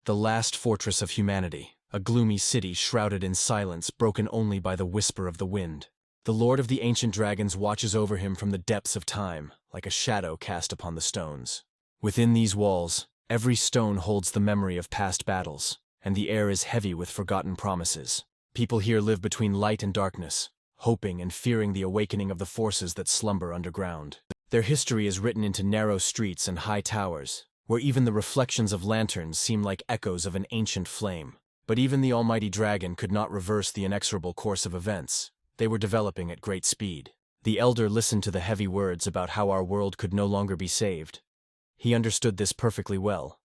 the last fortress of humanity, a gloomy city shrouded in silence broken only by the whisper of the wind. The Lord of the Ancient Dragons watches over him from the depths of time, like a shadow cast upon the stones. Within these walls, every stone holds the memory of past battles, and the air is heavy with forgotten promises. People here live between light and darkness, hoping and fearing the awakening of the forces that slumber underground. Their history is written into narrow streets and high towers, where even the reflections of lanterns seem like echoes of an ancient flame. But even the almighty dragon could not reverse the inexorable course of events. They were developing at great speed. The elder listened to the heavy words about how our world could no longer be saved. He understood this perfectly well,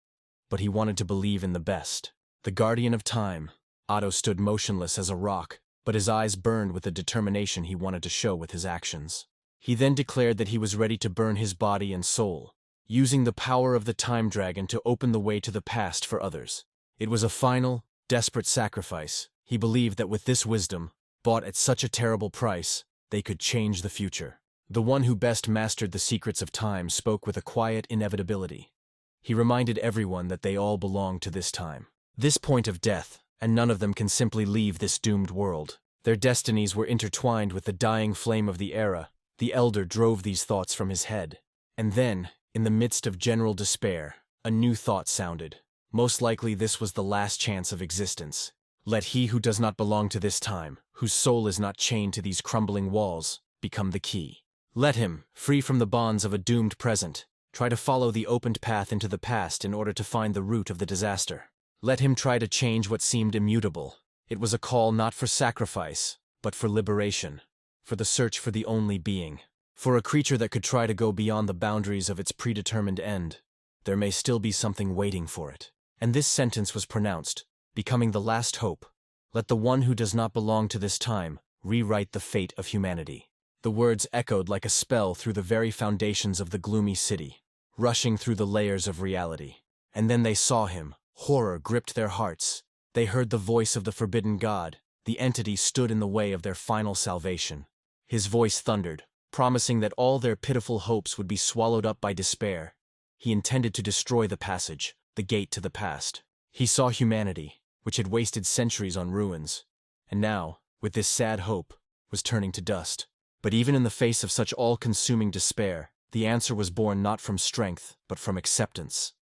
but he wanted to believe in the best. The guardian of time, Otto stood motionless as a rock, but his eyes burned with the determination he wanted to show with his actions. He then declared that he was ready to burn his body and soul, using the power of the time dragon to open the way to the past for others. It was a final, desperate sacrifice. He believed that with this wisdom, bought at such a terrible price, they could change the future. The one who best mastered the secrets of time spoke with a quiet inevitability. He reminded everyone that they all belong to this time, this point of death, and none of them can simply leave this doomed world. Their destinies were intertwined with the dying flame of the era. The elder drove these thoughts from his head. And then, in the midst of general despair, a new thought sounded. Most likely this was the last chance of existence. Let he who does not belong to this time, whose soul is not chained to these crumbling walls, become the key. Let him, free from the bonds of a doomed present, try to follow the opened path into the past in order to find the root of the disaster. Let him try to change what seemed immutable. It was a call not for sacrifice, but for liberation, for the search for the only being, for a creature that could try to go beyond the boundaries of its predetermined end. There may still be something waiting for it. And this sentence was pronounced, becoming the last hope. Let the one who does not belong to this time rewrite the fate of humanity. The words echoed like a spell through the very foundations of the gloomy city, rushing through the layers of reality. And then they saw him. Horror gripped their hearts. They heard the voice of the forbidden god. The entity stood in the way of their final salvation. His voice thundered, promising that all their pitiful hopes would be swallowed up by despair. He intended to destroy the passage, the gate to the past. He saw humanity, which had wasted centuries on ruins, and now, with this sad hope, was turning to dust. But even in the face of such all-consuming despair, the answer was born not from strength, but from acceptance.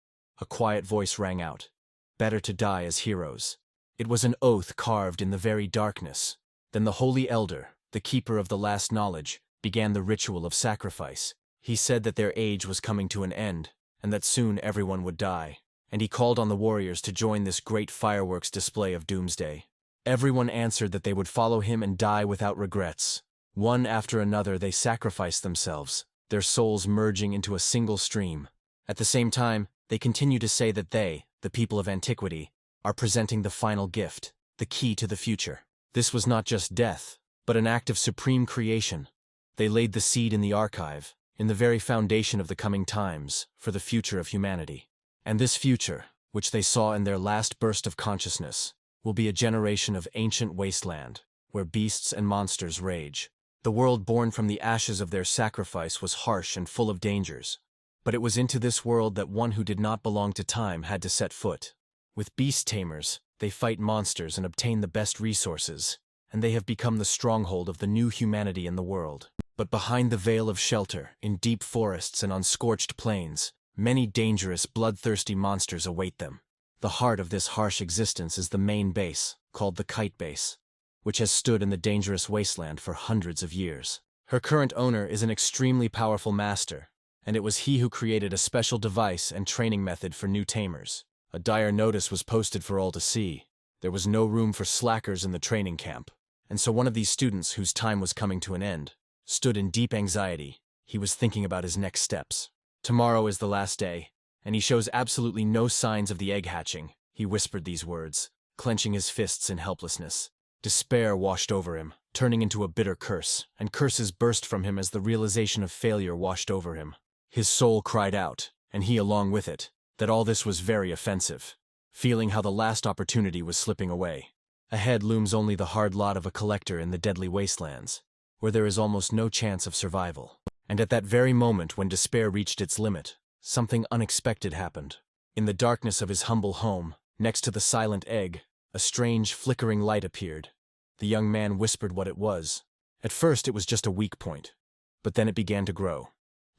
A quiet voice rang out, "Better to die as heroes." It was an oath carved in the very darkness. Then the holy elder, the keeper of the last knowledge, began the ritual of sacrifice. He said that their age was coming to an end, and that soon everyone would die. And he called on the warriors to join this great fireworks display of doomsday. Everyone answered that they would follow him and die without regrets. One after another they sacrificed themselves, their souls merging into a single stream. At the same time, they continue to say that they, the people of antiquity, are presenting the final gift, the key to the future. This was not just death, but an act of supreme creation. They laid the seed in the archive, in the very foundation of the coming times, for the future of humanity. And this future, which they saw in their last burst of consciousness, will be a generation of ancient wasteland, where beasts and monsters rage. The world born from the ashes of their sacrifice was harsh and full of dangers. But it was into this world that one who did not belong to time had to set foot. With beast tamers, they fight monsters and obtain the best resources, and they have become the stronghold of the new humanity in the world. But behind the veil of shelter, in deep forests and on scorched plains, many dangerous, bloodthirsty monsters await them. The heart of this harsh existence is the main base, called the Kite Base, which has stood in the dangerous wasteland for hundreds of years. Her current owner is an extremely powerful master, and it was he who created a special device and training method for new tamers. A dire notice was posted for all to see. There was no room for slackers in the training camp, and so one of these students, whose time was coming to an end, stood in deep anxiety. He was thinking about his next steps. Tomorrow is the last day, and he shows absolutely no signs of the egg hatching. He whispered these words, clenching his fists in helplessness. Despair washed over him, turning into a bitter curse, and curses burst from him as the realization of failure washed over him. His soul cried out, and he along with it, that all this was very offensive, feeling how the last opportunity was slipping away. Ahead looms only the hard lot of a collector in the deadly wastelands, where there is almost no chance of survival. And at that very moment when despair reached its limit, something unexpected happened. In the darkness of his humble home, Next to the silent egg, a strange, flickering light appeared. The young man whispered what it was. At first it was just a weak point, but then it began to grow,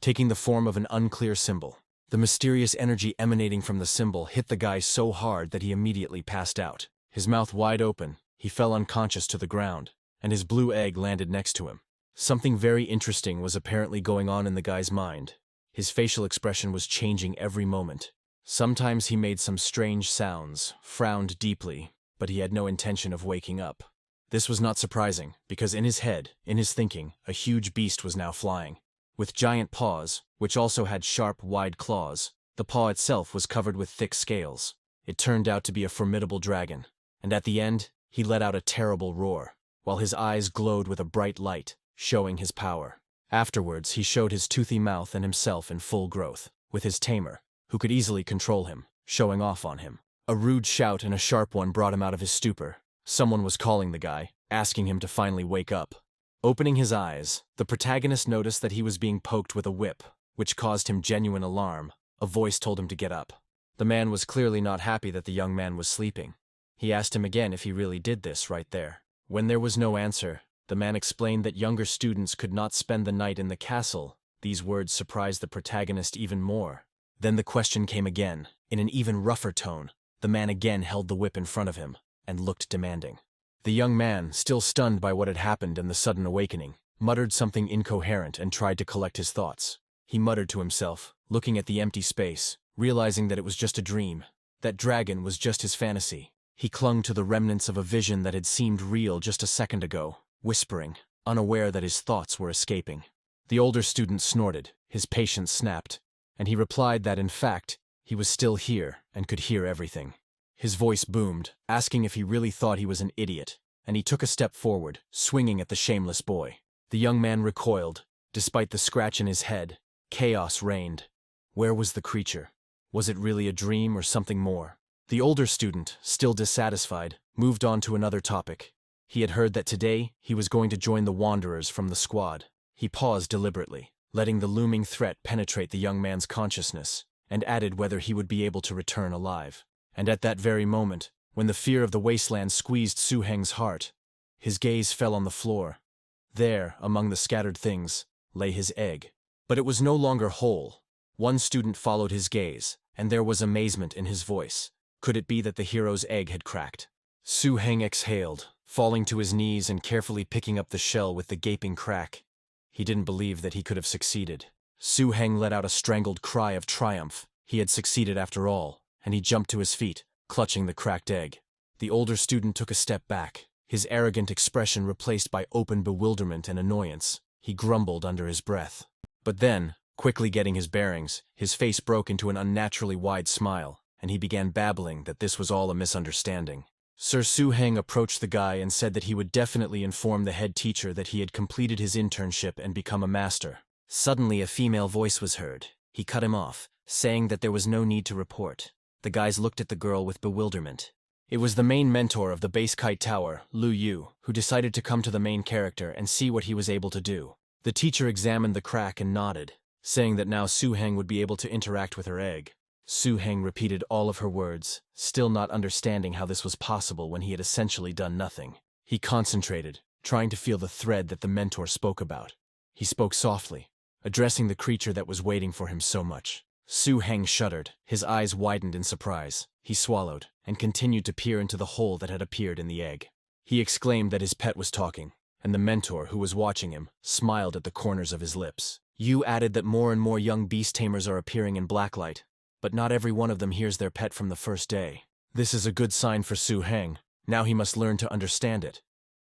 taking the form of an unclear symbol. The mysterious energy emanating from the symbol hit the guy so hard that he immediately passed out. His mouth wide open, he fell unconscious to the ground, and his blue egg landed next to him. Something very interesting was apparently going on in the guy's mind. His facial expression was changing every moment. Sometimes he made some strange sounds, frowned deeply, but he had no intention of waking up. This was not surprising, because in his head, in his thinking, a huge beast was now flying. With giant paws, which also had sharp, wide claws, the paw itself was covered with thick scales. It turned out to be a formidable dragon, and at the end, he let out a terrible roar, while his eyes glowed with a bright light, showing his power. Afterwards, he showed his toothy mouth and himself in full growth, with his tamer, who could easily control him, showing off on him. A rude shout and a sharp one brought him out of his stupor. Someone was calling the guy, asking him to finally wake up. Opening his eyes, the protagonist noticed that he was being poked with a whip, which caused him genuine alarm. A voice told him to get up. The man was clearly not happy that the young man was sleeping. He asked him again if he really did this right there. When there was no answer, the man explained that younger students could not spend the night in the castle. These words surprised the protagonist even more. Then the question came again, in an even rougher tone. The man again held the whip in front of him, and looked demanding. The young man, still stunned by what had happened and the sudden awakening, muttered something incoherent and tried to collect his thoughts. He muttered to himself, looking at the empty space, realizing that it was just a dream. That dragon was just his fantasy. He clung to the remnants of a vision that had seemed real just a second ago, whispering, unaware that his thoughts were escaping. The older student snorted, his patience snapped, and he replied that, in fact, he was still here and could hear everything. His voice boomed, asking if he really thought he was an idiot, and he took a step forward, swinging at the shameless boy. The young man recoiled. Despite the scratch in his head, chaos reigned. Where was the creature? Was it really a dream or something more? The older student, still dissatisfied, moved on to another topic. He had heard that today he was going to join the wanderers from the squad. He paused deliberately, letting the looming threat penetrate the young man's consciousness, and added whether he would be able to return alive. And at that very moment, when the fear of the wasteland squeezed Su-Heng's heart, his gaze fell on the floor. There, among the scattered things, lay his egg. But it was no longer whole. One student followed his gaze, and there was amazement in his voice. Could it be that the hero's egg had cracked? Su-Heng exhaled, falling to his knees and carefully picking up the shell with the gaping crack. He didn't believe that he could have succeeded. Su-Heng let out a strangled cry of triumph. He had succeeded after all, and he jumped to his feet, clutching the cracked egg. The older student took a step back, his arrogant expression replaced by open bewilderment and annoyance. He grumbled under his breath. But then, quickly getting his bearings, his face broke into an unnaturally wide smile, and he began babbling that this was all a misunderstanding. Sir Su-Heng approached the guy and said that he would definitely inform the head teacher that he had completed his internship and become a master. Suddenly a female voice was heard. He cut him off, saying that there was no need to report. The guys looked at the girl with bewilderment. It was the main mentor of the base kite tower, Lu Yu, who decided to come to the main character and see what he was able to do. The teacher examined the crack and nodded, saying that now Su-Heng would be able to interact with her egg. Su-Heng repeated all of her words, still not understanding how this was possible when he had essentially done nothing. He concentrated, trying to feel the thread that the mentor spoke about. He spoke softly, addressing the creature that was waiting for him so much. Su-Heng shuddered, his eyes widened in surprise. He swallowed, and continued to peer into the hole that had appeared in the egg. He exclaimed that his pet was talking, and the mentor, who was watching him, smiled at the corners of his lips. Yu added that more and more young beast tamers are appearing in blacklight, but not every one of them hears their pet from the first day. This is a good sign for Su-Heng. Now he must learn to understand it.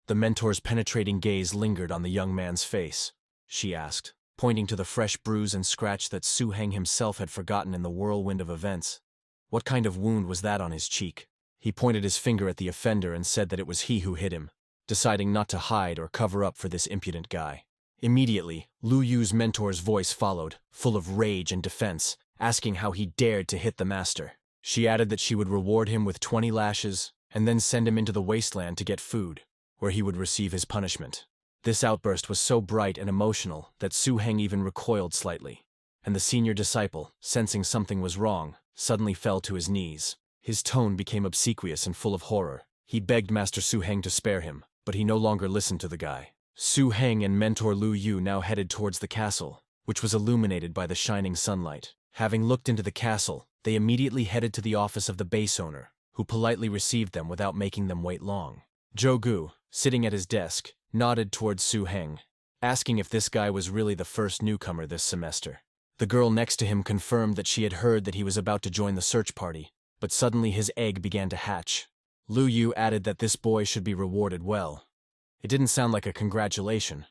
The mentor's penetrating gaze lingered on the young man's face. She asked, pointing to the fresh bruise and scratch that Su-Heng himself had forgotten in the whirlwind of events. What kind of wound was that on his cheek? He pointed his finger at the offender and said that it was he who hit him, deciding not to hide or cover up for this impudent guy. Immediately, Lu Yu's mentor's voice followed, full of rage and defense, asking how he dared to hit the master. She added that she would reward him with 20 lashes and then send him into the wasteland to get food, where he would receive his punishment. This outburst was so bright and emotional that Su-Heng even recoiled slightly, and the senior disciple, sensing something was wrong, suddenly fell to his knees. His tone became obsequious and full of horror. He begged Master Su Heng to spare him, but he no longer listened to the guy. Su Heng and mentor Lu Yu now headed towards the castle, which was illuminated by the shining sunlight. Having looked into the castle, they immediately headed to the office of the base owner, who politely received them without making them wait long. Jogu, sitting at his desk, nodded towards Su Heng, asking if this guy was really the first newcomer this semester. The girl next to him confirmed that she had heard that he was about to join the search party, but suddenly his egg began to hatch. Lu Yu added that this boy should be rewarded well. It didn't sound like a congratulation,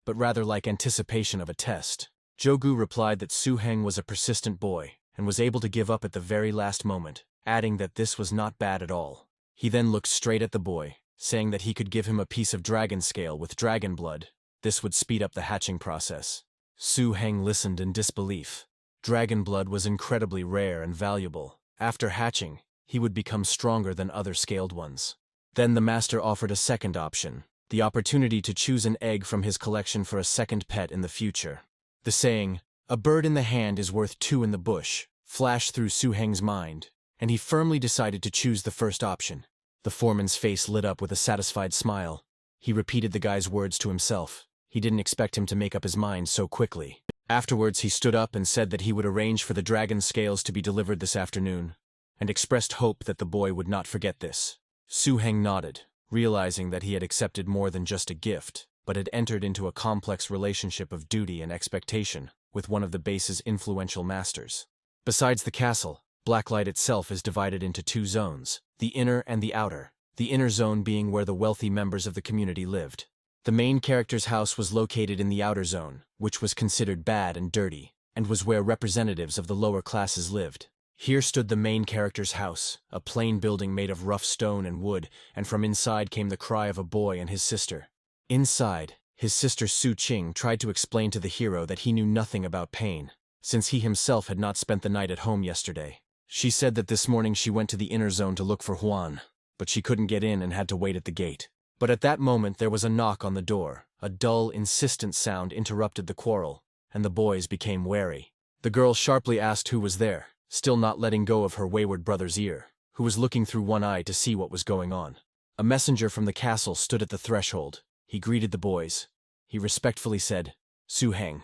but rather like anticipation of a test. Jogu replied that Su Heng was a persistent boy and was able to give up at the very last moment, adding that this was not bad at all. He then looked straight at the boy, saying that he could give him a piece of dragon scale with dragon blood. This would speed up the hatching process. Su Heng listened in disbelief. Dragon blood was incredibly rare and valuable. After hatching, he would become stronger than other scaled ones. Then the master offered a second option, the opportunity to choose an egg from his collection for a second pet in the future. The saying, "A bird in the hand is worth two in the bush," flashed through Su Heng's mind, and he firmly decided to choose the first option. The foreman's face lit up with a satisfied smile. He repeated the guy's words to himself. He didn't expect him to make up his mind so quickly. Afterwards, he stood up and said that he would arrange for the dragon scales to be delivered this afternoon, and expressed hope that the boy would not forget this. Su Heng nodded, realizing that he had accepted more than just a gift, but had entered into a complex relationship of duty and expectation with one of the base's influential masters. Besides the castle, Blacklight itself is divided into two zones, the inner and the outer, the inner zone being where the wealthy members of the community lived. The main character's house was located in the outer zone, which was considered bad and dirty, and was where representatives of the lower classes lived. Here stood the main character's house, a plain building made of rough stone and wood, and from inside came the cry of a boy and his sister. Inside, his sister Su Qing tried to explain to the hero that he knew nothing about pain, since he himself had not spent the night at home yesterday. She said that this morning she went to the inner zone to look for Huan, but she couldn't get in and had to wait at the gate. But at that moment there was a knock on the door. A dull, insistent sound interrupted the quarrel, and the boys became wary. The girl sharply asked who was there, still not letting go of her wayward brother's ear, who was looking through one eye to see what was going on. A messenger from the castle stood at the threshold. He greeted the boys. He respectfully said, "Su Heng,"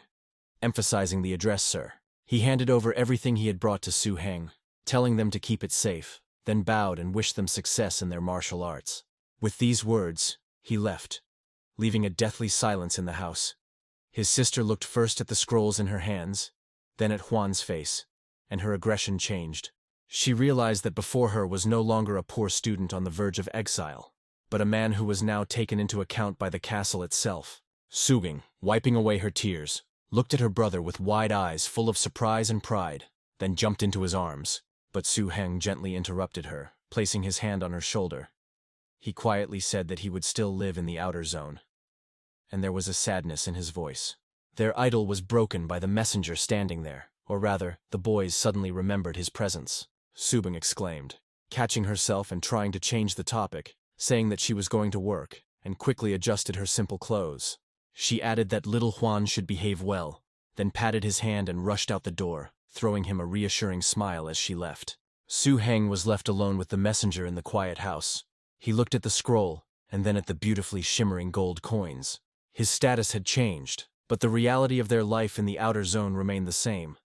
emphasizing the address, sir. He handed over everything he had brought to Su Heng, telling them to keep it safe, then bowed and wished them success in their martial arts. With these words, he left, leaving a deathly silence in the house. His sister looked first at the scrolls in her hands, then at Huan's face, and her aggression changed. She realized that before her was no longer a poor student on the verge of exile, but a man who was now taken into account by the castle itself. Suging, wiping away her tears, looked at her brother with wide eyes full of surprise and pride, then jumped into his arms. But Su Heng gently interrupted her, placing his hand on her shoulder. He quietly said that he would still live in the outer zone, and there was a sadness in his voice. Their idyll was broken by the messenger standing there, or rather, the boys suddenly remembered his presence. Subing exclaimed, catching herself and trying to change the topic, saying that she was going to work, and quickly adjusted her simple clothes. She added that little Huan should behave well, then patted his hand and rushed out the door, throwing him a reassuring smile as she left. Su Heng was left alone with the messenger in the quiet house. He looked at the scroll, and then at the beautifully shimmering gold coins. His status had changed, but the reality of their life in the outer zone remained the same.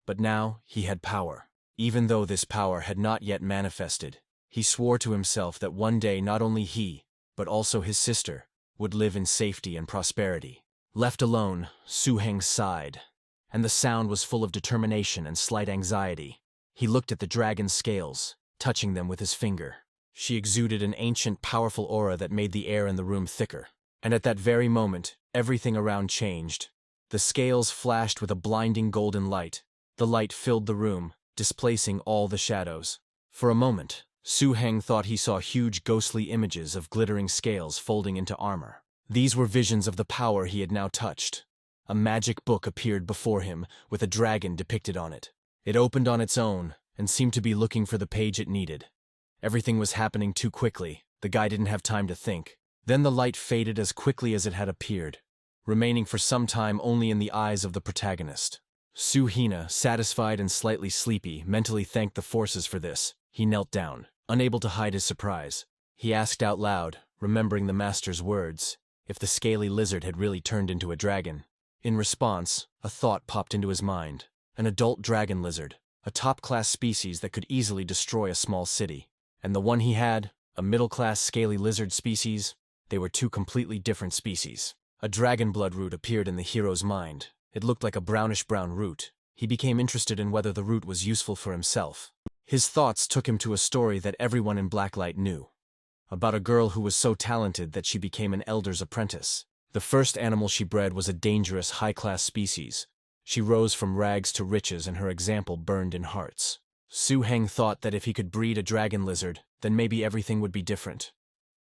But now he had power. Even though this power had not yet manifested, he swore to himself that one day not only he, but also his sister, would live in safety and prosperity. Left alone, Su Heng sighed, and the sound was full of determination and slight anxiety. He looked at the dragon's scales, touching them with his finger. She exuded an ancient, powerful aura that made the air in the room thicker. And at that very moment, everything around changed. The scales flashed with a blinding golden light. The light filled the room, displacing all the shadows. For a moment, Su Heng thought he saw huge ghostly images of glittering scales folding into armor. These were visions of the power he had now touched. A magic book appeared before him, with a dragon depicted on it. It opened on its own, and seemed to be looking for the page it needed. Everything was happening too quickly. The guy didn't have time to think. Then the light faded as quickly as it had appeared, remaining for some time only in the eyes of the protagonist. Su Hina, satisfied and slightly sleepy, mentally thanked the forces for this. He knelt down, unable to hide his surprise. He asked out loud, remembering the master's words, if the scaly lizard had really turned into a dragon. In response, a thought popped into his mind. An adult dragon lizard, a top-class species that could easily destroy a small city. And the one he had, a middle-class scaly lizard species, they were two completely different species. A dragon blood root appeared in the hero's mind. It looked like a brownish-brown root. He became interested in whether the root was useful for himself. His thoughts took him to a story that everyone in Blacklight knew, about a girl who was so talented that she became an elder's apprentice. The first animal she bred was a dangerous, high-class species. She rose from rags to riches, and her example burned in hearts. Su Heng thought that if he could breed a dragon lizard, then maybe everything would be different.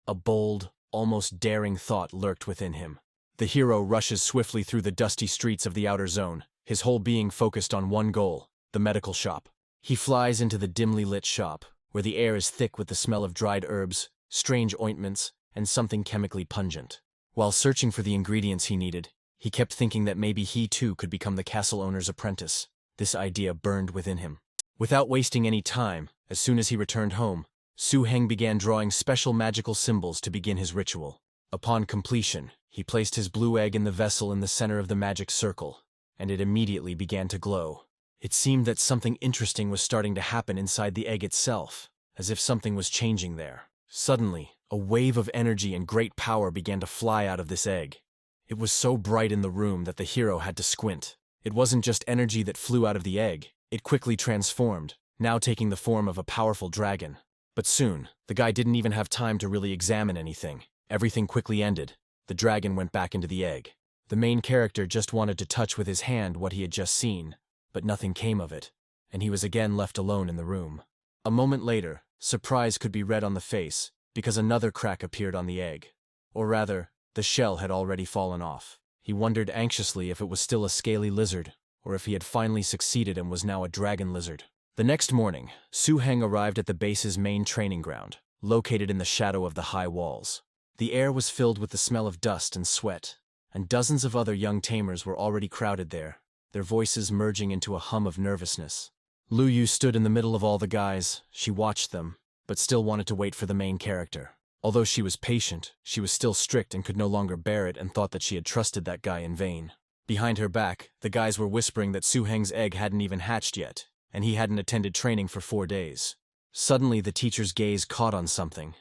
A bold, almost daring thought lurked within him. The hero rushes swiftly through the dusty streets of the outer zone, his whole being focused on one goal, the medical shop. He flies into the dimly lit shop, where the air is thick with the smell of dried herbs, strange ointments, and something chemically pungent. While searching for the ingredients he needed, he kept thinking that maybe he too could become the castle owner's apprentice. This idea burned within him. Without wasting any time, as soon as he returned home, Su Heng began drawing special magical symbols to begin his ritual. Upon completion, he placed his blue egg in the vessel in the center of the magic circle, and it immediately began to glow. It seemed that something interesting was starting to happen inside the egg itself, as if something was changing there. Suddenly, a wave of energy and great power began to fly out of this egg. It was so bright in the room that the hero had to squint. It wasn't just energy that flew out of the egg. It quickly transformed, now taking the form of a powerful dragon. But soon, the guy didn't even have time to really examine anything. Everything quickly ended. The dragon went back into the egg. The main character just wanted to touch with his hand what he had just seen, but nothing came of it, and he was again left alone in the room. A moment later, surprise could be read on the face, because another crack appeared on the egg. Or rather, the shell had already fallen off. He wondered anxiously if it was still a scaly lizard, or if he had finally succeeded and was now a dragon lizard. The next morning, Su Heng arrived at the base's main training ground, located in the shadow of the high walls. The air was filled with the smell of dust and sweat, and dozens of other young tamers were already crowded there, their voices merging into a hum of nervousness. Lu Yu stood in the middle of all the guys. She watched them, but still wanted to wait for the main character. Although she was patient, she was still strict and could no longer bear it and thought that she had trusted that guy in vain. Behind her back, the guys were whispering that Su Heng's egg hadn't even hatched yet, and he hadn't attended training for 4 days. Suddenly, the teacher's gaze caught on something.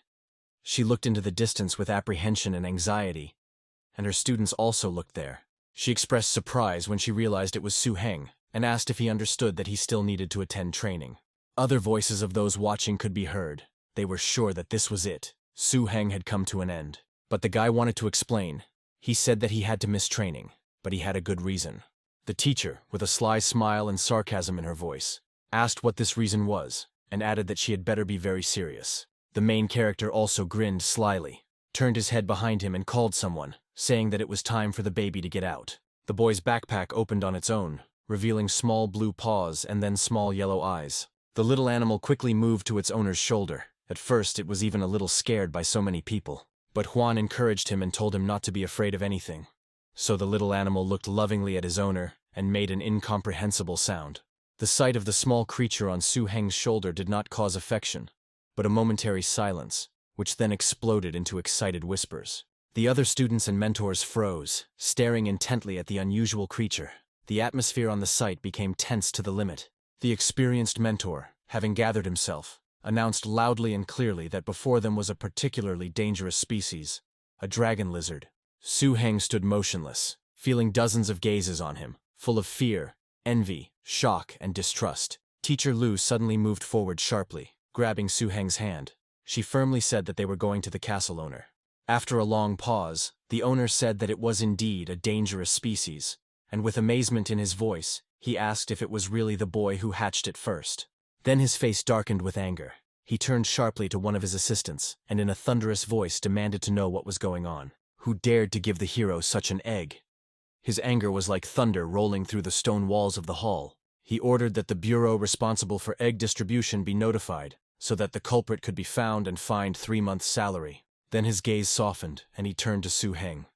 She looked into the distance with apprehension and anxiety, and her students also looked there. She expressed surprise when she realized it was Su Heng, and asked if he understood that he still needed to attend training. Other voices of those watching could be heard. They were sure that this was it. Su Heng had come to an end. But the guy wanted to explain. He said that he had to miss training, but he had a good reason. The teacher, with a sly smile and sarcasm in her voice, asked what this reason was, and added that she had better be very serious. The main character also grinned slyly, turned his head behind him and called someone, saying that it was time for the baby to get out. The boy's backpack opened on its own, revealing small blue paws and then small yellow eyes. The little animal quickly moved to its owner's shoulder. At first, it was even a little scared by so many people. But Huan encouraged him and told him not to be afraid of anything. So the little animal looked lovingly at his owner and made an incomprehensible sound. The sight of the small creature on Su Heng's shoulder did not cause affection, but a momentary silence, which then exploded into excited whispers. The other students and mentors froze, staring intently at the unusual creature. The atmosphere on the site became tense to the limit. The experienced mentor, having gathered himself, announced loudly and clearly that before them was a particularly dangerous species, a dragon lizard. Su Heng stood motionless, feeling dozens of gazes on him, full of fear, envy, shock, and distrust. Teacher Lu suddenly moved forward sharply, grabbing Su Heng's hand. She firmly said that they were going to the castle owner. After a long pause, the owner said that it was indeed a dangerous species, and with amazement in his voice, he asked if it was really the boy who hatched it first. Then his face darkened with anger. He turned sharply to one of his assistants, and in a thunderous voice demanded to know what was going on. Who dared to give the hero such an egg? His anger was like thunder rolling through the stone walls of the hall. He ordered that the bureau responsible for egg distribution be notified, so that the culprit could be found and fined 3 months' salary. Then his gaze softened, and he turned to Su Heng,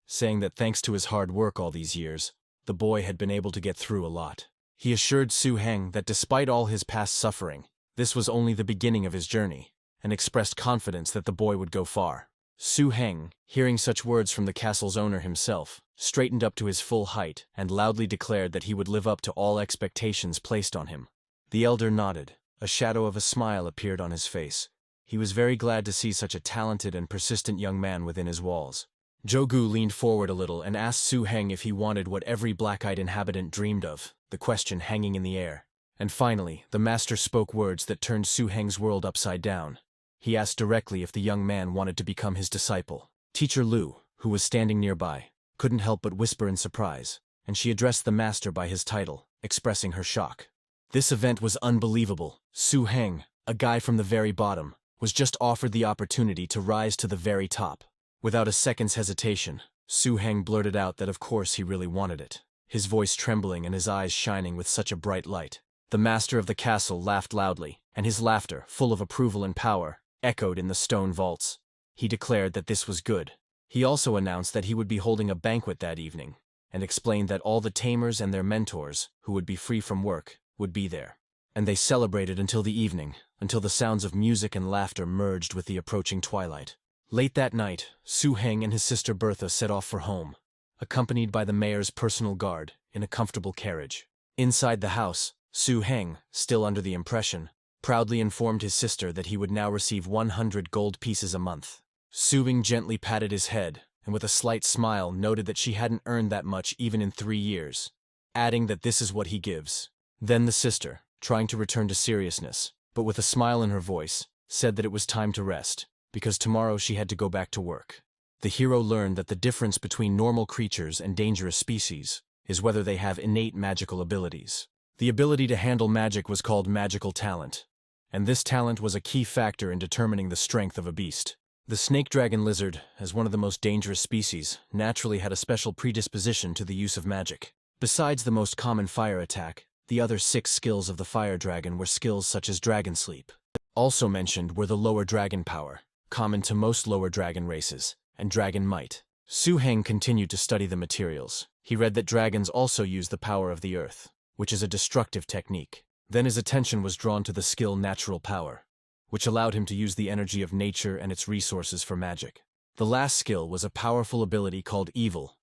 saying that thanks to his hard work all these years, the boy had been able to get through a lot. He assured Su Heng that despite all his past suffering, This was only the beginning of his journey, and expressed confidence that the boy would go far. Su Heng, hearing such words from the castle's owner himself, straightened up to his full height and loudly declared that he would live up to all expectations placed on him. The elder nodded. A shadow of a smile appeared on his face. He was very glad to see such a talented and persistent young man within his walls. Jogu leaned forward a little and asked Su Heng if he wanted what every black-eyed inhabitant dreamed of, the question hanging in the air. And finally, the master spoke words that turned Su Heng's world upside down. He asked directly if the young man wanted to become his disciple. Teacher Lu, who was standing nearby, couldn't help but whisper in surprise, and she addressed the master by his title, expressing her shock. This event was unbelievable. Su Heng, a guy from the very bottom, was just offered the opportunity to rise to the very top. Without a second's hesitation, Su Heng blurted out that of course he really wanted it, his voice trembling and his eyes shining with such a bright light. The master of the castle laughed loudly, and his laughter, full of approval and power, echoed in the stone vaults. He declared that this was good. He also announced that he would be holding a banquet that evening, and explained that all the tamers and their mentors, who would be free from work, would be there. And they celebrated until the evening, until the sounds of music and laughter merged with the approaching twilight. Late that night, Su Heng and his sister Bertha set off for home, accompanied by the mayor's personal guard, in a comfortable carriage. Inside the house, Su Heng, still under the impression, proudly informed his sister that he would now receive 100 gold pieces a month. Su Heng gently patted his head, and with a slight smile noted that she hadn't earned that much even in 3 years, adding that this is what he gives. Then the sister, trying to return to seriousness, but with a smile in her voice, said that it was time to rest, because tomorrow she had to go back to work. The hero learned that the difference between normal creatures and dangerous species is whether they have innate magical abilities. The ability to handle magic was called magical talent, and this talent was a key factor in determining the strength of a beast. The snake dragon lizard, as one of the most dangerous species, naturally had a special predisposition to the use of magic. Besides the most common fire attack, the other 6 skills of the fire dragon were skills such as dragon sleep. Also mentioned were the lower dragon power, common to most lower dragon races, and dragon might. Su Heng continued to study the materials. He read that dragons also use the power of the earth, which is a destructive technique. Then his attention was drawn to the skill natural power, which allowed him to use the energy of nature and its resources for magic. The last skill was a powerful ability called evil,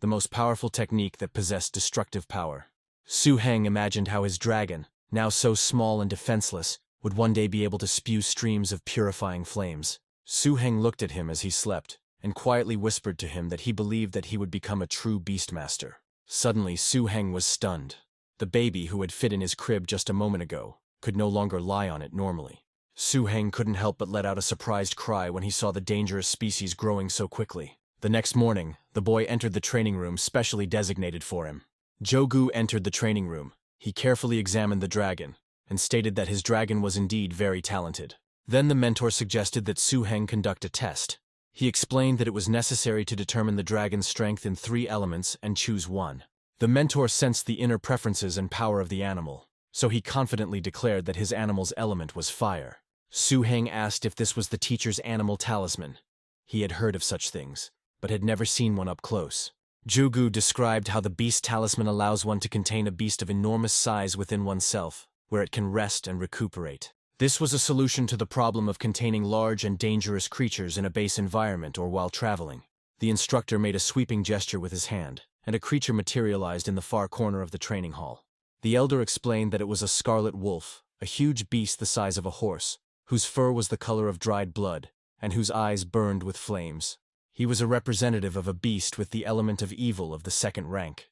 the most powerful technique that possessed destructive power. Su Heng imagined how his dragon, now so small and defenseless, would one day be able to spew streams of purifying flames. Su Heng looked at him as he slept, and quietly whispered to him that he believed that he would become a true beastmaster. Suddenly Su Heng was stunned. The baby who had fit in his crib just a moment ago could no longer lie on it normally. Su Heng couldn't help but let out a surprised cry when he saw the dangerous species growing so quickly. The next morning, the boy entered the training room specially designated for him. Jogu entered the training room. He carefully examined the dragon, and stated that his dragon was indeed very talented. Then the mentor suggested that Su Heng conduct a test. He explained that it was necessary to determine the dragon's strength in 3 elements and choose one. The mentor sensed the inner preferences and power of the animal, so he confidently declared that his animal's element was fire. Su Heng asked if this was the teacher's animal talisman. He had heard of such things, but had never seen one up close. Jogu described how the beast talisman allows one to contain a beast of enormous size within oneself, where it can rest and recuperate. This was a solution to the problem of containing large and dangerous creatures in a base environment or while traveling. The instructor made a sweeping gesture with his hand, and a creature materialized in the far corner of the training hall. The elder explained that it was a scarlet wolf, a huge beast the size of a horse, whose fur was the color of dried blood, and whose eyes burned with flames. He was a representative of a beast with the element of evil of the 2nd rank.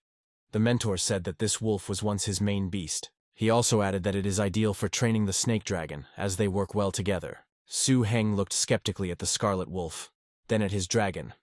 The mentor said that this wolf was once his main beast. He also added that it is ideal for training the snake dragon, as they work well together. Su Heng looked skeptically at the scarlet wolf, then at his dragon,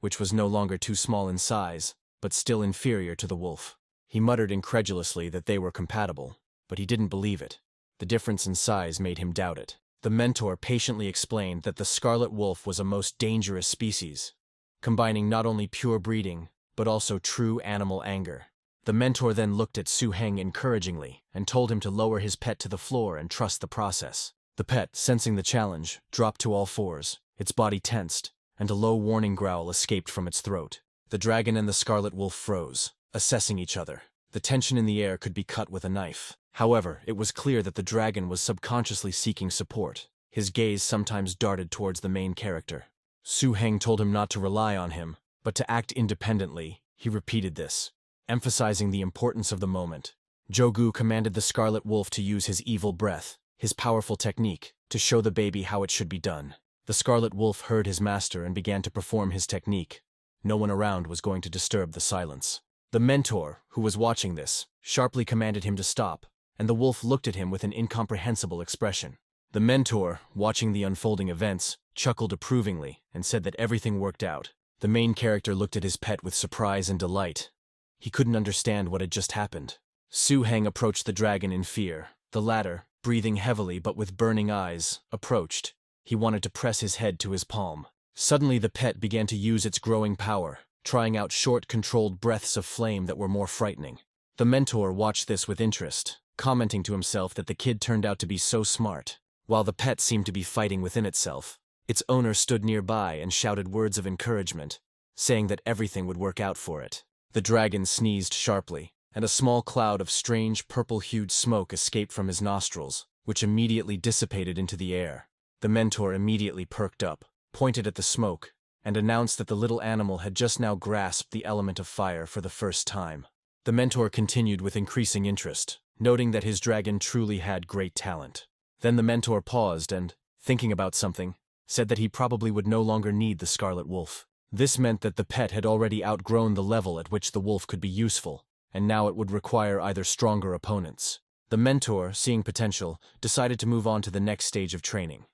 which was no longer too small in size, but still inferior to the wolf. He muttered incredulously that they were compatible, but he didn't believe it. The difference in size made him doubt it. The mentor patiently explained that the scarlet wolf was a most dangerous species, combining not only pure breeding, but also true animal anger. The mentor then looked at Su Heng encouragingly and told him to lower his pet to the floor and trust the process. The pet, sensing the challenge, dropped to all fours, its body tensed, and a low warning growl escaped from its throat. The dragon and the scarlet wolf froze, assessing each other. The tension in the air could be cut with a knife. However, it was clear that the dragon was subconsciously seeking support. His gaze sometimes darted towards the main character. Su Heng told him not to rely on him, but to act independently. He repeated this, emphasizing the importance of the moment. Jogu commanded the Scarlet Wolf to use his evil breath, his powerful technique, to show the baby how it should be done. The Scarlet Wolf heard his master and began to perform his technique. No one around was going to disturb the silence. The mentor, who was watching this, sharply commanded him to stop, and the wolf looked at him with an incomprehensible expression. The mentor, watching the unfolding events, chuckled approvingly and said that everything worked out. The main character looked at his pet with surprise and delight. He couldn't understand what had just happened. Su Heng approached the dragon in fear. The latter, breathing heavily but with burning eyes, approached. He wanted to press his head to his palm. Suddenly the pet began to use its growing power, trying out short, controlled breaths of flame that were more frightening. The mentor watched this with interest, commenting to himself that the kid turned out to be so smart. While the pet seemed to be fighting within itself, its owner stood nearby and shouted words of encouragement, saying that everything would work out for it. The dragon sneezed sharply, and a small cloud of strange purple-hued smoke escaped from his nostrils, which immediately dissipated into the air. The mentor immediately perked up, pointed at the smoke, and announced that the little animal had just now grasped the element of fire for the first time. The mentor continued with increasing interest, noting that his dragon truly had great talent. Then the mentor paused and, thinking about something, said that he probably would no longer need the Scarlet Wolf. This meant that the pet had already outgrown the level at which the wolf could be useful, and now it would require either stronger opponents. The mentor, seeing potential, decided to move on to the next stage of training.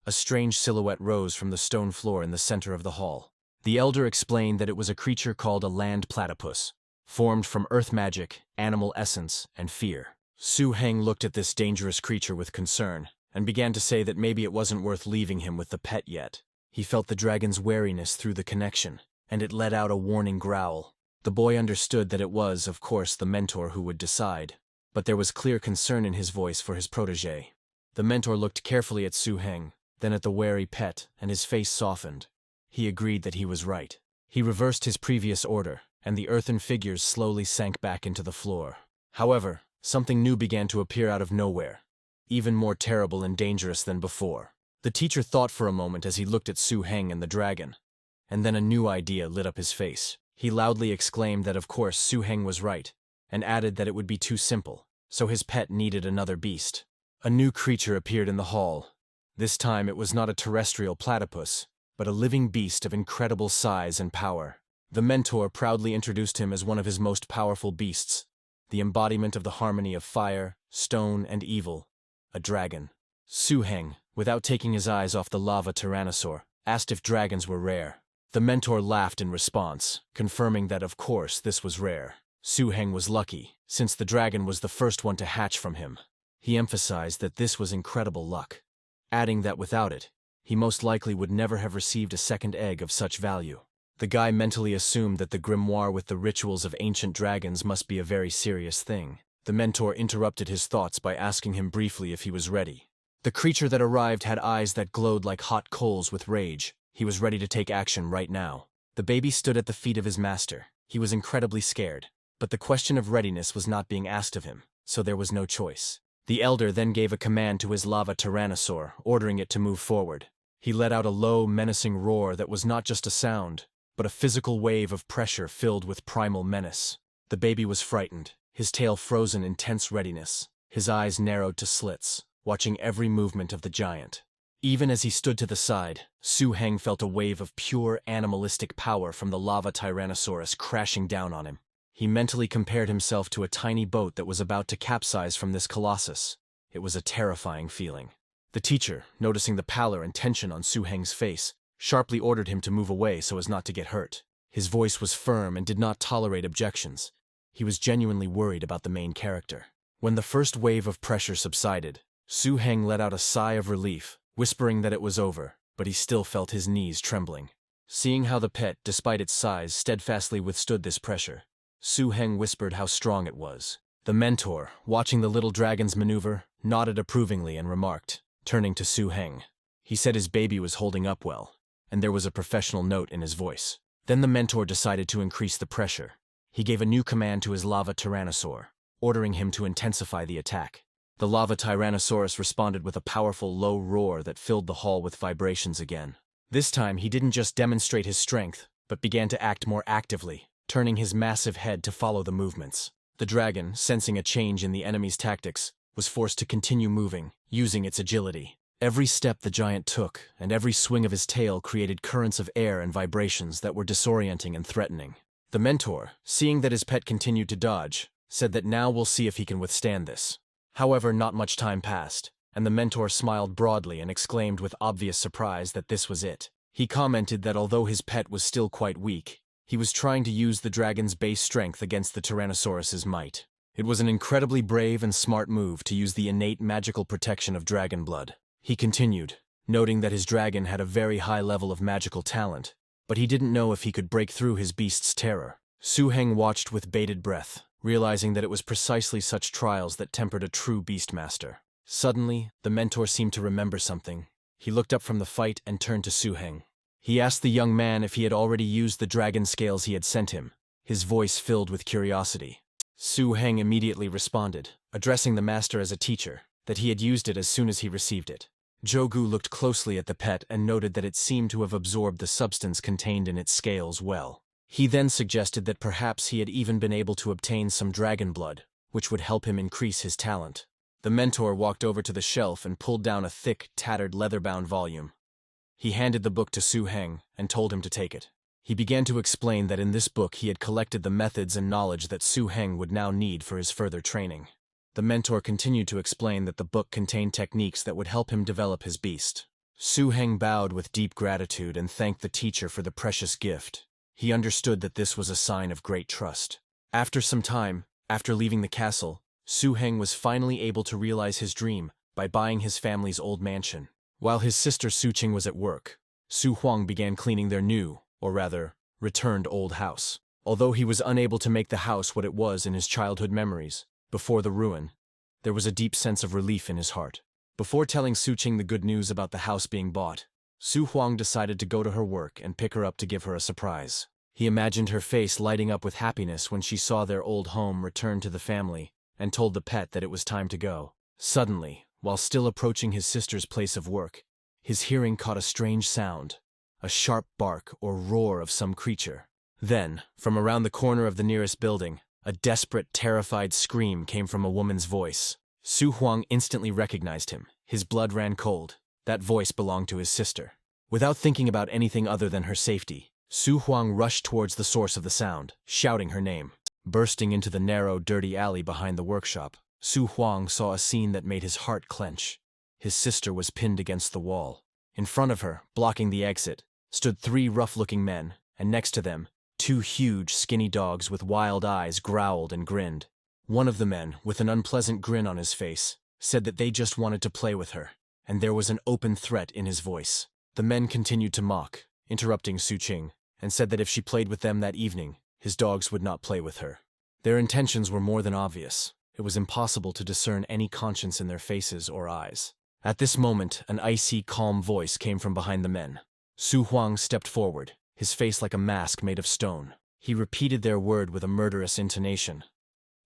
A strange silhouette rose from the stone floor in the center of the hall. The elder explained that it was a creature called a land platypus, formed from earth magic, animal essence, and fear. Su Heng looked at this dangerous creature with concern, and began to say that maybe it wasn't worth leaving him with the pet yet. He felt the dragon's wariness through the connection, and it let out a warning growl. The boy understood that it was, of course, the mentor who would decide, but there was clear concern in his voice for his protégé. The mentor looked carefully at Su Heng, then at the wary pet, and his face softened. He agreed that he was right. He reversed his previous order, and the earthen figures slowly sank back into the floor. However, something new began to appear out of nowhere, even more terrible and dangerous than before. The teacher thought for a moment as he looked at Su Heng and the dragon, and then a new idea lit up his face. He loudly exclaimed that of course Su Heng was right, and added that it would be too simple, so his pet needed another beast. A new creature appeared in the hall. This time it was not a terrestrial platypus, but a living beast of incredible size and power. The mentor proudly introduced him as one of his most powerful beasts, the embodiment of the harmony of fire, stone, and evil, a dragon. Su Heng, without taking his eyes off the lava tyrannosaur, asked if dragons were rare. The mentor laughed in response, confirming that of course this was rare. Su Heng was lucky, since the dragon was the first one to hatch from him. He emphasized that this was incredible luck, adding that without it, he most likely would never have received a second egg of such value. The guy mentally assumed that the grimoire with the rituals of ancient dragons must be a very serious thing. The mentor interrupted his thoughts by asking him briefly if he was ready. The creature that arrived had eyes that glowed like hot coals with rage. He was ready to take action right now. The baby stood at the feet of his master. He was incredibly scared, but the question of readiness was not being asked of him, so there was no choice. The elder then gave a command to his lava tyrannosaur, ordering it to move forward. He let out a low, menacing roar that was not just a sound, but a physical wave of pressure filled with primal menace. The baby was frightened, his tail frozen in tense readiness, his eyes narrowed to slits, watching every movement of the giant. Even as he stood to the side, Su Heng felt a wave of pure animalistic power from the lava tyrannosaurus crashing down on him. He mentally compared himself to a tiny boat that was about to capsize from this colossus. It was a terrifying feeling. The teacher, noticing the pallor and tension on Su Heng's face, sharply ordered him to move away so as not to get hurt. His voice was firm and did not tolerate objections. He was genuinely worried about the main character. When the first wave of pressure subsided, Su Heng let out a sigh of relief, whispering that it was over, but he still felt his knees trembling. Seeing how the pet, despite its size, steadfastly withstood this pressure, Su Heng whispered how strong it was. The mentor, watching the little dragon's maneuver, nodded approvingly and remarked, turning to Su Heng. He said his baby was holding up well, and there was a professional note in his voice. Then the mentor decided to increase the pressure. He gave a new command to his lava tyrannosaur, ordering him to intensify the attack. The lava tyrannosaurus responded with a powerful low roar that filled the hall with vibrations again. This time he didn't just demonstrate his strength, but began to act more actively, turning his massive head to follow the movements. The dragon, sensing a change in the enemy's tactics, was forced to continue moving, using its agility. Every step the giant took, and every swing of his tail created currents of air and vibrations that were disorienting and threatening. The mentor, seeing that his pet continued to dodge, said that now we'll see if he can withstand this. However, not much time passed, and the mentor smiled broadly and exclaimed with obvious surprise that this was it. He commented that although his pet was still quite weak, he was trying to use the dragon's base strength against the Tyrannosaurus's might. It was an incredibly brave and smart move to use the innate magical protection of dragon blood. He continued, noting that his dragon had a very high level of magical talent, but he didn't know if he could break through his beast's terror. Su Heng watched with bated breath, realizing that it was precisely such trials that tempered a true beastmaster. Suddenly, the mentor seemed to remember something. He looked up from the fight and turned to Su Heng. He asked the young man if he had already used the dragon scales he had sent him, his voice filled with curiosity. Su Heng immediately responded, addressing the master as a teacher, that he had used it as soon as he received it. Jogu looked closely at the pet and noted that it seemed to have absorbed the substance contained in its scales well. He then suggested that perhaps he had even been able to obtain some dragon blood, which would help him increase his talent. The mentor walked over to the shelf and pulled down a thick, tattered leather-bound volume. He handed the book to Su Heng and told him to take it. He began to explain that in this book he had collected the methods and knowledge that Su Heng would now need for his further training. The mentor continued to explain that the book contained techniques that would help him develop his beast. Su Heng bowed with deep gratitude and thanked the teacher for the precious gift. He understood that this was a sign of great trust. After some time, after leaving the castle, Su Heng was finally able to realize his dream by buying his family's old mansion. While his sister Su Qing was at work, Su Huang began cleaning their new, or rather, returned old house. Although he was unable to make the house what it was in his childhood memories, before the ruin, there was a deep sense of relief in his heart. Before telling Su Qing the good news about the house being bought, Su Huang decided to go to her work and pick her up to give her a surprise. He imagined her face lighting up with happiness when she saw their old home return to the family and told the pet that it was time to go. Suddenly, while still approaching his sister's place of work, his hearing caught a strange sound, a sharp bark or roar of some creature. Then, from around the corner of the nearest building, a desperate, terrified scream came from a woman's voice. Su Huang instantly recognized him. His blood ran cold. That voice belonged to his sister. Without thinking about anything other than her safety, Su Huang rushed towards the source of the sound, shouting her name. Bursting into the narrow, dirty alley behind the workshop, Su Huang saw a scene that made his heart clench. His sister was pinned against the wall. In front of her, blocking the exit, stood 3 rough-looking men, and next to them, 2 huge, skinny dogs with wild eyes growled and grinned. One of the men, with an unpleasant grin on his face, said that they just wanted to play with her, and there was an open threat in his voice. The men continued to mock, interrupting Su Qing, and said that if she played with them that evening, his dogs would not play with her. Their intentions were more than obvious. It was impossible to discern any conscience in their faces or eyes. At this moment, an icy, calm voice came from behind the men. Su Huang stepped forward, his face like a mask made of stone. He repeated their word with a murderous intonation.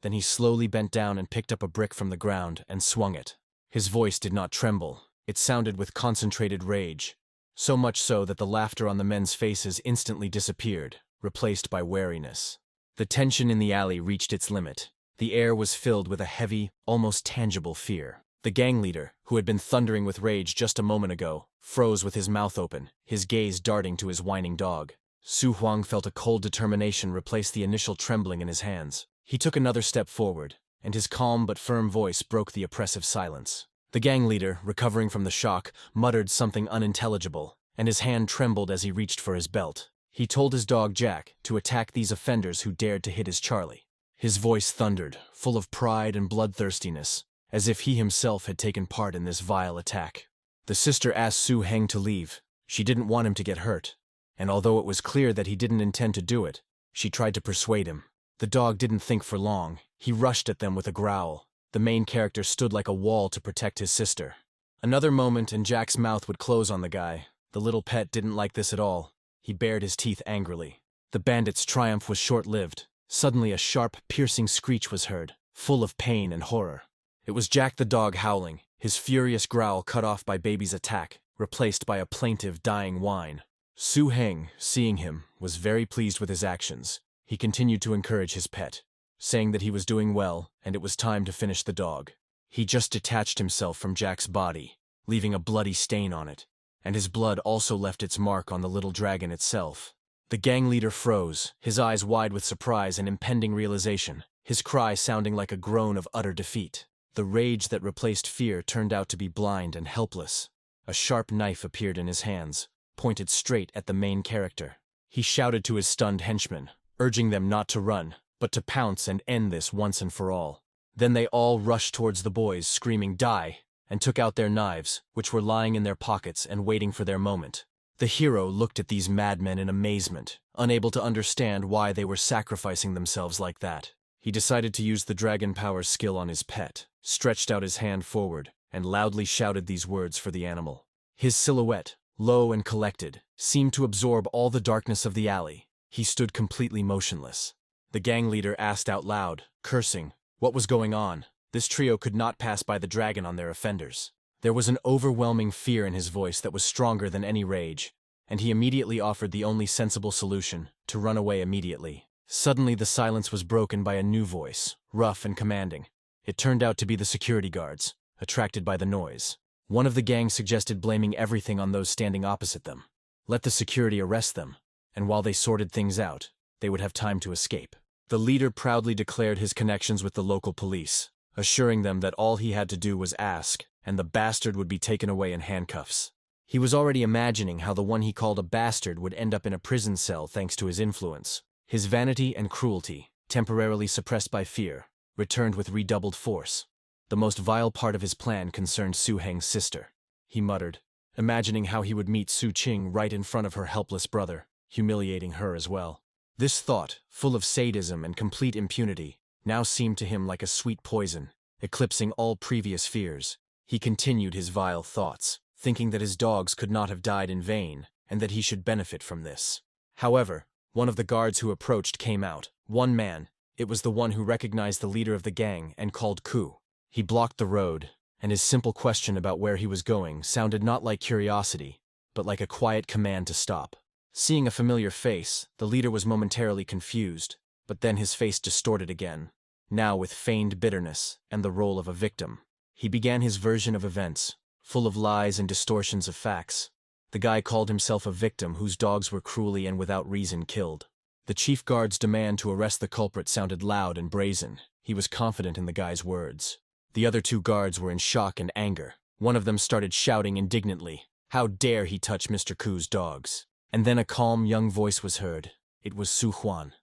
Then he slowly bent down and picked up a brick from the ground and swung it. His voice did not tremble. It sounded with concentrated rage, so much so that the laughter on the men's faces instantly disappeared, replaced by wariness. The tension in the alley reached its limit. The air was filled with a heavy, almost tangible fear. The gang leader, who had been thundering with rage just a moment ago, froze with his mouth open, his gaze darting to his whining dog. Su Huang felt a cold determination replace the initial trembling in his hands. He took another step forward, and his calm but firm voice broke the oppressive silence. The gang leader, recovering from the shock, muttered something unintelligible, and his hand trembled as he reached for his belt. He told his dog Jack to attack these offenders who dared to hit his Charlie. His voice thundered, full of pride and bloodthirstiness, as if he himself had taken part in this vile attack. The sister asked Su Heng to leave. She didn't want him to get hurt, and although it was clear that he didn't intend to do it, she tried to persuade him. The dog didn't think for long. He rushed at them with a growl. The main character stood like a wall to protect his sister. Another moment and Jack's mouth would close on the guy. The little pet didn't like this at all. He bared his teeth angrily. The bandit's triumph was short-lived. Suddenly a sharp, piercing screech was heard, full of pain and horror. It was Jack the dog howling, his furious growl cut off by Baby's attack, replaced by a plaintive, dying whine. Su Heng, seeing him, was very pleased with his actions. He continued to encourage his pet, saying that he was doing well and it was time to finish the dog. He just detached himself from Jack's body, leaving a bloody stain on it, and his blood also left its mark on the little dragon itself. The gang leader froze, his eyes wide with surprise and impending realization, his cry sounding like a groan of utter defeat. The rage that replaced fear turned out to be blind and helpless. A sharp knife appeared in his hands, pointed straight at the main character. He shouted to his stunned henchmen, urging them not to run, but to pounce and end this once and for all. Then they all rushed towards the boys, screaming, "Die!" and took out their knives, which were lying in their pockets and waiting for their moment. The hero looked at these madmen in amazement, unable to understand why they were sacrificing themselves like that. He decided to use the dragon power skill on his pet, stretched out his hand forward, and loudly shouted these words for the animal. His silhouette, low and collected, seemed to absorb all the darkness of the alley. He stood completely motionless. The gang leader asked out loud, cursing, what was going on. This trio could not pass by the dragon on their offenders. There was an overwhelming fear in his voice that was stronger than any rage, and he immediately offered the only sensible solution, to run away immediately. Suddenly the silence was broken by a new voice, rough and commanding. It turned out to be the security guards, attracted by the noise. One of the gang suggested blaming everything on those standing opposite them. Let the security arrest them, and while they sorted things out, they would have time to escape. The leader proudly declared his connections with the local police, assuring them that all he had to do was ask, and the bastard would be taken away in handcuffs. He was already imagining how the one he called a bastard would end up in a prison cell thanks to his influence. His vanity and cruelty, temporarily suppressed by fear, returned with redoubled force. The most vile part of his plan concerned Su Heng's sister. He muttered, imagining how he would meet Su Qing right in front of her helpless brother, humiliating her as well. This thought, full of sadism and complete impunity, now seemed to him like a sweet poison, eclipsing all previous fears. He continued his vile thoughts, thinking that his dogs could not have died in vain, and that he should benefit from this. However, one of the guards who approached came out. One man. It was the one who recognized the leader of the gang and called coup. He blocked the road, and his simple question about where he was going sounded not like curiosity, but like a quiet command to stop. Seeing a familiar face, the leader was momentarily confused, but then his face distorted again, now with feigned bitterness and the role of a victim. He began his version of events, full of lies and distortions of facts. The guy called himself a victim whose dogs were cruelly and without reason killed. The chief guard's demand to arrest the culprit sounded loud and brazen. He was confident in the guy's words. The other two guards were in shock and anger. One of them started shouting indignantly, "How dare he touch Mr. Ku's dogs?" And then a calm young voice was heard. It was Su Huan.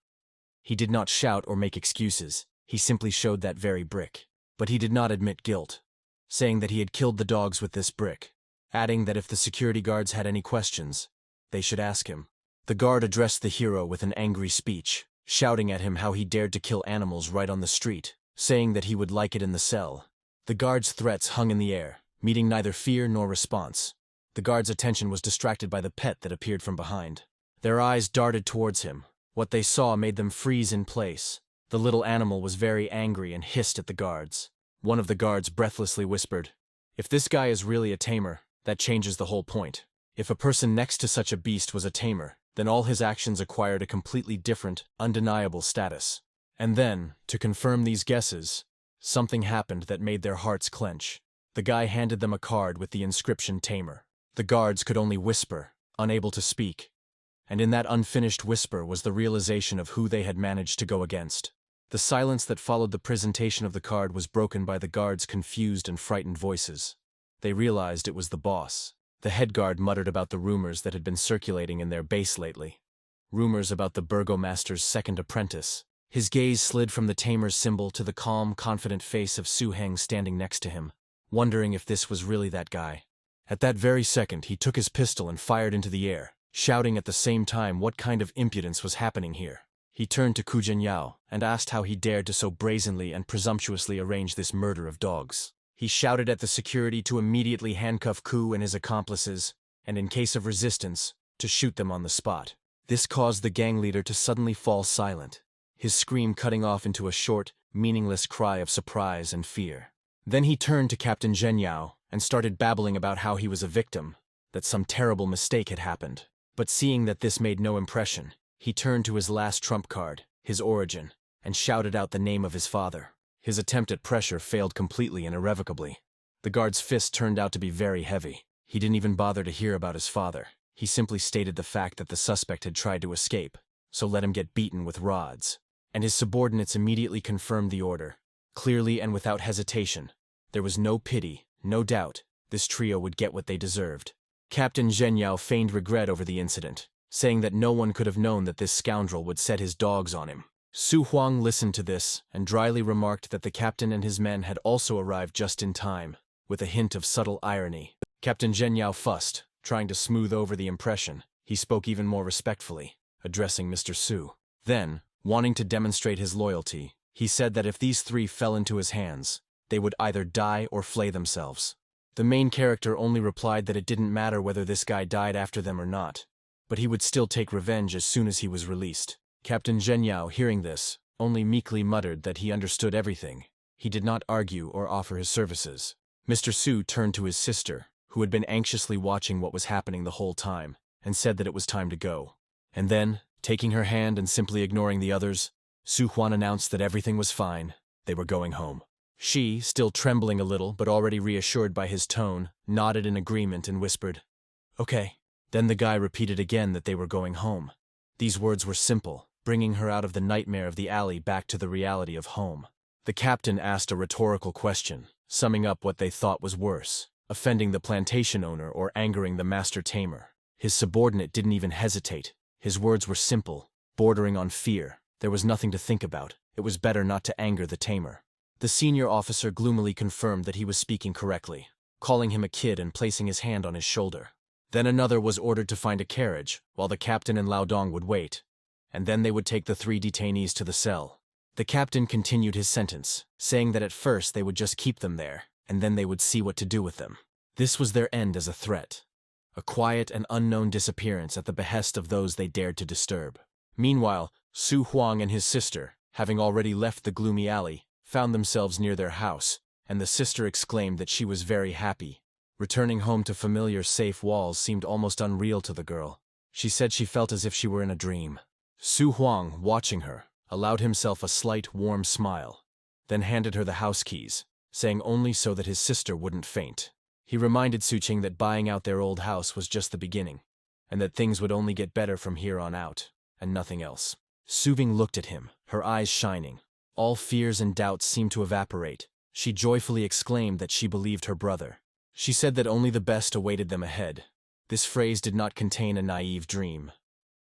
He did not shout or make excuses. He simply showed that very brick. But he did not admit guilt, saying that he had killed the dogs with this brick, adding that if the security guards had any questions, they should ask him. The guard addressed the hero with an angry speech, shouting at him how he dared to kill animals right on the street, saying that he would like it in the cell. The guard's threats hung in the air, meeting neither fear nor response. The guard's attention was distracted by the pet that appeared from behind. Their eyes darted towards him. What they saw made them freeze in place. The little animal was very angry and hissed at the guards. One of the guards breathlessly whispered, "If this guy is really a tamer, that changes the whole point. If a person next to such a beast was a tamer, then all his actions acquired a completely different, undeniable status." And then, to confirm these guesses, something happened that made their hearts clench. The guy handed them a card with the inscription Tamer. The guards could only whisper, unable to speak. And in that unfinished whisper was the realization of who they had managed to go against. The silence that followed the presentation of the card was broken by the guards' confused and frightened voices. They realized it was the boss. The head guard muttered about the rumors that had been circulating in their base lately. Rumors about the burgomaster's second apprentice. His gaze slid from the tamer's symbol to the calm, confident face of Su Heng standing next to him, wondering if this was really that guy. At that very second, he took his pistol and fired into the air, shouting at the same time what kind of impudence was happening here. He turned to Ku Jianyao and asked how he dared to so brazenly and presumptuously arrange this murder of dogs. He shouted at the security to immediately handcuff Ku and his accomplices, and in case of resistance, to shoot them on the spot. This caused the gang leader to suddenly fall silent. his scream cutting off into a short, meaningless cry of surprise and fear. Then he turned to Captain Zhenyao and started babbling about how he was a victim, that some terrible mistake had happened. But seeing that this made no impression, he turned to his last trump card, his origin, and shouted out the name of his father. His attempt at pressure failed completely and irrevocably. The guard's fist turned out to be very heavy. He didn't even bother to hear about his father. He simply stated the fact that the suspect had tried to escape, so let him get beaten with rods. And his subordinates immediately confirmed the order. Clearly and without hesitation. There was no pity, no doubt. This trio would get what they deserved. Captain Zhenyao feigned regret over the incident, saying that no one could have known that this scoundrel would set his dogs on him. Su Huang listened to this and dryly remarked that the captain and his men had also arrived just in time, with a hint of subtle irony. Captain Zhenyao fussed, trying to smooth over the impression. He spoke even more respectfully, addressing Mr. Su. Then, wanting to demonstrate his loyalty, he said that if these three fell into his hands, they would either die or flay themselves. The main character only replied that it didn't matter whether this guy died after them or not, but he would still take revenge as soon as he was released. Captain Zhenyao, hearing this, only meekly muttered that he understood everything. He did not argue or offer his services. Mr. Su turned to his sister, who had been anxiously watching what was happening the whole time, and said that it was time to go. And then, taking her hand and simply ignoring the others, Su Huan announced that everything was fine. They were going home. She, still trembling a little but already reassured by his tone, nodded in agreement and whispered, "Okay." Then the guy repeated again that they were going home. These words were simple, bringing her out of the nightmare of the alley back to the reality of home. The captain asked a rhetorical question, summing up what they thought was worse, offending the plantation owner or angering the master tamer. His subordinate didn't even hesitate. His words were simple, bordering on fear. There was nothing to think about. It was better not to anger the tamer. The senior officer gloomily confirmed that he was speaking correctly, calling him a kid and placing his hand on his shoulder. Then another was ordered to find a carriage, while the captain and Lao Dong would wait, and then they would take the three detainees to the cell. The captain continued his sentence, saying that at first they would just keep them there, and then they would see what to do with them. This was their end as a threat. A quiet and unknown disappearance at the behest of those they dared to disturb. Meanwhile, Su Huang and his sister, having already left the gloomy alley, found themselves near their house, and the sister exclaimed that she was very happy. Returning home to familiar, safe walls seemed almost unreal to the girl. She said she felt as if she were in a dream. Su Huang, watching her, allowed himself a slight, warm smile, then handed her the house keys, saying only so that his sister wouldn't faint. He reminded Su Qing that buying out their old house was just the beginning, and that things would only get better from here on out, and nothing else. Su Bing looked at him, her eyes shining. All fears and doubts seemed to evaporate. She joyfully exclaimed that she believed her brother. She said that only the best awaited them ahead. This phrase did not contain a naive dream,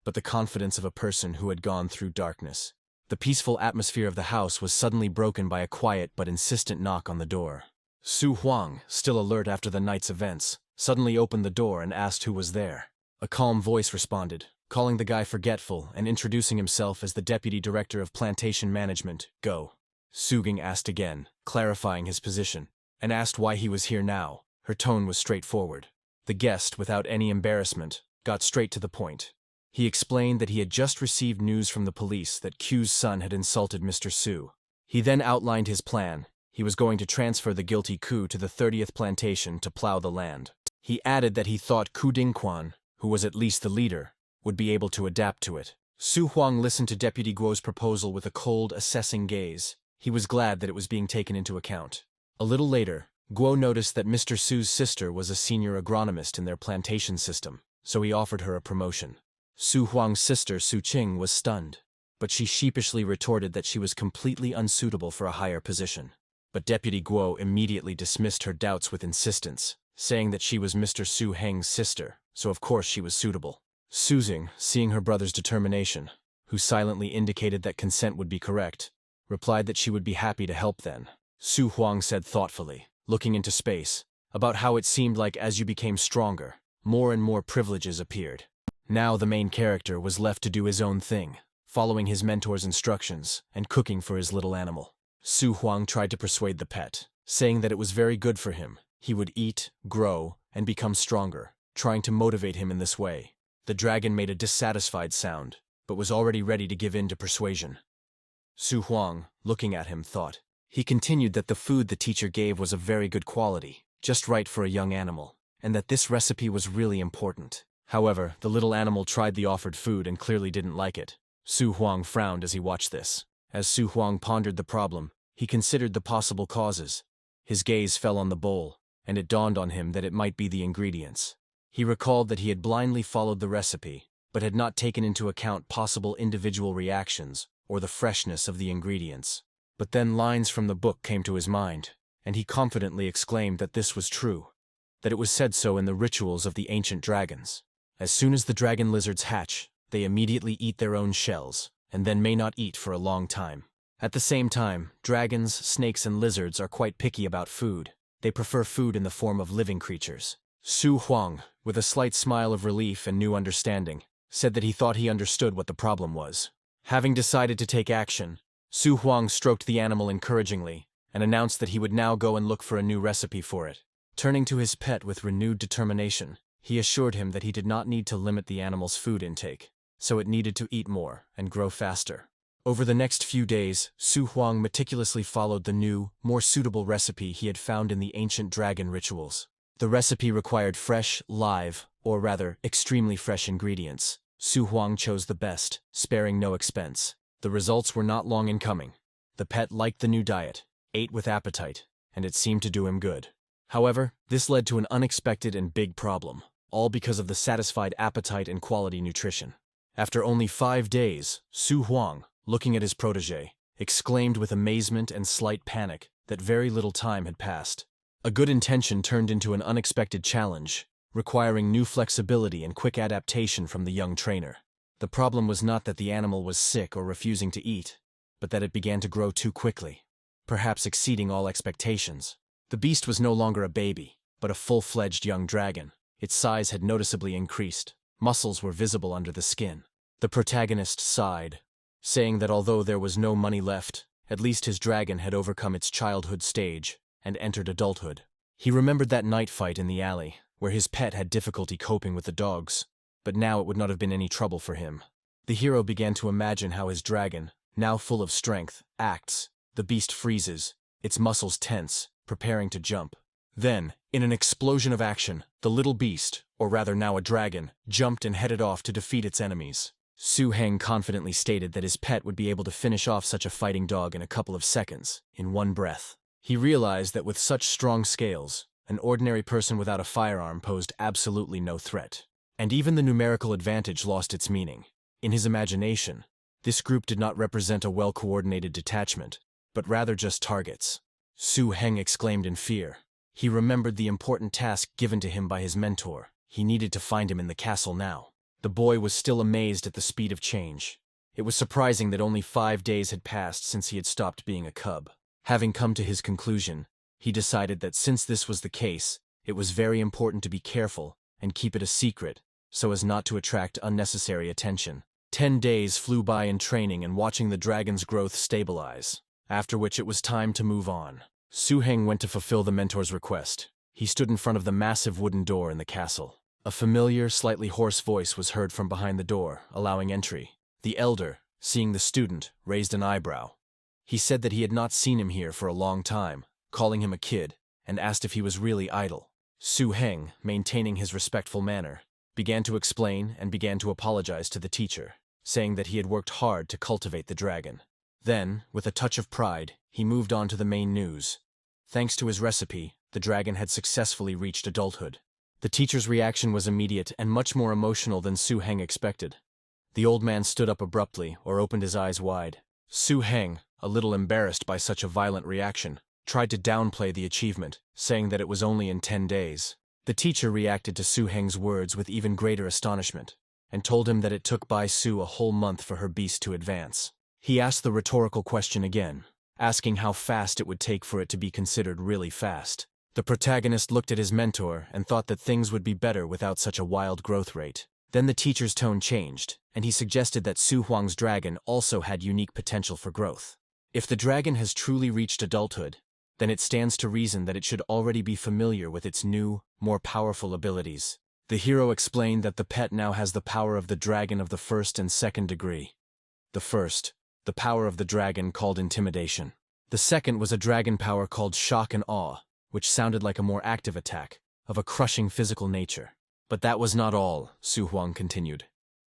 but the confidence of a person who had gone through darkness. The peaceful atmosphere of the house was suddenly broken by a quiet but insistent knock on the door. Su Huang, still alert after the night's events, suddenly opened the door and asked who was there. A calm voice responded, calling the guy forgetful and introducing himself as the deputy director of plantation management, Go. Su Ging asked again, clarifying his position, and asked why he was here now. Her tone was straightforward. The guest, without any embarrassment, got straight to the point. He explained that he had just received news from the police that Q's son had insulted Mr. Su. He then outlined his plan. He was going to transfer the guilty Ku to the 30th plantation to plow the land. He added that he thought Ku Dingquan, who was at least the leader, would be able to adapt to it. Su Huang listened to Deputy Guo's proposal with a cold, assessing gaze. He was glad that it was being taken into account. A little later, Guo noticed that Mr. Su's sister was a senior agronomist in their plantation system, so he offered her a promotion. Su Huang's sister, Su Qing, was stunned, but she sheepishly retorted that she was completely unsuitable for a higher position. But Deputy Guo immediately dismissed her doubts with insistence, saying that she was Mr. Su Heng's sister, so of course she was suitable. Su Xing, seeing her brother's determination, who silently indicated that consent would be correct, replied that she would be happy to help then. Su Huang said thoughtfully, looking into space, about how it seemed like as you became stronger, more and more privileges appeared. Now the main character was left to do his own thing, following his mentor's instructions and cooking for his little animal. Su Huang tried to persuade the pet, saying that it was very good for him. He would eat, grow, and become stronger, trying to motivate him in this way. The dragon made a dissatisfied sound, but was already ready to give in to persuasion. Su Huang, looking at him, thought. He continued that the food the teacher gave was of very good quality, just right for a young animal, and that this recipe was really important. However, the little animal tried the offered food and clearly didn't like it. Su Huang frowned as he watched this. As Su Huang pondered the problem, he considered the possible causes. His gaze fell on the bowl, and it dawned on him that it might be the ingredients. He recalled that he had blindly followed the recipe, but had not taken into account possible individual reactions or the freshness of the ingredients. But then lines from the book came to his mind, and he confidently exclaimed that this was true, that it was said so in the rituals of the ancient dragons. As soon as the dragon lizards hatch, they immediately eat their own shells, and then may not eat for a long time. At the same time, dragons, snakes, and lizards are quite picky about food. They prefer food in the form of living creatures. Su Huang, with a slight smile of relief and new understanding, said that he thought he understood what the problem was. Having decided to take action, Su Huang stroked the animal encouragingly and announced that he would now go and look for a new recipe for it. Turning to his pet with renewed determination, he assured him that he did not need to limit the animal's food intake, so it needed to eat more and grow faster. Over the next few days, Su Huang meticulously followed the new, more suitable recipe he had found in the ancient dragon rituals. The recipe required fresh, live, or rather, extremely fresh ingredients. Su Huang chose the best, sparing no expense. The results were not long in coming. The pet liked the new diet, ate with appetite, and it seemed to do him good. However, this led to an unexpected and big problem, all because of the satisfied appetite and quality nutrition. After only 5 days, Su Huang, looking at his protégé, exclaimed with amazement and slight panic that very little time had passed. A good intention turned into an unexpected challenge, requiring new flexibility and quick adaptation from the young trainer. The problem was not that the animal was sick or refusing to eat, but that it began to grow too quickly, perhaps exceeding all expectations. The beast was no longer a baby, but a full-fledged young dragon. Its size had noticeably increased. Muscles were visible under the skin. The protagonist sighed, saying that although there was no money left, at least his dragon had overcome its childhood stage and entered adulthood. He remembered that night fight in the alley, where his pet had difficulty coping with the dogs, but now it would not have been any trouble for him. The hero began to imagine how his dragon, now full of strength, acts. The beast freezes, its muscles tense, preparing to jump. Then, in an explosion of action, the little beast, or rather now a dragon, jumped and headed off to defeat its enemies. Su Heng confidently stated that his pet would be able to finish off such a fighting dog in a couple of seconds, in one breath. He realized that with such strong scales, an ordinary person without a firearm posed absolutely no threat. And even the numerical advantage lost its meaning. In his imagination, this group did not represent a well-coordinated detachment, but rather just targets. Su Heng exclaimed in fear. He remembered the important task given to him by his mentor. He needed to find him in the castle now. The boy was still amazed at the speed of change. It was surprising that only 5 days had passed since he had stopped being a cub. Having come to his conclusion, he decided that since this was the case, it was very important to be careful and keep it a secret, so as not to attract unnecessary attention. 10 days flew by in training and watching the dragon's growth stabilize, after which it was time to move on. Su Heng went to fulfill the mentor's request. He stood in front of the massive wooden door in the castle. A familiar, slightly hoarse voice was heard from behind the door, allowing entry. The elder, seeing the student, raised an eyebrow. He said that he had not seen him here for a long time, calling him a kid, and asked if he was really idle. Su Heng, maintaining his respectful manner, began to explain and began to apologize to the teacher, saying that he had worked hard to cultivate the dragon. Then, with a touch of pride, he moved on to the main news. Thanks to his recipe, the dragon had successfully reached adulthood. The teacher's reaction was immediate and much more emotional than Su Heng expected. The old man stood up abruptly or opened his eyes wide. Su Heng, a little embarrassed by such a violent reaction, tried to downplay the achievement, saying that it was only in 10 days. The teacher reacted to Su Heng's words with even greater astonishment, and told him that it took Bai Su a whole month for her beast to advance. He asked the rhetorical question again, asking how fast it would take for it to be considered really fast. The protagonist looked at his mentor and thought that things would be better without such a wild growth rate. Then the teacher's tone changed, and he suggested that Su Huang's dragon also had unique potential for growth. If the dragon has truly reached adulthood, then it stands to reason that it should already be familiar with its new, more powerful abilities. The hero explained that the pet now has the power of the dragon of the 1st and 2nd degree. The first, the power of the dragon called intimidation. The second was a dragon power called shock and awe, which sounded like a more active attack, of a crushing physical nature. But that was not all, Su Huang continued,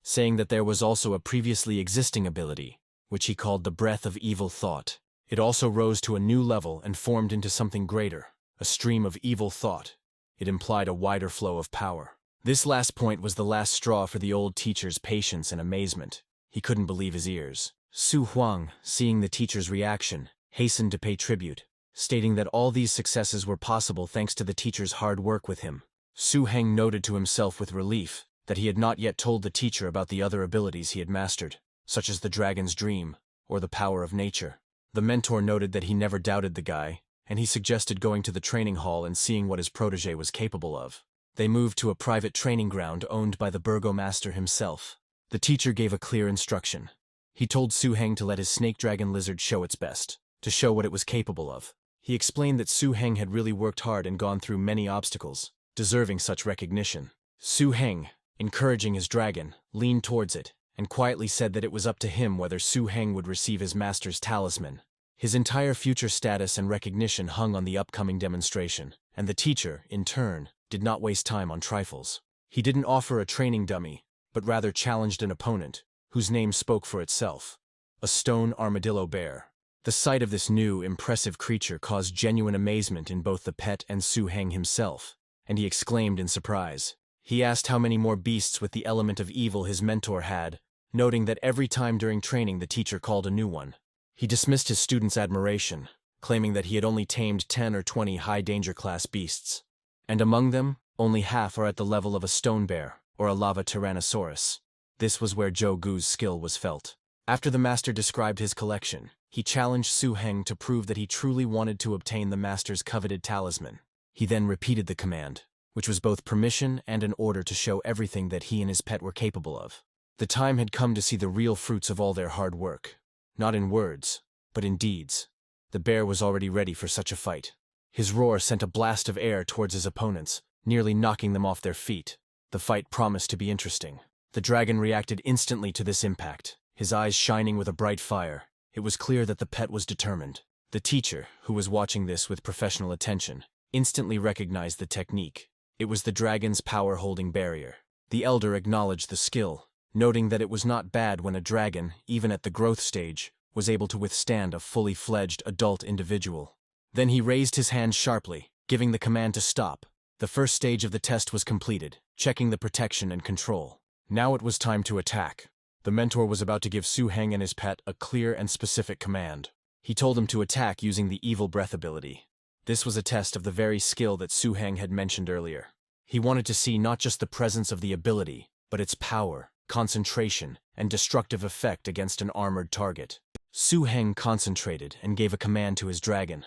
saying that there was also a previously existing ability, which he called the breath of evil thought. It also rose to a new level and formed into something greater, a stream of evil thought. It implied a wider flow of power. This last point was the last straw for the old teacher's patience and amazement. He couldn't believe his ears. Su Huang, seeing the teacher's reaction, hastened to pay tribute, stating that all these successes were possible thanks to the teacher's hard work with him. Su Heng noted to himself with relief that he had not yet told the teacher about the other abilities he had mastered, such as the dragon's dream or the power of nature. The mentor noted that he never doubted the guy, and he suggested going to the training hall and seeing what his protege was capable of. They moved to a private training ground owned by the burgomaster himself. The teacher gave a clear instruction. He told Su Heng to let his snake dragon lizard show its best, to show what it was capable of. He explained that Su Heng had really worked hard and gone through many obstacles, deserving such recognition. Su Heng, encouraging his dragon, leaned towards it, and quietly said that it was up to him whether Su Heng would receive his master's talisman. His entire future status and recognition hung on the upcoming demonstration, and the teacher, in turn, did not waste time on trifles. He didn't offer a training dummy, but rather challenged an opponent, whose name spoke for itself: a stone armadillo bear. The sight of this new, impressive creature caused genuine amazement in both the pet and Su Heng himself, and he exclaimed in surprise. He asked how many more beasts with the element of evil his mentor had, noting that every time during training the teacher called a new one. He dismissed his student's admiration, claiming that he had only tamed 10 or 20 high-danger class beasts, and among them, only half are at the level of a stone bear or a lava tyrannosaurus. This was where Zhou Gu's skill was felt. After the master described his collection, he challenged Su Heng to prove that he truly wanted to obtain the master's coveted talisman. He then repeated the command, which was both permission and an order to show everything that he and his pet were capable of. The time had come to see the real fruits of all their hard work. Not in words, but in deeds. The bear was already ready for such a fight. His roar sent a blast of air towards his opponents, nearly knocking them off their feet. The fight promised to be interesting. The dragon reacted instantly to this impact, his eyes shining with a bright fire. It was clear that the pet was determined. The teacher, who was watching this with professional attention, instantly recognized the technique. It was the dragon's power-holding barrier. The elder acknowledged the skill, noting that it was not bad when a dragon, even at the growth stage, was able to withstand a fully fledged adult individual. Then he raised his hand sharply, giving the command to stop. The first stage of the test was completed, checking the protection and control. Now it was time to attack. The mentor was about to give Su Heng and his pet a clear and specific command. He told them to attack using the evil breath ability. This was a test of the very skill that Su Heng had mentioned earlier. He wanted to see not just the presence of the ability, but its power, concentration, and destructive effect against an armored target. Su Heng concentrated and gave a command to his dragon.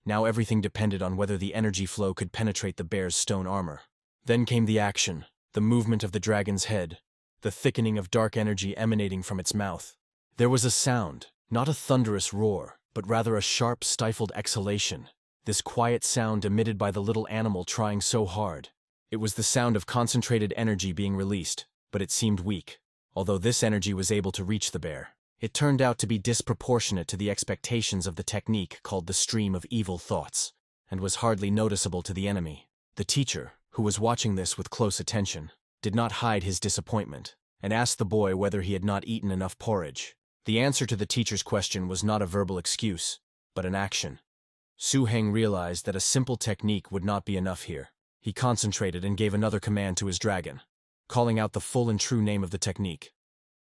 Now everything depended on whether the energy flow could penetrate the bear's stone armor. Then came the action, the movement of the dragon's head, the thickening of dark energy emanating from its mouth. There was a sound, not a thunderous roar, but rather a sharp, stifled exhalation. This quiet sound emitted by the little animal trying so hard. It was the sound of concentrated energy being released, but it seemed weak. Although this energy was able to reach the bear, it turned out to be disproportionate to the expectations of the technique called the stream of evil thoughts, and was hardly noticeable to the enemy. The teacher, who was watching this with close attention, did not hide his disappointment, and asked the boy whether he had not eaten enough porridge. The answer to the teacher's question was not a verbal excuse, but an action. Su Heng realized that a simple technique would not be enough here. He concentrated and gave another command to his dragon, calling out the full and true name of the technique: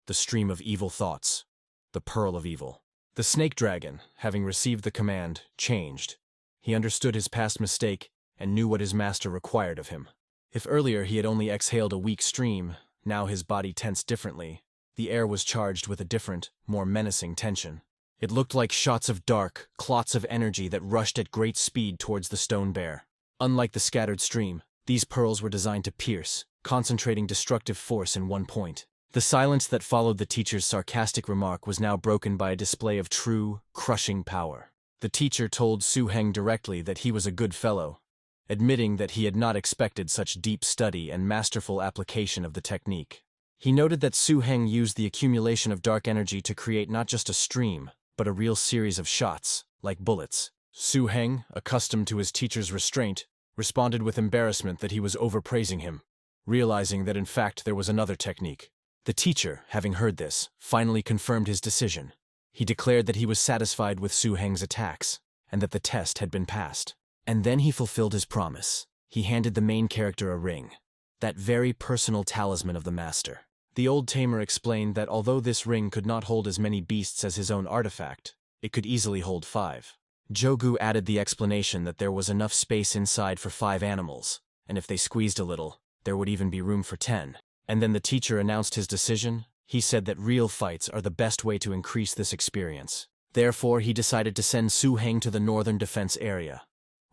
the stream of evil thoughts, the pearl of evil. The snake dragon, having received the command, changed. He understood his past mistake and knew what his master required of him. If earlier he had only exhaled a weak stream, now his body tensed differently. The air was charged with a different, more menacing tension. It looked like shots of dark, clots of energy that rushed at great speed towards the stone bear. Unlike the scattered stream, these pearls were designed to pierce, concentrating destructive force in one point. The silence that followed the teacher's sarcastic remark was now broken by a display of true, crushing power. The teacher told Su Heng directly that he was a good fellow, admitting that he had not expected such deep study and masterful application of the technique. He noted that Su Heng used the accumulation of dark energy to create not just a stream, but a real series of shots, like bullets. Su Heng, accustomed to his teacher's restraint, responded with embarrassment that he was overpraising him, realizing that in fact there was another technique. The teacher, having heard this, finally confirmed his decision. He declared that he was satisfied with Su Heng's attacks, and that the test had been passed. And then he fulfilled his promise. He handed the main character a ring, that very personal talisman of the master. The old tamer explained that although this ring could not hold as many beasts as his own artifact, it could easily hold 5. Jogu added the explanation that there was enough space inside for 5 animals, and if they squeezed a little, there would even be room for 10. And then the teacher announced his decision. He said that real fights are the best way to increase this experience. Therefore, he decided to send Su Heng to the northern defense area,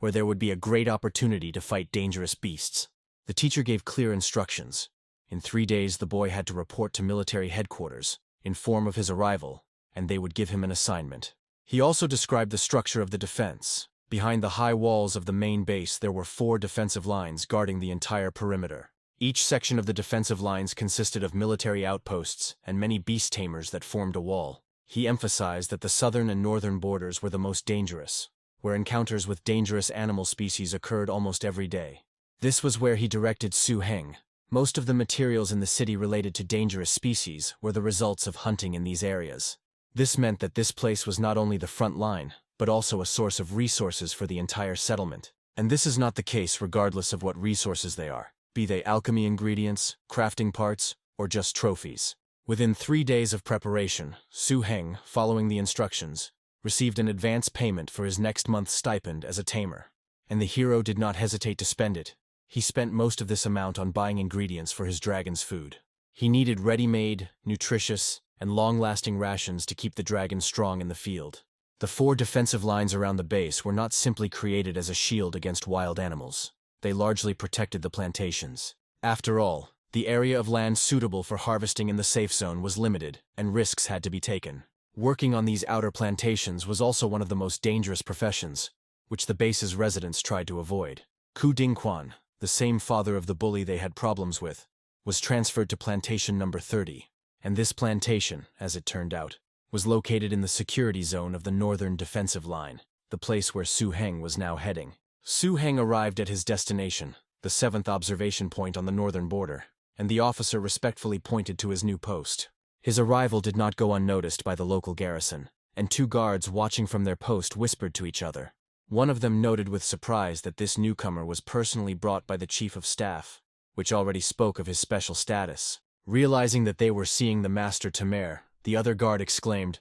where there would be a great opportunity to fight dangerous beasts. The teacher gave clear instructions. In 3 days, the boy had to report to military headquarters, inform of his arrival, and they would give him an assignment. He also described the structure of the defense. Behind the high walls of the main base, there were 4 defensive lines guarding the entire perimeter. Each section of the defensive lines consisted of military outposts and many beast tamers that formed a wall. He emphasized that the southern and northern borders were the most dangerous, where encounters with dangerous animal species occurred almost every day. This was where he directed Su Heng. Most of the materials in the city related to dangerous species were the results of hunting in these areas. This meant that this place was not only the front line, but also a source of resources for the entire settlement. And this is not the case regardless of what resources they are, be they alchemy ingredients, crafting parts, or just trophies. Within 3 days of preparation, Su Heng, following the instructions, received an advance payment for his next month's stipend as a tamer. And the hero did not hesitate to spend it. He spent most of this amount on buying ingredients for his dragon's food. He needed ready-made, nutritious, and long-lasting rations to keep the dragon strong in the field. The 4 defensive lines around the base were not simply created as a shield against wild animals. They largely protected the plantations. After all, the area of land suitable for harvesting in the safe zone was limited, and risks had to be taken. Working on these outer plantations was also one of the most dangerous professions, which the base's residents tried to avoid. Ku Dingquan, the same father of the bully they had problems with, was transferred to plantation number 30. And this plantation, as it turned out, was located in the security zone of the northern defensive line, the place where Su Heng was now heading. Su Heng arrived at his destination, the 7th observation point on the northern border, and the officer respectfully pointed to his new post. His arrival did not go unnoticed by the local garrison, and 2 guards watching from their post whispered to each other. One of them noted with surprise that this newcomer was personally brought by the chief of staff, which already spoke of his special status. Realizing that they were seeing the master Tamer, the other guard exclaimed,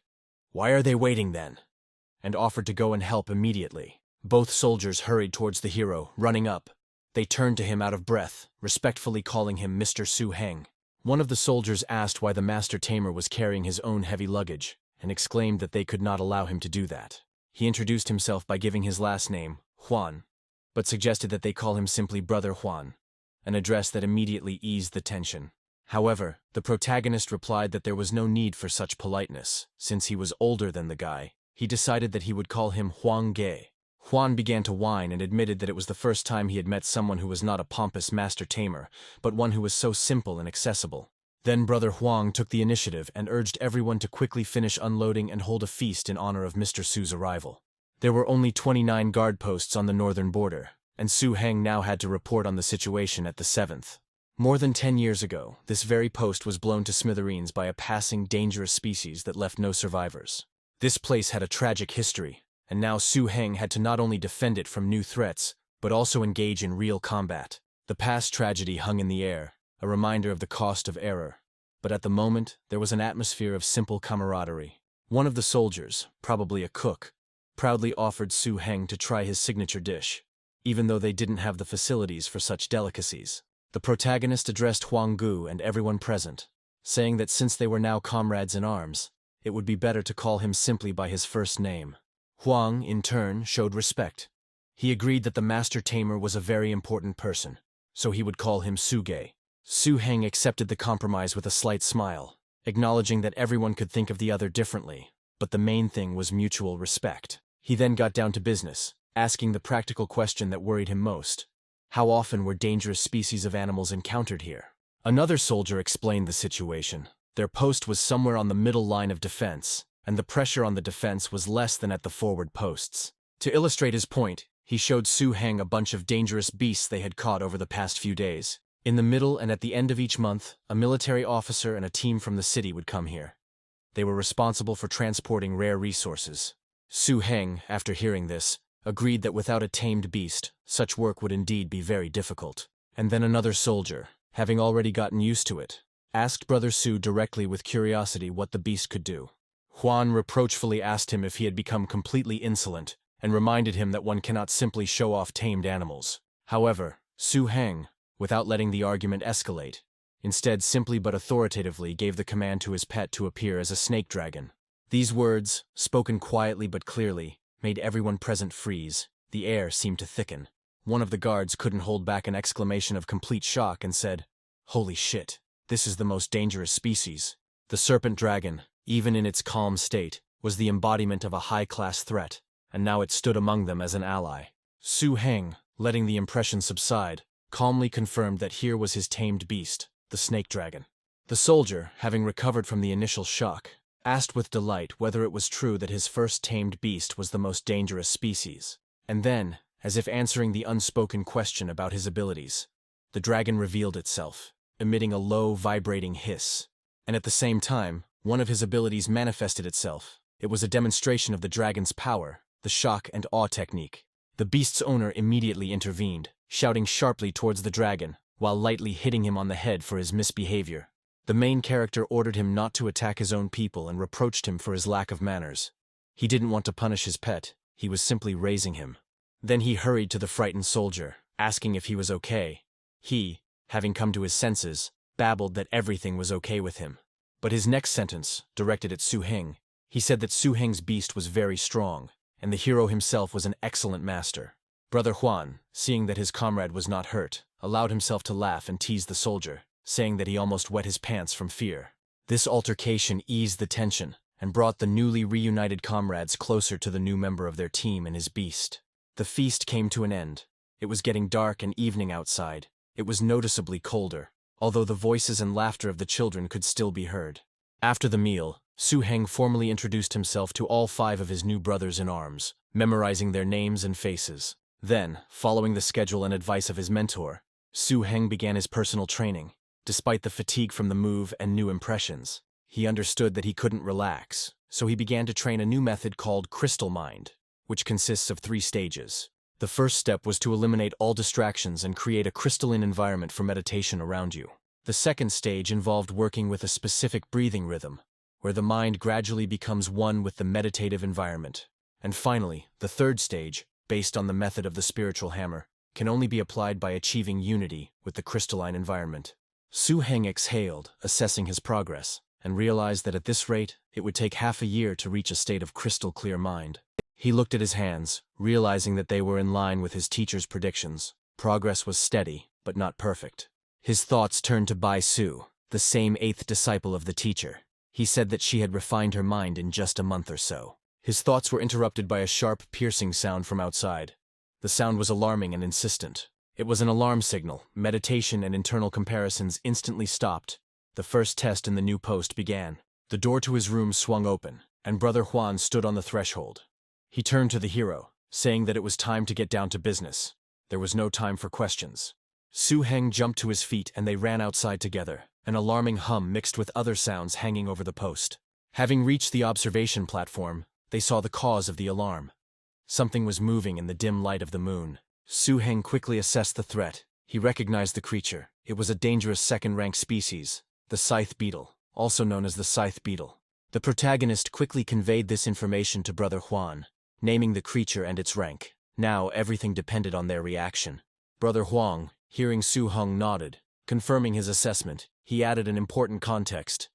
"Why are they waiting then?" and offered to go and help immediately. Both soldiers hurried towards the hero, running up. They turned to him out of breath, respectfully calling him Mr. Su Heng. One of the soldiers asked why the master tamer was carrying his own heavy luggage, and exclaimed that they could not allow him to do that. He introduced himself by giving his last name, Huan, but suggested that they call him simply Brother Huan, an address that immediately eased the tension. However, the protagonist replied that there was no need for such politeness. Since he was older than the guy, he decided that he would call him Huang Ge. Huan began to whine and admitted that it was the first time he had met someone who was not a pompous master tamer, but one who was so simple and accessible. Then Brother Huang took the initiative and urged everyone to quickly finish unloading and hold a feast in honor of Mr. Su's arrival. There were only 29 guard posts on the northern border, and Su Heng now had to report on the situation at the 7th. More than 10 years ago, this very post was blown to smithereens by a passing dangerous species that left no survivors. This place had a tragic history, and now Su Heng had to not only defend it from new threats, but also engage in real combat. The past tragedy hung in the air, a reminder of the cost of error. But at the moment, there was an atmosphere of simple camaraderie. One of the soldiers, probably a cook, proudly offered Su Heng to try his signature dish, even though they didn't have the facilities for such delicacies. The protagonist addressed Huang Gu and everyone present, saying that since they were now comrades in arms, it would be better to call him simply by his first name. Huang, in turn, showed respect. He agreed that the master tamer was a very important person, so he would call him Suge. Su Heng accepted the compromise with a slight smile, acknowledging that everyone could think of the other differently, but the main thing was mutual respect. He then got down to business, asking the practical question that worried him most. How often were dangerous species of animals encountered here? Another soldier explained the situation. Their post was somewhere on the middle line of defense, and the pressure on the defense was less than at the forward posts. To illustrate his point, he showed Su Heng a bunch of dangerous beasts they had caught over the past few days. In the middle and at the end of each month, a military officer and a team from the city would come here. They were responsible for transporting rare resources. Su Heng, after hearing this, agreed that without a tamed beast, such work would indeed be very difficult. And then another soldier, having already gotten used to it, asked Brother Su directly with curiosity what the beast could do. Huan reproachfully asked him if he had become completely insolent, and reminded him that one cannot simply show off tamed animals. However, Su Heng, without letting the argument escalate, instead simply but authoritatively gave the command to his pet to appear as a snake dragon. These words, spoken quietly but clearly, made everyone present freeze. The air seemed to thicken. One of the guards couldn't hold back an exclamation of complete shock and said, "Holy shit, this is the most dangerous species." The serpent dragon, even in its calm state, was the embodiment of a high-class threat, and now it stood among them as an ally. Su Heng, letting the impression subside, calmly confirmed that here was his tamed beast, the snake dragon. The soldier, having recovered from the initial shock, asked with delight whether it was true that his first tamed beast was the most dangerous species. And then, as if answering the unspoken question about his abilities, the dragon revealed itself, emitting a low, vibrating hiss. And at the same time, one of his abilities manifested itself. It was a demonstration of the dragon's power, the shock and awe technique. The beast's owner immediately intervened, shouting sharply towards the dragon, while lightly hitting him on the head for his misbehavior. The main character ordered him not to attack his own people and reproached him for his lack of manners. He didn't want to punish his pet, he was simply raising him. Then he hurried to the frightened soldier, asking if he was okay. He, having come to his senses, babbled that everything was okay with him. But his next sentence, directed at Su Heng, he said that Su Heng's beast was very strong, and the hero himself was an excellent master. Brother Huan, seeing that his comrade was not hurt, allowed himself to laugh and tease the soldier, saying that he almost wet his pants from fear. This altercation eased the tension and brought the newly reunited comrades closer to the new member of their team and his beast. The feast came to an end. It was getting dark and evening outside. It was noticeably colder, although the voices and laughter of the children could still be heard. After the meal, Su Heng formally introduced himself to all 5 of his new brothers in arms, memorizing their names and faces. Then, following the schedule and advice of his mentor, Su Heng began his personal training. Despite the fatigue from the move and new impressions, he understood that he couldn't relax, so he began to train a new method called Crystal Mind, which consists of 3 stages. The first step was to eliminate all distractions and create a crystalline environment for meditation around you. The second stage involved working with a specific breathing rhythm, where the mind gradually becomes one with the meditative environment. And finally, the third stage, based on the method of the spiritual hammer, can only be applied by achieving unity with the crystalline environment. Su Heng exhaled, assessing his progress, and realized that at this rate, it would take half a year to reach a state of crystal-clear mind. He looked at his hands, realizing that they were in line with his teacher's predictions. Progress was steady, but not perfect. His thoughts turned to Bai Su, the same 8th disciple of the teacher. He said that she had refined her mind in just a month or so. His thoughts were interrupted by a sharp, piercing sound from outside. The sound was alarming and insistent. It was an alarm signal. Meditation and internal comparisons instantly stopped. The first test in the new post began. The door to his room swung open, and Brother Huan stood on the threshold. He turned to the hero, saying that it was time to get down to business. There was no time for questions. Su Heng jumped to his feet and they ran outside together, an alarming hum mixed with other sounds hanging over the post. Having reached the observation platform, they saw the cause of the alarm. Something was moving in the dim light of the moon. Su Heng quickly assessed the threat. He recognized the creature. It was a dangerous second-rank species, the scythe beetle, also known as the scythe beetle. The protagonist quickly conveyed this information to Brother Huan, naming the creature and its rank. Now everything depended on their reaction. Brother Huang, hearing Su Heng, nodded, confirming his assessment. He added an important context.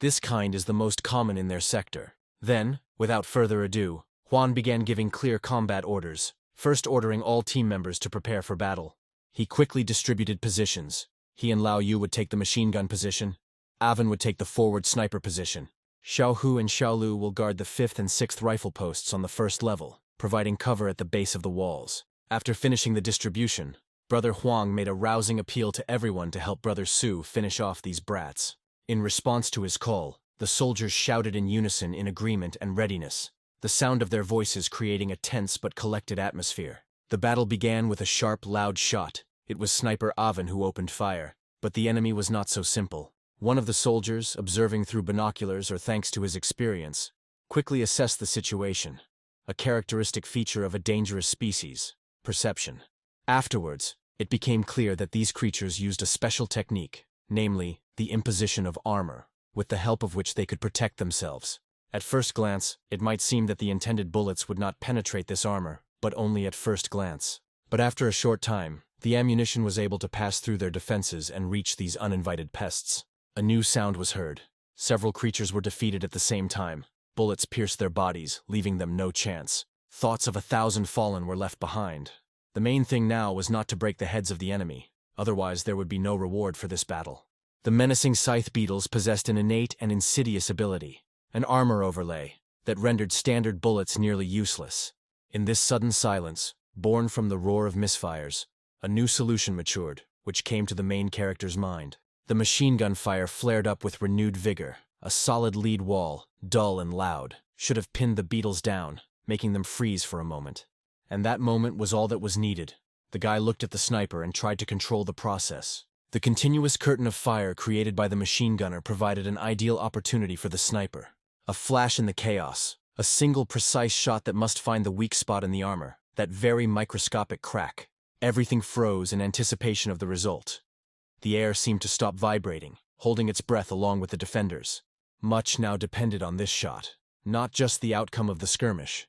This kind is the most common in their sector. Then, without further ado, Huan began giving clear combat orders, first ordering all team members to prepare for battle. He quickly distributed positions. He and Lao Yu would take the machine gun position. Avan would take the forward sniper position. Xiao Hu and Xiao Lu will guard the 5th and 6th rifle posts on the first level, providing cover at the base of the walls. After finishing the distribution, Brother Huang made a rousing appeal to everyone to help Brother Su finish off these brats. In response to his call, the soldiers shouted in unison in agreement and readiness, the sound of their voices creating a tense but collected atmosphere. The battle began with a sharp, loud shot. It was Sniper Avin who opened fire, but the enemy was not so simple. One of the soldiers, observing through binoculars or thanks to his experience, quickly assessed the situation, a characteristic feature of a dangerous species, perception. Afterwards, it became clear that these creatures used a special technique, namely, the imposition of armor, with the help of which they could protect themselves. At first glance, it might seem that the intended bullets would not penetrate this armor, but only at first glance. But after a short time, the ammunition was able to pass through their defenses and reach these uninvited pests. A new sound was heard. Several creatures were defeated at the same time. Bullets pierced their bodies, leaving them no chance. Thoughts of 1,000 fallen were left behind. The main thing now was not to break the heads of the enemy, otherwise there would be no reward for this battle. The menacing scythe beetles possessed an innate and insidious ability, an armor overlay, that rendered standard bullets nearly useless. In this sudden silence, born from the roar of misfires, a new solution matured, which came to the main character's mind. The machine gun fire flared up with renewed vigor. A solid lead wall, dull and loud, should have pinned the beetles down, making them freeze for a moment. And that moment was all that was needed. The guy looked at the sniper and tried to control the process. The continuous curtain of fire created by the machine gunner provided an ideal opportunity for the sniper. A flash in the chaos, a single precise shot that must find the weak spot in the armor, that very microscopic crack. Everything froze in anticipation of the result. The air seemed to stop vibrating, holding its breath along with the defenders. Much now depended on this shot, not just the outcome of the skirmish,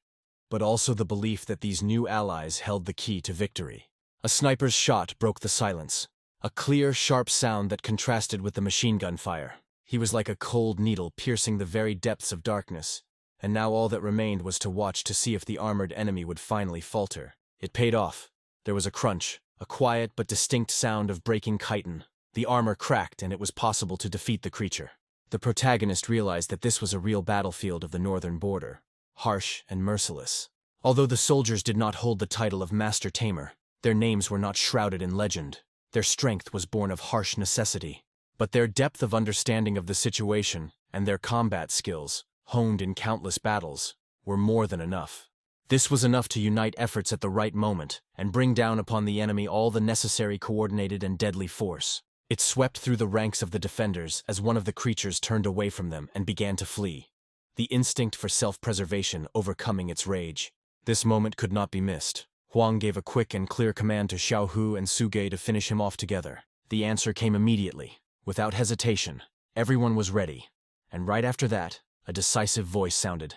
but also the belief that these new allies held the key to victory. A sniper's shot broke the silence, a clear, sharp sound that contrasted with the machine gun fire. He was like a cold needle piercing the very depths of darkness, and now all that remained was to watch to see if the armored enemy would finally falter. It paid off. There was a crunch, a quiet but distinct sound of breaking chitin. The armor cracked and it was possible to defeat the creature. The protagonist realized that this was a real battlefield of the northern border, harsh and merciless. Although the soldiers did not hold the title of Master Tamer, their names were not shrouded in legend. Their strength was born of harsh necessity. But their depth of understanding of the situation and their combat skills, honed in countless battles, were more than enough. This was enough to unite efforts at the right moment and bring down upon the enemy all the necessary coordinated and deadly force. It swept through the ranks of the defenders as one of the creatures turned away from them and began to flee, the instinct for self-preservation overcoming its rage. This moment could not be missed. Huang gave a quick and clear command to Xiaohu and Suge to finish him off together. The answer came immediately, without hesitation. Everyone was ready, and right after that, a decisive voice sounded.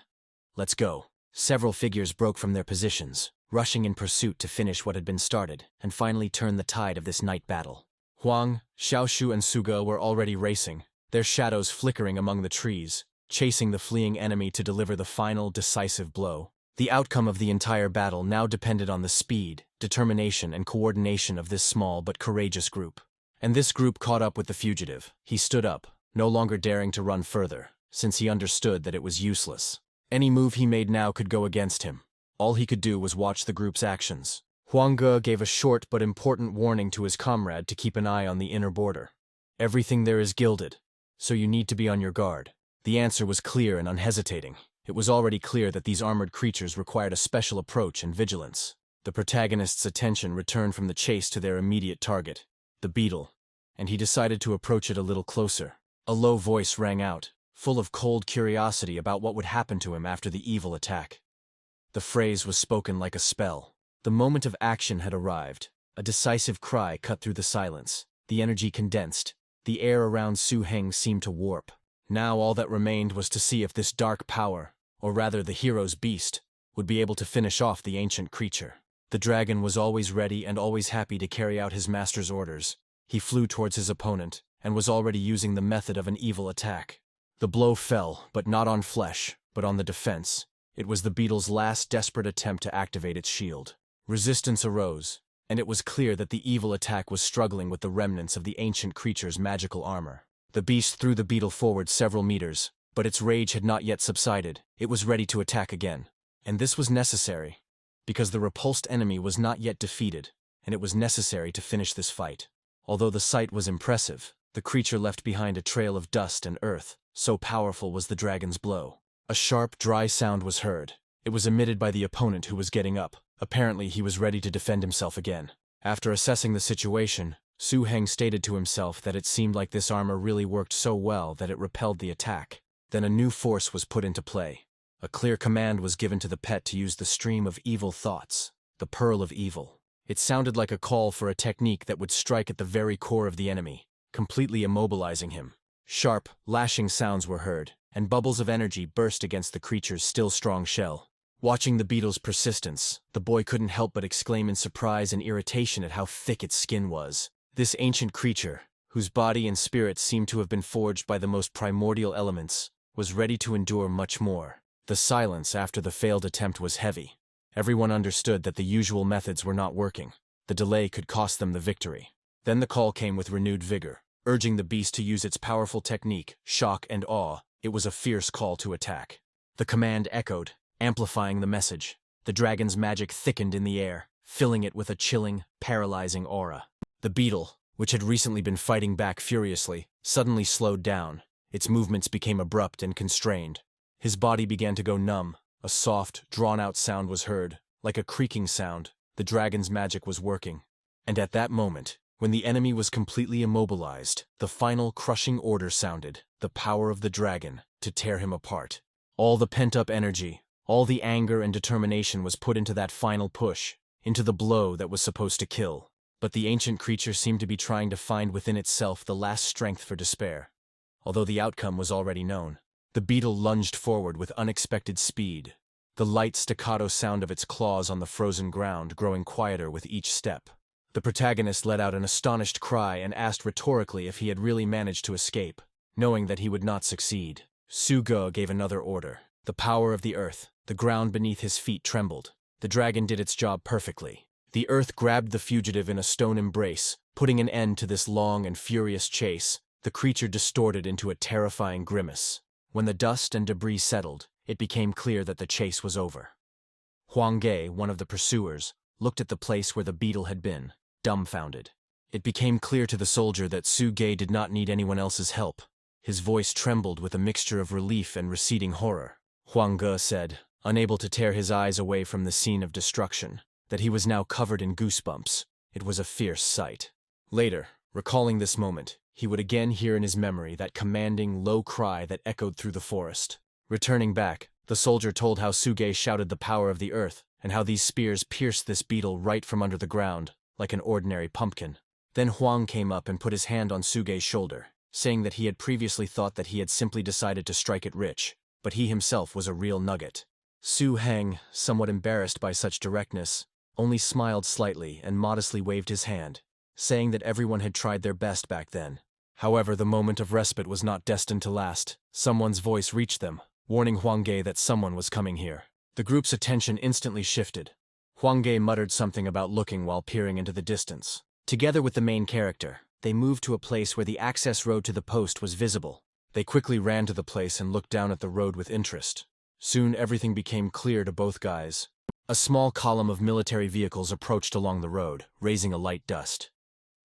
"Let's go." Several figures broke from their positions, rushing in pursuit to finish what had been started, and finally turn the tide of this night battle. Huang, Xiaoshu and Suge were already racing, their shadows flickering among the trees, chasing the fleeing enemy to deliver the final, decisive blow. The outcome of the entire battle now depended on the speed, determination, and coordination of this small but courageous group. And this group caught up with the fugitive. He stood up, no longer daring to run further, since he understood that it was useless. Any move he made now could go against him. All he could do was watch the group's actions. Huang Ge gave a short but important warning to his comrade to keep an eye on the inner border. "Everything there is gilded, so you need to be on your guard." The answer was clear and unhesitating. It was already clear that these armored creatures required a special approach and vigilance. The protagonist's attention returned from the chase to their immediate target, the beetle, and he decided to approach it a little closer. A low voice rang out, full of cold curiosity about what would happen to him after the evil attack. The phrase was spoken like a spell. The moment of action had arrived. A decisive cry cut through the silence. The energy condensed. The air around Su Heng seemed to warp. Now all that remained was to see if this dark power, or rather the hero's beast, would be able to finish off the ancient creature. The dragon was always ready and always happy to carry out his master's orders. He flew towards his opponent, and was already using the method of an evil attack. The blow fell, but not on flesh, but on the defense. It was the beetle's last desperate attempt to activate its shield. Resistance arose, and it was clear that the evil attack was struggling with the remnants of the ancient creature's magical armor. The beast threw the beetle forward several meters, but its rage had not yet subsided. It was ready to attack again. And this was necessary, because the repulsed enemy was not yet defeated, and it was necessary to finish this fight. Although the sight was impressive, the creature left behind a trail of dust and earth, so powerful was the dragon's blow. A sharp, dry sound was heard. It was emitted by the opponent who was getting up. Apparently, he was ready to defend himself again. After assessing the situation, Su Heng stated to himself that it seemed like this armor really worked so well that it repelled the attack. Then a new force was put into play. A clear command was given to the pet to use the stream of evil thoughts, the Pearl of Evil. It sounded like a call for a technique that would strike at the very core of the enemy, completely immobilizing him. Sharp, lashing sounds were heard, and bubbles of energy burst against the creature's still strong shell. Watching the beetle's persistence, the boy couldn't help but exclaim in surprise and irritation at how thick its skin was. This ancient creature, whose body and spirit seemed to have been forged by the most primordial elements, was ready to endure much more. The silence after the failed attempt was heavy. Everyone understood that the usual methods were not working. The delay could cost them the victory. Then the call came with renewed vigor, urging the beast to use its powerful technique, shock and awe. It was a fierce call to attack. The command echoed, amplifying the message. The dragon's magic thickened in the air, filling it with a chilling, paralyzing aura. The beetle, which had recently been fighting back furiously, suddenly slowed down. Its movements became abrupt and constrained. His body began to go numb. A soft, drawn-out sound was heard, like a creaking sound. The dragon's magic was working. And at that moment, when the enemy was completely immobilized, the final crushing order sounded, the power of the dragon, to tear him apart. All the pent-up energy, all the anger and determination was put into that final push, into the blow that was supposed to kill. But the ancient creature seemed to be trying to find within itself the last strength for despair. Although the outcome was already known, the beetle lunged forward with unexpected speed, the light staccato sound of its claws on the frozen ground growing quieter with each step. The protagonist let out an astonished cry and asked rhetorically if he had really managed to escape, knowing that he would not succeed. Su Ge gave another order. The power of the earth, the ground beneath his feet trembled. The dragon did its job perfectly. The earth grabbed the fugitive in a stone embrace, putting an end to this long and furious chase. The creature distorted into a terrifying grimace. When the dust and debris settled, it became clear that the chase was over. Huang Ge, one of the pursuers, looked at the place where the beetle had been, dumbfounded. It became clear to the soldier that Su Ge did not need anyone else's help. His voice trembled with a mixture of relief and receding horror. Huang Ge said, unable to tear his eyes away from the scene of destruction, that he was now covered in goosebumps. It was a fierce sight. Later, recalling this moment, he would again hear in his memory that commanding, low cry that echoed through the forest. Returning back, the soldier told how Su Ge shouted the power of the earth, and how these spears pierced this beetle right from under the ground, like an ordinary pumpkin. Then Huang came up and put his hand on Su Ge's shoulder, saying that he had previously thought that he had simply decided to strike it rich, but he himself was a real nugget. Su Heng, somewhat embarrassed by such directness, only smiled slightly and modestly waved his hand, saying that everyone had tried their best back then. However, the moment of respite was not destined to last. Someone's voice reached them, warning Huang Ge that someone was coming here. The group's attention instantly shifted. Huang Ge muttered something about looking while peering into the distance. Together with the main character, they moved to a place where the access road to the post was visible. They quickly ran to the place and looked down at the road with interest. Soon everything became clear to both guys. A small column of military vehicles approached along the road, raising a light dust.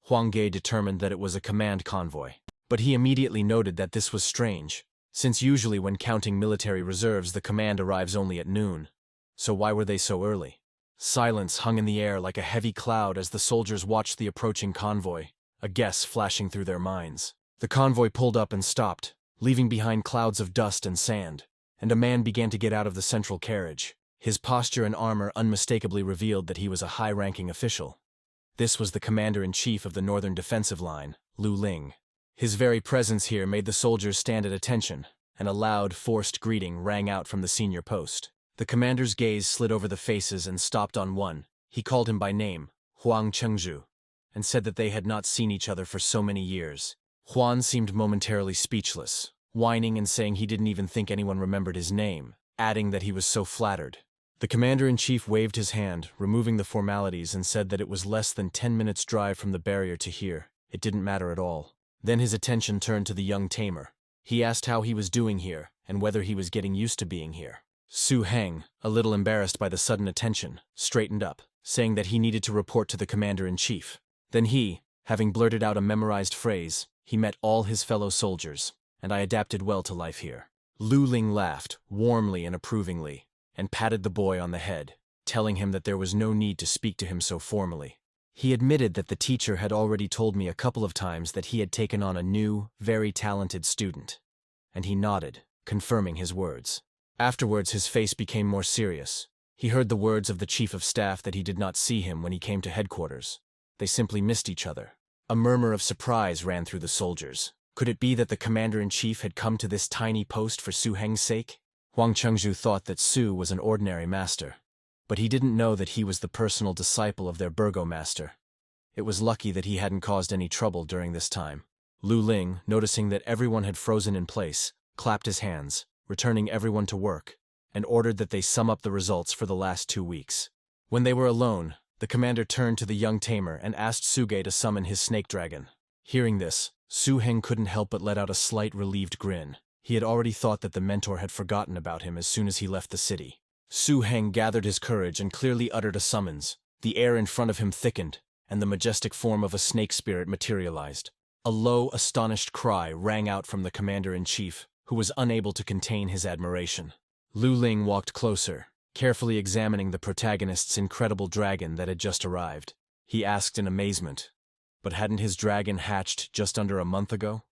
Huang Ge determined that it was a command convoy. But he immediately noted that this was strange, since usually when counting military reserves the command arrives only at noon. So why were they so early? Silence hung in the air like a heavy cloud as the soldiers watched the approaching convoy, a guess flashing through their minds. The convoy pulled up and stopped, leaving behind clouds of dust and sand, and a man began to get out of the central carriage. His posture and armor unmistakably revealed that he was a high-ranking official. This was the commander-in-chief of the Northern Defensive Line, Lu Ling. His very presence here made the soldiers stand at attention, and a loud, forced greeting rang out from the senior post. The commander's gaze slid over the faces and stopped on one. He called him by name, Huang Chengzhu, and said that they had not seen each other for so many years. Huan seemed momentarily speechless, whining and saying he didn't even think anyone remembered his name, adding that he was so flattered. The commander-in-chief waved his hand, removing the formalities, and said that it was less than 10 minutes' drive from the barrier to here. It didn't matter at all. Then his attention turned to the young Tamer. He asked how he was doing here, and whether he was getting used to being here. Su Heng, a little embarrassed by the sudden attention, straightened up, saying that he needed to report to the commander-in-chief. Then he, having blurted out a memorized phrase, he met all his fellow soldiers, and I adapted well to life here. Lu Ling laughed, warmly and approvingly, and patted the boy on the head, telling him that there was no need to speak to him so formally. He admitted that the teacher had already told me a couple of times that he had taken on a new, very talented student, and he nodded, confirming his words. Afterwards his face became more serious. He heard the words of the chief of staff that he did not see him when he came to headquarters. They simply missed each other. A murmur of surprise ran through the soldiers. Could it be that the commander-in-chief had come to this tiny post for Su Heng's sake? Huang Chengzhu thought that Su was an ordinary master, but he didn't know that he was the personal disciple of their burgomaster. It was lucky that he hadn't caused any trouble during this time. Lu Ling, noticing that everyone had frozen in place, clapped his hands, returning everyone to work, and ordered that they sum up the results for the last 2 weeks. When they were alone, the commander turned to the young Tamer and asked Suge to summon his snake dragon. Hearing this, Su Heng couldn't help but let out a slight relieved grin. He had already thought that the mentor had forgotten about him as soon as he left the city. Su Heng gathered his courage and clearly uttered a summons. The air in front of him thickened, and the majestic form of a snake spirit materialized. A low, astonished cry rang out from the commander-in-chief, who was unable to contain his admiration. Lu Ling walked closer, carefully examining the protagonist's incredible dragon that had just arrived. He asked in amazement, but hadn't his dragon hatched just under a month ago?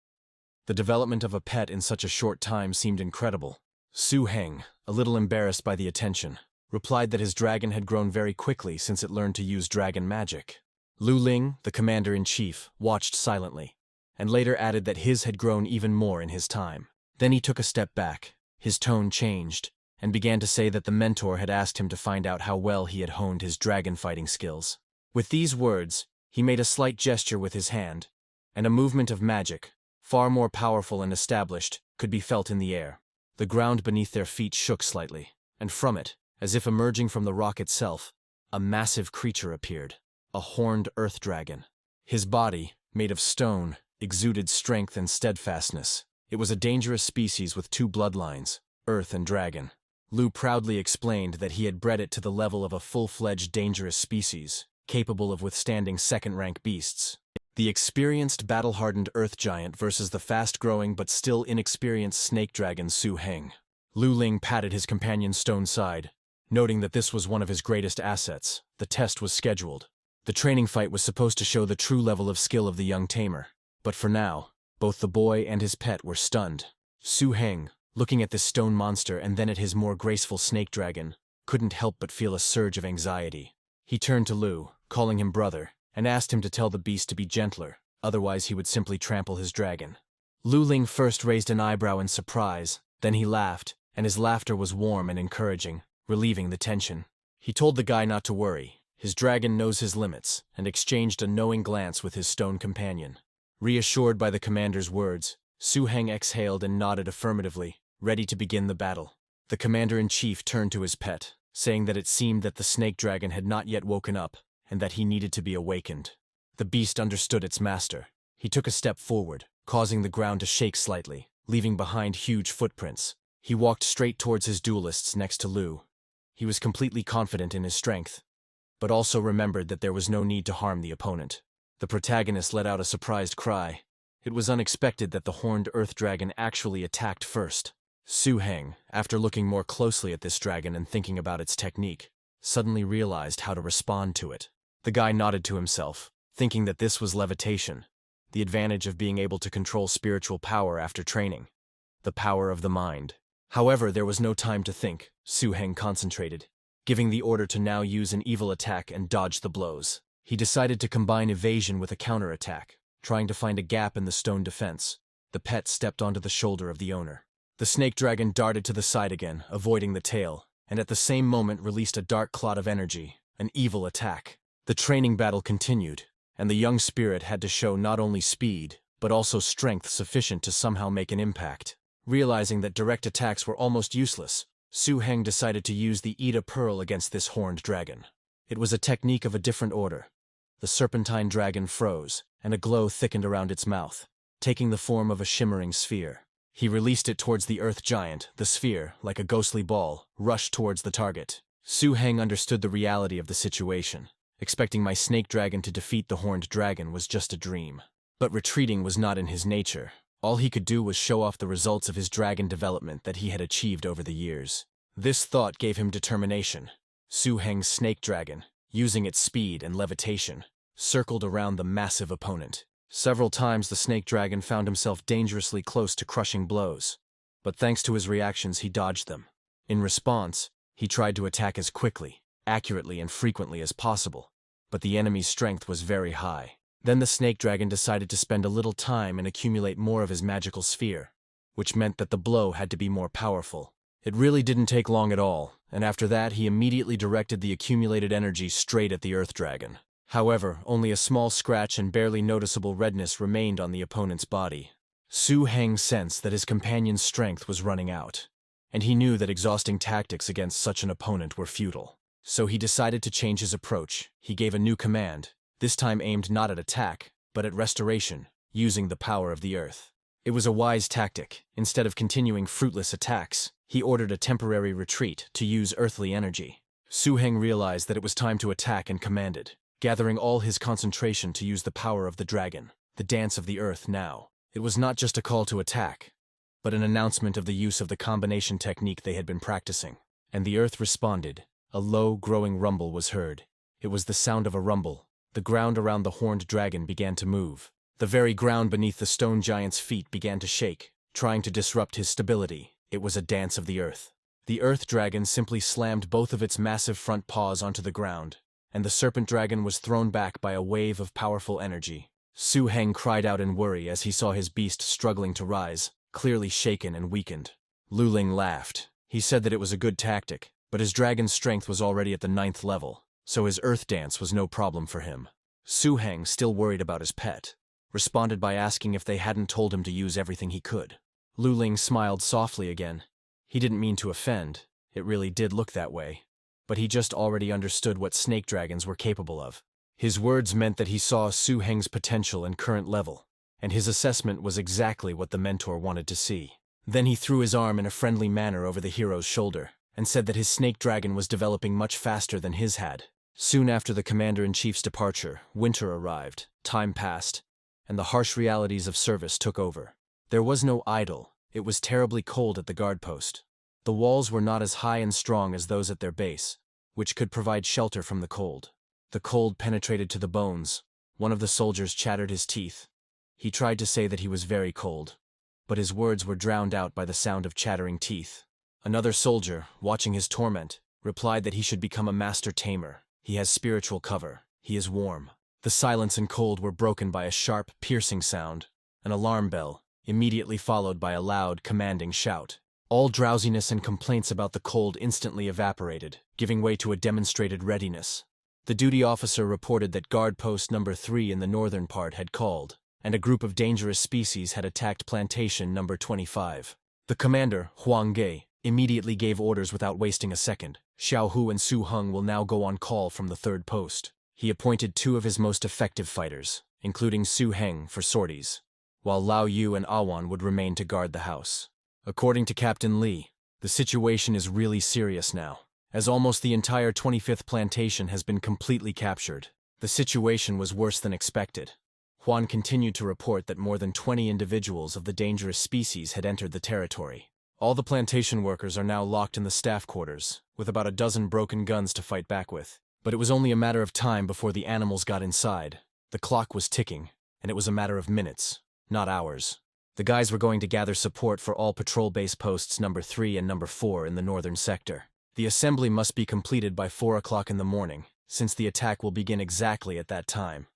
The development of a pet in such a short time seemed incredible. Su Heng, a little embarrassed by the attention, replied that his dragon had grown very quickly since it learned to use dragon magic. Lu Ling, the commander-in-chief, watched silently, and later added that his had grown even more in his time. Then he took a step back, his tone changed, and began to say that the mentor had asked him to find out how well he had honed his dragon fighting skills. With these words, he made a slight gesture with his hand, and a movement of magic, far more powerful and established, could be felt in the air. The ground beneath their feet shook slightly, and from it, as if emerging from the rock itself, a massive creature appeared, a horned earth dragon. His body, made of stone, exuded strength and steadfastness. It was a dangerous species with 2 bloodlines, earth and dragon. Lu proudly explained that he had bred it to the level of a full-fledged dangerous species, capable of withstanding second-rank beasts. The experienced, battle-hardened earth giant versus the fast-growing but still inexperienced snake dragon Su Heng. Lu Ling patted his companion's stone side, noting that this was one of his greatest assets. The test was scheduled. The training fight was supposed to show the true level of skill of the young tamer, but for now, both the boy and his pet were stunned. Su Heng, looking at this stone monster and then at his more graceful snake dragon, couldn't help but feel a surge of anxiety. He turned to Lu, calling him brother, and asked him to tell the beast to be gentler, otherwise he would simply trample his dragon. Lu Ling first raised an eyebrow in surprise, then he laughed, and his laughter was warm and encouraging, relieving the tension. He told the guy not to worry. His dragon knows his limits, and exchanged a knowing glance with his stone companion. Reassured by the commander's words, Su Heng exhaled and nodded affirmatively, ready to begin the battle. The commander-in-chief turned to his pet, saying that it seemed that the snake dragon had not yet woken up, and that he needed to be awakened. The beast understood its master. He took a step forward, causing the ground to shake slightly, leaving behind huge footprints. He walked straight towards his duelists next to Lu. He was completely confident in his strength, but also remembered that there was no need to harm the opponent. The protagonist let out a surprised cry. It was unexpected that the horned earth dragon actually attacked first. Su Heng, after looking more closely at this dragon and thinking about its technique, suddenly realized how to respond to it. The guy nodded to himself, thinking that this was levitation, the advantage of being able to control spiritual power after training, the power of the mind. However, there was no time to think. Su Heng concentrated, giving the order to now use an evil attack and dodge the blows. He decided to combine evasion with a counterattack, trying to find a gap in the stone defense. The pet stepped onto the shoulder of the owner. The snake dragon darted to the side again, avoiding the tail, and at the same moment released a dark clot of energy, an evil attack. The training battle continued, and the young spirit had to show not only speed, but also strength sufficient to somehow make an impact. Realizing that direct attacks were almost useless, Su Heng decided to use the Ida Pearl against this horned dragon. It was a technique of a different order. The serpentine dragon froze, and a glow thickened around its mouth, taking the form of a shimmering sphere. He released it towards the earth giant. The sphere, like a ghostly ball, rushed towards the target. Su Heng understood the reality of the situation. Expecting my snake dragon to defeat the horned dragon was just a dream. But retreating was not in his nature. All he could do was show off the results of his dragon development that he had achieved over the years. This thought gave him determination. Su Heng's snake dragon, using its speed and levitation, circled around the massive opponent. Several times the snake dragon found himself dangerously close to crushing blows, but thanks to his reactions he dodged them. In response, he tried to attack as quickly, accurately and frequently as possible, but the enemy's strength was very high. Then the snake dragon decided to spend a little time and accumulate more of his magical sphere, which meant that the blow had to be more powerful. It really didn't take long at all, and after that he immediately directed the accumulated energy straight at the earth dragon. However, only a small scratch and barely noticeable redness remained on the opponent's body. Su Heng sensed that his companion's strength was running out, and he knew that exhausting tactics against such an opponent were futile. So he decided to change his approach. He gave a new command, this time aimed not at attack, but at restoration, using the power of the earth. It was a wise tactic. Instead of continuing fruitless attacks, he ordered a temporary retreat to use earthly energy. Su Heng realized that it was time to attack and commanded, gathering all his concentration to use the power of the dragon, the dance of the earth now. It was not just a call to attack, but an announcement of the use of the combination technique they had been practicing. And the earth responded. A low, growing rumble was heard. It was the sound of a rumble. The ground around the horned dragon began to move. The very ground beneath the stone giant's feet began to shake, trying to disrupt his stability. It was a dance of the earth. The earth dragon simply slammed both of its massive front paws onto the ground, and the serpent dragon was thrown back by a wave of powerful energy. Su Heng cried out in worry as he saw his beast struggling to rise, clearly shaken and weakened. Lu Ling laughed. He said that it was a good tactic, but his dragon's strength was already at the 9th level, so his earth dance was no problem for him. Su Heng, still worried about his pet, responded by asking if they hadn't told him to use everything he could. Lu Ling smiled softly again. He didn't mean to offend. It really did look that way. But he just already understood what snake dragons were capable of. His words meant that he saw Su Heng's potential and current level, and his assessment was exactly what the mentor wanted to see. Then he threw his arm in a friendly manner over the hero's shoulder, and said that his snake dragon was developing much faster than his had. Soon after the commander-in-chief's departure, winter arrived, time passed, and the harsh realities of service took over. There was no idol. It was terribly cold at the guard post. The walls were not as high and strong as those at their base, which could provide shelter from the cold. The cold penetrated to the bones. One of the soldiers chattered his teeth. He tried to say that he was very cold, but his words were drowned out by the sound of chattering teeth. Another soldier, watching his torment, replied that he should become a master tamer. He has spiritual cover. He is warm. The silence and cold were broken by a sharp, piercing sound, an alarm bell, immediately followed by a loud, commanding shout. All drowsiness and complaints about the cold instantly evaporated, giving way to a demonstrated readiness. The duty officer reported that guard post number 3 in the northern part had called, and a group of dangerous species had attacked plantation number 25. The commander, Huang Ge, immediately gave orders without wasting a second. Xiao Hu and Su Heng will now go on call from the 3rd post. He appointed 2 of his most effective fighters, including Su Heng, for sorties, while Lao Yu and Awan would remain to guard the house. According to Captain Li, the situation is really serious now, as almost the entire 25th plantation has been completely captured. The situation was worse than expected. Huan continued to report that more than 20 individuals of the dangerous species had entered the territory. All the plantation workers are now locked in the staff quarters, with about a dozen broken guns to fight back with. But it was only a matter of time before the animals got inside. The clock was ticking, and it was a matter of minutes, not hours. The guys were going to gather support for all patrol base posts number 3 and number 4 in the northern sector. The assembly must be completed by 4 o'clock in the morning, since the attack will begin exactly at that time.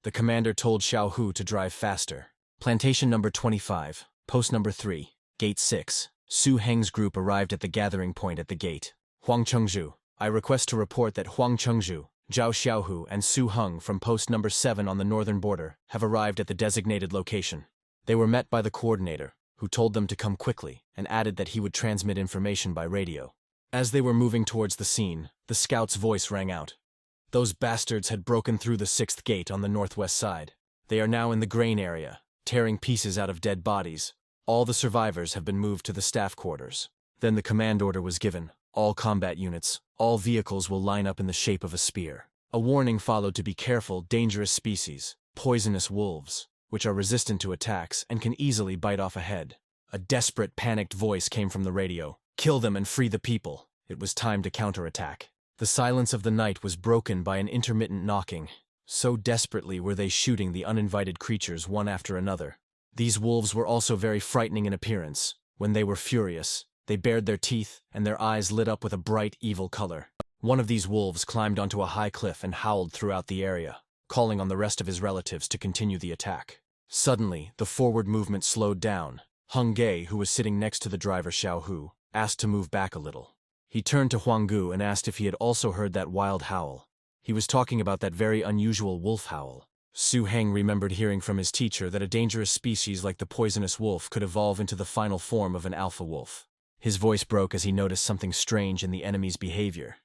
The commander told Xiao Hu to drive faster. Plantation number 25, post number 3, gate 6. Su Heng's group arrived at the gathering point at the gate. Huang Chengzhu, I request to report that Huang Chengzhu, Zhao Xiaohu, and Su Heng from post number 7 on the northern border have arrived at the designated location. They were met by the coordinator, who told them to come quickly and added that he would transmit information by radio. As they were moving towards the scene, the scout's voice rang out. Those bastards had broken through the 6th gate on the northwest side. They are now in the grain area, tearing pieces out of dead bodies. All the survivors have been moved to the staff quarters. Then the command order was given. All combat units, all vehicles will line up in the shape of a spear. A warning followed to be careful, dangerous species, poisonous wolves, which are resistant to attacks and can easily bite off a head. A desperate, panicked voice came from the radio. Kill them and free the people. It was time to counterattack. The silence of the night was broken by an intermittent knocking. So desperately were they shooting the uninvited creatures one after another. These wolves were also very frightening in appearance. When they were furious, they bared their teeth, and their eyes lit up with a bright, evil color. One of these wolves climbed onto a high cliff and howled throughout the area, calling on the rest of his relatives to continue the attack. Suddenly, the forward movement slowed down. Hung Ge, who was sitting next to the driver Xiao Hu, asked to move back a little. He turned to Huang Gu and asked if he had also heard that wild howl. He was talking about that very unusual wolf howl. Su Heng remembered hearing from his teacher that a dangerous species like the poisonous wolf could evolve into the final form of an alpha wolf. His voice broke as he noticed something strange in the enemy's behavior.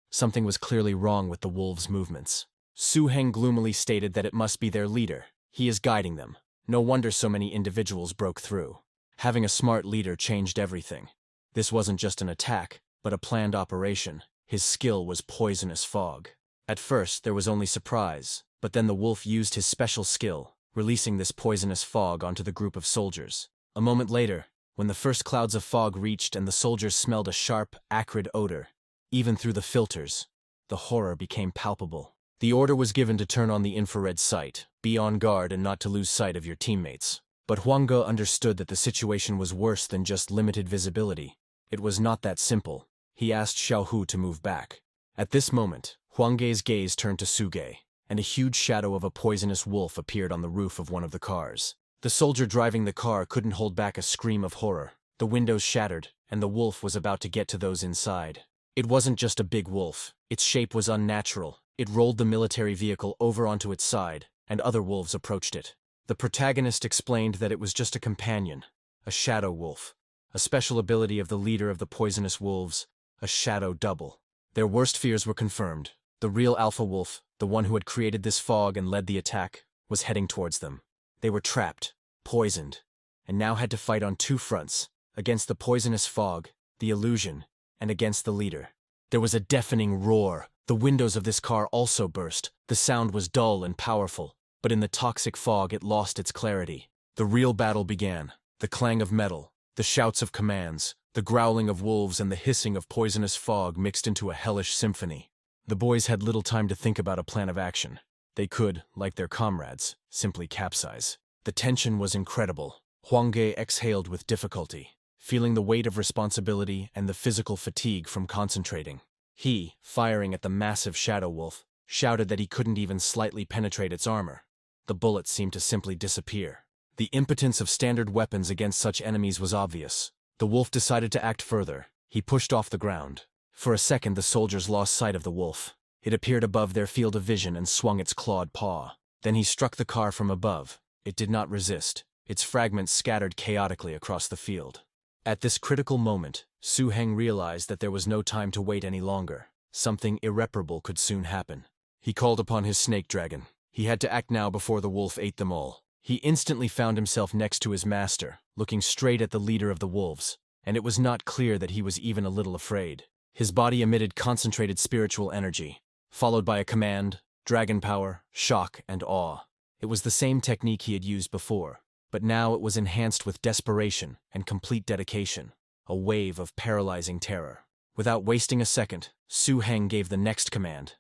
Something was clearly wrong with the wolves' movements. Su Heng gloomily stated that it must be their leader. He is guiding them. No wonder so many individuals broke through. Having a smart leader changed everything. This wasn't just an attack, but a planned operation. His skill was poisonous fog. At first, there was only surprise, but then the wolf used his special skill, releasing this poisonous fog onto the group of soldiers. A moment later, when the first clouds of fog reached and the soldiers smelled a sharp, acrid odor, even through the filters, the horror became palpable. The order was given to turn on the infrared sight, be on guard and not to lose sight of your teammates. But Huang Ge understood that the situation was worse than just limited visibility. It was not that simple. He asked Xiao Hu to move back. At this moment, Huang Ge's gaze turned to Su Ge, and a huge shadow of a poisonous wolf appeared on the roof of one of the cars. The soldier driving the car couldn't hold back a scream of horror. The windows shattered, and the wolf was about to get to those inside. It wasn't just a big wolf. Its shape was unnatural. It rolled the military vehicle over onto its side, and other wolves approached it. The protagonist explained that it was just a companion, a shadow wolf, a special ability of the leader of the poisonous wolves, a shadow double. Their worst fears were confirmed. The real alpha wolf, the one who had created this fog and led the attack, was heading towards them. They were trapped, poisoned, and now had to fight on two fronts, against the poisonous fog, the illusion, and against the leader. There was a deafening roar. The windows of this car also burst. The sound was dull and powerful, but in the toxic fog it lost its clarity. The real battle began. The clang of metal, the shouts of commands, the growling of wolves and the hissing of poisonous fog mixed into a hellish symphony. The boys had little time to think about a plan of action. They could, like their comrades, simply capsize. The tension was incredible. Huang Ge exhaled with difficulty, feeling the weight of responsibility and the physical fatigue from concentrating. He, firing at the massive shadow wolf, shouted that he couldn't even slightly penetrate its armor. The bullets seemed to simply disappear. The impotence of standard weapons against such enemies was obvious. The wolf decided to act further. He pushed off the ground. For a second, the soldiers lost sight of the wolf. It appeared above their field of vision and swung its clawed paw. Then he struck the car from above. It did not resist. Its fragments scattered chaotically across the field. At this critical moment, Su Heng realized that there was no time to wait any longer. Something irreparable could soon happen. He called upon his snake dragon. He had to act now before the wolf ate them all. He instantly found himself next to his master, looking straight at the leader of the wolves, and it was not clear that he was even a little afraid. His body emitted concentrated spiritual energy, followed by a command, dragon power, shock, and awe. It was the same technique he had used before, but now it was enhanced with desperation and complete dedication, a wave of paralyzing terror. Without wasting a second, Su Heng gave the next command.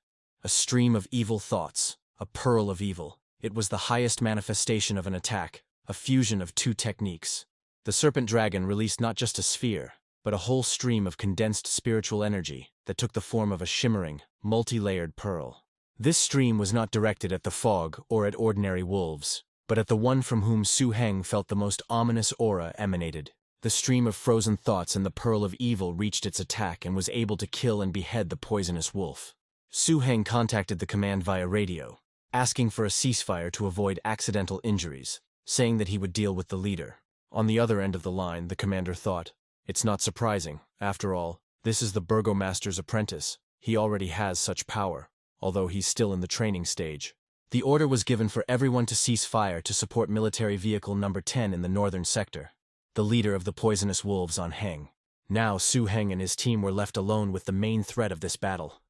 A stream of evil thoughts, a pearl of evil. It was the highest manifestation of an attack, a fusion of two techniques. The serpent dragon released not just a sphere, but a whole stream of condensed spiritual energy that took the form of a shimmering, multi-layered pearl. This stream was not directed at the fog or at ordinary wolves, but at the one from whom Su Heng felt the most ominous aura emanated. The stream of frozen thoughts and the pearl of evil reached its attack and was able to kill and behead the poisonous wolf. Su Heng contacted the command via radio, asking for a ceasefire to avoid accidental injuries, saying that he would deal with the leader. On the other end of the line, the commander thought, "It's not surprising. After all, this is the burgomaster's apprentice. He already has such power, although he's still in the training stage." The order was given for everyone to cease fire to support military vehicle number 10 in the northern sector. the leader of the poisonous wolves on Heng. Now Su Heng and his team were left alone with the main threat of this battle.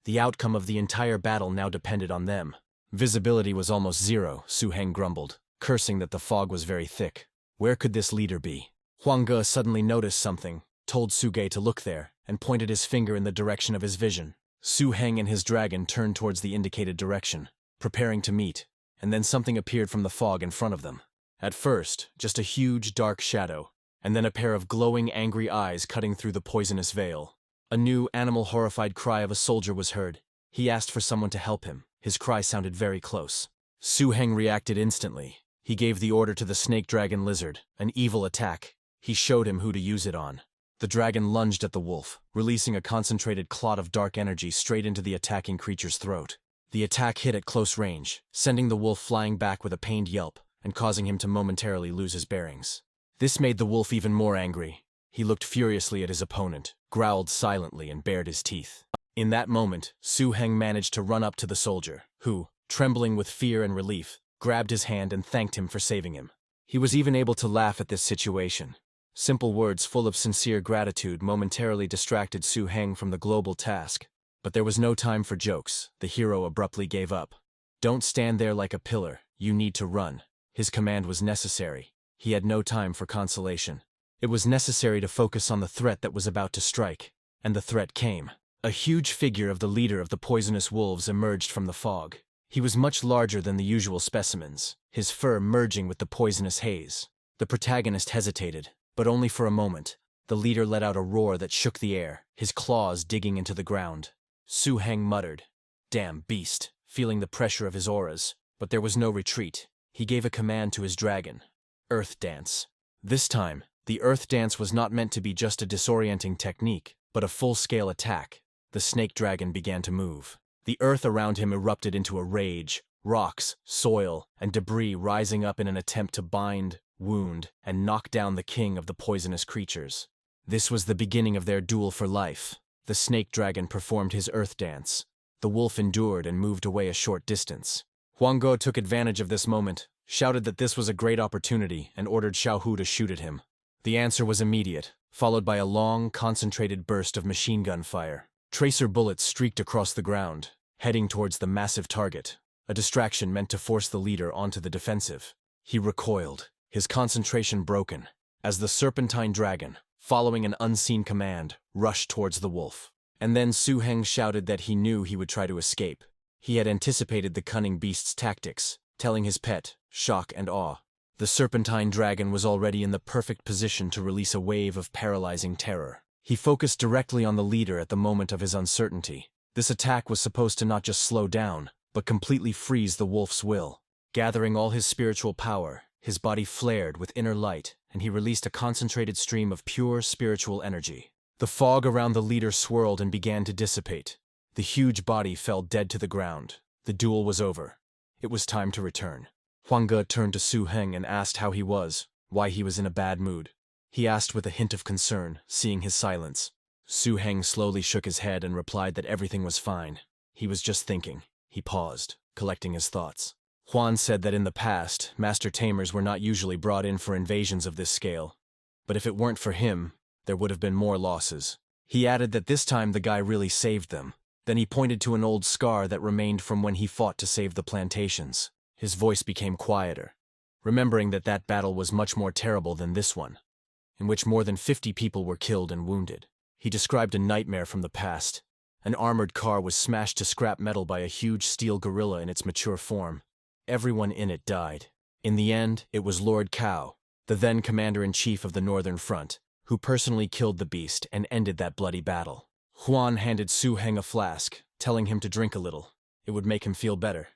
The outcome of the entire battle now depended on them. Visibility was almost zero, Su Heng grumbled, cursing that the fog was very thick. Where could this leader be? Huang Ge suddenly noticed something, told Su Ge to look there, and pointed his finger in the direction of his vision. Su Heng and his dragon turned towards the indicated direction, preparing to meet, and then something appeared from the fog in front of them. At first, just a huge dark shadow, and then a pair of glowing angry eyes cutting through the poisonous veil. A new animal-horrified cry of a soldier was heard. He asked for someone to help him. His cry sounded very close. Su Heng reacted instantly. He gave the order to the snake dragon lizard, an evil attack. He showed him who to use it on. The dragon lunged at the wolf, releasing a concentrated clot of dark energy straight into the attacking creature's throat. The attack hit at close range, sending the wolf flying back with a pained yelp and causing him to momentarily lose his bearings. This made the wolf even more angry. He looked furiously at his opponent, growled silently, and bared his teeth. In that moment, Su Heng managed to run up to the soldier, who, trembling with fear and relief, grabbed his hand and thanked him for saving him. He was even able to laugh at this situation. Simple words full of sincere gratitude momentarily distracted Su Heng from the global task. But there was no time for jokes. The hero abruptly gave up. "Don't stand there like a pillar. You need to run." His command was necessary. He had no time for consolation. It was necessary to focus on the threat that was about to strike. And the threat came. A huge figure of the leader of the poisonous wolves emerged from the fog. He was much larger than the usual specimens, his fur merging with the poisonous haze. The protagonist hesitated, but only for a moment. The leader let out a roar that shook the air, his claws digging into the ground. Su Heng muttered, "Damn beast," feeling the pressure of his auras, but there was no retreat. He gave a command to his dragon. Earth Dance. This time, the Earth Dance was not meant to be just a disorienting technique, but a full-scale attack. The snake dragon began to move. The earth around him erupted into a rage, rocks, soil, and debris rising up in an attempt to bind, wound, and knock down the king of the poisonous creatures. This was the beginning of their duel for life. The snake dragon performed his earth dance. The wolf endured and moved away a short distance. Huang Ge took advantage of this moment, shouted that this was a great opportunity, and ordered Xiao Hu to shoot at him. The answer was immediate, followed by a long, concentrated burst of machine gun fire. Tracer bullets streaked across the ground, heading towards the massive target, a distraction meant to force the leader onto the defensive. He recoiled, his concentration broken, as the serpentine dragon, following an unseen command, rushed towards the wolf. And then Su Heng shouted that he knew he would try to escape. He had anticipated the cunning beast's tactics, telling his pet, shock and awe. The serpentine dragon was already in the perfect position to release a wave of paralyzing terror. He focused directly on the leader at the moment of his uncertainty. This attack was supposed to not just slow down, but completely freeze the wolf's will. Gathering all his spiritual power, his body flared with inner light, and he released a concentrated stream of pure spiritual energy. The fog around the leader swirled and began to dissipate. The huge body fell dead to the ground. The duel was over. It was time to return. Huang Ge turned to Su Heng and asked how he was, why he was in a bad mood. He asked with a hint of concern, seeing his silence. Su Heng slowly shook his head and replied that everything was fine. He was just thinking. He paused, collecting his thoughts. Huan said that in the past, Master Tamers were not usually brought in for invasions of this scale. But if it weren't for him, there would have been more losses. He added that this time the guy really saved them. Then he pointed to an old scar that remained from when he fought to save the plantations. His voice became quieter, remembering that that battle was much more terrible than this one, in which more than 50 people were killed and wounded. He described a nightmare from the past. An armored car was smashed to scrap metal by a huge steel gorilla in its mature form. Everyone in it died. In the end, it was Lord Cao, the then commander-in-chief of the Northern Front, who personally killed the beast and ended that bloody battle. Huan handed Su Heng a flask, telling him to drink a little. It would make him feel better.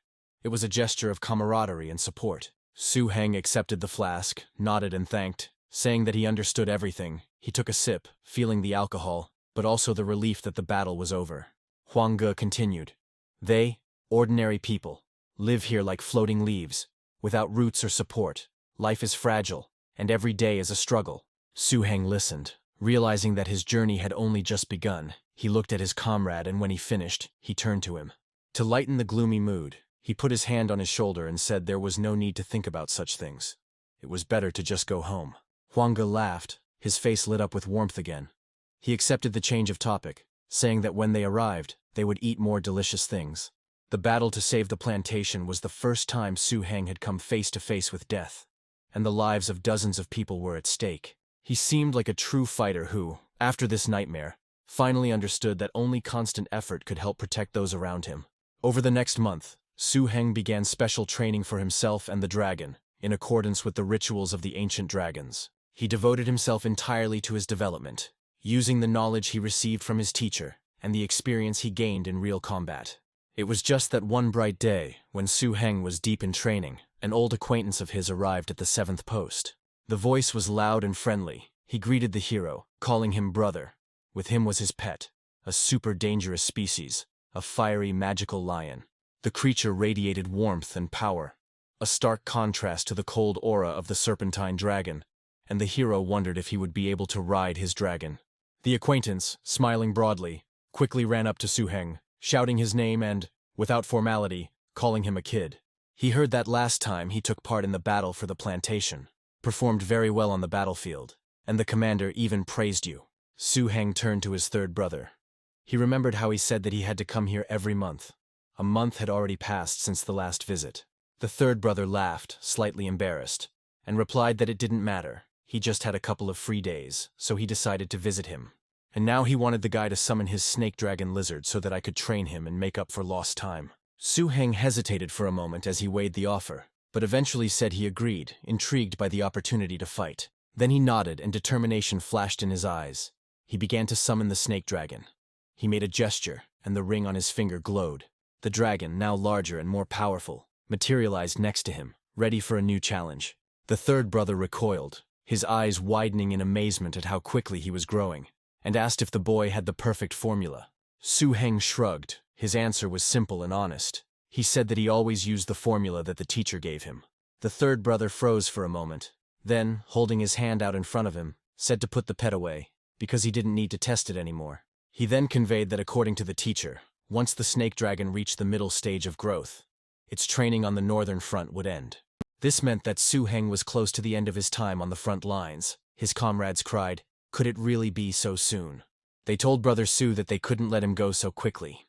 It was a gesture of camaraderie and support. Su Heng accepted the flask, nodded and thanked, saying that he understood everything. He took a sip, feeling the alcohol, but also the relief that the battle was over. Huang Ge continued. They, ordinary people, live here like floating leaves, without roots or support. Life is fragile, and every day is a struggle. Su Heng listened, realizing that his journey had only just begun. He looked at his comrade, and when he finished, he turned to him. To lighten the gloomy mood, he put his hand on his shoulder and said there was no need to think about such things. It was better to just go home. Hwanga laughed, his face lit up with warmth again. He accepted the change of topic, saying that when they arrived, they would eat more delicious things. The battle to save the plantation was the first time Su Heng had come face to face with death, and the lives of dozens of people were at stake. He seemed like a true fighter who, after this nightmare, finally understood that only constant effort could help protect those around him. Over the next month, Su Heng began special training for himself and the dragon, in accordance with the rituals of the ancient dragons. He devoted himself entirely to his development, using the knowledge he received from his teacher and the experience he gained in real combat. It was just that one bright day, when Su Heng was deep in training, an old acquaintance of his arrived at the 7th post. The voice was loud and friendly. He greeted the hero, calling him brother. With him was his pet, a super dangerous species, a fiery magical lion. The creature radiated warmth and power, a stark contrast to the cold aura of the serpentine dragon, and the hero wondered if he would be able to ride his dragon. The acquaintance, smiling broadly, quickly ran up to Su Heng, shouting his name and, without formality, calling him a kid. He heard that last time he took part in the battle for the plantation, performed very well on the battlefield, and the commander even praised you. Su Heng turned to his third brother. He remembered how he said that he had to come here every month. A month had already passed since the last visit. The third brother laughed, slightly embarrassed, and replied that it didn't matter. He just had a couple of free days, so he decided to visit him. And now he wanted the guy to summon his snake dragon lizard so that I could train him and make up for lost time. Su Heng hesitated for a moment as he weighed the offer, but eventually said he agreed, intrigued by the opportunity to fight. Then he nodded and determination flashed in his eyes. He began to summon the snake dragon. He made a gesture, and the ring on his finger glowed. The dragon, now larger and more powerful, materialized next to him, ready for a new challenge. The third brother recoiled, his eyes widening in amazement at how quickly he was growing, and asked if the boy had the perfect formula. Su Heng shrugged. His answer was simple and honest. He said that he always used the formula that the teacher gave him. The third brother froze for a moment, then, holding his hand out in front of him, said to put the pet away, because he didn't need to test it anymore. He then conveyed that according to the teacher, once the snake dragon reached the middle stage of growth, its training on the northern front would end. This meant that Su Heng was close to the end of his time on the front lines. His comrades cried, "Could it really be so soon?" They told Brother Su that they couldn't let him go so quickly.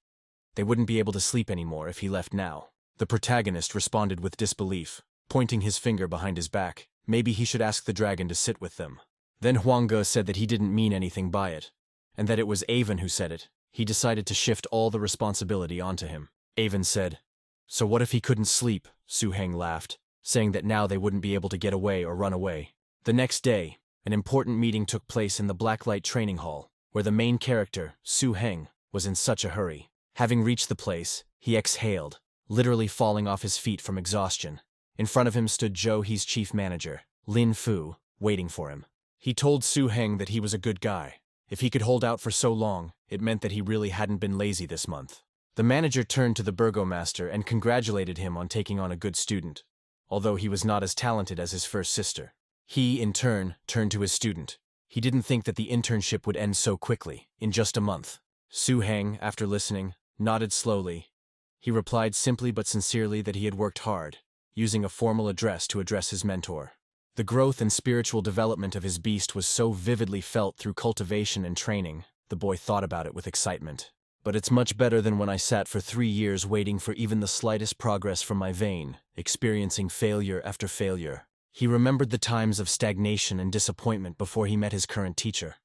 They wouldn't be able to sleep anymore if he left now. The protagonist responded with disbelief, pointing his finger behind his back. Maybe he should ask the dragon to sit with them. Then Hwanga said that he didn't mean anything by it, and that it was Avon who said it. He decided to shift all the responsibility onto him. Avon said, "So what if he couldn't sleep?" Su Heng laughed, saying that now they wouldn't be able to get away or run away. The next day, an important meeting took place in the Blacklight Training Hall, where the main character, Su Heng, was in such a hurry. Having reached the place, he exhaled, literally falling off his feet from exhaustion. In front of him stood Zhou He's chief manager, Lin Fu, waiting for him. He told Su Heng that he was a good guy. If he could hold out for so long, it meant that he really hadn't been lazy this month. The manager turned to the burgomaster and congratulated him on taking on a good student, although he was not as talented as his first sister. He, in turn, turned to his student. He didn't think that the internship would end so quickly, in just a month. Su Heng, after listening, nodded slowly. He replied simply but sincerely that he had worked hard, using a formal address to address his mentor. The growth and spiritual development of his beast was so vividly felt through cultivation and training, the boy thought about it with excitement. But it's much better than when I sat for 3 years waiting for even the slightest progress from my vein, experiencing failure after failure. He remembered the times of stagnation and disappointment before he met his current teacher.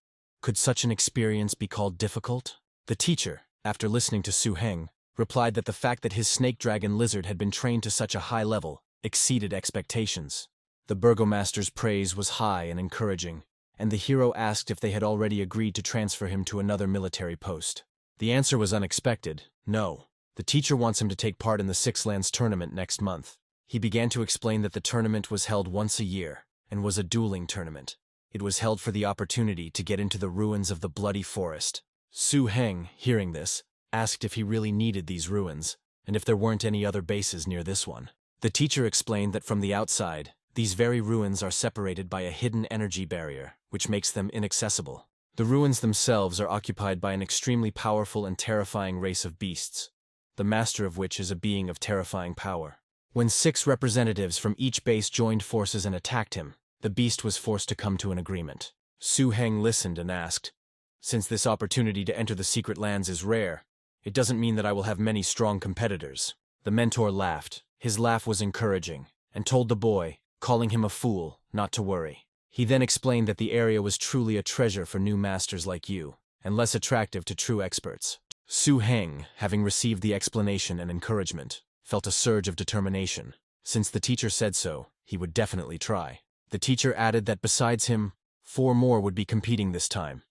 Could such an experience be called difficult? The teacher, after listening to Su Heng, replied that the fact that his snake dragon lizard had been trained to such a high level exceeded expectations. The burgomaster's praise was high and encouraging, and the hero asked if they had already agreed to transfer him to another military post. The answer was unexpected, no. The teacher wants him to take part in the Six Lands tournament next month. He began to explain that the tournament was held once a year, and was a dueling tournament. It was held for the opportunity to get into the ruins of the Bloody Forest. Su Heng, hearing this, asked if he really needed these ruins, and if there weren't any other bases near this one. The teacher explained that from the outside, these very ruins are separated by a hidden energy barrier, which makes them inaccessible. The ruins themselves are occupied by an extremely powerful and terrifying race of beasts, the master of which is a being of terrifying power. When 6 representatives from each base joined forces and attacked him, The beast was forced to come to an agreement. Su Heng listened and asked, "Since this opportunity to enter the secret lands is rare, it doesn't mean that I will have many strong competitors." The mentor laughed. His laugh was encouraging, and told the boy, calling him a fool, not to worry. He then explained that the area was truly a treasure for new masters like you, and less attractive to true experts. Su Heng, having received the explanation and encouragement, felt a surge of determination. Since the teacher said so, he would definitely try. The teacher added that besides him, 4 more would be competing this time.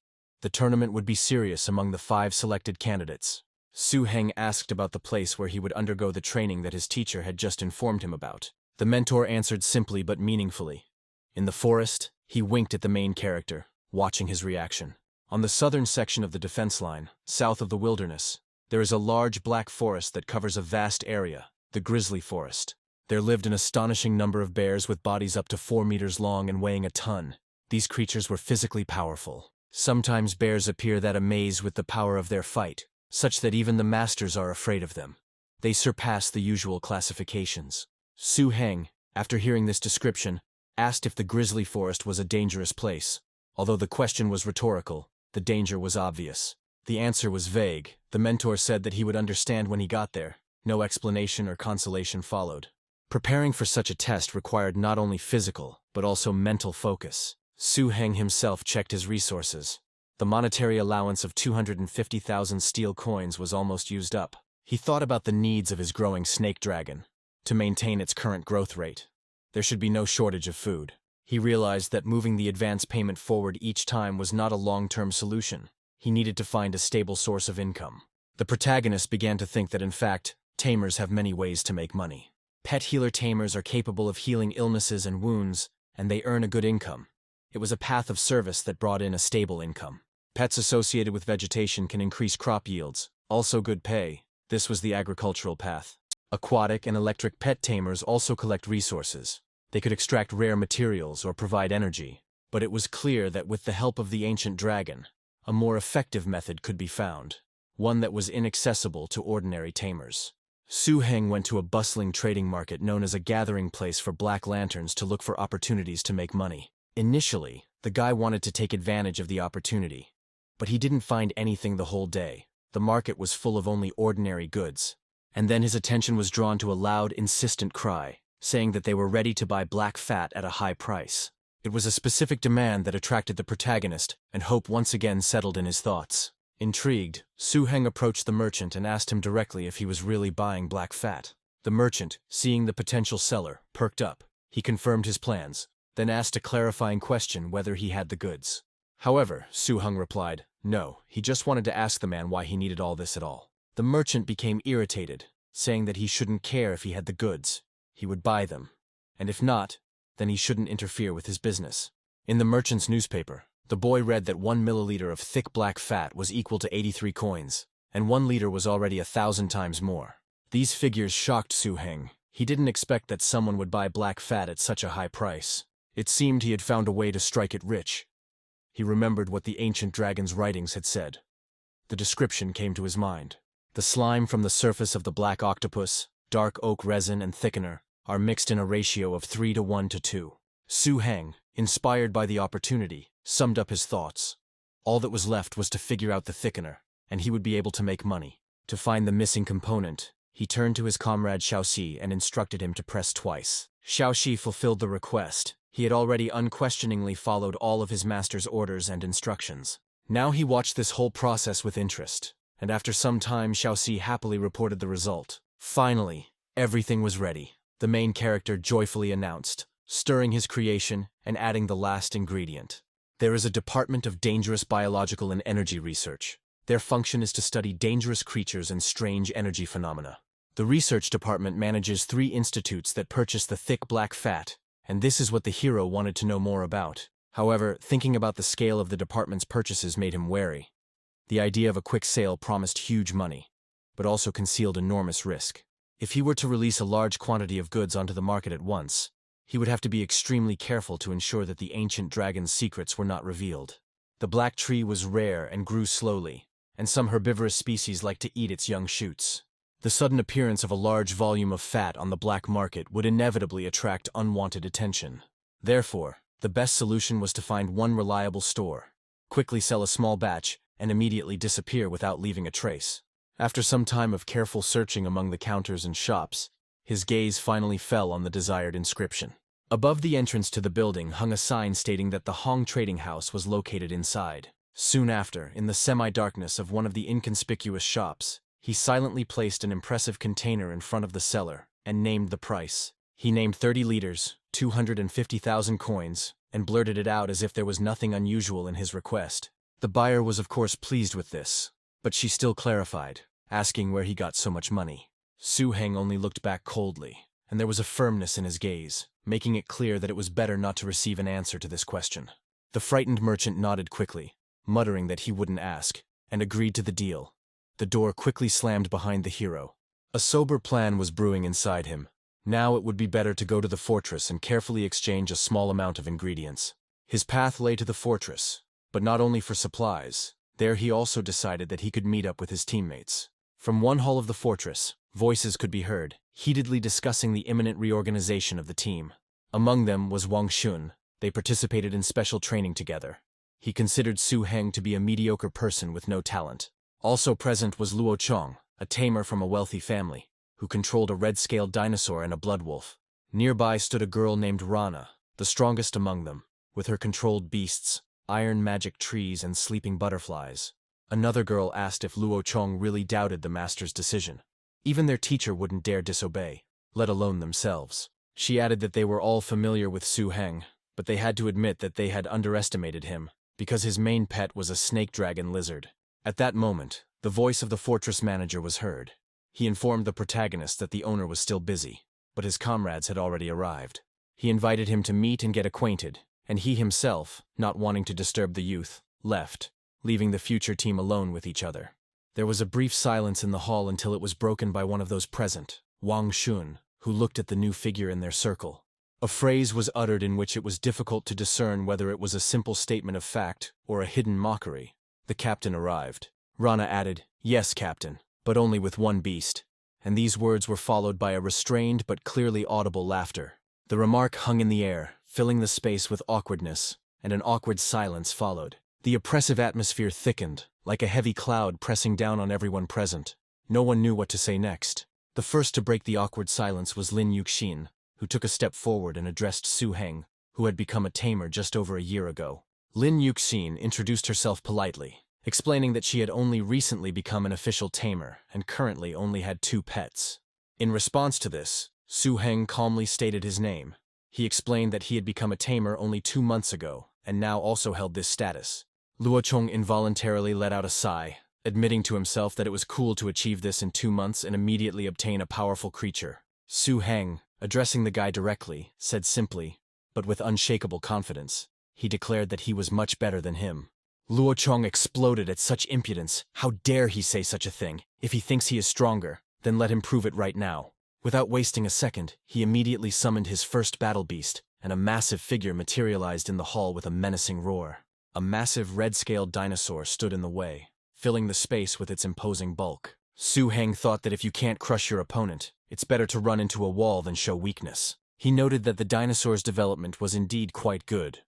The tournament would be serious among the 5 selected candidates. Su Heng asked about the place where he would undergo the training that his teacher had just informed him about. The mentor answered simply but meaningfully. In the forest, he winked at the main character, watching his reaction. On the southern section of the defense line, south of the wilderness, there is a large black forest that covers a vast area, the grizzly forest. There lived an astonishing number of bears with bodies up to 4 meters long and weighing a ton. These creatures were physically powerful. Sometimes bears appear that amaze with the power of their fight, such that even the masters are afraid of them. They surpass the usual classifications. Su Heng, after hearing this description, asked if the grizzly forest was a dangerous place. Although the question was rhetorical, the danger was obvious. The answer was vague. The mentor said that he would understand when he got there. No explanation or consolation followed. Preparing for such a test required not only physical, but also mental focus. Su Heng himself checked his resources. The monetary allowance of 250,000 steel coins was almost used up. He thought about the needs of his growing snake dragon. To maintain its current growth rate, there should be no shortage of food. He realized that moving the advance payment forward each time was not a long-term solution. He needed to find a stable source of income. The protagonist began to think that in fact, tamers have many ways to make money. Pet healer tamers are capable of healing illnesses and wounds, and they earn a good income. It was a path of service that brought in a stable income. Pets associated with vegetation can increase crop yields, also good pay. This was the agricultural path. Aquatic and electric pet tamers also collect resources. They could extract rare materials or provide energy. But it was clear that with the help of the ancient dragon, a more effective method could be found, one that was inaccessible to ordinary tamers. Su Heng went to a bustling trading market known as a gathering place for black lanterns to look for opportunities to make money. Initially, the guy wanted to take advantage of the opportunity, but he didn't find anything the whole day. The market was full of only ordinary goods. And then his attention was drawn to a loud, insistent cry, saying that they were ready to buy black fat at a high price. It was a specific demand that attracted the protagonist, and hope once again settled in his thoughts. Intrigued, Su Heng approached the merchant and asked him directly if he was really buying black fat. The merchant, seeing the potential seller, perked up. He confirmed his plans, then asked a clarifying question whether he had the goods. However, Su Heng replied, no, he just wanted to ask the man why he needed all this at all. The merchant became irritated, saying that he shouldn't care if he had the goods. He would buy them, and if not, then he shouldn't interfere with his business. In the merchant's newspaper, the boy read that 1 milliliter of thick black fat was equal to 83 coins, and 1 liter was already 1,000 times more. These figures shocked Su Heng. He didn't expect that someone would buy black fat at such a high price. It seemed he had found a way to strike it rich. He remembered what the ancient dragon's writings had said. The description came to his mind. The slime from the surface of the black octopus, dark oak resin and thickener are mixed in a ratio of 3 to 1 to 2. Su Heng, inspired by the opportunity, summed up his thoughts. All that was left was to figure out the thickener, and he would be able to make money. To find the missing component, he turned to his comrade Xiaoxi and instructed him to press twice. Xiaoxi fulfilled the request. He had already unquestioningly followed all of his master's orders and instructions. Now he watched this whole process with interest, and after some time Xiaoxi happily reported the result. Finally, everything was ready. The main character joyfully announced, stirring his creation and adding the last ingredient. There is a department of dangerous biological and energy research. Their function is to study dangerous creatures and strange energy phenomena. The research department manages 3 institutes that purchase the thick black fat, and this is what the hero wanted to know more about. However, thinking about the scale of the department's purchases made him wary. The idea of a quick sale promised huge money, but also concealed enormous risk. If he were to release a large quantity of goods onto the market at once, he would have to be extremely careful to ensure that the ancient dragon's secrets were not revealed. The black tree was rare and grew slowly, and some herbivorous species liked to eat its young shoots. The sudden appearance of a large volume of fat on the black market would inevitably attract unwanted attention. Therefore, The best solution was to find one reliable store, quickly sell a small batch, and immediately disappear without leaving a trace. After some time of careful searching among the counters and shops, his gaze finally fell on the desired inscription. Above the entrance to the building hung a sign stating that the Hong Trading House was located inside. Soon after, in the semi-darkness of one of the inconspicuous shops, he silently placed an impressive container in front of the seller and named the price. He named 30 liters, 250,000 coins, and blurted it out as if there was nothing unusual in his request. The buyer was of course pleased with this, but she still clarified, asking where he got so much money. Su Heng only looked back coldly, and there was a firmness in his gaze, making it clear that it was better not to receive an answer to this question. The frightened merchant nodded quickly, muttering that he wouldn't ask, and agreed to the deal. The door quickly slammed behind the hero. A sober plan was brewing inside him. Now it would be better to go to the fortress and carefully exchange a small amount of ingredients. His path lay to the fortress, but not only for supplies. There he also decided that he could meet up with his teammates. From one hall of the fortress, voices could be heard, heatedly discussing the imminent reorganization of the team. Among them was Wang Xun. They participated in special training together. He considered Su Heng to be a mediocre person with no talent. Also present was Luo Chong, a tamer from a wealthy family, who controlled a red-scaled dinosaur and a blood wolf. Nearby stood a girl named Rana, the strongest among them, with her controlled beasts, iron magic trees, and sleeping butterflies. Another girl asked if Luo Chong really doubted the master's decision. Even their teacher wouldn't dare disobey, let alone themselves. She added that they were all familiar with Su Heng, but they had to admit that they had underestimated him, because his main pet was a snake dragon lizard. At that moment, the voice of the fortress manager was heard. He informed the protagonist that the owner was still busy, but his comrades had already arrived. He invited him to meet and get acquainted, and he himself, not wanting to disturb the youth, left, leaving the future team alone with each other. There was a brief silence in the hall until it was broken by one of those present, Wang Xun, who looked at the new figure in their circle. A phrase was uttered in which it was difficult to discern whether it was a simple statement of fact or a hidden mockery. The captain arrived. Rana added, "Yes, captain, but only with one beast," and these words were followed by a restrained but clearly audible laughter. The remark hung in the air, filling the space with awkwardness, and an awkward silence followed. The oppressive atmosphere thickened, like a heavy cloud pressing down on everyone present. No one knew what to say next. The first to break the awkward silence was Lin Yuxin, who took a step forward and addressed Su Heng, who had become a tamer just over a year ago. Lin Yuxin introduced herself politely, explaining that she had only recently become an official tamer and currently only had 2 pets. In response to this, Su Heng calmly stated his name. He explained that he had become a tamer only 2 months ago and now also held this status. Luo Chong involuntarily let out a sigh, admitting to himself that it was cool to achieve this in 2 months and immediately obtain a powerful creature. Su Heng, addressing the guy directly, said simply, but with unshakable confidence, he declared that he was much better than him. Luo Chong exploded at such impudence. How dare he say such a thing? If he thinks he is stronger, then let him prove it right now. Without wasting a second, he immediately summoned his first battle beast, and a massive figure materialized in the hall with a menacing roar. A massive red-scaled dinosaur stood in the way, filling the space with its imposing bulk. Su Heng thought that if you can't crush your opponent, it's better to run into a wall than show weakness. He noted that the dinosaur's development was indeed quite good,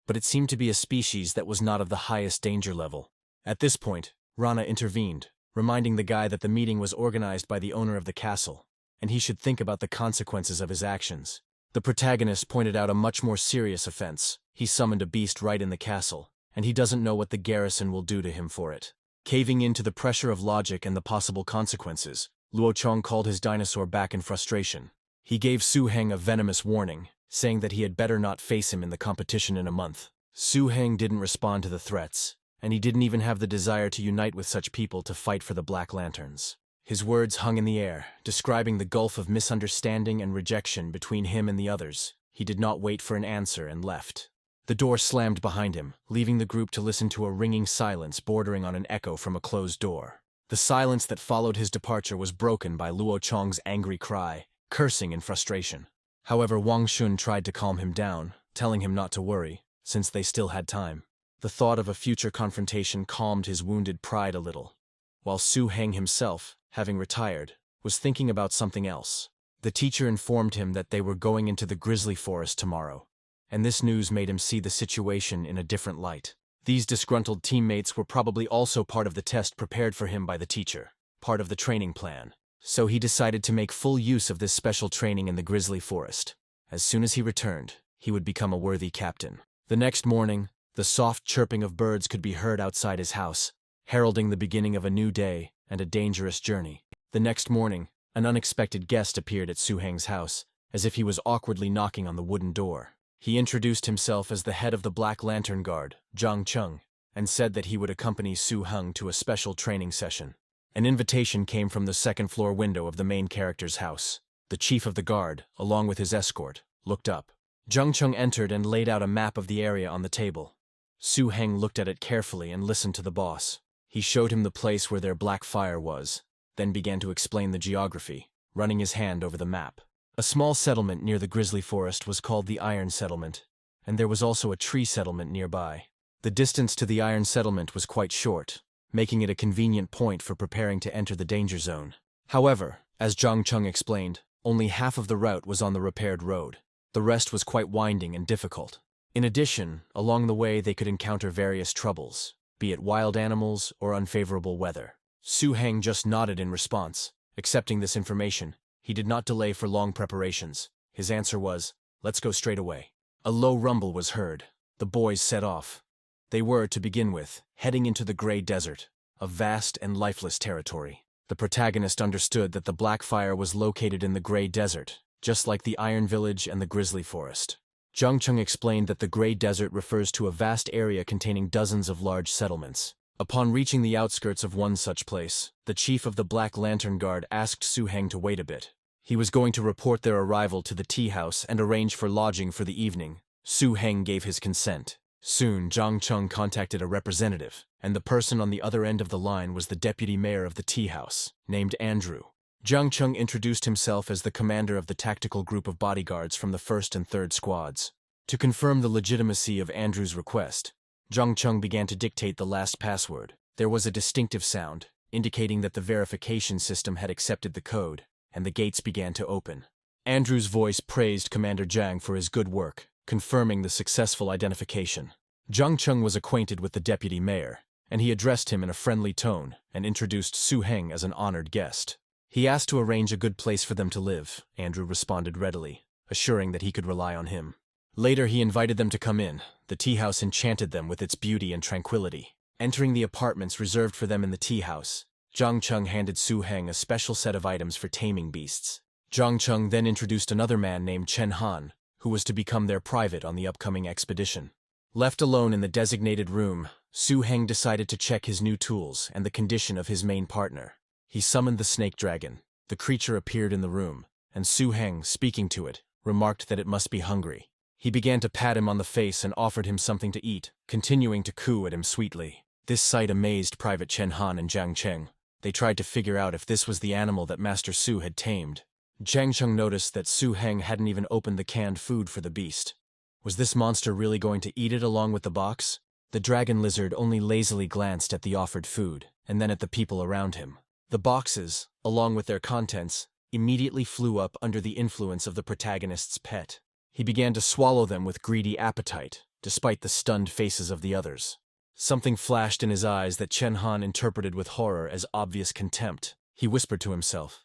but it seemed to be a species that was not of the highest danger level. At this point, Rana intervened, reminding the guy that the meeting was organized by the owner of the castle, and he should think about the consequences of his actions. The protagonist pointed out a much more serious offense. He summoned a beast right in the castle, and he doesn't know what the garrison will do to him for it. Caving in to the pressure of logic and the possible consequences, Luo Chong called his dinosaur back in frustration. He gave Su Heng a venomous warning, saying that he had better not face him in the competition in a month. Su Heng didn't respond to the threats, and he didn't even have the desire to unite with such people to fight for the Black Lanterns. His words hung in the air, describing the gulf of misunderstanding and rejection between him and the others. He did not wait for an answer and left. The door slammed behind him, leaving the group to listen to a ringing silence bordering on an echo from a closed door. The silence that followed his departure was broken by Luo Chong's angry cry, cursing in frustration. However, Wang Xun tried to calm him down, telling him not to worry, since they still had time. The thought of a future confrontation calmed his wounded pride a little, while Su Heng himself, having retired, was thinking about something else. The teacher informed him that they were going into the grizzly forest tomorrow, and this news made him see the situation in a different light. These disgruntled teammates were probably also part of the test prepared for him by the teacher, part of the training plan. So he decided to make full use of this special training in the grizzly forest. As soon as he returned, he would become a worthy captain. The next morning, the soft chirping of birds could be heard outside his house, heralding the beginning of a new day and a dangerous journey. The next morning, an unexpected guest appeared at Su-heng's house, as if he was awkwardly knocking on the wooden door. He introduced himself as the head of the Black Lantern Guard, Zhang Cheng, and said that he would accompany Su-heng to a special training session. An invitation came from the second-floor window of the main character's house. The chief of the guard, along with his escort, looked up. Zhang Cheng entered and laid out a map of the area on the table. Su-heng looked at it carefully and listened to the boss. He showed him the place where their black fire was, then began to explain the geography, running his hand over the map. A small settlement near the grizzly forest was called the Iron Settlement, and there was also a tree settlement nearby. The distance to the Iron Settlement was quite short, making it a convenient point for preparing to enter the danger zone. However, as Zhang Cheng explained, only half of the route was on the repaired road. The rest was quite winding and difficult. In addition, along the way they could encounter various troubles, be it wild animals or unfavorable weather. Su-heng just nodded in response. Accepting this information, he did not delay for long preparations. His answer was, "Let's go straight away." A low rumble was heard. The boys set off. They were, to begin with, heading into the gray desert, a vast and lifeless territory. The protagonist understood that the black fire was located in the gray desert, just like the Iron Village and the Grizzly Forest. Zhang Cheng explained that the gray desert refers to a vast area containing dozens of large settlements. Upon reaching the outskirts of one such place, the chief of the Black Lantern Guard asked Su-heng to wait a bit. He was going to report their arrival to the tea house and arrange for lodging for the evening. Su-heng gave his consent. Soon, Zhang Cheng contacted a representative, and the person on the other end of the line was the deputy mayor of the tea house, named Andrew. Zhang Cheng introduced himself as the commander of the tactical group of bodyguards from the 1st and 3rd squads. To confirm the legitimacy of Andrew's request, Zhang Cheng began to dictate the last password. There was a distinctive sound, indicating that the verification system had accepted the code, and the gates began to open. Andrew's voice praised Commander Zhang for his good work, confirming the successful identification. Zhang Cheng was acquainted with the deputy mayor, and he addressed him in a friendly tone and introduced Su-heng as an honored guest. He asked to arrange a good place for them to live. Andrew responded readily, assuring that he could rely on him. Later he invited them to come in. The tea house enchanted them with its beauty and tranquility. Entering the apartments reserved for them in the tea house, Zhang Cheng handed Su-heng a special set of items for taming beasts. Zhang Cheng then introduced another man named Chen Han, who was to become their private on the upcoming expedition. Left alone in the designated room, Su-heng decided to check his new tools and the condition of his main partner. He summoned the snake dragon. The creature appeared in the room, and Su-heng, speaking to it, remarked that it must be hungry. He began to pat him on the face and offered him something to eat, continuing to coo at him sweetly. This sight amazed Private Chen Han and Zhang Cheng. They tried to figure out if this was the animal that Master Su had tamed. Zhang Cheng noticed that Su-heng hadn't even opened the canned food for the beast. Was this monster really going to eat it along with the box? The dragon lizard only lazily glanced at the offered food, and then at the people around him. The boxes, along with their contents, immediately flew up under the influence of the protagonist's pet. He began to swallow them with greedy appetite, despite the stunned faces of the others. Something flashed in his eyes that Chen Han interpreted with horror as obvious contempt. He whispered to himself.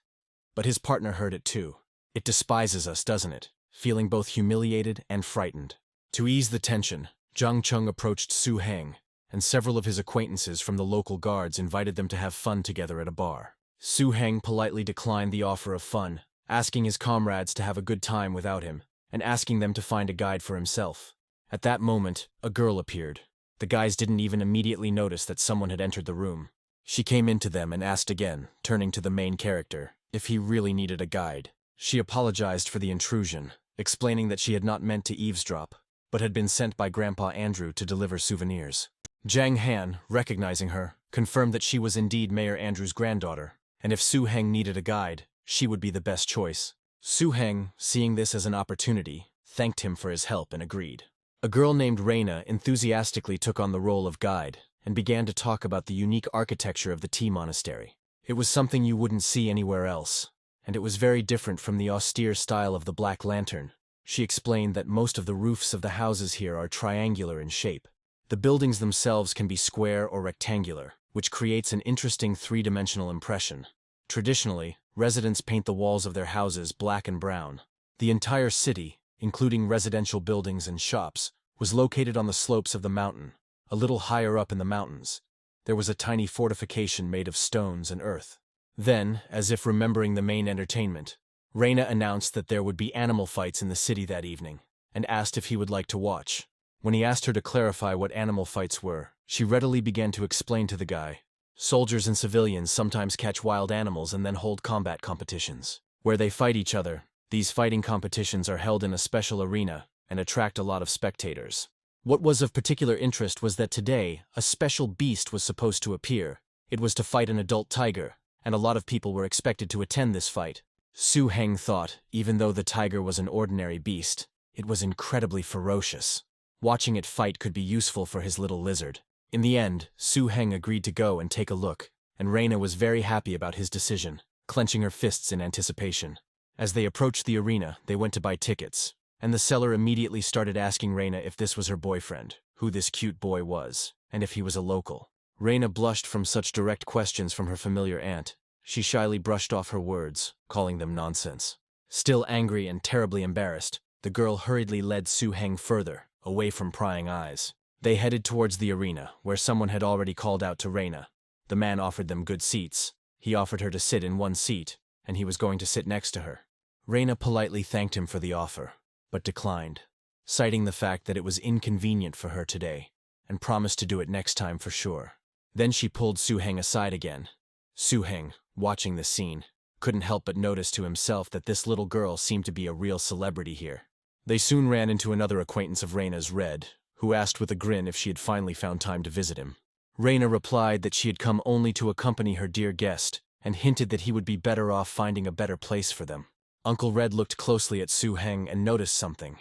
But his partner heard it too. "It despises us, doesn't it?" Feeling both humiliated and frightened. To ease the tension, Zhang Cheng approached Su-heng, and several of his acquaintances from the local guards invited them to have fun together at a bar. Su-heng politely declined the offer of fun, asking his comrades to have a good time without him, and asking them to find a guide for himself. At that moment, a girl appeared. The guys didn't even immediately notice that someone had entered the room. She came into them and asked again, turning to the main character, if he really needed a guide. She apologized for the intrusion, explaining that she had not meant to eavesdrop, but had been sent by Grandpa Andrew to deliver souvenirs. Zhang Han, recognizing her, confirmed that she was indeed Mayor Andrew's granddaughter, and if Su-heng needed a guide, she would be the best choice. Su-heng, seeing this as an opportunity, thanked him for his help and agreed. A girl named Reina enthusiastically took on the role of guide and began to talk about the unique architecture of the tea monastery. It was something you wouldn't see anywhere else, and it was very different from the austere style of the Black Lantern. She explained that most of the roofs of the houses here are triangular in shape. The buildings themselves can be square or rectangular, which creates an interesting three-dimensional impression. Traditionally, residents paint the walls of their houses black and brown. The entire city, including residential buildings and shops, was located on the slopes of the mountain. A little higher up in the mountains, there was a tiny fortification made of stones and earth. Then, as if remembering the main entertainment, Reina announced that there would be animal fights in the city that evening, and asked if he would like to watch. When he asked her to clarify what animal fights were, she readily began to explain to the guy. Soldiers and civilians sometimes catch wild animals and then hold combat competitions, where they fight each other. These fighting competitions are held in a special arena and attract a lot of spectators. What was of particular interest was that today, a special beast was supposed to appear. It was to fight an adult tiger, and a lot of people were expected to attend this fight. Su Heng thought, even though the tiger was an ordinary beast, it was incredibly ferocious. Watching it fight could be useful for his little lizard. In the end, Su Heng agreed to go and take a look, and Reina was very happy about his decision, clenching her fists in anticipation. As they approached the arena, they went to buy tickets, and the seller immediately started asking Reina if this was her boyfriend, who this cute boy was, and if he was a local. Reina blushed from such direct questions from her familiar aunt. She shyly brushed off her words, calling them nonsense. Still angry and terribly embarrassed, the girl hurriedly led Su Heng further, away from prying eyes. They headed towards the arena, where someone had already called out to Reina. The man offered them good seats. He offered her to sit in one seat, and he was going to sit next to her. Reina politely thanked him for the offer, but declined, citing the fact that it was inconvenient for her today, and promised to do it next time for sure. Then she pulled Su Heng aside again. Su Heng, watching the scene, couldn't help but notice to himself that this little girl seemed to be a real celebrity here. They soon ran into another acquaintance of Reina's, Red, who asked with a grin if she had finally found time to visit him. Reina replied that she had come only to accompany her dear guest, and hinted that he would be better off finding a better place for them. Uncle Red looked closely at Su Heng and noticed something.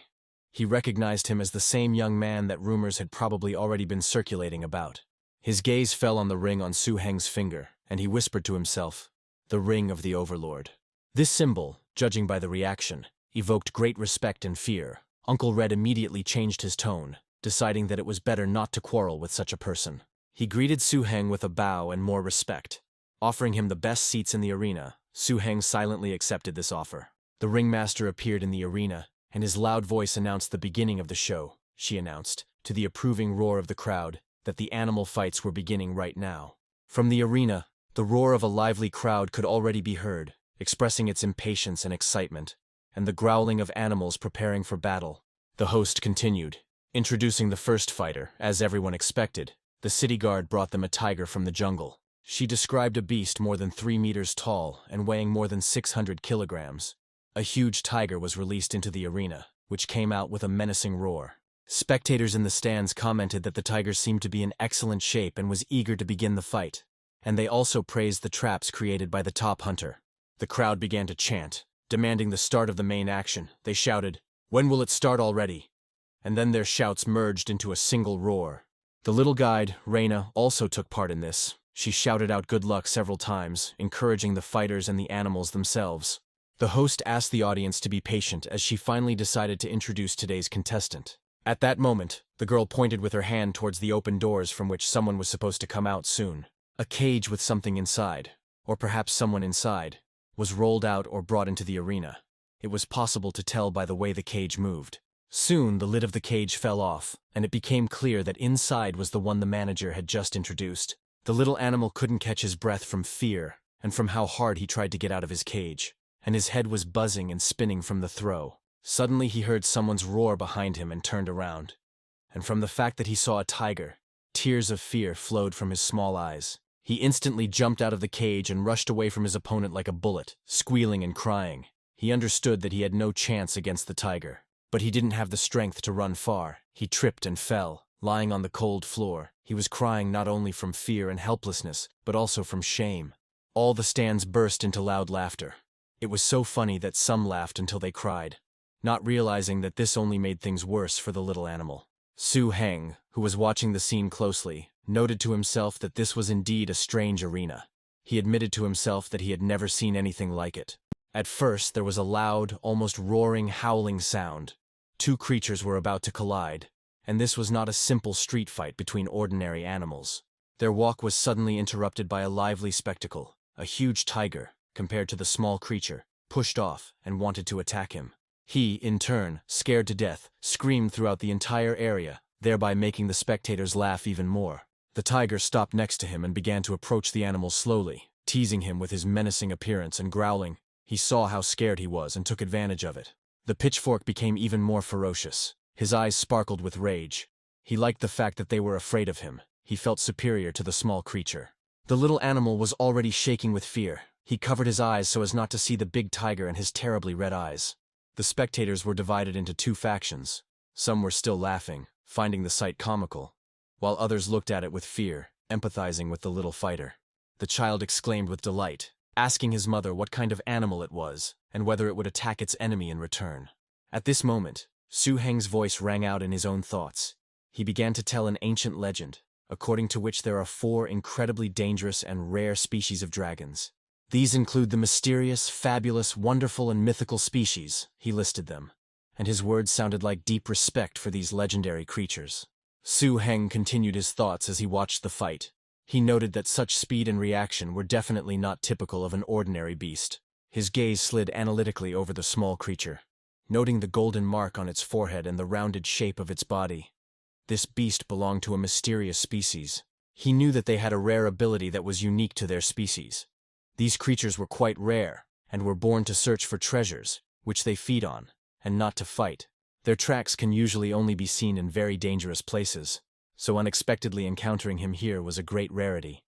He recognized him as the same young man that rumors had probably already been circulating about. His gaze fell on the ring on Su Heng's finger, and he whispered to himself, "The ring of the Overlord." This symbol, judging by the reaction, evoked great respect and fear. Uncle Red immediately changed his tone, deciding that it was better not to quarrel with such a person. He greeted Su Heng with a bow and more respect. Offering him the best seats in the arena, Su Heng silently accepted this offer. The ringmaster appeared in the arena, and his loud voice announced the beginning of the show. She announced, to the approving roar of the crowd, that the animal fights were beginning right now. From the arena, the roar of a lively crowd could already be heard, expressing its impatience and excitement, and the growling of animals preparing for battle. The host continued, introducing the first fighter. As everyone expected, the city guard brought them a tiger from the jungle. She described a beast more than 3 meters tall and weighing more than 600 kilograms. A huge tiger was released into the arena, which came out with a menacing roar. Spectators in the stands commented that the tiger seemed to be in excellent shape and was eager to begin the fight, and they also praised the traps created by the top hunter. The crowd began to chant, demanding the start of the main action. They shouted, "When will it start already?" And then their shouts merged into a single roar. The little guide, Reina, also took part in this. She shouted out good luck several times, encouraging the fighters and the animals themselves. The host asked the audience to be patient as she finally decided to introduce today's contestant. At that moment, the girl pointed with her hand towards the open doors from which someone was supposed to come out soon. A cage with something inside, or perhaps someone inside, was rolled out or brought into the arena. It was possible to tell by the way the cage moved. Soon, the lid of the cage fell off, and it became clear that inside was the one the manager had just introduced. The little animal couldn't catch his breath from fear and from how hard he tried to get out of his cage, and his head was buzzing and spinning from the throw. Suddenly he heard someone's roar behind him and turned around. And from the fact that he saw a tiger, tears of fear flowed from his small eyes. He instantly jumped out of the cage and rushed away from his opponent like a bullet, squealing and crying. He understood that he had no chance against the tiger. But he didn't have the strength to run far. He tripped and fell, lying on the cold floor. He was crying not only from fear and helplessness, but also from shame. All the stands burst into loud laughter. It was so funny that some laughed until they cried, not realizing that this only made things worse for the little animal. Su Heng, who was watching the scene closely, noted to himself that this was indeed a strange arena. He admitted to himself that he had never seen anything like it. At first, there was a loud, almost roaring, howling sound. Two creatures were about to collide, and this was not a simple street fight between ordinary animals. Their walk was suddenly interrupted by a lively spectacle. A huge tiger, compared to the small creature, pushed off and wanted to attack him. He, in turn, scared to death, screamed throughout the entire area, thereby making the spectators laugh even more. The tiger stopped next to him and began to approach the animal slowly, teasing him with his menacing appearance and growling. He saw how scared he was and took advantage of it. The pitchfork became even more ferocious. His eyes sparkled with rage. He liked the fact that they were afraid of him. He felt superior to the small creature. The little animal was already shaking with fear. He covered his eyes so as not to see the big tiger and his terribly red eyes. The spectators were divided into two factions. Some were still laughing, finding the sight comical, while others looked at it with fear, empathizing with the little fighter. The child exclaimed with delight, asking his mother what kind of animal it was, and whether it would attack its enemy in return. At this moment, Su Heng's voice rang out in his own thoughts. He began to tell an ancient legend, according to which there are 4 incredibly dangerous and rare species of dragons. These include the mysterious, fabulous, wonderful, and mythical species. He listed them, and his words sounded like deep respect for these legendary creatures. Su Heng continued his thoughts as he watched the fight. He noted that such speed and reaction were definitely not typical of an ordinary beast. His gaze slid analytically over the small creature, noting the golden mark on its forehead and the rounded shape of its body. This beast belonged to a mysterious species. He knew that they had a rare ability that was unique to their species. These creatures were quite rare, and were born to search for treasures, which they feed on, and not to fight. Their tracks can usually only be seen in very dangerous places, so unexpectedly encountering him here was a great rarity,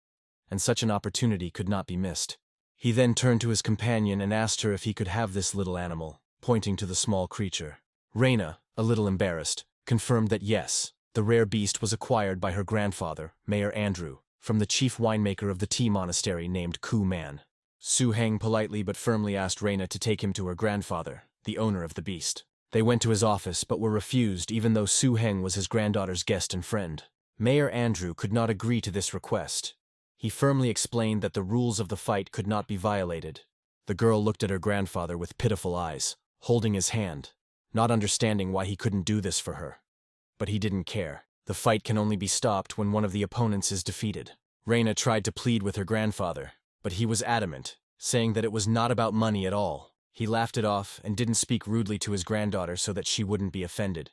and such an opportunity could not be missed. He then turned to his companion and asked her if he could have this little animal, pointing to the small creature. Reina, a little embarrassed, confirmed that yes, the rare beast was acquired by her grandfather, Mayor Andrew, from the chief winemaker of the tea monastery named Ku Man. Su Heng politely but firmly asked Reina to take him to her grandfather, the owner of the beast. They went to his office but were refused even though Su Heng was his granddaughter's guest and friend. Mayor Andrew could not agree to this request. He firmly explained that the rules of the fight could not be violated. The girl looked at her grandfather with pitiful eyes, holding his hand, not understanding why he couldn't do this for her. But he didn't care. The fight can only be stopped when one of the opponents is defeated. Reina tried to plead with her grandfather, but he was adamant, saying that it was not about money at all. He laughed it off and didn't speak rudely to his granddaughter so that she wouldn't be offended.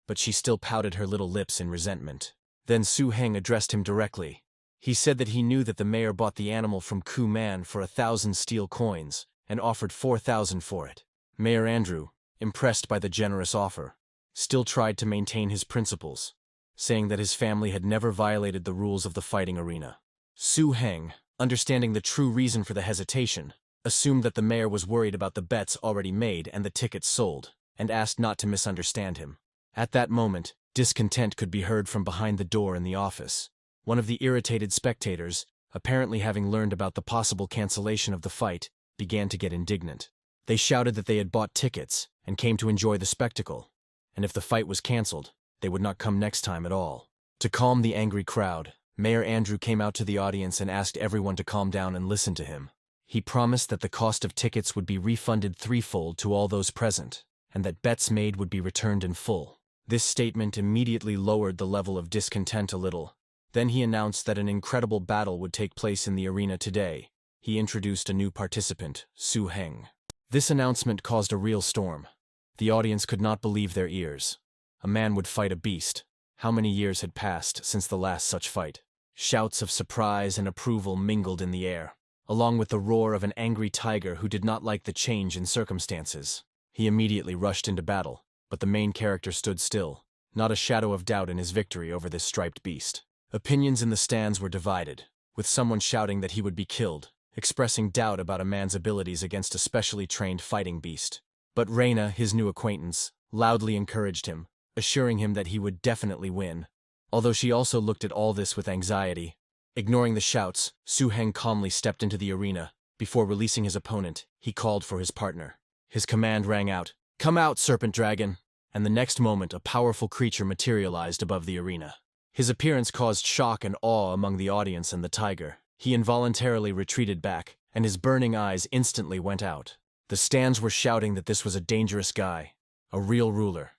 But she still pouted her little lips in resentment. Then Su Heng addressed him directly. He said that he knew that the mayor bought the animal from Ku Man for 1,000 steel coins and offered 4,000 for it. Mayor Andrew, impressed by the generous offer, still tried to maintain his principles, saying that his family had never violated the rules of the fighting arena. Su Heng, understanding the true reason for the hesitation, assumed that the mayor was worried about the bets already made and the tickets sold, and asked not to misunderstand him. At that moment, discontent could be heard from behind the door in the office. One of the irritated spectators, apparently having learned about the possible cancellation of the fight, began to get indignant. They shouted that they had bought tickets and came to enjoy the spectacle, and if the fight was cancelled, they would not come next time at all. To calm the angry crowd, Mayor Andrew came out to the audience and asked everyone to calm down and listen to him. He promised that the cost of tickets would be refunded threefold to all those present, and that bets made would be returned in full. This statement immediately lowered the level of discontent a little. Then he announced that an incredible battle would take place in the arena today. He introduced a new participant, Su Heng. This announcement caused a real storm. The audience could not believe their ears. A man would fight a beast. How many years had passed since the last such fight? Shouts of surprise and approval mingled in the air, along with the roar of an angry tiger who did not like the change in circumstances. He immediately rushed into battle, but the main character stood still, not a shadow of doubt in his victory over this striped beast. Opinions in the stands were divided, with someone shouting that he would be killed, expressing doubt about a man's abilities against a specially trained fighting beast. But Reina, his new acquaintance, loudly encouraged him, assuring him that he would definitely win. Although she also looked at all this with anxiety. Ignoring the shouts, Su Heng calmly stepped into the arena. Before releasing his opponent, he called for his partner. His command rang out, "Come out, serpent dragon!" And the next moment a powerful creature materialized above the arena. His appearance caused shock and awe among the audience and the tiger. He involuntarily retreated back, and his burning eyes instantly went out. The stands were shouting that this was a dangerous guy, a real ruler.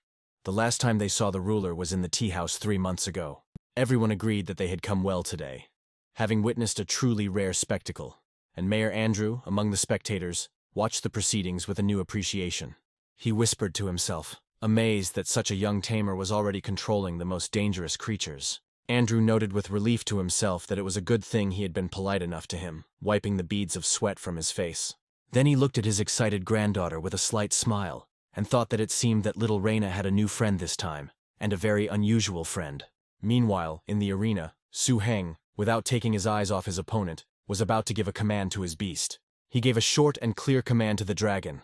The last time they saw the ruler was in the tea house 3 months ago. Everyone agreed that they had come well today, having witnessed a truly rare spectacle, and Mayor Andrew, among the spectators, watched the proceedings with a new appreciation. He whispered to himself, amazed that such a young tamer was already controlling the most dangerous creatures. Andrew noted with relief to himself that it was a good thing he had been polite enough to him, wiping the beads of sweat from his face. Then he looked at his excited granddaughter with a slight smile, and thought that it seemed that little Reina had a new friend this time, and a very unusual friend. Meanwhile, in the arena, Su Heng, without taking his eyes off his opponent, was about to give a command to his beast. He gave a short and clear command to the dragon.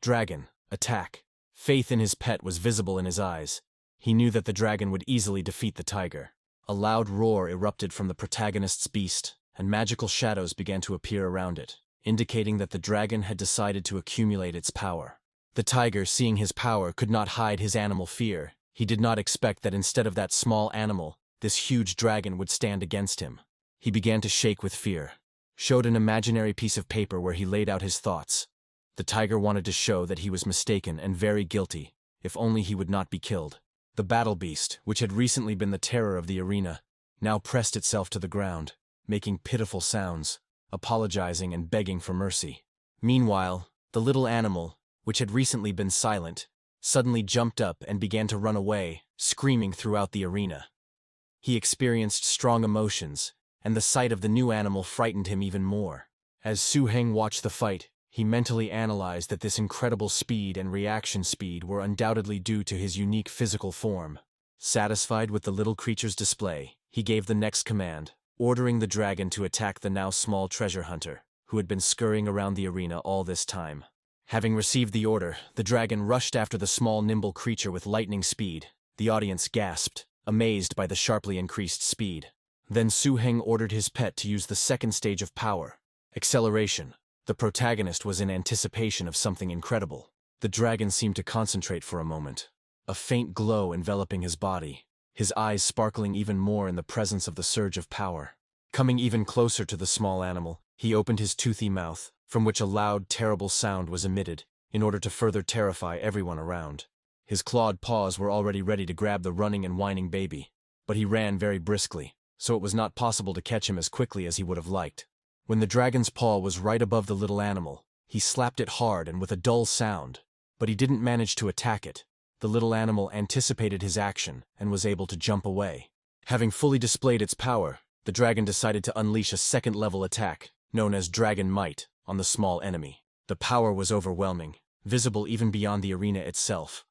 Dragon, attack. Faith in his pet was visible in his eyes. He knew that the dragon would easily defeat the tiger. A loud roar erupted from the protagonist's beast, and magical shadows began to appear around it, indicating that the dragon had decided to accumulate its power. The tiger, seeing his power, could not hide his animal fear. He did not expect that instead of that small animal, this huge dragon would stand against him. He began to shake with fear, showed an imaginary piece of paper where he laid out his thoughts. The tiger wanted to show that he was mistaken and very guilty, if only he would not be killed. The battle beast, which had recently been the terror of the arena, now pressed itself to the ground, making pitiful sounds, apologizing and begging for mercy. Meanwhile, the little animal, which had recently been silent, suddenly jumped up and began to run away, screaming throughout the arena. He experienced strong emotions, and the sight of the new animal frightened him even more. As Su Heng watched the fight, he mentally analyzed that this incredible speed and reaction speed were undoubtedly due to his unique physical form. Satisfied with the little creature's display, he gave the next command, ordering the dragon to attack the now small treasure hunter, who had been scurrying around the arena all this time. Having received the order, the dragon rushed after the small nimble creature with lightning speed. The audience gasped, amazed by the sharply increased speed. Then Su Heng ordered his pet to use the second stage of power, acceleration. The protagonist was in anticipation of something incredible. The dragon seemed to concentrate for a moment, a faint glow enveloping his body, his eyes sparkling even more in the presence of the surge of power. Coming even closer to the small animal, he opened his toothy mouth, from which a loud, terrible sound was emitted, in order to further terrify everyone around. His clawed paws were already ready to grab the running and whining baby, but he ran very briskly, so it was not possible to catch him as quickly as he would have liked. When the dragon's paw was right above the little animal, he slapped it hard and with a dull sound, but he didn't manage to attack it. The little animal anticipated his action and was able to jump away. Having fully displayed its power, the dragon decided to unleash a second-level attack, known as Dragon Might, on the small enemy. The power was overwhelming, visible even beyond the arena itself,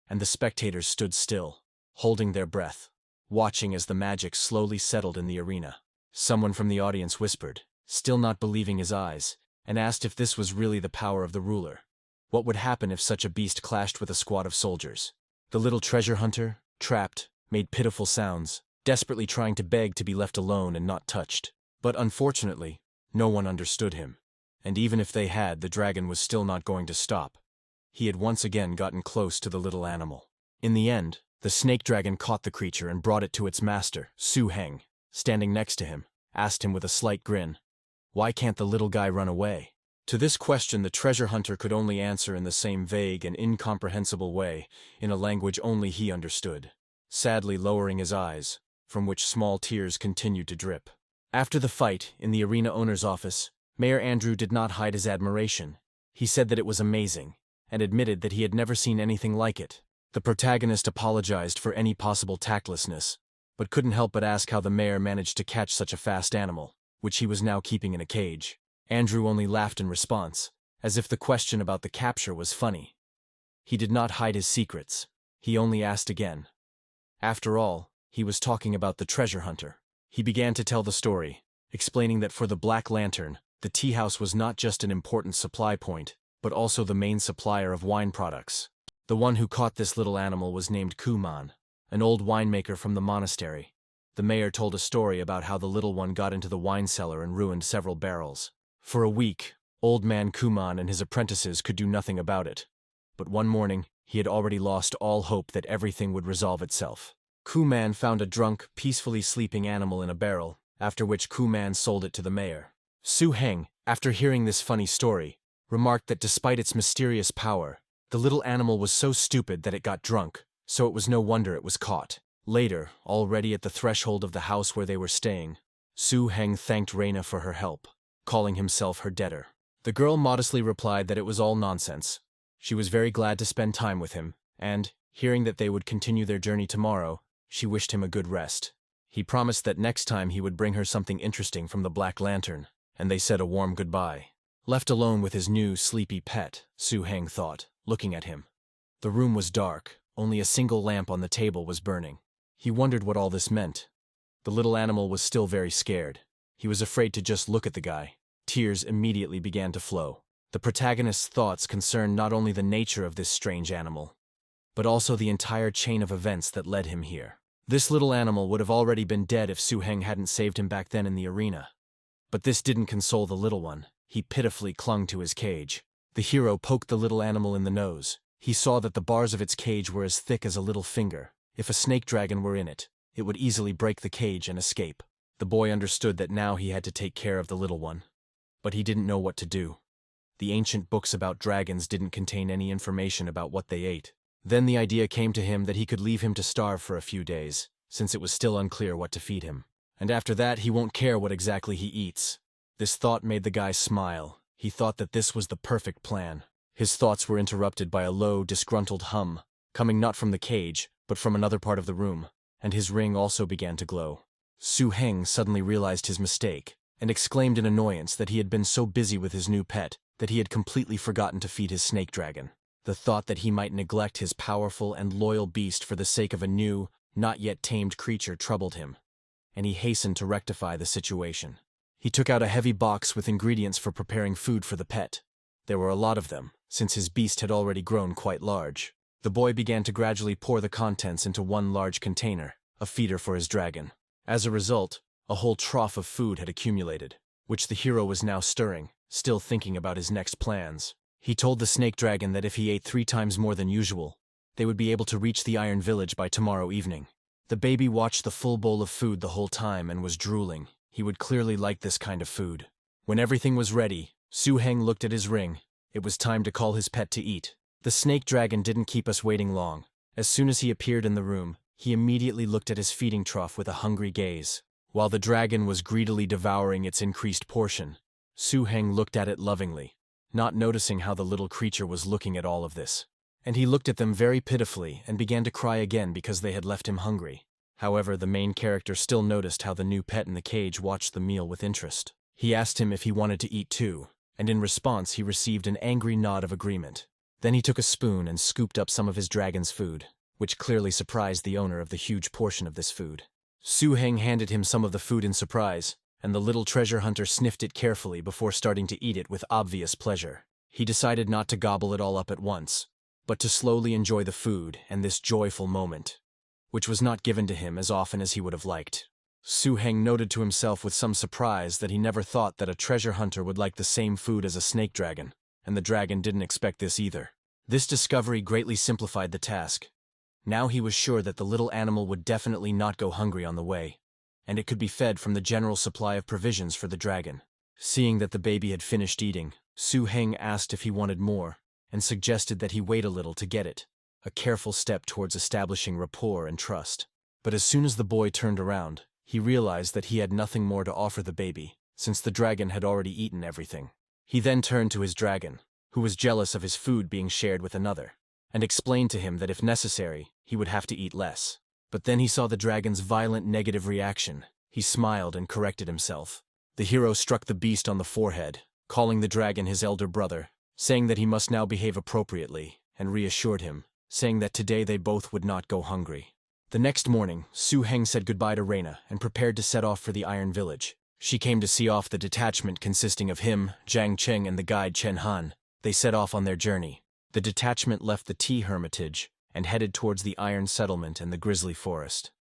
and the spectators stood still, holding their breath, watching as the magic slowly settled in the arena. Someone from the audience whispered, still not believing his eyes, and asked if this was really the power of the ruler. What would happen if such a beast clashed with a squad of soldiers? The little treasure hunter, trapped, made pitiful sounds, desperately trying to beg to be left alone and not touched. But unfortunately, no one understood him. And even if they had, the dragon was still not going to stop. He had once again gotten close to the little animal. In the end, the snake dragon caught the creature and brought it to its master, Su Heng. Standing next to him, asked him with a slight grin, "Why can't the little guy run away?" To this question the treasure hunter could only answer in the same vague and incomprehensible way, in a language only he understood, sadly lowering his eyes, from which small tears continued to drip. After the fight, in the arena owner's office, Mayor Andrew did not hide his admiration. He said that it was amazing, and admitted that he had never seen anything like it. The protagonist apologized for any possible tactlessness, but couldn't help but ask how the mayor managed to catch such a fast animal, which he was now keeping in a cage. Andrew only laughed in response, as if the question about the capture was funny. He did not hide his secrets. He only asked again. After all, he was talking about the treasure hunter. He began to tell the story, explaining that for the Black Lantern, the tea house was not just an important supply point, but also the main supplier of wine products. The one who caught this little animal was named Kuman, an old winemaker from the monastery. The mayor told a story about how the little one got into the wine cellar and ruined several barrels. For a week, old man Kuman and his apprentices could do nothing about it. But one morning, he had already lost all hope that everything would resolve itself. Kuman found a drunk, peacefully sleeping animal in a barrel, after which Kuman sold it to the mayor. Su Heng, after hearing this funny story, remarked that despite its mysterious power, the little animal was so stupid that it got drunk, so it was no wonder it was caught. Later, already at the threshold of the house where they were staying, Su Heng thanked Reina for her help, calling himself her debtor. The girl modestly replied that it was all nonsense. She was very glad to spend time with him, and, hearing that they would continue their journey tomorrow, she wished him a good rest. He promised that next time he would bring her something interesting from the Black Lantern, and they said a warm goodbye. Left alone with his new, sleepy pet, Su Heng thought, looking at him. The room was dark, only a single lamp on the table was burning. He wondered what all this meant. The little animal was still very scared. He was afraid to just look at the guy. Tears immediately began to flow. The protagonist's thoughts concerned not only the nature of this strange animal, but also the entire chain of events that led him here. This little animal would have already been dead if Su Heng hadn't saved him back then in the arena. But this didn't console the little one. He pitifully clung to his cage. The hero poked the little animal in the nose. He saw that the bars of its cage were as thick as a little finger. If a snake dragon were in it, it would easily break the cage and escape. The boy understood that now he had to take care of the little one. But he didn't know what to do. The ancient books about dragons didn't contain any information about what they ate. Then the idea came to him that he could leave him to starve for a few days, since it was still unclear what to feed him. And after that he won't care what exactly he eats. This thought made the guy smile. He thought that this was the perfect plan. His thoughts were interrupted by a low, disgruntled hum, coming not from the cage, but from another part of the room, and his ring also began to glow. Su Heng suddenly realized his mistake, and exclaimed in annoyance that he had been so busy with his new pet that he had completely forgotten to feed his snake dragon. The thought that he might neglect his powerful and loyal beast for the sake of a new, not yet tamed creature troubled him, and he hastened to rectify the situation. He took out a heavy box with ingredients for preparing food for the pet. There were a lot of them, since his beast had already grown quite large. The boy began to gradually pour the contents into one large container, a feeder for his dragon. As a result, a whole trough of food had accumulated, which the hero was now stirring, still thinking about his next plans. He told the snake dragon that if he ate 3 times more than usual, they would be able to reach the Iron Village by tomorrow evening. The baby watched the full bowl of food the whole time and was drooling. He would clearly like this kind of food. When everything was ready, Su Heng looked at his ring. It was time to call his pet to eat. The snake dragon didn't keep us waiting long. As soon as he appeared in the room, he immediately looked at his feeding trough with a hungry gaze. While the dragon was greedily devouring its increased portion, Su Heng looked at it lovingly, not noticing how the little creature was looking at all of this. And he looked at them very pitifully and began to cry again because they had left him hungry. However, the main character still noticed how the new pet in the cage watched the meal with interest. He asked him if he wanted to eat too, and in response he received an angry nod of agreement. Then he took a spoon and scooped up some of his dragon's food, which clearly surprised the owner of the huge portion of this food. Su Heng handed him some of the food in surprise, and the little treasure hunter sniffed it carefully before starting to eat it with obvious pleasure. He decided not to gobble it all up at once, but to slowly enjoy the food and this joyful moment, which was not given to him as often as he would have liked. Su Heng noted to himself with some surprise that he never thought that a treasure hunter would like the same food as a snake dragon, and the dragon didn't expect this either. This discovery greatly simplified the task. Now he was sure that the little animal would definitely not go hungry on the way, and it could be fed from the general supply of provisions for the dragon. Seeing that the baby had finished eating, Su Heng asked if he wanted more, and suggested that he wait a little to get it, a careful step towards establishing rapport and trust. But as soon as the boy turned around, he realized that he had nothing more to offer the baby, since the dragon had already eaten everything. He then turned to his dragon, who was jealous of his food being shared with another, and explained to him that if necessary, he would have to eat less. But then he saw the dragon's violent negative reaction. He smiled and corrected himself. The hero struck the beast on the forehead, calling the dragon his elder brother, saying that he must now behave appropriately, and reassured him, saying that today they both would not go hungry. The next morning, Su Heng said goodbye to Reina and prepared to set off for the Iron Village. She came to see off the detachment consisting of him, Jiang Cheng, and the guide Chen Han. They set off on their journey. The detachment left the Tea Hermitage and headed towards the Iron Settlement and the Grizzly Forest.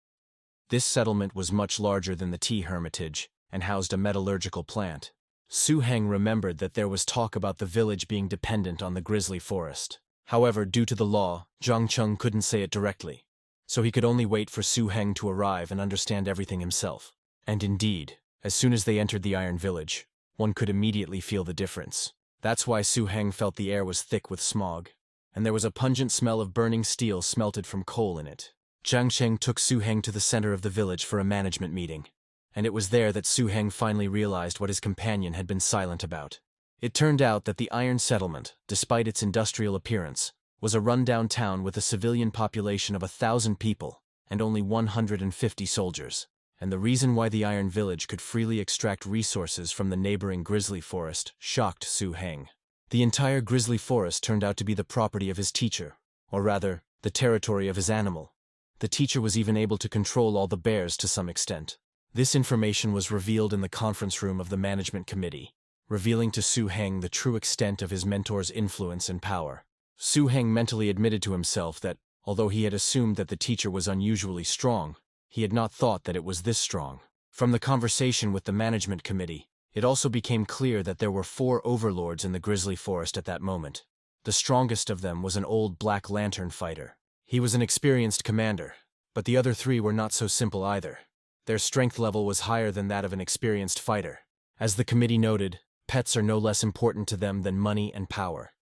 This settlement was much larger than the Tea Hermitage and housed a metallurgical plant. Su Heng remembered that there was talk about the village being dependent on the Grizzly Forest. However, due to the law, Jiang Cheng couldn't say it directly, so he could only wait for Su Heng to arrive and understand everything himself. And indeed, as soon as they entered the Iron Village, one could immediately feel the difference. That's why Su Heng felt the air was thick with smog, and there was a pungent smell of burning steel smelted from coal in it. Zhang Sheng took Su Heng to the center of the village for a management meeting, and it was there that Su Heng finally realized what his companion had been silent about. It turned out that the Iron Settlement, despite its industrial appearance, was a rundown town with a civilian population of 1,000 people and only 150 soldiers. And the reason why the Iron Village could freely extract resources from the neighboring grizzly forest shocked Su Heng. The entire grizzly forest turned out to be the property of his teacher, or rather, the territory of his animal. The teacher was even able to control all the bears to some extent. This information was revealed in the conference room of the management committee, revealing to Su Heng the true extent of his mentor's influence and power. Su Heng mentally admitted to himself that, although he had assumed that the teacher was unusually strong, he had not thought that it was this strong. From the conversation with the management committee, it also became clear that there were 4 overlords in the grizzly forest at that moment. The strongest of them was an old Black Lantern fighter. He was an experienced commander, but the other 3 were not so simple either. Their strength level was higher than that of an experienced fighter. As the committee noted, pets are no less important to them than money and power.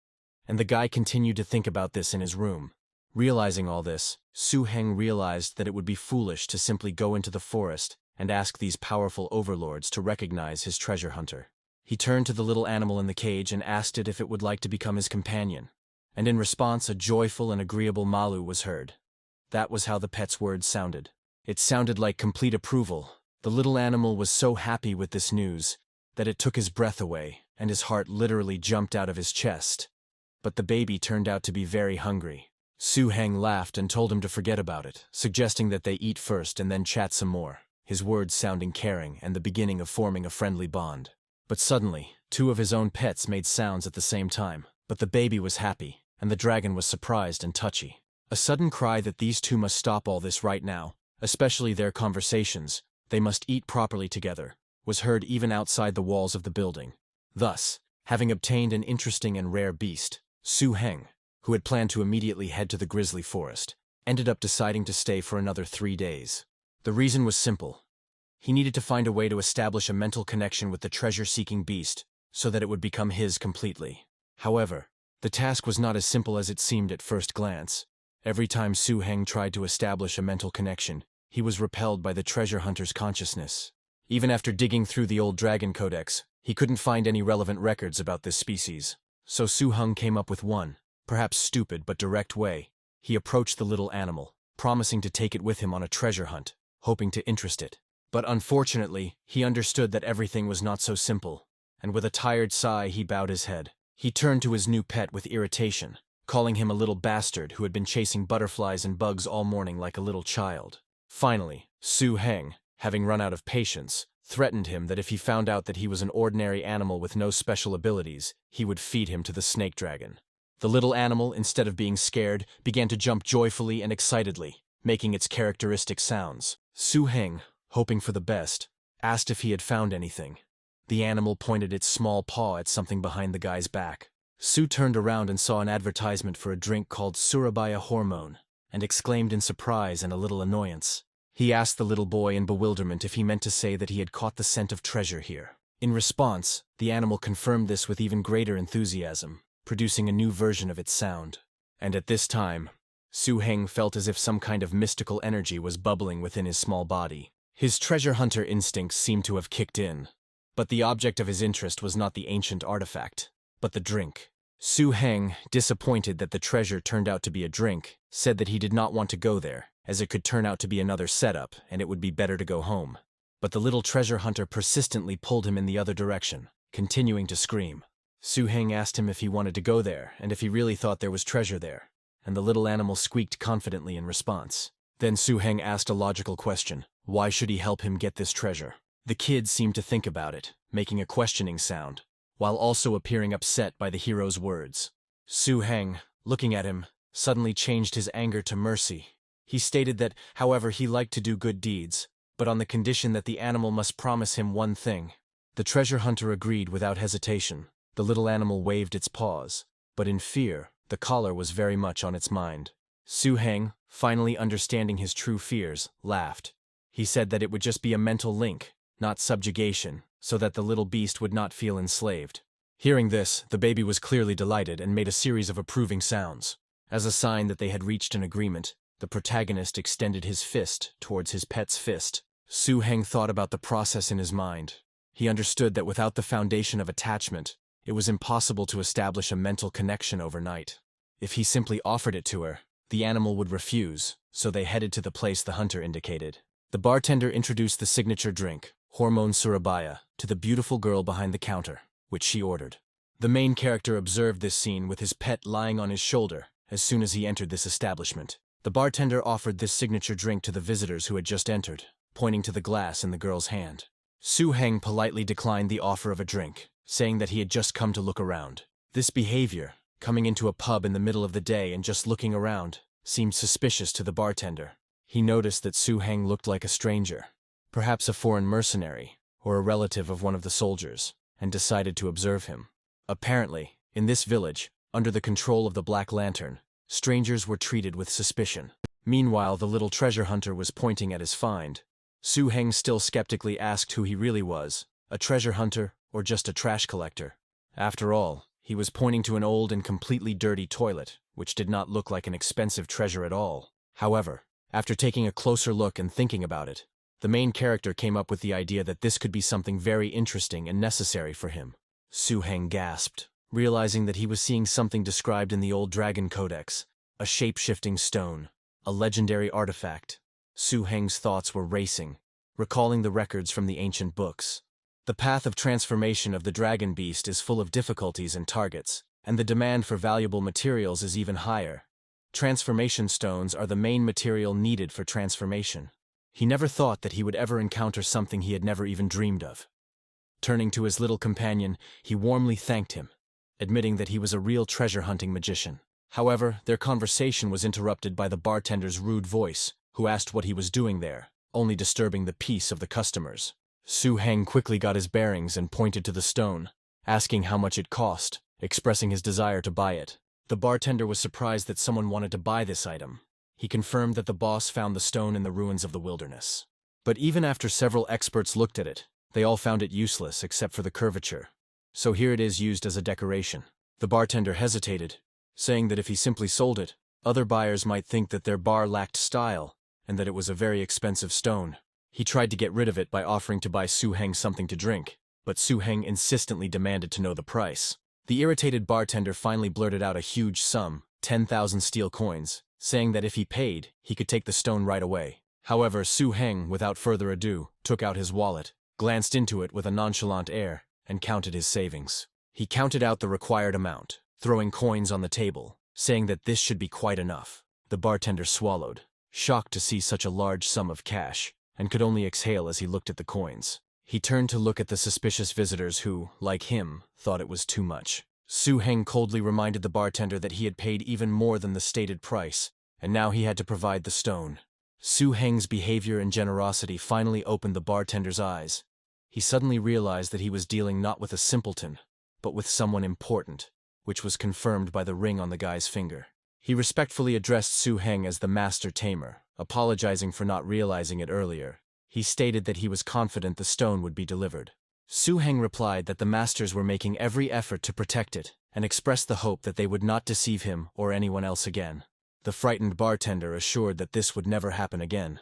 And the guy continued to think about this in his room. Realizing all this, Su Heng realized that it would be foolish to simply go into the forest and ask these powerful overlords to recognize his treasure hunter. He turned to the little animal in the cage and asked it if it would like to become his companion. And in response, a joyful and agreeable malu was heard. That was how the pet's words sounded. It sounded like complete approval. The little animal was so happy with this news that it took his breath away, and his heart literally jumped out of his chest. But the baby turned out to be very hungry. Su Heng laughed and told him to forget about it, suggesting that they eat first and then chat some more, his words sounding caring and the beginning of forming a friendly bond. But suddenly, 2 of his own pets made sounds at the same time, but the baby was happy, and the dragon was surprised and touchy. A sudden cry that these 2 must stop all this right now, especially their conversations, they must eat properly together, was heard even outside the walls of the building. Thus, having obtained an interesting and rare beast, Su Heng, who had planned to immediately head to the grizzly forest, ended up deciding to stay for another 3 days. The reason was simple. He needed to find a way to establish a mental connection with the treasure-seeking beast so that it would become his completely. However, the task was not as simple as it seemed at first glance. Every time Su Heng tried to establish a mental connection, he was repelled by the treasure hunter's consciousness. Even after digging through the old Dragon Codex, he couldn't find any relevant records about this species. So Su Heng came up with one, perhaps stupid but direct way. He approached the little animal, promising to take it with him on a treasure hunt, hoping to interest it. But unfortunately, he understood that everything was not so simple, and with a tired sigh he bowed his head. He turned to his new pet with irritation, calling him a little bastard who had been chasing butterflies and bugs all morning like a little child. Finally, Su Heng, having run out of patience, threatened him that if he found out that he was an ordinary animal with no special abilities, he would feed him to the snake dragon. The little animal, instead of being scared, began to jump joyfully and excitedly, making its characteristic sounds. Su Heng, hoping for the best, asked if he had found anything. The animal pointed its small paw at something behind the guy's back. Su turned around and saw an advertisement for a drink called Surabaya Hormone, and exclaimed in surprise and a little annoyance. He asked the little boy in bewilderment if he meant to say that he had caught the scent of treasure here. In response, the animal confirmed this with even greater enthusiasm, producing a new version of its sound. And at this time, Su Heng felt as if some kind of mystical energy was bubbling within his small body. His treasure hunter instincts seemed to have kicked in, but the object of his interest was not the ancient artifact, but the drink. Su Heng, disappointed that the treasure turned out to be a drink, said that he did not want to go there, as it could turn out to be another setup and it would be better to go home. But the little treasure hunter persistently pulled him in the other direction, continuing to scream. Su Heng asked him if he wanted to go there and if he really thought there was treasure there, and the little animal squeaked confidently in response. Then Su Heng asked a logical question. Why should he help him get this treasure? The kid seemed to think about it, making a questioning sound, while also appearing upset by the hero's words. Su Heng, looking at him, suddenly changed his anger to mercy. He stated that, however, he liked to do good deeds, but on the condition that the animal must promise him one thing. The treasure hunter agreed without hesitation. The little animal waved its paws, but in fear, the collar was very much on its mind. Su Heng, finally understanding his true fears, laughed. He said that it would just be a mental link, not subjugation, so that the little beast would not feel enslaved. Hearing this, the baby was clearly delighted and made a series of approving sounds. As a sign that they had reached an agreement, the protagonist extended his fist towards his pet's fist. Su-heng thought about the process in his mind. He understood that without the foundation of attachment, it was impossible to establish a mental connection overnight. If he simply offered it to her, the animal would refuse, so they headed to the place the hunter indicated. The bartender introduced the signature drink, Hormone Surabaya, to the beautiful girl behind the counter, which she ordered. The main character observed this scene with his pet lying on his shoulder as soon as he entered this establishment. The bartender offered this signature drink to the visitors who had just entered, pointing to the glass in the girl's hand. Su-heng politely declined the offer of a drink, saying that he had just come to look around. This behavior, coming into a pub in the middle of the day and just looking around, seemed suspicious to the bartender. He noticed that Su-heng looked like a stranger, perhaps a foreign mercenary, or a relative of one of the soldiers, and decided to observe him. Apparently, in this village, under the control of the Black Lantern, strangers were treated with suspicion. Meanwhile, the little treasure hunter was pointing at his find. Su-heng still skeptically asked who he really was, a treasure hunter or just a trash collector. After all, he was pointing to an old and completely dirty toilet, which did not look like an expensive treasure at all. However, after taking a closer look and thinking about it, the main character came up with the idea that this could be something very interesting and necessary for him. Su-heng gasped, realizing that he was seeing something described in the old Dragon Codex, a shape-shifting stone, a legendary artifact. Su-heng's thoughts were racing, recalling the records from the ancient books. The path of transformation of the dragon beast is full of difficulties and targets, and the demand for valuable materials is even higher. Transformation stones are the main material needed for transformation. He never thought that he would ever encounter something he had never even dreamed of. Turning to his little companion, he warmly thanked him, admitting that he was a real treasure-hunting magician. However, their conversation was interrupted by the bartender's rude voice, who asked what he was doing there, only disturbing the peace of the customers. Su-heng quickly got his bearings and pointed to the stone, asking how much it cost, expressing his desire to buy it. The bartender was surprised that someone wanted to buy this item. He confirmed that the boss found the stone in the ruins of the wilderness. But even after several experts looked at it, they all found it useless except for the curvature. So here it is used as a decoration. The bartender hesitated, saying that if he simply sold it, other buyers might think that their bar lacked style and that it was a very expensive stone. He tried to get rid of it by offering to buy Su-heng something to drink, but Su-heng insistently demanded to know the price. The irritated bartender finally blurted out a huge sum, 10,000 steel coins, saying that if he paid, he could take the stone right away. However, Su-heng, without further ado, took out his wallet, glanced into it with a nonchalant air, and counted his savings. He counted out the required amount, throwing coins on the table, saying that this should be quite enough. The bartender swallowed, shocked to see such a large sum of cash, and could only exhale as he looked at the coins. He turned to look at the suspicious visitors who, like him, thought it was too much. Su-heng coldly reminded the bartender that he had paid even more than the stated price, and now he had to provide the stone. Su-heng's behavior and generosity finally opened the bartender's eyes. He suddenly realized that he was dealing not with a simpleton, but with someone important, which was confirmed by the ring on the guy's finger. He respectfully addressed Su-heng as the Master Tamer, apologizing for not realizing it earlier. He stated that he was confident the stone would be delivered. Su-heng replied that the masters were making every effort to protect it, and expressed the hope that they would not deceive him or anyone else again. The frightened bartender assured that this would never happen again,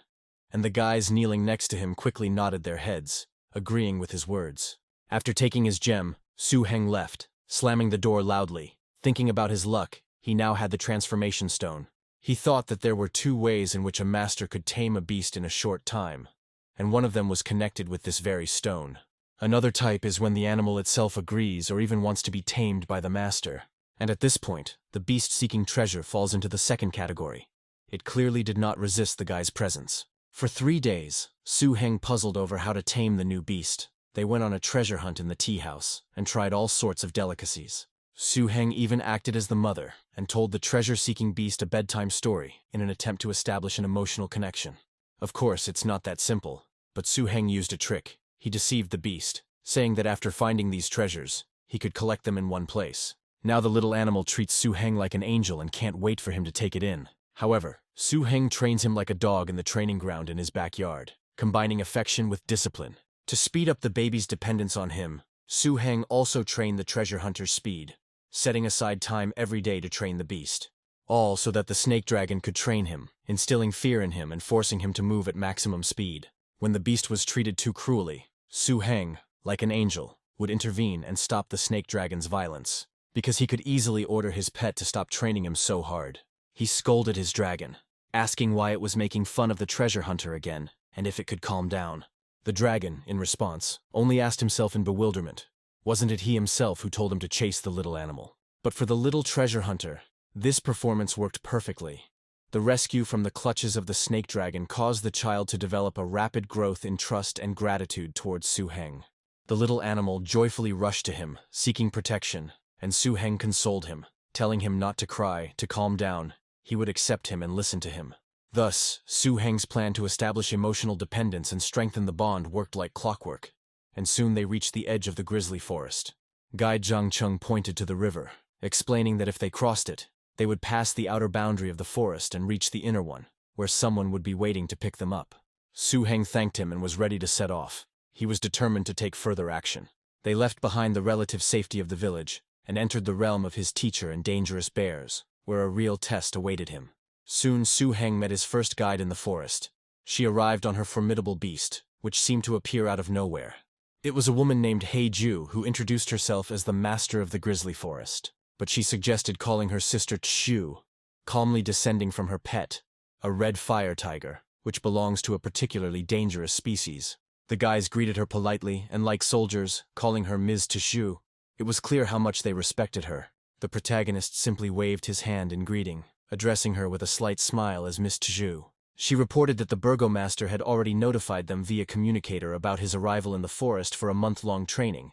and the guys kneeling next to him quickly nodded their heads, agreeing with his words. After taking his gem, Su-heng left, slamming the door loudly. Thinking about his luck, he now had the transformation stone. He thought that there were two ways in which a master could tame a beast in a short time, and one of them was connected with this very stone. Another type is when the animal itself agrees or even wants to be tamed by the master. And at this point, the beast-seeking treasure falls into the second category. It clearly did not resist the guy's presence. For 3 days, Su-heng puzzled over how to tame the new beast. They went on a treasure hunt in the tea house and tried all sorts of delicacies. Su-heng even acted as the mother and told the treasure-seeking beast a bedtime story in an attempt to establish an emotional connection. Of course, it's not that simple, but Su-heng used a trick. He deceived the beast, saying that after finding these treasures, he could collect them in one place. Now the little animal treats Su-heng like an angel and can't wait for him to take it in. However, Su-heng trains him like a dog in the training ground in his backyard, combining affection with discipline. To speed up the baby's dependence on him, Su Heng also trained the treasure hunter's speed, setting aside time every day to train the beast. All so that the snake dragon could train him, instilling fear in him and forcing him to move at maximum speed. When the beast was treated too cruelly, Su Heng, like an angel, would intervene and stop the snake dragon's violence, because he could easily order his pet to stop training him so hard. He scolded his dragon, asking why it was making fun of the treasure hunter again, and if it could calm down. The dragon, in response, only asked himself in bewilderment, wasn't it he himself who told him to chase the little animal? But for the little treasure hunter, this performance worked perfectly. The rescue from the clutches of the snake dragon caused the child to develop a rapid growth in trust and gratitude towards Su Heng. The little animal joyfully rushed to him, seeking protection, and Su Heng consoled him, telling him not to cry, to calm down. He would accept him and listen to him. Thus, Su Heng's plan to establish emotional dependence and strengthen the bond worked like clockwork, and soon they reached the edge of the grizzly forest. Guide Zhangcheng pointed to the river, explaining that if they crossed it, they would pass the outer boundary of the forest and reach the inner one, where someone would be waiting to pick them up. Su Heng thanked him and was ready to set off. He was determined to take further action. They left behind the relative safety of the village and entered the realm of his teacher and dangerous bears, where a real test awaited him. Soon Su Heng met his first guide in the forest. She arrived on her formidable beast, which seemed to appear out of nowhere. It was a woman named He Ju who introduced herself as the master of the grizzly forest, but she suggested calling her sister Chu, calmly descending from her pet, a red fire tiger, which belongs to a particularly dangerous species. The guys greeted her politely and, like soldiers, calling her Ms. Tishu. It was clear how much they respected her. The protagonist simply waved his hand in greeting, addressing her with a slight smile as Miss Tishu. She reported that the burgomaster had already notified them via communicator about his arrival in the forest for a month-long training,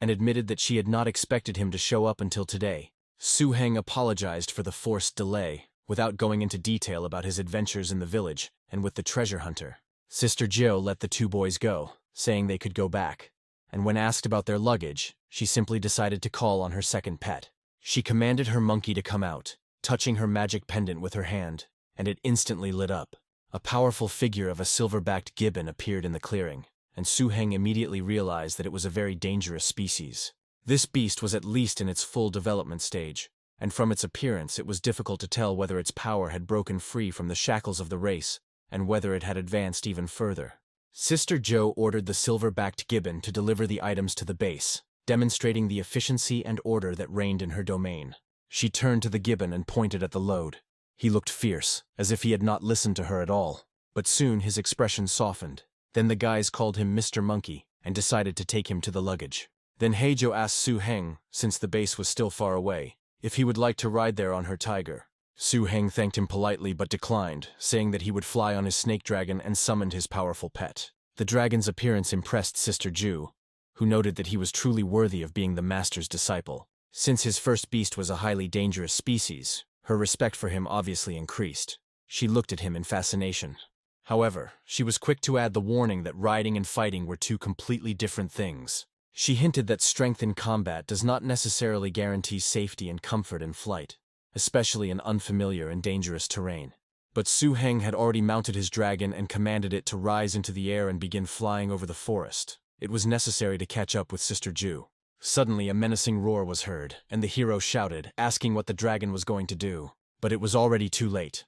and admitted that she had not expected him to show up until today. Su Heng apologized for the forced delay, without going into detail about his adventures in the village and with the treasure hunter. Sister Jiu let the two boys go, saying they could go back, and when asked about their luggage, she simply decided to call on her second pet. She commanded her monkey to come out, touching her magic pendant with her hand, and it instantly lit up. A powerful figure of a silver-backed gibbon appeared in the clearing, and Su Heng immediately realized that it was a very dangerous species. This beast was at least in its full development stage, and from its appearance it was difficult to tell whether its power had broken free from the shackles of the race, and whether it had advanced even further. Sister Joe ordered the silver-backed gibbon to deliver the items to the base, demonstrating the efficiency and order that reigned in her domain. She turned to the gibbon and pointed at the load. He looked fierce, as if he had not listened to her at all, but soon his expression softened. Then the guys called him Mr. Monkey and decided to take him to the luggage. Then Heijo asked Su Heng, since the base was still far away, if he would like to ride there on her tiger. Su Heng thanked him politely but declined, saying that he would fly on his snake dragon and summoned his powerful pet. The dragon's appearance impressed Sister Ju, who noted that he was truly worthy of being the master's disciple. Since his first beast was a highly dangerous species, her respect for him obviously increased. She looked at him in fascination. However, she was quick to add the warning that riding and fighting were two completely different things. She hinted that strength in combat does not necessarily guarantee safety and comfort in flight, especially in unfamiliar and dangerous terrain. But Su Heng had already mounted his dragon and commanded it to rise into the air and begin flying over the forest. It was necessary to catch up with Sister Ju. Suddenly a menacing roar was heard, and the hero shouted, asking what the dragon was going to do. But it was already too late.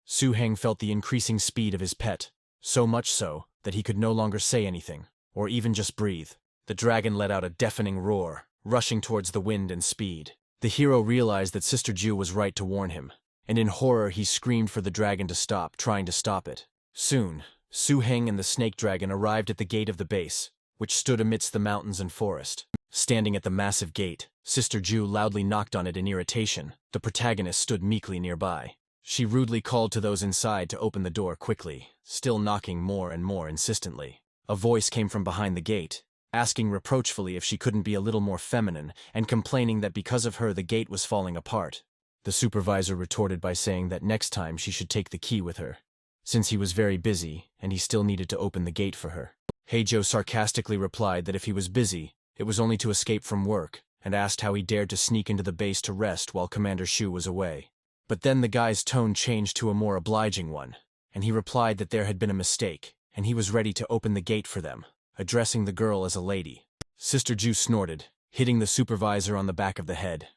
Su Heng felt the increasing speed of his pet, so much so that he could no longer say anything, or even just breathe. The dragon let out a deafening roar, rushing towards the wind and speed. The hero realized that Sister Ju was right to warn him, and in horror he screamed for the dragon to stop, trying to stop it. Soon, Su Heng and the snake dragon arrived at the gate of the base, which stood amidst the mountains and forest. Standing at the massive gate, Sister Ju loudly knocked on it in irritation. The protagonist stood meekly nearby. She rudely called to those inside to open the door quickly, still knocking more and more insistently. A voice came from behind the gate, asking reproachfully if she couldn't be a little more feminine, and complaining that because of her the gate was falling apart. The supervisor retorted by saying that next time she should take the key with her, since he was very busy and he still needed to open the gate for her. Heijo sarcastically replied that if he was busy, it was only to escape from work, and asked how he dared to sneak into the base to rest while Commander Shu was away. But then the guy's tone changed to a more obliging one, and he replied that there had been a mistake, and he was ready to open the gate for them, addressing the girl as a lady. Sister Ju snorted, hitting the supervisor on the back of the head.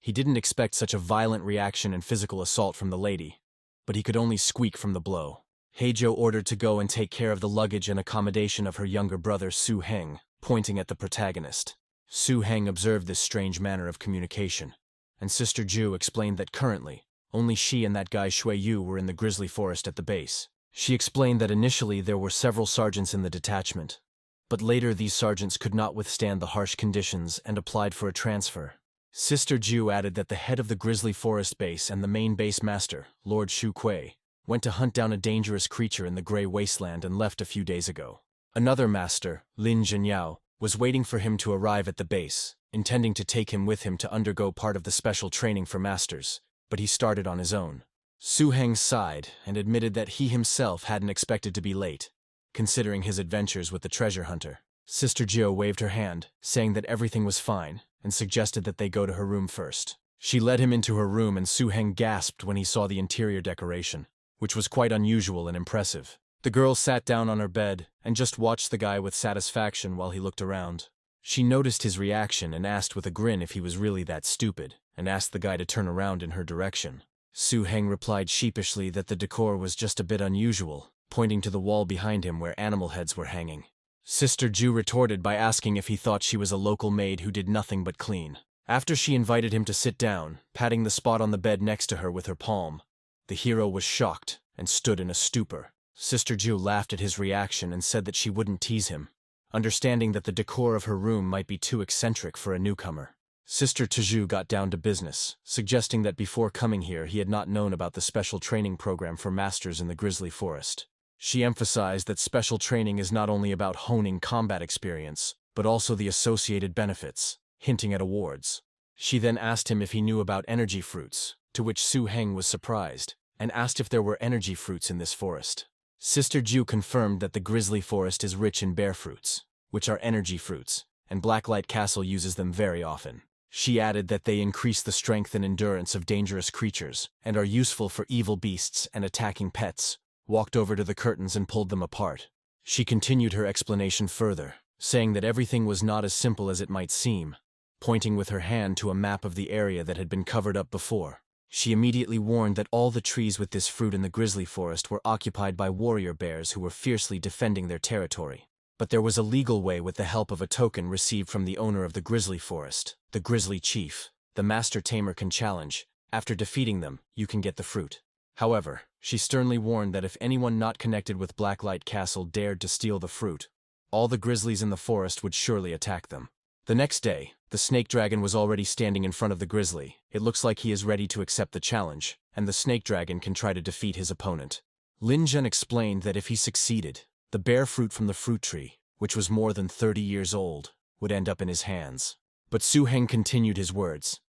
He didn't expect such a violent reaction and physical assault from the lady, but he could only squeak from the blow. Heijo ordered to go and take care of the luggage and accommodation of her younger brother Su Heng, pointing at the protagonist. Su Heng observed this strange manner of communication, and Sister Ju explained that currently, only she and that guy Shui Yu were in the grizzly forest at the base. She explained that initially there were several sergeants in the detachment, but later these sergeants could not withstand the harsh conditions and applied for a transfer. Sister Ju added that the head of the grizzly forest base and the main base master, Lord Shu Kui, went to hunt down a dangerous creature in the Grey Wasteland and left a few days ago. Another master, Lin Jianyao, was waiting for him to arrive at the base, intending to take him with him to undergo part of the special training for masters, but he started on his own. Su Heng sighed and admitted that he himself hadn't expected to be late, considering his adventures with the treasure hunter. Sister Jiu waved her hand, saying that everything was fine, and suggested that they go to her room first. She led him into her room and Su Heng gasped when he saw the interior decoration, which was quite unusual and impressive. The girl sat down on her bed and just watched the guy with satisfaction while he looked around. She noticed his reaction and asked with a grin if he was really that stupid, and asked the guy to turn around in her direction. Su Heng replied sheepishly that the decor was just a bit unusual, pointing to the wall behind him where animal heads were hanging. Sister Ju retorted by asking if he thought she was a local maid who did nothing but clean. After she invited him to sit down, patting the spot on the bed next to her with her palm, the hero was shocked and stood in a stupor. Sister Ju laughed at his reaction and said that she wouldn't tease him, understanding that the decor of her room might be too eccentric for a newcomer. Sister Taju got down to business, suggesting that before coming here he had not known about the special training program for masters in the grizzly forest. She emphasized that special training is not only about honing combat experience, but also the associated benefits, hinting at awards. She then asked him if he knew about energy fruits, to which Su Heng was surprised, and asked if there were energy fruits in this forest. Sister Ju confirmed that the grizzly forest is rich in bear fruits, which are energy fruits, and Blacklight Castle uses them very often. She added that they increase the strength and endurance of dangerous creatures, and are useful for evil beasts and attacking pets, walked over to the curtains and pulled them apart. She continued her explanation further, saying that everything was not as simple as it might seem, pointing with her hand to a map of the area that had been covered up before. She immediately warned that all the trees with this fruit in the grizzly forest were occupied by warrior bears who were fiercely defending their territory. But there was a legal way with the help of a token received from the owner of the grizzly forest, the grizzly chief. The master tamer can challenge. After defeating them, you can get the fruit. However, she sternly warned that if anyone not connected with Blacklight Castle dared to steal the fruit, all the grizzlies in the forest would surely attack them. The next day, the snake dragon was already standing in front of the grizzly. It looks like he is ready to accept the challenge, and the snake dragon can try to defeat his opponent. Lin Zhen explained that if he succeeded, the bear fruit from the fruit tree, which was more than 30 years old, would end up in his hands. But Su Heng continued his words.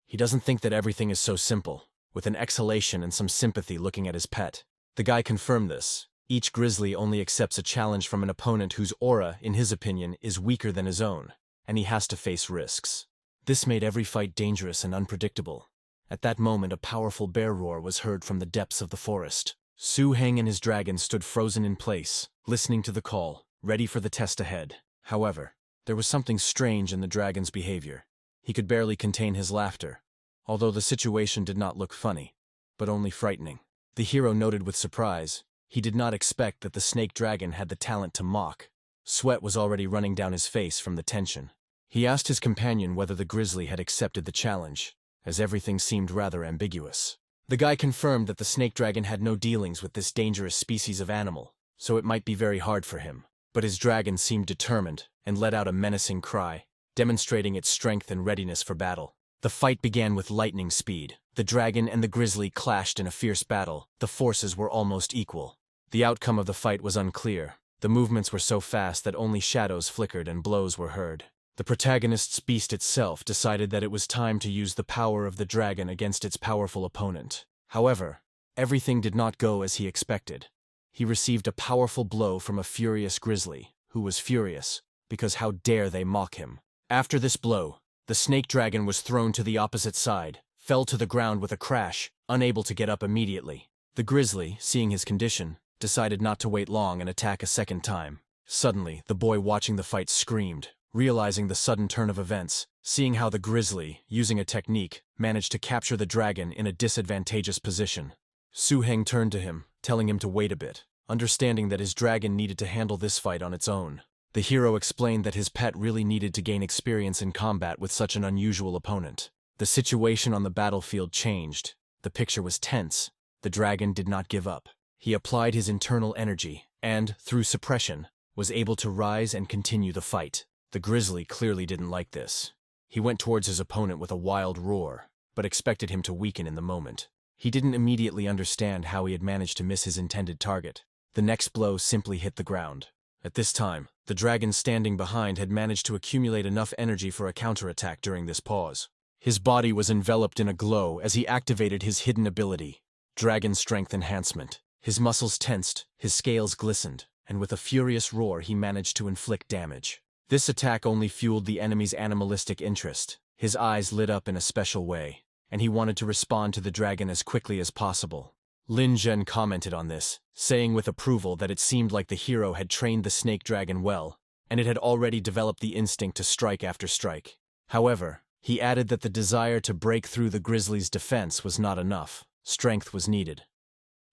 He doesn't think that everything is so simple, with an exhalation and some sympathy looking at his pet. The guy confirmed this. Each grizzly only accepts a challenge from an opponent whose aura, in his opinion, is weaker than his own, and he has to face risks. This made every fight dangerous and unpredictable. At that moment, a powerful bear roar was heard from the depths of the forest. Su Heng and his dragon stood frozen in place, listening to the call, ready for the test ahead. However, there was something strange in the dragon's behavior. He could barely contain his laughter, although the situation did not look funny, but only frightening. The hero noted with surprise, he did not expect that the snake dragon had the talent to mock. Sweat was already running down his face from the tension. He asked his companion whether the grizzly had accepted the challenge, as everything seemed rather ambiguous. The guy confirmed that the snake dragon had no dealings with this dangerous species of animal, so it might be very hard for him. But his dragon seemed determined and let out a menacing cry, demonstrating its strength and readiness for battle. The fight began with lightning speed. The dragon and the grizzly clashed in a fierce battle. The forces were almost equal. The outcome of the fight was unclear. The movements were so fast that only shadows flickered and blows were heard. The protagonist's beast itself decided that it was time to use the power of the dragon against its powerful opponent. However, everything did not go as he expected. He received a powerful blow from a furious grizzly, who was furious, because how dare they mock him. After this blow, the snake dragon was thrown to the opposite side, fell to the ground with a crash, unable to get up immediately. The grizzly, seeing his condition, decided not to wait long and attack a second time. Suddenly, the boy watching the fight screamed, realizing the sudden turn of events, seeing how the grizzly, using a technique, managed to capture the dragon in a disadvantageous position. Su-heng turned to him, telling him to wait a bit, understanding that his dragon needed to handle this fight on its own. The hero explained that his pet really needed to gain experience in combat with such an unusual opponent. The situation on the battlefield changed. The picture was tense. The dragon did not give up. He applied his internal energy, and, through suppression, was able to rise and continue the fight. The grizzly clearly didn't like this. He went towards his opponent with a wild roar, but expected him to weaken in the moment. He didn't immediately understand how he had managed to miss his intended target. The next blow simply hit the ground. At this time, the dragon standing behind had managed to accumulate enough energy for a counterattack during this pause. His body was enveloped in a glow as he activated his hidden ability, Dragon Strength Enhancement. His muscles tensed, his scales glistened, and with a furious roar he managed to inflict damage. This attack only fueled the enemy's animalistic interest. His eyes lit up in a special way, and he wanted to respond to the dragon as quickly as possible. Lin Zhen commented on this, saying with approval that it seemed like the hero had trained the snake dragon well, and it had already developed the instinct to strike after strike. However, he added that the desire to break through the grizzly's defense was not enough. Strength was needed.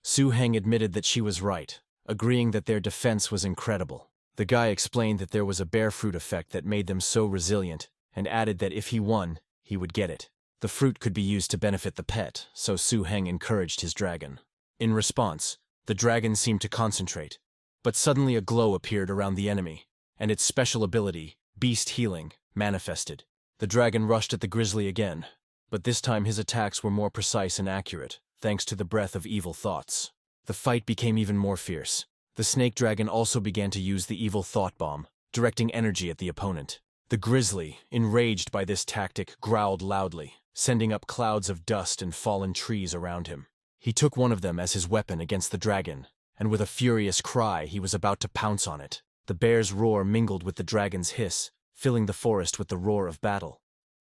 Su-heng admitted that she was right, agreeing that their defense was incredible. The guy explained that there was a bear fruit effect that made them so resilient, and added that if he won, he would get it. The fruit could be used to benefit the pet, so Su-heng encouraged his dragon. In response, the dragon seemed to concentrate, but suddenly a glow appeared around the enemy, and its special ability, Beast Healing, manifested. The dragon rushed at the grizzly again, but this time his attacks were more precise and accurate, thanks to the breath of evil thoughts. The fight became even more fierce. The snake dragon also began to use the evil thought bomb, directing energy at the opponent. The grizzly, enraged by this tactic, growled loudly, sending up clouds of dust and fallen trees around him. He took one of them as his weapon against the dragon, and with a furious cry he was about to pounce on it. The bear's roar mingled with the dragon's hiss, filling the forest with the roar of battle.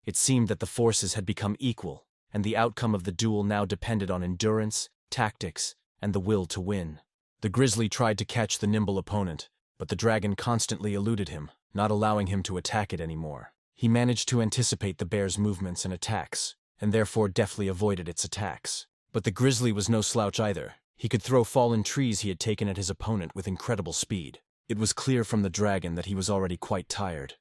It seemed that the forces had become equal, and the outcome of the duel now depended on endurance, tactics, and the will to win. The grizzly tried to catch the nimble opponent, but the dragon constantly eluded him, not allowing him to attack it anymore. He managed to anticipate the bear's movements and attacks, and therefore deftly avoided its attacks. But the grizzly was no slouch either. He could throw fallen trees he had taken at his opponent with incredible speed. It was clear from the dragon that he was already quite tired.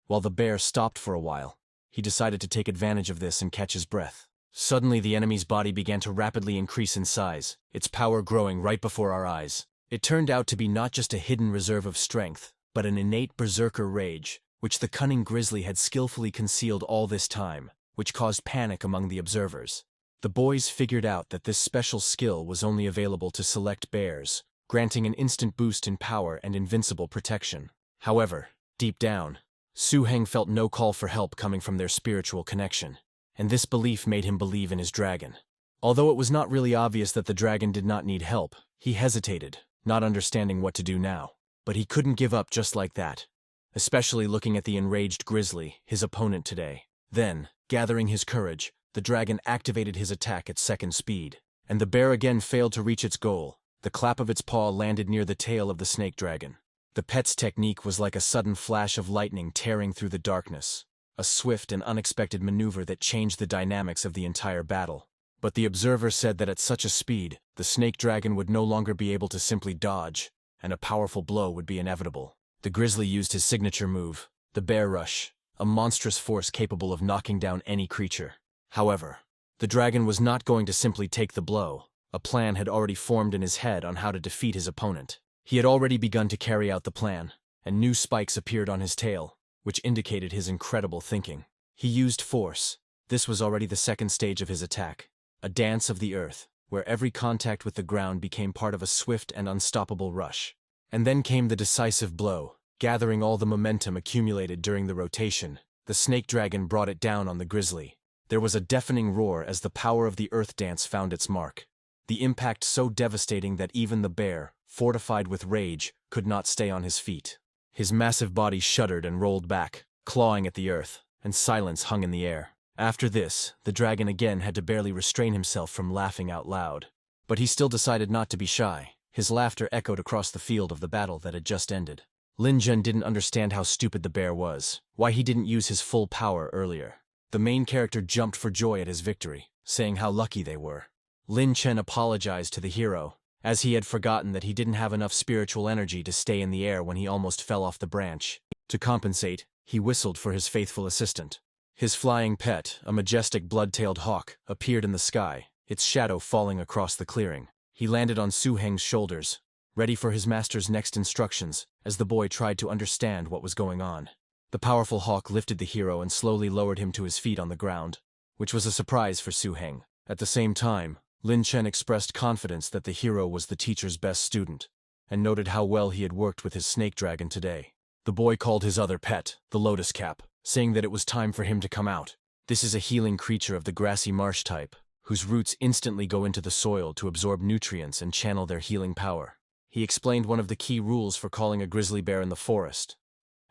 While the bear stopped for a while, he decided to take advantage of this and catch his breath. Suddenly the enemy's body began to rapidly increase in size, its power growing right before our eyes. It turned out to be not just a hidden reserve of strength, but an innate berserker rage, which the cunning grizzly had skillfully concealed all this time, which caused panic among the observers. The boys figured out that this special skill was only available to select bears, granting an instant boost in power and invincible protection. However, deep down, Su-heng felt no call for help coming from their spiritual connection, and this belief made him believe in his dragon. Although it was not really obvious that the dragon did not need help, he hesitated, not understanding what to do now. But he couldn't give up just like that, especially looking at the enraged grizzly, his opponent today. Then, gathering his courage, the dragon activated his attack at second speed, and the bear again failed to reach its goal. The clap of its paw landed near the tail of the snake dragon. The pet's technique was like a sudden flash of lightning tearing through the darkness, a swift and unexpected maneuver that changed the dynamics of the entire battle. But the observer said that at such a speed, the snake dragon would no longer be able to simply dodge, and a powerful blow would be inevitable. The grizzly used his signature move, the bear rush, a monstrous force capable of knocking down any creature. However, the dragon was not going to simply take the blow. A plan had already formed in his head on how to defeat his opponent. He had already begun to carry out the plan, and new spikes appeared on his tail, which indicated his incredible thinking. He used force. This was already the second stage of his attack, a dance of the earth, where every contact with the ground became part of a swift and unstoppable rush. And then came the decisive blow. Gathering all the momentum accumulated during the rotation, the snake dragon brought it down on the grizzly. There was a deafening roar as the power of the earth dance found its mark. The impact so devastating that even the bear, fortified with rage, could not stay on his feet. His massive body shuddered and rolled back, clawing at the earth, and silence hung in the air. After this, the dragon again had to barely restrain himself from laughing out loud. But he still decided not to be shy. His laughter echoed across the field of the battle that had just ended. Lin Zhen didn't understand how stupid the bear was, why he didn't use his full power earlier. The main character jumped for joy at his victory, saying how lucky they were. Lin Chen apologized to the hero, as he had forgotten that he didn't have enough spiritual energy to stay in the air when he almost fell off the branch. To compensate, he whistled for his faithful assistant. His flying pet, a majestic blood-tailed hawk, appeared in the sky, its shadow falling across the clearing. He landed on Su Heng's shoulders, ready for his master's next instructions, as the boy tried to understand what was going on. The powerful hawk lifted the hero and slowly lowered him to his feet on the ground, which was a surprise for Su Heng. At the same time, Lin Chen expressed confidence that the hero was the teacher's best student, and noted how well he had worked with his snake dragon today. The boy called his other pet, the lotus cap, saying that it was time for him to come out. This is a healing creature of the grassy marsh type, whose roots instantly go into the soil to absorb nutrients and channel their healing power. He explained one of the key rules for calling a grizzly bear in the forest.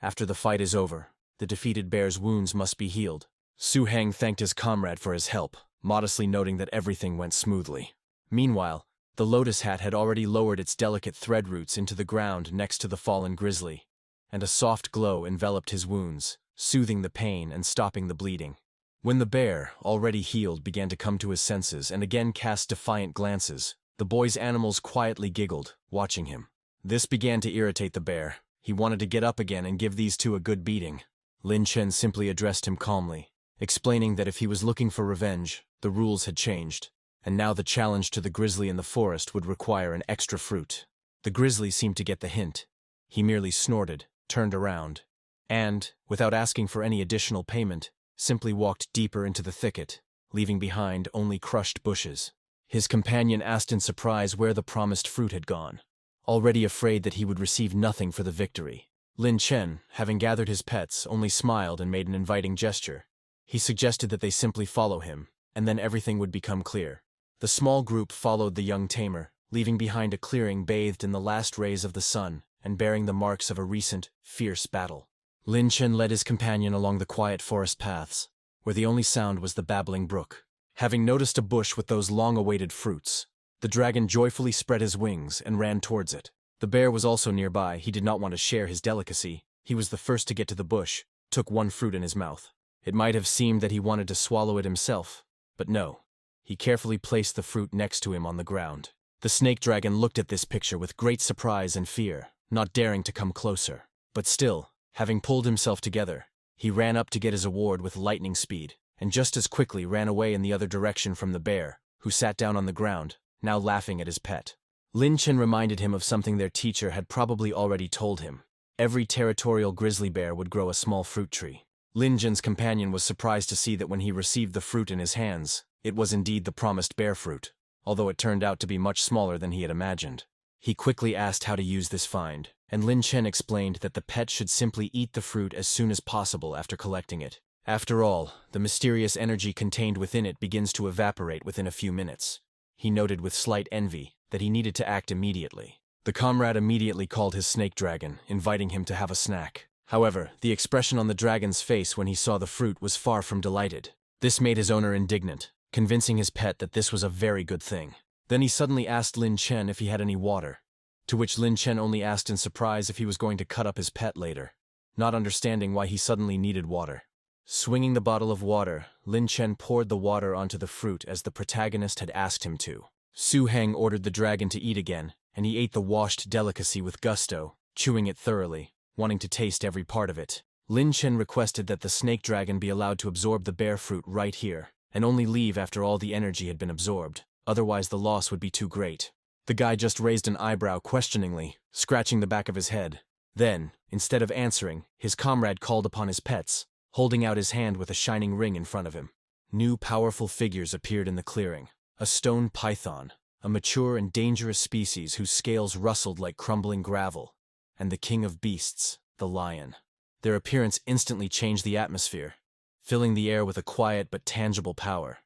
After the fight is over, the defeated bear's wounds must be healed. Su Heng thanked his comrade for his help, modestly noting that everything went smoothly. Meanwhile, the lotus hat had already lowered its delicate thread roots into the ground next to the fallen grizzly, and a soft glow enveloped his wounds, soothing the pain and stopping the bleeding. When the bear, already healed, began to come to his senses and again cast defiant glances, the boy's animals quietly giggled, watching him. This began to irritate the bear. He wanted to get up again and give these two a good beating. Lin Chen simply addressed him calmly, explaining that if he was looking for revenge, the rules had changed, and now the challenge to the grizzly in the forest would require an extra fruit. The grizzly seemed to get the hint. He merely snorted, turned around, and, without asking for any additional payment, simply walked deeper into the thicket, leaving behind only crushed bushes. His companion asked in surprise where the promised fruit had gone. Already afraid that he would receive nothing for the victory, Lin Chen, having gathered his pets, only smiled and made an inviting gesture. He suggested that they simply follow him, and then everything would become clear. The small group followed the young Tamer, leaving behind a clearing bathed in the last rays of the sun and bearing the marks of a recent, fierce battle. Lin Chen led his companion along the quiet forest paths, where the only sound was the babbling brook. Having noticed a bush with those long-awaited fruits, the dragon joyfully spread his wings and ran towards it. The bear was also nearby. He did not want to share his delicacy. He was the first to get to the bush, took one fruit in his mouth. It might have seemed that he wanted to swallow it himself, but no. He carefully placed the fruit next to him on the ground. The snake dragon looked at this picture with great surprise and fear, not daring to come closer. But still, having pulled himself together, he ran up to get his award with lightning speed, and just as quickly ran away in the other direction from the bear, who sat down on the ground, now laughing at his pet. Lin Chen reminded him of something their teacher had probably already told him. Every territorial grizzly bear would grow a small fruit tree. Lin Zhen's companion was surprised to see that when he received the fruit in his hands, it was indeed the promised bear fruit, although it turned out to be much smaller than he had imagined. He quickly asked how to use this find, and Lin Chen explained that the pet should simply eat the fruit as soon as possible after collecting it. After all, the mysterious energy contained within it begins to evaporate within a few minutes. He noted with slight envy that he needed to act immediately. The comrade immediately called his snake dragon, inviting him to have a snack. However, the expression on the dragon's face when he saw the fruit was far from delighted. This made his owner indignant, convincing his pet that this was a very good thing. Then he suddenly asked Lin Chen if he had any water, to which Lin Chen only asked in surprise if he was going to cut up his pet later, not understanding why he suddenly needed water. Swinging the bottle of water, Lin Chen poured the water onto the fruit as the protagonist had asked him to. Su Heng ordered the dragon to eat again, and he ate the washed delicacy with gusto, chewing it thoroughly, wanting to taste every part of it. Lin Chen requested that the snake dragon be allowed to absorb the bear fruit right here, and only leave after all the energy had been absorbed, otherwise the loss would be too great. The guy just raised an eyebrow questioningly, scratching the back of his head. Then, instead of answering, his comrade called upon his pets, holding out his hand with a shining ring in front of him. New powerful figures appeared in the clearing. A stone python, a mature and dangerous species whose scales rustled like crumbling gravel, and the king of beasts, the lion. Their appearance instantly changed the atmosphere, filling the air with a quiet but tangible power.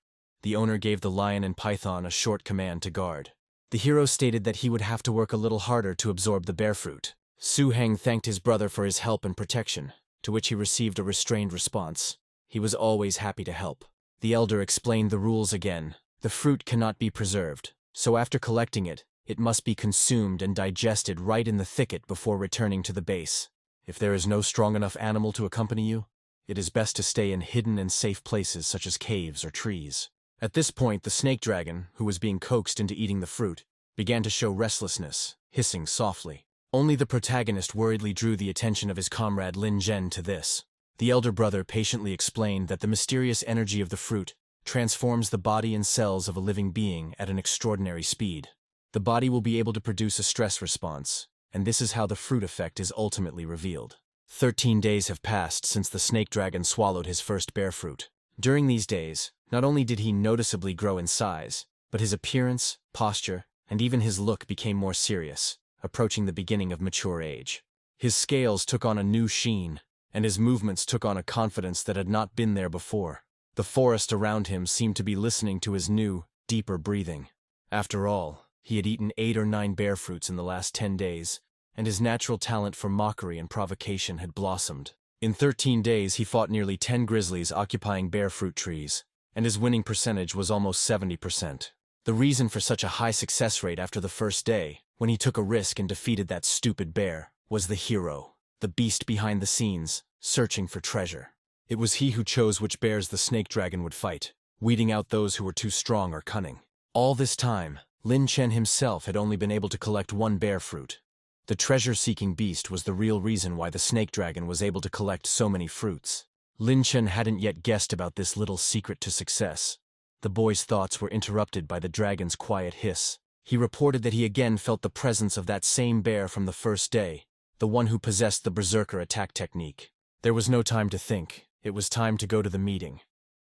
The owner gave the lion and python a short command to guard. The hero stated that he would have to work a little harder to absorb the bear fruit. Su Heng thanked his brother for his help and protection, to which he received a restrained response. He was always happy to help. The elder explained the rules again. The fruit cannot be preserved, so after collecting it, It must be consumed and digested right in the thicket before returning to the base. If there is no strong enough animal to accompany you, it is best to stay in hidden and safe places such as caves or trees. At this point, the snake dragon, who was being coaxed into eating the fruit, began to show restlessness, hissing softly. Only the protagonist worriedly drew the attention of his comrade Lin Zhen to this. The elder brother patiently explained that the mysterious energy of the fruit transforms the body and cells of a living being at an extraordinary speed. The body will be able to produce a stress response, and this is how the fruit effect is ultimately revealed. 13 days have passed since the snake dragon swallowed his first bear fruit. During these days, not only did he noticeably grow in size, but his appearance, posture, and even his look became more serious, approaching the beginning of mature age. His scales took on a new sheen, and his movements took on a confidence that had not been there before. The forest around him seemed to be listening to his new, deeper breathing. After all, he had eaten 8 or 9 bear fruits in the last 10 days, and his natural talent for mockery and provocation had blossomed. In 13 days he fought nearly 10 grizzlies occupying bear fruit trees, and his winning percentage was almost 70%. The reason for such a high success rate after the first day, when he took a risk and defeated that stupid bear, was the hero, the beast behind the scenes, searching for treasure. It was he who chose which bears the snake dragon would fight, weeding out those who were too strong or cunning. All this time, Lin Chen himself had only been able to collect 1 bear fruit. The treasure-seeking beast was the real reason why the snake dragon was able to collect so many fruits. Lin Chen hadn't yet guessed about this little secret to success. The boy's thoughts were interrupted by the dragon's quiet hiss. He reported that he again felt the presence of that same bear from the first day, the one who possessed the berserker attack technique. There was no time to think. It was time to go to the meeting.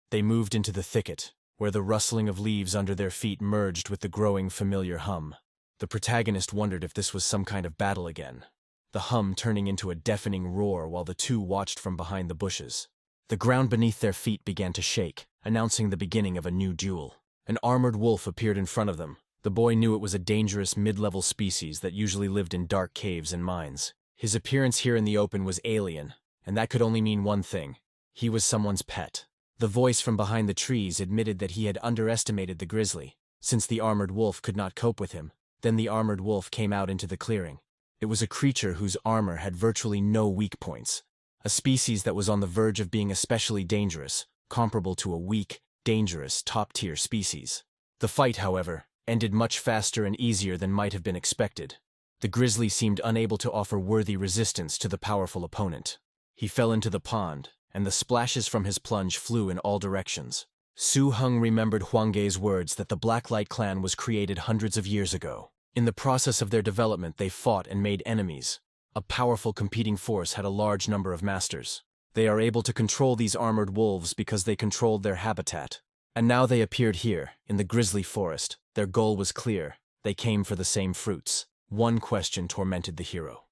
They moved into the thicket, where the rustling of leaves under their feet merged with the growing familiar hum. The protagonist wondered if this was some kind of battle again, the hum turning into a deafening roar while the two watched from behind the bushes. The ground beneath their feet began to shake, announcing the beginning of a new duel. An armored wolf appeared in front of them. The boy knew it was a dangerous mid-level species that usually lived in dark caves and mines. His appearance here in the open was alien, and that could only mean one thing. He was someone's pet. The voice from behind the trees admitted that he had underestimated the grizzly, since the armored wolf could not cope with him. Then the armored wolf came out into the clearing. It was a creature whose armor had virtually no weak points, a species that was on the verge of being especially dangerous, comparable to a weak, dangerous, top-tier species. The fight, however, ended much faster and easier than might have been expected. The grizzly seemed unable to offer worthy resistance to the powerful opponent. He fell into the pond, and the splashes from his plunge flew in all directions. Su Heng remembered Huangge's words that the Blacklight clan was created hundreds of years ago. In the process of their development, they fought and made enemies. A powerful competing force had a large number of masters. They are able to control these armored wolves because they controlled their habitat. And now they appeared here, in the grizzly forest. Their goal was clear. They came for the same fruits. One question tormented the hero: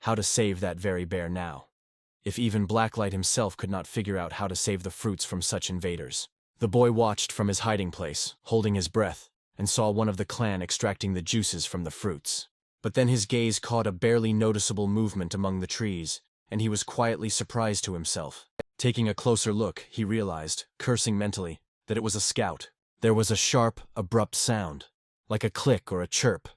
how to save that very bear now? If even Blacklight himself could not figure out how to save the fruits from such invaders. The boy watched from his hiding place, holding his breath, and saw one of the clan extracting the juices from the fruits. But then his gaze caught a barely noticeable movement among the trees, and he was quietly surprised to himself. Taking a closer look, he realized, cursing mentally, that it was a scout. There was a sharp, abrupt sound, like a click or a chirp,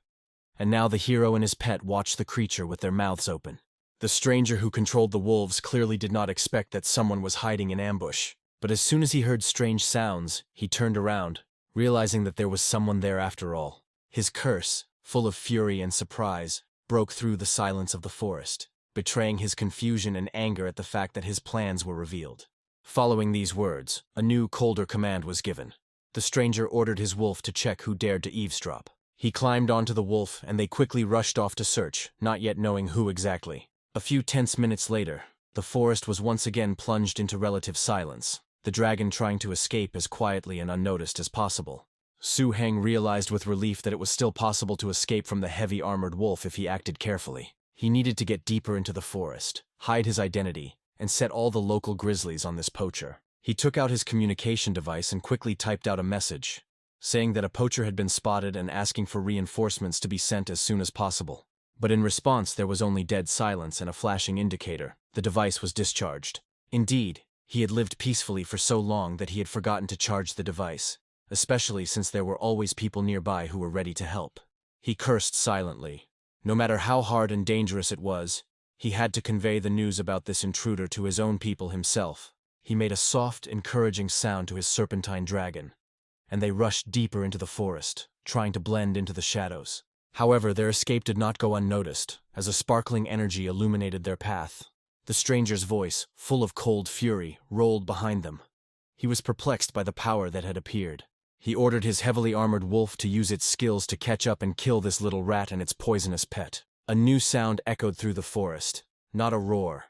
and now the hero and his pet watched the creature with their mouths open. The stranger who controlled the wolves clearly did not expect that someone was hiding in ambush. But as soon as he heard strange sounds, he turned around, realizing that there was someone there after all. His curse, full of fury and surprise, broke through the silence of the forest, betraying his confusion and anger at the fact that his plans were revealed. Following these words, a new, colder command was given. The stranger ordered his wolf to check who dared to eavesdrop. He climbed onto the wolf, and they quickly rushed off to search, not yet knowing who exactly. A few tense minutes later, the forest was once again plunged into relative silence, the dragon trying to escape as quietly and unnoticed as possible. Su Heng realized with relief that it was still possible to escape from the heavy armored wolf if he acted carefully. He needed to get deeper into the forest, hide his identity, and set all the local grizzlies on this poacher. He took out his communication device and quickly typed out a message, saying that a poacher had been spotted and asking for reinforcements to be sent as soon as possible. But in response there was only dead silence and a flashing indicator. The device was discharged. Indeed, he had lived peacefully for so long that he had forgotten to charge the device, especially since there were always people nearby who were ready to help. He cursed silently. No matter how hard and dangerous it was, he had to convey the news about this intruder to his own people himself. He made a soft, encouraging sound to his serpentine dragon, and they rushed deeper into the forest, trying to blend into the shadows. However, their escape did not go unnoticed, as a sparkling energy illuminated their path. The stranger's voice, full of cold fury, rolled behind them. He was perplexed by the power that had appeared. He ordered his heavily armored wolf to use its skills to catch up and kill this little rat and its poisonous pet. A new sound echoed through the forest, not a roar,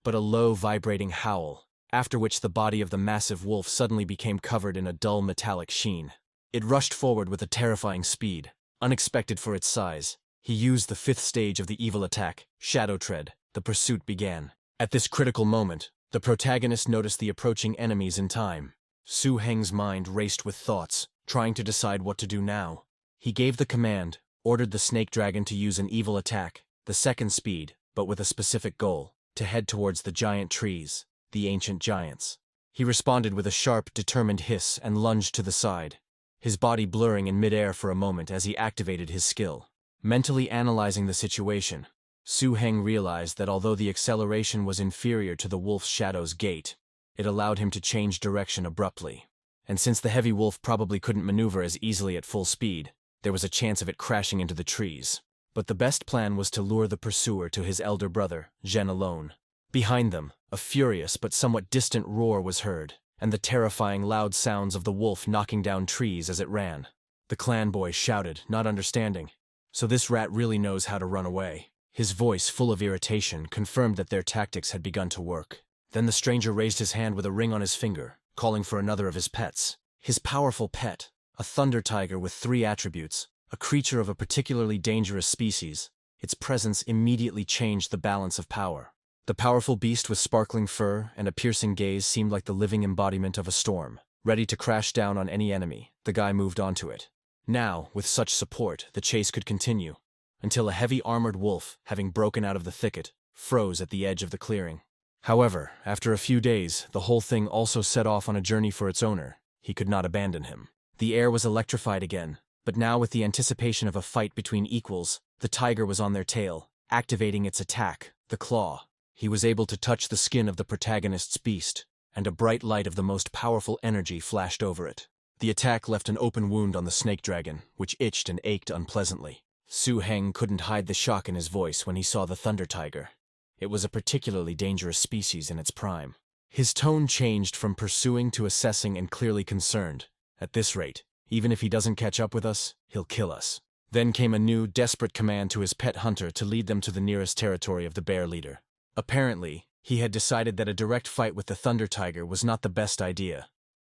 but a low, vibrating howl, after which the body of the massive wolf suddenly became covered in a dull metallic sheen. It rushed forward with a terrifying speed, unexpected for its size. He used the 5th stage of the evil attack, Shadow Tread. The pursuit began. At this critical moment, the protagonist noticed the approaching enemies in time. Su Heng's mind raced with thoughts, trying to decide what to do now. He gave the command, ordered the snake dragon to use an evil attack, the 2nd speed, but with a specific goal, to head towards the giant trees, the ancient giants. He responded with a sharp, determined hiss and lunged to the side, his body blurring in midair for a moment as he activated his skill. Mentally analyzing the situation, Su Heng realized that although the acceleration was inferior to the wolf's shadow's gait, it allowed him to change direction abruptly. And since the heavy wolf probably couldn't maneuver as easily at full speed, there was a chance of it crashing into the trees. But the best plan was to lure the pursuer to his elder brother, Zhen alone. Behind them, a furious but somewhat distant roar was heard, and the terrifying loud sounds of the wolf knocking down trees as it ran. The clan boy shouted, not understanding. So this rat really knows how to run away. His voice, full of irritation, confirmed that their tactics had begun to work. Then the stranger raised his hand with a ring on his finger, calling for another of his pets. His powerful pet, a thunder tiger with 3 attributes, a creature of a particularly dangerous species. Its presence immediately changed the balance of power. The powerful beast with sparkling fur and a piercing gaze seemed like the living embodiment of a storm, ready to crash down on any enemy. The guy moved onto it. Now, with such support, the chase could continue, until a heavy armored wolf, having broken out of the thicket, froze at the edge of the clearing. However, after a few days, the whole thing also set off on a journey for its owner. He could not abandon him. The air was electrified again, but now with the anticipation of a fight between equals, the tiger was on their tail, activating its attack, the claw. He was able to touch the skin of the protagonist's beast, and a bright light of the most powerful energy flashed over it. The attack left an open wound on the snake dragon, which itched and ached unpleasantly. Su Heng couldn't hide the shock in his voice when he saw the thunder tiger. It was a particularly dangerous species in its prime. His tone changed from pursuing to assessing and clearly concerned. At this rate, even if he doesn't catch up with us, he'll kill us. Then came a new, desperate command to his pet hunter to lead them to the nearest territory of the bear leader. Apparently, he had decided that a direct fight with the thunder tiger was not the best idea,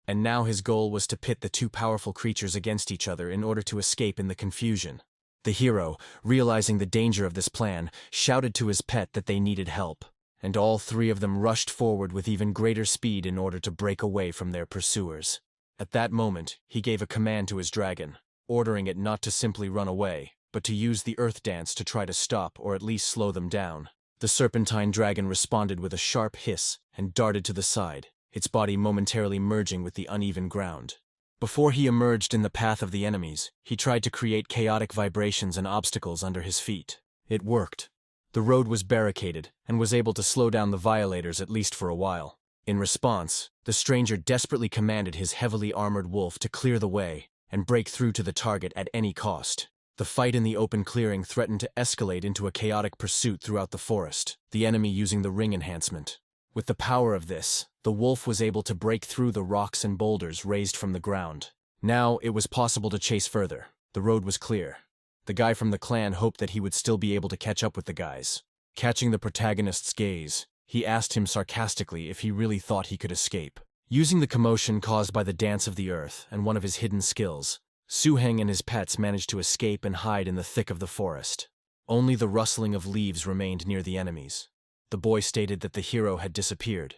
and now his goal was to pit the 2 powerful creatures against each other in order to escape in the confusion. The hero, realizing the danger of this plan, shouted to his pet that they needed help, and all 3 of them rushed forward with even greater speed in order to break away from their pursuers. At that moment, he gave a command to his dragon, ordering it not to simply run away, but to use the earth dance to try to stop or at least slow them down. The serpentine dragon responded with a sharp hiss and darted to the side, its body momentarily merging with the uneven ground. Before he emerged in the path of the enemies, he tried to create chaotic vibrations and obstacles under his feet. It worked. The road was barricaded and was able to slow down the violators at least for a while. In response, the stranger desperately commanded his heavily armored wolf to clear the way and break through to the target at any cost. The fight in the open clearing threatened to escalate into a chaotic pursuit throughout the forest, the enemy using the ring enhancement. With the power of this, the wolf was able to break through the rocks and boulders raised from the ground. Now it was possible to chase further. The road was clear. The guy from the clan hoped that he would still be able to catch up with the guys. Catching the protagonist's gaze, he asked him sarcastically if he really thought he could escape. Using the commotion caused by the dance of the earth and one of his hidden skills, Su Heng and his pets managed to escape and hide in the thick of the forest. Only the rustling of leaves remained near the enemies. The boy stated that the hero had disappeared,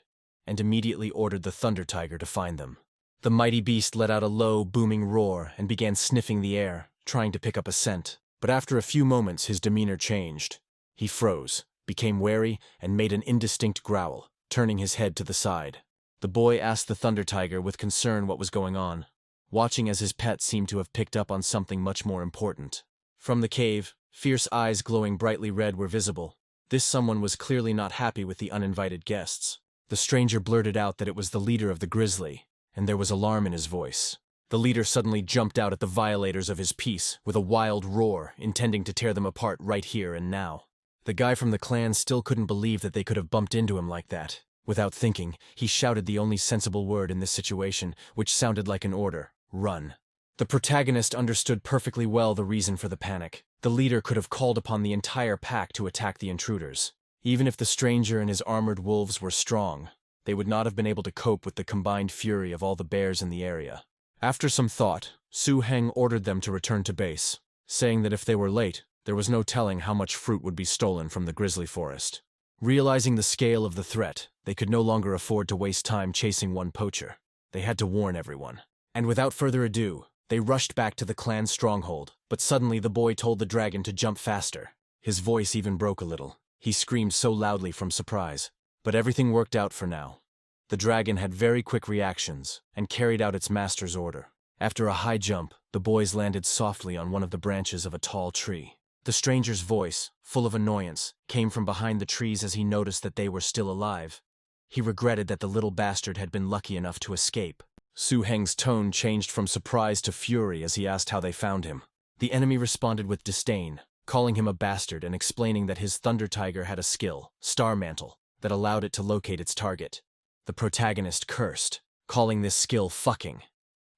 and immediately ordered the thunder tiger to find them. The mighty beast let out a low, booming roar and began sniffing the air, trying to pick up a scent. But after a few moments his demeanor changed. He froze, became wary, and made an indistinct growl, turning his head to the side. The boy asked the thunder tiger with concern what was going on, watching as his pet seemed to have picked up on something much more important. From the cave, fierce eyes glowing brightly red were visible. This someone was clearly not happy with the uninvited guests. The stranger blurted out that it was the leader of the grizzly, and there was alarm in his voice. The leader suddenly jumped out at the violators of his peace with a wild roar, intending to tear them apart right here and now. The guy from the clan still couldn't believe that they could have bumped into him like that. Without thinking, he shouted the only sensible word in this situation, which sounded like an order: run. The protagonist understood perfectly well the reason for the panic. The leader could have called upon the entire pack to attack the intruders. Even if the stranger and his armored wolves were strong, they would not have been able to cope with the combined fury of all the bears in the area. After some thought, Su Heng ordered them to return to base, saying that if they were late, there was no telling how much fruit would be stolen from the grizzly forest. Realizing the scale of the threat, they could no longer afford to waste time chasing one poacher. They had to warn everyone. And without further ado, they rushed back to the clan's stronghold, but suddenly the boy told the dragon to jump faster. His voice even broke a little. He screamed so loudly from surprise. But everything worked out for now. The dragon had very quick reactions and carried out its master's order. After a high jump, the boys landed softly on one of the branches of a tall tree. The stranger's voice, full of annoyance, came from behind the trees as he noticed that they were still alive. He regretted that the little bastard had been lucky enough to escape. Su Heng's tone changed from surprise to fury as he asked how they found him. The enemy responded with disdain, calling him a bastard and explaining that his Thunder Tiger had a skill, Star Mantle, that allowed it to locate its target. The protagonist cursed, calling this skill fucking.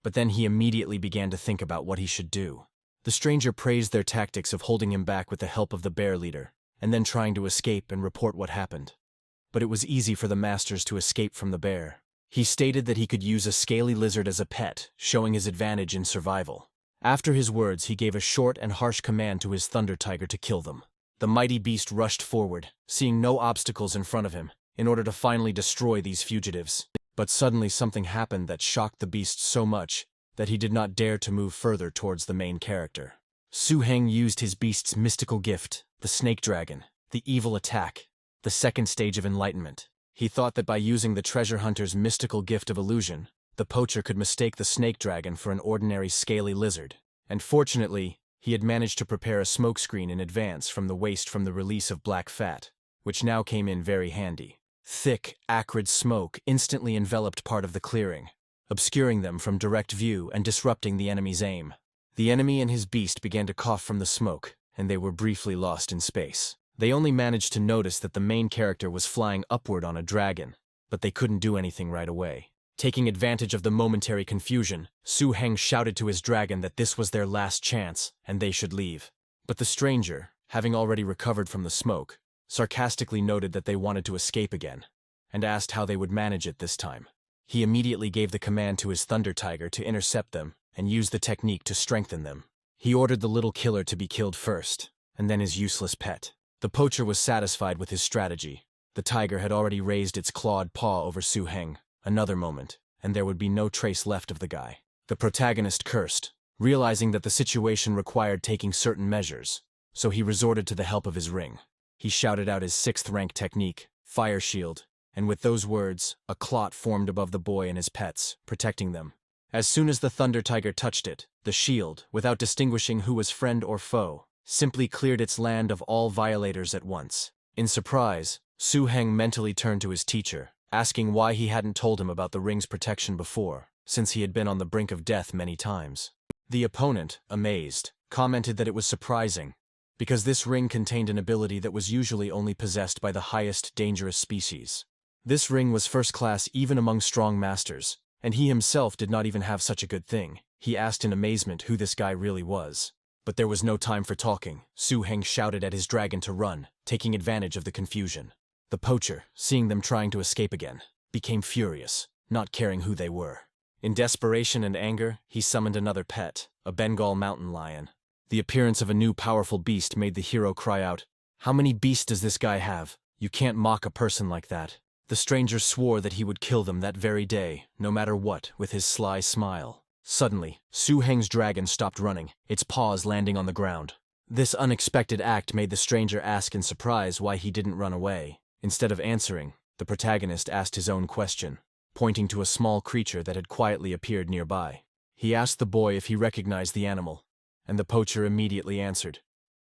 But then he immediately began to think about what he should do. The stranger praised their tactics of holding him back with the help of the bear leader, and then trying to escape and report what happened. But it was easy for the masters to escape from the bear. He stated that he could use a scaly lizard as a pet, showing his advantage in survival. After his words, he gave a short and harsh command to his Thunder Tiger to kill them. The mighty beast rushed forward, seeing no obstacles in front of him, in order to finally destroy these fugitives. But suddenly something happened that shocked the beast so much that he did not dare to move further towards the main character. Su Heng used his beast's mystical gift, the snake dragon, the evil attack, the second stage of enlightenment. He thought that by using the treasure hunter's mystical gift of illusion, the poacher could mistake the snake dragon for an ordinary scaly lizard. And fortunately, he had managed to prepare a smokescreen in advance from the waste from the release of black fat, which now came in very handy. Thick, acrid smoke instantly enveloped part of the clearing, obscuring them from direct view and disrupting the enemy's aim. The enemy and his beast began to cough from the smoke, and they were briefly lost in space. They only managed to notice that the main character was flying upward on a dragon, but they couldn't do anything right away. Taking advantage of the momentary confusion, Su Heng shouted to his dragon that this was their last chance, and they should leave. But the stranger, having already recovered from the smoke, sarcastically noted that they wanted to escape again, and asked how they would manage it this time. He immediately gave the command to his Thunder Tiger to intercept them and use the technique to strengthen them. He ordered the little killer to be killed first, and then his useless pet. The poacher was satisfied with his strategy. The tiger had already raised its clawed paw over Su Heng. Another moment, and there would be no trace left of the guy. The protagonist cursed, realizing that the situation required taking certain measures, so he resorted to the help of his ring. He shouted out his 6th rank technique, Fire Shield, and with those words, a clot formed above the boy and his pets, protecting them. As soon as the Thunder Tiger touched it, the shield, without distinguishing who was friend or foe, simply cleared its land of all violators at once. In surprise, Su Heng mentally turned to his teacher, asking why he hadn't told him about the ring's protection before, since he had been on the brink of death many times. The opponent, amazed, commented that it was surprising, because this ring contained an ability that was usually only possessed by the highest dangerous species. This ring was first class even among strong masters, and he himself did not even have such a good thing. He asked in amazement who this guy really was. But there was no time for talking. Su Heng shouted at his dragon to run, taking advantage of the confusion. The poacher, seeing them trying to escape again, became furious, not caring who they were. In desperation and anger, he summoned another pet, a Bengal mountain lion. The appearance of a new powerful beast made the hero cry out, "How many beasts does this guy have? You can't mock a person like that." The stranger swore that he would kill them that very day, no matter what, with his sly smile. Suddenly, Su Heng's dragon stopped running, its paws landing on the ground. This unexpected act made the stranger ask in surprise why he didn't run away. Instead of answering, the protagonist asked his own question, pointing to a small creature that had quietly appeared nearby. He asked the boy if he recognized the animal, And the poacher immediately answered.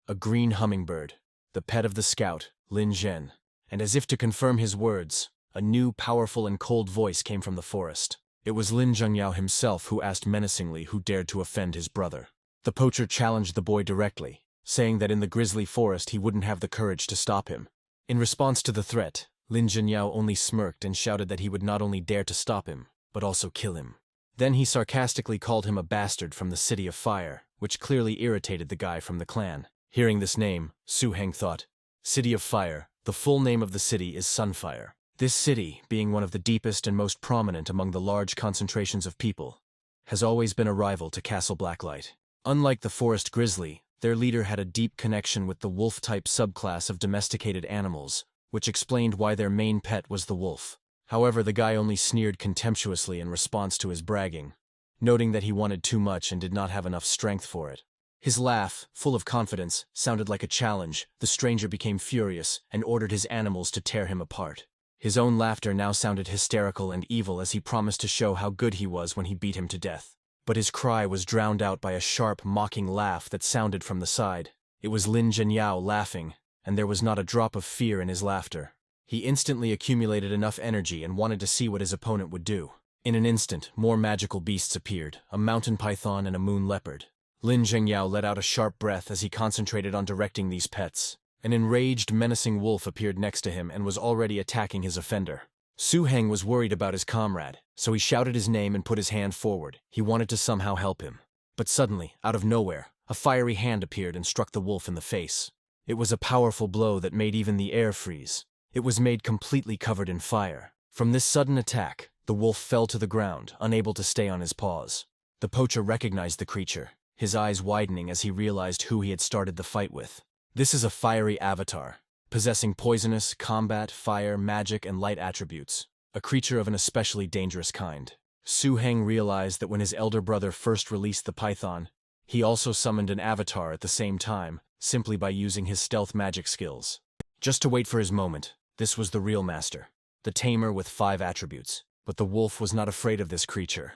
A green hummingbird, the pet of the scout, Lin Zhen. And as if to confirm his words, a new, powerful and cold voice came from the forest. It was Lin Zhengyao himself who asked menacingly who dared to offend his brother. The poacher challenged the boy directly, saying that in the grisly forest he wouldn't have the courage to stop him. In response to the threat, Lin Zhengyao only smirked and shouted that he would not only dare to stop him, but also kill him. Then he sarcastically called him a bastard from the City of Fire, which clearly irritated the guy from the clan. Hearing this name, Su Heng thought, City of Fire, the full name of the city is Sunfire. This city, being one of the deepest and most prominent among the large concentrations of people, has always been a rival to Castle Blacklight. Unlike the forest grizzly, their leader had a deep connection with the wolf-type subclass of domesticated animals, which explained why their main pet was the wolf. However, the guy only sneered contemptuously in response to his bragging, noting that he wanted too much and did not have enough strength for it. His laugh, full of confidence, sounded like a challenge. The stranger became furious and ordered his animals to tear him apart. His own laughter now sounded hysterical and evil as he promised to show how good he was when he beat him to death. But his cry was drowned out by a sharp, mocking laugh that sounded from the side. It was Lin Zhengyao laughing, and there was not a drop of fear in his laughter. He instantly accumulated enough energy and wanted to see what his opponent would do. In an instant, more magical beasts appeared, a mountain python and a moon leopard. Lin Zhengyao let out a sharp breath as he concentrated on directing these pets. An enraged, menacing wolf appeared next to him and was already attacking his offender. Su Heng was worried about his comrade, so he shouted his name and put his hand forward. He wanted to somehow help him. But suddenly, out of nowhere, a fiery hand appeared and struck the wolf in the face. It was a powerful blow that made even the air freeze. It was made completely covered in fire. From this sudden attack, the wolf fell to the ground, unable to stay on his paws. The poacher recognized the creature, his eyes widening as he realized who he had started the fight with. This is a fiery avatar, possessing poisonous, combat, fire, magic, and light attributes, a creature of an especially dangerous kind. Su Heng realized that when his elder brother first released the python, he also summoned an avatar at the same time, simply by using his stealth magic skills. Just to wait for his moment, this was the real master, the Tamer with 5 attributes. But the wolf was not afraid of this creature.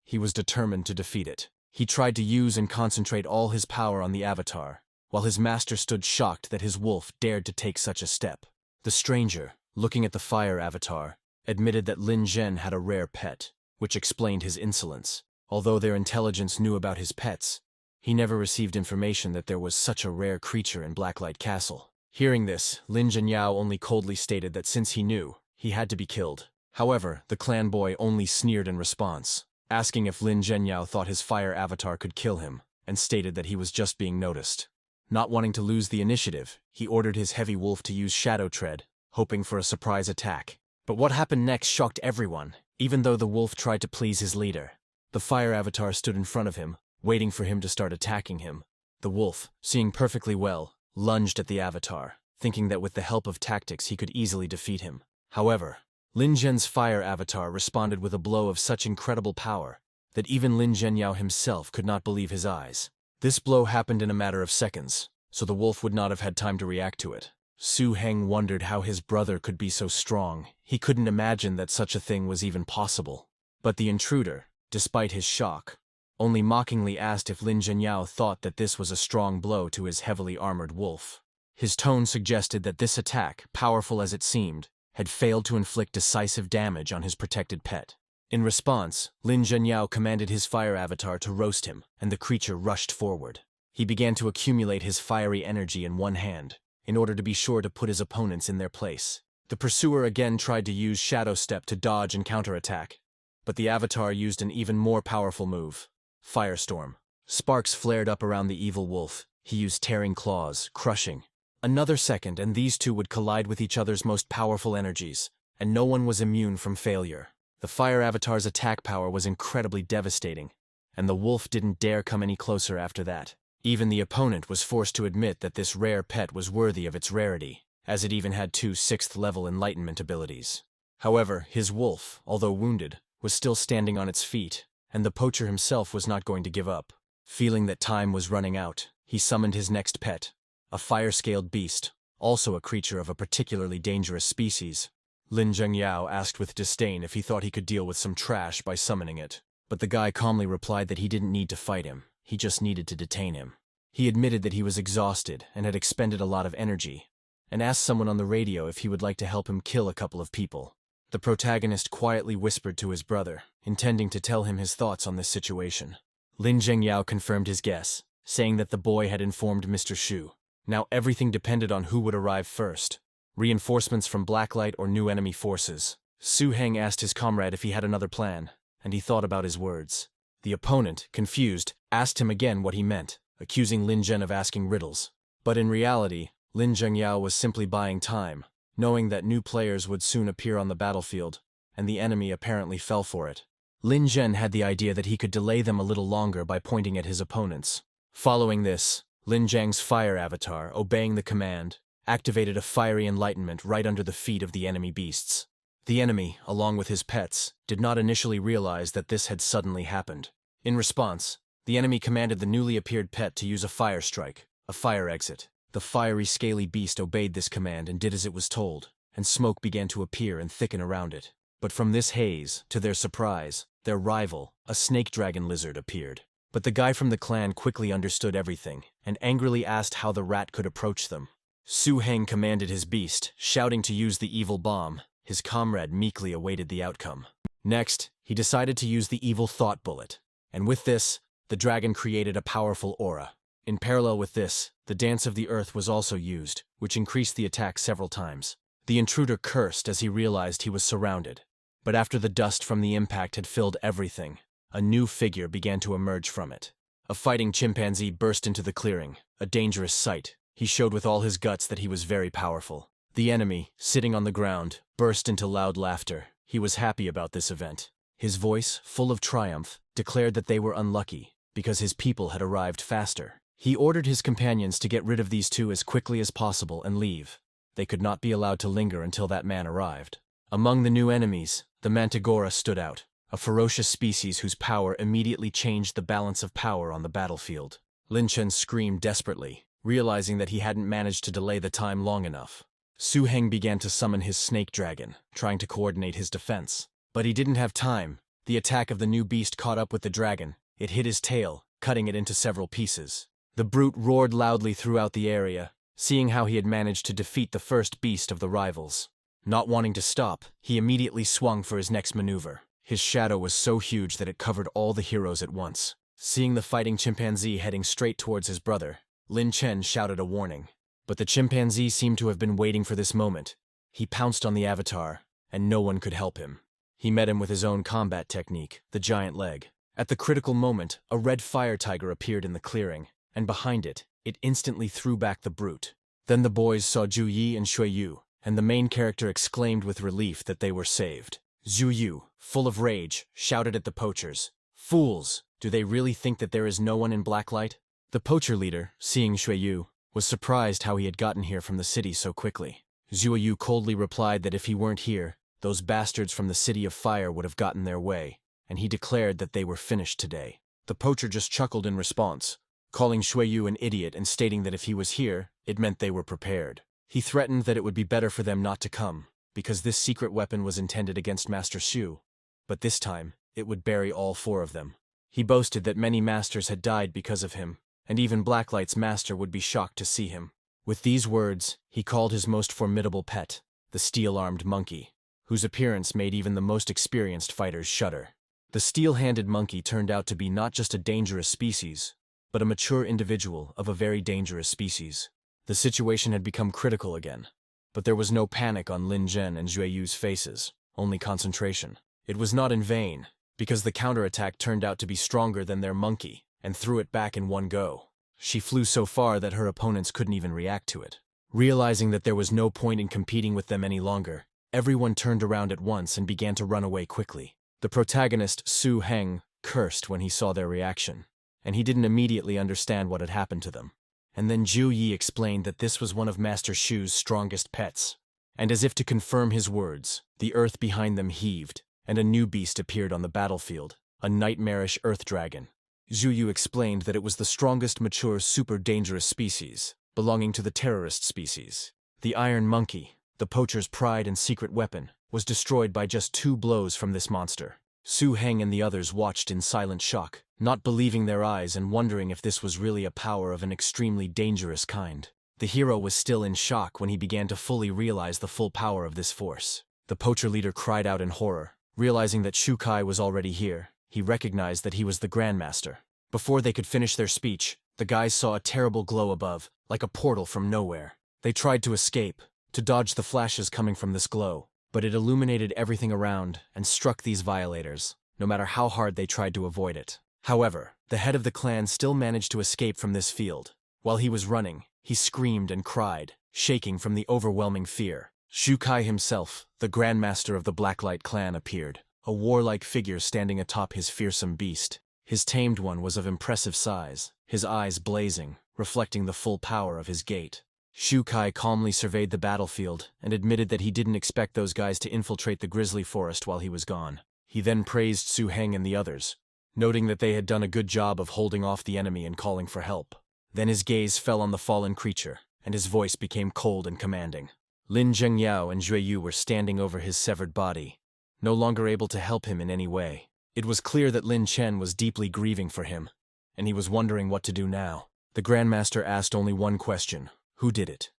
He was determined to defeat it. He tried to use and concentrate all his power on the avatar, while his master stood shocked that his wolf dared to take such a step. The stranger, looking at the fire avatar, admitted that Lin Zhen had a rare pet, which explained his insolence. Although their intelligence knew about his pets, he never received information that there was such a rare creature in Blacklight Castle. Hearing this, Lin Zhenyao only coldly stated that since he knew, he had to be killed. However, the clan boy only sneered in response, asking if Lin Zhenyao thought his fire avatar could kill him, and stated that he was just being noticed. Not wanting to lose the initiative, he ordered his heavy wolf to use Shadow Tread, hoping for a surprise attack. But what happened next shocked everyone, even though the wolf tried to please his leader. The fire avatar stood in front of him, waiting for him to start attacking him. The wolf, seeing perfectly well, lunged at the avatar, thinking that with the help of tactics he could easily defeat him. However, Lin Zhen's fire avatar responded with a blow of such incredible power that even Lin Zhenyao himself could not believe his eyes. This blow happened in a matter of seconds, so the wolf would not have had time to react to it. Su Heng wondered how his brother could be so strong. He couldn't imagine that such a thing was even possible. But the intruder, despite his shock, only mockingly asked if Lin Zhenyao thought that this was a strong blow to his heavily armored wolf. His tone suggested that this attack, powerful as it seemed, had failed to inflict decisive damage on his protected pet. In response, Lin Zhenyao commanded his fire avatar to roast him, and the creature rushed forward. He began to accumulate his fiery energy in one hand, in order to be sure to put his opponents in their place. The pursuer again tried to use Shadow Step to dodge and counterattack, but the avatar used an even more powerful move, Firestorm. Sparks flared up around the evil wolf. He used tearing claws, crushing. Another second and these two would collide with each other's most powerful energies, and no one was immune from failure. The fire avatar's attack power was incredibly devastating, and the wolf didn't dare come any closer after that. Even the opponent was forced to admit that this rare pet was worthy of its rarity, as it even had 2 6th-level enlightenment abilities. However, his wolf, although wounded, was still standing on its feet, and the poacher himself was not going to give up. Feeling that time was running out, he summoned his next pet, a fire-scaled beast, also a creature of a particularly dangerous species. Lin Zhengyao asked with disdain if he thought he could deal with some trash by summoning it, but the guy calmly replied that he didn't need to fight him. he just needed to detain him. He admitted that he was exhausted and had expended a lot of energy, and asked someone on the radio if he would like to help him kill a couple of people. The protagonist quietly whispered to his brother, intending to tell him his thoughts on this situation. Lin Zhengyao confirmed his guess, saying that the boy had informed Mr. Shu. Now everything depended on who would arrive first. Reinforcements from Blacklight or new enemy forces. Su Heng asked his comrade if he had another plan, and he thought about his words. The opponent, confused, asked him again what he meant, accusing Lin Zhen of asking riddles. But in reality, Lin Zhengyao was simply buying time, knowing that new players would soon appear on the battlefield, and the enemy apparently fell for it. Lin Zhen had the idea that he could delay them a little longer by pointing at his opponents. Following this, Lin Zhang's fire avatar, obeying the command, activated a fiery enlightenment right under the feet of the enemy beasts. The enemy, along with his pets, did not initially realize that this had suddenly happened. In response, the enemy commanded the newly appeared pet to use a fire strike, a fire exit. The fiery, scaly beast obeyed this command and did as it was told, and smoke began to appear and thicken around it. But from this haze, to their surprise, their rival, a snake dragon lizard, appeared. But the guy from the clan quickly understood everything, and angrily asked how the rat could approach them. Su Heng commanded his beast, shouting to use the evil bomb. His comrade meekly awaited the outcome. Next, he decided to use the evil thought bullet, and with this, the dragon created a powerful aura. In parallel with this, the Dance of the Earth was also used, which increased the attack several times. The intruder cursed as he realized he was surrounded. But after the dust from the impact had filled everything, a new figure began to emerge from it. A fighting chimpanzee burst into the clearing, a dangerous sight. He showed with all his guts that he was very powerful. The enemy, sitting on the ground, burst into loud laughter. He was happy about this event. His voice, full of triumph, declared that they were unlucky, because his people had arrived faster. He ordered his companions to get rid of these two as quickly as possible and leave. They could not be allowed to linger until that man arrived. Among the new enemies, the Mantigora stood out, a ferocious species whose power immediately changed the balance of power on the battlefield. Lin Chen screamed desperately, realizing that he hadn't managed to delay the time long enough. Su Heng began to summon his snake dragon, trying to coordinate his defense. But he didn't have time. The attack of the new beast caught up with the dragon. It hit his tail, cutting it into several pieces. The brute roared loudly throughout the area, seeing how he had managed to defeat the first beast of the rivals. Not wanting to stop, he immediately swung for his next maneuver. His shadow was so huge that it covered all the heroes at once. Seeing the fighting chimpanzee heading straight towards his brother, Lin Chen shouted a warning. But the chimpanzee seemed to have been waiting for this moment. He pounced on the avatar, and no one could help him. He met him with his own combat technique, the giant leg. At the critical moment, a red fire tiger appeared in the clearing, and behind it, it instantly threw back the brute. Then the boys saw Zhu Yi and Shui Yu, and the main character exclaimed with relief that they were saved. Zhu Yu, full of rage, shouted at the poachers, "Fools! Do they really think that there is no one in Blacklight?" The poacher leader, seeing Shui Yu, was surprised how he had gotten here from the city so quickly. Zhu Yu coldly replied that if he weren't here, those bastards from the City of Fire would have gotten their way, and he declared that they were finished today. The poacher just chuckled in response, calling Shui Yu an idiot and stating that if he was here, it meant they were prepared. He threatened that it would be better for them not to come, because this secret weapon was intended against Master Shu, but this time, it would bury all four of them. He boasted that many masters had died because of him, and even Blacklight's master would be shocked to see him. With these words, he called his most formidable pet, the steel-armed monkey, whose appearance made even the most experienced fighters shudder. The steel-handed monkey turned out to be not just a dangerous species, but a mature individual of a very dangerous species. The situation had become critical again, but there was no panic on Lin Zhen and Zhui Yu's faces, only concentration. It was not in vain, because the counterattack turned out to be stronger than their monkey, and threw it back in one go. She flew so far that her opponents couldn't even react to it. Realizing that there was no point in competing with them any longer, everyone turned around at once and began to run away quickly. The protagonist, Su Heng, cursed when he saw their reaction, and he didn't immediately understand what had happened to them. And then Zhu Yi explained that this was one of Master Shu's strongest pets. And as if to confirm his words, the earth behind them heaved, and a new beast appeared on the battlefield, a nightmarish earth dragon. Zhu Yu explained that it was the strongest mature super dangerous species, belonging to the terrorist species. The iron monkey, the poacher's pride and secret weapon, was destroyed by just 2 blows from this monster. Su Heng and the others watched in silent shock, not believing their eyes and wondering if this was really a power of an extremely dangerous kind. The hero was still in shock when he began to fully realize the full power of this force. The poacher leader cried out in horror. Realizing that Shukai was already here, he recognized that he was the Grandmaster. Before they could finish their speech, the guys saw a terrible glow above, like a portal from nowhere. They tried to escape, to dodge the flashes coming from this glow, but it illuminated everything around and struck these violators, no matter how hard they tried to avoid it. However, the head of the clan still managed to escape from this field. While he was running, he screamed and cried, shaking from the overwhelming fear. Shukai himself, the Grandmaster of the Blacklight clan, appeared, a warlike figure standing atop his fearsome beast. His tamed one was of impressive size, his eyes blazing, reflecting the full power of his gait. Shukai calmly surveyed the battlefield and admitted that he didn't expect those guys to infiltrate the grizzly forest while he was gone. He then praised Su Heng and the others, noting that they had done a good job of holding off the enemy and calling for help. Then his gaze fell on the fallen creature, and his voice became cold and commanding. Lin Zhengyao and Jue Yu were standing over his severed body, no longer able to help him in any way. It was clear that Lin Chen was deeply grieving for him, and he was wondering what to do now. The Grandmaster asked only one question: who did it?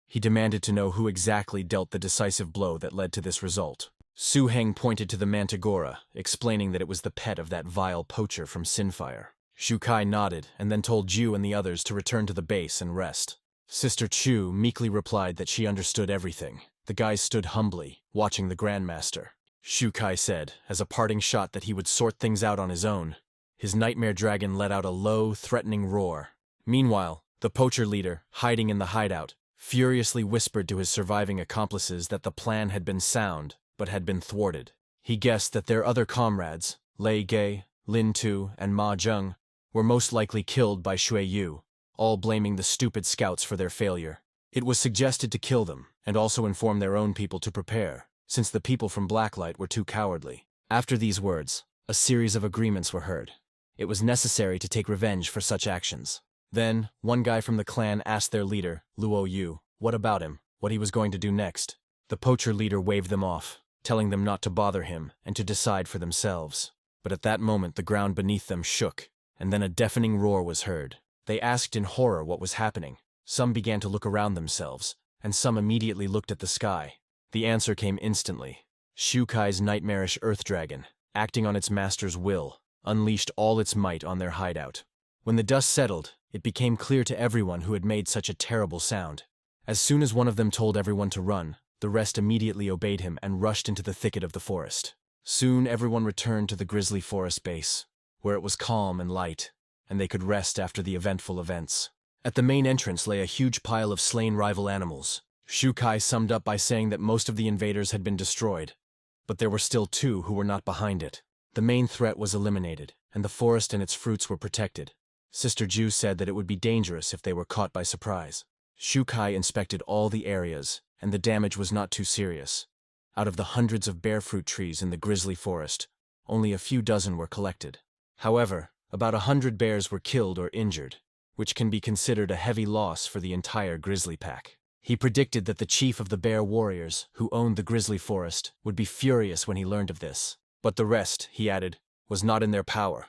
He demanded to know who exactly dealt the decisive blow that led to this result. Su Heng pointed to the Mantigora, explaining that it was the pet of that vile poacher from Sinfire. Shukai nodded and then told Ju and the others to return to the base and rest. Sister Chu meekly replied that she understood everything. The guys stood humbly, watching the Grandmaster. Shukai said, as a parting shot, that he would sort things out on his own. His nightmare dragon let out a low, threatening roar. Meanwhile, the poacher leader, hiding in the hideout, furiously whispered to his surviving accomplices that the plan had been sound, but had been thwarted. He guessed that their other comrades, Lei Ge, Lin Tu, and Ma Zheng, were most likely killed by Xue Yu, all blaming the stupid scouts for their failure. It was suggested to kill them, and also inform their own people to prepare, since the people from Blacklight were too cowardly. After these words, a series of agreements were heard. It was necessary to take revenge for such actions. Then, one guy from the clan asked their leader, Luo Yu, what about him, what he was going to do next. The poacher leader waved them off, telling them not to bother him and to decide for themselves. But at that moment the ground beneath them shook, and then a deafening roar was heard. They asked in horror what was happening. Some began to look around themselves, and some immediately looked at the sky. The answer came instantly. Shukai's nightmarish earth dragon, acting on its master's will, unleashed all its might on their hideout. When the dust settled, it became clear to everyone who had made such a terrible sound. As soon as one of them told everyone to run, the rest immediately obeyed him and rushed into the thicket of the forest. Soon everyone returned to the grizzly forest base, where it was calm and light, and they could rest after the eventful events. At the main entrance lay a huge pile of slain rival animals. Shukai summed up by saying that most of the invaders had been destroyed, but there were still 2 who were not behind it. The main threat was eliminated, and the forest and its fruits were protected. Sister Ju said that it would be dangerous if they were caught by surprise. Shukai inspected all the areas, and the damage was not too serious. Out of the hundreds of bear fruit trees in the grizzly forest, only a few dozen were collected. However, about 100 bears were killed or injured, which can be considered a heavy loss for the entire grizzly pack. He predicted that the chief of the bear warriors, who owned the grizzly forest, would be furious when he learned of this. But the rest, he added, was not in their power.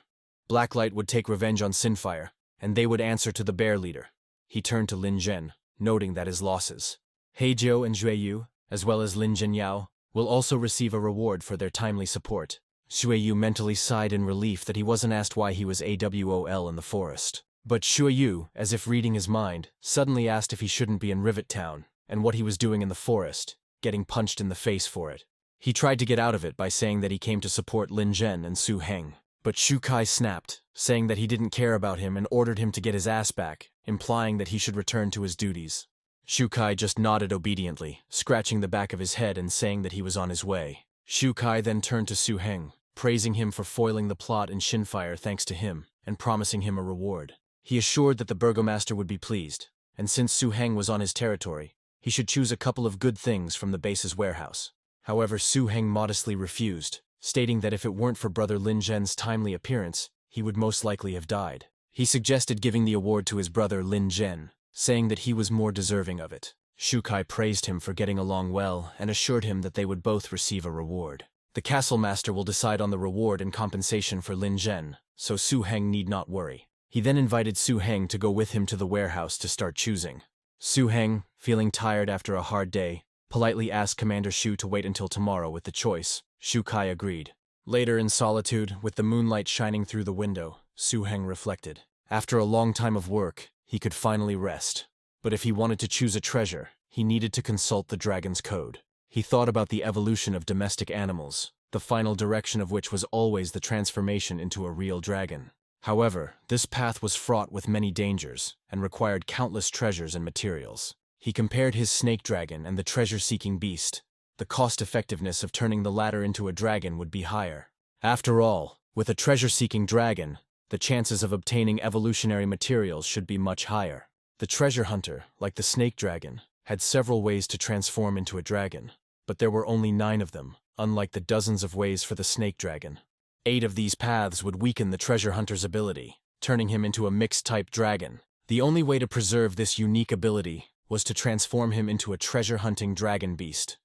Blacklight would take revenge on Sinfire, and they would answer to the bear leader. He turned to Lin Zhen, noting that his losses, Heizhou and Jue Yu, as well as Lin Zhenyao, will also receive a reward for their timely support. Xue Yu mentally sighed in relief that he wasn't asked why he was AWOL in the forest. But Xue Yu, as if reading his mind, suddenly asked if he shouldn't be in Rivet Town, and what he was doing in the forest, getting punched in the face for it. He tried to get out of it by saying that he came to support Lin Zhen and Su Heng. But Shukai snapped, saying that he didn't care about him and ordered him to get his ass back, implying that he should return to his duties. Shukai just nodded obediently, scratching the back of his head and saying that he was on his way. Shukai then turned to Su Heng, praising him for foiling the plot in Shinfire thanks to him, and promising him a reward. He assured that the burgomaster would be pleased, and since Su Heng was on his territory, he should choose a couple of good things from the base's warehouse. However, Su Heng modestly refused, stating that if it weren't for brother Lin Zhen's timely appearance, he would most likely have died. He suggested giving the award to his brother Lin Zhen, saying that he was more deserving of it. Shukai praised him for getting along well and assured him that they would both receive a reward. The castle master will decide on the reward and compensation for Lin Zhen, so Su Heng need not worry. He then invited Su Heng to go with him to the warehouse to start choosing. Su Heng, feeling tired after a hard day, politely asked Commander Shu to wait until tomorrow with the choice. Shu Kai agreed. Later in solitude, with the moonlight shining through the window, Su Heng reflected. After a long time of work, he could finally rest. But if he wanted to choose a treasure, he needed to consult the dragon's code. He thought about the evolution of domestic animals, the final direction of which was always the transformation into a real dragon. However, this path was fraught with many dangers and required countless treasures and materials. He compared his snake dragon and the treasure-seeking beast. The cost-effectiveness of turning the latter into a dragon would be higher. After all, with a treasure-seeking dragon, the chances of obtaining evolutionary materials should be much higher. The treasure hunter, like the snake dragon, had several ways to transform into a dragon, but there were only 9 of them, unlike the dozens of ways for the snake dragon. 8 of these paths would weaken the treasure hunter's ability, turning him into a mixed-type dragon. The only way to preserve this unique ability was to transform him into a treasure-hunting dragon beast.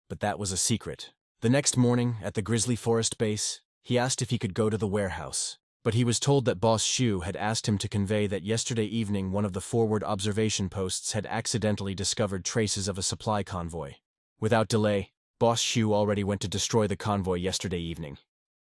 But that was a secret. The next morning, at the Grizzly Forest base, he asked if he could go to the warehouse. But he was told that Boss Shu had asked him to convey that yesterday evening one of the forward observation posts had accidentally discovered traces of a supply convoy. Without delay, Boss Shu already went to destroy the convoy yesterday evening.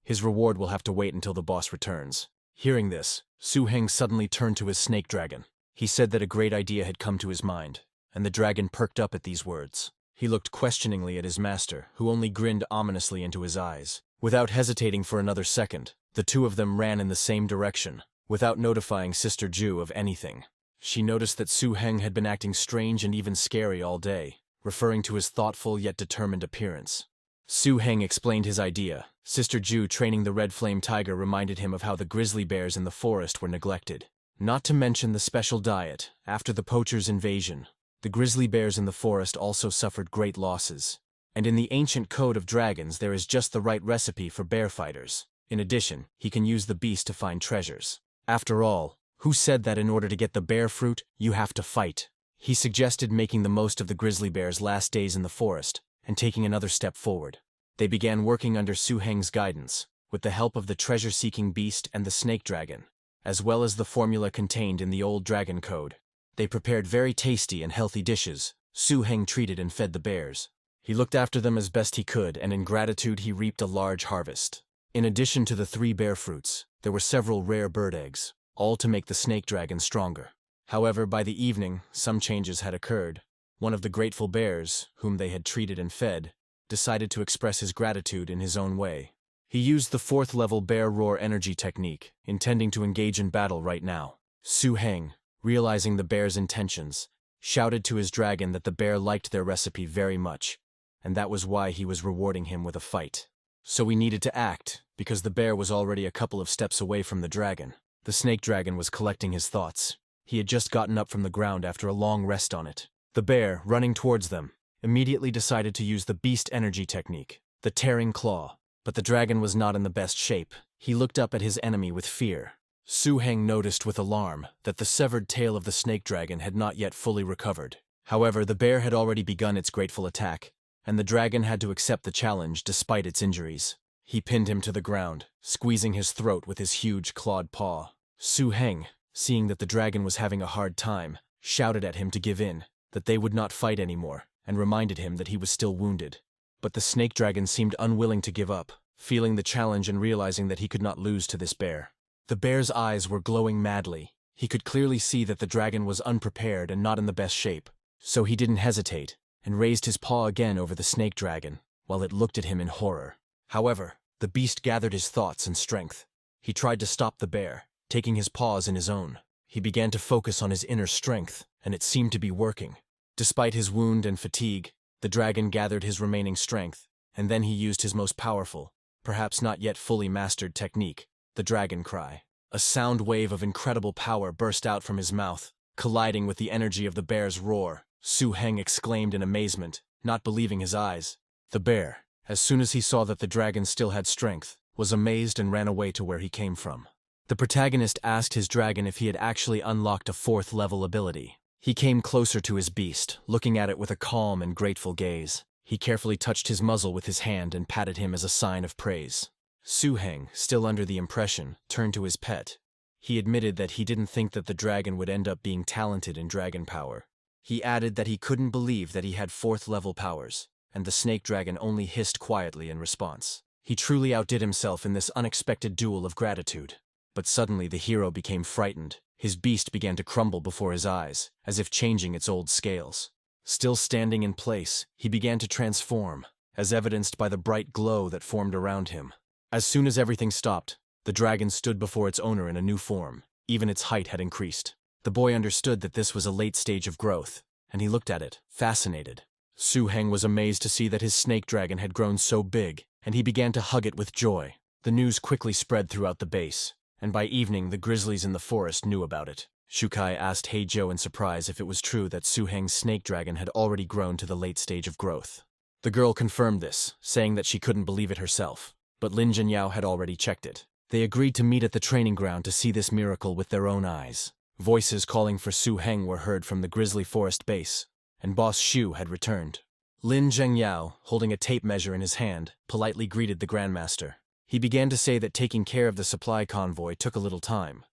His reward will have to wait until the boss returns. Hearing this, Su Heng suddenly turned to his snake dragon. He said that a great idea had come to his mind, and the dragon perked up at these words. He looked questioningly at his master, who only grinned ominously into his eyes. Without hesitating for another second, the two of them ran in the same direction, without notifying Sister Ju of anything. She noticed that Su Heng had been acting strange and even scary all day, referring to his thoughtful yet determined appearance. Su Heng explained his idea. Sister Ju training the red flame tiger reminded him of how the grizzly bears in the forest were neglected. Not to mention the special diet. After the poachers' invasion, the grizzly bears in the forest also suffered great losses. And in the ancient code of dragons there is just the right recipe for bear fighters. In addition, he can use the beast to find treasures. After all, who said that in order to get the bear fruit, you have to fight? He suggested making the most of the grizzly bear's last days in the forest, and taking another step forward. They began working under Su Heng's guidance, with the help of the treasure-seeking beast and the snake dragon, as well as the formula contained in the old dragon code. They prepared very tasty and healthy dishes. Su Heng treated and fed the bears. He looked after them as best he could, and in gratitude he reaped a large harvest. In addition to the 3 bear fruits, there were several rare bird eggs, all to make the snake dragon stronger. However, by the evening, some changes had occurred. One of the grateful bears, whom they had treated and fed, decided to express his gratitude in his own way. He used the 4th-level bear roar energy technique, intending to engage in battle right now. Su Heng, realizing the bear's intentions, shouted to his dragon that the bear liked their recipe very much, and that was why he was rewarding him with a fight. So he needed to act, because the bear was already a couple of steps away from the dragon. The snake dragon was collecting his thoughts. He had just gotten up from the ground after a long rest on it. The bear, running towards them, immediately decided to use the beast energy technique, the tearing claw. But the dragon was not in the best shape. He looked up at his enemy with fear. Su Heng noticed with alarm that the severed tail of the snake dragon had not yet fully recovered. However, the bear had already begun its grateful attack, and the dragon had to accept the challenge despite its injuries. He pinned him to the ground, squeezing his throat with his huge clawed paw. Su Heng, seeing that the dragon was having a hard time, shouted at him to give in, that they would not fight anymore, and reminded him that he was still wounded. But the snake dragon seemed unwilling to give up, feeling the challenge and realizing that he could not lose to this bear. The bear's eyes were glowing madly. He could clearly see that the dragon was unprepared and not in the best shape. So he didn't hesitate, and raised his paw again over the snake dragon, while it looked at him in horror. However, the beast gathered his thoughts and strength. He tried to stop the bear, taking his paws in his own. He began to focus on his inner strength, and it seemed to be working. Despite his wound and fatigue, the dragon gathered his remaining strength, and then he used his most powerful, perhaps not yet fully mastered technique, the dragon cry. A sound wave of incredible power burst out from his mouth, colliding with the energy of the bear's roar. Su Heng exclaimed in amazement, not believing his eyes. The bear, as soon as he saw that the dragon still had strength, was amazed and ran away to where he came from. The protagonist asked his dragon if he had actually unlocked a 4th-level ability. He came closer to his beast, looking at it with a calm and grateful gaze. He carefully touched his muzzle with his hand and patted him as a sign of praise. Su Heng, still under the impression, turned to his pet. He admitted that he didn't think that the dragon would end up being talented in dragon power. He added that he couldn't believe that he had 4th-level powers, and the snake dragon only hissed quietly in response. He truly outdid himself in this unexpected duel of gratitude. But suddenly the hero became frightened. His beast began to crumble before his eyes, as if changing its old scales. Still standing in place, he began to transform, as evidenced by the bright glow that formed around him. As soon as everything stopped, the dragon stood before its owner in a new form. Even its height had increased. The boy understood that this was a late stage of growth, and he looked at it, fascinated. Su Heng was amazed to see that his snake dragon had grown so big, and he began to hug it with joy. The news quickly spread throughout the base, and by evening the grizzlies in the forest knew about it. Shukai asked Heijo in surprise if it was true that Su Heng's snake dragon had already grown to the late stage of growth. The girl confirmed this, saying that she couldn't believe it herself, but Lin Zhenyao had already checked it. They agreed to meet at the training ground to see this miracle with their own eyes. Voices calling for Su Heng were heard from the grizzly forest base, and Boss Shu had returned. Lin Zhenyao, holding a tape measure in his hand, politely greeted the Grandmaster. He began to say that taking care of the supply convoy took a little time,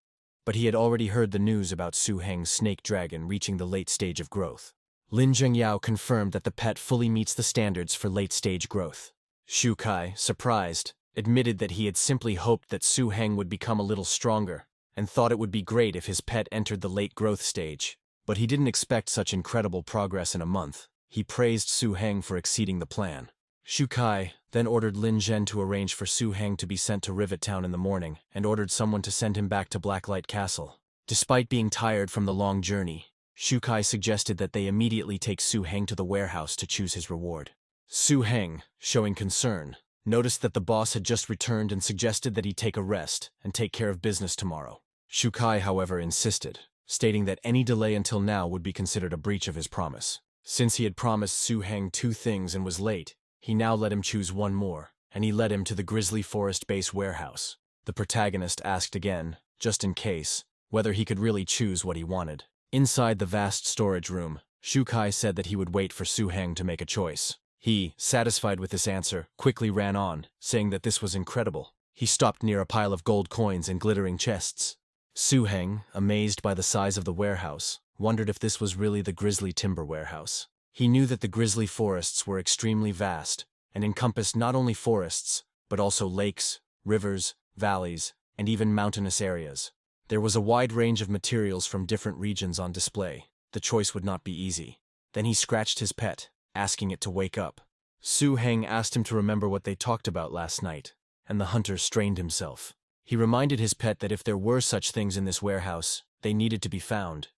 but he had already heard the news about Su Heng's snake dragon reaching the late stage of growth. Lin Zhengyao confirmed that the pet fully meets the standards for late-stage growth. Shu Kai, surprised, admitted that he had simply hoped that Su Heng would become a little stronger, and thought it would be great if his pet entered the late growth stage. But he didn't expect such incredible progress in a month. He praised Su Heng for exceeding the plan. Shu Kai then ordered Lin Zhen to arrange for Su Heng to be sent to Rivet Town in the morning, and ordered someone to send him back to Blacklight Castle. Despite being tired from the long journey, Shu Kai suggested that they immediately take Su Heng to the warehouse to choose his reward. Su Heng, showing concern, noticed that the boss had just returned and suggested that he take a rest and take care of business tomorrow. Shu Kai, however, insisted, stating that any delay until now would be considered a breach of his promise. Since he had promised Su Heng 2 things and was late, he now let him choose one more, and he led him to the Grizzly Forest Base warehouse. The protagonist asked again, just in case, whether he could really choose what he wanted. Inside the vast storage room, Shu Kai said that he would wait for Su Heng to make a choice. He, satisfied with this answer, quickly ran on, saying that this was incredible. He stopped near a pile of gold coins and glittering chests. Su Heng, amazed by the size of the warehouse, wondered if this was really the Grizzly Timber Warehouse. He knew that the grizzly forests were extremely vast and encompassed not only forests, but also lakes, rivers, valleys, and even mountainous areas. There was a wide range of materials from different regions on display. The choice would not be easy. Then he scratched his pet, asking it to wake up. Su Heng asked him to remember what they talked about last night, and the hunter strained himself. He reminded his pet that if there were such things in this warehouse, they needed to be found.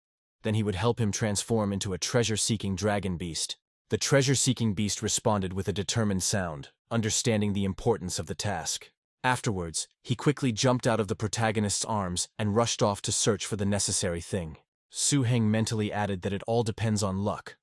Then he would help him transform into a treasure-seeking dragon beast. The treasure-seeking beast responded with a determined sound, understanding the importance of the task. Afterwards, he quickly jumped out of the protagonist's arms and rushed off to search for the necessary thing. Su Heng mentally added that it all depends on luck,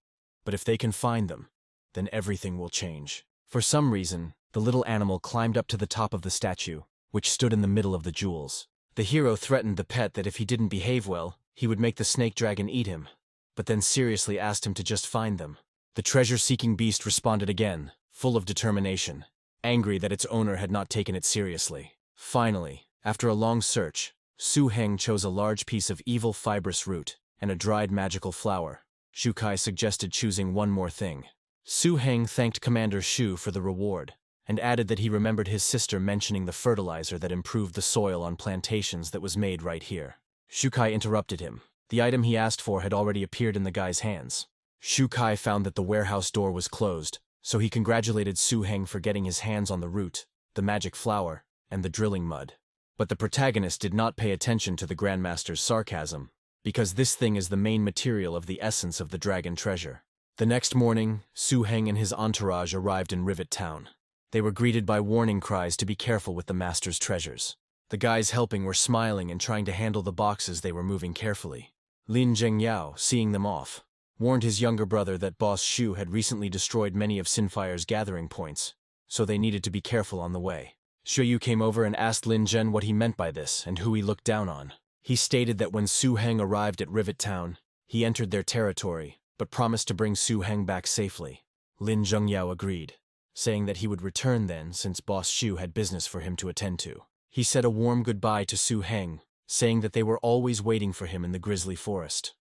but if they can find them, then everything will change. For some reason, the little animal climbed up to the top of the statue, which stood in the middle of the jewels. The hero threatened the pet that if he didn't behave well, he would make the snake dragon eat him, but then seriously asked him to just find them. The treasure-seeking beast responded again, full of determination, angry that its owner had not taken it seriously. Finally, after a long search, Su Heng chose a large piece of evil fibrous root and a dried magical flower. Shu Kai suggested choosing one more thing. Su Heng thanked Commander Shu for the reward, and added that he remembered his sister mentioning the fertilizer that improved the soil on plantations that was made right here. Shu Kai interrupted him. The item he asked for had already appeared in the guy's hands. Shu Kai found that the warehouse door was closed, so he congratulated Su Heng for getting his hands on the root, the magic flower, and the drilling mud. But the protagonist did not pay attention to the Grandmaster's sarcasm, because this thing is the main material of the essence of the dragon treasure. The next morning, Su Heng and his entourage arrived in Rivet Town. They were greeted by warning cries to be careful with the master's treasures. The guys helping were smiling and trying to handle the boxes they were moving carefully. Lin Zhengyao, seeing them off, warned his younger brother that Boss Shu had recently destroyed many of Sinfire's gathering points, so they needed to be careful on the way. Shuyu came over and asked Lin Zhen what he meant by this and who he looked down on. He stated that when Su Heng arrived at Rivet Town, he entered their territory, but promised to bring Su Heng back safely. Lin Zhengyao agreed. saying that he would return then since Boss Shu had business for him to attend to. He said a warm goodbye to Su Heng, saying that they were always waiting for him in the grizzly forest.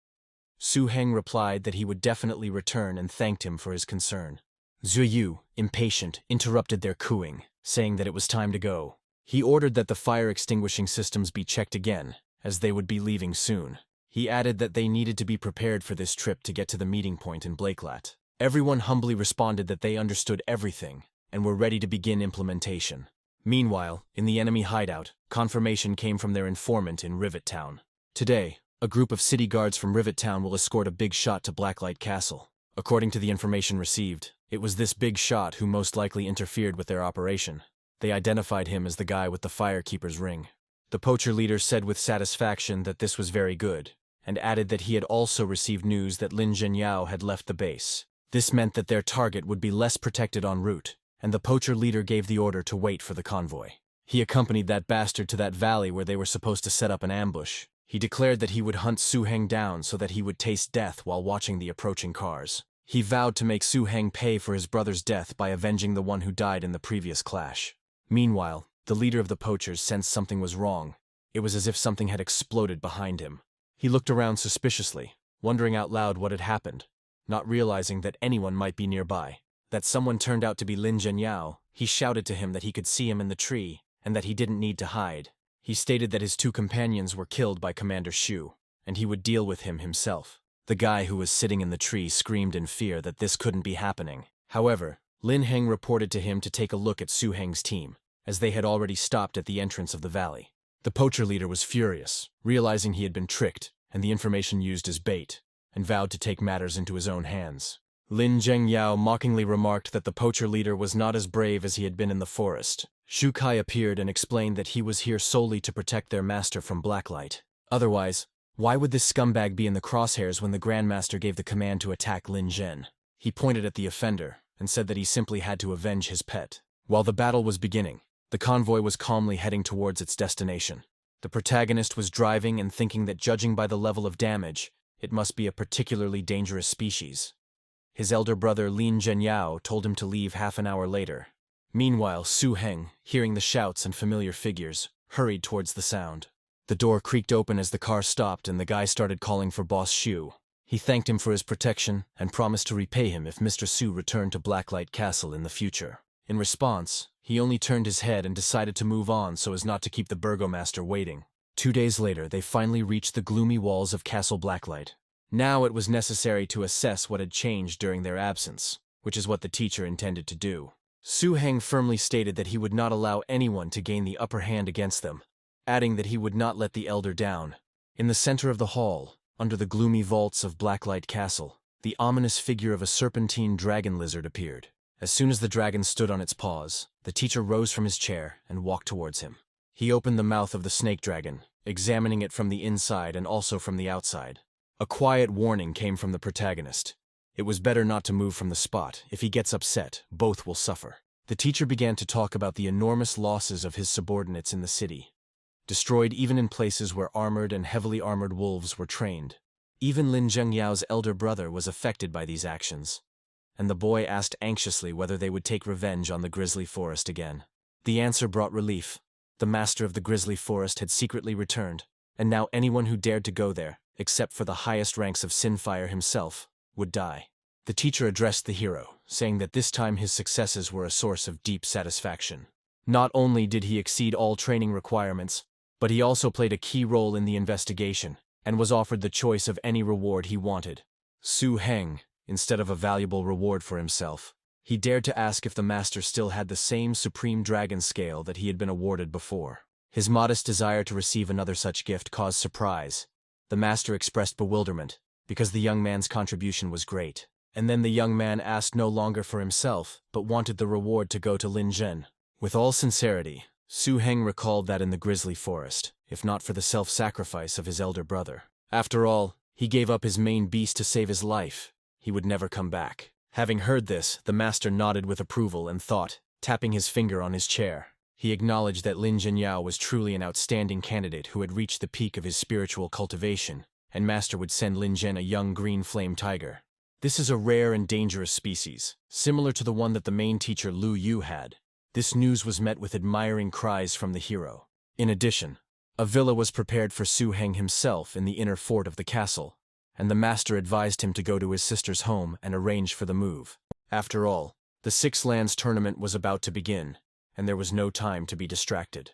Su Heng replied that he would definitely return and thanked him for his concern. Zhu Yu, impatient, interrupted their cooing, saying that it was time to go. He ordered that the fire extinguishing systems be checked again, as they would be leaving soon. He added that they needed to be prepared for this trip to get to the meeting point in Blakelat. Everyone humbly responded that they understood everything and were ready to begin implementation. Meanwhile, in the enemy hideout, confirmation came from their informant in Rivet Town. Today, a group of city guards from Rivet Town will escort a big shot to Blacklight Castle. According to the information received, it was this big shot who most likely interfered with their operation. They identified him as the guy with the firekeeper's ring. The poacher leader said with satisfaction that this was very good, and added that he had also received news that Lin Zhenyao had left the base. This meant that their target would be less protected en route, and the poacher leader gave the order to wait for the convoy. He accompanied that bastard to that valley where they were supposed to set up an ambush. He declared that he would hunt Su Heng down so that he would taste death while watching the approaching cars. He vowed to make Su Heng pay for his brother's death by avenging the one who died in the previous clash. Meanwhile, the leader of the poachers sensed something was wrong. It was as if something had exploded behind him. He looked around suspiciously, wondering out loud what had happened, not realizing that anyone might be nearby. That someone turned out to be Lin Zhenyao. He shouted to him that he could see him in the tree, and that he didn't need to hide. He stated that his two companions were killed by Commander Shu, and he would deal with him himself. The guy who was sitting in the tree screamed in fear that this couldn't be happening. However, Lin Heng reported to him to take a look at Su Heng's team, as they had already stopped at the entrance of the valley. The poacher leader was furious, realizing he had been tricked and the information used as bait, and vowed to take matters into his own hands. Lin Zhengyao mockingly remarked that the poacher leader was not as brave as he had been in the forest. Shu Kai appeared and explained that he was here solely to protect their master from blacklight. Otherwise, why would this scumbag be in the crosshairs when the Grandmaster gave the command to attack Lin Zhen? He pointed at the offender and said that he simply had to avenge his pet. While the battle was beginning, the convoy was calmly heading towards its destination. The protagonist was driving and thinking that judging by the level of damage, it must be a particularly dangerous species. His elder brother Lin Zhenyao told him to leave half an hour later. Meanwhile, Su Heng, hearing the shouts and familiar figures, hurried towards the sound. The door creaked open as the car stopped and the guy started calling for Boss Shu. He thanked him for his protection and promised to repay him if Mr. Su returned to Blacklight Castle in the future. In response, he only turned his head and decided to move on so as not to keep the burgomaster waiting. 2 days later, they finally reached the gloomy walls of Castle Blacklight. Now it was necessary to assess what had changed during their absence, which is what the teacher intended to do. Su Heng firmly stated that he would not allow anyone to gain the upper hand against them, adding that he would not let the elder down. In the center of the hall, under the gloomy vaults of Blacklight Castle, the ominous figure of a serpentine dragon lizard appeared. As soon as the dragon stood on its paws, the teacher rose from his chair and walked towards him. He opened the mouth of the snake dragon, examining it from the inside and also from the outside. A quiet warning came from the protagonist. It was better not to move from the spot. If he gets upset, both will suffer. The teacher began to talk about the enormous losses of his subordinates in the city, destroyed even in places where armored and heavily armored wolves were trained. Even Lin Zhengyao's elder brother was affected by these actions, and the boy asked anxiously whether they would take revenge on the grizzly forest again. The answer brought relief. The master of the grizzly forest had secretly returned, and now anyone who dared to go there, except for the highest ranks of Sinfire himself, would die. The teacher addressed the hero, saying that this time his successes were a source of deep satisfaction. Not only did he exceed all training requirements, but he also played a key role in the investigation, and was offered the choice of any reward he wanted. Su Heng, instead of a valuable reward for himself, he dared to ask if the master still had the same supreme dragon scale that he had been awarded before. His modest desire to receive another such gift caused surprise. The master expressed bewilderment, because the young man's contribution was great. And then the young man asked no longer for himself, but wanted the reward to go to Lin Zhen. With all sincerity, Su Heng recalled that in the grizzly forest, if not for the self-sacrifice of his elder brother. After all, he gave up his main beast to save his life. He would never come back. Having heard this, the master nodded with approval and thought, tapping his finger on his chair. He acknowledged that Lin Zhenyao was truly an outstanding candidate who had reached the peak of his spiritual cultivation, and master would send Lin Zhen a young green flame tiger. This is a rare and dangerous species, similar to the one that the main teacher Lu Yu had. This news was met with admiring cries from the hero. In addition, a villa was prepared for Su Heng himself in the inner fort of the castle, and the master advised him to go to his sister's home and arrange for the move. After all, the Six Lands tournament was about to begin, and there was no time to be distracted.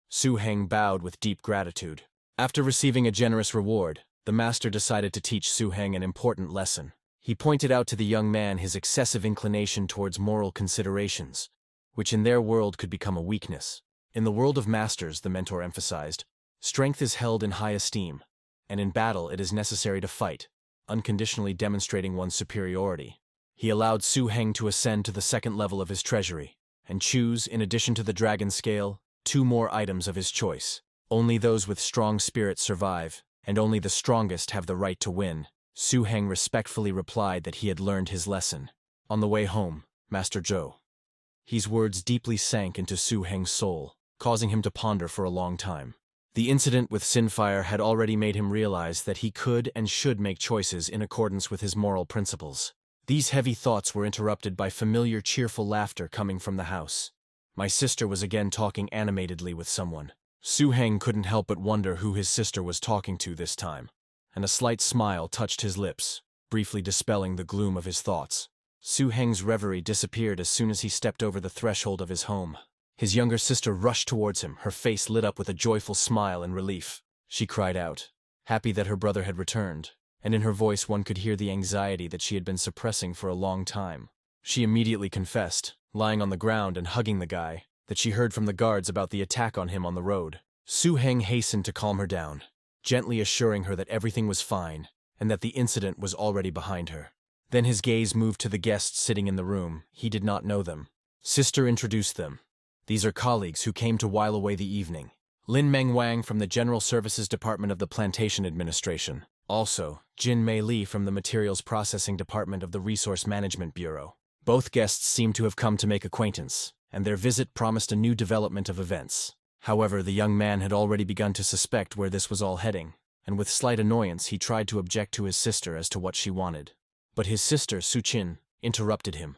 Su Heng bowed with deep gratitude. After receiving a generous reward, the master decided to teach Su Heng an important lesson. He pointed out to the young man his excessive inclination towards moral considerations, which in their world could become a weakness. In the world of masters, the mentor emphasized, strength is held in high esteem, and in battle it is necessary to fight, unconditionally demonstrating one's superiority. He allowed Su Heng to ascend to the second level of his treasury, and choose, in addition to the dragon scale, 2 more items of his choice. Only those with strong spirits survive, and only the strongest have the right to win. Su Heng respectfully replied that he had learned his lesson. On the way home, Master Zhou. His words deeply sank into Su Heng's soul, causing him to ponder for a long time. The incident with Sinfire had already made him realize that he could and should make choices in accordance with his moral principles. These heavy thoughts were interrupted by familiar cheerful laughter coming from the house. My sister was again talking animatedly with someone. Su Heng couldn't help but wonder who his sister was talking to this time, and a slight smile touched his lips, briefly dispelling the gloom of his thoughts. Su Heng's reverie disappeared as soon as he stepped over the threshold of his home. His younger sister rushed towards him, her face lit up with a joyful smile and relief. She cried out, happy that her brother had returned, and in her voice one could hear the anxiety that she had been suppressing for a long time. She immediately confessed, lying on the ground and hugging the guy, that she heard from the guards about the attack on him on the road. Su Heng hastened to calm her down, gently assuring her that everything was fine and that the incident was already behind her. Then his gaze moved to the guests sitting in the room. He did not know them. Sister introduced them. These are colleagues who came to while away the evening. Lin Mengwang from the General Services Department of the Plantation Administration. Also, Jin Mei Li from the Materials Processing Department of the Resource Management Bureau. Both guests seemed to have come to make acquaintance, and their visit promised a new development of events. However, the young man had already begun to suspect where this was all heading, and with slight annoyance he tried to object to his sister as to what she wanted. But his sister, Su Qin, interrupted him,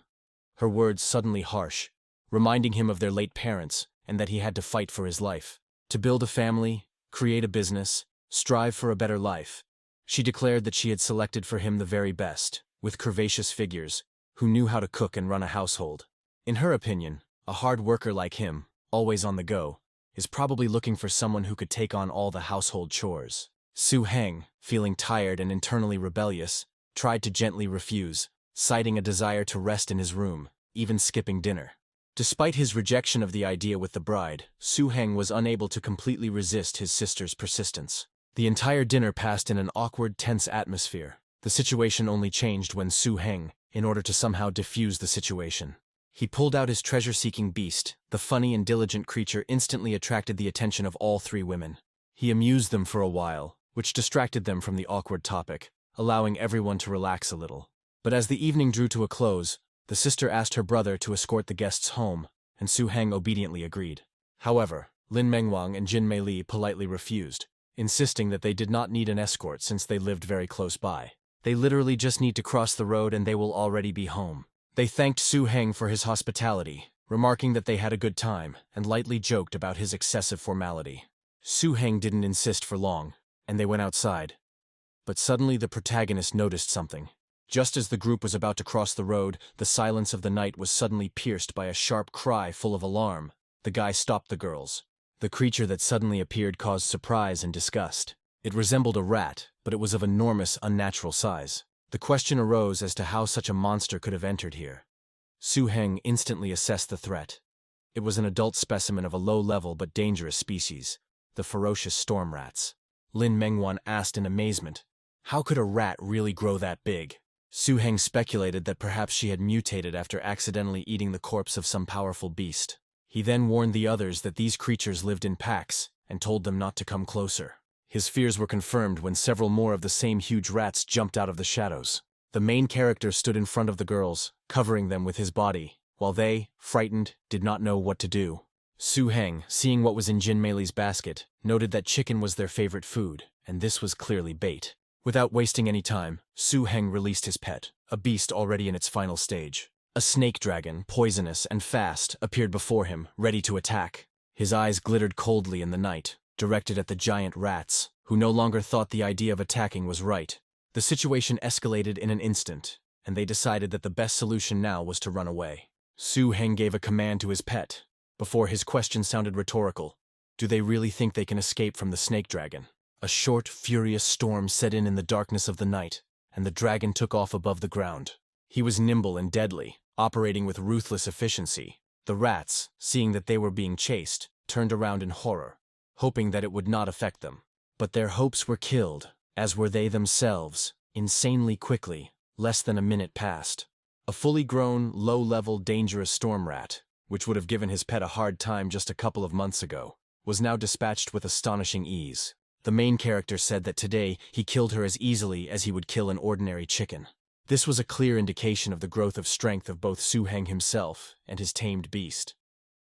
her words suddenly harsh, reminding him of their late parents and that he had to fight for his life. To build a family, create a business, strive for a better life. She declared that she had selected for him the very best, with curvaceous figures, who knew how to cook and run a household. In her opinion, a hard worker like him, always on the go, is probably looking for someone who could take on all the household chores. Su Heng, feeling tired and internally rebellious, tried to gently refuse, citing a desire to rest in his room, even skipping dinner. Despite his rejection of the idea with the bride, Su Heng was unable to completely resist his sister's persistence. The entire dinner passed in an awkward, tense atmosphere. The situation only changed when Su Heng, in order to somehow diffuse the situation, he pulled out his treasure-seeking beast. The funny and diligent creature instantly attracted the attention of all 3 women. He amused them for a while, which distracted them from the awkward topic, allowing everyone to relax a little. But as the evening drew to a close, the sister asked her brother to escort the guests home, and Su Heng obediently agreed. However, Lin Mengwang and Jin Mei Li politely refused, insisting that they did not need an escort since they lived very close by. They literally just need to cross the road and they will already be home. They thanked Su Heng for his hospitality, remarking that they had a good time, and lightly joked about his excessive formality. Su Heng didn't insist for long, and they went outside. But suddenly the protagonist noticed something. Just as the group was about to cross the road, the silence of the night was suddenly pierced by a sharp cry full of alarm. The guy stopped the girls. The creature that suddenly appeared caused surprise and disgust. It resembled a rat, but it was of enormous, unnatural size. The question arose as to how such a monster could have entered here. Su Heng instantly assessed the threat. It was an adult specimen of a low-level but dangerous species, the ferocious storm rats. Lin Mengwan asked in amazement, how could a rat really grow that big? Su Heng speculated that perhaps she had mutated after accidentally eating the corpse of some powerful beast. He then warned the others that these creatures lived in packs and told them not to come closer. His fears were confirmed when several more of the same huge rats jumped out of the shadows. The main character stood in front of the girls, covering them with his body, while they, frightened, did not know what to do. Su Heng, seeing what was in Jin Meili's basket, noted that chicken was their favorite food, and this was clearly bait. Without wasting any time, Su Heng released his pet, a beast already in its final stage. A snake dragon, poisonous and fast, appeared before him, ready to attack. His eyes glittered coldly in the night, directed at the giant rats, who no longer thought the idea of attacking was right. The situation escalated in an instant, and they decided that the best solution now was to run away. Su Heng gave a command to his pet. Before his question sounded rhetorical. Do they really think they can escape from the snake dragon? A short, furious storm set in the darkness of the night, and the dragon took off above the ground. He was nimble and deadly, operating with ruthless efficiency. The rats, seeing that they were being chased, turned around in horror, hoping that it would not affect them. But their hopes were killed, as were they themselves, insanely quickly. Less than a minute passed. A fully grown, low-level, dangerous storm rat, which would have given his pet a hard time just a couple of months ago, was now dispatched with astonishing ease. The main character said that today he killed her as easily as he would kill an ordinary chicken. This was a clear indication of the growth of strength of both Su Heng himself and his tamed beast.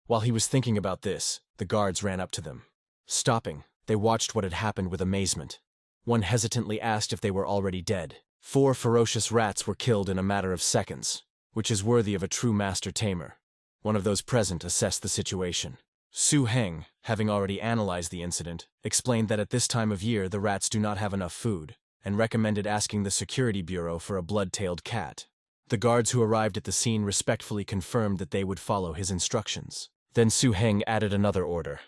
While he was thinking about this, the guards ran up to them. Stopping, they watched what had happened with amazement. One hesitantly asked if they were already dead. 4 ferocious rats were killed in a matter of seconds, which is worthy of a true master tamer. One of those present assessed the situation. Su Heng, having already analyzed the incident, explained that at this time of year the rats do not have enough food, and recommended asking the security bureau for a blood-tailed cat. The guards who arrived at the scene respectfully confirmed that they would follow his instructions. Then Su Heng added another order.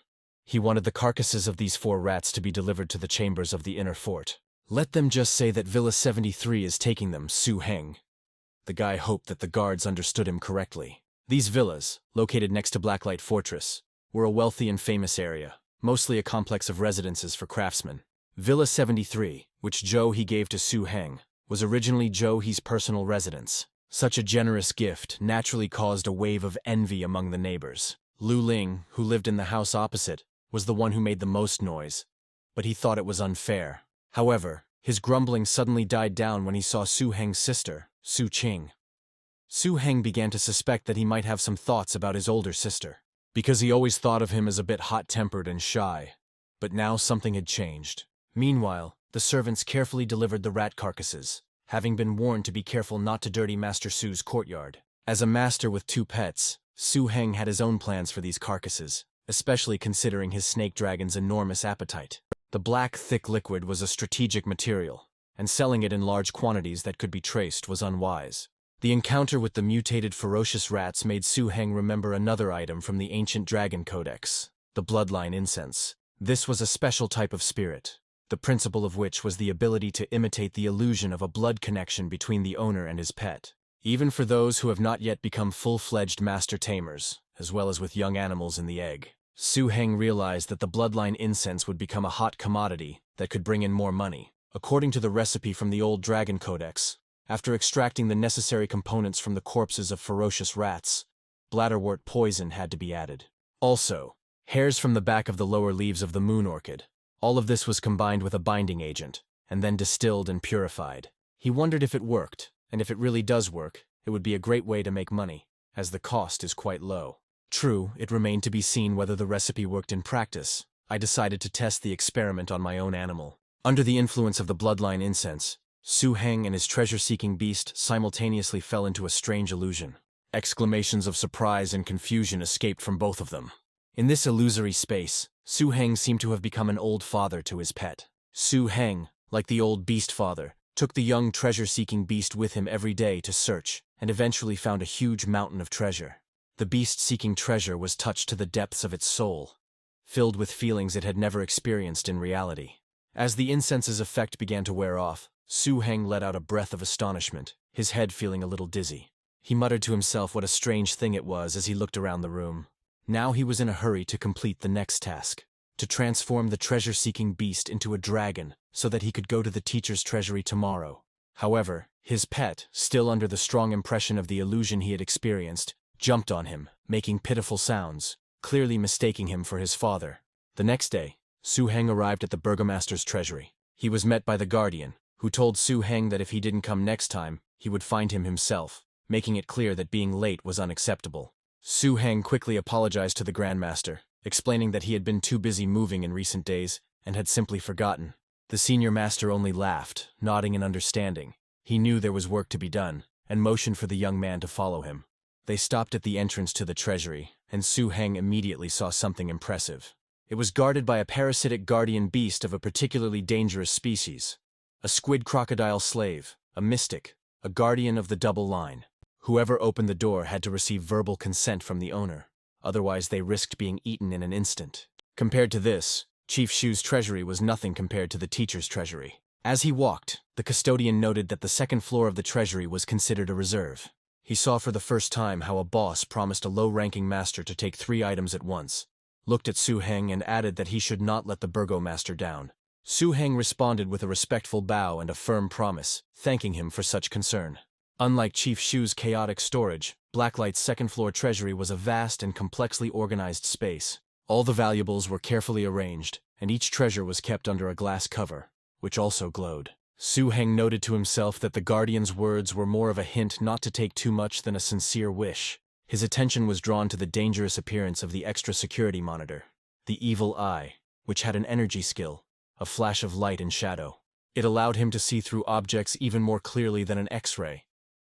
He wanted the carcasses of these 4 rats to be delivered to the chambers of the inner fort. Let them just say that Villa 73 is taking them, Su Heng. The guy hoped that the guards understood him correctly. These villas, located next to Blacklight Fortress, were a wealthy and famous area, mostly a complex of residences for craftsmen. Villa 73, which Zhou He gave to Su Heng, was originally Zhou He's personal residence. Such a generous gift naturally caused a wave of envy among the neighbors. Lu Ling, who lived in the house opposite, was the one who made the most noise, but he thought it was unfair. However, his grumbling suddenly died down when he saw Su Heng's sister, Su Qing. Su Heng began to suspect that he might have some thoughts about his older sister, because he always thought of him as a bit hot-tempered and shy. But now something had changed. Meanwhile, the servants carefully delivered the rat carcasses, having been warned to be careful not to dirty Master Su's courtyard. As a master with 2 pets, Su Heng had his own plans for these carcasses, especially considering his snake dragon's enormous appetite. The black, thick liquid was a strategic material, and selling it in large quantities that could be traced was unwise. The encounter with the mutated ferocious rats made Su Heng remember another item from the ancient Dragon Codex, the bloodline incense. This was a special type of spirit, the principle of which was the ability to imitate the illusion of a blood connection between the owner and his pet. Even for those who have not yet become full-fledged master tamers, as well as with young animals in the egg, Su Heng realized that the bloodline incense would become a hot commodity that could bring in more money. According to the recipe from the old Dragon Codex, after extracting the necessary components from the corpses of ferocious rats, bladderwort poison had to be added. Also, hairs from the back of the lower leaves of the moon orchid. All of this was combined with a binding agent, and then distilled and purified. He wondered if it worked, and if it really does work, it would be a great way to make money, as the cost is quite low. True, it remained to be seen whether the recipe worked in practice. I decided to test the experiment on my own animal. Under the influence of the bloodline incense, Su Heng and his treasure-seeking beast simultaneously fell into a strange illusion. Exclamations of surprise and confusion escaped from both of them. In this illusory space, Su Heng seemed to have become an old father to his pet. Su Heng, like the old beast father, took the young treasure-seeking beast with him every day to search, and eventually found a huge mountain of treasure. The beast seeking treasure was touched to the depths of its soul, filled with feelings it had never experienced in reality. As the incense's effect began to wear off, Su Heng let out a breath of astonishment, his head feeling a little dizzy. He muttered to himself what a strange thing it was as he looked around the room. Now he was in a hurry to complete the next task, to transform the treasure-seeking beast into a dragon so that he could go to the teacher's treasury tomorrow. However, his pet, still under the strong impression of the illusion he had experienced, jumped on him, making pitiful sounds, clearly mistaking him for his father. The next day, Su Heng arrived at the burgomaster's treasury. He was met by the guardian, who told Su Heng that if he didn't come next time, he would find him himself, making it clear that being late was unacceptable. Su Heng quickly apologized to the Grandmaster, explaining that he had been too busy moving in recent days and had simply forgotten. The senior master only laughed, nodding in understanding. He knew there was work to be done, and motioned for the young man to follow him. They stopped at the entrance to the treasury, and Su Heng immediately saw something impressive. It was guarded by a parasitic guardian beast of a particularly dangerous species. A squid crocodile slave, a mystic, a guardian of the double line. Whoever opened the door had to receive verbal consent from the owner, otherwise they risked being eaten in an instant. Compared to this, Chief Shu's treasury was nothing compared to the teacher's treasury. As he walked, the custodian noted that the second floor of the treasury was considered a reserve. He saw for the first time how a boss promised a low-ranking master to take 3 items at once, looked at Su Heng and added that he should not let the burgomaster down. Su Heng responded with a respectful bow and a firm promise, thanking him for such concern. Unlike Chief Shu's chaotic storage, Blacklight's second-floor treasury was a vast and complexly organized space. All the valuables were carefully arranged, and each treasure was kept under a glass cover, which also glowed. Su Heng noted to himself that the guardian's words were more of a hint not to take too much than a sincere wish. His attention was drawn to the dangerous appearance of the extra security monitor, the evil eye, which had an energy skill, a flash of light and shadow. It allowed him to see through objects even more clearly than an X-ray,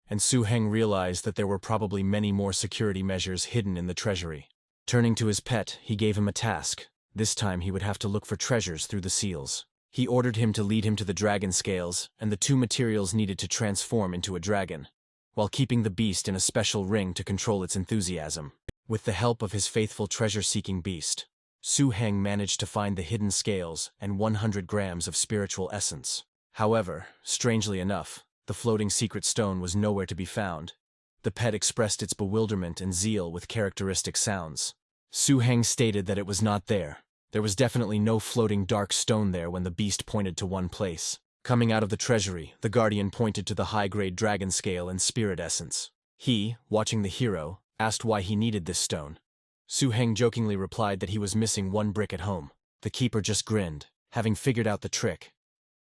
and Su Heng realized that there were probably many more security measures hidden in the treasury. Turning to his pet, he gave him a task. This time he would have to look for treasures through the seals. He ordered him to lead him to the dragon scales and the 2 materials needed to transform into a dragon, while keeping the beast in a special ring to control its enthusiasm. With the help of his faithful treasure-seeking beast, Su Heng managed to find the hidden scales and 100 grams of spiritual essence. However, strangely enough, the floating secret stone was nowhere to be found. The pet expressed its bewilderment and zeal with characteristic sounds. Su Heng stated that it was not there. There was definitely no floating dark stone there when the beast pointed to one place. Coming out of the treasury, the guardian pointed to the high-grade dragon scale and spirit essence. He, watching the hero, asked why he needed this stone. Su Heng jokingly replied that he was missing 1 brick at home. The keeper just grinned, having figured out the trick.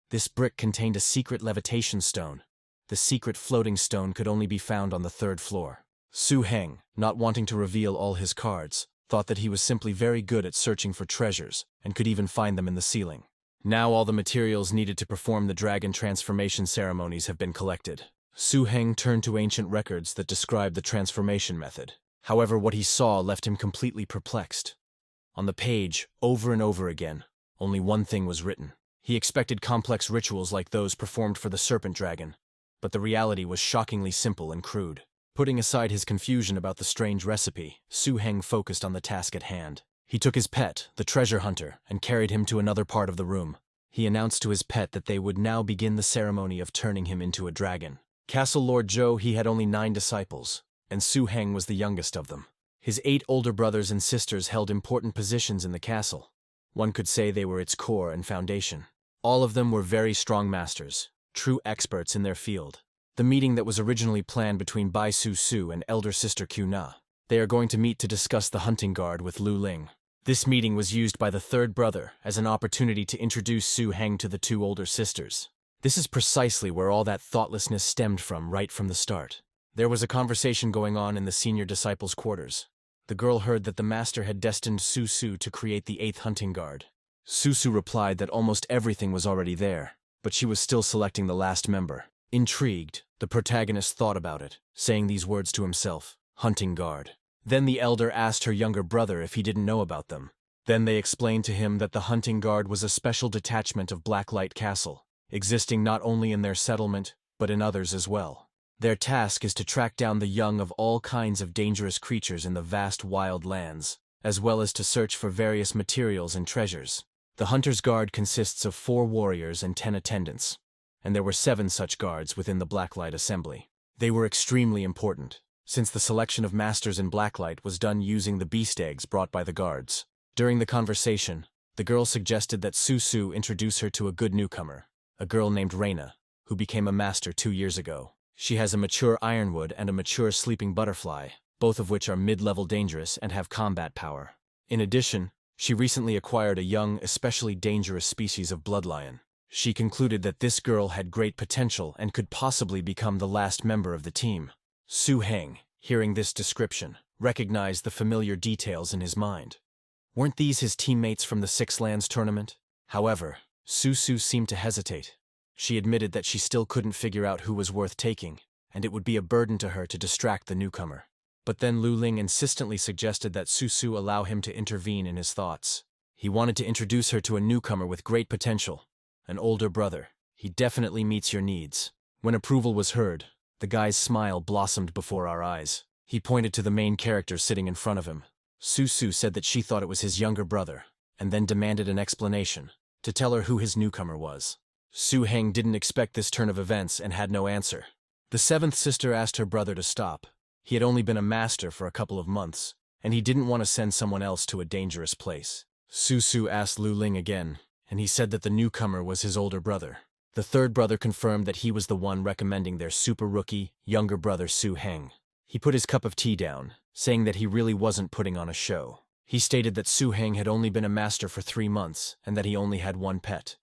This brick contained a secret levitation stone. The secret floating stone could only be found on the 3rd floor. Su Heng, not wanting to reveal all his cards, thought that he was simply very good at searching for treasures and could even find them in the ceiling. Now all the materials needed to perform the dragon transformation ceremonies have been collected. Su Heng turned to ancient records that described the transformation method. However, what he saw left him completely perplexed. On the page, over and over again, only one thing was written. He expected complex rituals like those performed for the serpent dragon, but the reality was shockingly simple and crude. Putting aside his confusion about the strange recipe, Su Heng focused on the task at hand. He took his pet, the treasure hunter, and carried him to another part of the room. He announced to his pet that they would now begin the ceremony of turning him into a dragon. Castle Lord Zhou, he had only 9 disciples, and Su Heng was the youngest of them. His 8 older brothers and sisters held important positions in the castle. One could say they were its core and foundation. All of them were very strong masters, true experts in their field. The meeting that was originally planned between Bai Su Su and elder sister Q Na. They are going to meet to discuss the hunting guard with Lu Ling. This meeting was used by the 3rd brother as an opportunity to introduce Su Heng to the 2 older sisters. This is precisely where all that thoughtlessness stemmed from right from the start. There was a conversation going on in the senior disciples' quarters. The girl heard that the master had destined Su Su to create the 8th hunting guard. Su Su replied that almost everything was already there, but she was still selecting the last member. Intrigued, the protagonist thought about it, saying these words to himself, "Hunting guard." Then the elder asked her younger brother if he didn't know about them. Then they explained to him that the hunting guard was a special detachment of Blacklight Castle, existing not only in their settlement, but in others as well. Their task is to track down the young of all kinds of dangerous creatures in the vast wild lands, as well as to search for various materials and treasures. The hunter's guard consists of 4 warriors and 10 attendants, and there were 7 such guards within the Blacklight Assembly. They were extremely important, since the selection of masters in Blacklight was done using the beast eggs brought by the guards. During the conversation, the girl suggested that Su Su introduce her to a good newcomer, a girl named Reina, who became a master 2 years ago. She has a mature ironwood and a mature sleeping butterfly, both of which are mid-level dangerous and have combat power. In addition, she recently acquired a young, especially dangerous species of bloodlion. She concluded that this girl had great potential and could possibly become the last member of the team. Su Heng, hearing this description, recognized the familiar details in his mind. Weren't these his teammates from the Six Lands tournament? However, Susu seemed to hesitate. She admitted that she still couldn't figure out who was worth taking, and it would be a burden to her to distract the newcomer. But then Lu Ling insistently suggested that Susu allow him to intervene in his thoughts. He wanted to introduce her to a newcomer with great potential, an older brother. He definitely meets your needs. When approval was heard, the guy's smile blossomed before our eyes. He pointed to the main character sitting in front of him. Susu said that she thought it was his younger brother, and then demanded an explanation, to tell her who his newcomer was. Su Heng didn't expect this turn of events and had no answer. The seventh sister asked her brother to stop. He had only been a master for a couple of months, and he didn't want to send someone else to a dangerous place. Susu asked Lu Ling again, and he said that the newcomer was his older brother. The third brother confirmed that he was the one recommending their super rookie, younger brother Su Heng. He put his cup of tea down, saying that he really wasn't putting on a show. He stated that Su Heng had only been a master for 3 months and that he only had one pet.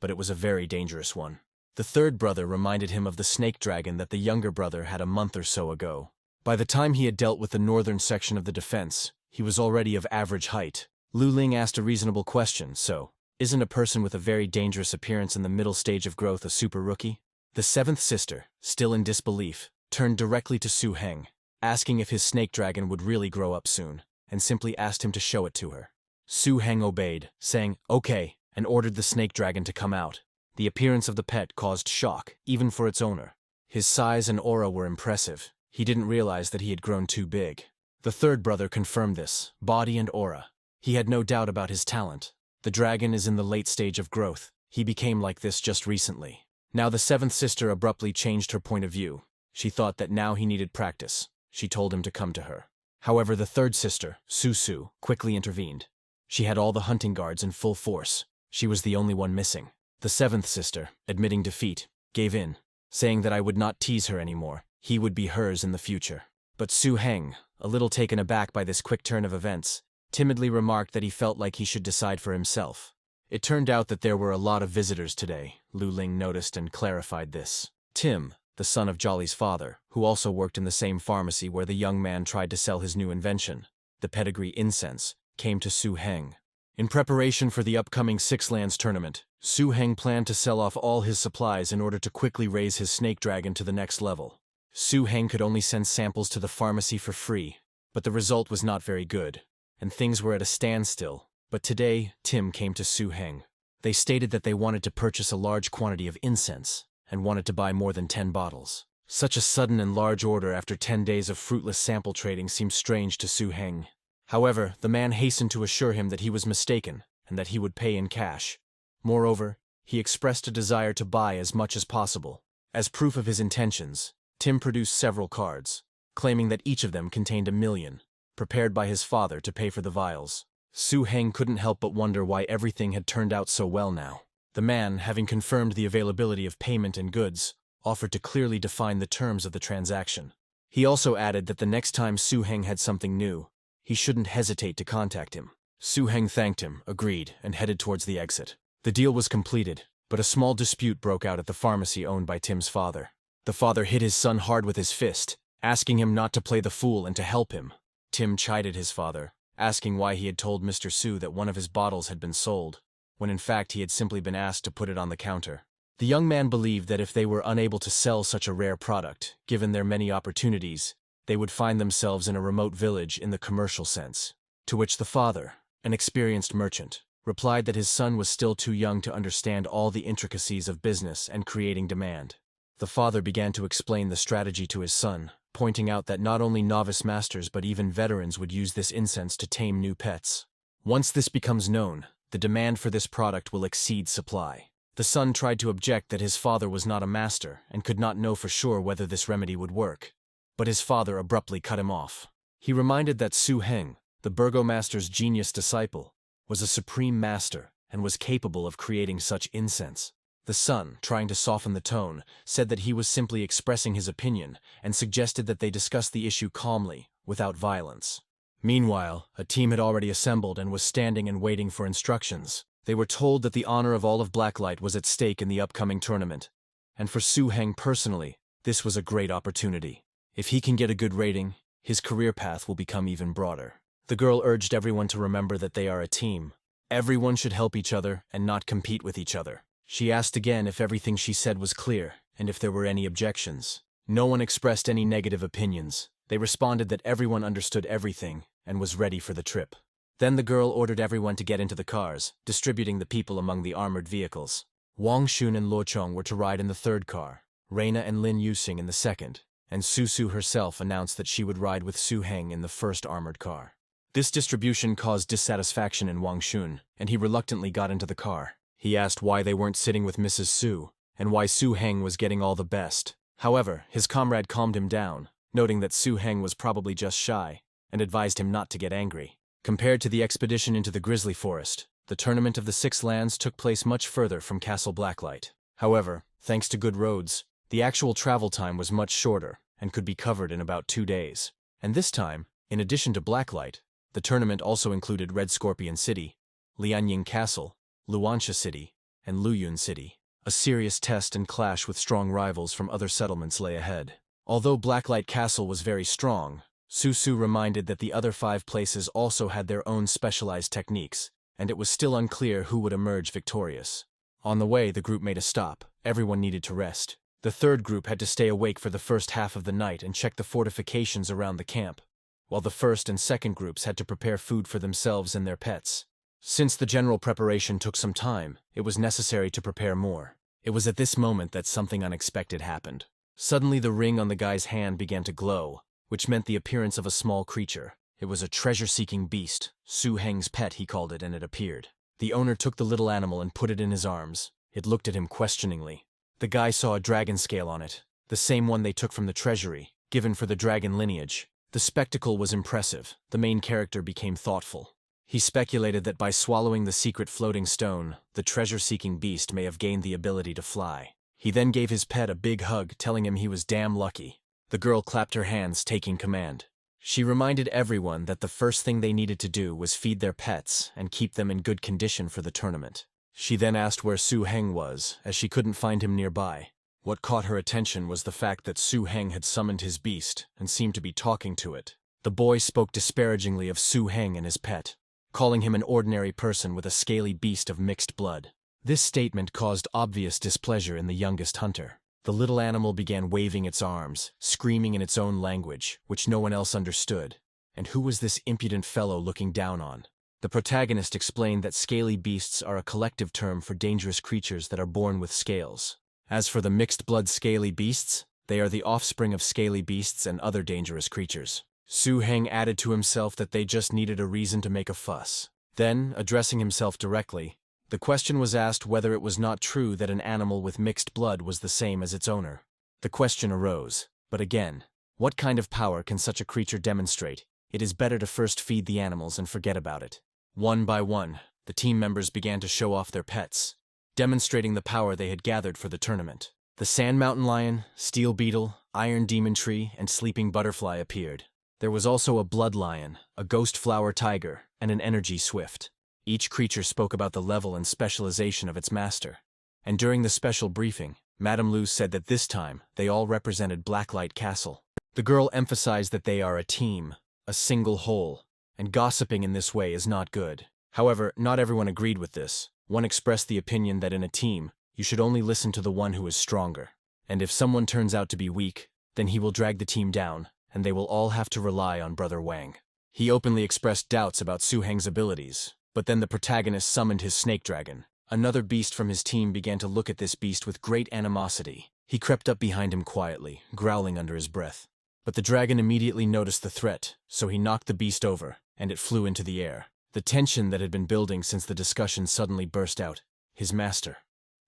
But it was a very dangerous one. The third brother reminded him of the snake dragon that the younger brother had a month or so ago. By the time he had dealt with the northern section of the defense, he was already of average height. Lu Ling asked a reasonable question, so, isn't a person with a very dangerous appearance in the middle stage of growth a super rookie? The seventh sister, still in disbelief, turned directly to Su Heng, asking if his snake dragon would really grow up soon, and simply asked him to show it to her. Su Heng obeyed, saying, "Okay," and ordered the snake dragon to come out. The appearance of the pet caused shock, even for its owner. His size and aura were impressive. He didn't realize that he had grown too big. The third brother confirmed this, body and aura. He had no doubt about his talent. The dragon is in the late stage of growth. He became like this just recently. Now the seventh sister abruptly changed her point of view. She thought that now he needed practice. She told him to come to her. However, the third sister, Susu, quickly intervened. She had all the hunting guards in full force. She was the only one missing. The seventh sister, admitting defeat, gave in, saying that I would not tease her anymore. He would be hers in the future. But Su Heng, a little taken aback by this quick turn of events, timidly remarked that he felt like he should decide for himself. It turned out that there were a lot of visitors today. Lu Ling noticed and clarified this. Tim, the son of Jolly's father, who also worked in the same pharmacy where the young man tried to sell his new invention, the pedigree incense, came to Su Heng. In preparation for the upcoming Six Lands tournament, Su Heng planned to sell off all his supplies in order to quickly raise his snake dragon to the next level. Su Heng could only send samples to the pharmacy for free, but the result was not very good, and things were at a standstill. But today, Tim came to Su Heng. They stated that they wanted to purchase a large quantity of incense, and wanted to buy more than 10 bottles. Such a sudden and large order after 10 days of fruitless sample trading seemed strange to Su Heng. However, the man hastened to assure him that he was mistaken, and that he would pay in cash. Moreover, he expressed a desire to buy as much as possible. As proof of his intentions, Tim produced several cards, claiming that each of them contained 1 million, prepared by his father to pay for the vials. Su Heng couldn't help but wonder why everything had turned out so well now. The man, having confirmed the availability of payment and goods, offered to clearly define the terms of the transaction. He also added that the next time Su Heng had something new, he shouldn't hesitate to contact him. Su Heng thanked him, agreed, and headed towards the exit. The deal was completed, but a small dispute broke out at the pharmacy owned by Tim's father. The father hit his son hard with his fist, asking him not to play the fool and to help him. Tim chided his father, asking why he had told Mr. Su that one of his bottles had been sold, when in fact he had simply been asked to put it on the counter. The young man believed that if they were unable to sell such a rare product, given their many opportunities, they would find themselves in a remote village in the commercial sense. To which the father, an experienced merchant, replied that his son was still too young to understand all the intricacies of business and creating demand. The father began to explain the strategy to his son, pointing out that not only novice masters but even veterans would use this incense to tame new pets. Once this becomes known, the demand for this product will exceed supply. The son tried to object that his father was not a master and could not know for sure whether this remedy would work. But his father abruptly cut him off. He reminded that Su Heng, the burgomaster's genius disciple, was a supreme master and was capable of creating such incense. The son, trying to soften the tone, said that he was simply expressing his opinion and suggested that they discuss the issue calmly, without violence. Meanwhile, a team had already assembled and was standing and waiting for instructions. They were told that the honor of all of Blacklight was at stake in the upcoming tournament. And for Su Heng personally, this was a great opportunity. If he can get a good rating, his career path will become even broader. The girl urged everyone to remember that they are a team, Everyone should help each other and not compete with each other. She asked again if everything she said was clear, and if there were any objections. No one expressed any negative opinions. They responded that everyone understood everything and was ready for the trip. Then the girl ordered everyone to get into the cars, distributing the people among the armored vehicles. Wang Xun and Luo Chong were to ride in the third car, Reina and Lin Yusing in the second, and Su Su herself announced that she would ride with Su Heng in the first armored car. This distribution caused dissatisfaction in Wang Xun, and he reluctantly got into the car. He asked why they weren't sitting with Mrs. Su, and why Su Heng was getting all the best. However, his comrade calmed him down, noting that Su Heng was probably just shy, and advised him not to get angry. Compared to the expedition into the Grizzly Forest, the Tournament of the Six Lands took place much further from Castle Blacklight. However, thanks to good roads, the actual travel time was much shorter and could be covered in about 2 days. And this time, in addition to Blacklight, the tournament also included Red Scorpion City, Lianying Castle, Luansha City, and Luyun City. A serious test and clash with strong rivals from other settlements lay ahead. Although Blacklight Castle was very strong, Su Su reminded that the other 5 places also had their own specialized techniques, and it was still unclear who would emerge victorious. On the way, the group made a stop. Everyone needed to rest. The third group had to stay awake for the first half of the night and check the fortifications around the camp, while the first and second groups had to prepare food for themselves and their pets. Since the general preparation took some time, it was necessary to prepare more. It was at this moment that something unexpected happened. Suddenly the ring on the guy's hand began to glow, which meant the appearance of a small creature. It was a treasure-seeking beast. Su Heng's pet, he called it, and it appeared. The owner took the little animal and put it in his arms. It looked at him questioningly. The guy saw a dragon scale on it, the same one they took from the treasury, given for the dragon lineage. The spectacle was impressive. The main character became thoughtful. He speculated that by swallowing the secret floating stone, the treasure-seeking beast may have gained the ability to fly. He then gave his pet a big hug, telling him he was damn lucky. The girl clapped her hands, taking command. She reminded everyone that the first thing they needed to do was feed their pets and keep them in good condition for the tournament. She then asked where Su Heng was, as she couldn't find him nearby. What caught her attention was the fact that Su Heng had summoned his beast and seemed to be talking to it. The boy spoke disparagingly of Su Heng and his pet, calling him an ordinary person with a scaly beast of mixed blood. This statement caused obvious displeasure in the youngest hunter. The little animal began waving its arms, screaming in its own language, which no one else understood. And who was this impudent fellow looking down on? The protagonist explained that scaly beasts are a collective term for dangerous creatures that are born with scales. As for the mixed-blood scaly beasts, they are the offspring of scaly beasts and other dangerous creatures. Su Heng added to himself that they just needed a reason to make a fuss. Then, addressing himself directly, the question was asked whether it was not true that an animal with mixed blood was the same as its owner. The question arose, but again, what kind of power can such a creature demonstrate? It is better to first feed the animals and forget about it. One by one, the team members began to show off their pets, demonstrating the power they had gathered for the tournament. The Sand Mountain Lion, Steel Beetle, Iron Demon Tree, and Sleeping Butterfly appeared. There was also a Blood Lion, a Ghost Flower Tiger, and an Energy Swift. Each creature spoke about the level and specialization of its master. And during the special briefing, Madame Lu said that this time, they all represented Blacklight Castle. The girl emphasized that they are a team, a single whole, and gossiping in this way is not good. However, not everyone agreed with this. One expressed the opinion that in a team, you should only listen to the one who is stronger. And if someone turns out to be weak, then he will drag the team down, and they will all have to rely on Brother Wang. He openly expressed doubts about Su Heng's abilities, but then the protagonist summoned his snake dragon. Another beast from his team began to look at this beast with great animosity. He crept up behind him quietly, growling under his breath. But the dragon immediately noticed the threat, so he knocked the beast over, and it flew into the air. The tension that had been building since the discussion suddenly burst out. His master.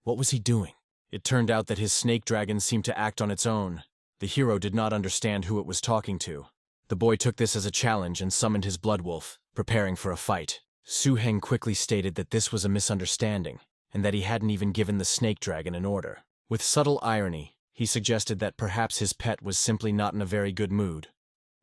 What was he doing? It turned out that his snake dragon seemed to act on its own. The hero did not understand who it was talking to. The boy took this as a challenge and summoned his blood wolf, preparing for a fight. Su Heng quickly stated that this was a misunderstanding, and that he hadn't even given the snake dragon an order. With subtle irony, he suggested that perhaps his pet was simply not in a very good mood,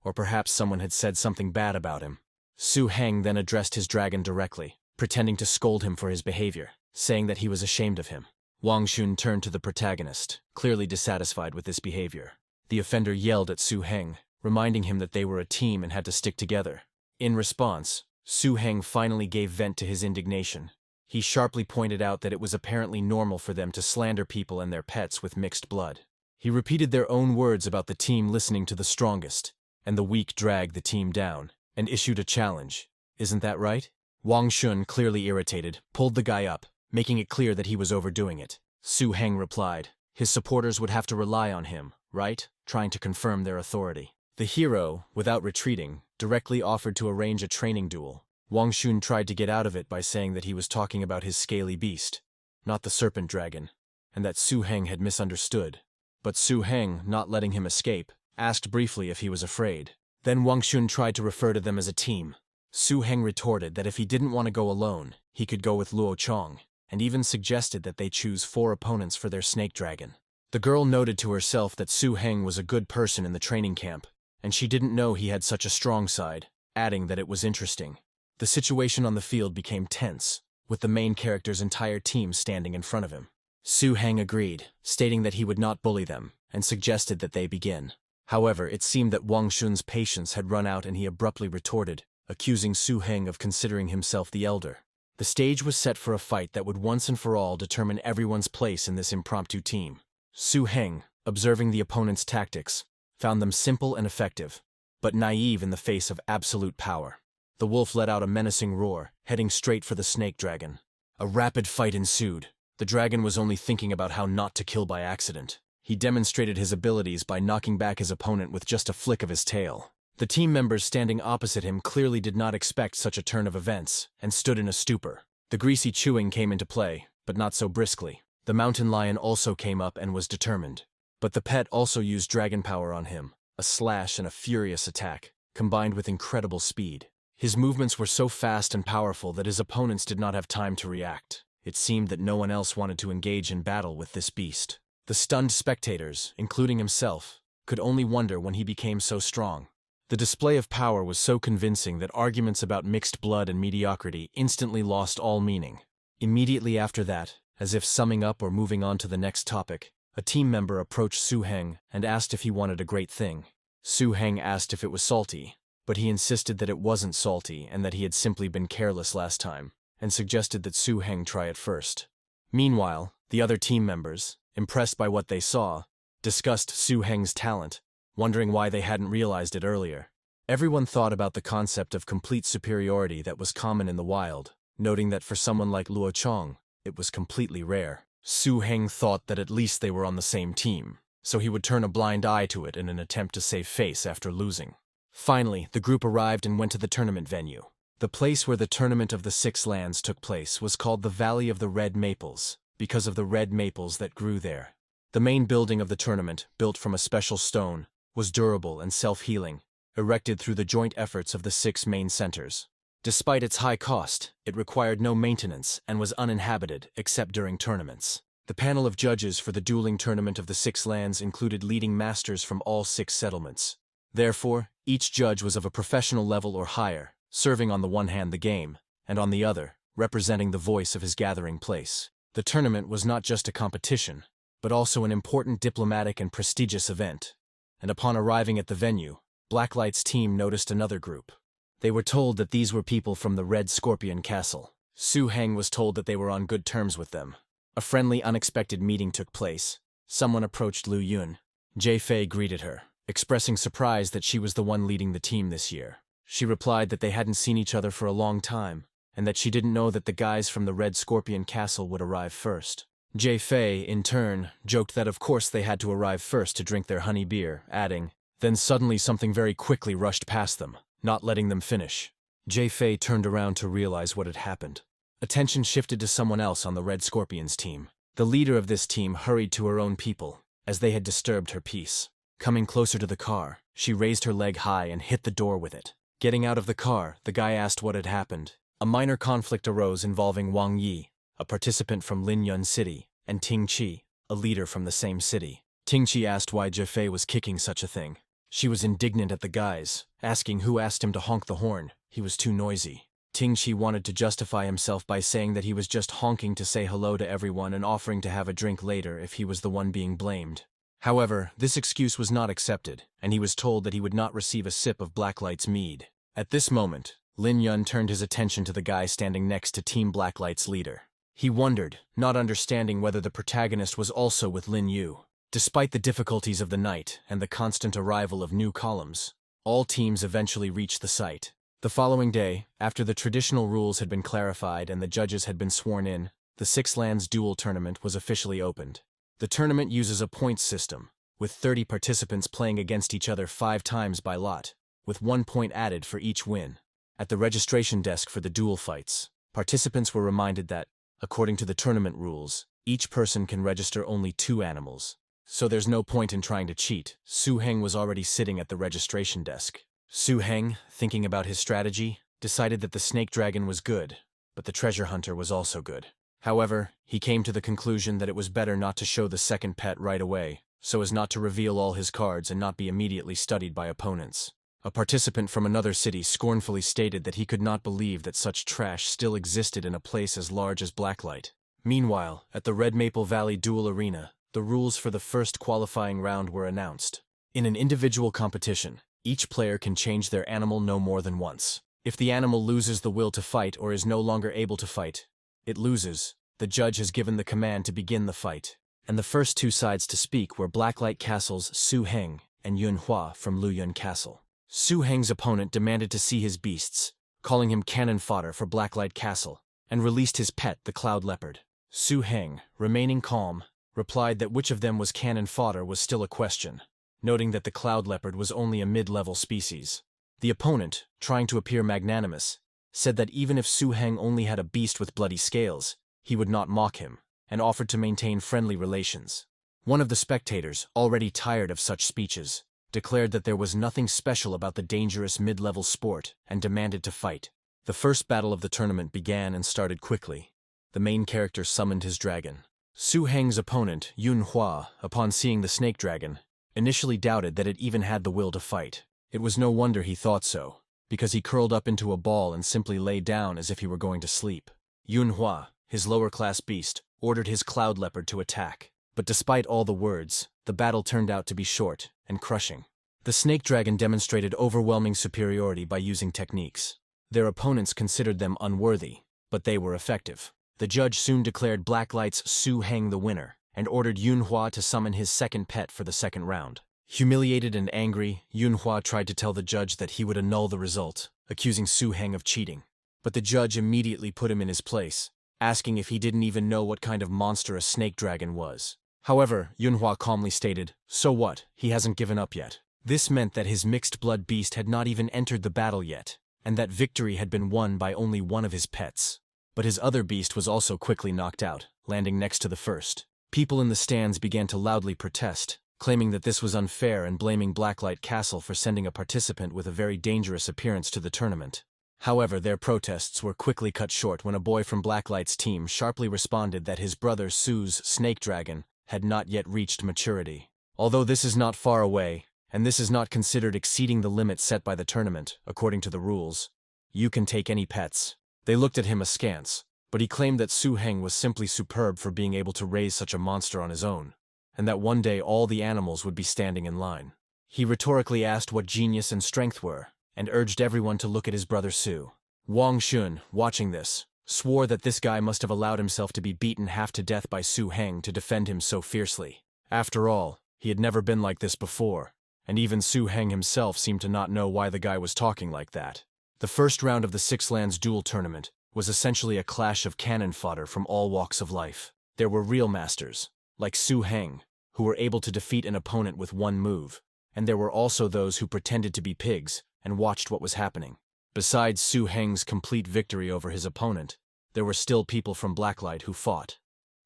or perhaps someone had said something bad about him. Su Heng then addressed his dragon directly, pretending to scold him for his behavior, saying that he was ashamed of him. Wang Xun turned to the protagonist, clearly dissatisfied with this behavior. The offender yelled at Su Heng, reminding him that they were a team and had to stick together. In response, Su Heng finally gave vent to his indignation. He sharply pointed out that it was apparently normal for them to slander people and their pets with mixed blood. He repeated their own words about the team listening to the strongest, and the weak dragged the team down, and issued a challenge. Isn't that right? Wang Shun, clearly irritated, pulled the guy up, making it clear that he was overdoing it. Su Heng replied, his supporters would have to rely on him, right? Trying to confirm their authority. The hero, without retreating, directly offered to arrange a training duel. Wang Shun tried to get out of it by saying that he was talking about his scaly beast, not the serpent dragon, and that Su Heng had misunderstood. But Su Heng, not letting him escape, asked briefly if he was afraid. Then Wang Shun tried to refer to them as a team. Su Heng retorted that if he didn't want to go alone, he could go with Luo Chong, and even suggested that they choose 4 opponents for their snake dragon. The girl noted to herself that Su Heng was a good person in the training camp, and she didn't know he had such a strong side, adding that it was interesting. The situation on the field became tense, with the main character's entire team standing in front of him. Su Heng agreed, stating that he would not bully them, and suggested that they begin. However, it seemed that Wang Shun's patience had run out and he abruptly retorted, accusing Su Heng of considering himself the elder. The stage was set for a fight that would once and for all determine everyone's place in this impromptu team. Su Heng, observing the opponent's tactics, found them simple and effective, but naive in the face of absolute power. The wolf let out a menacing roar, heading straight for the snake dragon. A rapid fight ensued. The dragon was only thinking about how not to kill by accident. He demonstrated his abilities by knocking back his opponent with just a flick of his tail. The team members standing opposite him clearly did not expect such a turn of events, and stood in a stupor. The greasy chewing came into play, but not so briskly. The mountain lion also came up and was determined. But the pet also used dragon power on him, a slash and a furious attack, combined with incredible speed. His movements were so fast and powerful that his opponents did not have time to react. It seemed that no one else wanted to engage in battle with this beast. The stunned spectators, including himself, could only wonder when he became so strong. The display of power was so convincing that arguments about mixed blood and mediocrity instantly lost all meaning. Immediately after that, as if summing up or moving on to the next topic, a team member approached Su Heng and asked if he wanted a great thing. Su Heng asked if it was salty, but he insisted that it wasn't salty and that he had simply been careless last time, and suggested that Su Heng try it first. Meanwhile, the other team members, impressed by what they saw, discussed Su Heng's talent, wondering why they hadn't realized it earlier. Everyone thought about the concept of complete superiority that was common in the wild, noting that for someone like Luo Chong, it was completely rare. Su Heng thought that at least they were on the same team, so he would turn a blind eye to it in an attempt to save face after losing. Finally, the group arrived and went to the tournament venue. The place where the Tournament of the 6 Lands took place was called the Valley of the Red Maples, because of the red maples that grew there. The main building of the tournament, built from a special stone, was durable and self-healing, erected through the joint efforts of the 6 main centers. Despite its high cost, it required no maintenance and was uninhabited except during tournaments. The panel of judges for the dueling tournament of the 6 Lands included leading masters from all 6 settlements. Therefore, each judge was of a professional level or higher, serving on the one hand the game, and on the other, representing the voice of his gathering place. The tournament was not just a competition, but also an important diplomatic and prestigious event. And upon arriving at the venue, Blacklight's team noticed another group. They were told that these were people from the Red Scorpion Castle. Su Heng was told that they were on good terms with them. A friendly, unexpected meeting took place. Someone approached Lu Yun. Jie Fei greeted her, expressing surprise that she was the one leading the team this year. She replied that they hadn't seen each other for a long time, and that she didn't know that the guys from the Red Scorpion Castle would arrive first. Jie Fei, in turn, joked that of course they had to arrive first to drink their honey beer, adding, "Then suddenly something very quickly rushed past them, not letting them finish." Jie Fei turned around to realize what had happened. Attention shifted to someone else on the Red Scorpions team. The leader of this team hurried to her own people, as they had disturbed her peace. Coming closer to the car, she raised her leg high and hit the door with it. Getting out of the car, the guy asked what had happened. A minor conflict arose involving Wang Yi, a participant from Linyun City, and Ting Qi, a leader from the same city. Ting Qi asked why Jie Fei was kicking such a thing. She was indignant at the guys, asking who asked him to honk the horn. He was too noisy. Ting Qi wanted to justify himself by saying that he was just honking to say hello to everyone and offering to have a drink later if he was the one being blamed. However, this excuse was not accepted, and he was told that he would not receive a sip of Blacklight's mead. At this moment, Lin Yun turned his attention to the guy standing next to Team Blacklight's leader. He wondered, not understanding whether the protagonist was also with Lin Yu. Despite the difficulties of the night and the constant arrival of new columns, all teams eventually reached the site. The following day, after the traditional rules had been clarified and the judges had been sworn in, the Six Lands Duel Tournament was officially opened. The tournament uses a points system, with 30 participants playing against each other 5 times by lot, with 1 point added for each win. At the registration desk for the duel fights, participants were reminded that, according to the tournament rules, each person can register only 2 animals. So there's no point in trying to cheat. Su Heng was already sitting at the registration desk. Su Heng, thinking about his strategy, decided that the snake dragon was good, but the treasure hunter was also good. However, he came to the conclusion that it was better not to show the second pet right away, so as not to reveal all his cards and not be immediately studied by opponents. A participant from another city scornfully stated that he could not believe that such trash still existed in a place as large as Blacklight. Meanwhile, at the Red Maple Valley Duel Arena, the rules for the first qualifying round were announced. In an individual competition, each player can change their animal no more than once. If the animal loses the will to fight or is no longer able to fight, it loses. The judge has given the command to begin the fight. And the first 2 sides to speak were Blacklight Castle's Su Heng and Yun Hua from Luyun Castle. Su Heng's opponent demanded to see his beasts, calling him cannon fodder for Blacklight Castle, and released his pet, the Cloud Leopard. Su Heng, remaining calm, replied that which of them was cannon fodder was still a question, noting that the Cloud Leopard was only a mid-level species. The opponent, trying to appear magnanimous, said that even if Su Heng only had a beast with bloody scales, he would not mock him, and offered to maintain friendly relations. One of the spectators, already tired of such speeches, declared that there was nothing special about the dangerous mid-level sport and demanded to fight. The first battle of the tournament began and started quickly. The main character summoned his dragon. Su Heng's opponent, Yun Hua, upon seeing the snake dragon, initially doubted that it even had the will to fight. It was no wonder he thought so, because he curled up into a ball and simply lay down as if he were going to sleep. Yun Hua, his lower-class beast, ordered his Cloud Leopard to attack. But despite all the words, the battle turned out to be short and crushing. The snake dragon demonstrated overwhelming superiority by using techniques. Their opponents considered them unworthy, but they were effective. The judge soon declared Blacklight's Su Heng the winner, and ordered Yun Hua to summon his second pet for the second round. Humiliated and angry, Yun Hua tried to tell the judge that he would annul the result, accusing Su Heng of cheating. But the judge immediately put him in his place, asking if he didn't even know what kind of monster a snake dragon was. However, Yun Hua calmly stated, "So what? He hasn't given up yet." This meant that his mixed-blood beast had not even entered the battle yet, and that victory had been won by only one of his pets. But his other beast was also quickly knocked out, landing next to the first. People in the stands began to loudly protest, claiming that this was unfair and blaming Blacklight Castle for sending a participant with a very dangerous appearance to the tournament. However, their protests were quickly cut short when a boy from Blacklight's team sharply responded that his brother Su's snake dragon had not yet reached maturity. Although this is not far away, and this is not considered exceeding the limit set by the tournament, according to the rules, you can take any pets. They looked at him askance, but he claimed that Su Heng was simply superb for being able to raise such a monster on his own, and that one day all the animals would be standing in line. He rhetorically asked what genius and strength were, and urged everyone to look at his brother Su. Wang Xun, watching this, swore that this guy must have allowed himself to be beaten half to death by Su Heng to defend him so fiercely. After all, he had never been like this before, and even Su Heng himself seemed to not know why the guy was talking like that. The first round of the Six Lands Duel Tournament was essentially a clash of cannon fodder from all walks of life. There were real masters, like Su Heng, who were able to defeat an opponent with one move, and there were also those who pretended to be pigs and watched what was happening. Besides Su Heng's complete victory over his opponent, there were still people from Blacklight who fought,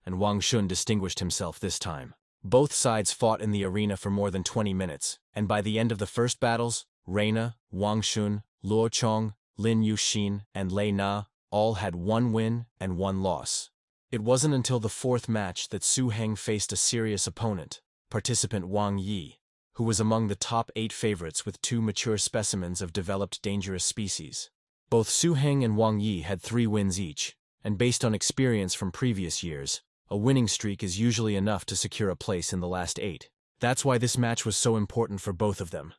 and Wang Xun distinguished himself this time. Both sides fought in the arena for more than 20 minutes, and by the end of the first battles, Reina, Wang Xun, Luo Chong, Lin Yuxin, and Lei Na all had 1 win and 1 loss. It wasn't until the 4th match that Su Heng faced a serious opponent, participant Wang Yi, who was among the top 8 favorites with 2 mature specimens of developed dangerous species. Both Su Heng and Wang Yi had 3 wins each, and based on experience from previous years, a winning streak is usually enough to secure a place in the last 8. That's why this match was so important for both of them.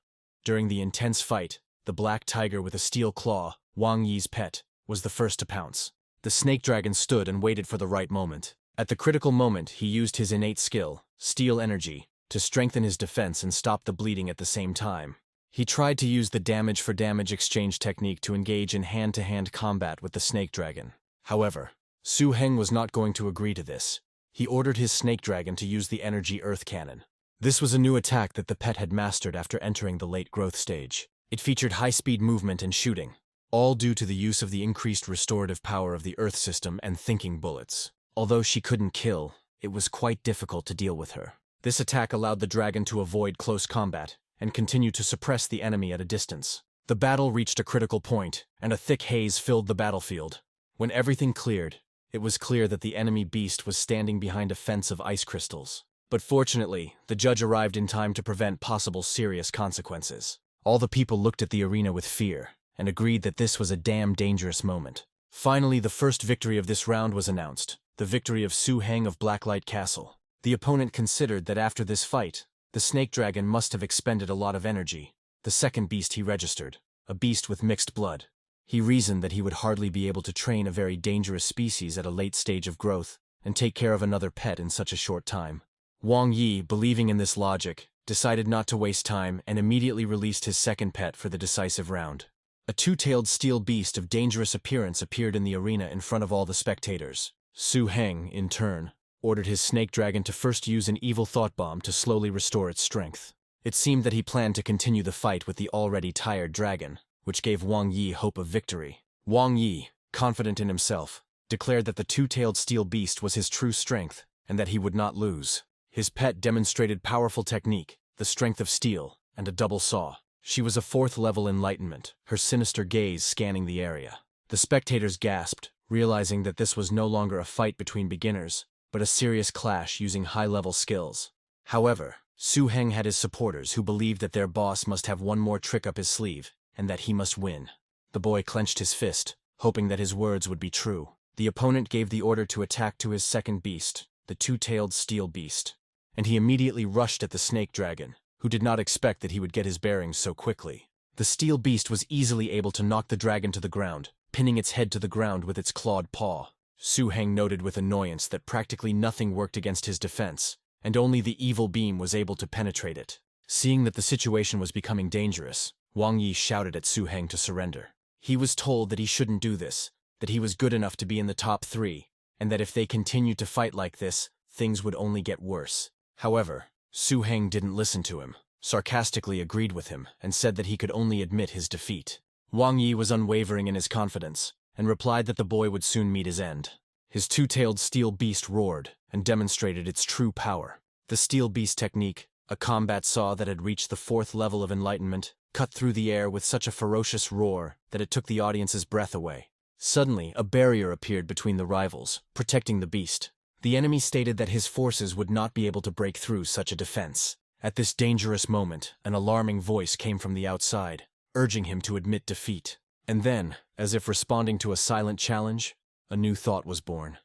During the intense fight, the black tiger with a steel claw, Wang Yi's pet, was the first to pounce. The snake dragon stood and waited for the right moment. At the critical moment, he used his innate skill, steel energy, to strengthen his defense and stop the bleeding at the same time. He tried to use the damage-for-damage exchange technique to engage in hand-to-hand combat with the snake dragon. However, Su Heng was not going to agree to this. He ordered his snake dragon to use the energy earth cannon. This was a new attack that the pet had mastered after entering the late growth stage. It featured high-speed movement and shooting, all due to the use of the increased restorative power of the earth system and thinking bullets. Although she couldn't kill, it was quite difficult to deal with her. This attack allowed the dragon to avoid close combat and continue to suppress the enemy at a distance. The battle reached a critical point, and a thick haze filled the battlefield. When everything cleared, it was clear that the enemy beast was standing behind a fence of ice crystals. But fortunately, the judge arrived in time to prevent possible serious consequences. All the people looked at the arena with fear and agreed that this was a damn dangerous moment. Finally, the first victory of this round was announced, the victory of Su Heng of Blacklight Castle. The opponent considered that after this fight, the snake dragon must have expended a lot of energy. The second beast he registered, a beast with mixed blood. He reasoned that he would hardly be able to train a very dangerous species at a late stage of growth and take care of another pet in such a short time. Wang Yi, believing in this logic, decided not to waste time and immediately released his second pet for the decisive round. A two-tailed steel beast of dangerous appearance appeared in the arena in front of all the spectators. Su Heng, in turn, ordered his snake dragon to first use an evil thought bomb to slowly restore its strength. It seemed that he planned to continue the fight with the already tired dragon, which gave Wang Yi hope of victory. Wang Yi, confident in himself, declared that the two-tailed steel beast was his true strength and that he would not lose. His pet demonstrated powerful technique, the strength of steel, and a double saw. She was a fourth-level enlightenment, her sinister gaze scanning the area. The spectators gasped, realizing that this was no longer a fight between beginners, but a serious clash using high-level skills. However, Su Heng had his supporters who believed that their boss must have one more trick up his sleeve, and that he must win. The boy clenched his fist, hoping that his words would be true. The opponent gave the order to attack to his second beast, the two-tailed steel beast, and he immediately rushed at the snake dragon, who did not expect that he would get his bearings so quickly. The steel beast was easily able to knock the dragon to the ground, pinning its head to the ground with its clawed paw. Su Heng noted with annoyance that practically nothing worked against his defense, and only the evil beam was able to penetrate it. Seeing that the situation was becoming dangerous, Wang Yi shouted at Su Heng to surrender. He was told that he shouldn't do this, that he was good enough to be in the top 3, and that if they continued to fight like this, things would only get worse. However, Su Heng didn't listen to him, sarcastically agreed with him, and said that he could only admit his defeat. Wang Yi was unwavering in his confidence, and replied that the boy would soon meet his end. His two-tailed steel beast roared and demonstrated its true power. The steel beast technique, a combat saw that had reached the 4th level of enlightenment, cut through the air with such a ferocious roar that it took the audience's breath away. Suddenly, a barrier appeared between the rivals, protecting the beast. The enemy stated that his forces would not be able to break through such a defense. At this dangerous moment, an alarming voice came from the outside, urging him to admit defeat. And then, as if responding to a silent challenge, a new thought was born.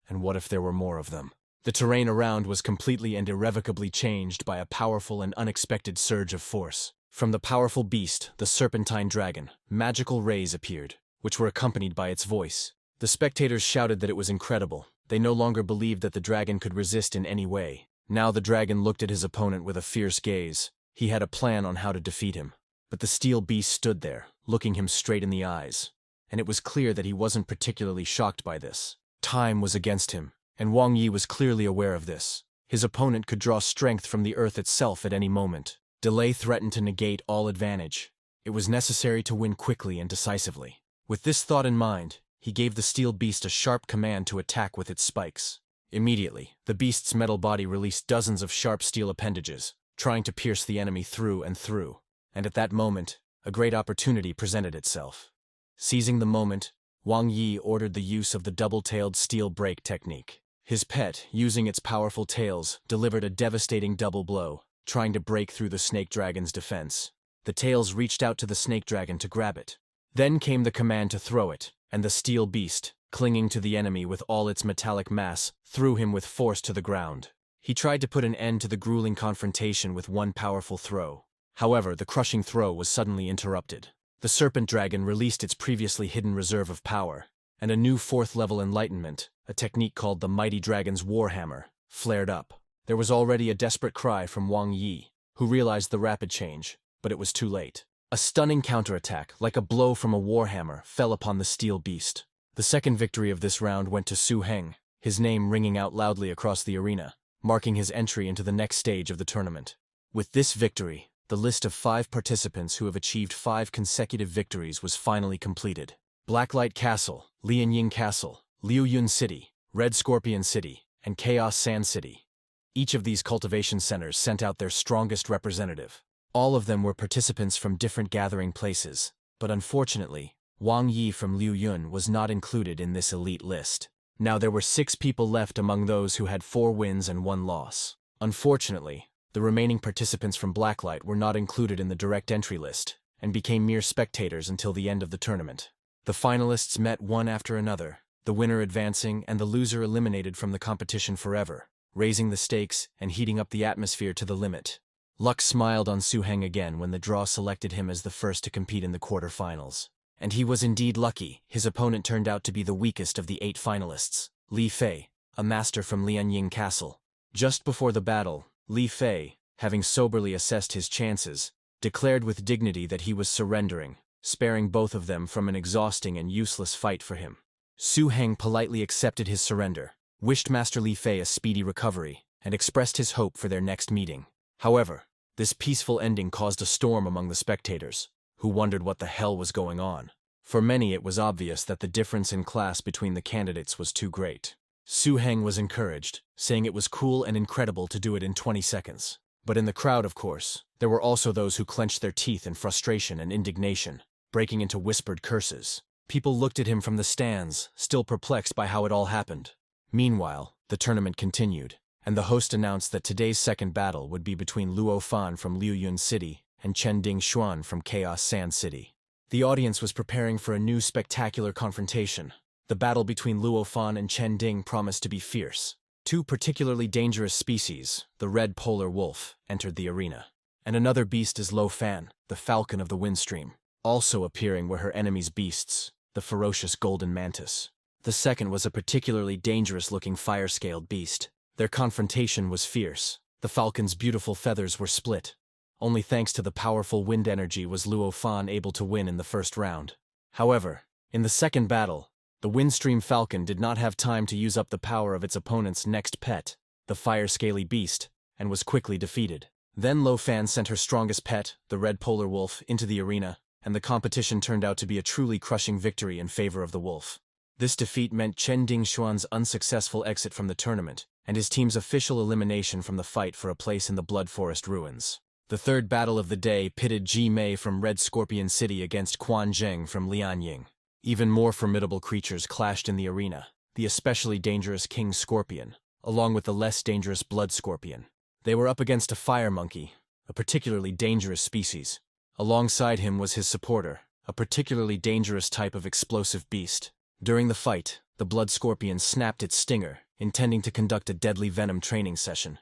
And what if there were more of them? The terrain around was completely and irrevocably changed by a powerful and unexpected surge of force. From the powerful beast, the serpentine dragon, magical rays appeared, which were accompanied by its voice. The spectators shouted that it was incredible. They no longer believed that the dragon could resist in any way. Now the dragon looked at his opponent with a fierce gaze. He had a plan on how to defeat him. But the steel beast stood there, looking him straight in the eyes. And it was clear that he wasn't particularly shocked by this. Time was against him, and Wang Yi was clearly aware of this. His opponent could draw strength from the earth itself at any moment. Delay threatened to negate all advantage. It was necessary to win quickly and decisively. With this thought in mind, he gave the steel beast a sharp command to attack with its spikes. Immediately, the beast's metal body released dozens of sharp steel appendages, trying to pierce the enemy through and through. And at that moment, a great opportunity presented itself. Seizing the moment, Wang Yi ordered the use of the double-tailed steel break technique. His pet, using its powerful tails, delivered a devastating double blow, trying to break through the snake dragon's defense. The tails reached out to the snake dragon to grab it. Then came the command to throw it, and the steel beast, clinging to the enemy with all its metallic mass, threw him with force to the ground. He tried to put an end to the grueling confrontation with one powerful throw. However, the crushing throw was suddenly interrupted. The serpent dragon released its previously hidden reserve of power, and a new fourth-level enlightenment, a technique called the Mighty Dragon's Warhammer, flared up. There was already a desperate cry from Wang Yi, who realized the rapid change, but it was too late. A stunning counterattack, like a blow from a warhammer, fell upon the steel beast. The second victory of this round went to Su Heng, his name ringing out loudly across the arena, marking his entry into the next stage of the tournament. With this victory, the list of 5 participants who have achieved 5 consecutive victories was finally completed. Blacklight Castle, Lianying Castle, Liuyun City, Red Scorpion City, and Chaos Sand City. Each of these cultivation centers sent out their strongest representative. All of them were participants from different gathering places, but unfortunately, Wang Yi from Liuyun was not included in this elite list. Now there were 6 people left among those who had 4 wins and 1 loss. Unfortunately, the remaining participants from Blacklight were not included in the direct entry list, and became mere spectators until the end of the tournament. The finalists met one after another, the winner advancing and the loser eliminated from the competition forever, raising the stakes and heating up the atmosphere to the limit. Luck smiled on Su Heng again when the draw selected him as the first to compete in the quarterfinals. And he was indeed lucky. His opponent turned out to be the weakest of the 8 finalists, Li Fei, a master from Lianying Castle. Just before the battle, Li Fei, having soberly assessed his chances, declared with dignity that he was surrendering, sparing both of them from an exhausting and useless fight for him. Su Heng politely accepted his surrender, wished Master Li Fei a speedy recovery, and expressed his hope for their next meeting. However, this peaceful ending caused a storm among the spectators, who wondered what the hell was going on. For many it was obvious that the difference in class between the candidates was too great. Su Heng was encouraged, saying it was cool and incredible to do it in 20 seconds. But in the crowd, of course, there were also those who clenched their teeth in frustration and indignation, breaking into whispered curses. People looked at him from the stands, still perplexed by how it all happened. Meanwhile, the tournament continued, and the host announced that today's second battle would be between Luo Fan from Liuyun City and Chen Ding Xuan from Chaos Sand City. The audience was preparing for a new spectacular confrontation. The battle between Luo Fan and Chen Ding promised to be fierce. 2 particularly dangerous species, the red polar wolf, entered the arena. And another beast is Lo Fan, the falcon of the windstream, also appearing were her enemy's beasts, the ferocious golden mantis. The second was a particularly dangerous-looking fire-scaled beast. Their confrontation was fierce. The falcon's beautiful feathers were split. Only thanks to the powerful wind energy was Luo Fan able to win in the first round. However, in the second battle, the windstream falcon did not have time to use up the power of its opponent's next pet, the fire-scaly beast, and was quickly defeated. Then Lo Fan sent her strongest pet, the red polar wolf, into the arena, and the competition turned out to be a truly crushing victory in favor of the wolf. This defeat meant Chen Ding Xuan's unsuccessful exit from the tournament, and his team's official elimination from the fight for a place in the Blood Forest ruins. The third battle of the day pitted Ji Mei from Red Scorpion City against Quan Zheng from Lianying. Even more formidable creatures clashed in the arena, the especially dangerous King Scorpion, along with the less dangerous Blood Scorpion. They were up against a fire monkey, a particularly dangerous species. Alongside him was his supporter, a particularly dangerous type of explosive beast. During the fight, the Blood Scorpion snapped its stinger, intending to conduct a deadly venom training session.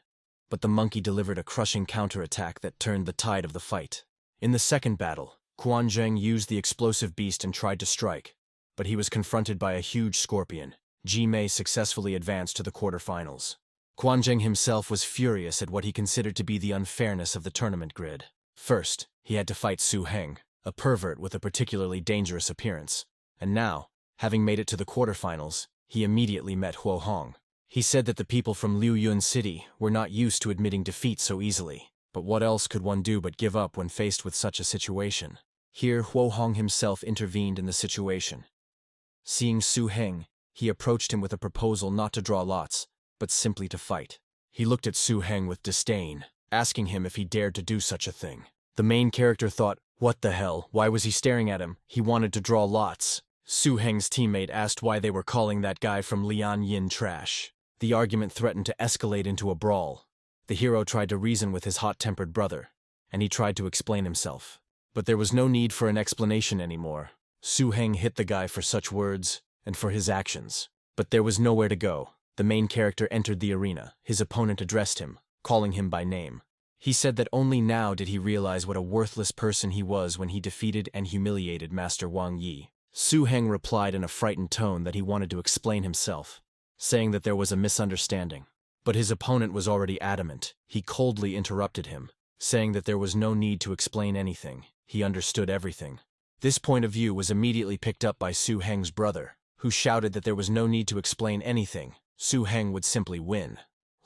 But the monkey delivered a crushing counterattack that turned the tide of the fight. In the second battle, Quan Zheng used the explosive beast and tried to strike, but he was confronted by a huge scorpion. Ji Mei successfully advanced to the quarterfinals. Quan Zheng himself was furious at what he considered to be the unfairness of the tournament grid. First, he had to fight Su Heng, a pervert with a particularly dangerous appearance, and now, having made it to the quarterfinals, he immediately met Huo Hong. He said that the people from Liuyun City were not used to admitting defeat so easily, but what else could one do but give up when faced with such a situation? Here, Huo Hong himself intervened in the situation. Seeing Su Heng, he approached him with a proposal not to draw lots, but simply to fight. He looked at Su Heng with disdain, asking him if he dared to do such a thing. The main character thought, what the hell, why was he staring at him? He wanted to draw lots. Su Heng's teammate asked why they were calling that guy from Lianyin trash. The argument threatened to escalate into a brawl. The hero tried to reason with his hot-tempered brother, and he tried to explain himself. But there was no need for an explanation anymore. Su Heng hit the guy for such words, and for his actions. But there was nowhere to go. The main character entered the arena. His opponent addressed him, calling him by name. He said that only now did he realize what a worthless person he was when he defeated and humiliated Master Wang Yi. Su Heng replied in a frightened tone that he wanted to explain himself, saying that there was a misunderstanding. But his opponent was already adamant. He coldly interrupted him, saying that there was no need to explain anything. He understood everything. This point of view was immediately picked up by Su Heng's brother, who shouted that there was no need to explain anything. Su Heng would simply win.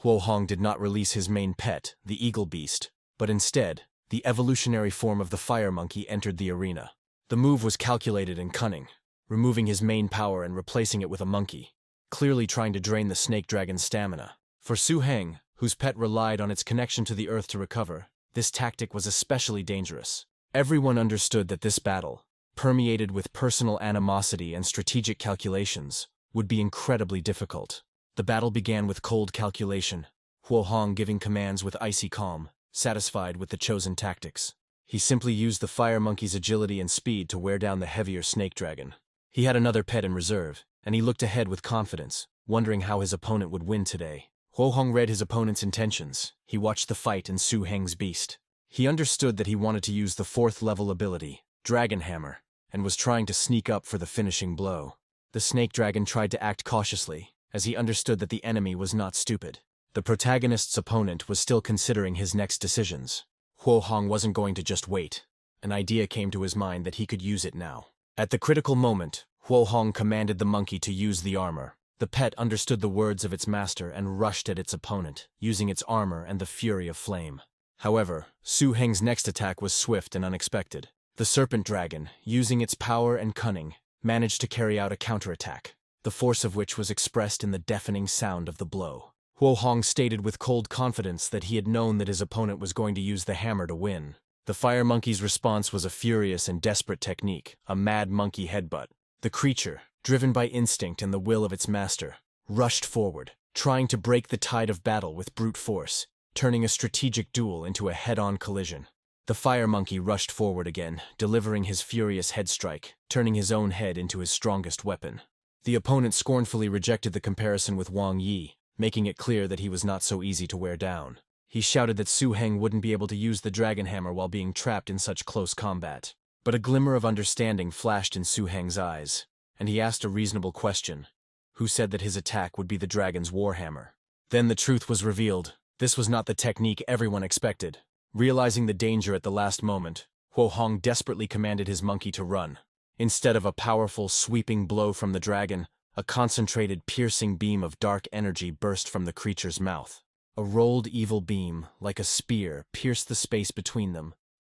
Huo Hong did not release his main pet, the eagle beast, but instead, the evolutionary form of the fire monkey entered the arena. The move was calculated and cunning, removing his main power and replacing it with a monkey, clearly trying to drain the snake dragon's stamina. For Su Heng, whose pet relied on its connection to the earth to recover, this tactic was especially dangerous. Everyone understood that this battle, permeated with personal animosity and strategic calculations, would be incredibly difficult. The battle began with cold calculation, Huo Hong giving commands with icy calm, satisfied with the chosen tactics. He simply used the fire monkey's agility and speed to wear down the heavier snake dragon. He had another pet in reserve, and he looked ahead with confidence, wondering how his opponent would win today. Huo Hong read his opponent's intentions. He watched the fight in Su Heng's beast. He understood that he wanted to use the 4th level ability, Dragon Hammer, and was trying to sneak up for the finishing blow. The snake dragon tried to act cautiously, as he understood that the enemy was not stupid. The protagonist's opponent was still considering his next decisions. Huo Hong wasn't going to just wait. An idea came to his mind that he could use it now. At the critical moment, Huo Hong commanded the monkey to use the armor. The pet understood the words of its master and rushed at its opponent, using its armor and the fury of flame. However, Su Heng's next attack was swift and unexpected. The serpent dragon, using its power and cunning, managed to carry out a counterattack, the force of which was expressed in the deafening sound of the blow. Huo Hong stated with cold confidence that he had known that his opponent was going to use the hammer to win. The fire monkey's response was a furious and desperate technique, a mad monkey headbutt. The creature, driven by instinct and the will of its master, rushed forward, trying to break the tide of battle with brute force, turning a strategic duel into a head-on collision. The fire monkey rushed forward again, delivering his furious head strike, turning his own head into his strongest weapon. The opponent scornfully rejected the comparison with Wang Yi, making it clear that he was not so easy to wear down. He shouted that Su Heng wouldn't be able to use the dragon hammer while being trapped in such close combat. But a glimmer of understanding flashed in Su Heng's eyes, and he asked a reasonable question. Who said that his attack would be the dragon's warhammer? Then the truth was revealed. This was not the technique everyone expected. Realizing the danger at the last moment, Huo Hong desperately commanded his monkey to run. Instead of a powerful, sweeping blow from the dragon, a concentrated, piercing beam of dark energy burst from the creature's mouth. A rolled evil beam, like a spear, pierced the space between them,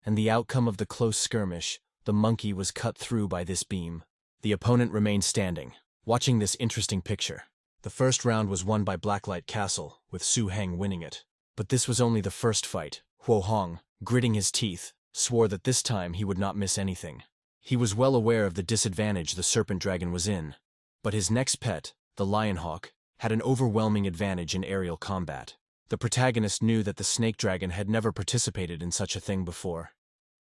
and the outcome of the close skirmish, the monkey was cut through by this beam. The opponent remained standing, watching this interesting picture. The first round was won by Blacklight Castle, with Su Heng winning it. But this was only the first fight. Huo Hong, gritting his teeth, swore that this time he would not miss anything. He was well aware of the disadvantage the serpent dragon was in, but his next pet, the lionhawk, had an overwhelming advantage in aerial combat. The protagonist knew that the snake dragon had never participated in such a thing before,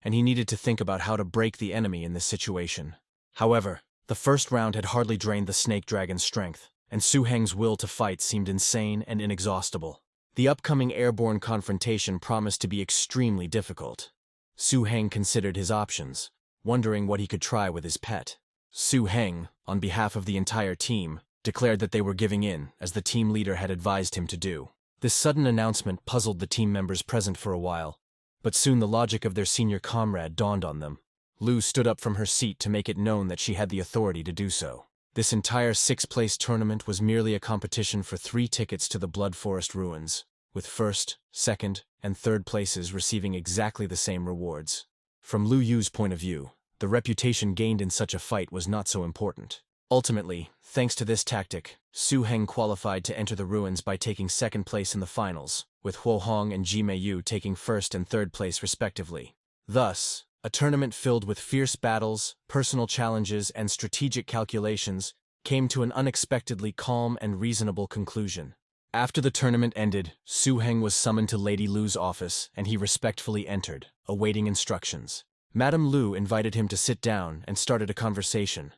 and he needed to think about how to break the enemy in this situation. However, the first round had hardly drained the snake dragon's strength, and Su Heng's will to fight seemed insane and inexhaustible. The upcoming airborne confrontation promised to be extremely difficult. Su Heng considered his options, wondering what he could try with his pet. Su Heng, on behalf of the entire team, declared that they were giving in, as the team leader had advised him to do. This sudden announcement puzzled the team members present for a while, but soon the logic of their senior comrade dawned on them. Lu stood up from her seat to make it known that she had the authority to do so. This entire 6-place tournament was merely a competition for 3 tickets to the Blood Forest ruins, with 1st, 2nd, and 3rd places receiving exactly the same rewards. From Lu Yu's point of view, the reputation gained in such a fight was not so important. Ultimately, thanks to this tactic, Su Heng qualified to enter the ruins by taking 2nd place in the finals, with Huo Hong and Ji Meiyu taking 1st and 3rd place respectively. Thus, a tournament filled with fierce battles, personal challenges, and strategic calculations came to an unexpectedly calm and reasonable conclusion. After the tournament ended, Su Heng was summoned to Lady Lu's office, and he respectfully entered, awaiting instructions. Madame Lu invited him to sit down and started a conversation,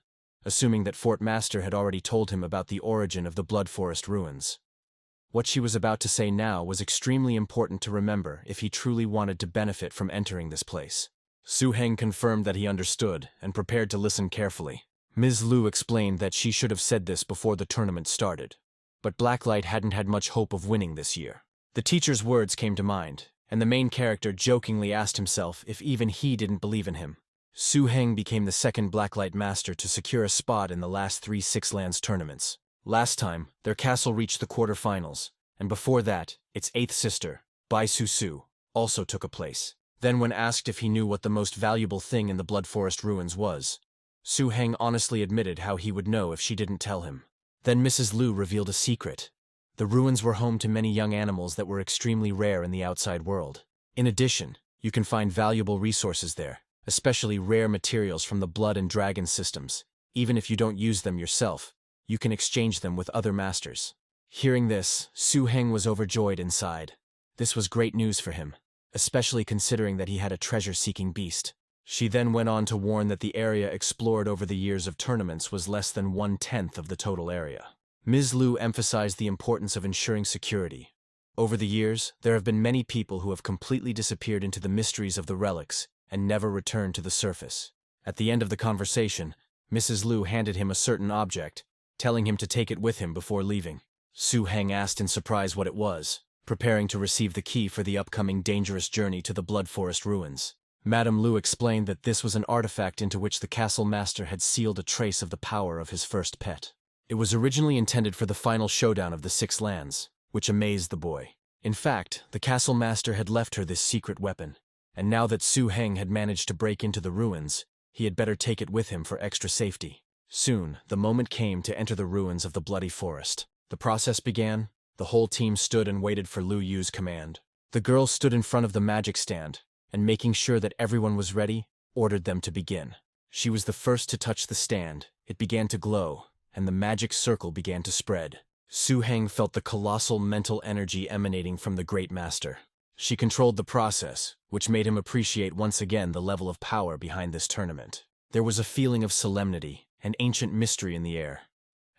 assuming that Fort Master had already told him about the origin of the Blood Forest ruins. What she was about to say now was extremely important to remember if he truly wanted to benefit from entering this place. Su Heng confirmed that he understood and prepared to listen carefully. Ms. Lu explained that she should have said this before the tournament started. But Blacklight hadn't had much hope of winning this year. The teacher's words came to mind, and the main character jokingly asked himself if even he didn't believe in him. Su Heng became the second Blacklight master to secure a spot in the last 3 Six Lands tournaments. Last time, their castle reached the quarterfinals, and before that, its 8th sister, Bai Su Su, also took a place. Then when asked if he knew what the most valuable thing in the Blood Forest ruins was, Su Heng honestly admitted how he would know if she didn't tell him. Then Mrs. Lu revealed a secret. The ruins were home to many young animals that were extremely rare in the outside world. In addition, you can find valuable resources there, especially rare materials from the blood and dragon systems. Even if you don't use them yourself, you can exchange them with other masters. Hearing this, Su Heng was overjoyed inside. This was great news for him, especially considering that he had a treasure-seeking beast. She then went on to warn that the area explored over the years of tournaments was less than 1/10 of the total area. Ms. Lu emphasized the importance of ensuring security. Over the years, there have been many people who have completely disappeared into the mysteries of the relics and never returned to the surface. At the end of the conversation, Mrs. Lu handed him a certain object, telling him to take it with him before leaving. Su Heng asked in surprise what it was, preparing to receive the key for the upcoming dangerous journey to the Blood Forest ruins. Madame Lu explained that this was an artifact into which the castle master had sealed a trace of the power of his first pet. It was originally intended for the final showdown of the 6 Lands, which amazed the boy. In fact, the castle master had left her this secret weapon, and now that Su Heng had managed to break into the ruins, he had better take it with him for extra safety. Soon, the moment came to enter the ruins of the Bloody Forest. The process began. The whole team stood and waited for Lu Yu's command. The girl stood in front of the magic stand, and making sure that everyone was ready, ordered them to begin. She was the first to touch the stand. It began to glow, and the magic circle began to spread. Su Heng felt the colossal mental energy emanating from the great master. She controlled the process, which made him appreciate once again the level of power behind this tournament. There was a feeling of solemnity and ancient mystery in the air,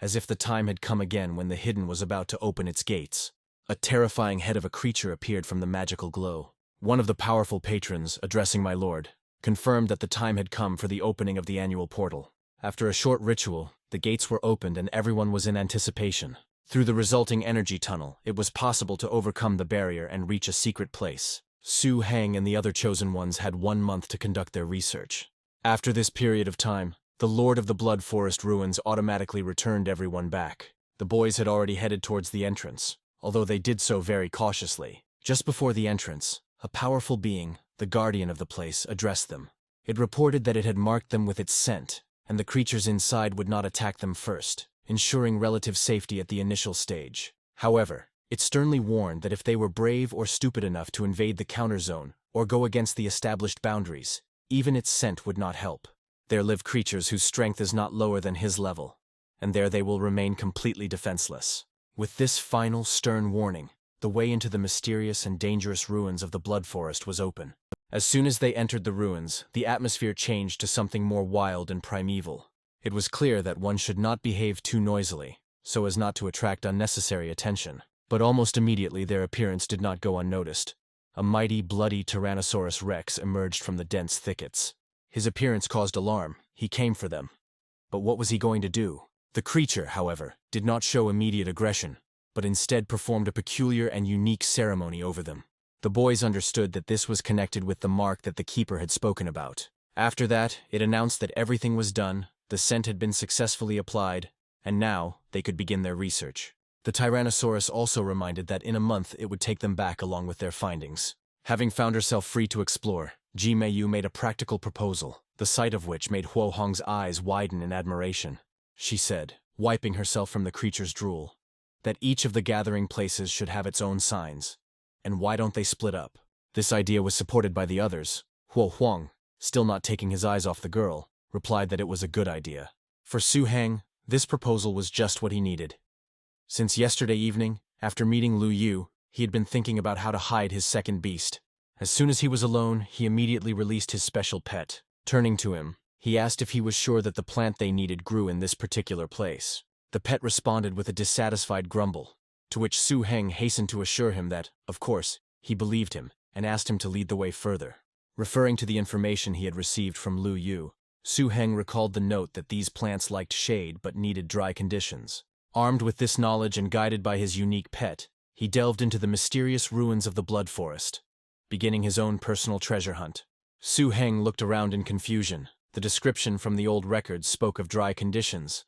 as if the time had come again when the hidden was about to open its gates. A terrifying head of a creature appeared from the magical glow. One of the powerful patrons, addressing my lord, confirmed that the time had come for the opening of the annual portal. After a short ritual, the gates were opened and everyone was in anticipation. Through the resulting energy tunnel, it was possible to overcome the barrier and reach a secret place. Su Heng and the other chosen ones had 1 month to conduct their research. After this period of time, the Lord of the Blood Forest ruins automatically returned everyone back. The boys had already headed towards the entrance, although they did so very cautiously. Just before the entrance, a powerful being, the guardian of the place, addressed them. It reported that it had marked them with its scent, and the creatures inside would not attack them first, ensuring relative safety at the initial stage. However, it sternly warned that if they were brave or stupid enough to invade the counter zone or go against the established boundaries, even its scent would not help. There live creatures whose strength is not lower than his level, and there they will remain completely defenseless. With this final stern warning, the way into the mysterious and dangerous ruins of the Blood Forest was open. As soon as they entered the ruins, the atmosphere changed to something more wild and primeval. It was clear that one should not behave too noisily, so as not to attract unnecessary attention. But almost immediately their appearance did not go unnoticed. A mighty, bloody Tyrannosaurus Rex emerged from the dense thickets. His appearance caused alarm. He came for them. But what was he going to do? The creature, however, did not show immediate aggression, but instead performed a peculiar and unique ceremony over them. The boys understood that this was connected with the mark that the keeper had spoken about. After that, it announced that everything was done, the scent had been successfully applied, and now they could begin their research. The Tyrannosaurus also reminded that in a month it would take them back along with their findings. Having found herself free to explore, Ji Meiyu made a practical proposal, the sight of which made Huo Hong's eyes widen in admiration. She said, wiping herself from the creature's drool, that each of the gathering places should have its own signs. And why don't they split up? This idea was supported by the others. Huo Huang, still not taking his eyes off the girl, replied that it was a good idea. For Su Heng, this proposal was just what he needed. Since yesterday evening, after meeting Lu Yu, he had been thinking about how to hide his second beast. As soon as he was alone, he immediately released his special pet. Turning to him, he asked if he was sure that the plant they needed grew in this particular place. The pet responded with a dissatisfied grumble. to which Su Heng hastened to assure him that, of course, he believed him, and asked him to lead the way further. Referring to the information he had received from Lu Yu, Su Heng recalled the note that these plants liked shade but needed dry conditions. Armed with this knowledge and guided by his unique pet, he delved into the mysterious ruins of the Blood Forest, beginning his own personal treasure hunt. Su Heng looked around in confusion. The description from the old records spoke of dry conditions,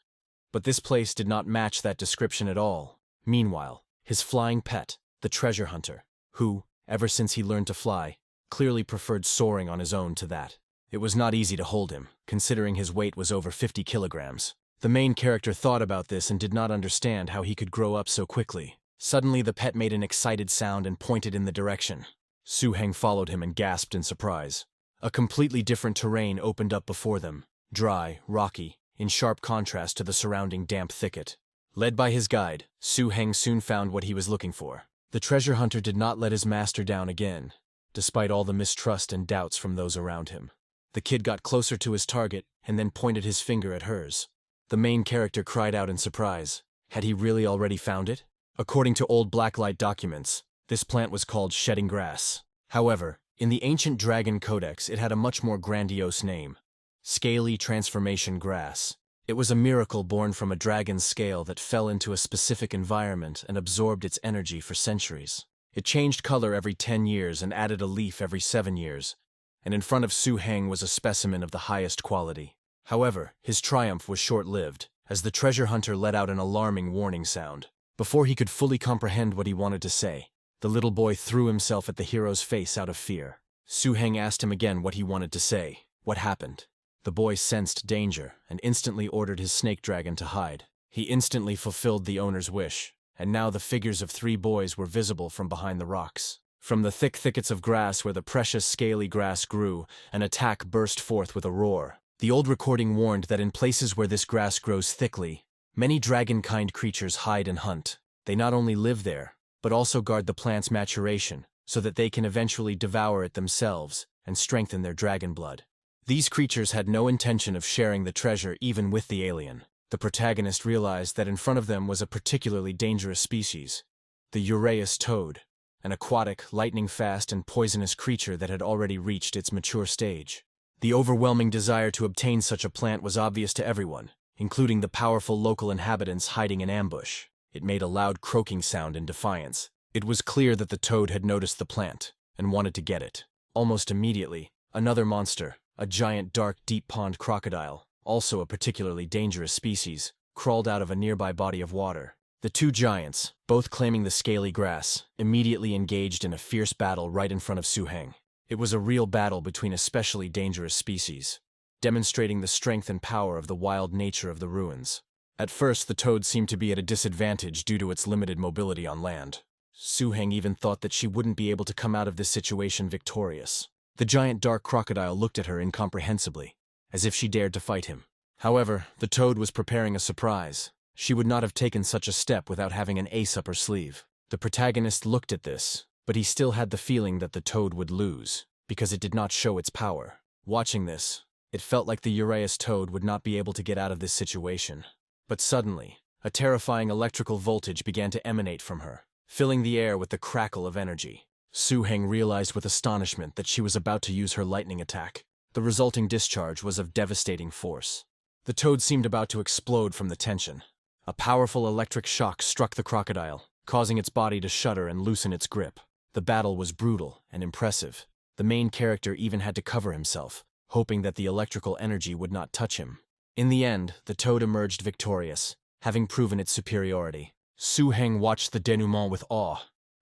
but this place did not match that description at all. Meanwhile, his flying pet, the treasure hunter, who, ever since he learned to fly, clearly preferred soaring on his own to that. It was not easy to hold him, considering his weight was over 50 kilograms. The main character thought about this and did not understand how he could grow up so quickly. Suddenly the pet made an excited sound and pointed in the direction. Su Heng followed him and gasped in surprise. A completely different terrain opened up before them, dry, rocky, in sharp contrast to the surrounding damp thicket. Led by his guide, Su Heng soon found what he was looking for. The treasure hunter did not let his master down again, despite all the mistrust and doubts from those around him. The kid got closer to his target and then pointed his finger at hers. The main character cried out in surprise. Had he really already found it? According to old blacklight documents, this plant was called shedding grass. However, in the ancient Dragon Codex it had a much more grandiose name: scaly transformation grass. It was a miracle born from a dragon's scale that fell into a specific environment and absorbed its energy for centuries. It changed color every 10 years and added a leaf every 7 years, and in front of Su Heng was a specimen of the highest quality. However, his triumph was short-lived, as the treasure hunter let out an alarming warning sound. Before he could fully comprehend what he wanted to say, the little boy threw himself at the hero's face out of fear. Su Heng asked him again what he wanted to say. What happened? The boy sensed danger and instantly ordered his snake dragon to hide. He instantly fulfilled the owner's wish, and now the figures of 3 boys were visible from behind the rocks. From the thick thickets of grass where the precious scaly grass grew, an attack burst forth with a roar. The old recording warned that in places where this grass grows thickly, many dragon-kind creatures hide and hunt. They not only live there, but also guard the plant's maturation, so that they can eventually devour it themselves and strengthen their dragon blood. These creatures had no intention of sharing the treasure even with the alien. The protagonist realized that in front of them was a particularly dangerous species, the Uraeus toad, an aquatic, lightning-fast and poisonous creature that had already reached its mature stage. The overwhelming desire to obtain such a plant was obvious to everyone, including the powerful local inhabitants hiding in ambush. It made a loud croaking sound in defiance. It was clear that the toad had noticed the plant and wanted to get it. Almost immediately, another monster, a giant dark deep pond crocodile, also a particularly dangerous species, crawled out of a nearby body of water. The 2 giants, both claiming the scaly grass, immediately engaged in a fierce battle right in front of Su Heng. It was a real battle between especially dangerous species, demonstrating the strength and power of the wild nature of the ruins. At first, the toad seemed to be at a disadvantage due to its limited mobility on land. Su Heng even thought that she wouldn't be able to come out of this situation victorious. The giant dark crocodile looked at her incomprehensibly, as if she dared to fight him. However, the toad was preparing a surprise. She would not have taken such a step without having an ace up her sleeve. The protagonist looked at this, but he still had the feeling that the toad would lose, because it did not show its power. Watching this, it felt like the Uraeus toad would not be able to get out of this situation. But suddenly, a terrifying electrical voltage began to emanate from her, filling the air with the crackle of energy. Su Heng realized with astonishment that she was about to use her lightning attack. The resulting discharge was of devastating force. The toad seemed about to explode from the tension. A powerful electric shock struck the crocodile, causing its body to shudder and loosen its grip. The battle was brutal and impressive. The main character even had to cover himself, hoping that the electrical energy would not touch him. In the end, the toad emerged victorious, having proven its superiority. Su Heng watched the denouement with awe,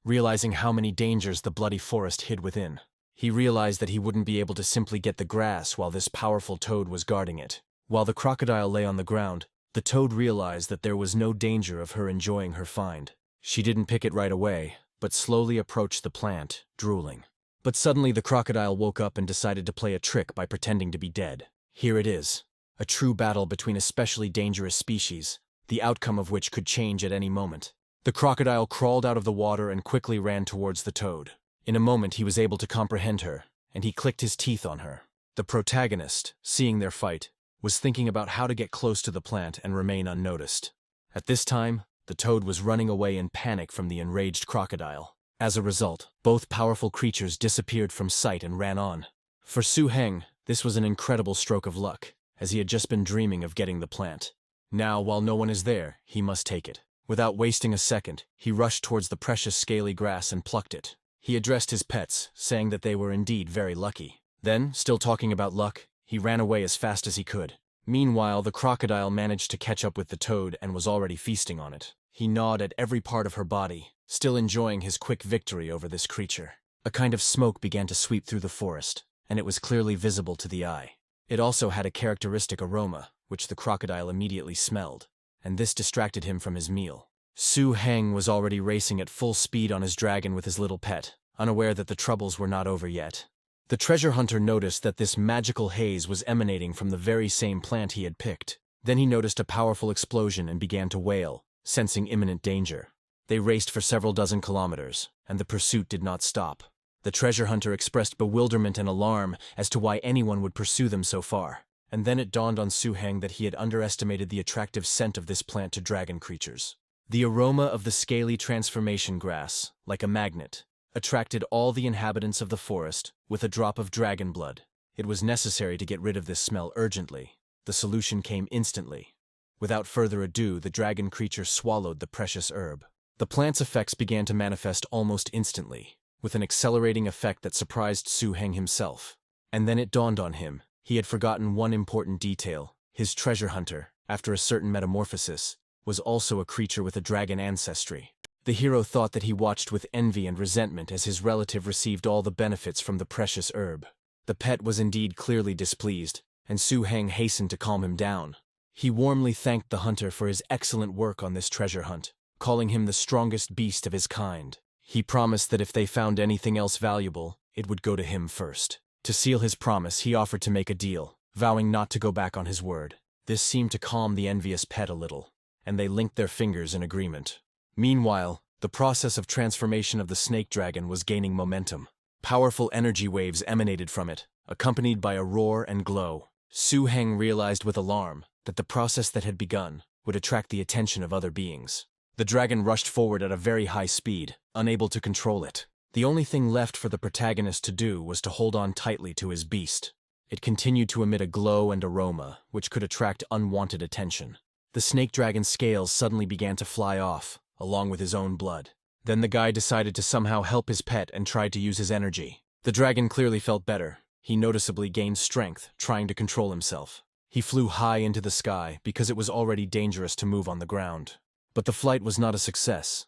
realizing how many dangers the bloody forest hid within. He realized that he wouldn't be able to simply get the grass while this powerful toad was guarding it. While the crocodile lay on the ground, the toad realized that there was no danger of her enjoying her find. She didn't pick it right away, but slowly approached the plant, drooling. But suddenly the crocodile woke up and decided to play a trick by pretending to be dead. Here it is, a true battle between especially dangerous species, the outcome of which could change at any moment. The crocodile crawled out of the water and quickly ran towards the toad. In a moment he was able to comprehend her, and he clicked his teeth on her. The protagonist, seeing their fight, was thinking about how to get close to the plant and remain unnoticed. At this time, The toad was running away in panic from the enraged crocodile. As a result, both powerful creatures disappeared from sight and ran on. For Su Heng, this was an incredible stroke of luck, as he had just been dreaming of getting the plant. Now, while no one is there, he must take it. Without wasting a second, he rushed towards the precious scaly grass and plucked it. He addressed his pets, saying that they were indeed very lucky. Then, still talking about luck, he ran away as fast as he could. Meanwhile, the crocodile managed to catch up with the toad and was already feasting on it. He gnawed at every part of her body, still enjoying his quick victory over this creature. A kind of smoke began to sweep through the forest, and it was clearly visible to the eye. It also had a characteristic aroma, which the crocodile immediately smelled, and this distracted him from his meal. Su Heng was already racing at full speed on his dragon with his little pet, unaware that the troubles were not over yet. The treasure hunter noticed that this magical haze was emanating from the very same plant he had picked. Then he noticed a powerful explosion and began to wail, sensing imminent danger. They raced for several dozen kilometers, and the pursuit did not stop. The treasure hunter expressed bewilderment and alarm as to why anyone would pursue them so far. And then it dawned on Su Heng that he had underestimated the attractive scent of this plant to dragon creatures. The aroma of the scaly transformation grass, like a magnet, attracted all the inhabitants of the forest with a drop of dragon blood. It was necessary to get rid of this smell urgently. The solution came instantly. Without further ado, the dragon creature swallowed the precious herb. The plant's effects began to manifest almost instantly, with an accelerating effect that surprised Su Heng himself. And then it dawned on him. He had forgotten one important detail. His treasure hunter, after a certain metamorphosis, was also a creature with a dragon ancestry. The hero thought that he watched with envy and resentment as his relative received all the benefits from the precious herb. The pet was indeed clearly displeased, and Su Heng hastened to calm him down. He warmly thanked the hunter for his excellent work on this treasure hunt, calling him the strongest beast of his kind. He promised that if they found anything else valuable, it would go to him first. To seal his promise, he offered to make a deal, vowing not to go back on his word. This seemed to calm the envious pet a little, and they linked their fingers in agreement. Meanwhile, the process of transformation of the snake dragon was gaining momentum. Powerful energy waves emanated from it, accompanied by a roar and glow. Su Heng realized with alarm that the process that had begun would attract the attention of other beings. The dragon rushed forward at a very high speed, unable to control it. The only thing left for the protagonist to do was to hold on tightly to his beast. It continued to emit a glow and aroma, which could attract unwanted attention. The snake dragon's scales suddenly began to fly off, along with his own blood. Then the guy decided to somehow help his pet and tried to use his energy. The dragon clearly felt better. He noticeably gained strength, trying to control himself. He flew high into the sky because it was already dangerous to move on the ground. But the flight was not a success.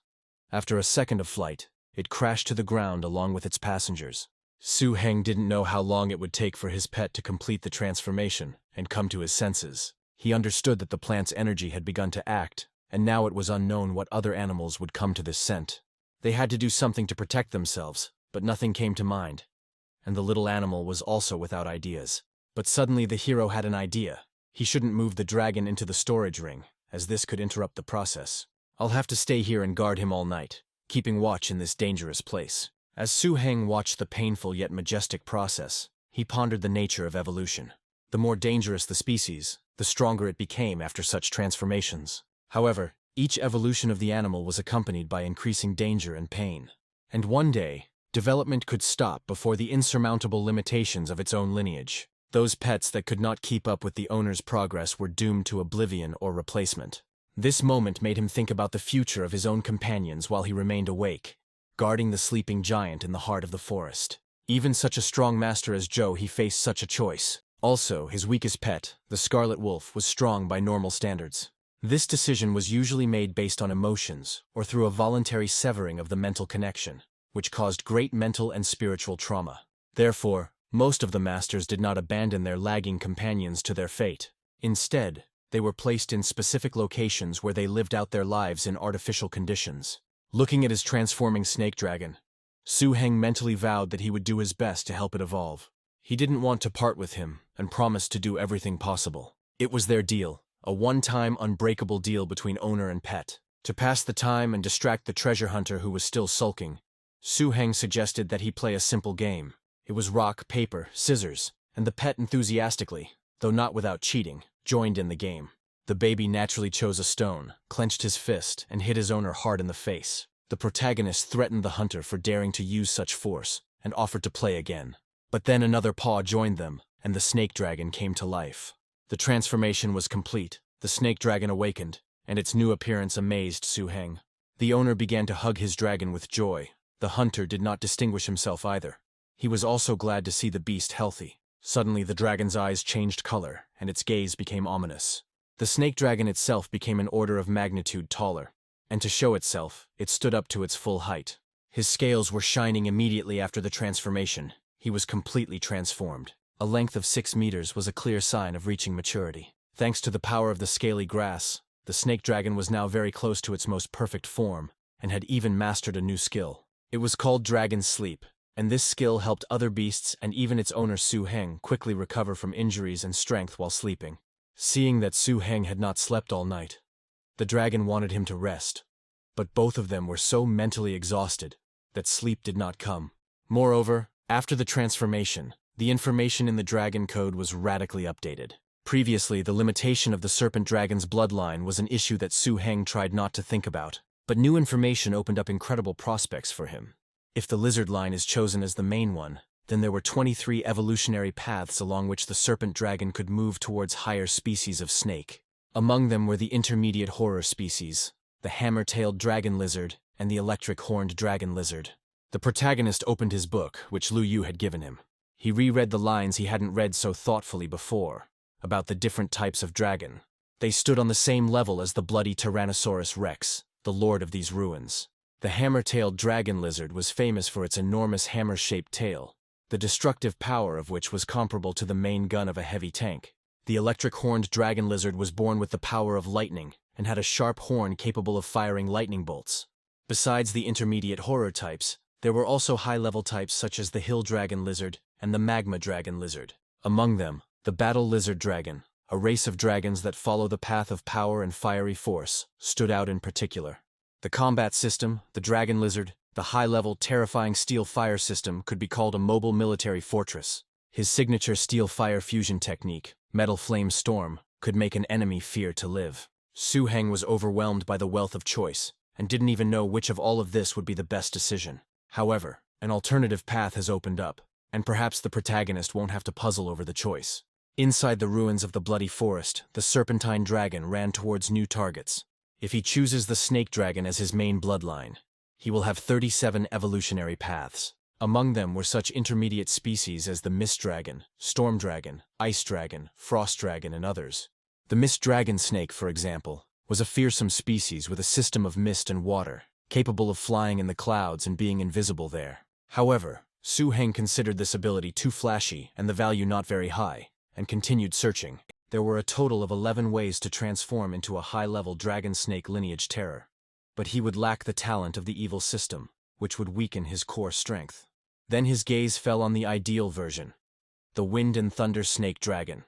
After a second of flight, it crashed to the ground along with its passengers. Su Heng didn't know how long it would take for his pet to complete the transformation and come to his senses. He understood that the plant's energy had begun to act, and now it was unknown what other animals would come to this scent. They had to do something to protect themselves, but nothing came to mind. And the little animal was also without ideas. But suddenly the hero had an idea. He shouldn't move the dragon into the storage ring, as this could interrupt the process. I'll have to stay here and guard him all night, keeping watch in this dangerous place. As Su Heng watched the painful yet majestic process, he pondered the nature of evolution. The more dangerous the species, the stronger it became after such transformations. However, each evolution of the animal was accompanied by increasing danger and pain. And one day, development could stop before the insurmountable limitations of its own lineage. Those pets that could not keep up with the owner's progress were doomed to oblivion or replacement. This moment made him think about the future of his own companions while he remained awake, guarding the sleeping giant in the heart of the forest. Even such a strong master as Zhou, he faced such a choice. Also, his weakest pet, the scarlet wolf, was strong by normal standards. This decision was usually made based on emotions or through a voluntary severing of the mental connection, which caused great mental and spiritual trauma. Therefore, most of the masters did not abandon their lagging companions to their fate. Instead, they were placed in specific locations where they lived out their lives in artificial conditions. Looking at his transforming snake dragon, Su Heng mentally vowed that he would do his best to help it evolve. He didn't want to part with him and promised to do everything possible. It was their deal, a one-time unbreakable deal between owner and pet. To pass the time and distract the treasure hunter who was still sulking, Su Heng suggested that he play a simple game. It was rock, paper, scissors, and the pet enthusiastically, though not without cheating, joined in the game. The baby naturally chose a stone, clenched his fist, and hit his owner hard in the face. The protagonist threatened the hunter for daring to use such force, and offered to play again. But then another paw joined them, and the snake dragon came to life. The transformation was complete, the snake dragon awakened, and its new appearance amazed Su Heng. The owner began to hug his dragon with joy. The hunter did not distinguish himself either. He was also glad to see the beast healthy. Suddenly the dragon's eyes changed color, and its gaze became ominous. The snake dragon itself became an order of magnitude taller, and to show itself, it stood up to its full height. His scales were shining immediately after the transformation. He was completely transformed. A length of 6 meters was a clear sign of reaching maturity. Thanks to the power of the scaly grass, the snake dragon was now very close to its most perfect form, and had even mastered a new skill. It was called Dragon Sleep, and this skill helped other beasts and even its owner Su Heng quickly recover from injuries and strength while sleeping. Seeing that Su Heng had not slept all night, the dragon wanted him to rest, but both of them were so mentally exhausted that sleep did not come. Moreover, after the transformation, the information in the dragon code was radically updated. Previously, the limitation of the serpent dragon's bloodline was an issue that Su Heng tried not to think about, but new information opened up incredible prospects for him. If the lizard line is chosen as the main one, then there were 23 evolutionary paths along which the serpent dragon could move towards higher species of snake. Among them were the intermediate horror species, the hammer-tailed dragon lizard, and the electric-horned dragon lizard. The protagonist opened his book, which Lu Yu had given him. He reread the lines he hadn't read so thoughtfully before, about the different types of dragon. They stood on the same level as the bloody Tyrannosaurus Rex, the lord of these ruins. The hammer-tailed dragon lizard was famous for its enormous hammer-shaped tail, the destructive power of which was comparable to the main gun of a heavy tank. The electric-horned dragon lizard was born with the power of lightning and had a sharp horn capable of firing lightning bolts. Besides the intermediate horror types, there were also high-level types such as the hill dragon lizard and the magma dragon lizard. Among them, the battle lizard dragon, a race of dragons that follow the path of power and fiery force, stood out in particular. The combat system, the dragon lizard, the high-level, terrifying steel fire system could be called a mobile military fortress. His signature steel fire fusion technique, Metal Flame Storm, could make an enemy fear to live. Su Heng was overwhelmed by the wealth of choice, and didn't even know which of all of this would be the best decision. However, an alternative path has opened up, and perhaps the protagonist won't have to puzzle over the choice. Inside the ruins of the bloody forest, the serpentine dragon ran towards new targets. If he chooses the snake dragon as his main bloodline, he will have 37 evolutionary paths. Among them were such intermediate species as the mist dragon, storm dragon, ice dragon, frost dragon, and others. The mist dragon snake, for example, was a fearsome species with a system of mist and water, capable of flying in the clouds and being invisible there. However, Su Heng considered this ability too flashy and the value not very high, and continued searching. There were a total of 11 ways to transform into a high-level dragon snake lineage terror, but he would lack the talent of the evil system, which would weaken his core strength. Then his gaze fell on the ideal version, the wind and thunder snake dragon,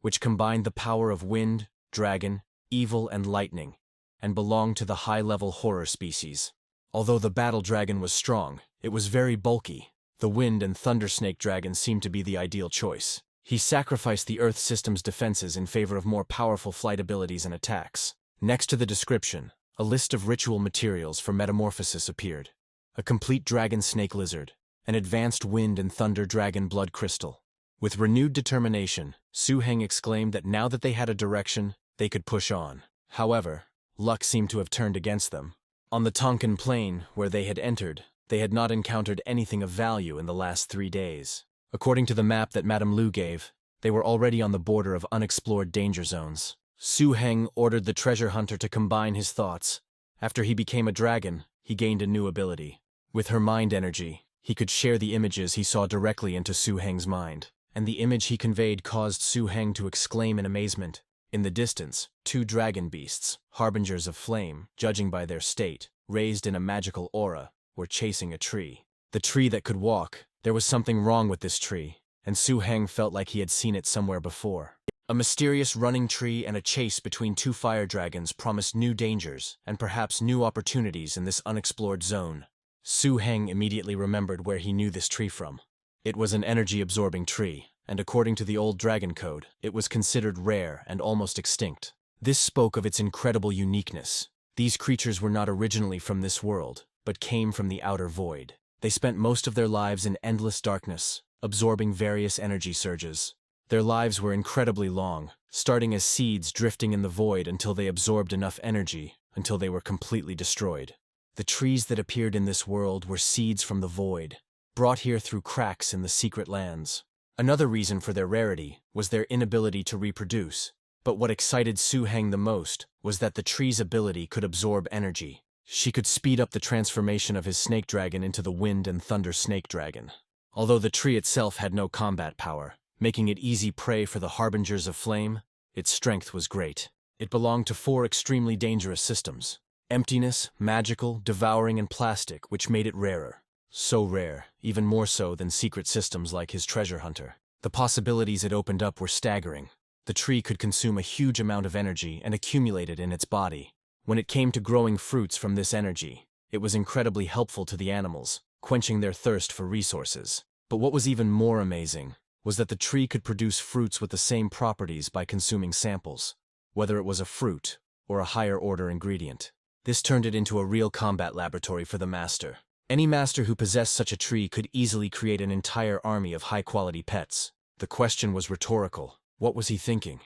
which combined the power of wind, dragon, evil, and lightning, and belonged to the high-level horror species. Although the battle dragon was strong, it was very bulky. The wind and thunder snake dragon seemed to be the ideal choice. He sacrificed the Earth system's defenses in favor of more powerful flight abilities and attacks. Next to the description, a list of ritual materials for metamorphosis appeared. A complete dragon snake lizard, an advanced wind and thunder dragon blood crystal. With renewed determination, Su Heng exclaimed that now that they had a direction, they could push on. However, luck seemed to have turned against them. On the Tonkin Plain, where they had entered, they had not encountered anything of value in the last 3 days. According to the map that Madame Lu gave, they were already on the border of unexplored danger zones. Su Heng ordered the treasure hunter to combine his thoughts. After he became a dragon, he gained a new ability. With her mind energy, he could share the images he saw directly into Su Heng's mind, and the image he conveyed caused Su Heng to exclaim in amazement. In the distance, 2 dragon beasts, harbingers of flame, judging by their state, raised in a magical aura, were chasing a tree. The tree that could walk. There was something wrong with this tree, and Su Heng felt like he had seen it somewhere before. A mysterious running tree and a chase between 2 fire dragons promised new dangers and perhaps new opportunities in this unexplored zone. Su Heng immediately remembered where he knew this tree from. It was an energy-absorbing tree, and according to the old dragon code, it was considered rare and almost extinct. This spoke of its incredible uniqueness. These creatures were not originally from this world, but came from the outer void. They spent most of their lives in endless darkness, absorbing various energy surges. Their lives were incredibly long, starting as seeds drifting in the void until they absorbed enough energy, until they were completely destroyed. The trees that appeared in this world were seeds from the void, brought here through cracks in the secret lands. Another reason for their rarity was their inability to reproduce. But what excited Su Heng the most was that the tree's ability could absorb energy. She could speed up the transformation of his snake dragon into the wind and thunder snake dragon. Although the tree itself had no combat power, making it easy prey for the harbingers of flame, its strength was great. It belonged to 4 extremely dangerous systems: emptiness, magical, devouring, and plastic, which made it rarer. So rare, even more so than secret systems like his treasure hunter. The possibilities it opened up were staggering. The tree could consume a huge amount of energy and accumulate it in its body. When it came to growing fruits from this energy, it was incredibly helpful to the animals, quenching their thirst for resources. But what was even more amazing was that the tree could produce fruits with the same properties by consuming samples, whether it was a fruit or a higher-order ingredient. This turned it into a real combat laboratory for the master. Any master who possessed such a tree could easily create an entire army of high-quality pets. The question was rhetorical. What was he thinking?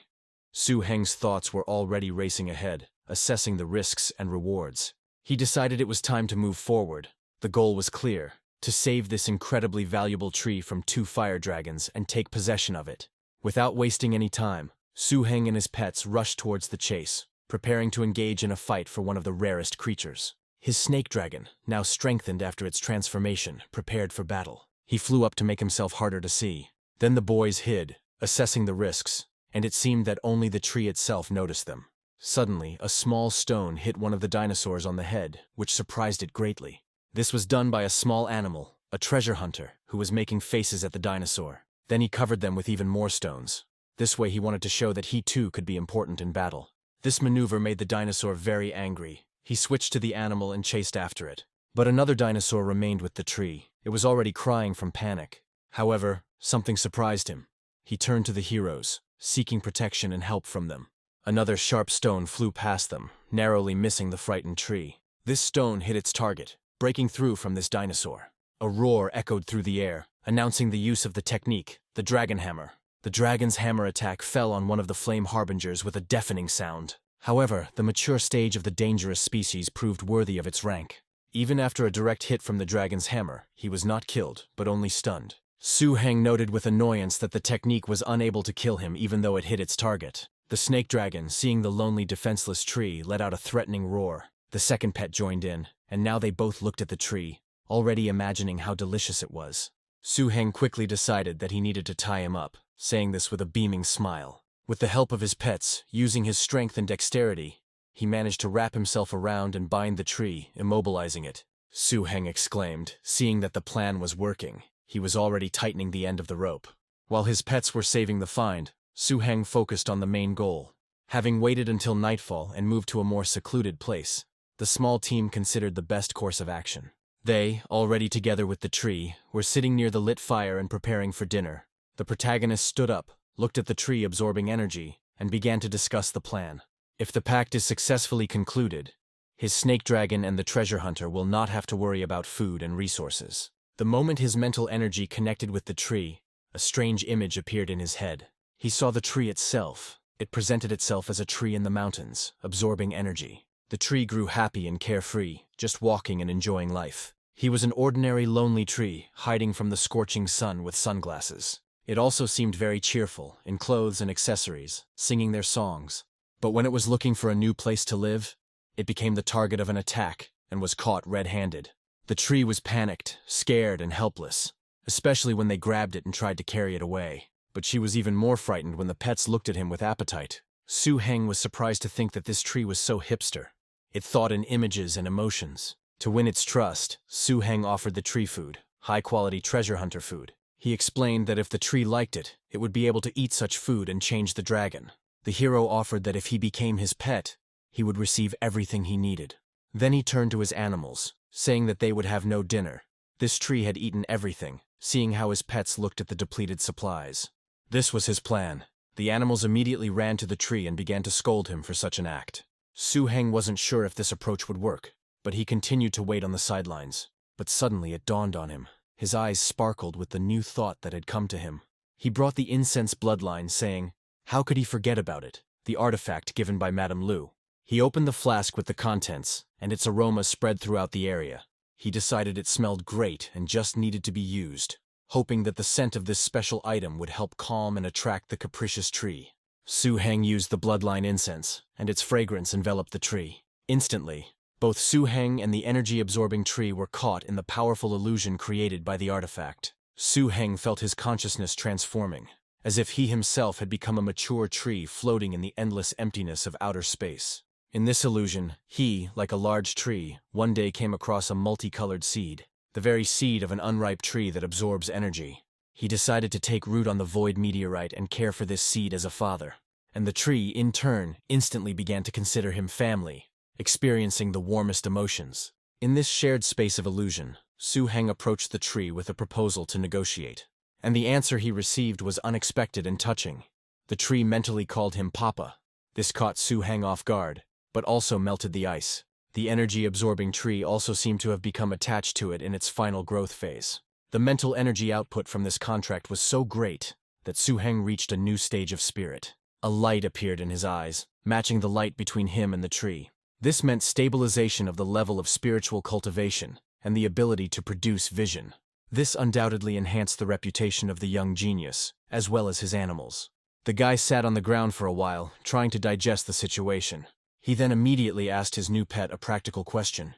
Su Heng's thoughts were already racing ahead, assessing the risks and rewards. He decided it was time to move forward. The goal was clear: to save this incredibly valuable tree from 2 fire dragons and take possession of it. Without wasting any time, Su Heng and his pets rushed towards the chase, preparing to engage in a fight for one of the rarest creatures. His snake dragon, now strengthened after its transformation, prepared for battle. He flew up to make himself harder to see. Then the boys hid, assessing the risks, and it seemed that only the tree itself noticed them. Suddenly, a small stone hit one of the dinosaurs on the head, which surprised it greatly. This was done by a small animal, a treasure hunter, who was making faces at the dinosaur. Then he covered them with even more stones. This way he wanted to show that he too could be important in battle. This maneuver made the dinosaur very angry. He switched to the animal and chased after it. But another dinosaur remained with the tree. It was already crying from panic. However, something surprised him. He turned to the heroes, seeking protection and help from them. Another sharp stone flew past them, narrowly missing the frightened tree. This stone hit its target, breaking through from this dinosaur. A roar echoed through the air, announcing the use of the technique, the dragon hammer. The dragon's hammer attack fell on one of the flame harbingers with a deafening sound. However, the mature stage of the dangerous species proved worthy of its rank. Even after a direct hit from the dragon's hammer, he was not killed, but only stunned. Su Heng noted with annoyance that the technique was unable to kill him even though it hit its target. The snake dragon, seeing the lonely defenseless tree, let out a threatening roar. The second pet joined in, and now they both looked at the tree, already imagining how delicious it was. Su Heng quickly decided that he needed to tie him up, saying this with a beaming smile. With the help of his pets, using his strength and dexterity, he managed to wrap himself around and bind the tree, immobilizing it. Su Heng exclaimed, seeing that the plan was working. He was already tightening the end of the rope. While his pets were saving the find, Su Heng focused on the main goal. Having waited until nightfall and moved to a more secluded place, the small team considered the best course of action. They, already together with the tree, were sitting near the lit fire and preparing for dinner. The protagonist stood up, looked at the tree absorbing energy, and began to discuss the plan. If the pact is successfully concluded, his snake dragon and the treasure hunter will not have to worry about food and resources. The moment his mental energy connected with the tree, a strange image appeared in his head. He saw the tree itself. It presented itself as a tree in the mountains, absorbing energy. The tree grew happy and carefree, just walking and enjoying life. He was an ordinary lonely tree, hiding from the scorching sun with sunglasses. It also seemed very cheerful, in clothes and accessories, singing their songs. But when it was looking for a new place to live, it became the target of an attack and was caught red-handed. The tree was panicked, scared, and helpless, especially when they grabbed it and tried to carry it away. But she was even more frightened when the pets looked at him with appetite. Su Heng was surprised to think that this tree was so hipster. It thought in images and emotions. To win its trust, Su Heng offered the tree food, high-quality treasure hunter food. He explained that if the tree liked it, it would be able to eat such food and change the dragon. The hero offered that if he became his pet, he would receive everything he needed. Then he turned to his animals, saying that they would have no dinner. This tree had eaten everything, seeing how his pets looked at the depleted supplies. This was his plan. The animals immediately ran to the tree and began to scold him for such an act. Su-heng wasn't sure if this approach would work, but he continued to wait on the sidelines. But suddenly it dawned on him. His eyes sparkled with the new thought that had come to him. He brought the incense bloodline, saying, how could he forget about it, the artifact given by Madame Lu? He opened the flask with the contents, and its aroma spread throughout the area. He decided it smelled great and just needed to be used, hoping that the scent of this special item would help calm and attract the capricious tree. Su-heng used the bloodline incense, and its fragrance enveloped the tree. Instantly, both Su-heng and the energy-absorbing tree were caught in the powerful illusion created by the artifact. Su-heng felt his consciousness transforming, as if he himself had become a mature tree floating in the endless emptiness of outer space. In this illusion, he, like a large tree, one day came across a multicolored seed, the very seed of an unripe tree that absorbs energy. He decided to take root on the void meteorite and care for this seed as a father. And the tree, in turn, instantly began to consider him family, experiencing the warmest emotions. In this shared space of illusion, Su-heng approached the tree with a proposal to negotiate. And the answer he received was unexpected and touching. The tree mentally called him Papa. This caught Su-heng off guard, but also melted the ice. The energy-absorbing tree also seemed to have become attached to it in its final growth phase. The mental energy output from this contract was so great that Su-heng reached a new stage of spirit. A light appeared in his eyes, matching the light between him and the tree. This meant stabilization of the level of spiritual cultivation and the ability to produce vision. This undoubtedly enhanced the reputation of the young genius, as well as his animals. The guy sat on the ground for a while, trying to digest the situation. He then immediately asked his new pet a practical question.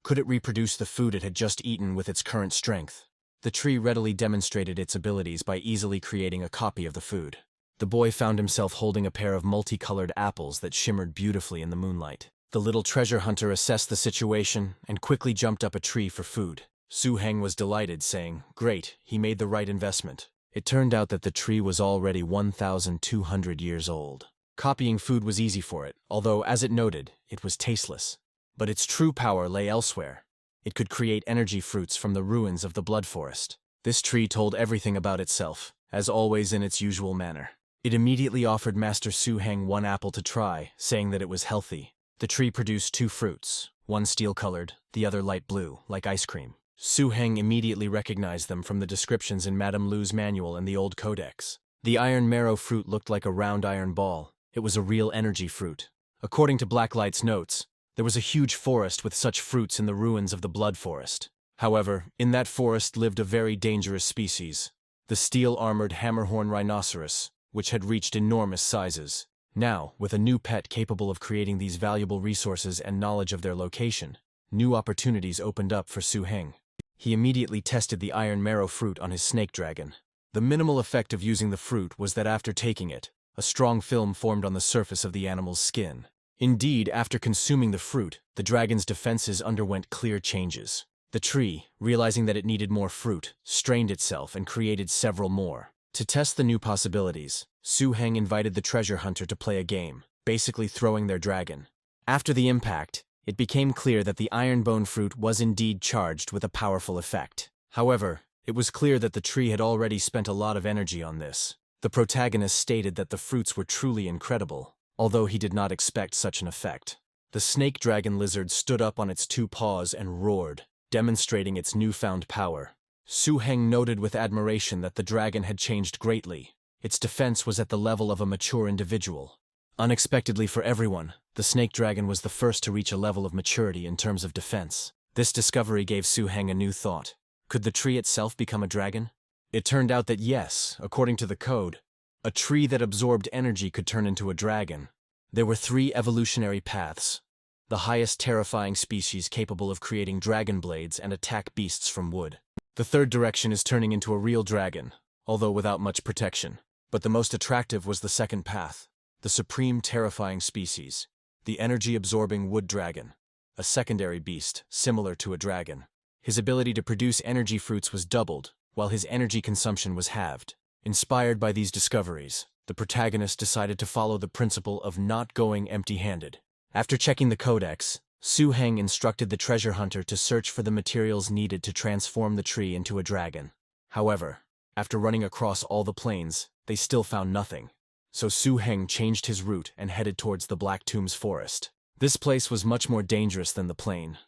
Could it reproduce the food it had just eaten with its current strength? The tree readily demonstrated its abilities by easily creating a copy of the food. The boy found himself holding a pair of multicolored apples that shimmered beautifully in the moonlight. The little treasure hunter assessed the situation and quickly jumped up a tree for food. Su-heng was delighted, saying, "Great, he made the right investment." It turned out that the tree was already 1,200 years old. Copying food was easy for it, although, as it noted, it was tasteless. But its true power lay elsewhere. It could create energy fruits from the ruins of the blood forest. This tree told everything about itself, as always in its usual manner. It immediately offered Master Su-heng one apple to try, saying that it was healthy. The tree produced two fruits, one steel-colored, the other light blue, like ice cream. Su-heng immediately recognized them from the descriptions in Madame Lu's manual and the old codex. The iron marrow fruit looked like a round iron ball. It was a real energy fruit. According to Blacklight's notes, there was a huge forest with such fruits in the ruins of the blood forest. However, in that forest lived a very dangerous species, the steel-armored hammerhorn rhinoceros, which had reached enormous sizes. Now, with a new pet capable of creating these valuable resources and knowledge of their location, new opportunities opened up for Su-heng. He immediately tested the iron marrow fruit on his snake dragon. The minimal effect of using the fruit was that after taking it, a strong film formed on the surface of the animal's skin. Indeed, after consuming the fruit, the dragon's defenses underwent clear changes. The tree, realizing that it needed more fruit, strained itself and created several more. To test the new possibilities, Su-heng invited the treasure hunter to play a game, basically throwing their dragon. After the impact, it became clear that the iron-bone fruit was indeed charged with a powerful effect. However, it was clear that the tree had already spent a lot of energy on this. The protagonist stated that the fruits were truly incredible, although he did not expect such an effect. The snake dragon lizard stood up on its two paws and roared, demonstrating its newfound power. Su-heng noted with admiration that the dragon had changed greatly. Its defense was at the level of a mature individual. Unexpectedly for everyone, the snake dragon was the first to reach a level of maturity in terms of defense. This discovery gave Su-heng a new thought. Could the tree itself become a dragon? It turned out that yes, according to the code, a tree that absorbed energy could turn into a dragon. There were 3 evolutionary paths. The highest terrifying species capable of creating dragon blades and attack beasts from wood. The third direction is turning into a real dragon, although without much protection. But the most attractive was the second path, the supreme terrifying species, the energy-absorbing wood dragon, a secondary beast similar to a dragon. His ability to produce energy fruits was doubled, while his energy consumption was halved. Inspired by these discoveries, the protagonist decided to follow the principle of not going empty-handed. After checking the codex, Su-heng instructed the treasure hunter to search for the materials needed to transform the tree into a dragon. However, after running across all the plains, they still found nothing. so Su Heng changed his route and headed towards the Black Tombs forest. This place was much more dangerous than the plain.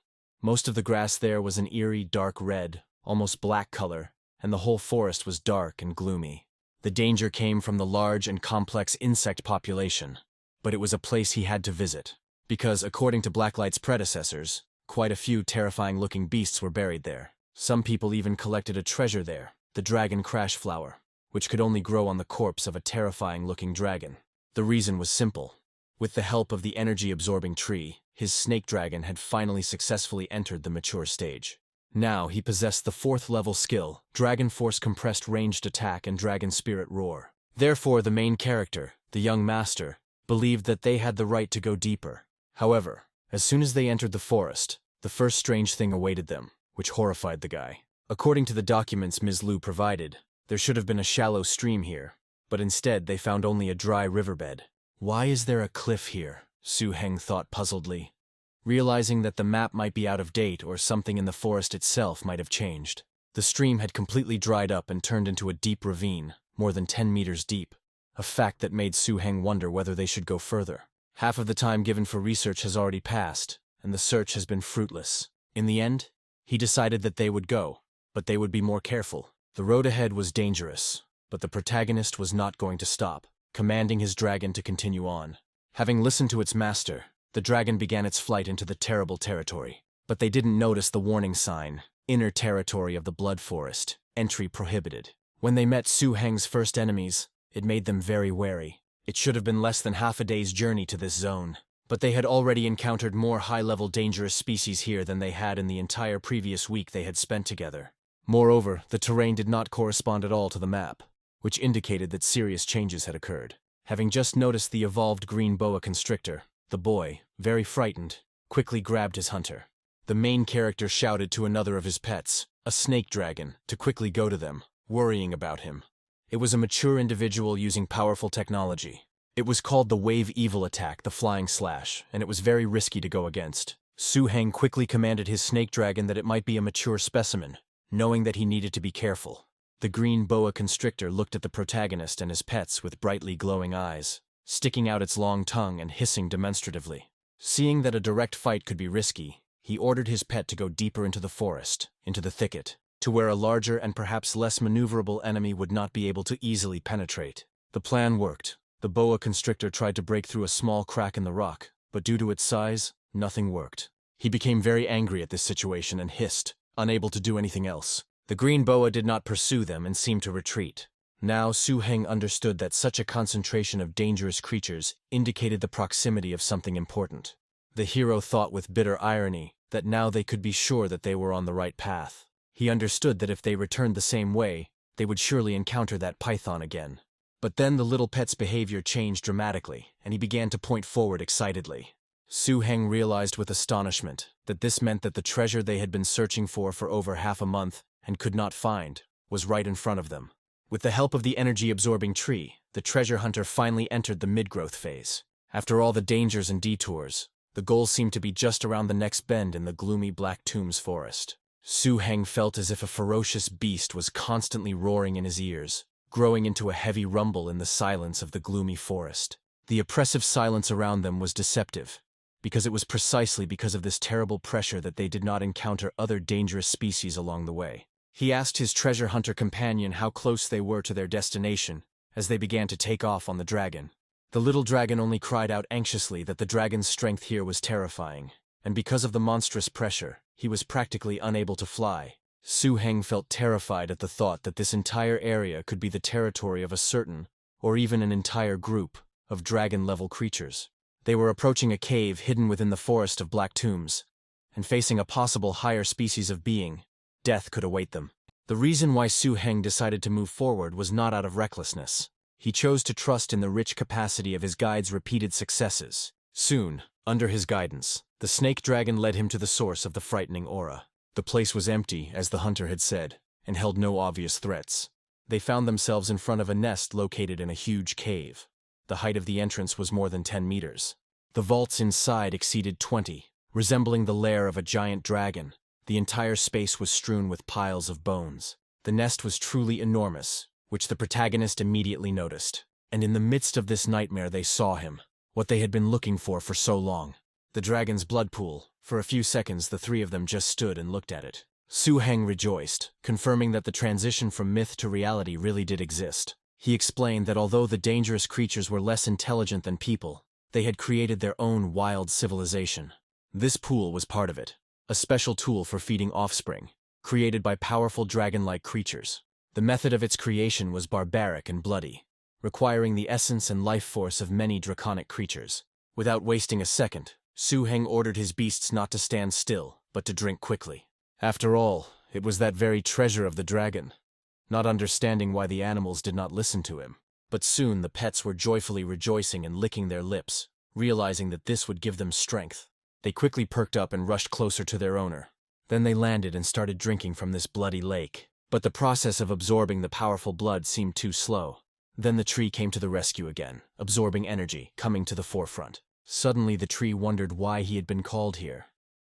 Most of the grass there was an eerie, dark red, almost black color, and the whole forest was dark and gloomy. The danger came from the large and complex insect population, but it was a place he had to visit, because, according to Blacklight's predecessors, quite a few terrifying-looking beasts were buried there. Some people even collected a treasure there, the dragon crash flower, which could only grow on the corpse of a terrifying-looking dragon. The reason was simple. With the help of the energy-absorbing tree, his snake dragon had finally successfully entered the mature stage. Now he possessed the 4th-level skill, Dragon Force Compressed Ranged Attack and Dragon Spirit Roar. Therefore, the main character, the young master, believed that they had the right to go deeper. However, as soon as they entered the forest, the first strange thing awaited them, which horrified the guy. According to the documents Ms. Liu provided, there should have been a shallow stream here, but instead they found only a dry riverbed. Why is there a cliff here? Su Heng thought puzzledly, realizing that the map might be out of date or something in the forest itself might have changed. The stream had completely dried up and turned into a deep ravine, more than 10 meters deep, a fact that made Su Heng wonder whether they should go further. Half of the time given for research has already passed, and the search has been fruitless. In the end, he decided that they would go, but they would be more careful. The road ahead was dangerous, but the protagonist was not going to stop, commanding his dragon to continue on. Having listened to its master, the dragon began its flight into the terrible territory. But they didn't notice the warning sign, Inner Territory of the Blood Forest, Entry Prohibited. When they met Su Heng's first enemies, it made them very wary. It should have been less than half a day's journey to this zone, but they had already encountered more high-level dangerous species here than they had in the entire previous week they had spent together. Moreover, the terrain did not correspond at all to the map, which indicated that serious changes had occurred. Having just noticed the evolved green boa constrictor, the boy, very frightened, quickly grabbed his hunter. The main character shouted to another of his pets, a snake dragon, to quickly go to them, worrying about him. It was a mature individual using powerful technology. It was called the Wave Evil Attack, the Flying Slash, and it was very risky to go against. Su Heng quickly commanded his snake dragon that it might be a mature specimen, knowing that he needed to be careful. The green boa constrictor looked at the protagonist and his pets with brightly glowing eyes, sticking out its long tongue and hissing demonstratively. Seeing that a direct fight could be risky, he ordered his pet to go deeper into the forest, into the thicket, to where a larger and perhaps less maneuverable enemy would not be able to easily penetrate. The plan worked. The boa constrictor tried to break through a small crack in the rock, but due to its size, nothing worked. He became very angry at this situation and hissed, unable to do anything else. The green boa did not pursue them and seemed to retreat. Now Su Heng understood that such a concentration of dangerous creatures indicated the proximity of something important. The hero thought with bitter irony that now they could be sure that they were on the right path. He understood that if they returned the same way, they would surely encounter that python again. But then the little pet's behavior changed dramatically, and he began to point forward excitedly. Su Heng realized with astonishment that this meant that the treasure they had been searching for over half a month and could not find was right in front of them. With the help of the energy-absorbing tree, the treasure hunter finally entered the mid-growth phase. After all the dangers and detours, the goal seemed to be just around the next bend in the gloomy Black Tombs forest. Su Heng felt as if a ferocious beast was constantly roaring in his ears, growing into a heavy rumble in the silence of the gloomy forest. The oppressive silence around them was deceptive, because it was precisely because of this terrible pressure that they did not encounter other dangerous species along the way. He asked his treasure hunter companion how close they were to their destination as they began to take off on the dragon. The little dragon only cried out anxiously that the dragon's strength here was terrifying, and because of the monstrous pressure, he was practically unable to fly. Su Heng felt terrified at the thought that this entire area could be the territory of a certain, or even an entire group, of dragon-level creatures. They were approaching a cave hidden within the forest of Black Tombs, and facing a possible higher species of being. Death could await them. The reason why Su Heng decided to move forward was not out of recklessness. He chose to trust in the rich capacity of his guide's repeated successes. Soon, under his guidance, the snake dragon led him to the source of the frightening aura. The place was empty, as the hunter had said, and held no obvious threats. They found themselves in front of a nest located in a huge cave. The height of the entrance was more than 10 meters. The vaults inside exceeded 20, resembling the lair of a giant dragon. The entire space was strewn with piles of bones. The nest was truly enormous, which the protagonist immediately noticed. And in the midst of this nightmare they saw him, what they had been looking for so long. The dragon's blood pool. For a few seconds the three of them just stood and looked at it. Su Heng rejoiced, confirming that the transition from myth to reality really did exist. He explained that although the dangerous creatures were less intelligent than people, they had created their own wild civilization. This pool was part of it, a special tool for feeding offspring, created by powerful dragon-like creatures. The method of its creation was barbaric and bloody, requiring the essence and life force of many draconic creatures. Without wasting a second, Su Heng ordered his beasts not to stand still, but to drink quickly. After all, it was that very treasure of the dragon. Not understanding why the animals did not listen to him. But soon the pets were joyfully rejoicing and licking their lips, realizing that this would give them strength. They quickly perked up and rushed closer to their owner. Then they landed and started drinking from this bloody lake. But the process of absorbing the powerful blood seemed too slow. Then the tree came to the rescue again, absorbing energy, coming to the forefront. Suddenly the tree wondered why he had been called here.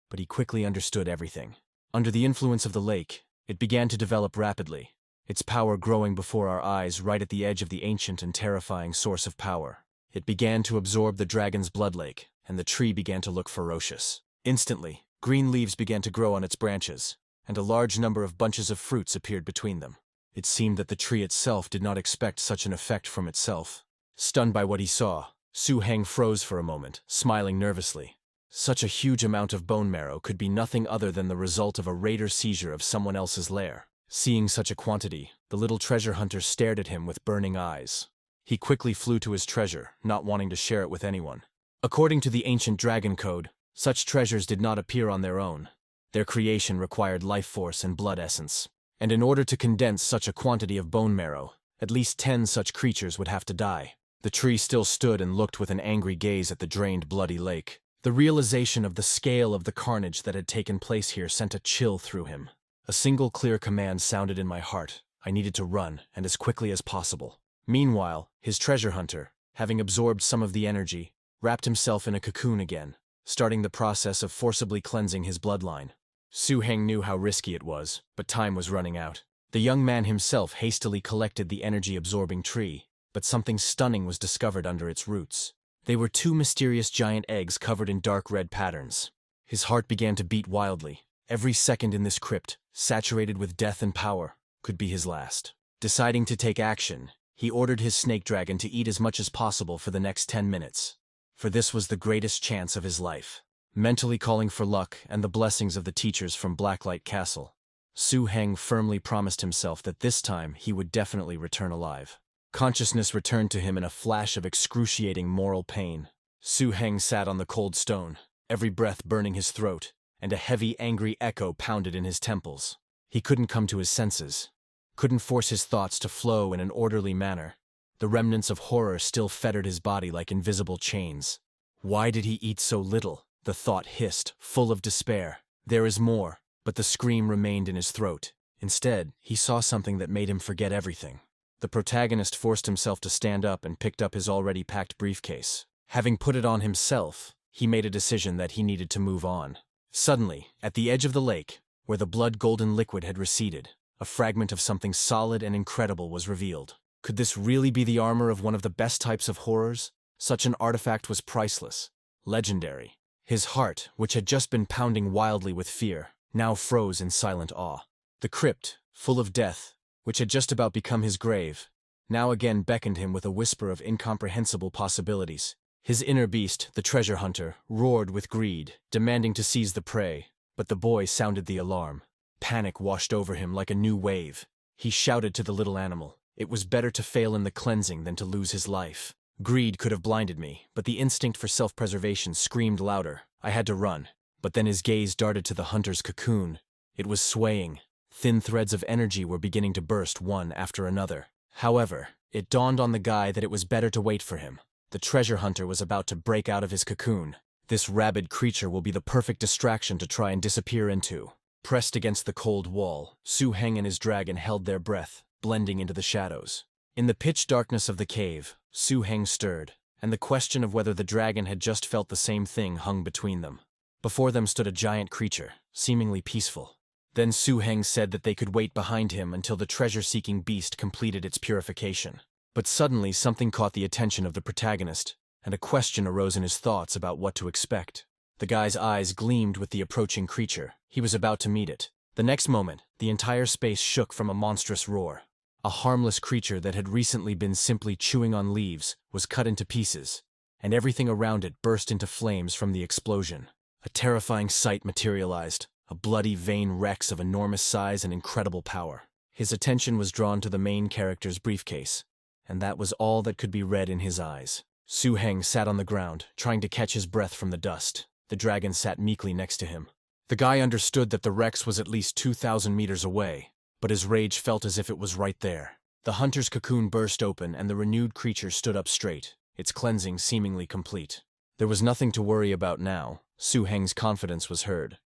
But he quickly understood everything. Under the influence of the lake, it began to develop rapidly, its power growing before our eyes right at the edge of the ancient and terrifying source of power. It began to absorb the dragon's blood lake, and the tree began to look ferocious. Instantly, green leaves began to grow on its branches, and a large number of bunches of fruits appeared between them. It seemed that the tree itself did not expect such an effect from itself. Stunned by what he saw, Su Heng froze for a moment, smiling nervously. Such a huge amount of bone marrow could be nothing other than the result of a raider seizure of someone else's lair. Seeing such a quantity, the little treasure hunter stared at him with burning eyes. He quickly flew to his treasure, not wanting to share it with anyone. According to the ancient dragon code, such treasures did not appear on their own. Their creation required life force and blood essence. And in order to condense such a quantity of bone marrow, at least 10 such creatures would have to die. The tree still stood and looked with an angry gaze at the drained bloody lake. The realization of the scale of the carnage that had taken place here sent a chill through him. A single clear command sounded in my heart. I needed to run, and as quickly as possible. Meanwhile, his treasure hunter, having absorbed some of the energy, wrapped himself in a cocoon again, starting the process of forcibly cleansing his bloodline. Su Heng knew how risky it was, but time was running out. The young man himself hastily collected the energy-absorbing tree, but something stunning was discovered under its roots. They were 2 mysterious giant eggs covered in dark red patterns. His heart began to beat wildly. Every second in this crypt, saturated with death and power, could be his last. Deciding to take action, he ordered his snake dragon to eat as much as possible for the next 10 minutes. For this was the greatest chance of his life. Mentally calling for luck and the blessings of the teachers from Blacklight Castle, Su Heng firmly promised himself that this time he would definitely return alive. Consciousness returned to him in a flash of excruciating moral pain. Su Heng sat on the cold stone, every breath burning his throat, and a heavy, angry echo pounded in his temples. He couldn't come to his senses, couldn't force his thoughts to flow in an orderly manner. The remnants of horror still fettered his body like invisible chains. Why did he eat so little? The thought hissed, full of despair. There is more, but the scream remained in his throat. Instead, he saw something that made him forget everything. The protagonist forced himself to stand up and picked up his already packed briefcase. Having put it on himself, he made a decision that he needed to move on. Suddenly, at the edge of the lake, where the blood-golden liquid had receded, a fragment of something solid and incredible was revealed. Could this really be the armor of one of the best types of horrors? Such an artifact was priceless, legendary. His heart, which had just been pounding wildly with fear, now froze in silent awe. The crypt, full of death, which had just about become his grave, now again beckoned him with a whisper of incomprehensible possibilities. His inner beast, the treasure hunter, roared with greed, demanding to seize the prey, but the boy sounded the alarm. Panic washed over him like a new wave. He shouted to the little animal. It was better to fail in the cleansing than to lose his life. Greed could have blinded me, but the instinct for self-preservation screamed louder. I had to run, but then his gaze darted to the hunter's cocoon. It was swaying. Thin threads of energy were beginning to burst one after another. However, it dawned on the guy that it was better to wait for him. The treasure hunter was about to break out of his cocoon. This rabid creature will be the perfect distraction to try and disappear into. Pressed against the cold wall, Su Heng and his dragon held their breath, blending into the shadows. In the pitch darkness of the cave, Su Heng stirred, and the question of whether the dragon had just felt the same thing hung between them. Before them stood a giant creature, seemingly peaceful. Then Su Heng said that they could wait behind him until the treasure-seeking beast completed its purification. But suddenly something caught the attention of the protagonist, and a question arose in his thoughts about what to expect. The guy's eyes gleamed with the approaching creature. He was about to meet it. The next moment, the entire space shook from a monstrous roar. A harmless creature that had recently been simply chewing on leaves was cut into pieces, and everything around it burst into flames from the explosion. A terrifying sight materialized, a bloody vein Rex of enormous size and incredible power. His attention was drawn to the main character's briefcase, and that was all that could be read in his eyes. Su Heng sat on the ground, trying to catch his breath from the dust. The dragon sat meekly next to him. The guy understood that the Rex was at least 2,000 meters away, but his rage felt as if it was right there. The hunter's cocoon burst open and the renewed creature stood up straight, its cleansing seemingly complete. There was nothing to worry about now. Su Heng's confidence was heard.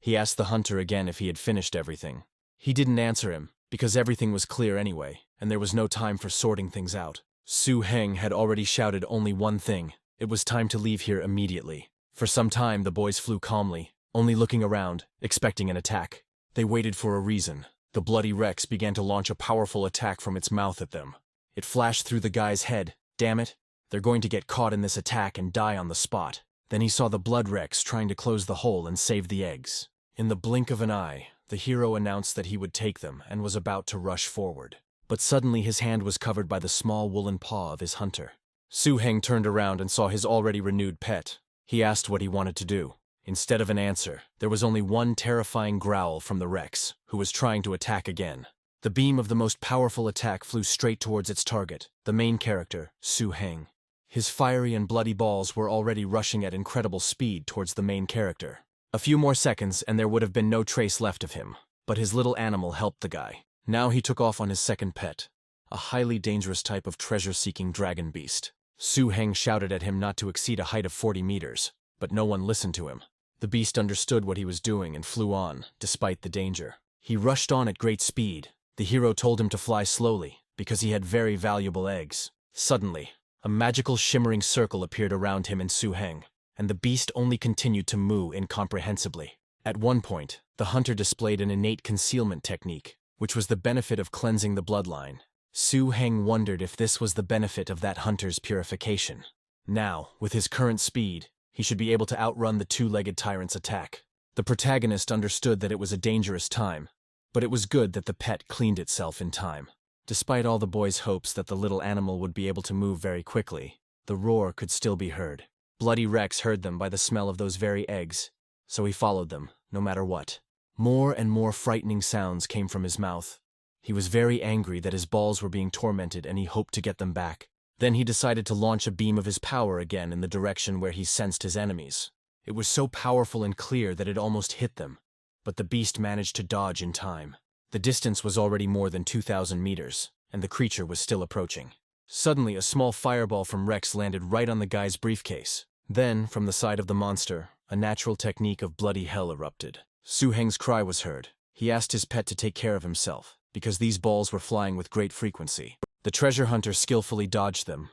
He asked the hunter again if he had finished everything. He didn't answer him, because everything was clear anyway, and there was no time for sorting things out. Su Heng had already shouted only one thing. It was time to leave here immediately. For some time the boys flew calmly, only looking around, expecting an attack. They waited for a reason. The bloody Rex began to launch a powerful attack from its mouth at them. It flashed through the guy's head. Damn it, they're going to get caught in this attack and die on the spot. Then he saw the blood Rex trying to close the hole and save the eggs. In the blink of an eye, the hero announced that he would take them and was about to rush forward. But suddenly his hand was covered by the small woolen paw of his hunter. Su Heng turned around and saw his already renewed pet. He asked what he wanted to do. Instead of an answer, there was only one terrifying growl from the Rex, who was trying to attack again. The beam of the most powerful attack flew straight towards its target, the main character, Su Heng. His fiery and bloody balls were already rushing at incredible speed towards the main character. A few more seconds and there would have been no trace left of him, but his little animal helped the guy. Now he took off on his second pet, a highly dangerous type of treasure-seeking dragon beast. Su Heng shouted at him not to exceed a height of 40 meters, but no one listened to him. The beast understood what he was doing and flew on, despite the danger. He rushed on at great speed. The hero told him to fly slowly, because he had very valuable eggs. Suddenly, a magical shimmering circle appeared around him and Su Heng, and the beast only continued to moo incomprehensibly. At one point, the hunter displayed an innate concealment technique, which was the benefit of cleansing the bloodline. Su Heng wondered if this was the benefit of that hunter's purification. Now, with his current speed, he should be able to outrun the two-legged tyrant's attack. The protagonist understood that it was a dangerous time, but it was good that the pet cleaned itself in time. Despite all the boys' hopes that the little animal would be able to move very quickly, the roar could still be heard. Bloody Rex heard them by the smell of those very eggs, so he followed them, no matter what. More and more frightening sounds came from his mouth. He was very angry that his balls were being tormented and he hoped to get them back. Then he decided to launch a beam of his power again in the direction where he sensed his enemies. It was so powerful and clear that it almost hit them, but the beast managed to dodge in time. The distance was already more than 2,000 meters, and the creature was still approaching. Suddenly, a small fireball from Rex landed right on the guy's briefcase. Then, from the side of the monster, a natural technique of bloody hell erupted. Su Heng's cry was heard. He asked his pet to take care of himself, because these balls were flying with great frequency. The treasure hunter skillfully dodged them,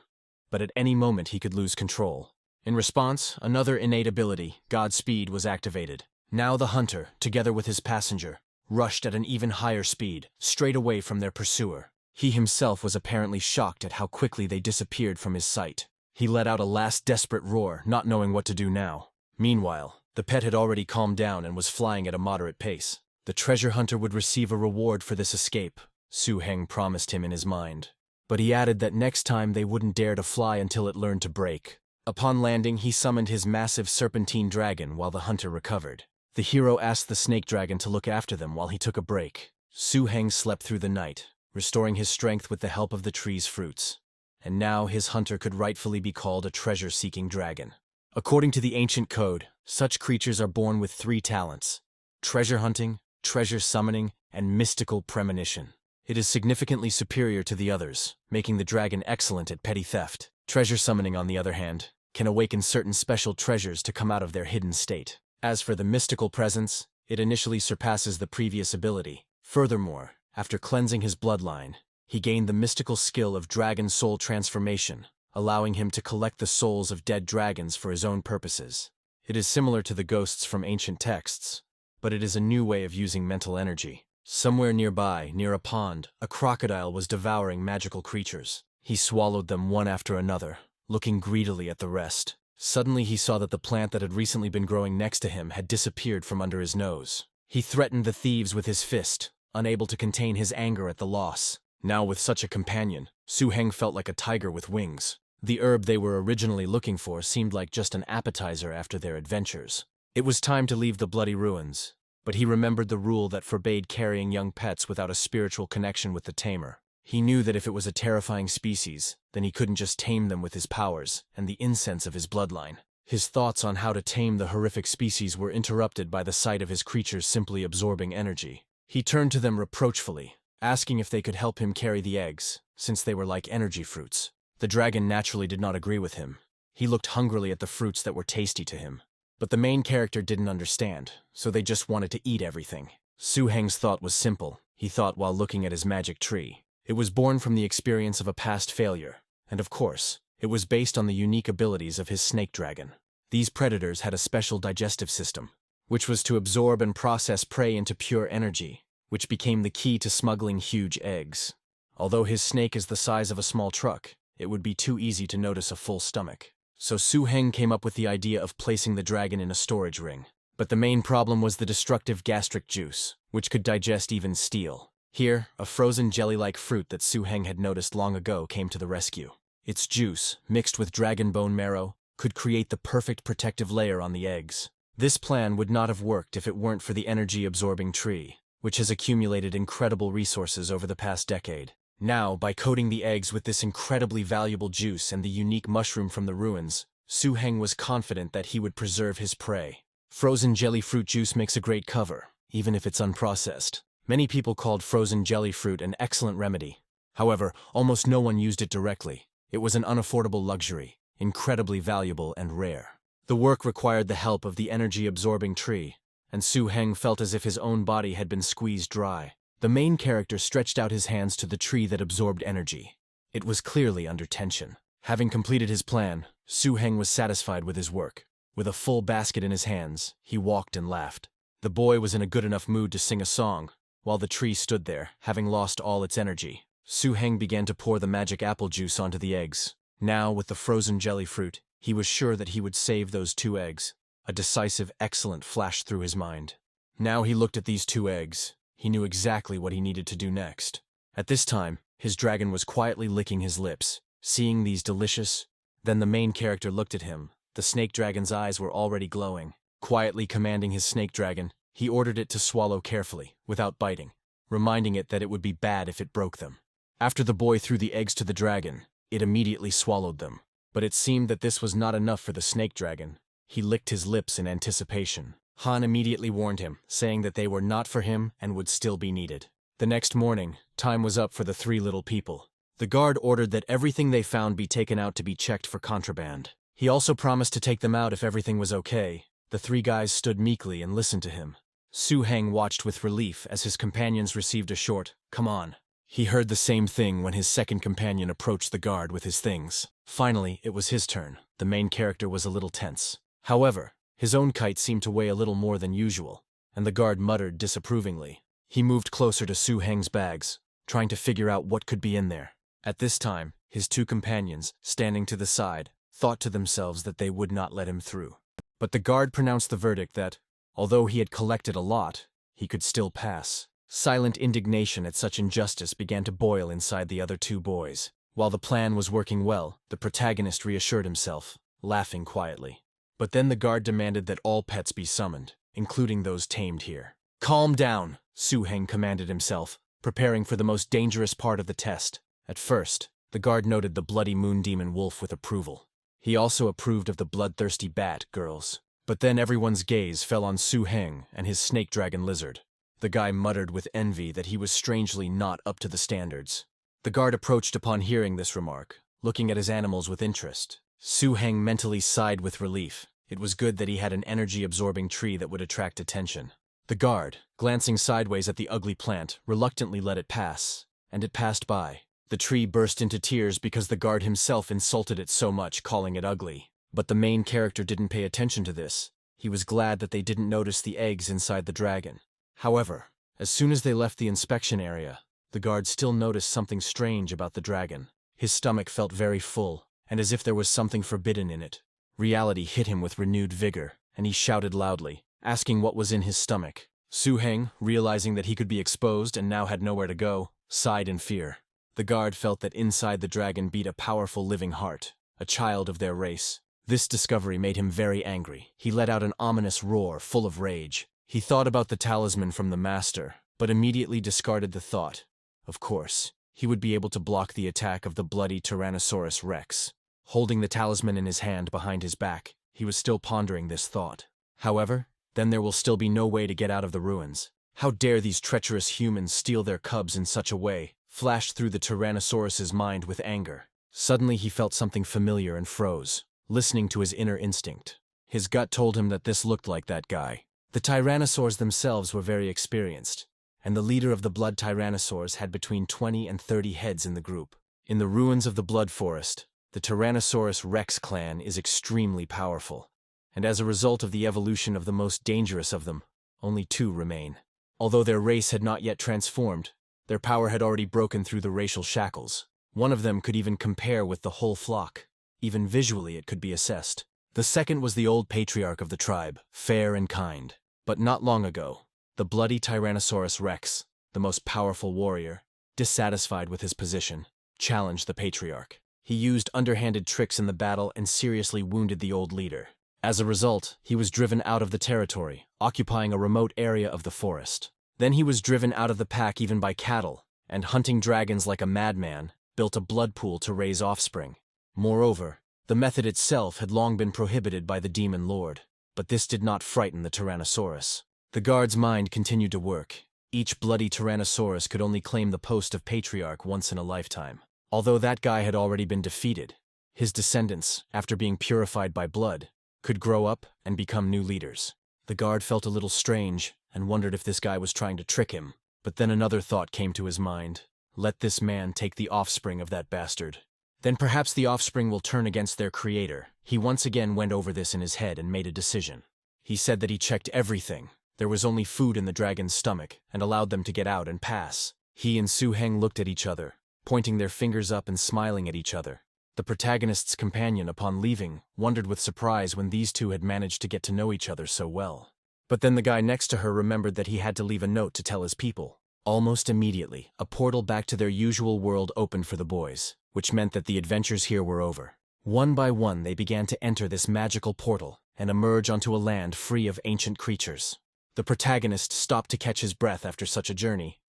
but at any moment he could lose control. In response, another innate ability, Godspeed, was activated. Now the hunter, together with his passenger, rushed at an even higher speed, straight away from their pursuer. He himself was apparently shocked at how quickly they disappeared from his sight. He let out a last desperate roar, not knowing what to do now. Meanwhile, the pet had already calmed down and was flying at a moderate pace. The treasure hunter would receive a reward for this escape, Su Heng promised him in his mind. But he added that next time they wouldn't dare to fly until it learned to break. Upon landing, he summoned his massive serpentine dragon while the hunter recovered. The hero asked the snake dragon to look after them while he took a break. Su Heng slept through the night, restoring his strength with the help of the tree's fruits. And now his hunter could rightfully be called a treasure-seeking dragon. According to the ancient code, such creatures are born with 3 talents: treasure hunting, treasure summoning, and mystical premonition. It is significantly superior to the others, making the dragon excellent at petty theft. Treasure summoning, on the other hand, can awaken certain special treasures to come out of their hidden state. As for the mystical presence, it initially surpasses the previous ability. Furthermore, after cleansing his bloodline, he gained the mystical skill of dragon soul transformation, allowing him to collect the souls of dead dragons for his own purposes. It is similar to the ghosts from ancient texts, but it is a new way of using mental energy. Somewhere nearby, near a pond, a crocodile was devouring magical creatures. He swallowed them one after another, looking greedily at the rest. Suddenly he saw that the plant that had recently been growing next to him had disappeared from under his nose. He threatened the thieves with his fist, unable to contain his anger at the loss. Now with such a companion, Su-heng felt like a tiger with wings. The herb they were originally looking for seemed like just an appetizer after their adventures. It was time to leave the bloody ruins, but he remembered the rule that forbade carrying young pets without a spiritual connection with the tamer. He knew that if it was a terrifying species, then he couldn't just tame them with his powers and the incense of his bloodline. His thoughts on how to tame the horrific species were interrupted by the sight of his creatures simply absorbing energy. He turned to them reproachfully, asking if they could help him carry the eggs, since they were like energy fruits. The dragon naturally did not agree with him. He looked hungrily at the fruits that were tasty to him. But the main character didn't understand, so they just wanted to eat everything. Su-heng's thought was simple. He thought while looking at his magic tree. It was born from the experience of a past failure, and of course, it was based on the unique abilities of his snake dragon. These predators had a special digestive system, which was to absorb and process prey into pure energy, which became the key to smuggling huge eggs. Although his snake is the size of a small truck, it would be too easy to notice a full stomach. So Su-heng came up with the idea of placing the dragon in a storage ring. But the main problem was the destructive gastric juice, which could digest even steel. Here, a frozen jelly-like fruit that Su-heng had noticed long ago came to the rescue. Its juice, mixed with dragon bone marrow, could create the perfect protective layer on the eggs. This plan would not have worked if it weren't for the energy-absorbing tree, which has accumulated incredible resources over the past decade. Now, by coating the eggs with this incredibly valuable juice and the unique mushroom from the ruins, Su-heng was confident that he would preserve his prey. Frozen jelly fruit juice makes a great cover, even if it's unprocessed. Many people called frozen jelly fruit an excellent remedy. However, almost no one used it directly. It was an unaffordable luxury, incredibly valuable and rare. The work required the help of the energy-absorbing tree, and Su-heng felt as if his own body had been squeezed dry. The main character stretched out his hands to the tree that absorbed energy. It was clearly under tension. Having completed his plan, Su-heng was satisfied with his work. With a full basket in his hands, he walked and laughed. The boy was in a good enough mood to sing a song, while the tree stood there, having lost all its energy. Su-heng began to pour the magic apple juice onto the eggs. Now, with the frozen jelly fruit, he was sure that he would save those 2 eggs. A decisive, excellent flashed through his mind. Now he looked at these 2 eggs. He knew exactly what he needed to do next. At this time, his dragon was quietly licking his lips, seeing these delicious. Then the main character looked at him. The snake dragon's eyes were already glowing. Quietly commanding his snake dragon, he ordered it to swallow carefully, without biting, reminding it that it would be bad if it broke them. After the boy threw the eggs to the dragon, it immediately swallowed them. But it seemed that this was not enough for the snake dragon. He licked his lips in anticipation. Han immediately warned him, saying that they were not for him and would still be needed. The next morning, time was up for the 3 little people. The guard ordered that everything they found be taken out to be checked for contraband. He also promised to take them out if everything was okay. The 3 guys stood meekly and listened to him. Su-heng watched with relief as his companions received a short, "Come on." He heard the same thing when his second companion approached the guard with his things. Finally, it was his turn. The main character was a little tense. However, his own kite seemed to weigh a little more than usual, and the guard muttered disapprovingly. He moved closer to Su-heng's bags, trying to figure out what could be in there. At this time, his 2 companions, standing to the side, thought to themselves that they would not let him through. But the guard pronounced the verdict that, although he had collected a lot, he could still pass. Silent indignation at such injustice began to boil inside the other 2 boys. While the plan was working well, the protagonist reassured himself, laughing quietly. But then the guard demanded that all pets be summoned, including those tamed here. "Calm down," Su-heng commanded himself, preparing for the most dangerous part of the test. At first, the guard noted the bloody moon demon wolf with approval. He also approved of the bloodthirsty bat girls. But then everyone's gaze fell on Su-heng and his snake dragon lizard. The guy muttered with envy that he was strangely not up to the standards. The guard approached upon hearing this remark, looking at his animals with interest. Su-heng mentally sighed with relief. It was good that he had an energy-absorbing tree that would attract attention. The guard, glancing sideways at the ugly plant, reluctantly let it pass, and it passed by. The tree burst into tears because the guard himself insulted it so much, calling it ugly. But the main character didn't pay attention to this. He was glad that they didn't notice the eggs inside the dragon. However, as soon as they left the inspection area, the guard still noticed something strange about the dragon. His stomach felt very full, and as if there was something forbidden in it. Reality hit him with renewed vigor, and he shouted loudly, asking what was in his stomach. Su Heng, realizing that he could be exposed and now had nowhere to go, sighed in fear. The guard felt that inside the dragon beat a powerful living heart, a child of their race. This discovery made him very angry. He let out an ominous roar, full of rage. He thought about the talisman from the master, but immediately discarded the thought. Of course, he would be able to block the attack of the bloody Tyrannosaurus Rex. Holding the talisman in his hand behind his back, he was still pondering this thought. However, then there will still be no way to get out of the ruins. How dare these treacherous humans steal their cubs in such a way, flashed through the Tyrannosaurus's mind with anger. Suddenly he felt something familiar and froze, listening to his inner instinct. His gut told him that this looked like that guy. The Tyrannosaurs themselves were very experienced, and the leader of the blood Tyrannosaurs had between 20 and 30 heads in the group. In the ruins of the Blood Forest, the Tyrannosaurus Rex clan is extremely powerful, and as a result of the evolution of the most dangerous of them, only 2 remain. Although their race had not yet transformed, their power had already broken through the racial shackles. One of them could even compare with the whole flock. Even visually it could be assessed. The second was the old patriarch of the tribe, fair and kind. But not long ago, the bloody Tyrannosaurus Rex, the most powerful warrior, dissatisfied with his position, challenged the patriarch. He used underhanded tricks in the battle and seriously wounded the old leader. As a result, he was driven out of the territory, occupying a remote area of the forest. Then he was driven out of the pack even by cattle, and hunting dragons like a madman, built a blood pool to raise offspring. Moreover, the method itself had long been prohibited by the demon lord, but this did not frighten the Tyrannosaurus. The guard's mind continued to work. Each bloody Tyrannosaurus could only claim the post of patriarch once in a lifetime. Although that guy had already been defeated, his descendants, after being purified by blood, could grow up and become new leaders. The guard felt a little strange and wondered if this guy was trying to trick him. But then another thought came to his mind. Let this man take the offspring of that bastard. Then perhaps the offspring will turn against their creator. He once again went over this in his head and made a decision. He said that he checked everything. There was only food in the dragon's stomach and allowed them to get out and pass. He and Su Heng looked at each other, pointing their fingers up and smiling at each other. The protagonist's companion, upon leaving, wondered with surprise when these two had managed to get to know each other so well. But then the guy next to her remembered that he had to leave a note to tell his people. Almost immediately, a portal back to their usual world opened for the boys, which meant that the adventures here were over. One by one they began to enter this magical portal and emerge onto a land free of ancient creatures. The protagonist stopped to catch his breath after such a journey,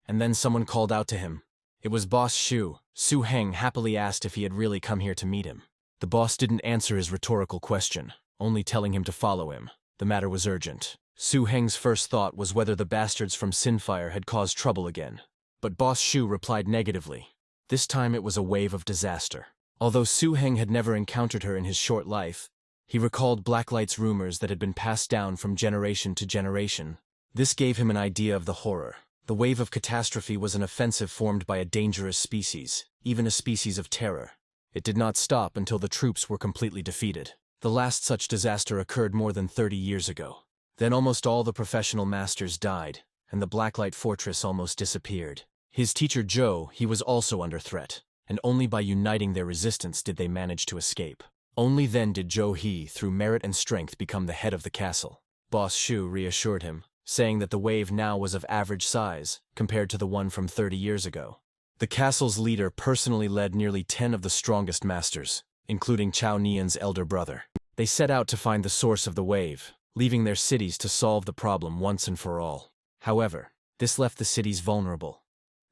and then someone called out to him. It was Boss Shu. Su Heng happily asked if he had really come here to meet him. The boss didn't answer his rhetorical question, only telling him to follow him. The matter was urgent. Su Heng's first thought was whether the bastards from Sinfire had caused trouble again. But Boss Shu replied negatively. This time it was a wave of disaster. Although Su Heng had never encountered her in his short life, he recalled Blacklight's rumors that had been passed down from generation to generation. This gave him an idea of the horror. The wave of catastrophe was an offensive formed by a dangerous species, even a species of terror. It did not stop until the troops were completely defeated. The last such disaster occurred more than 30 years ago. Then almost all the professional masters died, and the Blacklight Fortress almost disappeared. His teacher Zhou, he was also under threat, and only by uniting their resistance did they manage to escape. Only then did Zhou He, through merit and strength, become the head of the castle. Boss Shu reassured him, saying that the wave now was of average size, compared to the one from 30 years ago. The castle's leader personally led nearly 10 of the strongest masters, including Chao Nian's elder brother. They set out to find the source of the wave, leaving their cities to solve the problem once and for all. However, this left the cities vulnerable.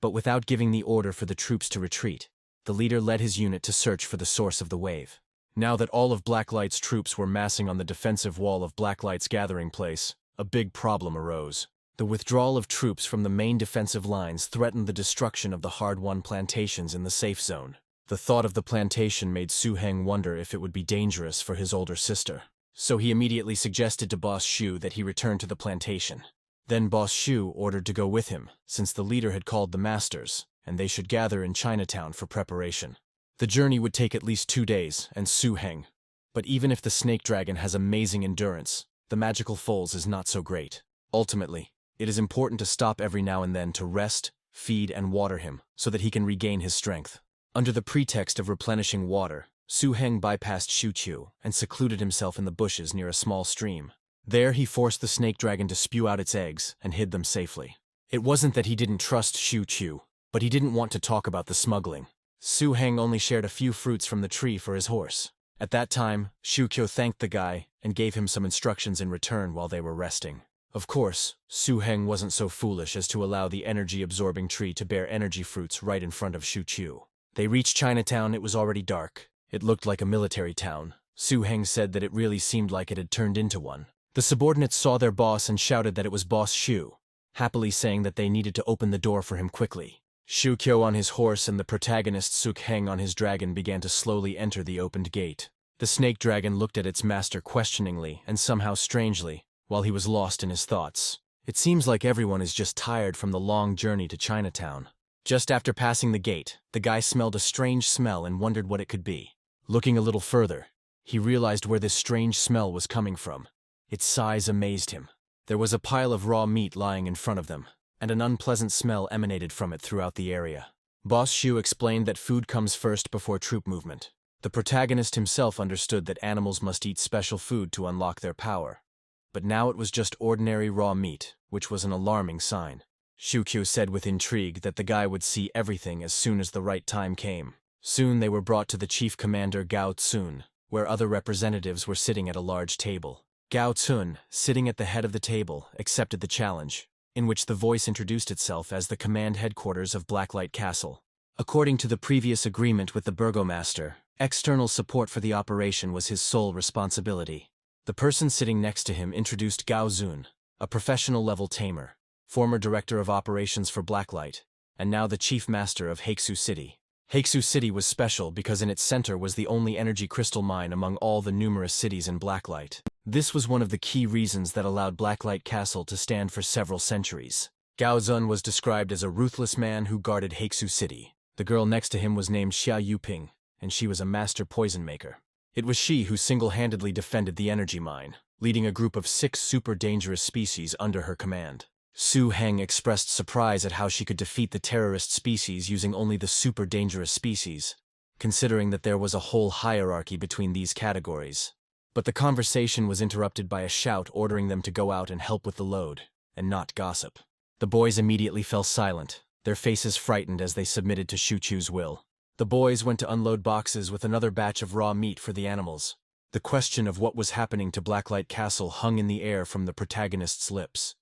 But without giving the order for the troops to retreat, the leader led his unit to search for the source of the wave. Now that all of Blacklight's troops were massing on the defensive wall of Blacklight's gathering place, a big problem arose. The withdrawal of troops from the main defensive lines threatened the destruction of the hard-won plantations in the safe zone. The thought of the plantation made Su Heng wonder if it would be dangerous for his older sister. So he immediately suggested to Boss Shu that he return to the plantation. Then Boss Shu ordered to go with him, since the leader had called the masters, and they should gather in Chinatown for preparation. The journey would take at least 2 days, and Su Heng. But even if the snake dragon has amazing endurance, the magical foals is not so great. Ultimately, it is important to stop every now and then to rest, feed, and water him, so that he can regain his strength. Under the pretext of replenishing water, Su Heng bypassed Shu Qiu and secluded himself in the bushes near a small stream. There he forced the snake dragon to spew out its eggs and hid them safely. It wasn't that he didn't trust Shu Qiu, but he didn't want to talk about the smuggling. Su Heng only shared a few fruits from the tree for his horse. At that time, Shu Qiu thanked the guy and gave him some instructions in return while they were resting. Of course, Su Heng wasn't so foolish as to allow the energy-absorbing tree to bear energy fruits right in front of Shu Qiu. They reached Chinatown. It was already dark. It looked like a military town. Su Heng said that it really seemed like it had turned into one. The subordinates saw their boss and shouted that it was Boss Shu, happily saying that they needed to open the door for him quickly. Shu Qiu on his horse and the protagonist Su Heng on his dragon began to slowly enter the opened gate. The snake dragon looked at its master questioningly and somehow strangely, while he was lost in his thoughts. It seems like everyone is just tired from the long journey to Chinatown. Just after passing the gate, the guy smelled a strange smell and wondered what it could be. Looking a little further, he realized where this strange smell was coming from. Its size amazed him. There was a pile of raw meat lying in front of them, and an unpleasant smell emanated from it throughout the area. Boss Shu explained that food comes first before troop movement. The protagonist himself understood that animals must eat special food to unlock their power. But now it was just ordinary raw meat, which was an alarming sign. Shu Qiu said with intrigue that the guy would see everything as soon as the right time came. Soon they were brought to the chief commander Gao Tsun, where other representatives were sitting at a large table. Gao Tsun, sitting at the head of the table, accepted the challenge, in which the voice introduced itself as the command headquarters of Blacklight Castle. According to the previous agreement with the burgomaster, external support for the operation was his sole responsibility. The person sitting next to him introduced Gao Zun, a professional-level tamer, former director of operations for Blacklight, and now the chief master of Haeksu City. Haeksu City was special because in its center was the only energy crystal mine among all the numerous cities in Blacklight. This was one of the key reasons that allowed Blacklight Castle to stand for several centuries. Gao Zun was described as a ruthless man who guarded Haeksu City. The girl next to him was named Xia Yuping, and she was a master poison maker. It was she who single-handedly defended the energy mine, leading a group of 6 super dangerous species under her command. Su Heng expressed surprise at how she could defeat the terrorist species using only the super dangerous species, considering that there was a whole hierarchy between these categories. But the conversation was interrupted by a shout ordering them to go out and help with the load, and not gossip. The boys immediately fell silent, their faces frightened as they submitted to Shu Qiu's will. The boys went to unload boxes with another batch of raw meat for the animals. The question of what was happening to Blacklight Castle hung in the air from the protagonist's lips,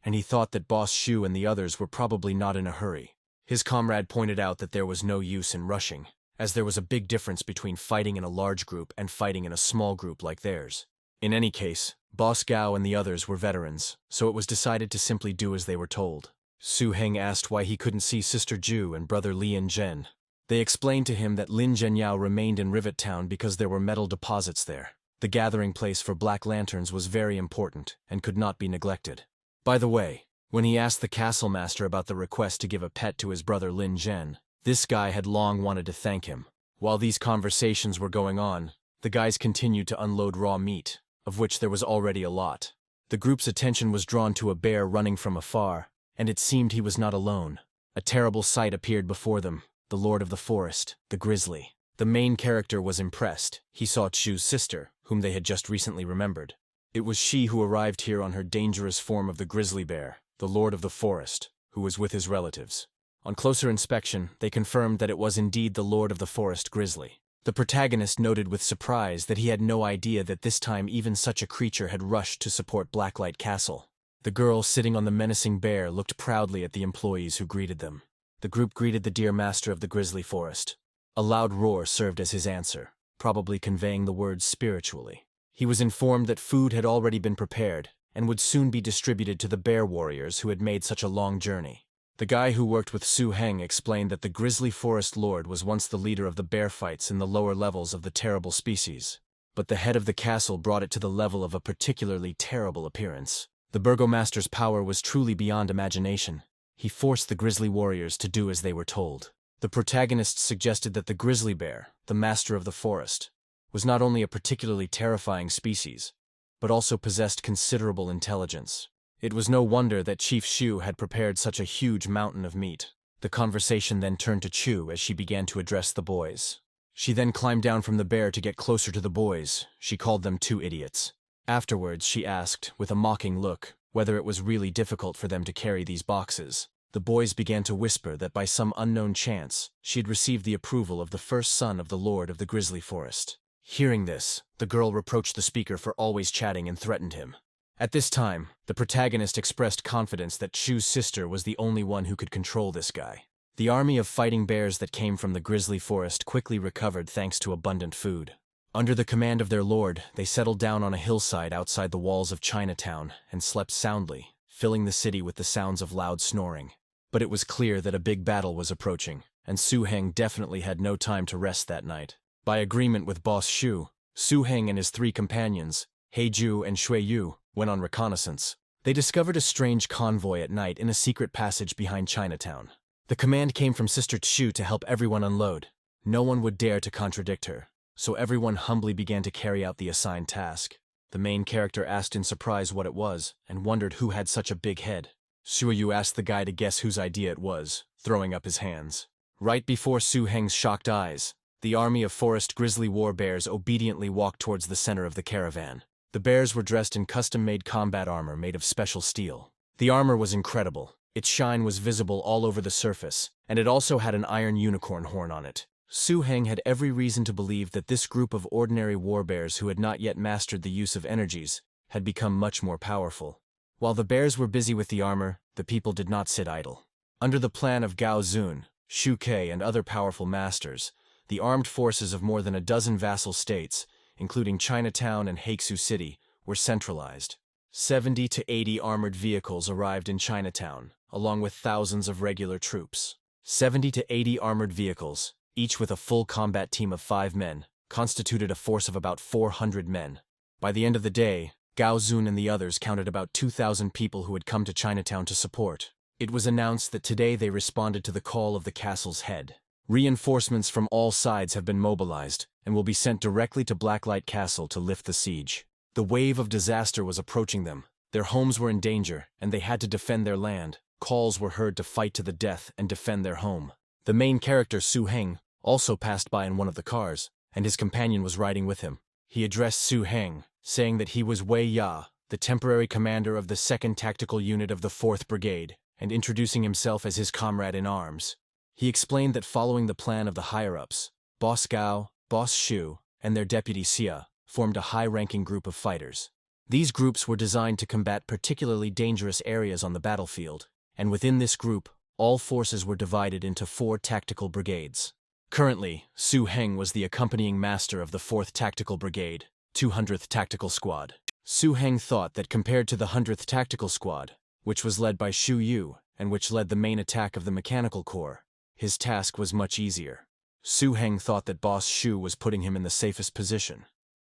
and he thought that Boss Shu and the others were probably not in a hurry. His comrade pointed out that there was no use in rushing, as there was a big difference between fighting in a large group and fighting in a small group like theirs. In any case, Boss Gao and the others were veterans, so it was decided to simply do as they were told. Su Heng asked why he couldn't see Sister Ju and brother Lin Zhen. They explained to him that Lin Zhenyao remained in Rivet Town because there were metal deposits there. The gathering place for Black Lanterns was very important and could not be neglected. By the way, when he asked the castle master about the request to give a pet to his brother Lin Zhen, this guy had long wanted to thank him. While these conversations were going on, the guys continued to unload raw meat, of which there was already a lot. The group's attention was drawn to a bear running from afar, and it seemed he was not alone. A terrible sight appeared before them, the Lord of the Forest, the Grizzly. The main character was impressed. He saw Chu's sister, whom they had just recently remembered. It was she who arrived here on her dangerous form of the grizzly bear, the Lord of the Forest, who was with his relatives. On closer inspection, they confirmed that it was indeed the Lord of the Forest Grizzly. The protagonist noted with surprise that he had no idea that this time even such a creature had rushed to support Blacklight Castle. The girl sitting on the menacing bear looked proudly at the employees who greeted them. The group greeted the dear master of the grizzly forest. A loud roar served as his answer, probably conveying the words spiritually. He was informed that food had already been prepared and would soon be distributed to the bear warriors who had made such a long journey. The guy who worked with Su Heng explained that the grizzly forest lord was once the leader of the bear fights in the lower levels of the terrible species, but the head of the castle brought it to the level of a particularly terrible appearance. The burgomaster's power was truly beyond imagination. He forced the grizzly warriors to do as they were told. The protagonist suggested that the grizzly bear, the master of the forest, was not only a particularly terrifying species, but also possessed considerable intelligence. It was no wonder that Chief Shu had prepared such a huge mountain of meat. The conversation then turned to Chu as she began to address the boys. She then climbed down from the bear to get closer to the boys. She called them 2 idiots. Afterwards, she asked, with a mocking look, whether it was really difficult for them to carry these boxes. The boys began to whisper that by some unknown chance, she had received the approval of the first son of the Lord of the Grizzly Forest. Hearing this, the girl reproached the speaker for always chatting and threatened him. At this time, the protagonist expressed confidence that Chu's sister was the only one who could control this guy. The army of fighting bears that came from the grizzly forest quickly recovered thanks to abundant food. Under the command of their lord, they settled down on a hillside outside the walls of Chinatown and slept soundly, filling the city with the sounds of loud snoring. But it was clear that a big battle was approaching, and Su Heng definitely had no time to rest that night. By agreement with Boss Shu, Su Heng and his 3 companions, Heiju and Shui Yu, went on reconnaissance. They discovered a strange convoy at night in a secret passage behind Chinatown. The command came from Sister Chu to help everyone unload. No one would dare to contradict her, so everyone humbly began to carry out the assigned task. The main character asked in surprise what it was, and wondered who had such a big head. Shu Yu asked the guy to guess whose idea it was, throwing up his hands. Right before Su Heng's shocked eyes, the army of forest grizzly war bears obediently walked towards the center of the caravan. The bears were dressed in custom-made combat armor made of special steel. The armor was incredible. Its shine was visible all over the surface, and it also had an iron unicorn horn on it. Su Heng had every reason to believe that this group of ordinary war bears who had not yet mastered the use of energies had become much more powerful. While the bears were busy with the armor, the people did not sit idle. Under the plan of Gao Zun, Shu Ke, and other powerful masters, the armed forces of more than a dozen vassal states, including Chinatown and Haeksu City, were centralized. 70 to 80 armored vehicles arrived in Chinatown, along with thousands of regular troops. 70 to 80 armored vehicles, each with a full combat team of 5 men, constituted a force of about 400 men. By the end of the day, Gao Zun and the others counted about 2,000 people who had come to Chinatown to support. It was announced that today they responded to the call of the castle's head. Reinforcements from all sides have been mobilized and will be sent directly to Blacklight Castle to lift the siege. The wave of disaster was approaching them. Their homes were in danger, and they had to defend their land. Calls were heard to fight to the death and defend their home. The main character, Su Heng, also passed by in one of the cars, and his companion was riding with him. He addressed Su Heng, saying that he was Wei Ya, the temporary commander of the 2nd Tactical Unit of the 4th Brigade, and introducing himself as his comrade in arms. He explained that following the plan of the higher-ups, Boss Gao, Boss Shu, and their deputy Xia, formed a high-ranking group of fighters. These groups were designed to combat particularly dangerous areas on the battlefield, and within this group, all forces were divided into 4 tactical brigades. Currently, Su Heng was the accompanying master of the 4th Tactical Brigade, 200th Tactical Squad. Su Heng thought that compared to the 100th Tactical Squad, which was led by Shu Yu and which led the main attack of the Mechanical Corps, his task was much easier. Su Heng thought that Boss Shu was putting him in the safest position.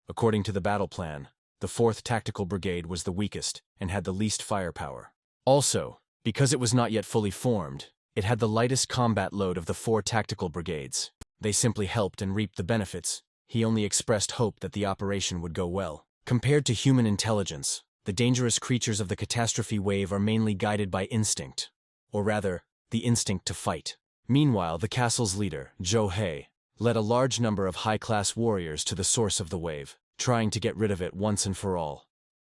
According to the battle plan, the 4th Tactical Brigade was the weakest and had the least firepower. Also, because it was not yet fully formed, it had the lightest combat load of the 4 tactical brigades. They simply helped and reaped the benefits. He only expressed hope that the operation would go well. Compared to human intelligence, the dangerous creatures of the catastrophe wave are mainly guided by instinct, or rather, the instinct to fight. Meanwhile, the castle's leader, Zhou He, led a large number of high-class warriors to the source of the wave, trying to get rid of it once and for all.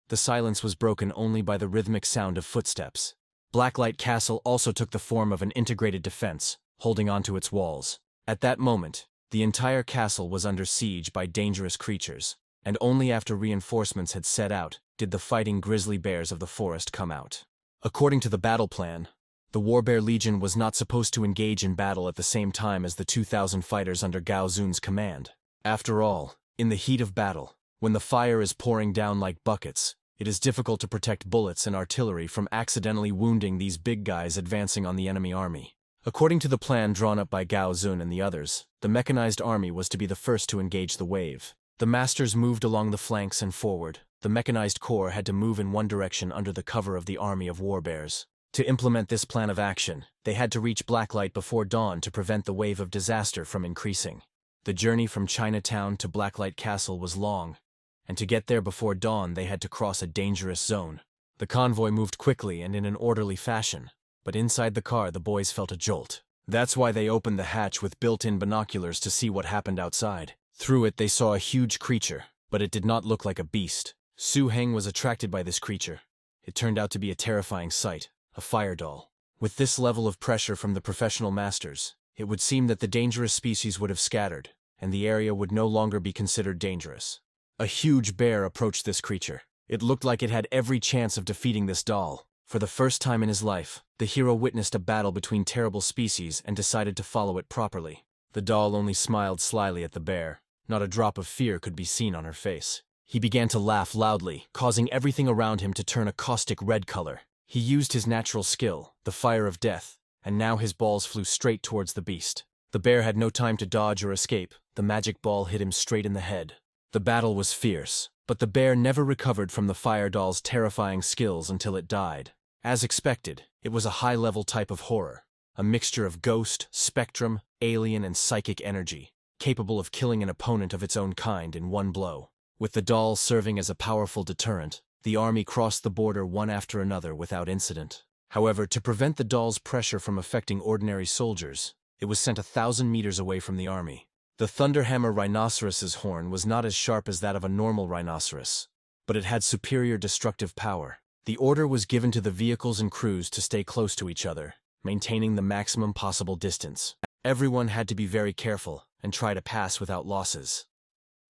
The silence was broken only by the rhythmic sound of footsteps. Blacklight Castle also took the form of an integrated defense, holding onto its walls. At that moment, the entire castle was under siege by dangerous creatures, and only after reinforcements had set out did the fighting grizzly bears of the forest come out. According to the battle plan, the Warbear Legion was not supposed to engage in battle at the same time as the 2,000 fighters under Gao Zun's command. After all, in the heat of battle, when the fire is pouring down like buckets, it is difficult to protect bullets and artillery from accidentally wounding these big guys advancing on the enemy army. According to the plan drawn up by Gao Zun and the others, the mechanized army was to be the first to engage the wave. The masters moved along the flanks and forward. The mechanized corps had to move in one direction under the cover of the army of warbears. To implement this plan of action, they had to reach Blacklight before dawn to prevent the wave of disaster from increasing. The journey from Chinatown to Blacklight Castle was long, and to get there before dawn they had to cross a dangerous zone. The convoy moved quickly and in an orderly fashion, but inside the car the boys felt a jolt. That's why they opened the hatch with built-in binoculars to see what happened outside. Through it, they saw a huge creature, but it did not look like a beast. Su Heng was attracted by this creature. It turned out to be a terrifying sight, a fire doll. With this level of pressure from the professional masters, it would seem that the dangerous species would have scattered, and the area would no longer be considered dangerous. A huge bear approached this creature. It looked like it had every chance of defeating this doll. For the first time in his life, the hero witnessed a battle between terrible species and decided to follow it properly. The doll only smiled slyly at the bear. Not a drop of fear could be seen on her face. He began to laugh loudly, causing everything around him to turn a caustic red color. He used his natural skill, the fire of death, and now his balls flew straight towards the beast. The bear had no time to dodge or escape. The magic ball hit him straight in the head. The battle was fierce, but the bear never recovered from the fire doll's terrifying skills until it died. As expected, it was a high-level type of horror, a mixture of ghost, spectrum, alien, and psychic energy, capable of killing an opponent of its own kind in one blow. With the doll serving as a powerful deterrent, the army crossed the border one after another without incident. However, to prevent the doll's pressure from affecting ordinary soldiers, it was sent 1,000 meters away from the army. The Thunderhammer rhinoceros's horn was not as sharp as that of a normal rhinoceros, but it had superior destructive power. The order was given to the vehicles and crews to stay close to each other, maintaining the maximum possible distance. Everyone had to be very careful and try to pass without losses.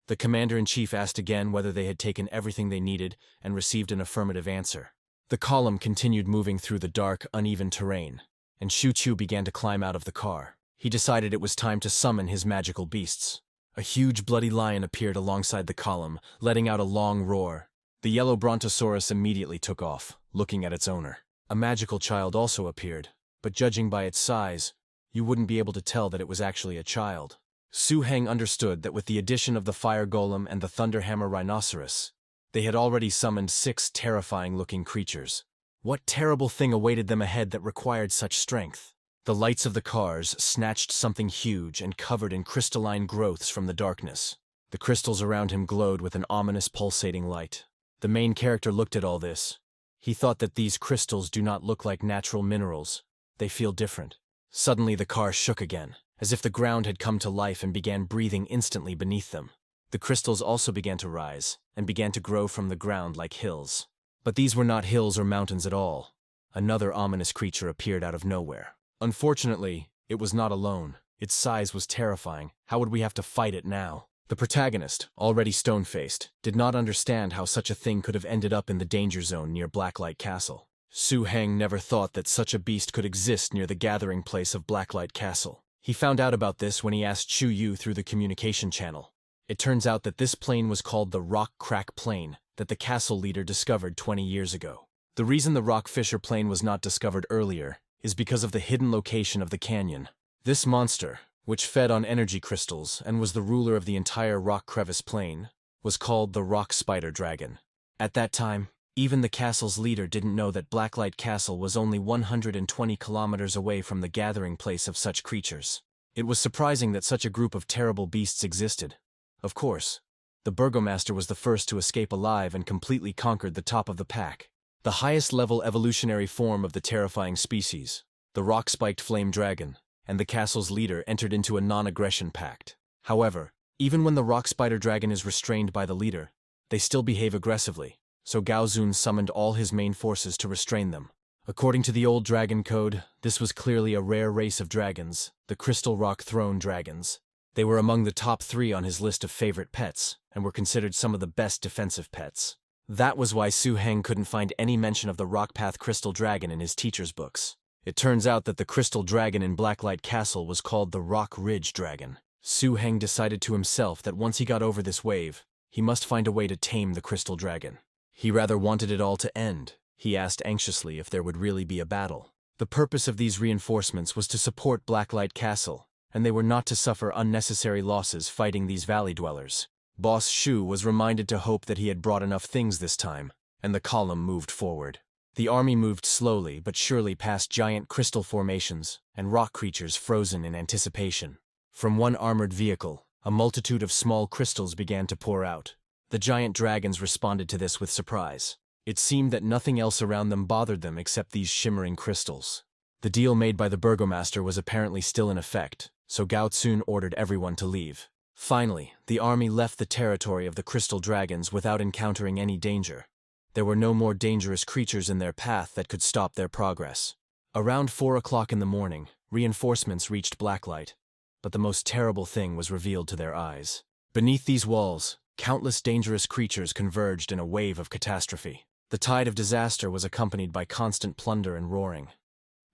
The commander-in-chief asked again whether they had taken everything they needed and received an affirmative answer. The column continued moving through the dark, uneven terrain, and Shu Chu began to climb out of the car. He decided it was time to summon his magical beasts. A huge bloody lion appeared alongside the column, letting out a long roar. The yellow brontosaurus immediately took off, looking at its owner. A magical child also appeared, but judging by its size, you wouldn't be able to tell that it was actually a child. Su Heng understood that with the addition of the fire golem and the thunderhammer rhinoceros, they had already summoned 6 terrifying-looking creatures. What terrible thing awaited them ahead that required such strength? The lights of the cars snatched something huge and covered in crystalline growths from the darkness. The crystals around him glowed with an ominous pulsating light. The main character looked at all this. He thought that these crystals do not look like natural minerals. They feel different. Suddenly the car shook again, as if the ground had come to life and began breathing instantly beneath them. The crystals also began to rise, and began to grow from the ground like hills. But these were not hills or mountains at all. Another ominous creature appeared out of nowhere. Unfortunately, it was not alone. Its size was terrifying. How would we have to fight it now? The protagonist, already stone-faced, did not understand how such a thing could have ended up in the danger zone near Blacklight Castle. Su Heng never thought that such a beast could exist near the gathering place of Blacklight Castle. He found out about this when he asked Chu Yu through the communication channel. It turns out that this plain was called the Rock Crack Plain that the castle leader discovered 20 years ago. The reason the Rock Fissure Plain was not discovered earlier is because of the hidden location of the canyon. This monster, which fed on energy crystals and was the ruler of the entire Rock Crevice Plain, was called the Rock Spider Dragon. At that time, even the castle's leader didn't know that Blacklight Castle was only 120 kilometers away from the gathering place of such creatures. It was surprising that such a group of terrible beasts existed. Of course, the Burgomaster was the first to escape alive and completely conquered the top of the pack. The highest-level evolutionary form of the terrifying species, the rock-spiked flame dragon, and the castle's leader entered into a non-aggression pact. However, even when the rock spider dragon is restrained by the leader, they still behave aggressively, so Gao Zun summoned all his main forces to restrain them. According to the old dragon code, this was clearly a rare race of dragons, the Crystal Rock Throne dragons. They were among the top 3 on his list of favorite pets, and were considered some of the best defensive pets. That was why Su Heng couldn't find any mention of the Rockpath Crystal Dragon in his teacher's books. It turns out that the Crystal Dragon in Blacklight Castle was called the Rock Ridge Dragon. Su Heng decided to himself that once he got over this wave, he must find a way to tame the Crystal Dragon. He rather wanted it all to end. He asked anxiously if there would really be a battle. The purpose of these reinforcements was to support Blacklight Castle, and they were not to suffer unnecessary losses fighting these valley dwellers. Boss Shu was reminded to hope that he had brought enough things this time, and the column moved forward. The army moved slowly but surely past giant crystal formations and rock creatures frozen in anticipation. From one armored vehicle, a multitude of small crystals began to pour out. The giant dragons responded to this with surprise. It seemed that nothing else around them bothered them except these shimmering crystals. The deal made by the burgomaster was apparently still in effect, so Gao Zun ordered everyone to leave. Finally, the army left the territory of the crystal dragons without encountering any danger. There were no more dangerous creatures in their path that could stop their progress. Around 4 o'clock in the morning, reinforcements reached Blacklight, but the most terrible thing was revealed to their eyes. Beneath these walls, countless dangerous creatures converged in a wave of catastrophe. The tide of disaster was accompanied by constant plunder and roaring.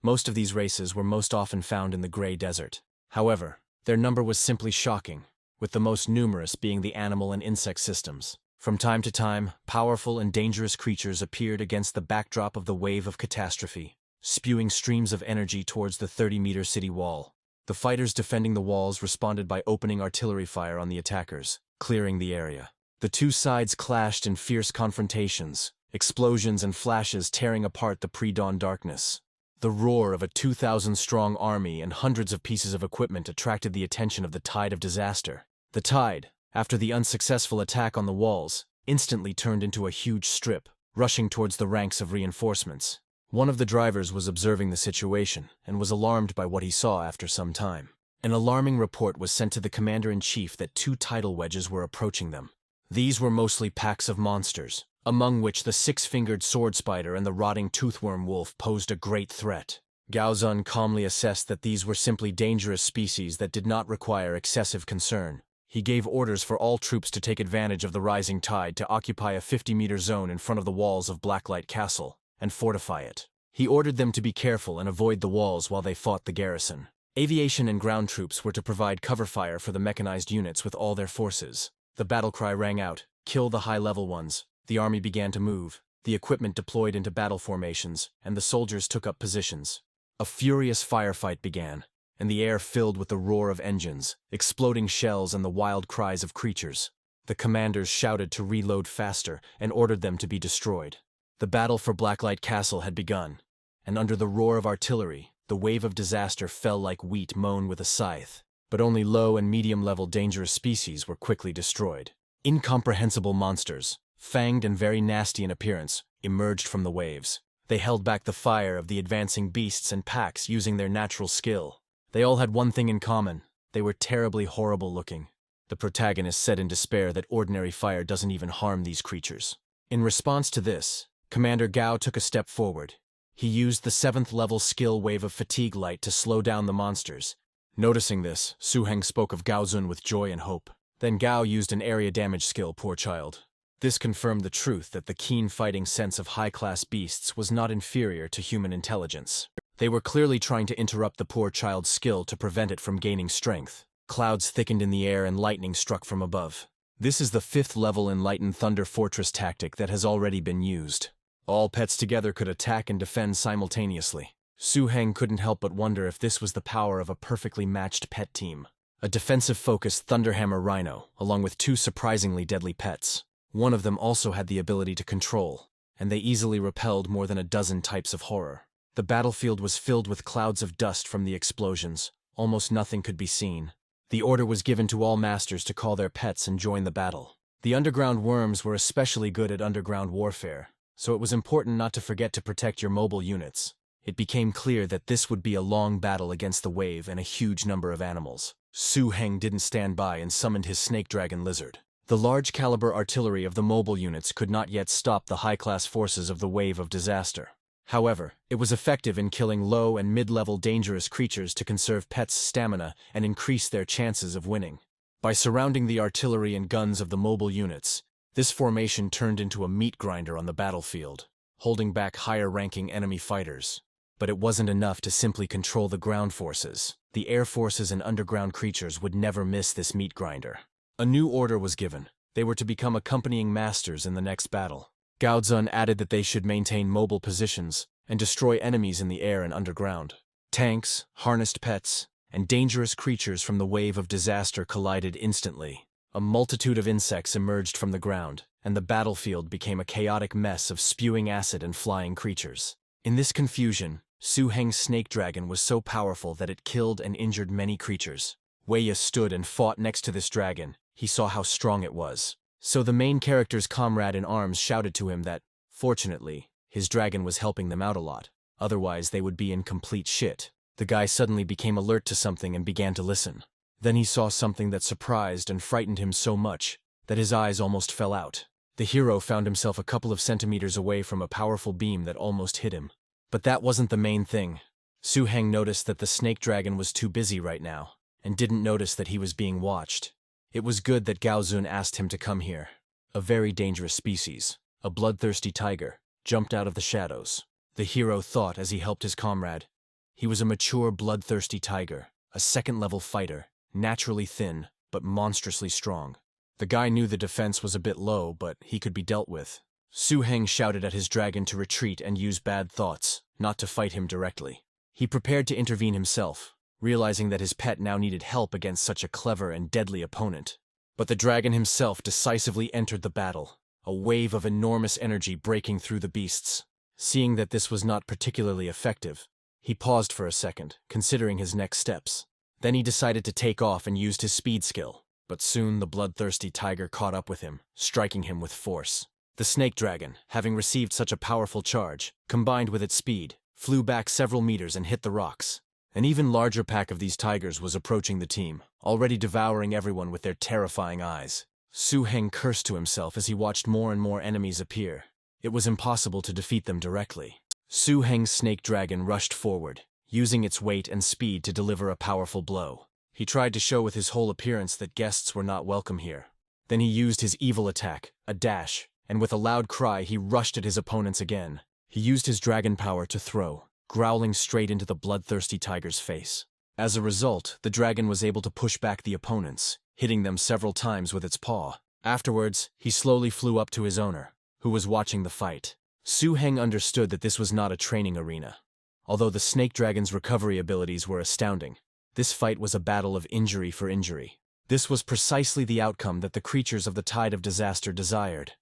Most of these races were most often found in the Grey Desert. However, their number was simply shocking, with the most numerous being the animal and insect systems. From time to time, powerful and dangerous creatures appeared against the backdrop of the wave of catastrophe, spewing streams of energy towards the 30-meter city wall. The fighters defending the walls responded by opening artillery fire on the attackers, clearing the area. The two sides clashed in fierce confrontations, explosions and flashes tearing apart the pre-dawn darkness. The roar of a 2,000-strong army and hundreds of pieces of equipment attracted the attention of the tide of disaster. The tide, after the unsuccessful attack on the walls, instantly turned into a huge strip, rushing towards the ranks of reinforcements. One of the drivers was observing the situation and was alarmed by what he saw after some time. An alarming report was sent to the commander-in-chief that 2 tidal wedges were approaching them. These were mostly packs of monsters, among which the 6-fingered sword spider and the rotting toothworm wolf posed a great threat. Gao Zun calmly assessed that these were simply dangerous species that did not require excessive concern. He gave orders for all troops to take advantage of the rising tide to occupy a 50-meter zone in front of the walls of Blacklight Castle and fortify it. He ordered them to be careful and avoid the walls while they fought the garrison. Aviation and ground troops were to provide cover fire for the mechanized units with all their forces. The battle cry rang out, "Kill the high-level ones." The army began to move, the equipment deployed into battle formations, and the soldiers took up positions. A furious firefight began, and the air filled with the roar of engines, exploding shells and the wild cries of creatures. The commanders shouted to reload faster and ordered them to be destroyed. The battle for Blacklight Castle had begun, and under the roar of artillery, the wave of disaster fell like wheat mown with a scythe. But only low and medium-level dangerous species were quickly destroyed. Incomprehensible monsters, fanged and very nasty in appearance, emerged from the waves. They held back the fire of the advancing beasts and packs using their natural skill. They all had one thing in common: they were terribly horrible looking. The protagonist said in despair that ordinary fire doesn't even harm these creatures. In response to this, Commander Gao took a step forward. He used the 7th-level skill wave of fatigue light to slow down the monsters. Noticing this, Su Heng spoke of Gao Zun with joy and hope. Then Gao used an area damage skill, poor child. This confirmed the truth that the keen fighting sense of high-class beasts was not inferior to human intelligence. They were clearly trying to interrupt the poor child's skill to prevent it from gaining strength. Clouds thickened in the air and lightning struck from above. This is the 5th-level Enlightened Thunder Fortress tactic that has already been used. All pets together could attack and defend simultaneously. Su Heng couldn't help but wonder if this was the power of a perfectly matched pet team. A defensive-focused Thunderhammer Rhino, along with 2 surprisingly deadly pets. One of them also had the ability to control, and they easily repelled more than a dozen types of horror. The battlefield was filled with clouds of dust from the explosions. Almost nothing could be seen. The order was given to all masters to call their pets and join the battle. The underground worms were especially good at underground warfare, so it was important not to forget to protect your mobile units. It became clear that this would be a long battle against the wave and a huge number of animals. Su Heng didn't stand by and summoned his snake dragon lizard. The large-caliber artillery of the mobile units could not yet stop the high-class forces of the wave of disaster. However, it was effective in killing low and mid-level dangerous creatures to conserve pets' stamina and increase their chances of winning. By surrounding the artillery and guns of the mobile units, this formation turned into a meat grinder on the battlefield, holding back higher-ranking enemy fighters. But it wasn't enough to simply control the ground forces. The air forces and underground creatures would never miss this meat grinder. A new order was given. They were to become accompanying masters in the next battle. Gao Zun added that they should maintain mobile positions and destroy enemies in the air and underground. Tanks, harnessed pets, and dangerous creatures from the wave of disaster collided instantly. A multitude of insects emerged from the ground, and the battlefield became a chaotic mess of spewing acid and flying creatures. In this confusion, Su Heng's snake dragon was so powerful that it killed and injured many creatures. Wei stood and fought next to this dragon. He saw how strong it was. So the main character's comrade in arms shouted to him that, fortunately, his dragon was helping them out a lot. otherwise they would be in complete shit. The guy suddenly became alert to something and began to listen. Then he saw something that surprised and frightened him so much that his eyes almost fell out. The hero found himself a couple of centimeters away from a powerful beam that almost hit him. But that wasn't the main thing. Su-heng noticed that the snake dragon was too busy right now, and didn't notice that he was being watched. It was good that Gaozun asked him to come here. A very dangerous species, a bloodthirsty tiger, jumped out of the shadows. The hero thought as he helped his comrade. He was a mature bloodthirsty tiger, a second-level fighter, naturally thin, but monstrously strong. The guy knew the defense was a bit low, but he could be dealt with. Su-heng shouted at his dragon to retreat and use bad thoughts, not to fight him directly. He prepared to intervene himself, realizing that his pet now needed help against such a clever and deadly opponent. But the dragon himself decisively entered the battle, a wave of enormous energy breaking through the beasts. Seeing that this was not particularly effective, he paused for a second, considering his next steps. Then he decided to take off and used his speed skill. But soon the bloodthirsty tiger caught up with him, striking him with force. The snake dragon, having received such a powerful charge, combined with its speed, flew back several meters and hit the rocks. An even larger pack of these tigers was approaching the team, already devouring everyone with their terrifying eyes. Su-heng cursed to himself as he watched more and more enemies appear. It was impossible to defeat them directly. Su-heng's snake dragon rushed forward, using its weight and speed to deliver a powerful blow. He tried to show with his whole appearance that guests were not welcome here. Then he used his evil attack, a dash, and with a loud cry he rushed at his opponents again. He used his dragon power to throw, growling straight into the bloodthirsty tiger's face. As a result, the dragon was able to push back the opponents, hitting them several times with its paw. Afterwards, he slowly flew up to his owner, who was watching the fight. Su-heng understood that this was not a training arena. Although the snake dragon's recovery abilities were astounding, this fight was a battle of injury for injury. This was precisely the outcome that the creatures of the Tide of Disaster desired.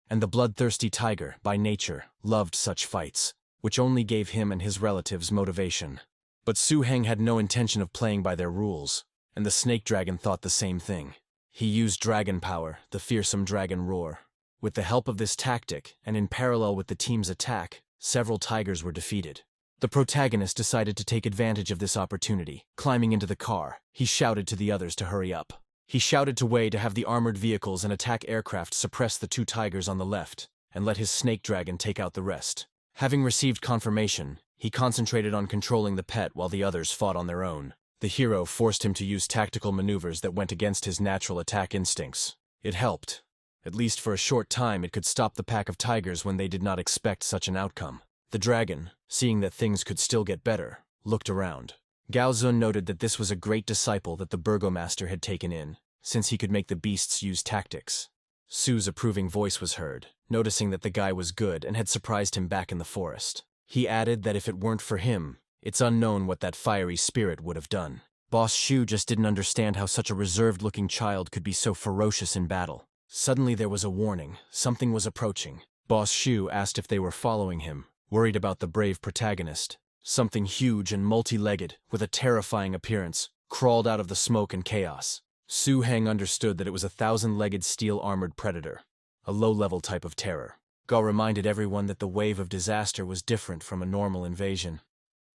And the bloodthirsty tiger, by nature, loved such fights, which only gave him and his relatives motivation. But Su-heng had no intention of playing by their rules, and the snake dragon thought the same thing. He used dragon power, the fearsome dragon roar. With the help of this tactic, and in parallel with the team's attack, several tigers were defeated. The protagonist decided to take advantage of this opportunity. Climbing into the car, he shouted to the others to hurry up. He shouted to Wei to have the armored vehicles and attack aircraft suppress the two tigers on the left, and let his snake dragon take out the rest. Having received confirmation, he concentrated on controlling the pet while the others fought on their own. The hero forced him to use tactical maneuvers that went against his natural attack instincts. It helped. At least for a short time it could stop the pack of tigers when they did not expect such an outcome. The dragon, seeing that things could still get better, looked around. Gaozun noted that this was a great disciple that the burgomaster had taken in, since he could make the beasts use tactics. Su's approving voice was heard, noticing that the guy was good and had surprised him back in the forest. He added that if it weren't for him, it's unknown what that fiery spirit would have done. Boss Shu just didn't understand how such a reserved-looking child could be so ferocious in battle. Suddenly there was a warning. Something was approaching. Boss Shu asked if they were following him, worried about the brave protagonist. Something huge and multi-legged, with a terrifying appearance, crawled out of the smoke and chaos. Su-heng understood that it was a 1,000-legged steel-armored predator, a low-level type of terror. Gao reminded everyone that the wave of disaster was different from a normal invasion.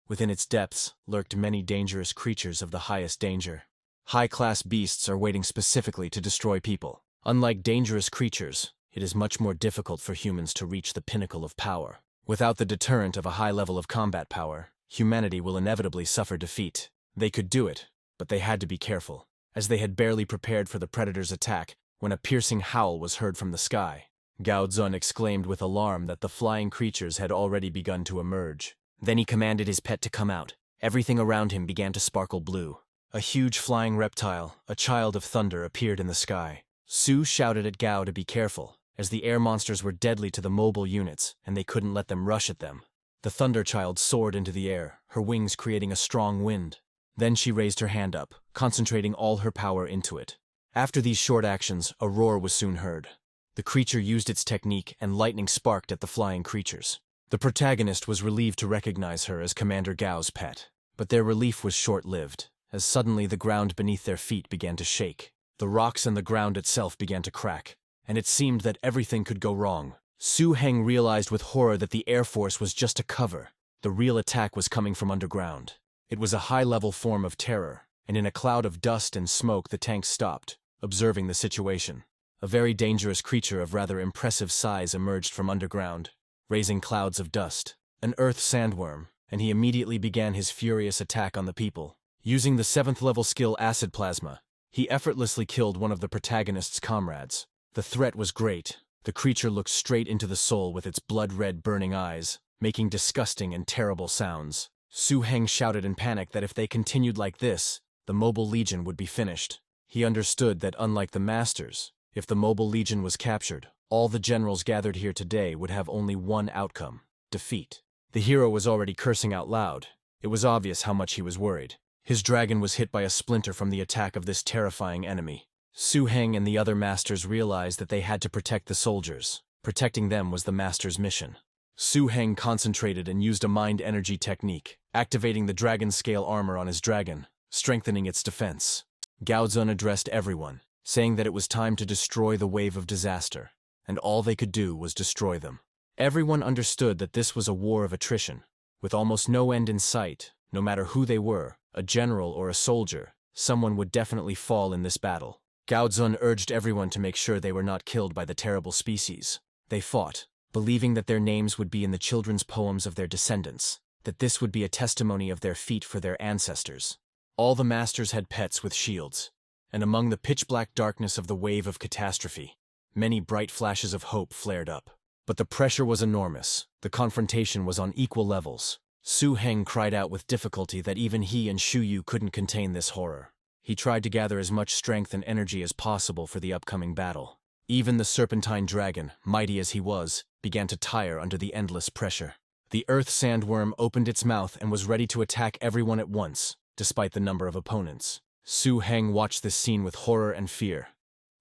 Within its depths lurked many dangerous creatures of the highest danger. High-class beasts are waiting specifically to destroy people. Unlike dangerous creatures, it is much more difficult for humans to reach the pinnacle of power. Without the deterrent of a high level of combat power, humanity will inevitably suffer defeat. They could do it, but they had to be careful, as they had barely prepared for the predator's attack when a piercing howl was heard from the sky. Gaozun exclaimed with alarm that the flying creatures had already begun to emerge. Then he commanded his pet to come out. Everything around him began to sparkle blue. A huge flying reptile, a child of thunder, appeared in the sky. Su shouted at Gao to be careful, as the air monsters were deadly to the mobile units, and they couldn't let them rush at them. The Thunder Child soared into the air, her wings creating a strong wind. Then she raised her hand up, concentrating all her power into it. After these short actions, a roar was soon heard. The creature used its technique, and lightning sparked at the flying creatures. The protagonist was relieved to recognize her as Commander Gao's pet. But their relief was short-lived, as suddenly the ground beneath their feet began to shake. The rocks and the ground itself began to crack, and it seemed that everything could go wrong. Su-heng realized with horror that the Air Force was just a cover. The real attack was coming from underground. It was a high-level form of terror, and in a cloud of dust and smoke the tank stopped, observing the situation. A very dangerous creature of rather impressive size emerged from underground, raising clouds of dust. An earth sandworm, and he immediately began his furious attack on the people. Using the 7th-level skill Acid Plasma, he effortlessly killed one of the protagonist's comrades. The threat was great. The creature looked straight into the soul with its blood-red burning eyes, making disgusting and terrible sounds. Su Heng shouted in panic that if they continued like this, the Mobile Legion would be finished. He understood that unlike the Masters, if the Mobile Legion was captured, all the generals gathered here today would have only one outcome: defeat. The hero was already cursing out loud. It was obvious how much he was worried. His dragon was hit by a splinter from the attack of this terrifying enemy. Su Heng and the other Masters realized that they had to protect the soldiers. Protecting them was the Master's mission. Su Heng concentrated and used a mind energy technique, activating the dragon scale armor on his dragon, strengthening its defense. Gao Zun addressed everyone, saying that it was time to destroy the wave of disaster, and all they could do was destroy them. Everyone understood that this was a war of attrition, with almost no end in sight. No matter who they were, a general or a soldier, someone would definitely fall in this battle. Gao Zun urged everyone to make sure they were not killed by the terrible species. They fought, believing that their names would be in the children's poems of their descendants, that this would be a testimony of their feat for their ancestors. All the Masters had pets with shields, and among the pitch-black darkness of the wave of catastrophe, many bright flashes of hope flared up. But the pressure was enormous. The confrontation was on equal levels. Su Heng cried out with difficulty that even he and Shu Yu couldn't contain this horror. He tried to gather as much strength and energy as possible for the upcoming battle. Even the serpentine dragon, mighty as he was, began to tire under the endless pressure. The earth sandworm opened its mouth and was ready to attack everyone at once, despite the number of opponents. Su Heng watched this scene with horror and fear,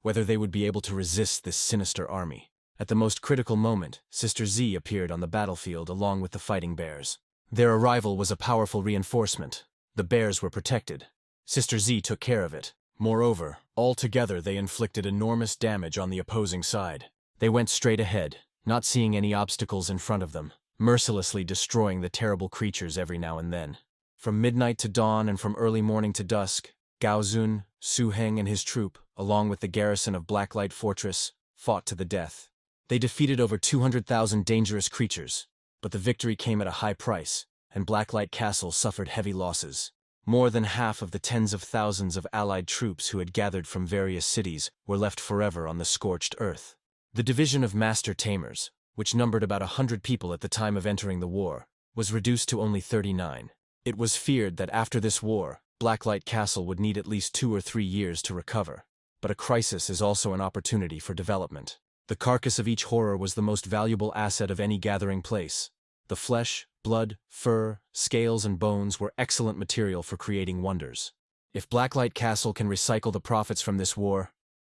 whether they would be able to resist this sinister army. At the most critical moment, Sister Z appeared on the battlefield along with the fighting bears. Their arrival was a powerful reinforcement. The bears were protected. Sister Z took care of it. Moreover, all together they inflicted enormous damage on the opposing side. They went straight ahead, not seeing any obstacles in front of them, mercilessly destroying the terrible creatures every now and then. From midnight to dawn and from early morning to dusk, Gao Zun, Su Heng and his troop, along with the garrison of Blacklight Fortress, fought to the death. They defeated over 200,000 dangerous creatures, but the victory came at a high price, and Blacklight Castle suffered heavy losses. More than half of the tens of thousands of allied troops who had gathered from various cities were left forever on the scorched earth. The division of Master Tamers, which numbered about 100 people at the time of entering the war, was reduced to only 39. It was feared that after this war, Blacklight Castle would need at least 2 or 3 years to recover. But a crisis is also an opportunity for development. The carcass of each horror was the most valuable asset of any gathering place. The flesh, blood, fur, scales and bones were excellent material for creating wonders. If Blacklight Castle can recycle the profits from this war,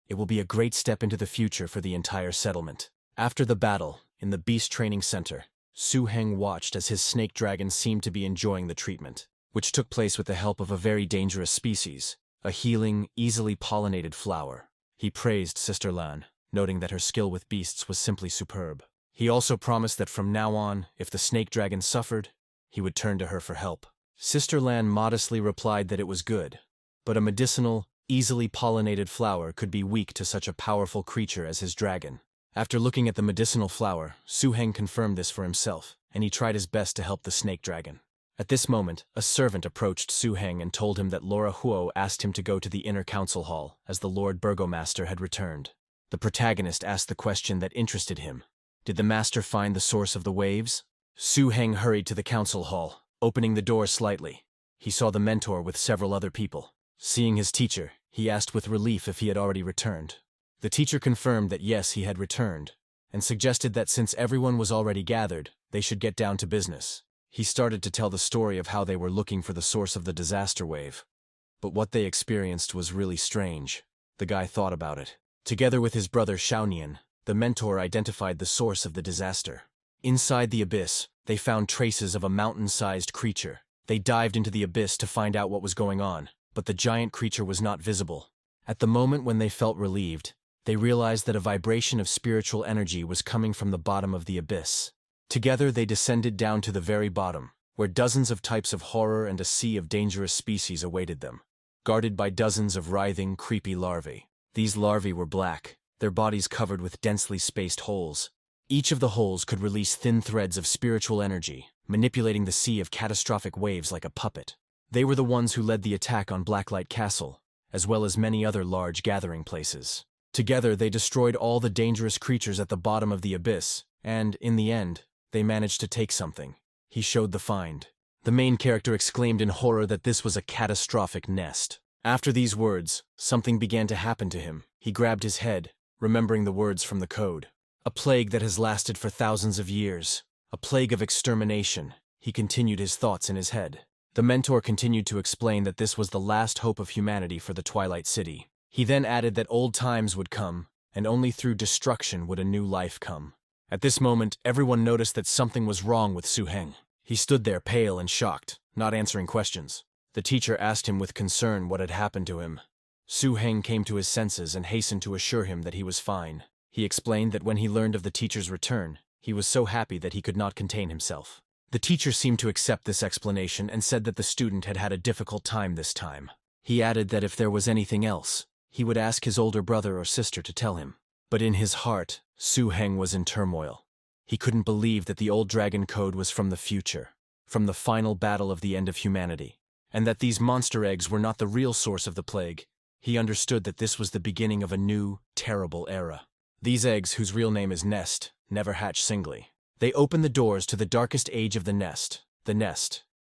it will be a great step into the future for the entire settlement. After the battle, in the Beast Training Center, Su Heng watched as his snake dragon seemed to be enjoying the treatment, which took place with the help of a very dangerous species, a healing, easily pollinated flower. He praised Sister Lan, noting that her skill with beasts was simply superb. He also promised that from now on, if the snake dragon suffered, he would turn to her for help. Sister Lan modestly replied that it was good, but a medicinal, easily pollinated flower could be weak to such a powerful creature as his dragon. After looking at the medicinal flower, Su Heng confirmed this for himself, and he tried his best to help the snake dragon. At this moment, a servant approached Su Heng and told him that Laura Huo asked him to go to the inner council hall, as the Lord Burgomaster had returned. The protagonist asked the question that interested him. Did the master find the source of the waves? Su Heng hurried to the council hall, opening the door slightly. He saw the mentor with several other people. Seeing his teacher, he asked with relief if he had already returned. The teacher confirmed that yes, he had returned, and suggested that since everyone was already gathered, they should get down to business. He started to tell the story of how they were looking for the source of the disaster wave. But what they experienced was really strange. The guy thought about it. Together with his brother Xiaonian, the mentor identified the source of the disaster. Inside the abyss, they found traces of a mountain-sized creature. They dived into the abyss to find out what was going on, but the giant creature was not visible. At the moment when they felt relieved, they realized that a vibration of spiritual energy was coming from the bottom of the abyss. Together they descended down to the very bottom, where dozens of types of horror and a sea of dangerous species awaited them, guarded by dozens of writhing, creepy larvae. These larvae were black, their bodies covered with densely spaced holes. Each of the holes could release thin threads of spiritual energy, manipulating the sea of catastrophic waves like a puppet. They were the ones who led the attack on Blacklight Castle, as well as many other large gathering places. Together, they destroyed all the dangerous creatures at the bottom of the abyss, and, in the end, they managed to take something. He showed the find. The main character exclaimed in horror that this was a catastrophic nest. After these words, something began to happen to him. He grabbed his head, remembering the words from the code. A plague that has lasted for thousands of years. A plague of extermination. He continued his thoughts in his head. The mentor continued to explain that this was the last hope of humanity for the Twilight City. He then added that old times would come, and only through destruction would a new life come. At this moment, everyone noticed that something was wrong with Su-heng. He stood there pale and shocked, not answering questions. The teacher asked him with concern what had happened to him. Su-heng came to his senses and hastened to assure him that he was fine. He explained that when he learned of the teacher's return, he was so happy that he could not contain himself. The teacher seemed to accept this explanation and said that the student had had a difficult time this time. He added that if there was anything else, he would ask his older brother or sister to tell him. But in his heart, Su-heng was in turmoil. He couldn't believe that the old dragon code was from the future, from the final battle of the end of humanity, and that these monster eggs were not the real source of the plague. He understood that this was the beginning of a new, terrible era. These eggs, whose real name is Nest, never hatch singly. They open the doors to the darkest age of the nest,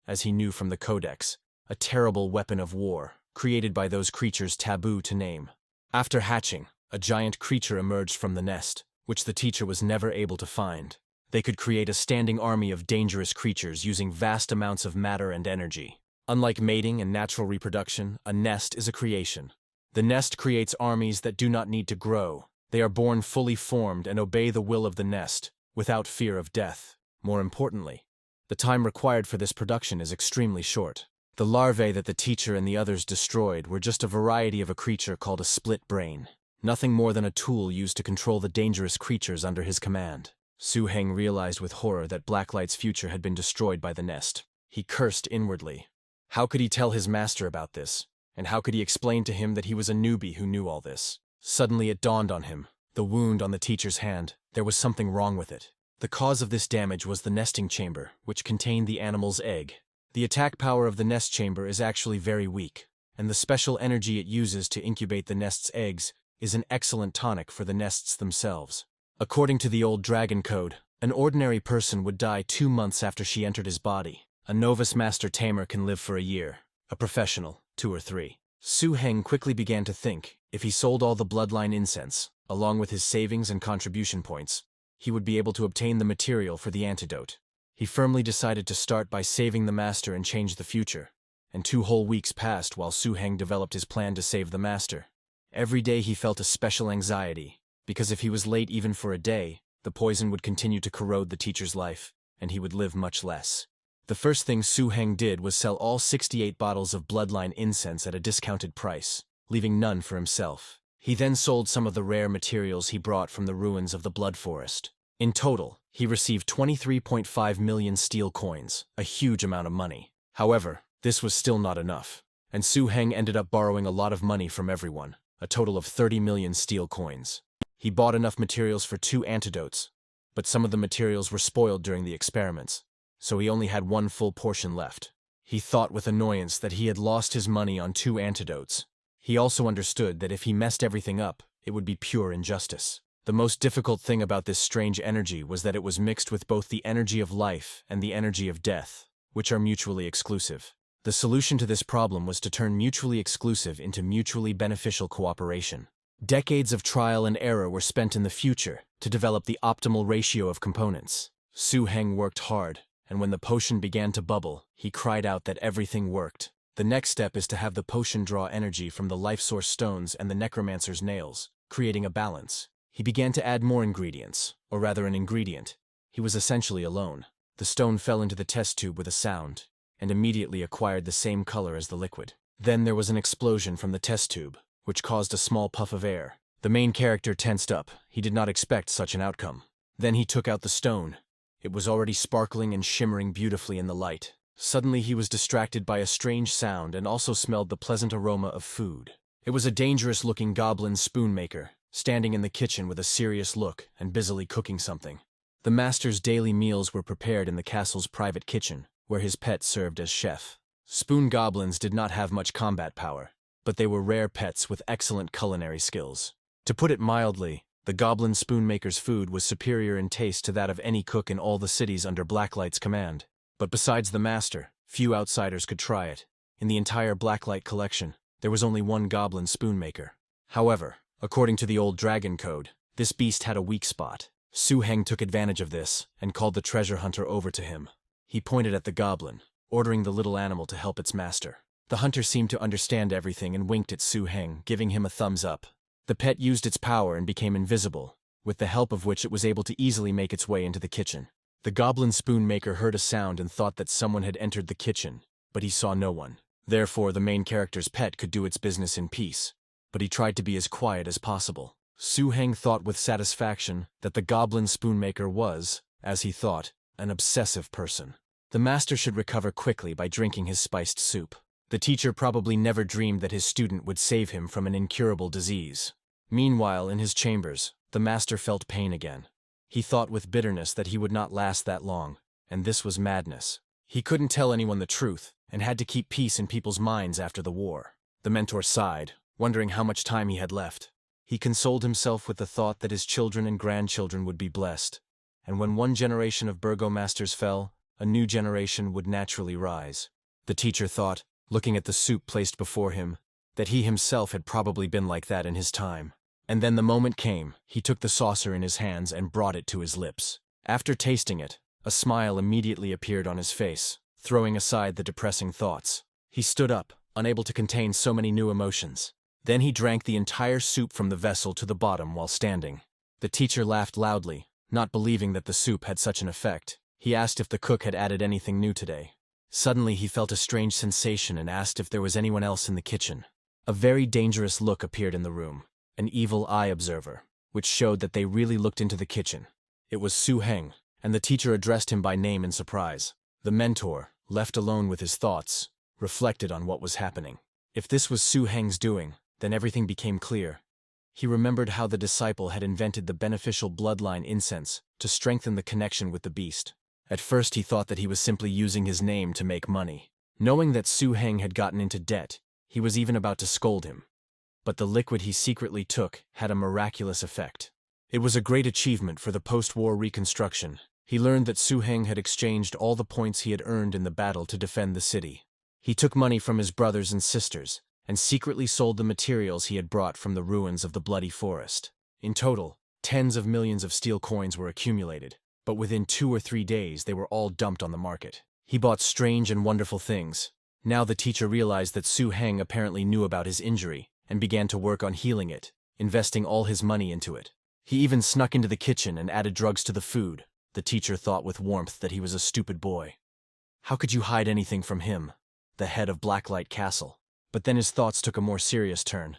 as he knew from the Codex, a terrible weapon of war, created by those creatures taboo to name. After hatching, a giant creature emerged from the nest, which the teacher was never able to find. They could create a standing army of dangerous creatures using vast amounts of matter and energy. Unlike mating and natural reproduction, a nest is a creation. The nest creates armies that do not need to grow. They are born fully formed and obey the will of the nest, without fear of death. More importantly, the time required for this production is extremely short. The larvae that the teacher and the others destroyed were just a variety of a creature called a split brain. Nothing more than a tool used to control the dangerous creatures under his command. Su-heng realized with horror that Blacklight's future had been destroyed by the nest. He cursed inwardly. How could he tell his master about this? And how could he explain to him that he was a newbie who knew all this? Suddenly it dawned on him. The wound on the teacher's hand, there was something wrong with it. The cause of this damage was the nesting chamber, which contained the animal's egg. The attack power of the nest chamber is actually very weak, and the special energy it uses to incubate the nest's eggs is an excellent tonic for the nests themselves. According to the old dragon code, an ordinary person would die 2 months after she entered his body. A novice master Tamer can live for a year, a professional, 2 or 3. Su-heng quickly began to think, if he sold all the bloodline incense, along with his savings and contribution points, he would be able to obtain the material for the antidote. He firmly decided to start by saving the master and change the future, and 2 whole weeks passed while Su-heng developed his plan to save the master. Every day he felt a special anxiety, because if he was late even for a day, the poison would continue to corrode the teacher's life, and he would live much less. The first thing Su-heng did was sell all 68 bottles of bloodline incense at a discounted price, leaving none for himself. He then sold some of the rare materials he brought from the ruins of the Blood Forest. In total, he received 23.5 million steel coins, a huge amount of money. However, this was still not enough, and Su-heng ended up borrowing a lot of money from everyone, a total of 30 million steel coins. He bought enough materials for 2 antidotes, but some of the materials were spoiled during the experiments, so he only had 1 full portion left. He thought with annoyance that he had lost his money on 2 antidotes. He also understood that if he messed everything up, it would be pure injustice. The most difficult thing about this strange energy was that it was mixed with both the energy of life and the energy of death, which are mutually exclusive. The solution to this problem was to turn mutually exclusive into mutually beneficial cooperation. Decades of trial and error were spent in the future to develop the optimal ratio of components. Su-heng worked hard, and when the potion began to bubble, he cried out that everything worked. The next step is to have the potion draw energy from the life source stones and the necromancer's nails, creating a balance. He began to add more ingredients, or rather an ingredient. He was essentially alone. The stone fell into the test tube with a sound, and immediately acquired the same color as the liquid. Then there was an explosion from the test tube, which caused a small puff of air. The main character tensed up. He did not expect such an outcome. Then he took out the stone. It was already sparkling and shimmering beautifully in the light. Suddenly he was distracted by a strange sound and also smelled the pleasant aroma of food. It was a dangerous-looking goblin spoonmaker, standing in the kitchen with a serious look and busily cooking something. The master's daily meals were prepared in the castle's private kitchen, where his pet served as chef. Spoon goblins did not have much combat power, but they were rare pets with excellent culinary skills. To put it mildly, the goblin spoonmaker's food was superior in taste to that of any cook in all the cities under Blacklight's command. But besides the master, few outsiders could try it. In the entire Blacklight collection, there was only one goblin spoonmaker. However, according to the old dragon code, this beast had a weak spot. Su Heng took advantage of this and called the treasure hunter over to him. He pointed at the goblin, ordering the little animal to help its master. The hunter seemed to understand everything and winked at Su Heng, giving him a thumbs up. The pet used its power and became invisible, with the help of which it was able to easily make its way into the kitchen. The goblin spoonmaker heard a sound and thought that someone had entered the kitchen, but he saw no one. Therefore, the main character's pet could do its business in peace, but he tried to be as quiet as possible. Su Heng thought with satisfaction that the goblin spoonmaker was, as he thought, an obsessive person. The master should recover quickly by drinking his spiced soup. The teacher probably never dreamed that his student would save him from an incurable disease. Meanwhile, in his chambers, the master felt pain again. He thought with bitterness that he would not last that long, and this was madness. He couldn't tell anyone the truth, and had to keep peace in people's minds after the war. The mentor sighed, wondering how much time he had left. He consoled himself with the thought that his children and grandchildren would be blessed, and when one generation of burgomasters fell, a new generation would naturally rise. The teacher thought, looking at the soup placed before him, that he himself had probably been like that in his time. And then the moment came. He took the saucer in his hands and brought it to his lips. After tasting it, a smile immediately appeared on his face, throwing aside the depressing thoughts. He stood up, unable to contain so many new emotions. Then he drank the entire soup from the vessel to the bottom while standing. The teacher laughed loudly, not believing that the soup had such an effect. He asked if the cook had added anything new today. Suddenly he felt a strange sensation and asked if there was anyone else in the kitchen. A very dangerous look appeared in the room. An evil eye observer, which showed that they really looked into the kitchen. It was Su Heng, and the teacher addressed him by name in surprise. The mentor, left alone with his thoughts, reflected on what was happening. If this was Su Heng's doing, then everything became clear. He remembered how the disciple had invented the beneficial bloodline incense to strengthen the connection with the beast. At first he thought that he was simply using his name to make money. Knowing that Su Heng had gotten into debt, he was even about to scold him. But the liquid he secretly took had a miraculous effect. It was a great achievement for the post-war reconstruction. He learned that Su Heng had exchanged all the points he had earned in the battle to defend the city. He took money from his brothers and sisters, and secretly sold the materials he had brought from the ruins of the bloody forest. In total, tens of millions of steel coins were accumulated, but within 2 or 3 days they were all dumped on the market. He bought strange and wonderful things. Now the teacher realized that Su Heng apparently knew about his injury, and began to work on healing it, investing all his money into it. He even snuck into the kitchen and added drugs to the food. The teacher thought with warmth that he was a stupid boy. How could you hide anything from him, the head of Blacklight Castle? But then his thoughts took a more serious turn.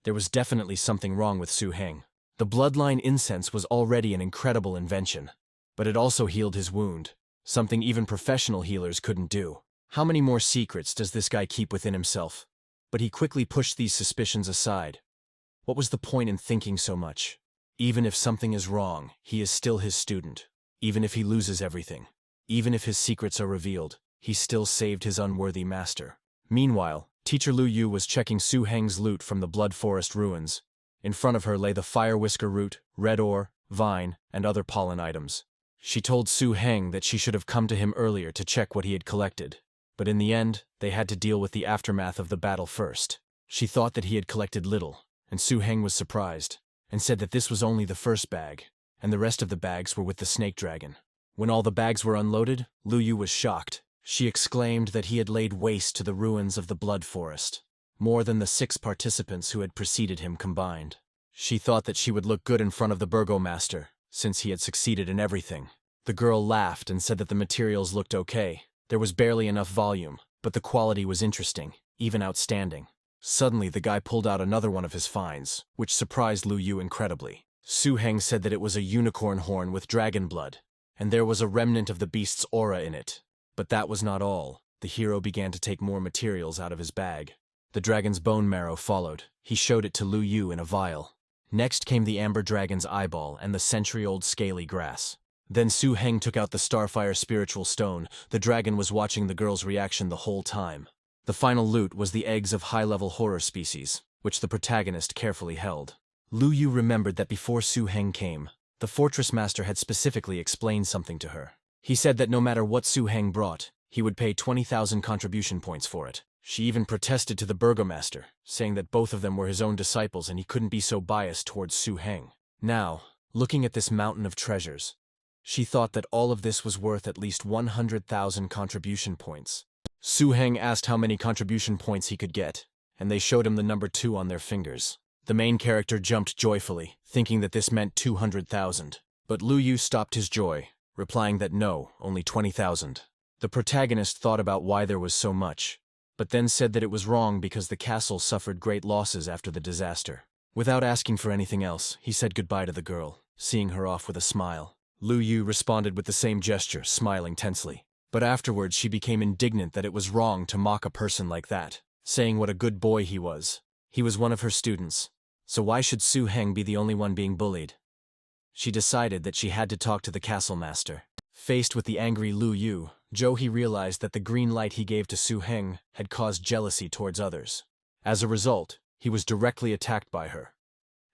There was definitely something wrong with Su Heng. The bloodline incense was already an incredible invention, but it also healed his wound, something even professional healers couldn't do. How many more secrets does this guy keep within himself? But he quickly pushed these suspicions aside. What was the point in thinking so much? Even if something is wrong, he is still his student. Even if he loses everything, even if his secrets are revealed, he still saved his unworthy master. Meanwhile, Teacher Lu Yu was checking Su Heng's loot from the Blood Forest ruins. In front of her lay the fire whisker root, red ore, vine, and other pollen items. She told Su Heng that she should have come to him earlier to check what he had collected. But in the end, they had to deal with the aftermath of the battle first. She thought that he had collected little, and Su Heng was surprised, and said that this was only the first bag, and the rest of the bags were with the snake dragon. When all the bags were unloaded, Lu Yu was shocked. She exclaimed that he had laid waste to the ruins of the Blood Forest, more than the 6 participants who had preceded him combined. She thought that she would look good in front of the burgomaster, since he had succeeded in everything. The girl laughed and said that the materials looked okay. There was barely enough volume, but the quality was interesting, even outstanding. Suddenly the guy pulled out another one of his finds, which surprised Lu Yu incredibly. Su Heng said that it was a unicorn horn with dragon blood, and there was a remnant of the beast's aura in it. But that was not all. The hero began to take more materials out of his bag. The dragon's bone marrow followed. He showed it to Lu Yu in a vial. Next came the amber dragon's eyeball and the century-old scaly grass. Then Su Heng took out the Starfire spiritual stone. The dragon was watching the girl's reaction the whole time. The final loot was the eggs of high-level horror species, which the protagonist carefully held. Lu Yu remembered that before Su Heng came, the fortress master had specifically explained something to her. He said that no matter what Su Heng brought, he would pay 20,000 contribution points for it. She even protested to the burgomaster, saying that both of them were his own disciples and he couldn't be so biased towards Su Heng. Now, looking at this mountain of treasures, she thought that all of this was worth at least 100,000 contribution points. Su Heng asked how many contribution points he could get, and they showed him the number 2 on their fingers. The main character jumped joyfully, thinking that this meant 200,000. But Lu Yu stopped his joy, replying that no, only 20,000. The protagonist thought about why there was so much, but then said that it was wrong because the castle suffered great losses after the disaster. Without asking for anything else, he said goodbye to the girl, seeing her off with a smile. Lu Yu responded with the same gesture, smiling tensely. But afterwards she became indignant that it was wrong to mock a person like that, saying what a good boy he was. He was one of her students, so why should Su Heng be the only one being bullied? She decided that she had to talk to the castle master. Faced with the angry Lu Yu, He realized that the green light he gave to Su Heng had caused jealousy towards others. As a result, he was directly attacked by her.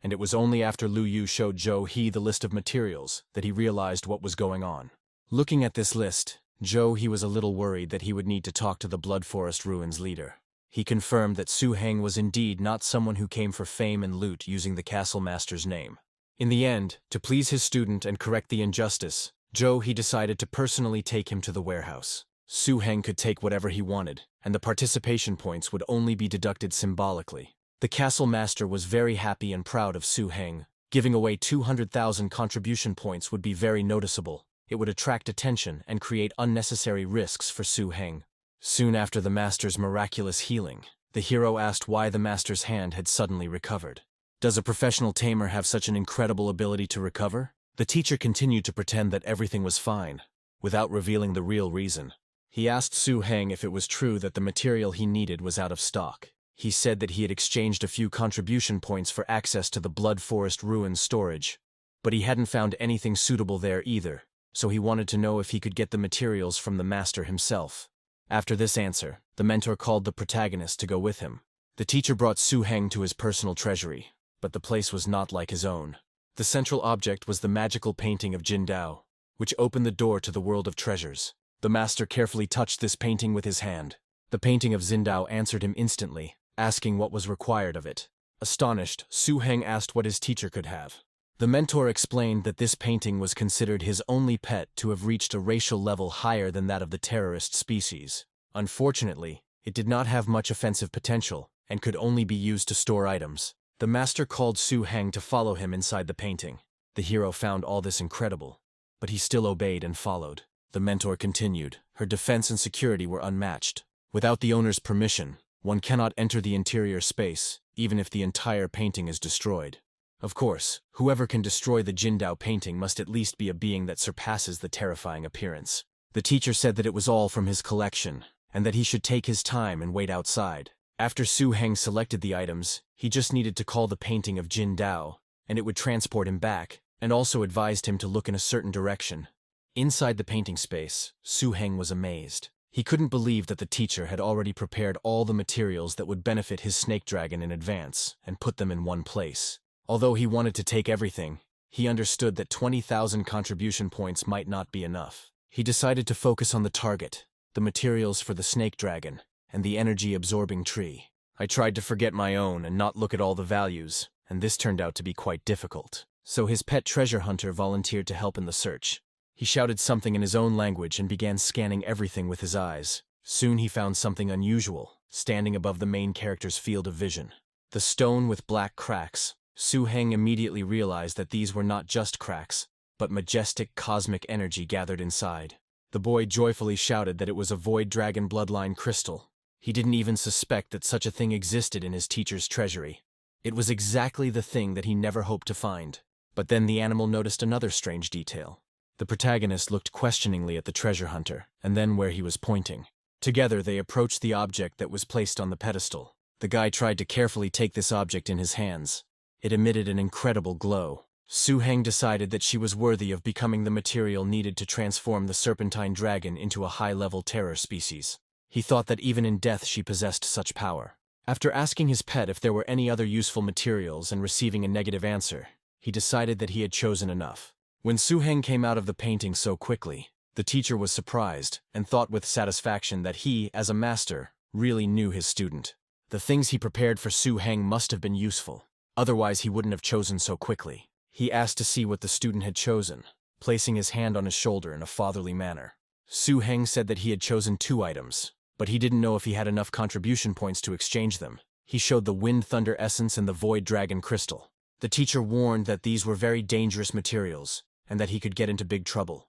And it was only after Lu Yu showed He the list of materials that he realized what was going on. Looking at this list, He was a little worried that he would need to talk to the Blood Forest Ruins leader. He confirmed that Su Heng was indeed not someone who came for fame and loot using the castle master's name. In the end, to please his student and correct the injustice, he decided to personally take him to the warehouse. Su Heng could take whatever he wanted, and the participation points would only be deducted symbolically. The castle master was very happy and proud of Su Heng. Giving away 200,000 contribution points would be very noticeable. It would attract attention and create unnecessary risks for Su Heng. Soon after the master's miraculous healing, the hero asked why the master's hand had suddenly recovered. Does a professional tamer have such an incredible ability to recover? The teacher continued to pretend that everything was fine, without revealing the real reason. He asked Su Heng if it was true that the material he needed was out of stock. He said that he had exchanged a few contribution points for access to the Blood Forest Ruins storage, but he hadn't found anything suitable there either, so he wanted to know if he could get the materials from the master himself. After this answer, the mentor called the protagonist to go with him. The teacher brought Su Heng to his personal treasury, but the place was not like his own. The central object was the magical painting of Jin Dao, which opened the door to the world of treasures. The master carefully touched this painting with his hand. The painting of Jin Dao answered him instantly, asking what was required of it. Astonished, Su Heng asked what his teacher could have. The mentor explained that this painting was considered his only pet to have reached a racial level higher than that of the terrorist species. Unfortunately, it did not have much offensive potential and could only be used to store items. The master called Su Heng to follow him inside the painting. The hero found all this incredible, but he still obeyed and followed. The mentor continued. Her defense and security were unmatched. Without the owner's permission, one cannot enter the interior space, even if the entire painting is destroyed. Of course, whoever can destroy the Jin Dao painting must at least be a being that surpasses the terrifying appearance. The teacher said that it was all from his collection, and that he should take his time and wait outside. After Su Heng selected the items, he just needed to call the painting of Jin Dao, and it would transport him back, and also advised him to look in a certain direction. Inside the painting space, Su Heng was amazed. He couldn't believe that the teacher had already prepared all the materials that would benefit his snake dragon in advance, and put them in one place. Although he wanted to take everything, he understood that 20,000 contribution points might not be enough. He decided to focus on the target, the materials for the snake dragon, and the energy-absorbing tree. I tried to forget my own and not look at all the values, and this turned out to be quite difficult. So his pet treasure hunter volunteered to help in the search. He shouted something in his own language and began scanning everything with his eyes. Soon he found something unusual, standing above the main character's field of vision. The stone with black cracks. Su Heng immediately realized that these were not just cracks, but majestic cosmic energy gathered inside. The boy joyfully shouted that it was a Void Dragon bloodline crystal. He didn't even suspect that such a thing existed in his teacher's treasury. It was exactly the thing that he never hoped to find. But then the animal noticed another strange detail. The protagonist looked questioningly at the treasure hunter, and then where he was pointing. Together they approached the object that was placed on the pedestal. The guy tried to carefully take this object in his hands. It emitted an incredible glow. Su-heng decided that she was worthy of becoming the material needed to transform the serpentine dragon into a high-level terror species. He thought that even in death she possessed such power. After asking his pet if there were any other useful materials and receiving a negative answer, he decided that he had chosen enough. When Su-heng came out of the painting so quickly, the teacher was surprised and thought with satisfaction that he, as a master, really knew his student. The things he prepared for Su-heng must have been useful, otherwise he wouldn't have chosen so quickly. He asked to see what the student had chosen, placing his hand on his shoulder in a fatherly manner. Su-heng said that he had chosen 2 items, but he didn't know if he had enough contribution points to exchange them. He showed the Wind Thunder Essence and the Void Dragon Crystal. The teacher warned that these were very dangerous materials, and that he could get into big trouble.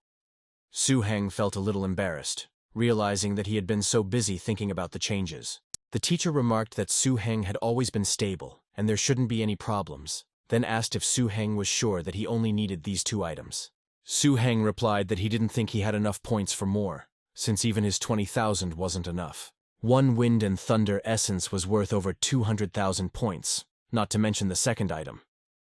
Su-heng felt a little embarrassed, realizing that he had been so busy thinking about the changes. The teacher remarked that Su-heng had always been stable, and there shouldn't be any problems, then asked if Su-heng was sure that he only needed these 2 items. Su-heng replied that he didn't think he had enough points for more, since even his 20,000 wasn't enough. 1 Wind and Thunder Essence was worth over 200,000 points, not to mention the second item.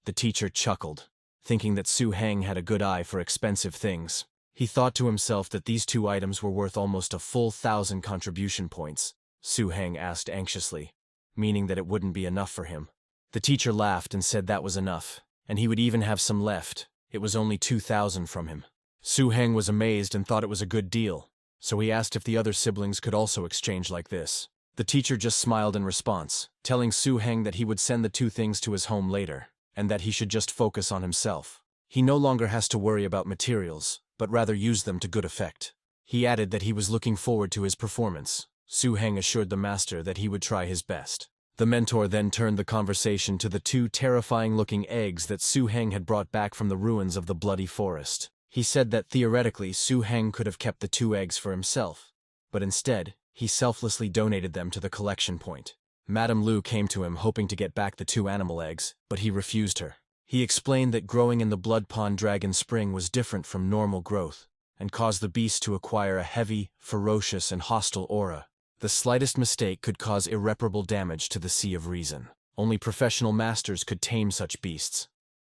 The teacher chuckled, thinking that Su-heng had a good eye for expensive things. He thought to himself that these 2 items were worth almost a full 1,000 contribution points. Su-heng asked anxiously, meaning that it wouldn't be enough for him. The teacher laughed and said that was enough, and he would even have some left. It was only 2,000 from him. Su-heng was amazed and thought it was a good deal, so he asked if the other siblings could also exchange like this. The teacher just smiled in response, telling Su-heng that he would send the 2 things to his home later, and that he should just focus on himself. He no longer has to worry about materials, but rather use them to good effect. He added that he was looking forward to his performance. Su-heng assured the master that he would try his best. The mentor then turned the conversation to the 2 terrifying-looking eggs that Su-heng had brought back from the ruins of the Bloody Forest. He said that theoretically Su-heng could have kept the 2 eggs for himself, but instead, he selflessly donated them to the collection point. Madame Lu came to him hoping to get back the 2 animal eggs, but he refused her. He explained that growing in the Blood Pond Dragon Spring was different from normal growth, and caused the beast to acquire a heavy, ferocious, and hostile aura. The slightest mistake could cause irreparable damage to the Sea of Reason. Only professional masters could tame such beasts,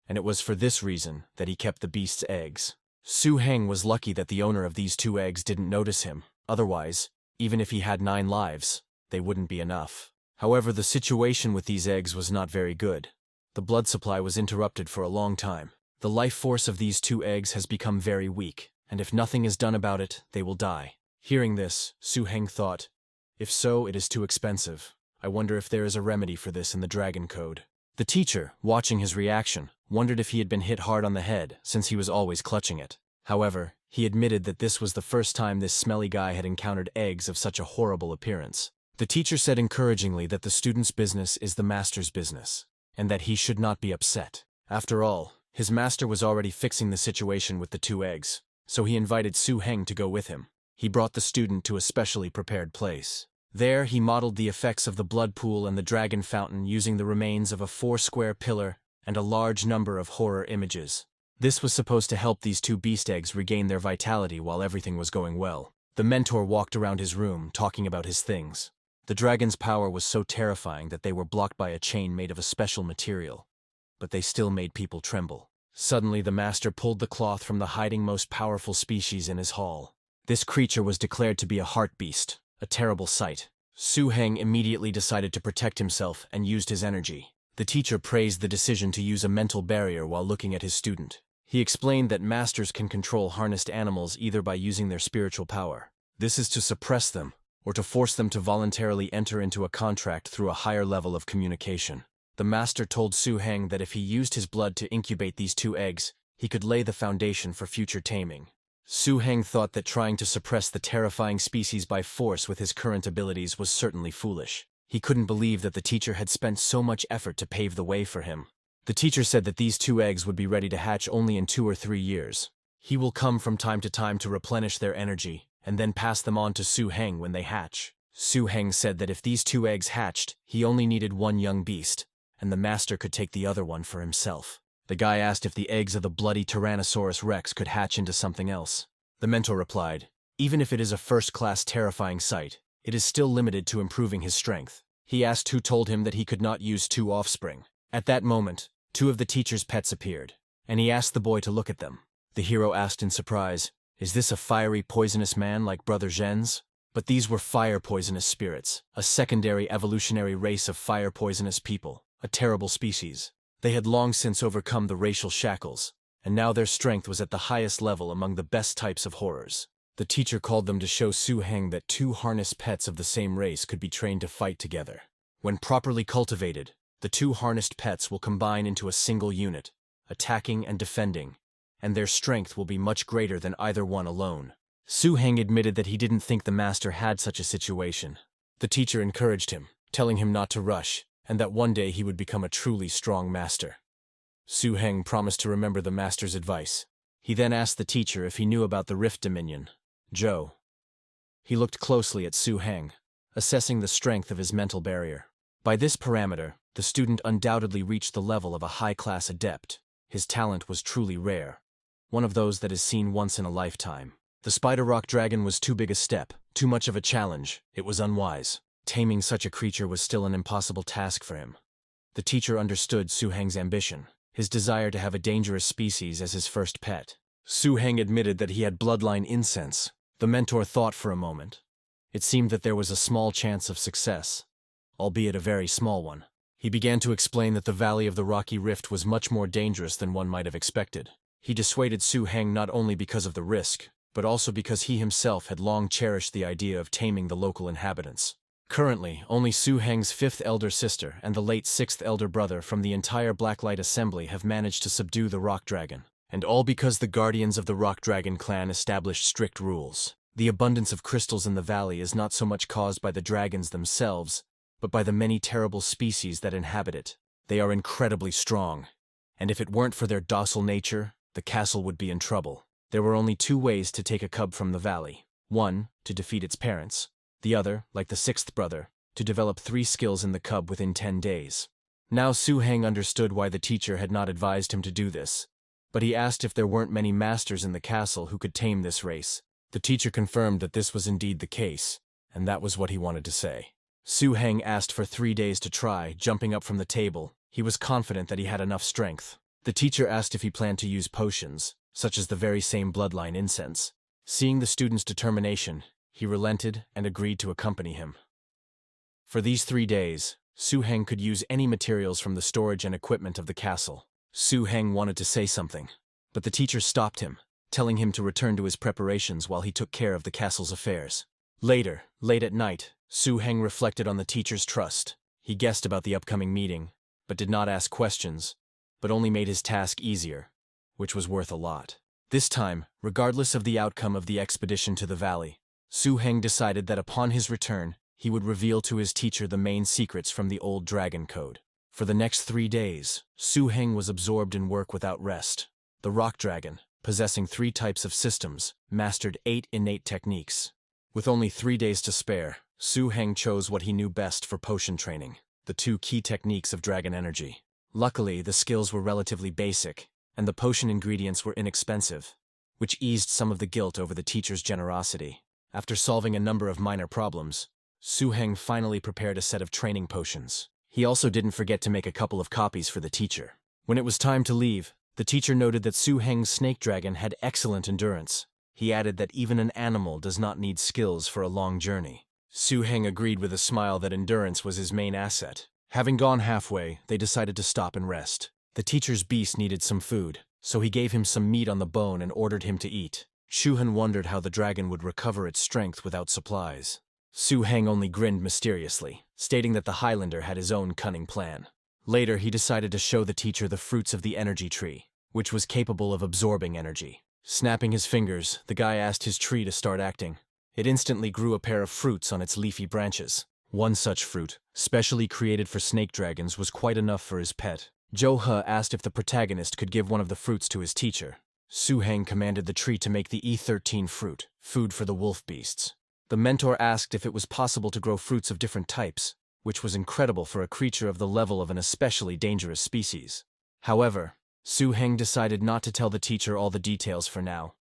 and it was for this reason that he kept the beast's eggs. Su-heng was lucky that the owner of these 2 eggs didn't notice him. Otherwise, even if he had 9 lives, they wouldn't be enough. However, the situation with these eggs was not very good. The blood supply was interrupted for a long time. The life force of these 2 eggs has become very weak, and if nothing is done about it, they will die. Hearing this, Su-heng thought, if so, it is too expensive. I wonder if there is a remedy for this in the Dragon Code. The teacher, watching his reaction, wondered if he had been hit hard on the head, since he was always clutching it. However, he admitted that this was the first time this smelly guy had encountered eggs of such a horrible appearance. The teacher said encouragingly that the student's business is the master's business, and that he should not be upset. After all, his master was already fixing the situation with the 2 eggs, so he invited Su-heng to go with him. He brought the student to a specially prepared place. There, he modeled the effects of the blood pool and the dragon fountain using the remains of a 4-square pillar and a large number of horror images. This was supposed to help these 2 beast eggs regain their vitality while everything was going well. The mentor walked around his room, talking about his things. The dragon's power was so terrifying that they were blocked by a chain made of a special material, but they still made people tremble. Suddenly, the master pulled the cloth from the hiding most powerful species in his hall. This creature was declared to be a heart beast, a terrible sight. Su-heng immediately decided to protect himself and used his energy. The teacher praised the decision to use a mental barrier while looking at his student. He explained that masters can control harnessed animals either by using their spiritual power. This is to suppress them, or to force them to voluntarily enter into a contract through a higher level of communication. The master told Su-heng that if he used his blood to incubate these 2 eggs, he could lay the foundation for future taming. Su-heng thought that trying to suppress the terrifying species by force with his current abilities was certainly foolish. He couldn't believe that the teacher had spent so much effort to pave the way for him. The teacher said that these 2 eggs would be ready to hatch only in 2 or 3 years. He will come from time to replenish their energy, and then pass them on to Su-heng when they hatch. Su-heng said that if these 2 eggs hatched, he only needed 1 young beast, and the master could take the other one for himself. The guy asked if the eggs of the bloody Tyrannosaurus Rex could hatch into something else. The mentor replied, even if it is a first-class terrifying sight, it is still limited to improving his strength. He asked who told him that he could not use 2 offspring. At that moment, 2 of the teacher's pets appeared, and he asked the boy to look at them. The hero asked in surprise, is this a fiery poisonous man like Brother Zhen's? But these were fire poisonous spirits, a secondary evolutionary race of fire poisonous people, a terrible species. They had long since overcome the racial shackles, and now their strength was at the highest level among the best types of horrors. The teacher called them to show Su Heng that 2 harnessed pets of the same race could be trained to fight together. When properly cultivated, the 2 harnessed pets will combine into a single unit, attacking and defending, and their strength will be much greater than either one alone. Su Heng admitted that he didn't think the master had such a situation. The teacher encouraged him, telling him not to rush, and that one day he would become a truly strong master. Su Heng promised to remember the master's advice. He then asked the teacher if he knew about the Rift Dominion, Zhou. He looked closely at Su Heng, assessing the strength of his mental barrier. By this parameter, the student undoubtedly reached the level of a high-class adept. His talent was truly rare, one of those that is seen once in a lifetime. The spider rock dragon was too big a step, too much of a challenge. It was unwise. Taming such a creature was still an impossible task for him. The teacher understood Su Heng's ambition, his desire to have a dangerous species as his first pet. Su Heng admitted that he had bloodline incense. The mentor thought for a moment. It seemed that there was a small chance of success, albeit a very small one. He began to explain that the Valley of the Rocky Rift was much more dangerous than one might have expected. He dissuaded Su Heng not only because of the risk, but also because he himself had long cherished the idea of taming the local inhabitants. Currently, only Su Heng's 5th elder sister and the late 6th elder brother from the entire Blacklight Assembly have managed to subdue the Rock Dragon, and all because the guardians of the Rock Dragon clan established strict rules. The abundance of crystals in the valley is not so much caused by the dragons themselves, but by the many terrible species that inhabit it. They are incredibly strong, and if it weren't for their docile nature, the castle would be in trouble. There were only 2 ways to take a cub from the valley. One, to defeat its parents. The other, like the 6th brother, to develop 3 skills in the cub within 10 days. Now Su Heng understood why the teacher had not advised him to do this, but he asked if there weren't many masters in the castle who could tame this race. The teacher confirmed that this was indeed the case, and that was what he wanted to say. Su Heng asked for 3 days to try, jumping up from the table. He was confident that he had enough strength. The teacher asked if he planned to use potions, such as the very same bloodline incense. Seeing the student's determination, he relented and agreed to accompany him. For these 3 days, Su Heng could use any materials from the storage and equipment of the castle. Su Heng wanted to say something, but the teacher stopped him, telling him to return to his preparations while he took care of the castle's affairs. Later, late at night, Su Heng reflected on the teacher's trust. He guessed about the upcoming meeting, but did not ask questions, but only made his task easier, which was worth a lot. This time, regardless of the outcome of the expedition to the valley, Su Heng decided that upon his return, he would reveal to his teacher the main secrets from the old dragon code. For the next 3 days, Su Heng was absorbed in work without rest. The rock dragon, possessing 3 types of systems, mastered 8 innate techniques. With only 3 days to spare, Su Heng chose what he knew best for potion training, the 2 key techniques of dragon energy. Luckily, the skills were relatively basic, and the potion ingredients were inexpensive, which eased some of the guilt over the teacher's generosity. After solving a number of minor problems, Su Heng finally prepared a set of training potions. He also didn't forget to make a couple of copies for the teacher. When it was time to leave, the teacher noted that Su Heng's snake dragon had excellent endurance. He added that even an animal does not need skills for a long journey. Su Heng agreed with a smile that endurance was his main asset. Having gone halfway, they decided to stop and rest. The teacher's beast needed some food, so he gave him some meat on the bone and ordered him to eat. Shu Han wondered how the dragon would recover its strength without supplies. Su Heng only grinned mysteriously, stating that the Highlander had his own cunning plan. Later, he decided to show the teacher the fruits of the energy tree, which was capable of absorbing energy. Snapping his fingers, the guy asked his tree to start acting. It instantly grew a pair of fruits on its leafy branches. One such fruit, specially created for snake dragons, was quite enough for his pet. Zhou He asked if the protagonist could give one of the fruits to his teacher. Su Heng commanded the tree to make the E13 fruit, food for the wolf beasts. The mentor asked if it was possible to grow fruits of different types, which was incredible for a creature of the level of an especially dangerous species. However, Su Heng decided not to tell the teacher all the details for now.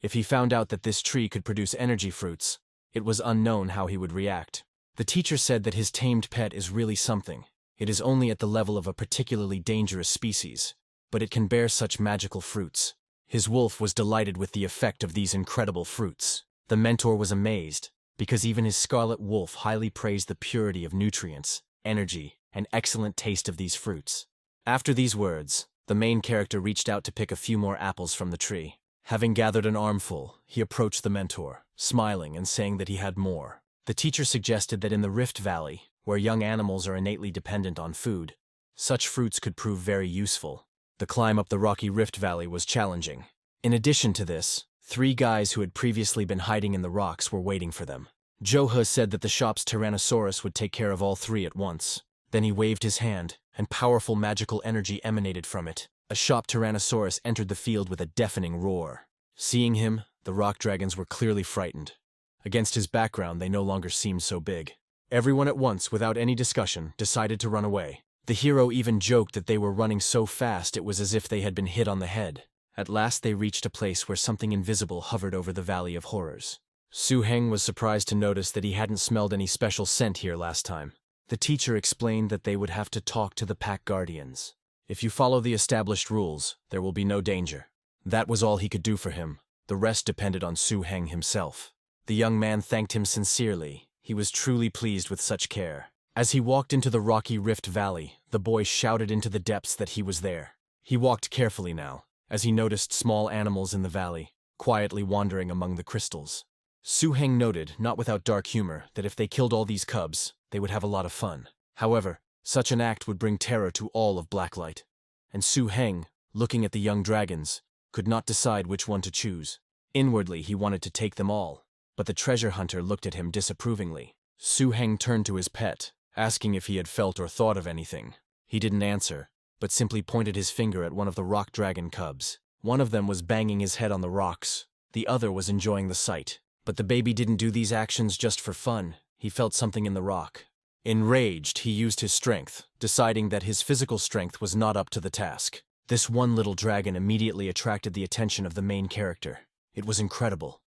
If he found out that this tree could produce energy fruits, it was unknown how he would react. The teacher said that his tamed pet is really something. It is only at the level of a particularly dangerous species, but it can bear such magical fruits. His wolf was delighted with the effect of these incredible fruits. The mentor was amazed, because even his scarlet wolf highly praised the purity of nutrients, energy, and excellent taste of these fruits. After these words, the main character reached out to pick a few more apples from the tree. Having gathered an armful, he approached the mentor, smiling and saying that he had more. The teacher suggested that in the Rift Valley, where young animals are innately dependent on food, such fruits could prove very useful. The climb up the rocky Rift Valley was challenging. In addition to this, 3 guys who had previously been hiding in the rocks were waiting for them. Joha said that the shop's Tyrannosaurus would take care of all 3 at once. Then he waved his hand, and powerful magical energy emanated from it. A shop Tyrannosaurus entered the field with a deafening roar. Seeing him, the rock dragons were clearly frightened. Against his background, they no longer seemed so big. Everyone at once, without any discussion, decided to run away. The hero even joked that they were running so fast it was as if they had been hit on the head. At last they reached a place where something invisible hovered over the Valley of Horrors. Su Heng was surprised to notice that he hadn't smelled any special scent here last time. The teacher explained that they would have to talk to the pack guardians. If you follow the established rules, there will be no danger. That was all he could do for him. The rest depended on Su Heng himself. The young man thanked him sincerely. He was truly pleased with such care. As he walked into the rocky Rift Valley, the boy shouted into the depths that he was there. He walked carefully now, as he noticed small animals in the valley, quietly wandering among the crystals. Su Heng noted, not without dark humor, that if they killed all these cubs, they would have a lot of fun. However, such an act would bring terror to all of Blacklight. And Su Heng, looking at the young dragons, could not decide which one to choose. Inwardly, he wanted to take them all, but the treasure hunter looked at him disapprovingly. Su Heng turned to his pet, asking if he had felt or thought of anything. He didn't answer, but simply pointed his finger at one of the rock dragon cubs. One of them was banging his head on the rocks. The other was enjoying the sight. But the baby didn't do these actions just for fun. He felt something in the rock. Enraged, he used his strength, deciding that his physical strength was not up to the task. This one little dragon immediately attracted the attention of the main character. It was incredible.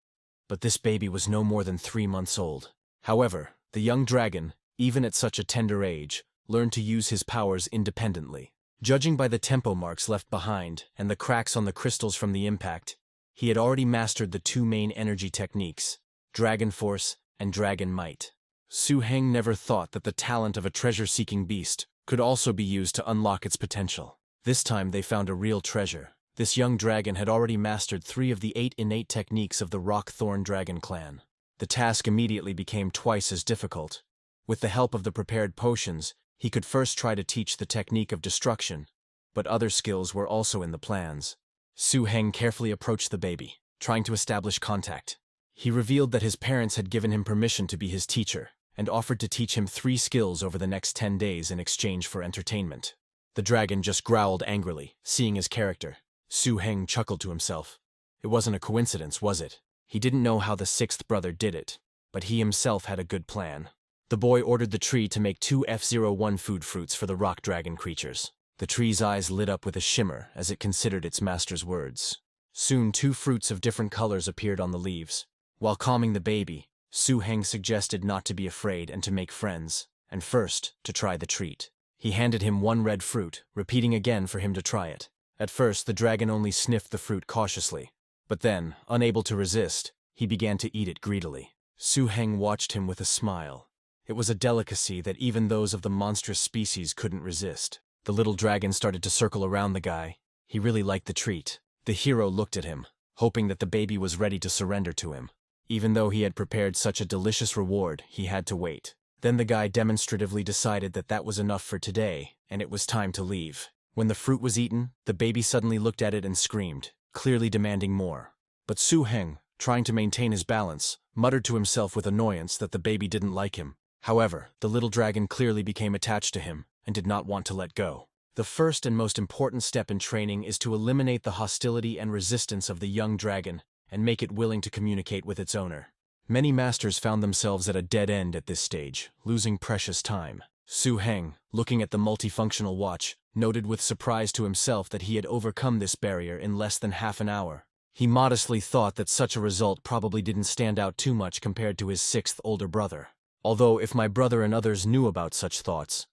But this baby was no more than 3 months old. However, the young dragon, even at such a tender age, learned to use his powers independently. Judging by the tempo marks left behind and the cracks on the crystals from the impact, he had already mastered the 2 main energy techniques, Dragon Force and Dragon Might. Su Heng never thought that the talent of a treasure-seeking beast could also be used to unlock its potential. This time they found a real treasure. This young dragon had already mastered 3 of the 8 innate techniques of the Rock Thorn Dragon clan. The task immediately became twice as difficult. With the help of the prepared potions, he could first try to teach the technique of destruction, but other skills were also in the plans. Su Heng carefully approached the baby, trying to establish contact. He revealed that his parents had given him permission to be his teacher, and offered to teach him 3 skills over the next 10 days in exchange for entertainment. The dragon just growled angrily, seeing his character. Su Heng chuckled to himself. It wasn't a coincidence, was it? He didn't know how the 6th brother did it, but he himself had a good plan. The boy ordered the tree to make 2 F-01 food fruits for the rock dragon creatures. The tree's eyes lit up with a shimmer as it considered its master's words. Soon 2 fruits of different colors appeared on the leaves. While calming the baby, Su Heng suggested not to be afraid and to make friends, and first, to try the treat. He handed him 1 red fruit, repeating again for him to try it. At first, the dragon only sniffed the fruit cautiously, but then, unable to resist, he began to eat it greedily. Su Heng watched him with a smile. It was a delicacy that even those of the monstrous species couldn't resist. The little dragon started to circle around the guy. He really liked the treat. The hero looked at him, hoping that the baby was ready to surrender to him. Even though he had prepared such a delicious reward, he had to wait. Then the guy demonstratively decided that that was enough for today, and it was time to leave. When the fruit was eaten, the baby suddenly looked at it and screamed, clearly demanding more. But Su Heng, trying to maintain his balance, muttered to himself with annoyance that the baby didn't like him. However, the little dragon clearly became attached to him and did not want to let go. The first and most important step in training is to eliminate the hostility and resistance of the young dragon and make it willing to communicate with its owner. Many masters found themselves at a dead end at this stage, losing precious time. Su Heng, looking at the multifunctional watch, noted with surprise to himself that he had overcome this barrier in less than half an hour. He modestly thought that such a result probably didn't stand out too much compared to his sixth older brother. Although if my brother and others knew about such thoughts,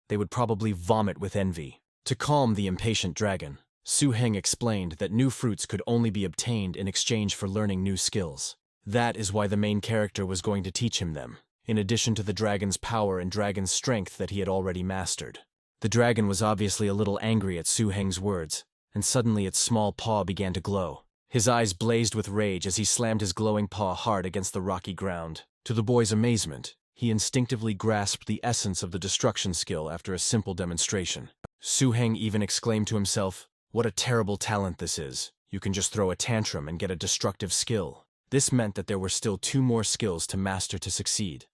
they would probably vomit with envy. To calm the impatient dragon, Su Heng explained that new fruits could only be obtained in exchange for learning new skills. That is why the main character was going to teach him them, in addition to the dragon's power and dragon's strength that he had already mastered. The dragon was obviously a little angry at Su Heng's words, and suddenly its small paw began to glow. His eyes blazed with rage as he slammed his glowing paw hard against the rocky ground. To the boy's amazement, he instinctively grasped the essence of the destruction skill after a simple demonstration. Su Heng even exclaimed to himself, "What a terrible talent this is. You can just throw a tantrum and get a destructive skill." This meant that there were still 2 more skills to master to succeed,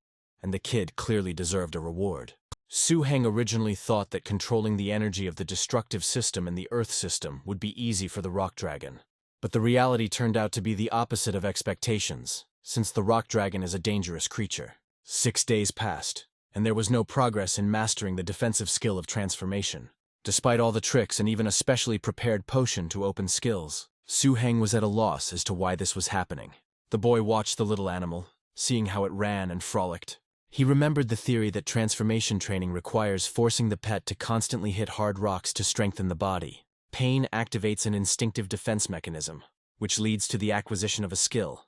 and the kid clearly deserved a reward. Su Heng originally thought that controlling the energy of the destructive system and the Earth system would be easy for the rock dragon. But the reality turned out to be the opposite of expectations, since the rock dragon is a dangerous creature. 6 days passed, and there was no progress in mastering the defensive skill of transformation. Despite all the tricks and even a specially prepared potion to open skills, Su Heng was at a loss as to why this was happening. The boy watched the little animal, seeing how it ran and frolicked. He remembered the theory that transformation training requires forcing the pet to constantly hit hard rocks to strengthen the body. Pain activates an instinctive defense mechanism, which leads to the acquisition of a skill.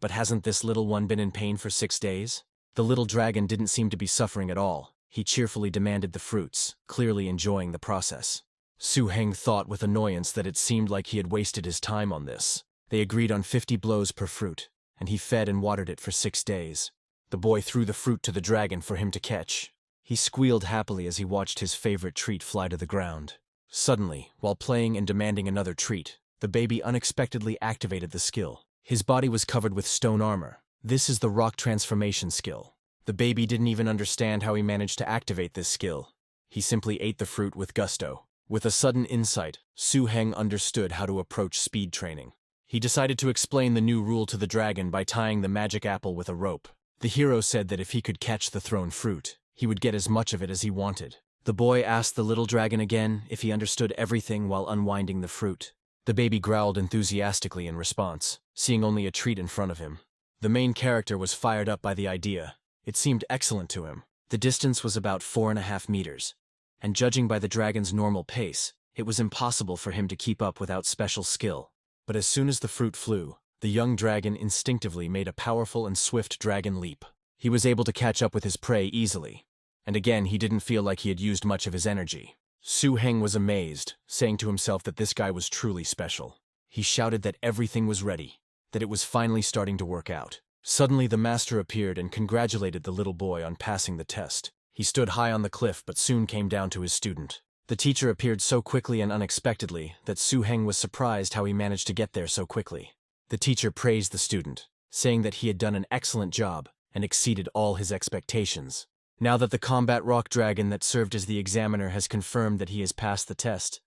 But hasn't this little one been in pain for 6 days? The little dragon didn't seem to be suffering at all. He cheerfully demanded the fruits, clearly enjoying the process. Su Heng thought with annoyance that it seemed like he had wasted his time on this. They agreed on 50 blows per fruit, and he fed and watered it for 6 days. The boy threw the fruit to the dragon for him to catch. He squealed happily as he watched his favorite treat fly to the ground. Suddenly, while playing and demanding another treat, the baby unexpectedly activated the skill. His body was covered with stone armor. This is the rock transformation skill. The baby didn't even understand how he managed to activate this skill. He simply ate the fruit with gusto. With a sudden insight, Su Heng understood how to approach speed training. He decided to explain the new rule to the dragon by tying the magic apple with a rope. The hero said that if he could catch the thrown fruit, he would get as much of it as he wanted. The boy asked the little dragon again if he understood everything while unwinding the fruit. The baby growled enthusiastically in response, seeing only a treat in front of him. The main character was fired up by the idea. It seemed excellent to him. The distance was about 4.5 meters, and judging by the dragon's normal pace, it was impossible for him to keep up without special skill. But as soon as the fruit flew, the young dragon instinctively made a powerful and swift dragon leap. He was able to catch up with his prey easily, and again he didn't feel like he had used much of his energy. Su Heng was amazed, saying to himself that this guy was truly special. He shouted that everything was ready, that it was finally starting to work out. Suddenly the master appeared and congratulated the little boy on passing the test. He stood high on the cliff but soon came down to his student. The teacher appeared so quickly and unexpectedly that Su Heng was surprised how he managed to get there so quickly. The teacher praised the student, saying that he had done an excellent job and exceeded all his expectations. Now that the combat rock dragon that served as the examiner has confirmed that he has passed the test,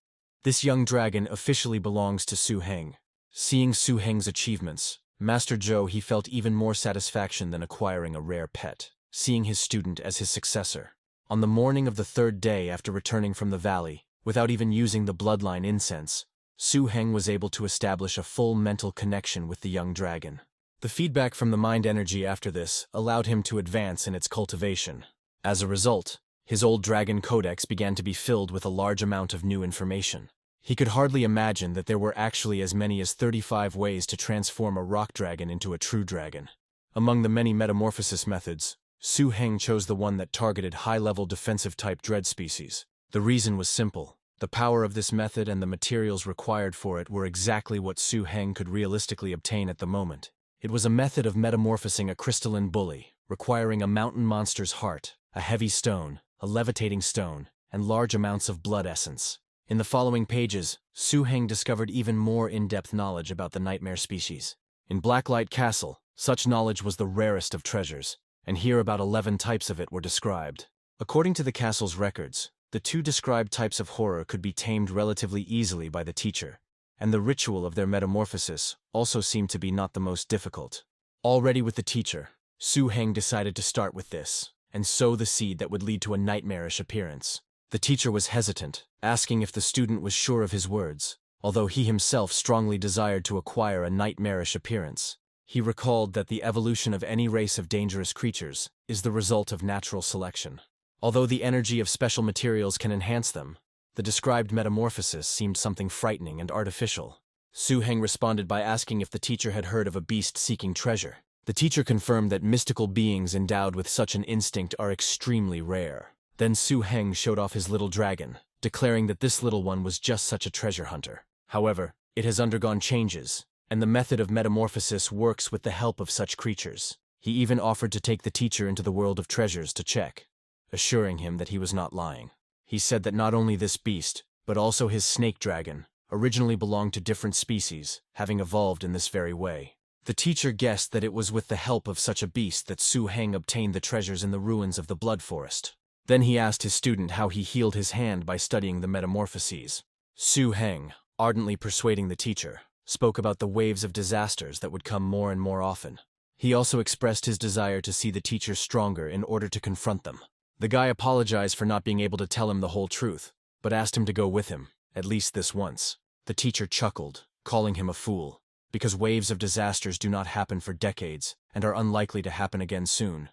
this young dragon officially belongs to Su Heng. Seeing Su Heng's achievements, Master Zhou he felt even more satisfaction than acquiring a rare pet, seeing his student as his successor. On the morning of the 3rd day after returning from the valley, without even using the bloodline incense, Su Heng was able to establish a full mental connection with the young dragon. The feedback from the mind energy after this allowed him to advance in its cultivation. As a result, his old dragon codex began to be filled with a large amount of new information. He could hardly imagine that there were actually as many as 35 ways to transform a rock dragon into a true dragon. Among the many metamorphosis methods, Su Heng chose the one that targeted high-level defensive-type dread species. The reason was simple. The power of this method and the materials required for it were exactly what Su Heng could realistically obtain at the moment. It was a method of metamorphosing a crystalline bully, requiring a mountain monster's heart, a heavy stone, a levitating stone, and large amounts of blood essence. In the following pages, Su Heng discovered even more in-depth knowledge about the nightmare species. In Blacklight Castle, such knowledge was the rarest of treasures, and here about 11 types of it were described. According to the castle's records, the 2 described types of horror could be tamed relatively easily by the teacher, and the ritual of their metamorphosis also seemed to be not the most difficult. Already with the teacher, Su Heng decided to start with this, and sow the seed that would lead to a nightmarish appearance. The teacher was hesitant, asking if the student was sure of his words, although he himself strongly desired to acquire a nightmarish appearance. He recalled that the evolution of any race of dangerous creatures is the result of natural selection. Although the energy of special materials can enhance them, the described metamorphosis seemed something frightening and artificial. Su-heng responded by asking if the teacher had heard of a beast seeking treasure. The teacher confirmed that mystical beings endowed with such an instinct are extremely rare. Then Su-heng showed off his little dragon, declaring that this little one was just such a treasure hunter. However, it has undergone changes, and the method of metamorphosis works with the help of such creatures. He even offered to take the teacher into the world of treasures to check, assuring him that he was not lying. He said that not only this beast, but also his snake dragon, originally belonged to different species, having evolved in this very way. The teacher guessed that it was with the help of such a beast that Su-heng obtained the treasures in the ruins of the Blood Forest. Then he asked his student how he healed his hand by studying the metamorphoses. Su-heng, ardently persuading the teacher, spoke about the waves of disasters that would come more and more often. He also expressed his desire to see the teacher stronger in order to confront them. The guy apologized for not being able to tell him the whole truth, but asked him to go with him, at least this once. The teacher chuckled, calling him a fool, because waves of disasters do not happen for decades and are unlikely to happen again soon.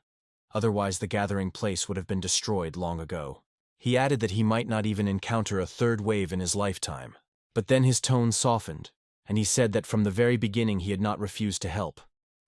Otherwise, the gathering place would have been destroyed long ago. He added that he might not even encounter a third wave in his lifetime. But then his tone softened, and he said that from the very beginning he had not refused to help,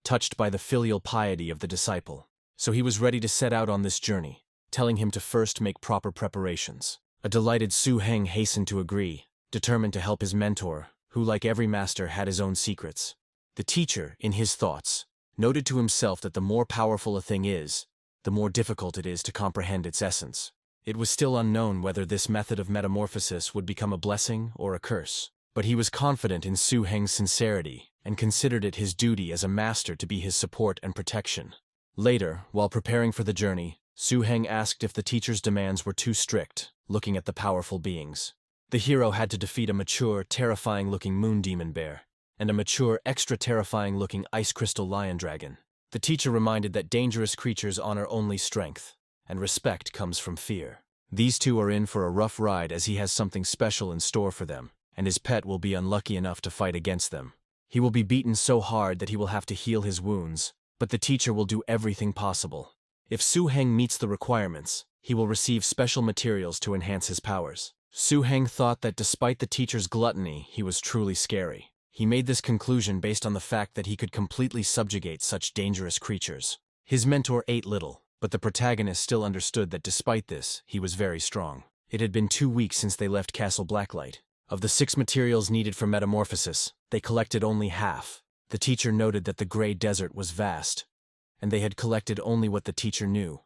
touched by the filial piety of the disciple. So he was ready to set out on this journey, telling him to first make proper preparations. A delighted Su-heng hastened to agree, determined to help his mentor, who, like every master, had his own secrets. The teacher, in his thoughts, noted to himself that the more powerful a thing is, the more difficult it is to comprehend its essence. It was still unknown whether this method of metamorphosis would become a blessing or a curse, but he was confident in Su-heng's sincerity and considered it his duty as a master to be his support and protection. Later, while preparing for the journey, Su-heng asked if the teacher's demands were too strict, looking at the powerful beings. The hero had to defeat a mature, terrifying-looking moon demon bear, and a mature, extra-terrifying-looking ice crystal lion dragon. The teacher reminded that dangerous creatures honor only strength, and respect comes from fear. These two are in for a rough ride as he has something special in store for them, and his pet will be unlucky enough to fight against them. He will be beaten so hard that he will have to heal his wounds, but the teacher will do everything possible. If Su-heng meets the requirements, he will receive special materials to enhance his powers. Su-heng thought that despite the teacher's gluttony, he was truly scary. He made this conclusion based on the fact that he could completely subjugate such dangerous creatures. His mentor ate little, but the protagonist still understood that despite this, he was very strong. It had been 2 weeks since they left Castle Blacklight. Of the 6 materials needed for metamorphosis, they collected only half. The teacher noted that the gray desert was vast, and they had collected only what the teacher knew,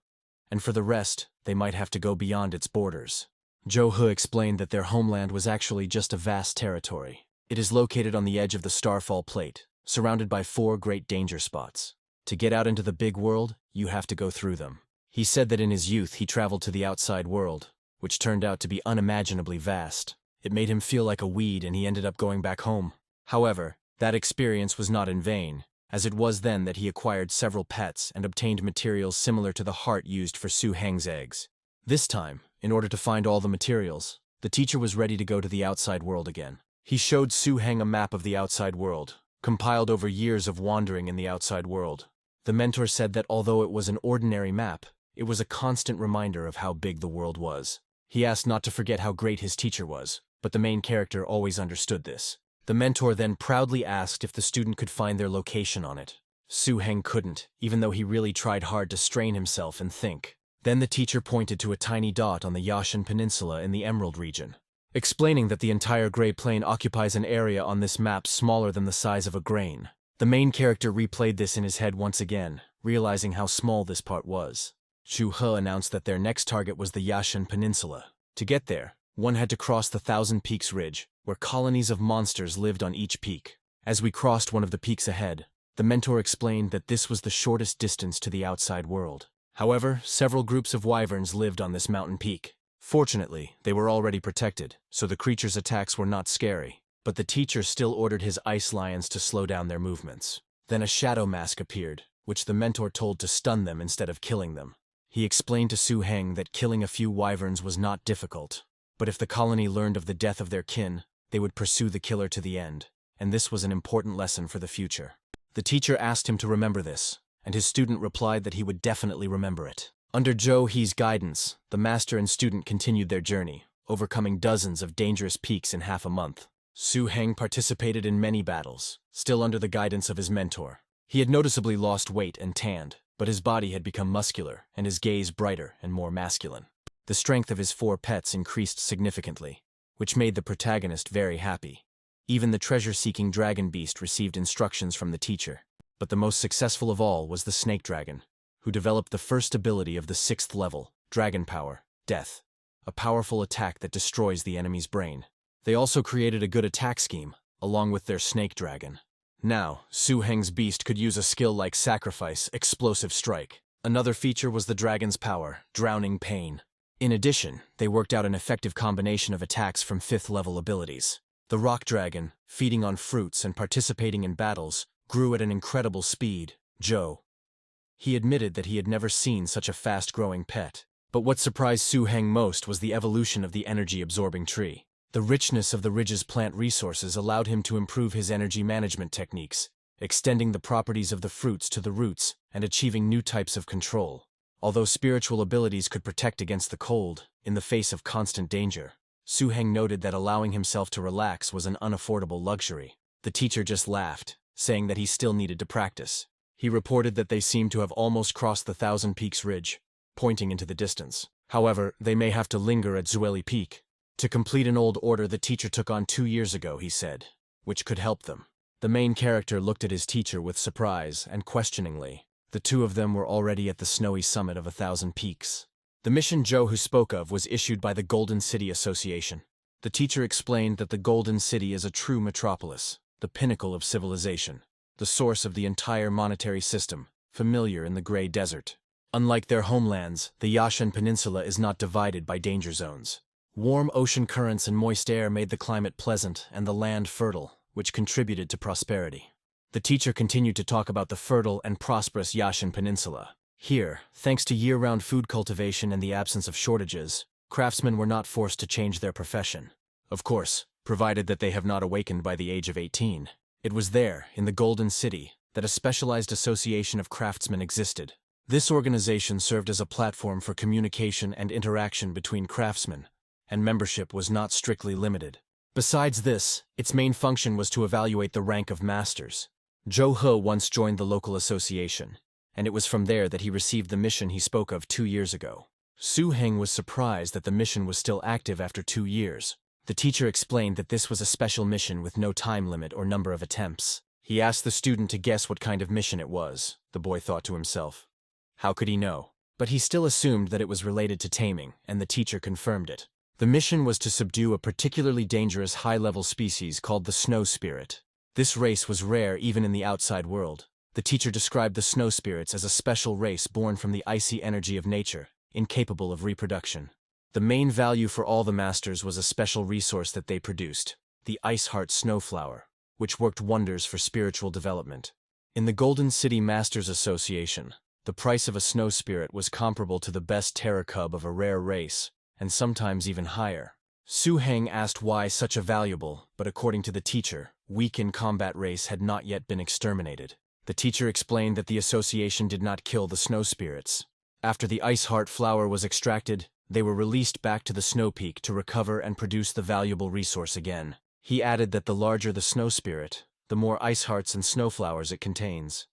and for the rest, they might have to go beyond its borders. Jo-He explained that their homeland was actually just a vast territory. It is located on the edge of the Starfall Plate, surrounded by 4 great danger spots. To get out into the big world, you have to go through them. He said that in his youth he traveled to the outside world, which turned out to be unimaginably vast. It made him feel like a weed and he ended up going back home. However, that experience was not in vain, as it was then that he acquired several pets and obtained materials similar to the heart used for Su-heng's eggs. This time, in order to find all the materials, the teacher was ready to go to the outside world again. He showed Su-heng a map of the outside world, compiled over years of wandering in the outside world. The mentor said that although it was an ordinary map, it was a constant reminder of how big the world was. He asked not to forget how great his teacher was, but the main character always understood this. The mentor then proudly asked if the student could find their location on it. Su-heng couldn't, even though he really tried hard to strain himself and think. Then the teacher pointed to a tiny dot on the Yahello Peninsula in the Emerald region, explaining that the entire Gray Plain occupies an area on this map smaller than the size of a grain. The main character replayed this in his head once again, realizing how small this part was. Jo-He announced that their next target was the Yahello Peninsula. To get there, one had to cross the Thousand Peaks Ridge, where colonies of monsters lived on each peak. As we crossed one of the peaks ahead, the mentor explained that this was the shortest distance to the outside world. However, several groups of wyverns lived on this mountain peak. Fortunately, they were already protected, so the creatures' attacks were not scary, but the teacher still ordered his ice lions to slow down their movements. Then a shadow mask appeared, which the mentor told to stun them instead of killing them. He explained to Su Heng that killing a few wyverns was not difficult, but if the colony learned of the death of their kin, they would pursue the killer to the end, and this was an important lesson for the future. The teacher asked him to remember this, and his student replied that he would definitely remember it. Under Zhou He's guidance, the master and student continued their journey, overcoming dozens of dangerous peaks in half a month. Su Heng participated in many battles, still under the guidance of his mentor. He had noticeably lost weight and tanned, but his body had become muscular and his gaze brighter and more masculine. The strength of his 4 pets increased significantly, which made the protagonist very happy. Even the treasure-seeking dragon beast received instructions from the teacher. But the most successful of all was the snake dragon, who developed the first ability of the 6th level, Dragon Power, Death, a powerful attack that destroys the enemy's brain. They also created a good attack scheme, along with their snake dragon. Now, Su Heng's beast could use a skill like Sacrifice, Explosive Strike. Another feature was the dragon's power, Drowning Pain. In addition, they worked out an effective combination of attacks from 5th level abilities. The rock dragon, feeding on fruits and participating in battles, grew at an incredible speed. He admitted that he had never seen such a fast-growing pet. But what surprised Su Heng most was the evolution of the energy-absorbing tree. The richness of the ridge's plant resources allowed him to improve his energy management techniques, extending the properties of the fruits to the roots and achieving new types of control. Although spiritual abilities could protect against the cold in the face of constant danger, Su Heng noted that allowing himself to relax was an unaffordable luxury. The teacher just laughed, saying that he still needed to practice. He reported that they seemed to have almost crossed the Thousand Peaks Ridge, pointing into the distance. However, they may have to linger at Zueli Peak to complete an old order the teacher took on 2 years ago, he said, which could help them. The main character looked at his teacher with surprise and questioningly. The two of them were already at the snowy summit of 1,000 peaks. The mission Zhou spoke of was issued by the Golden City Association. The teacher explained that the Golden City is a true metropolis, the pinnacle of civilization, the source of the entire monetary system, familiar in the Gray Desert. Unlike their homelands, the Yashan Peninsula is not divided by danger zones. Warm ocean currents and moist air made the climate pleasant and the land fertile, which contributed to prosperity. The teacher continued to talk about the fertile and prosperous Yashan Peninsula. Here, thanks to year-round food cultivation and the absence of shortages, craftsmen were not forced to change their profession. Of course, provided that they have not awakened by the age of 18. It was there, in the Golden City, that a specialized association of craftsmen existed. This organization served as a platform for communication and interaction between craftsmen, and membership was not strictly limited. Besides this, its main function was to evaluate the rank of masters. Zhou He once joined the local association, and it was from there that he received the mission he spoke of 2 years ago. Su Heng was surprised that the mission was still active after 2 years. The teacher explained that this was a special mission with no time limit or number of attempts. He asked the student to guess what kind of mission it was, the boy thought to himself. How could he know? But he still assumed that it was related to taming, and the teacher confirmed it. The mission was to subdue a particularly dangerous high-level species called the snow spirit. This race was rare even in the outside world. The teacher described the snow spirits as a special race born from the icy energy of nature, incapable of reproduction. The main value for all the masters was a special resource that they produced, the Ice Heart Snowflower, which worked wonders for spiritual development. In the Golden City Masters Association, the price of a snow spirit was comparable to the best terror cub of a rare race, and sometimes even higher. Su Heng asked why such a valuable, but according to the teacher, weak in combat race had not yet been exterminated. The teacher explained that the association did not kill the snow spirits. After the Ice Heart flower was extracted, they were released back to the snow peak to recover and produce the valuable resource again. He added that the larger the snow spirit, the more ice hearts and snowflowers it contains,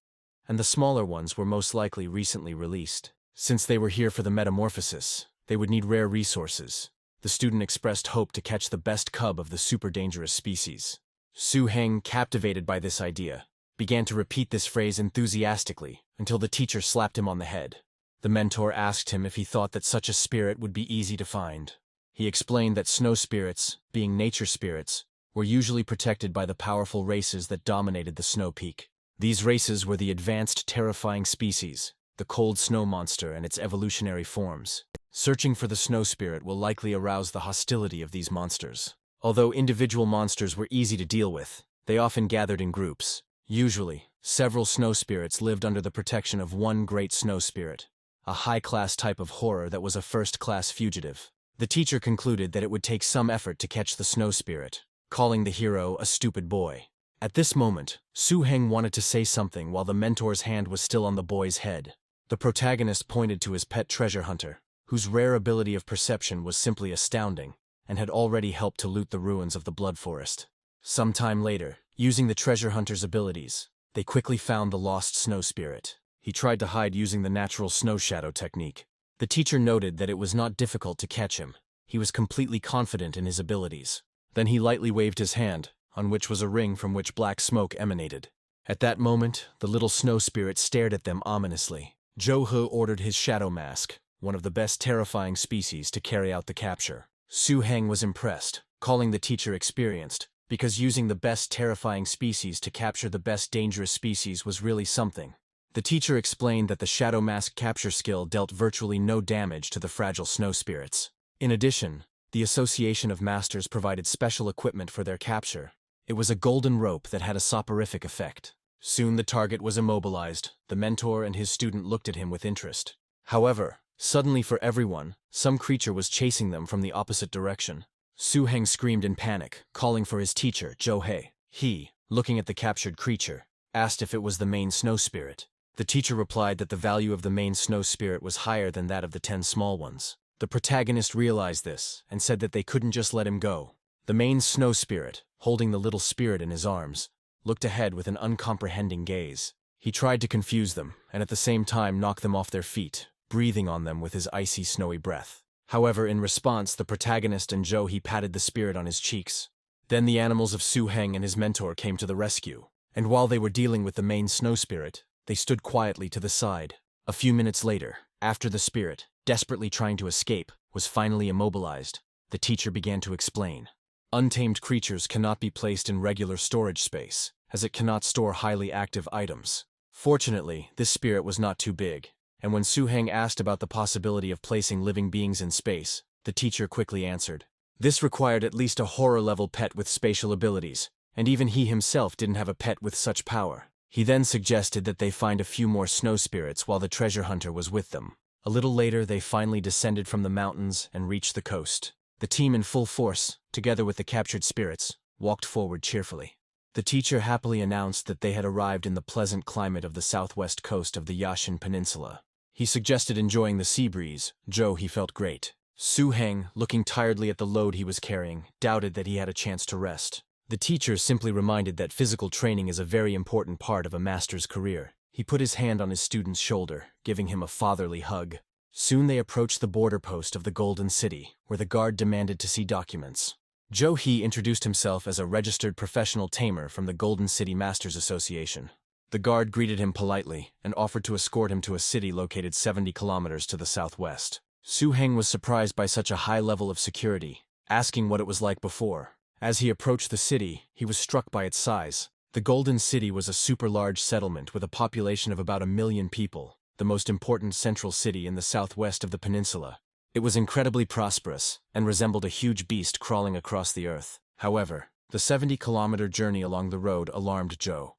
and the smaller ones were most likely recently released. Since they were here for the metamorphosis, they would need rare resources. The student expressed hope to catch the best cub of the super dangerous species. Su Heng, captivated by this idea, began to repeat this phrase enthusiastically until the teacher slapped him on the head. The mentor asked him if he thought that such a spirit would be easy to find. He explained that snow spirits, being nature spirits, were usually protected by the powerful races that dominated the snow peak. These races were the advanced, terrifying species, the cold snow monster and its evolutionary forms. Searching for the snow spirit will likely arouse the hostility of these monsters. Although individual monsters were easy to deal with, they often gathered in groups. Usually, several snow spirits lived under the protection of one great snow spirit. a high-class type of horror that was a first-class fugitive. The teacher concluded that it would take some effort to catch the snow spirit, calling the hero a stupid boy. At this moment, Su-heng wanted to say something while the mentor's hand was still on the boy's head. The protagonist pointed to his pet treasure hunter, whose rare ability of perception was simply astounding, and had already helped to loot the ruins of the Blood Forest. Some time later, using the treasure hunter's abilities, they quickly found the lost snow spirit. He tried to hide using the natural snow shadow technique. The teacher noted that it was not difficult to catch him. He was completely confident in his abilities. Then he lightly waved his hand, on which was a ring from which black smoke emanated. At that moment, the little snow spirit stared at them ominously. Zhou He ordered his shadow mask, one of the best terrifying species, to carry out the capture. Su-heng was impressed, calling the teacher experienced, because using the best terrifying species to capture the best dangerous species was really something. The teacher explained that the shadow mask capture skill dealt virtually no damage to the fragile snow spirits. In addition, the Association of Masters provided special equipment for their capture. It was a golden rope that had a soporific effect. Soon the target was immobilized. The mentor and his student looked at him with interest. However, suddenly for everyone, some creature was chasing them from the opposite direction. Su-heng screamed in panic, calling for his teacher, Zhou He. He, looking at the captured creature, asked if it was the main snow spirit. The teacher replied that the value of the main snow spirit was higher than that of the 10 small ones. The protagonist realized this and said that they couldn't just let him go. The main snow spirit, holding the little spirit in his arms, looked ahead with an uncomprehending gaze. He tried to confuse them and at the same time knock them off their feet, breathing on them with his icy snowy breath. However, in response, the protagonist and Zhou He patted the spirit on his cheeks. Then the animals of Su-heng and his mentor came to the rescue, and while they were dealing with the main snow spirit, they stood quietly to the side. A few minutes later, after the spirit, desperately trying to escape, was finally immobilized, the teacher began to explain. Untamed creatures cannot be placed in regular storage space, as it cannot store highly active items. Fortunately, this spirit was not too big, and when Su-heng asked about the possibility of placing living beings in space, the teacher quickly answered. This required at least a horror-level pet with spatial abilities, and even he himself didn't have a pet with such power. He then suggested that they find a few more snow spirits while the treasure hunter was with them. A little later, they finally descended from the mountains and reached the coast. The team in full force, together with the captured spirits, walked forward cheerfully. The teacher happily announced that they had arrived in the pleasant climate of the southwest coast of the Yanshan Peninsula. He suggested enjoying the sea breeze. Zhou He felt great. Su-heng, looking tiredly at the load he was carrying, doubted that he had a chance to rest. The teacher simply reminded that physical training is a very important part of a master's career. He put his hand on his student's shoulder, giving him a fatherly hug. Soon they approached the border post of the Golden City, where the guard demanded to see documents. Zhou He introduced himself as a registered professional tamer from the Golden City Masters Association. The guard greeted him politely and offered to escort him to a city located 70 kilometers to the southwest. Su-heng was surprised by such a high level of security, asking what it was like before. As he approached the city, he was struck by its size. The Golden City was a super-large settlement with a population of about 1 million people, the most important central city in the southwest of the peninsula. It was incredibly prosperous and resembled a huge beast crawling across the earth. However, the 70-kilometer journey along the road alarmed Zhou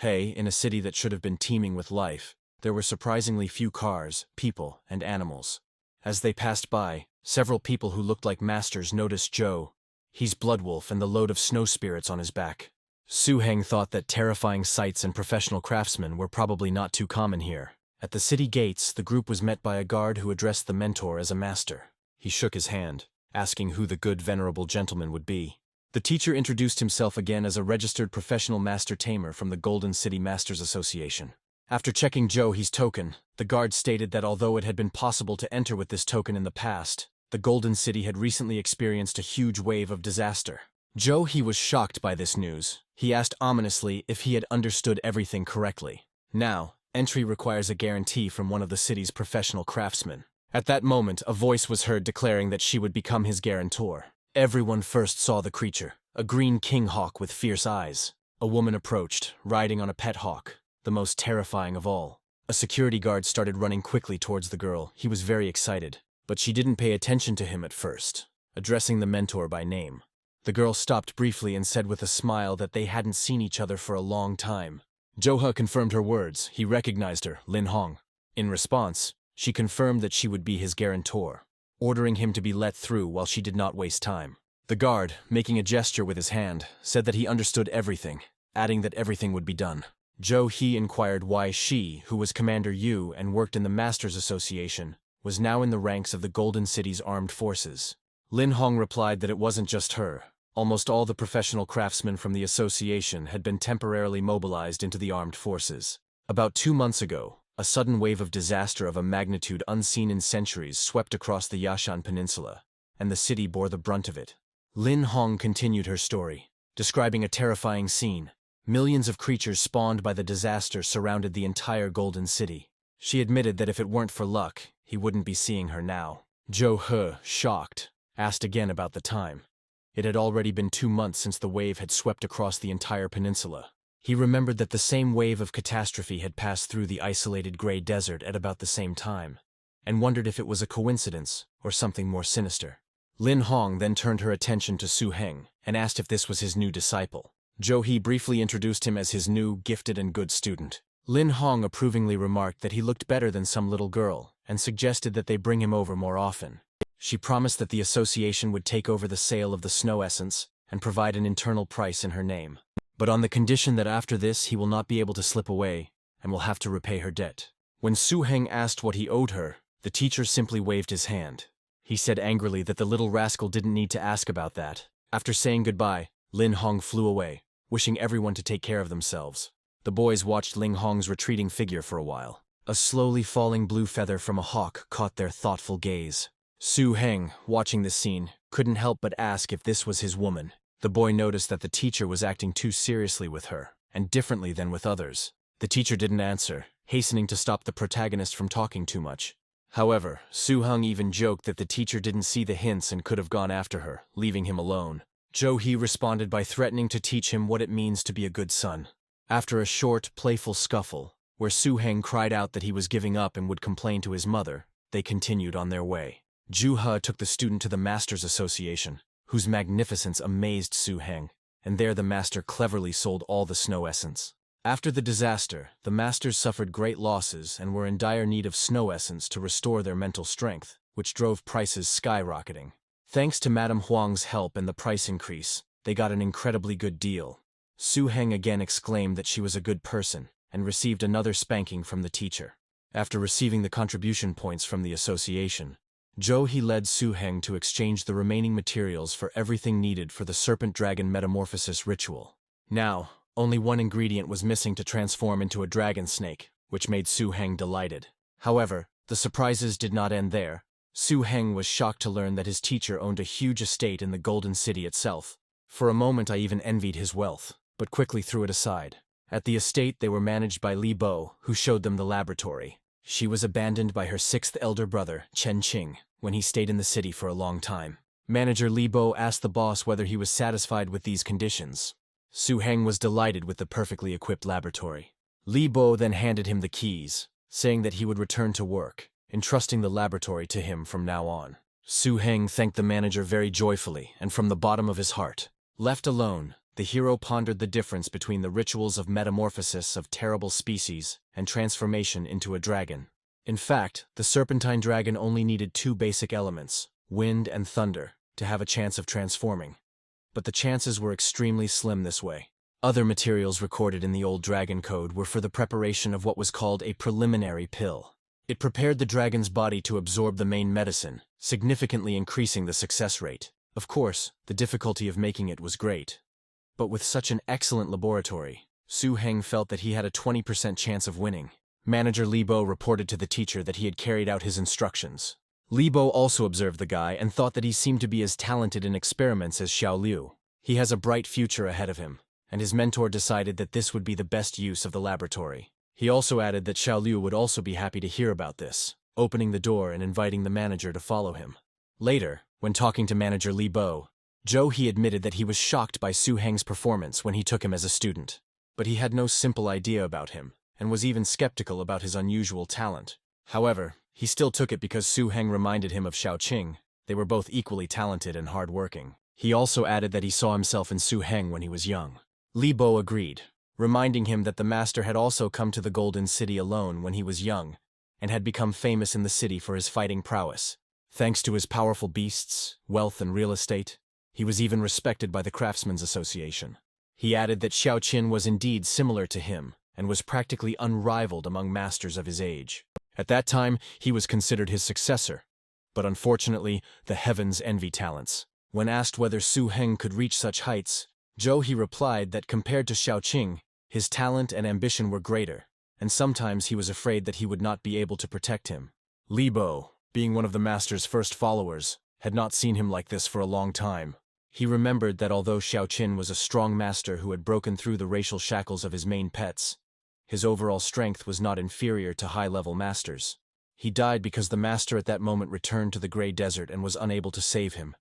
He. In a city that should have been teeming with life, there were surprisingly few cars, people, and animals. As they passed by, several people who looked like masters noticed Zhou He's Bloodwolf and the load of snow spirits on his back. Su-heng thought that terrifying sights and professional craftsmen were probably not too common here. At the city gates, the group was met by a guard who addressed the mentor as a master. He shook his hand, asking who the good venerable gentleman would be. The teacher introduced himself again as a registered professional master tamer from the Golden City Masters Association. After checking Zhou He's token, the guard stated that although it had been possible to enter with this token in the past, the Golden City had recently experienced a huge wave of disaster. Zhou He was shocked by this news. He asked ominously if he had understood everything correctly. Now, entry requires a guarantee from one of the city's professional craftsmen. At that moment, a voice was heard declaring that she would become his guarantor. Everyone first saw the creature, a green king hawk with fierce eyes. A woman approached, riding on a pet hawk, the most terrifying of all. A security guard started running quickly towards the girl. He was very excited, but she didn't pay attention to him at first, addressing the mentor by name. The girl stopped briefly and said with a smile that they hadn't seen each other for a long time. Zhou He confirmed her words. He recognized her, Lin Hong. In response, She confirmed that she would be his guarantor, ordering him to be let through while she did not waste time. The guard, making a gesture with his hand, said that he understood everything, adding that everything would be done. He inquired why she, who was Commander Yu and worked in the Masters Association, was now in the ranks of the Golden City's armed forces. Lin Hong replied that it wasn't just her. Almost all the professional craftsmen from the association had been temporarily mobilized into the armed forces. About 2 months ago, a sudden wave of disaster of a magnitude unseen in centuries swept across the Yashan Peninsula, and the city bore the brunt of it. Lin Hong continued her story, describing a terrifying scene. Millions of creatures spawned by the disaster surrounded the entire Golden City. She admitted that if it weren't for luck, he wouldn't be seeing her now. Zhou He, shocked, asked again about the time. It had already been 2 months since the wave had swept across the entire peninsula. He remembered that the same wave of catastrophe had passed through the isolated gray desert at about the same time, and wondered if it was a coincidence or something more sinister. Lin Hong then turned her attention to Su Heng and asked if this was his new disciple. Zhou He briefly introduced him as his new, gifted and good student. Lin Hong approvingly remarked that he looked better than some little girl and suggested that they bring him over more often. She promised that the association would take over the sale of the snow essence and provide an internal price in her name, but on the condition that after this he will not be able to slip away and will have to repay her debt. When Su Heng asked what he owed her, the teacher simply waved his hand. He said angrily that the little rascal didn't need to ask about that. After saying goodbye, Lin Hong flew away, wishing everyone to take care of themselves. The boys watched Lin Hong's retreating figure for a while. A slowly falling blue feather from a hawk caught their thoughtful gaze. Su Heng, watching this scene, couldn't help but ask if this was his woman. The boy noticed that the teacher was acting too seriously with her, and differently than with others. The teacher didn't answer, hastening to stop the protagonist from talking too much. However, Su Heng even joked that the teacher didn't see the hints and could have gone after her, leaving him alone. Zhou He responded by threatening to teach him what it means to be a good son. After a short, playful scuffle, where Su Heng cried out that he was giving up and would complain to his mother, they continued on their way. Zhu He took the student to the Masters Association, whose magnificence amazed Su Heng, and there the master cleverly sold all the snow essence. After the disaster, the masters suffered great losses and were in dire need of snow essence to restore their mental strength, which drove prices skyrocketing. Thanks to Madame Huang's help and the price increase, they got an incredibly good deal. Su Heng again exclaimed that she was a good person, and received another spanking from the teacher. After receiving the contribution points from the association, Zhou He led Su Heng to exchange the remaining materials for everything needed for the serpent-dragon metamorphosis ritual. Now, only one ingredient was missing to transform into a dragon snake, which made Su Heng delighted. However, the surprises did not end there. Su Heng was shocked to learn that his teacher owned a huge estate in the Golden City itself. For a moment I even envied his wealth, but quickly threw it aside. At the estate they were managed by Li Bo, who showed them the laboratory. She was abandoned by her 6th elder brother, Chen Qing, when he stayed in the city for a long time. Manager Li Bo asked the boss whether he was satisfied with these conditions. Su Heng was delighted with the perfectly equipped laboratory. Li Bo then handed him the keys, saying that he would return to work, entrusting the laboratory to him from now on. Su Heng thanked the manager very joyfully and from the bottom of his heart. Left alone, the hero pondered the difference between the rituals of metamorphosis of terrible species and transformation into a dragon. In fact, the serpentine dragon only needed 2 basic elements, wind and thunder, to have a chance of transforming. But the chances were extremely slim this way. Other materials recorded in the old dragon code were for the preparation of what was called a preliminary pill. It prepared the dragon's body to absorb the main medicine, significantly increasing the success rate. Of course, the difficulty of making it was great. But with such an excellent laboratory, Su Heng felt that he had a 20% chance of winning. Manager Li Bo reported to the teacher that he had carried out his instructions. Li Bo also observed the guy and thought that he seemed to be as talented in experiments as Xiao Liu. He has a bright future ahead of him, and his mentor decided that this would be the best use of the laboratory. He also added that Xiao Liu would also be happy to hear about this, opening the door and inviting the manager to follow him. Later, when talking to manager Li Bo, Zhou He admitted that he was shocked by Su Heng's performance when he took him as a student. But he had no simple idea about him, and was even skeptical about his unusual talent. However, he still took it because Su Heng reminded him of Xiao Qing. They were both equally talented and hard-working. He also added that he saw himself in Su Heng when he was young. Li Bo agreed, reminding him that the master had also come to the Golden City alone when he was young, and had become famous in the city for his fighting prowess. Thanks to his powerful beasts, wealth, and real estate, he was even respected by the Craftsmen's Association. He added that Xiaoqin was indeed similar to him and was practically unrivaled among masters of his age. At that time, he was considered his successor, but unfortunately, the heavens envy talents. When asked whether Su Heng could reach such heights, he replied that compared to Xiaoqing, his talent and ambition were greater, and sometimes he was afraid that he would not be able to protect him. Li Bo, being one of the master's first followers, had not seen him like this for a long time. He remembered that although Xiaoqin was a strong master who had broken through the racial shackles of his main pets, his overall strength was not inferior to high-level masters. He died because the master at that moment returned to the Grey Desert and was unable to save him.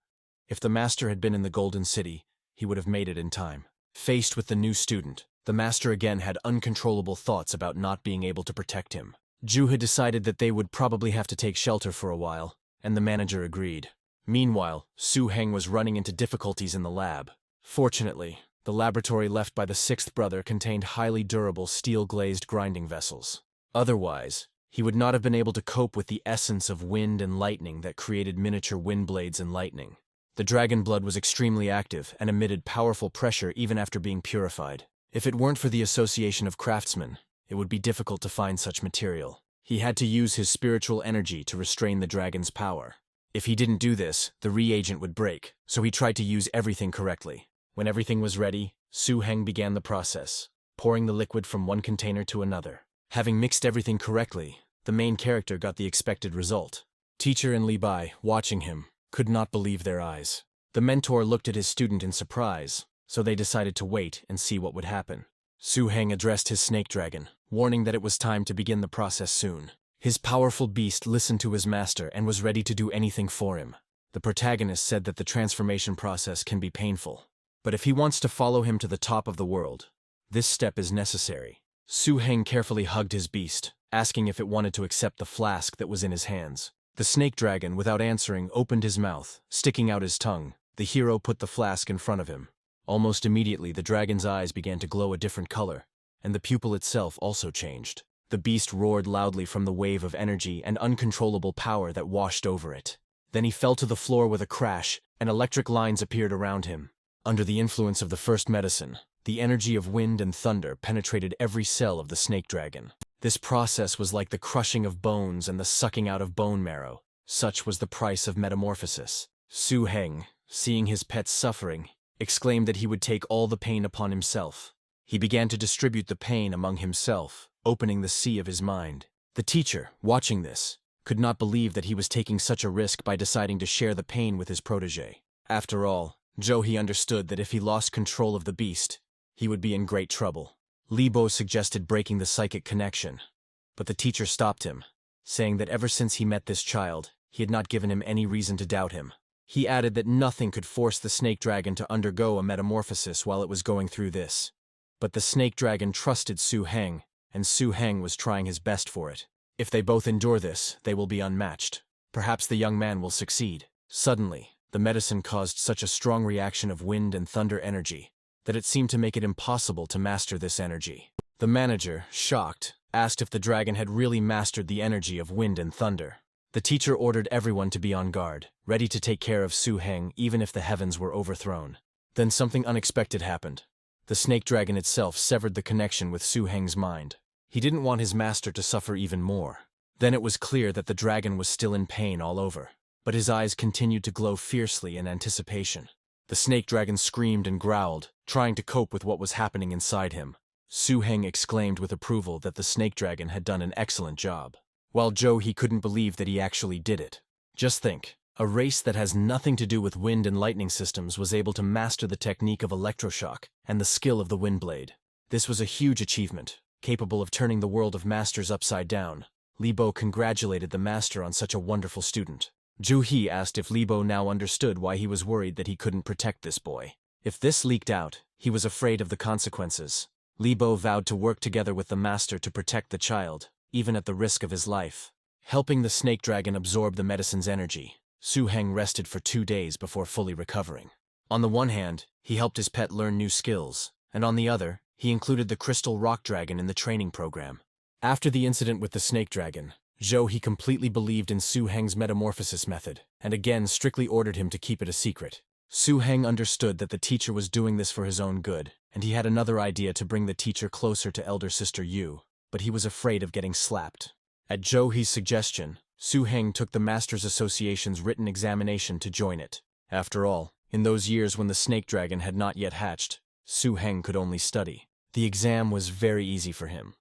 If the master had been in the Golden City, he would have made it in time. Faced with the new student, the master again had uncontrollable thoughts about not being able to protect him. Zhu had decided that they would probably have to take shelter for a while, and the manager agreed. Meanwhile, Su Heng was running into difficulties in the lab. Fortunately, the laboratory left by the sixth brother contained highly durable steel-glazed grinding vessels. Otherwise, he would not have been able to cope with the essence of wind and lightning that created miniature wind blades and lightning. The dragon blood was extremely active and emitted powerful pressure even after being purified. If it weren't for the Association of Craftsmen, it would be difficult to find such material. He had to use his spiritual energy to restrain the dragon's power. If he didn't do this, the reagent would break, so he tried to use everything correctly. When everything was ready, Su Heng began the process, pouring the liquid from one container to another. Having mixed everything correctly, the main character got the expected result. Teacher and Li Bai, watching him, could not believe their eyes. The mentor looked at his student in surprise, so they decided to wait and see what would happen. Su Heng addressed his snake dragon, warning that it was time to begin the process soon. His powerful beast listened to his master and was ready to do anything for him. The protagonist said that the transformation process can be painful, but if he wants to follow him to the top of the world, this step is necessary. Su Heng carefully hugged his beast, asking if it wanted to accept the flask that was in his hands. The snake dragon, without answering, opened his mouth, sticking out his tongue. The hero put the flask in front of him. Almost immediately, the dragon's eyes began to glow a different color, and the pupil itself also changed. The beast roared loudly from the wave of energy and uncontrollable power that washed over it. Then he fell to the floor with a crash, and electric lines appeared around him. Under the influence of the first medicine, the energy of wind and thunder penetrated every cell of the snake dragon. This process was like the crushing of bones and the sucking out of bone marrow. Such was the price of metamorphosis. Su Heng, seeing his pets suffering, exclaimed that he would take all the pain upon himself. He began to distribute the pain among himself, opening the sea of his mind. The teacher, watching this, could not believe that he was taking such a risk by deciding to share the pain with his protege. After all, he understood that if he lost control of the beast, he would be in great trouble. Li Bo suggested breaking the psychic connection, but the teacher stopped him, saying that ever since he met this child, he had not given him any reason to doubt him. He added that nothing could force the snake dragon to undergo a metamorphosis while it was going through this. But the snake dragon trusted Su Heng, and Su Heng was trying his best for it. If they both endure this, they will be unmatched. Perhaps the young man will succeed. Suddenly, the medicine caused such a strong reaction of wind and thunder energy that it seemed to make it impossible to master this energy. The manager, shocked, asked if the dragon had really mastered the energy of wind and thunder. The teacher ordered everyone to be on guard, ready to take care of Su Heng even if the heavens were overthrown. Then something unexpected happened. The snake dragon itself severed the connection with Su Heng's mind. He didn't want his master to suffer even more. Then it was clear that the dragon was still in pain all over, but his eyes continued to glow fiercely in anticipation. The snake dragon screamed and growled, trying to cope with what was happening inside him. Su Heng exclaimed with approval that the snake dragon had done an excellent job, while he couldn't believe that he actually did it. Just think, a race that has nothing to do with wind and lightning systems was able to master the technique of electroshock and the skill of the wind blade. This was a huge achievement, capable of turning the world of masters upside down. Li Bo congratulated the master on such a wonderful student. He asked if Li Bo now understood why he was worried that he couldn't protect this boy. If this leaked out, he was afraid of the consequences. Li Bo vowed to work together with the master to protect the child, even at the risk of his life. Helping the snake dragon absorb the medicine's energy, Su Heng rested for 2 days before fully recovering. On the one hand, he helped his pet learn new skills, and on the other, he included the crystal rock dragon in the training program. After the incident with the snake dragon, He completely believed in Su Heng's metamorphosis method, and again strictly ordered him to keep it a secret. Su Heng understood that the teacher was doing this for his own good, and he had another idea to bring the teacher closer to elder sister Yu, but he was afraid of getting slapped. At He's suggestion, Su Heng took the Masters Association's written examination to join it. After all, in those years when the snake dragon had not yet hatched, Su Heng could only study. The exam was very easy for him.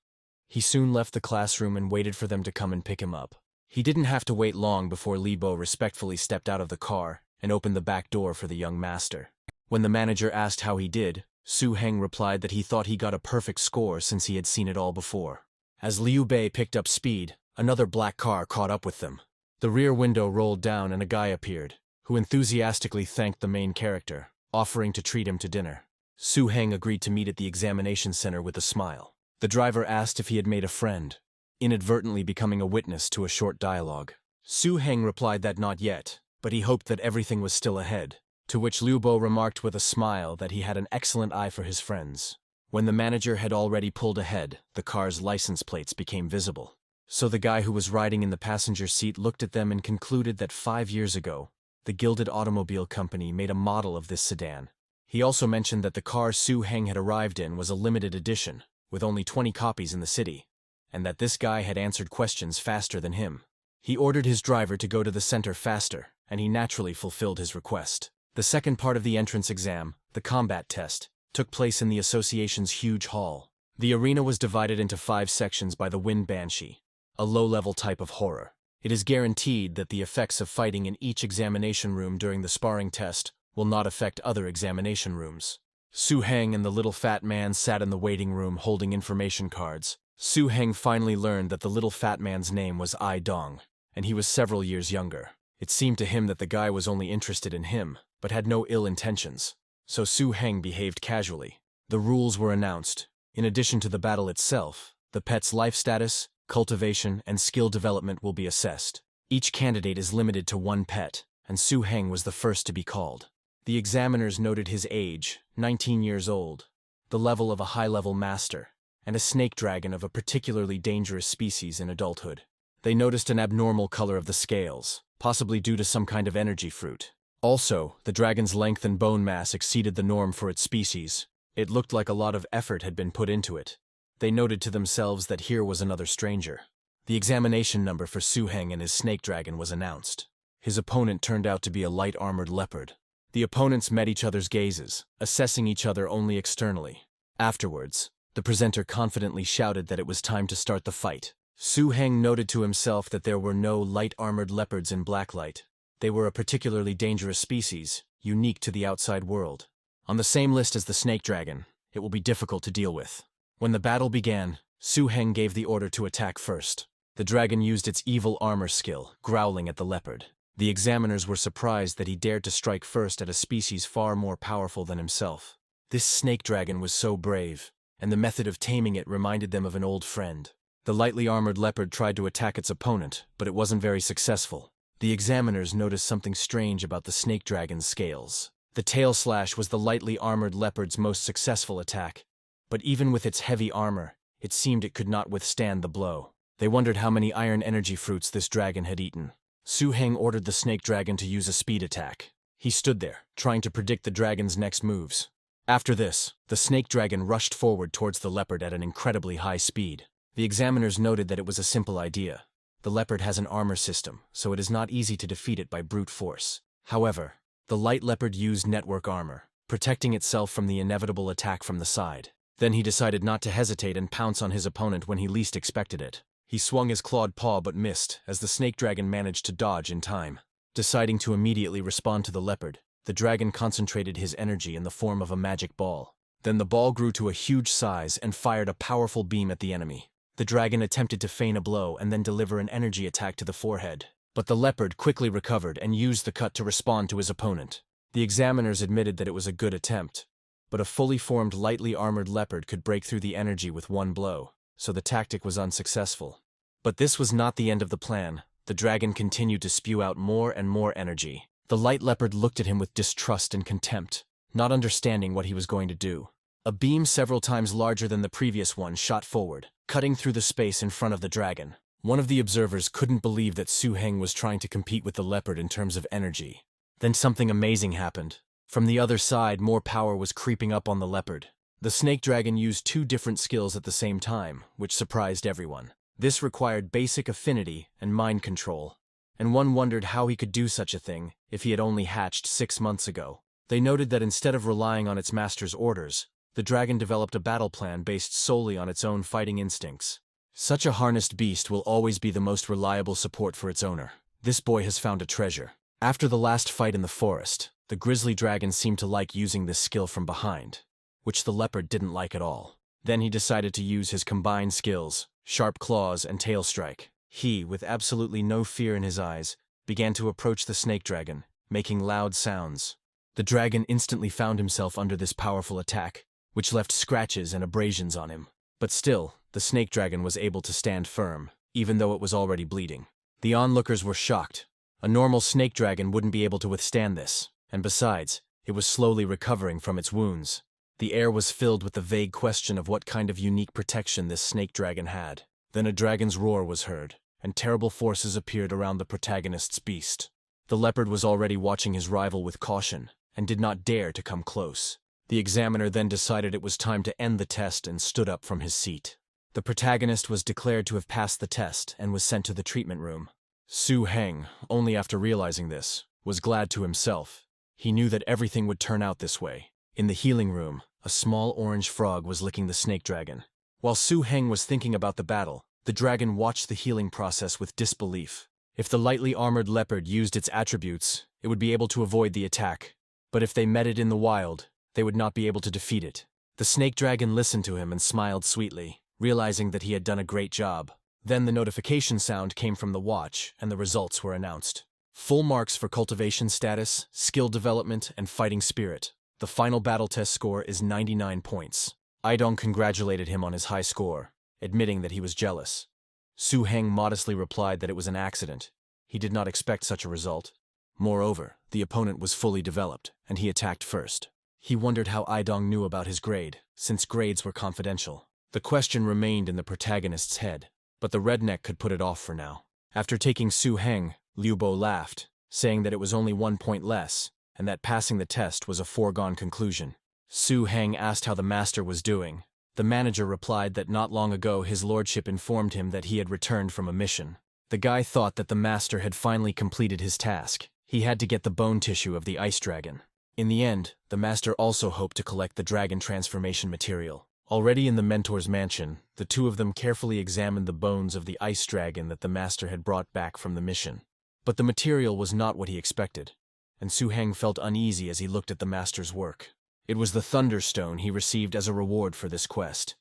He soon left the classroom and waited for them to come and pick him up. He didn't have to wait long before Li Bo respectfully stepped out of the car and opened the back door for the young master. When the manager asked how he did, Su Heng replied that he thought he got a perfect score since he had seen it all before. As Liu Bei picked up speed, another black car caught up with them. The rear window rolled down and a guy appeared, who enthusiastically thanked the main character, offering to treat him to dinner. Su Heng agreed to meet at the examination center with a smile. The driver asked if he had made a friend, inadvertently becoming a witness to a short dialogue. Su Heng replied that not yet, but he hoped that everything was still ahead, to which Liu Bo remarked with a smile that he had an excellent eye for his friends. When the manager had already pulled ahead, the car's license plates became visible. So the guy who was riding in the passenger seat looked at them and concluded that 5 years ago, the Gilded Automobile Company made a model of this sedan. He also mentioned that the car Su Heng had arrived in was a limited edition, with only 20 copies in the city, and that this guy had answered questions faster than him. He ordered his driver to go to the center faster, and he naturally fulfilled his request. The second part of the entrance exam, the combat test, took place in the association's huge hall. The arena was divided into 5 sections by the Wind Banshee, a low-level type of horror. It is guaranteed that the effects of fighting in each examination room during the sparring test will not affect other examination rooms. Su Heng and the little fat man sat in the waiting room holding information cards. Su Heng finally learned that the little fat man's name was Ai Dong, and he was several years younger. It seemed to him that the guy was only interested in him, but had no ill intentions. So Su Heng behaved casually. The rules were announced. In addition to the battle itself, the pet's life status, cultivation, and skill development will be assessed. Each candidate is limited to 1 pet, and Su Heng was the first to be called. The examiners noted his age, 19 years old, the level of a high-level master, and a snake dragon of a particularly dangerous species in adulthood. They noticed an abnormal color of the scales, possibly due to some kind of energy fruit. Also, the dragon's length and bone mass exceeded the norm for its species. It looked like a lot of effort had been put into it. They noted to themselves that here was another stranger. The examination number for Su Heng and his snake dragon was announced. His opponent turned out to be a light-armored leopard. The opponents met each other's gazes, assessing each other only externally. Afterwards, the presenter confidently shouted that it was time to start the fight. Su Heng noted to himself that there were no light-armored leopards in Blacklight. They were a particularly dangerous species, unique to the outside world. On the same list as the snake dragon, it will be difficult to deal with. When the battle began, Su Heng gave the order to attack first. The dragon used its evil armor skill, growling at the leopard. The examiners were surprised that he dared to strike first at a species far more powerful than himself. This snake dragon was so brave, and the method of taming it reminded them of an old friend. The lightly armored leopard tried to attack its opponent, but it wasn't very successful. The examiners noticed something strange about the snake dragon's scales. The tail slash was the lightly armored leopard's most successful attack, but even with its heavy armor, it seemed it could not withstand the blow. They wondered how many iron energy fruits this dragon had eaten. Su Heng ordered the snake dragon to use a speed attack. He stood there, trying to predict the dragon's next moves. After this, the snake dragon rushed forward towards the leopard at an incredibly high speed. The examiners noted that it was a simple idea. The leopard has an armor system, so it is not easy to defeat it by brute force. However, the light leopard used network armor, protecting itself from the inevitable attack from the side. Then he decided not to hesitate and pounce on his opponent when he least expected it. He swung his clawed paw but missed, as the snake dragon managed to dodge in time. Deciding to immediately respond to the leopard, the dragon concentrated his energy in the form of a magic ball. Then the ball grew to a huge size and fired a powerful beam at the enemy. The dragon attempted to feign a blow and then deliver an energy attack to the forehead. But the leopard quickly recovered and used the cut to respond to his opponent. The examiners admitted that it was a good attempt, but a fully formed lightly armored leopard could break through the energy with 1 blow, so the tactic was unsuccessful. But this was not the end of the plan. The dragon continued to spew out more and more energy. The light leopard looked at him with distrust and contempt, not understanding what he was going to do. A beam several times larger than the previous one shot forward, cutting through the space in front of the dragon. One of the observers couldn't believe that Su Heng was trying to compete with the leopard in terms of energy. Then something amazing happened. From the other side, more power was creeping up on the leopard. The snake dragon used two different skills at the same time, which surprised everyone. This required basic affinity and mind control, and one wondered how he could do such a thing if he had only hatched 6 months ago. They noted that instead of relying on its master's orders, the dragon developed a battle plan based solely on its own fighting instincts. Such a harnessed beast will always be the most reliable support for its owner. This boy has found a treasure. After the last fight in the forest, the grizzly dragon seemed to like using this skill from behind, which the leopard didn't like at all. Then he decided to use his combined skills, sharp claws and tail strike. He, with absolutely no fear in his eyes, began to approach the snake dragon, making loud sounds. The dragon instantly found himself under this powerful attack, which left scratches and abrasions on him. But still, the snake dragon was able to stand firm, even though it was already bleeding. The onlookers were shocked. A normal snake dragon wouldn't be able to withstand this, and besides, it was slowly recovering from its wounds. The air was filled with the vague question of what kind of unique protection this snake dragon had. Then a dragon's roar was heard, and terrible forces appeared around the protagonist's beast. The leopard was already watching his rival with caution, and did not dare to come close. The examiner then decided it was time to end the test and stood up from his seat. The protagonist was declared to have passed the test and was sent to the treatment room. Su Heng, only after realizing this, was glad to himself. He knew that everything would turn out this way. In the healing room, a small orange frog was licking the snake dragon. While Su Heng was thinking about the battle, the dragon watched the healing process with disbelief. If the lightly armored leopard used its attributes, it would be able to avoid the attack. But if they met it in the wild, they would not be able to defeat it. The snake dragon listened to him and smiled sweetly, realizing that he had done a great job. Then the notification sound came from the watch, and the results were announced. Full marks for cultivation status, skill development, and fighting spirit. The final battle test score is 99 points. Aidong congratulated him on his high score, admitting that he was jealous. Su Heng modestly replied that it was an accident. He did not expect such a result. Moreover, the opponent was fully developed, and he attacked first. He wondered how Aidong knew about his grade, since grades were confidential. The question remained in the protagonist's head, but the redneck could put it off for now. After taking Su Heng, Liu Bo laughed, saying that it was only 1 point less, and that passing the test was a foregone conclusion. Su Heng asked how the master was doing. The manager replied that not long ago his lordship informed him that he had returned from a mission. The guy thought that the master had finally completed his task. He had to get the bone tissue of the ice dragon. In the end, the master also hoped to collect the dragon transformation material. Already in the mentor's mansion, the two of them carefully examined the bones of the ice dragon that the master had brought back from the mission. But the material was not what he expected, and Su Heng felt uneasy as he looked at the master's work. It was the Thunderstone he received as a reward for this quest.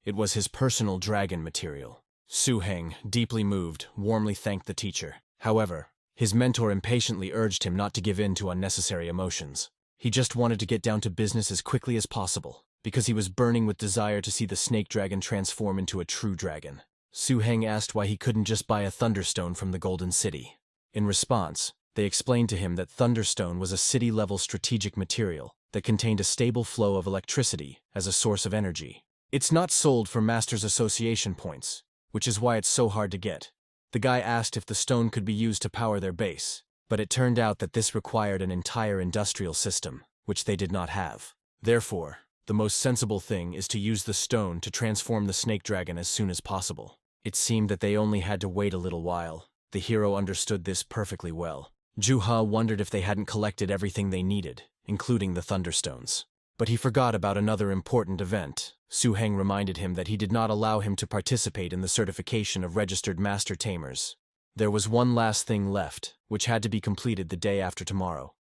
It was his personal dragon material. Su Heng, deeply moved, warmly thanked the teacher. However, his mentor impatiently urged him not to give in to unnecessary emotions. He just wanted to get down to business as quickly as possible, because he was burning with desire to see the snake dragon transform into a true dragon. Su Heng asked why he couldn't just buy a Thunderstone from the Golden City. In response, they explained to him that Thunderstone was a city-level strategic material that contained a stable flow of electricity as a source of energy. It's not sold for Masters Association points, which is why it's so hard to get. The guy asked if the stone could be used to power their base, but it turned out that this required an entire industrial system, which they did not have. Therefore, the most sensible thing is to use the stone to transform the snake dragon as soon as possible. It seemed that they only had to wait a little while. The hero understood this perfectly well. Juha wondered if they hadn't collected everything they needed, including the Thunderstones. But he forgot about another important event. Su Heng reminded him that he did not allow him to participate in the certification of registered master tamers. There was one last thing left, which had to be completed the day after tomorrow.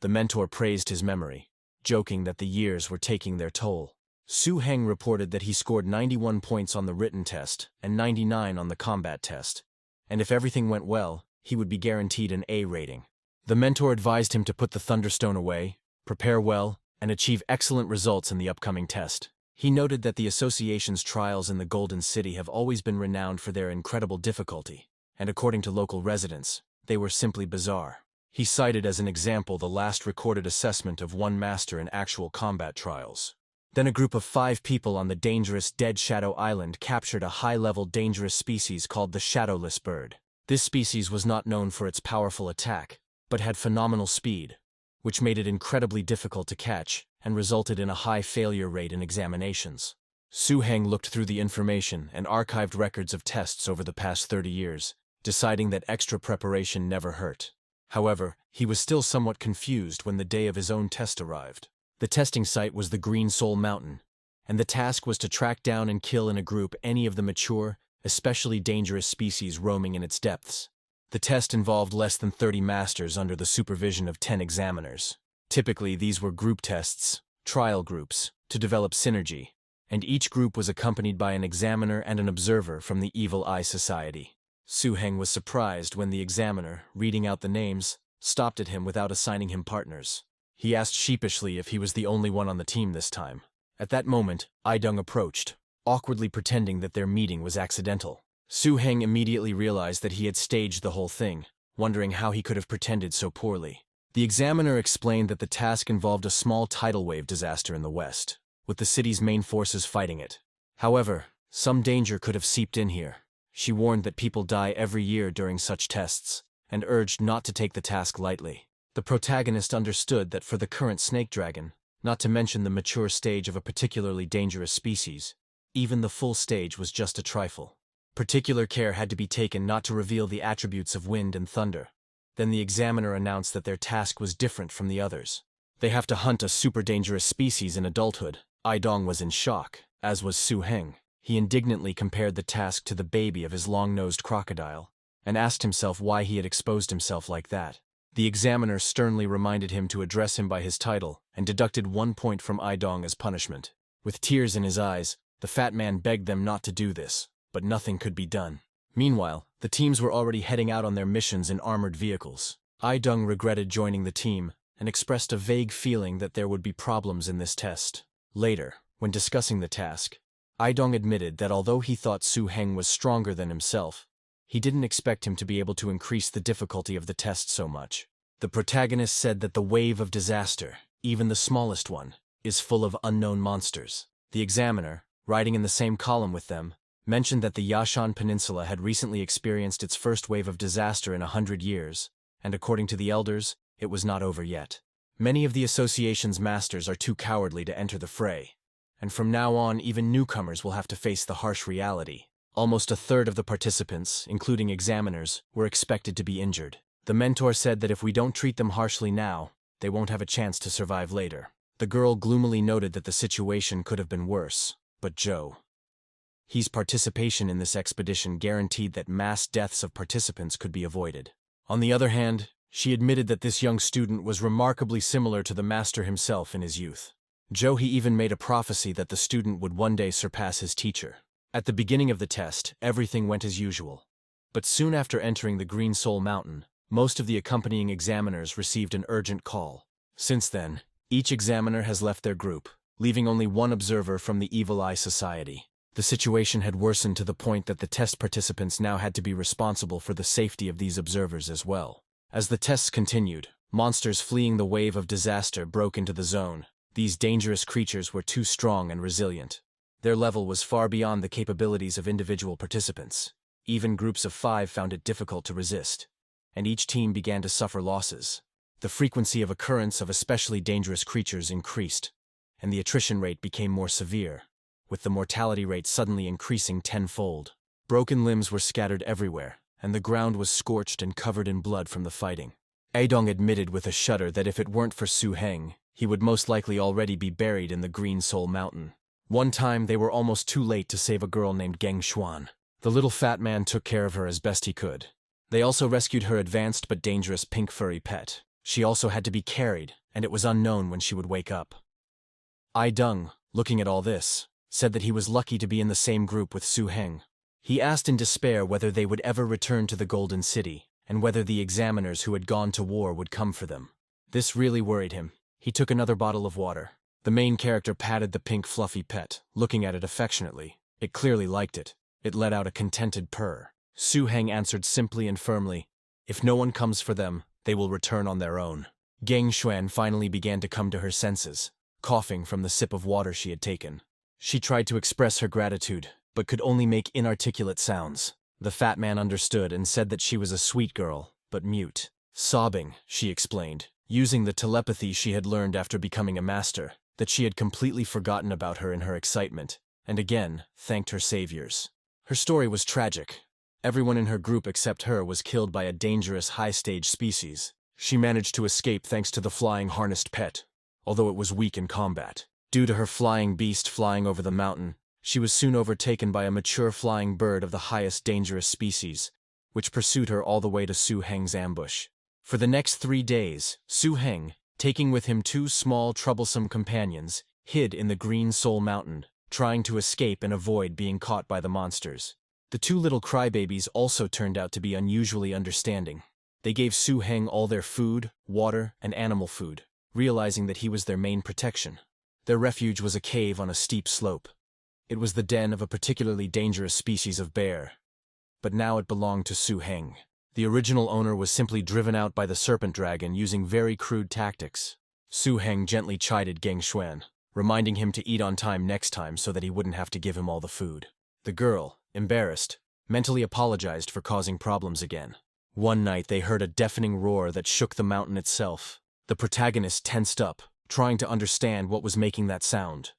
The mentor praised his memory, joking that the years were taking their toll. Su Heng reported that he scored 91 points on the written test and 99 on the combat test, and if everything went well, he would be guaranteed an A rating. The mentor advised him to put the Thunderstone away, prepare well, and achieve excellent results in the upcoming test. He noted that the association's trials in the Golden City have always been renowned for their incredible difficulty, and according to local residents, they were simply bizarre. He cited as an example the last recorded assessment of one master in actual combat trials. Then a group of 5 people on the dangerous Dead Shadow Island captured a high-level dangerous species called the shadowless bird. This species was not known for its powerful attack, but had phenomenal speed, which made it incredibly difficult to catch and resulted in a high failure rate in examinations. Su Heng looked through the information and archived records of tests over the past 30 years, deciding that extra preparation never hurt. However, he was still somewhat confused when the day of his own test arrived. The testing site was the Green Soul Mountain, and the task was to track down and kill in a group any of the mature, especially dangerous species roaming in its depths. The test involved less than 30 masters under the supervision of 10 examiners. Typically, these were group tests, trial groups, to develop synergy, and each group was accompanied by an examiner and an observer from the Evil Eye Society. Su Heng was surprised when the examiner, reading out the names, stopped at him without assigning him partners. He asked sheepishly if he was the only one on the team this time. At that moment, Idung approached, awkwardly pretending that their meeting was accidental. Su Heng immediately realized that he had staged the whole thing, wondering how he could have pretended so poorly. The examiner explained that the task involved a small tidal wave disaster in the west, with the city's main forces fighting it. However, some danger could have seeped in here. She warned that people die every year during such tests, and urged not to take the task lightly. The protagonist understood that for the current snake dragon, not to mention the mature stage of a particularly dangerous species, even the full stage was just a trifle. Particular care had to be taken not to reveal the attributes of wind and thunder. Then the examiner announced that their task was different from the others. They have to hunt a super dangerous species in adulthood. Idong was in shock, as was Su Heng. He indignantly compared the task to the baby of his long-nosed crocodile, and asked himself why he had exposed himself like that. The examiner sternly reminded him to address him by his title, and deducted 1 point from Idong as punishment. With tears in his eyes, the fat man begged them not to do this, but nothing could be done. Meanwhile, the teams were already heading out on their missions in armored vehicles. Idung regretted joining the team, and expressed a vague feeling that there would be problems in this test. Later, when discussing the task, Idong admitted that although he thought Su Heng was stronger than himself, he didn't expect him to be able to increase the difficulty of the test so much. The protagonist said that the wave of disaster, even the smallest one, is full of unknown monsters. The examiner, writing in the same column with them, mentioned that the Yashan Peninsula had recently experienced its first wave of disaster in 100 years, and according to the elders, it was not over yet. Many of the association's masters are too cowardly to enter the fray, and from now on even newcomers will have to face the harsh reality. Almost a third of the participants, including examiners, were expected to be injured. The mentor said that if we don't treat them harshly now, they won't have a chance to survive later. The girl gloomily noted that the situation could have been worse, but He's participation in this expedition guaranteed that mass deaths of participants could be avoided. On the other hand, she admitted that this young student was remarkably similar to the master himself in his youth. He even made a prophecy that the student would one day surpass his teacher. At the beginning of the test, everything went as usual. But soon after entering the Green Soul Mountain, most of the accompanying examiners received an urgent call. Since then, each examiner has left their group, leaving only one observer from the Evil Eye Society. The situation had worsened to the point that the test participants now had to be responsible for the safety of these observers as well. As the tests continued, monsters fleeing the wave of disaster broke into the zone. These dangerous creatures were too strong and resilient. Their level was far beyond the capabilities of individual participants. Even groups of 5 found it difficult to resist, and each team began to suffer losses. The frequency of occurrence of especially dangerous creatures increased, and the attrition rate became more severe, with the mortality rate suddenly increasing tenfold. Broken limbs were scattered everywhere, and the ground was scorched and covered in blood from the fighting. Adong admitted with a shudder that if it weren't for Su Heng, he would most likely already be buried in the Green Soul Mountain. One time, they were almost too late to save a girl named Geng Xuan. The little fat man took care of her as best he could. They also rescued her advanced but dangerous pink furry pet. She also had to be carried, and it was unknown when she would wake up. Idung, looking at all this, said that he was lucky to be in the same group with Su Heng. He asked in despair whether they would ever return to the Golden City, and whether the examiners who had gone to war would come for them. This really worried him. He took another bottle of water. The main character patted the pink fluffy pet, looking at it affectionately. It clearly liked it. It let out a contented purr. Su Heng answered simply and firmly, "If no one comes for them, they will return on their own." Geng Xuan finally began to come to her senses. coughing from the sip of water she had taken. She tried to express her gratitude, but could only make inarticulate sounds. The fat man understood and said that she was a sweet girl, but mute. Sobbing, she explained, using the telepathy she had learned after becoming a master, that she had completely forgotten about her in her excitement, and again thanked her saviors. Her story was tragic. Everyone in her group except her was killed by a dangerous high-stage species. She managed to escape thanks to the flying harnessed pet, although it was weak in combat. Due to her flying beast flying over the mountain, she was soon overtaken by a mature flying bird of the highest dangerous species, which pursued her all the way to Su Heng's ambush. For the next 3 days, Su Heng, taking with him 2 small troublesome companions, hid in the Green Soul Mountain, trying to escape and avoid being caught by the monsters. The 2 little crybabies also turned out to be unusually understanding. They gave Su Heng all their food, water, and animal food, realizing that he was their main protection. Their refuge was a cave on a steep slope. It was the den of a particularly dangerous species of bear, but now it belonged to Su Heng. The original owner was simply driven out by the serpent dragon using very crude tactics. Su Heng gently chided Geng Xuan, reminding him to eat on time next time so that he wouldn't have to give him all the food. The girl, embarrassed, mentally apologized for causing problems again. One night they heard a deafening roar that shook the mountain itself. The protagonist tensed up, trying to understand what was making that sound.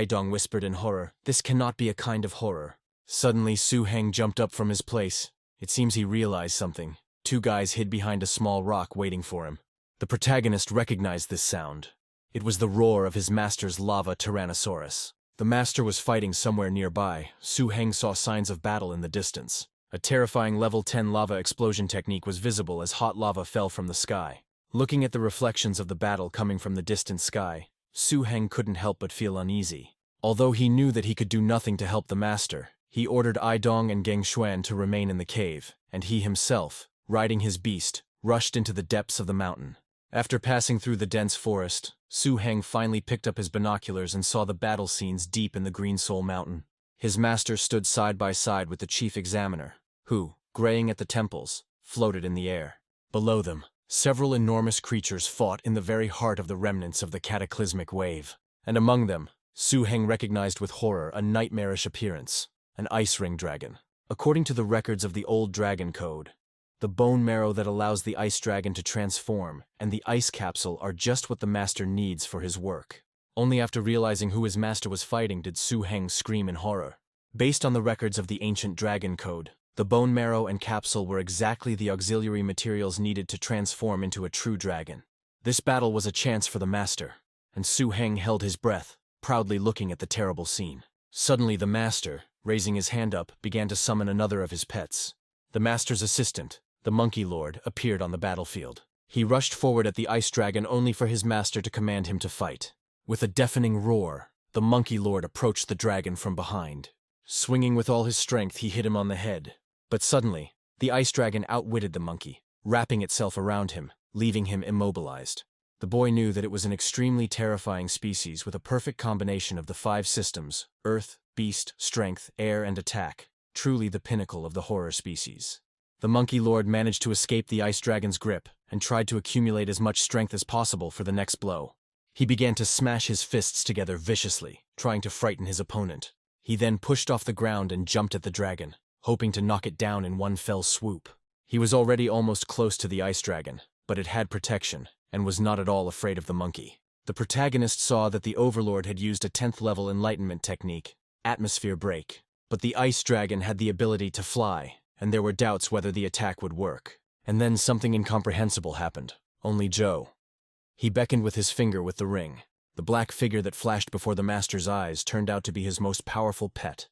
Dong whispered in horror, "This cannot be a kind of horror." Suddenly Su Heng jumped up from his place. It seems he realized something. 2 guys hid behind a small rock waiting for him. The protagonist recognized this sound. It was the roar of his master's lava Tyrannosaurus. The master was fighting somewhere nearby. Su Heng saw signs of battle in the distance. A terrifying level 10 lava explosion technique was visible as hot lava fell from the sky. Looking at the reflections of the battle coming from the distant sky, Su Heng couldn't help but feel uneasy. Although he knew that he could do nothing to help the master, he ordered Dong and Geng Xuan to remain in the cave, and he himself, riding his beast, rushed into the depths of the mountain. After passing through the dense forest, Su Heng finally picked up his binoculars and saw the battle scenes deep in the Green Soul Mountain. His master stood side by side with the chief examiner, who, graying at the temples, floated in the air. Below them, several enormous creatures fought in the very heart of the remnants of the cataclysmic wave. And among them, Su Heng recognized with horror a nightmarish appearance. An ice ring dragon. According to the records of the old dragon code, the bone marrow that allows the ice dragon to transform and the ice capsule are just what the master needs for his work. Only after realizing who his master was fighting did Su Heng scream in horror. Based on the records of the ancient dragon code, the bone marrow and capsule were exactly the auxiliary materials needed to transform into a true dragon. This battle was a chance for the master, and Su Heng held his breath, proudly looking at the terrible scene. Suddenly the master, raising his hand up, began to summon another of his pets. The master's assistant, the Monkey Lord, appeared on the battlefield. He rushed forward at the ice dragon only for his master to command him to fight. With a deafening roar, the Monkey Lord approached the dragon from behind. Swinging with all his strength, he hit him on the head. But suddenly, the ice dragon outwitted the monkey, wrapping itself around him, leaving him immobilized. The boy knew that it was an extremely terrifying species with a perfect combination of the 5 systems: earth, beast, strength, air, and attack, truly the pinnacle of the horror species. The Monkey Lord managed to escape the ice dragon's grip and tried to accumulate as much strength as possible for the next blow. He began to smash his fists together viciously, trying to frighten his opponent. He then pushed off the ground and jumped at the dragon, hoping to knock it down in one fell swoop. He was already almost close to the ice dragon, but it had protection and was not at all afraid of the monkey. The protagonist saw that the Overlord had used a 10th level enlightenment technique, Atmosphere Break, but the ice dragon had the ability to fly, and there were doubts whether the attack would work. And then something incomprehensible happened. Only Joe. He beckoned with his finger with the ring. The black figure that flashed before the master's eyes turned out to be his most powerful pet,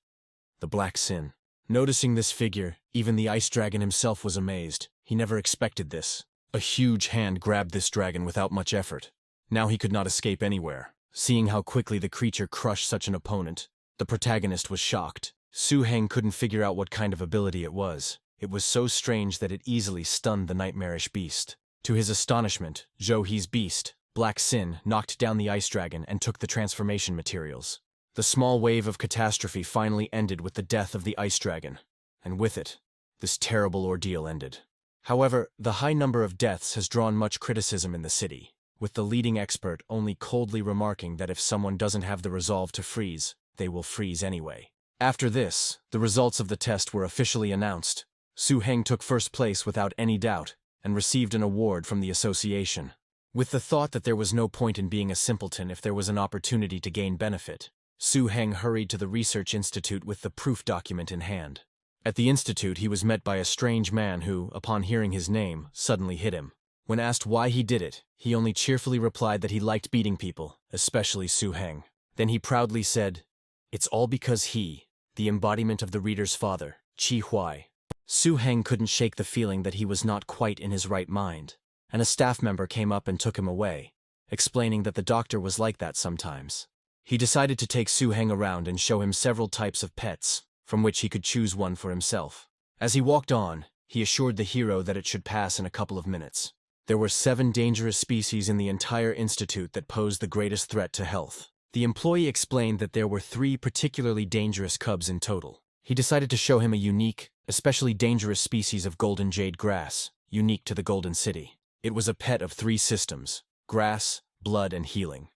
the Black Sin. Noticing this figure, even the ice dragon himself was amazed. He never expected this. A huge hand grabbed this dragon without much effort. Now he could not escape anywhere. Seeing how quickly the creature crushed such an opponent, the protagonist was shocked. Su Heng couldn't figure out what kind of ability it was. It was so strange that it easily stunned the nightmarish beast. To his astonishment, Zhou He's beast, Black Sin, knocked down the ice dragon and took the transformation materials. The small wave of catastrophe finally ended with the death of the ice dragon, and with it, this terrible ordeal ended. However, the high number of deaths has drawn much criticism in the city. with the leading expert only coldly remarking that if someone doesn't have the resolve to freeze, they will freeze anyway. After this, the results of the test were officially announced. Su Heng took first place without any doubt, and received an award from the association. With the thought that there was no point in being a simpleton if there was an opportunity to gain benefit, Su Heng hurried to the research institute with the proof document in hand. At the institute, he was met by a strange man who, upon hearing his name, suddenly hit him. When asked why he did it, he only cheerfully replied that he liked beating people, especially Su Heng. Then he proudly said, "It's all because he, the embodiment of the reader's father, Chi Huai." Su Heng couldn't shake the feeling that he was not quite in his right mind, and a staff member came up and took him away, explaining that the doctor was like that sometimes. He decided to take Su Heng around and show him several types of pets, from which he could choose one for himself. As he walked on, he assured the hero that it should pass in a couple of minutes. There were 7 dangerous species in the entire institute that posed the greatest threat to health. The employee explained that there were 3 particularly dangerous cubs in total. He decided to show him a unique, especially dangerous species of golden jade grass, unique to the Golden City. It was a pet of 3 systems: grass, blood, and healing.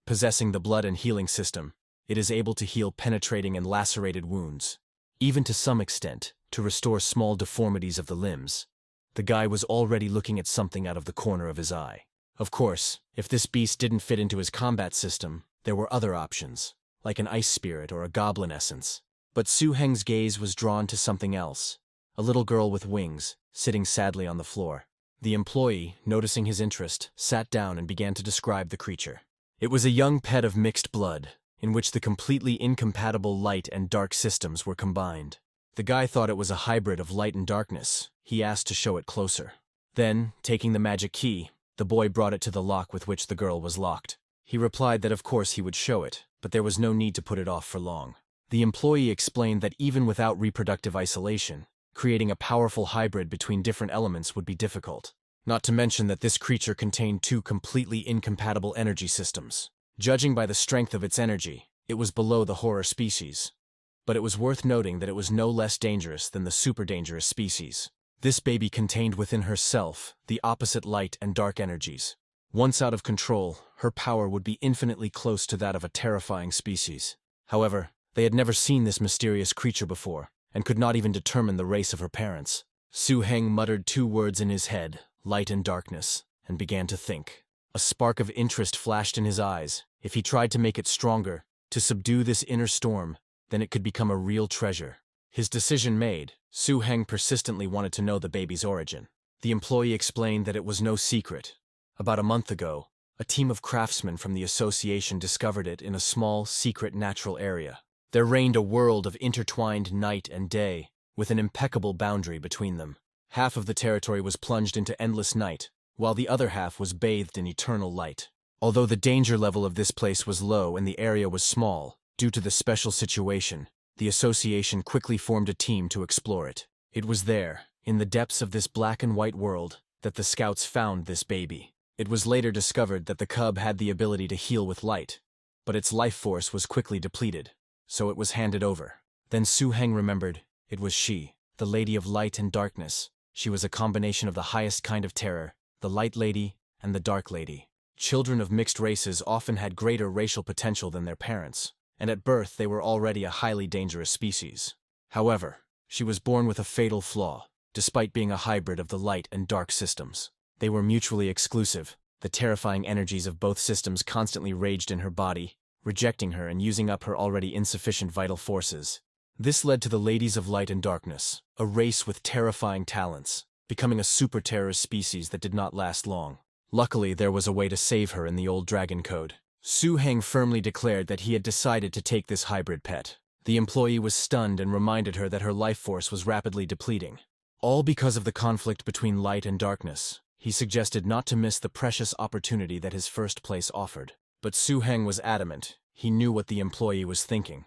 Possessing the blood and healing system, it is able to heal penetrating and lacerated wounds, even to some extent, to restore small deformities of the limbs. The guy was already looking at something out of the corner of his eye. Of course, if this beast didn't fit into his combat system, there were other options, like an ice spirit or a goblin essence. But Su Heng's gaze was drawn to something else, a little girl with wings, sitting sadly on the floor. The employee, noticing his interest, sat down and began to describe the creature. It was a young pet of mixed blood, in which the completely incompatible light and dark systems were combined. The guy thought it was a hybrid of light and darkness. He asked to show it closer. Then, taking the magic key, the boy brought it to the lock with which the girl was locked. He replied that of course he would show it, but there was no need to put it off for long. The employee explained that even without reproductive isolation, creating a powerful hybrid between different elements would be difficult. Not to mention that this creature contained 2 completely incompatible energy systems. Judging by the strength of its energy, it was below the horror species. But it was worth noting that it was no less dangerous than the super dangerous species. This baby contained within herself the opposite light and dark energies. Once out of control, her power would be infinitely close to that of a terrifying species. However, they had never seen this mysterious creature before, and could not even determine the race of her parents. Su Heng muttered 2 words in his head, light and darkness, and began to think. A spark of interest flashed in his eyes. If he tried to make it stronger, to subdue this inner storm, then it could become a real treasure. His decision made, Su Heng persistently wanted to know the baby's origin. The employee explained that it was no secret. About a month ago, a team of craftsmen from the association discovered it in a small, secret natural area. There reigned a world of intertwined night and day, with an impeccable boundary between them. Half of the territory was plunged into endless night, while the other half was bathed in eternal light. Although the danger level of this place was low and the area was small, due to the special situation, the association quickly formed a team to explore it. It was there, in the depths of this black and white world, that the scouts found this baby. It was later discovered that the cub had the ability to heal with light, but its life force was quickly depleted, so it was handed over. Then Su Heng remembered, it was she, the Lady of Light and Darkness. She was a combination of the highest kind of terror, the Light Lady and the Dark Lady. Children of mixed races often had greater racial potential than their parents, and at birth they were already a highly dangerous species. However, she was born with a fatal flaw, despite being a hybrid of the light and dark systems. They were mutually exclusive. The terrifying energies of both systems constantly raged in her body, rejecting her and using up her already insufficient vital forces. This led to the Ladies of Light and Darkness, a race with terrifying talents, becoming a super-terrorist species that did not last long. Luckily, there was a way to save her in the old Dragon Code. Su Heng firmly declared that he had decided to take this hybrid pet. The employee was stunned and reminded her that her life force was rapidly depleting. All because of the conflict between light and darkness. He suggested not to miss the precious opportunity that his first place offered. But Su Heng was adamant. He knew what the employee was thinking,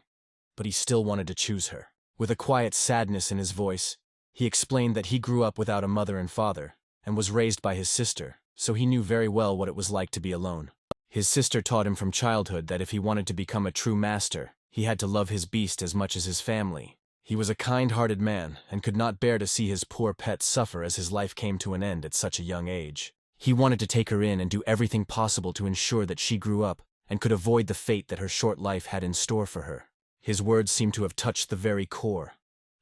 but he still wanted to choose her. With a quiet sadness in his voice, he explained that he grew up without a mother and father, and was raised by his sister, so he knew very well what it was like to be alone. His sister taught him from childhood that if he wanted to become a true master, he had to love his beast as much as his family. He was a kind-hearted man, and could not bear to see his poor pet suffer as his life came to an end at such a young age. He wanted to take her in and do everything possible to ensure that she grew up and could avoid the fate that her short life had in store for her. His words seemed to have touched the very core.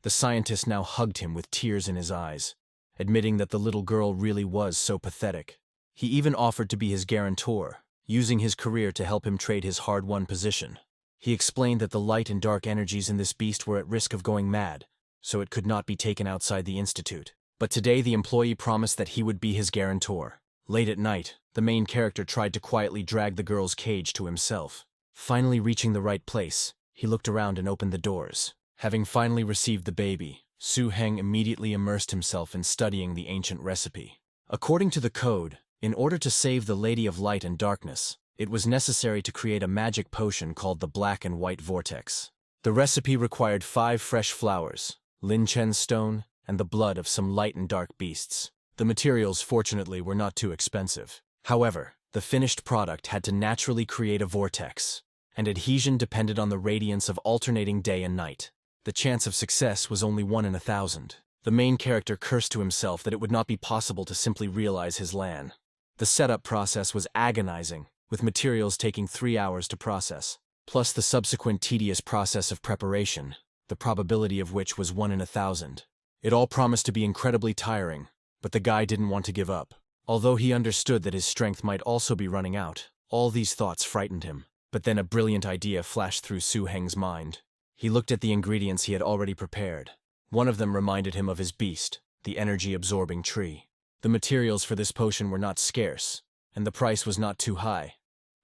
The scientist now hugged him with tears in his eyes, admitting that the little girl really was so pathetic. He even offered to be his guarantor, using his career to help him trade his hard-won position. He explained that the light and dark energies in this beast were at risk of going mad, so it could not be taken outside the institute. But today the employee promised that he would be his guarantor. Late at night, the main character tried to quietly drag the girl's cage to himself. Finally reaching the right place, he looked around and opened the doors. Having finally received the baby, Su-heng immediately immersed himself in studying the ancient recipe. According to the code, in order to save the Lady of Light and Darkness, it was necessary to create a magic potion called the Black and White Vortex. The recipe required 5 fresh flowers, Lin-Chen stone, and the blood of some light and dark beasts. The materials, fortunately, were not too expensive. However, the finished product had to naturally create a vortex, and adhesion depended on the radiance of alternating day and night. The chance of success was only 1 in 1,000. The main character cursed to himself that it would not be possible to simply realize his plan. The setup process was agonizing, with materials taking 3 hours to process, plus the subsequent tedious process of preparation, the probability of which was 1 in 1,000. It all promised to be incredibly tiring, but the guy didn't want to give up. Although he understood that his strength might also be running out, all these thoughts frightened him. But then a brilliant idea flashed through Su-heng's mind. He looked at the ingredients he had already prepared. One of them reminded him of his beast, the energy-absorbing tree. The materials for this potion were not scarce, and the price was not too high,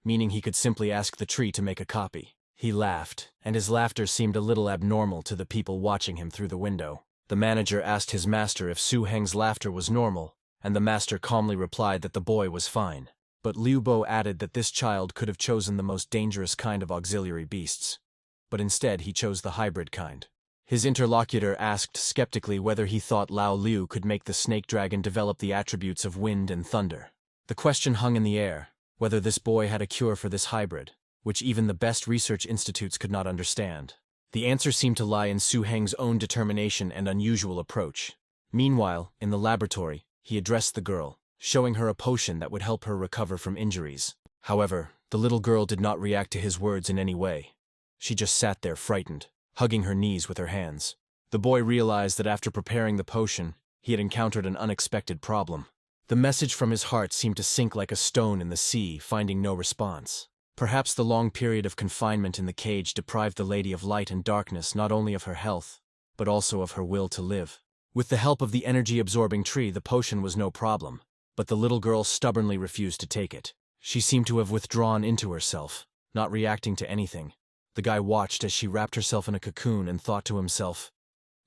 meaning he could simply ask the tree to make a copy. He laughed, and his laughter seemed a little abnormal to the people watching him through the window. The manager asked his master if Su-heng's laughter was normal, and the master calmly replied that the boy was fine. But Liu Bo added that this child could have chosen the most dangerous kind of auxiliary beasts. But instead he chose the hybrid kind. His interlocutor asked skeptically whether he thought Lao Liu could make the snake dragon develop the attributes of wind and thunder. The question hung in the air, whether this boy had a cure for this hybrid, which even the best research institutes could not understand. The answer seemed to lie in Su-heng's own determination and unusual approach. Meanwhile, in the laboratory, he addressed the girl, showing her a potion that would help her recover from injuries. However, the little girl did not react to his words in any way. She just sat there frightened, hugging her knees with her hands. The boy realized that after preparing the potion, he had encountered an unexpected problem. The message from his heart seemed to sink like a stone in the sea, finding no response. Perhaps the long period of confinement in the cage deprived the Lady of Light and Darkness not only of her health, but also of her will to live. With the help of the energy-absorbing tree, the potion was no problem, but the little girl stubbornly refused to take it. She seemed to have withdrawn into herself, not reacting to anything. The guy watched as she wrapped herself in a cocoon and thought to himself,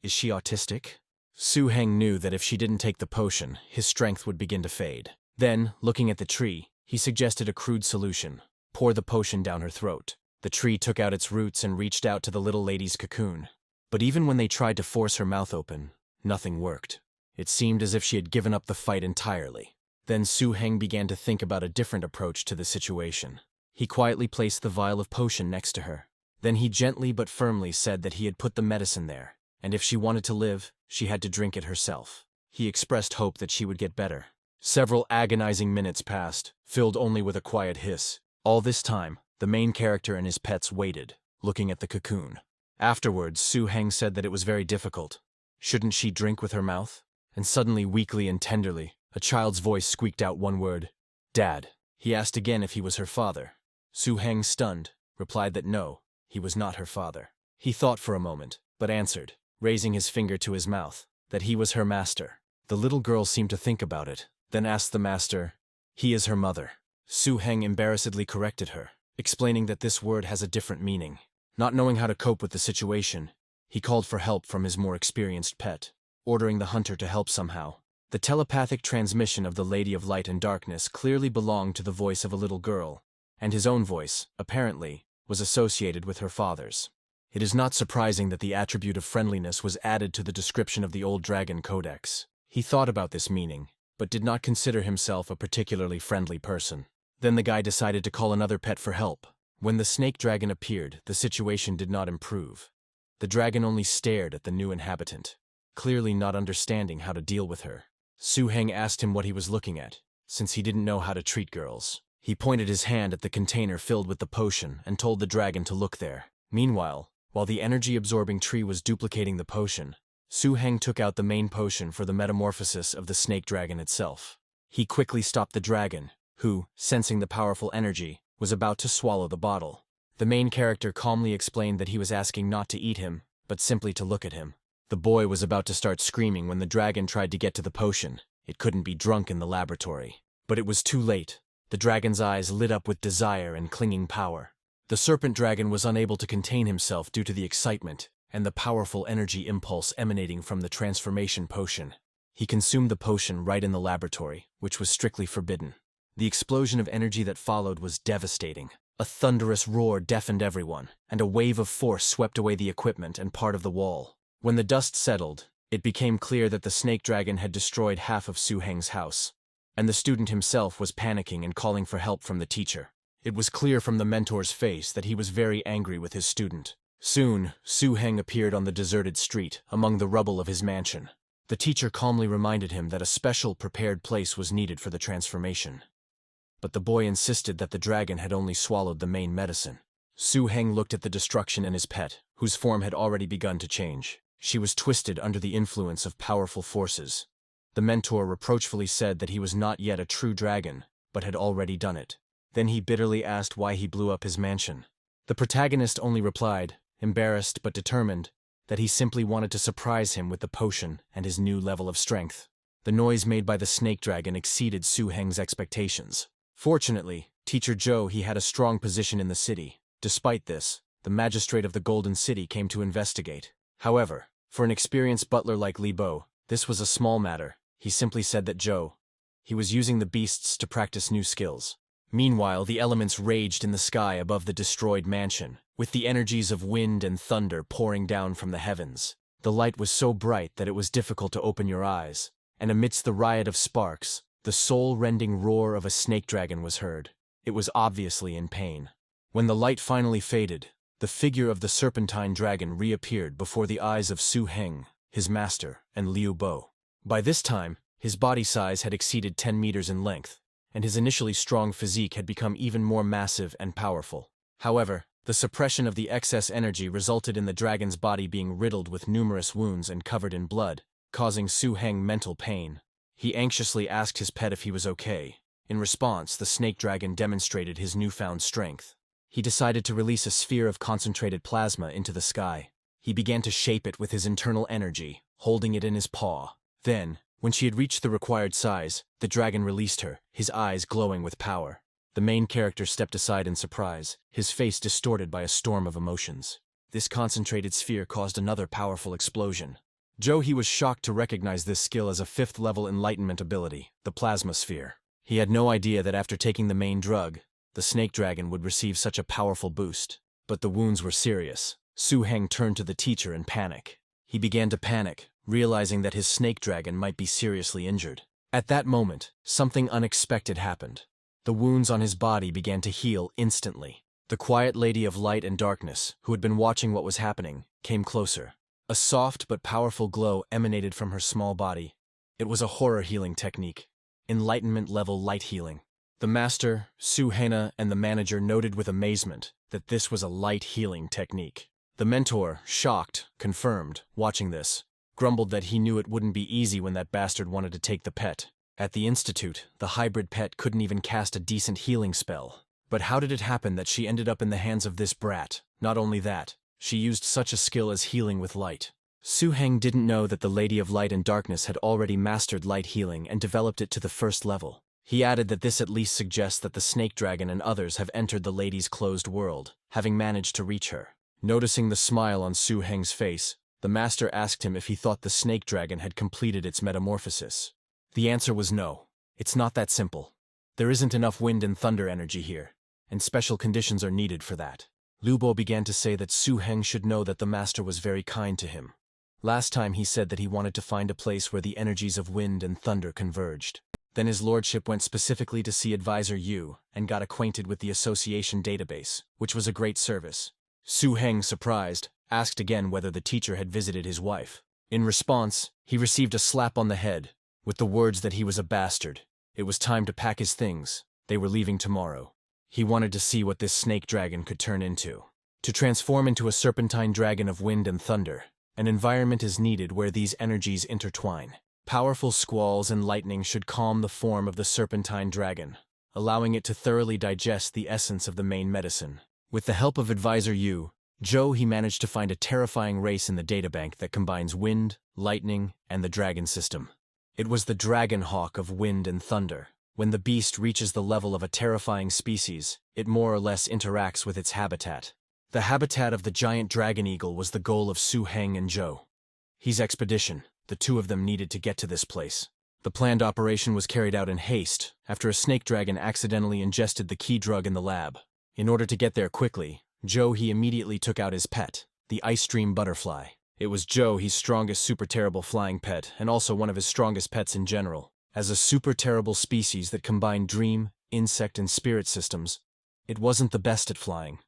"Is she autistic?" Su-heng knew that if she didn't take the potion, his strength would begin to fade. Then, looking at the tree, he suggested a crude solution. Pour the potion down her throat. The tree took out its roots and reached out to the little lady's cocoon. But even when they tried to force her mouth open, nothing worked. It seemed as if she had given up the fight entirely. Then Su-heng began to think about a different approach to the situation. He quietly placed the vial of potion next to her. Then he gently but firmly said that he had put the medicine there, and if she wanted to live, she had to drink it herself. He expressed hope that she would get better. Several agonizing minutes passed, filled only with a quiet hiss. All this time, the main character and his pets waited, looking at the cocoon. Afterwards, Su-heng said that it was very difficult. Shouldn't she drink with her mouth? And suddenly, weakly and tenderly, a child's voice squeaked out one word, "Dad." He asked again if he was her father. Su-heng, stunned, replied that no, he was not her father. He thought for a moment, but answered, raising his finger to his mouth, that he was her master. The little girl seemed to think about it, then asked the master, "He is her mother." Su-heng embarrassedly corrected her, explaining that this word has a different meaning. Not knowing how to cope with the situation, he called for help from his more experienced pet, ordering the hunter to help somehow. The telepathic transmission of the Lady of Light and Darkness clearly belonged to the voice of a little girl, and his own voice, apparently, was associated with her father's. It is not surprising that the attribute of friendliness was added to the description of the Old Dragon Codex. He thought about this meaning, but did not consider himself a particularly friendly person. Then the guy decided to call another pet for help. When the snake dragon appeared, the situation did not improve. The dragon only stared at the new inhabitant, clearly not understanding how to deal with her. Su-heng asked him what he was looking at. since he didn't know how to treat girls. He pointed his hand at the container filled with the potion and told the dragon to look there. Meanwhile, while the energy-absorbing tree was duplicating the potion, Su Heng took out the main potion for the metamorphosis of the snake dragon itself. He quickly stopped the dragon, who, sensing the powerful energy, was about to swallow the bottle. The main character calmly explained that he was asking not to eat him, but simply to look at him. The boy was about to start screaming when the dragon tried to get to the potion. It couldn't be drunk in the laboratory. But it was too late. The dragon's eyes lit up with desire and clinging power. The serpent dragon was unable to contain himself due to the excitement and the powerful energy impulse emanating from the transformation potion. He consumed the potion right in the laboratory, which was strictly forbidden. The explosion of energy that followed was devastating. A thunderous roar deafened everyone, and a wave of force swept away the equipment and part of the wall. When the dust settled, it became clear that the snake dragon had destroyed half of Su Heng's house, and the student himself was panicking and calling for help from the teacher. It was clear from the mentor's face that he was very angry with his student. Soon, Su Heng appeared on the deserted street, among the rubble of his mansion. The teacher calmly reminded him that a special prepared place was needed for the transformation. But the boy insisted that the dragon had only swallowed the main medicine. Su Heng looked at the destruction in his pet, whose form had already begun to change. She was twisted under the influence of powerful forces. The mentor reproachfully said that he was not yet a true dragon, but had already done it. Then he bitterly asked why he blew up his mansion. The protagonist only replied, embarrassed but determined, that he simply wanted to surprise him with the potion and his new level of strength. The noise made by the snake dragon exceeded Su Heng's expectations. Fortunately, Teacher Zhou he had a strong position in the city. Despite this, the magistrate of the Golden City came to investigate. However, for an experienced butler like Li Bo, this was a small matter. He simply said that he was using the beasts to practice new skills. Meanwhile, the elements raged in the sky above the destroyed mansion, with the energies of wind and thunder pouring down from the heavens. The light was so bright that it was difficult to open your eyes, and amidst the riot of sparks, the soul-rending roar of a snake dragon was heard. It was obviously in pain. When the light finally faded, the figure of the serpentine dragon reappeared before the eyes of Su Heng, his master, and Liu Bo. By this time, his body size had exceeded 10 meters in length, and his initially strong physique had become even more massive and powerful. However, the suppression of the excess energy resulted in the dragon's body being riddled with numerous wounds and covered in blood, causing Su Heng mental pain. He anxiously asked his pet if he was okay. In response, the snake dragon demonstrated his newfound strength. He decided to release a sphere of concentrated plasma into the sky. He began to shape it with his internal energy, holding it in his paw. Then, when she had reached the required size, the dragon released her, his eyes glowing with power. The main character stepped aside in surprise, his face distorted by a storm of emotions. This concentrated sphere caused another powerful explosion. He was shocked to recognize this skill as a 5th-level enlightenment ability, the plasma sphere. He had no idea that after taking the main drug, the snake dragon would receive such a powerful boost. But the wounds were serious. Su Heng turned to the teacher in panic. He began to panic, realizing that his snake dragon might be seriously injured. At that moment, something unexpected happened. The wounds on his body began to heal instantly. The quiet lady of light and darkness, who had been watching what was happening, came closer. A soft but powerful glow emanated from her small body. It was a horror healing technique, enlightenment-level light healing. The master, Su Hena, and the manager noted with amazement that this was a light healing technique. The mentor, shocked, confirmed, watching this, grumbled that he knew it wouldn't be easy when that bastard wanted to take the pet. At the institute, the hybrid pet couldn't even cast a decent healing spell. But how did it happen that she ended up in the hands of this brat? Not only that, she used such a skill as healing with light. Su Heng didn't know that the Lady of Light and Darkness had already mastered light healing and developed it to the 1st level. He added that this at least suggests that the snake dragon and others have entered the lady's closed world, having managed to reach her. Noticing the smile on Su Heng's face, the master asked him if he thought the snake dragon had completed its metamorphosis. The answer was no. It's not that simple. There isn't enough wind and thunder energy here, and special conditions are needed for that. Liu Bo began to say that Su Heng should know that the master was very kind to him. Last time he said that he wanted to find a place where the energies of wind and thunder converged. Then his lordship went specifically to see Advisor Yu and got acquainted with the association database, which was a great service. Su Heng, surprised, asked again whether the teacher had visited his wife. In response, he received a slap on the head, with the words that he was a bastard. It was time to pack his things. They were leaving tomorrow. He wanted to see what this snake dragon could turn into. To transform into a serpentine dragon of wind and thunder, an environment is needed where these energies intertwine. Powerful squalls and lightning should calm the form of the serpentine dragon, allowing it to thoroughly digest the essence of the main medicine. With the help of advisor Joe, he managed to find a terrifying race in the databank that combines wind, lightning, and the dragon system. It was the dragon hawk of wind and thunder. When the beast reaches the level of a terrifying species, it more or less interacts with its habitat. The habitat of the giant dragon eagle was the goal of Su Heng and Joe. His expedition, the two of them needed to get to this place. The planned operation was carried out in haste after a snake dragon accidentally ingested the key drug in the lab. In order to get there quickly, he immediately took out his pet, the ice stream butterfly. It was his strongest super terrible flying pet and also one of his strongest pets in general. As a super terrible species that combined dream, insect, and spirit systems, it wasn't the best at flying,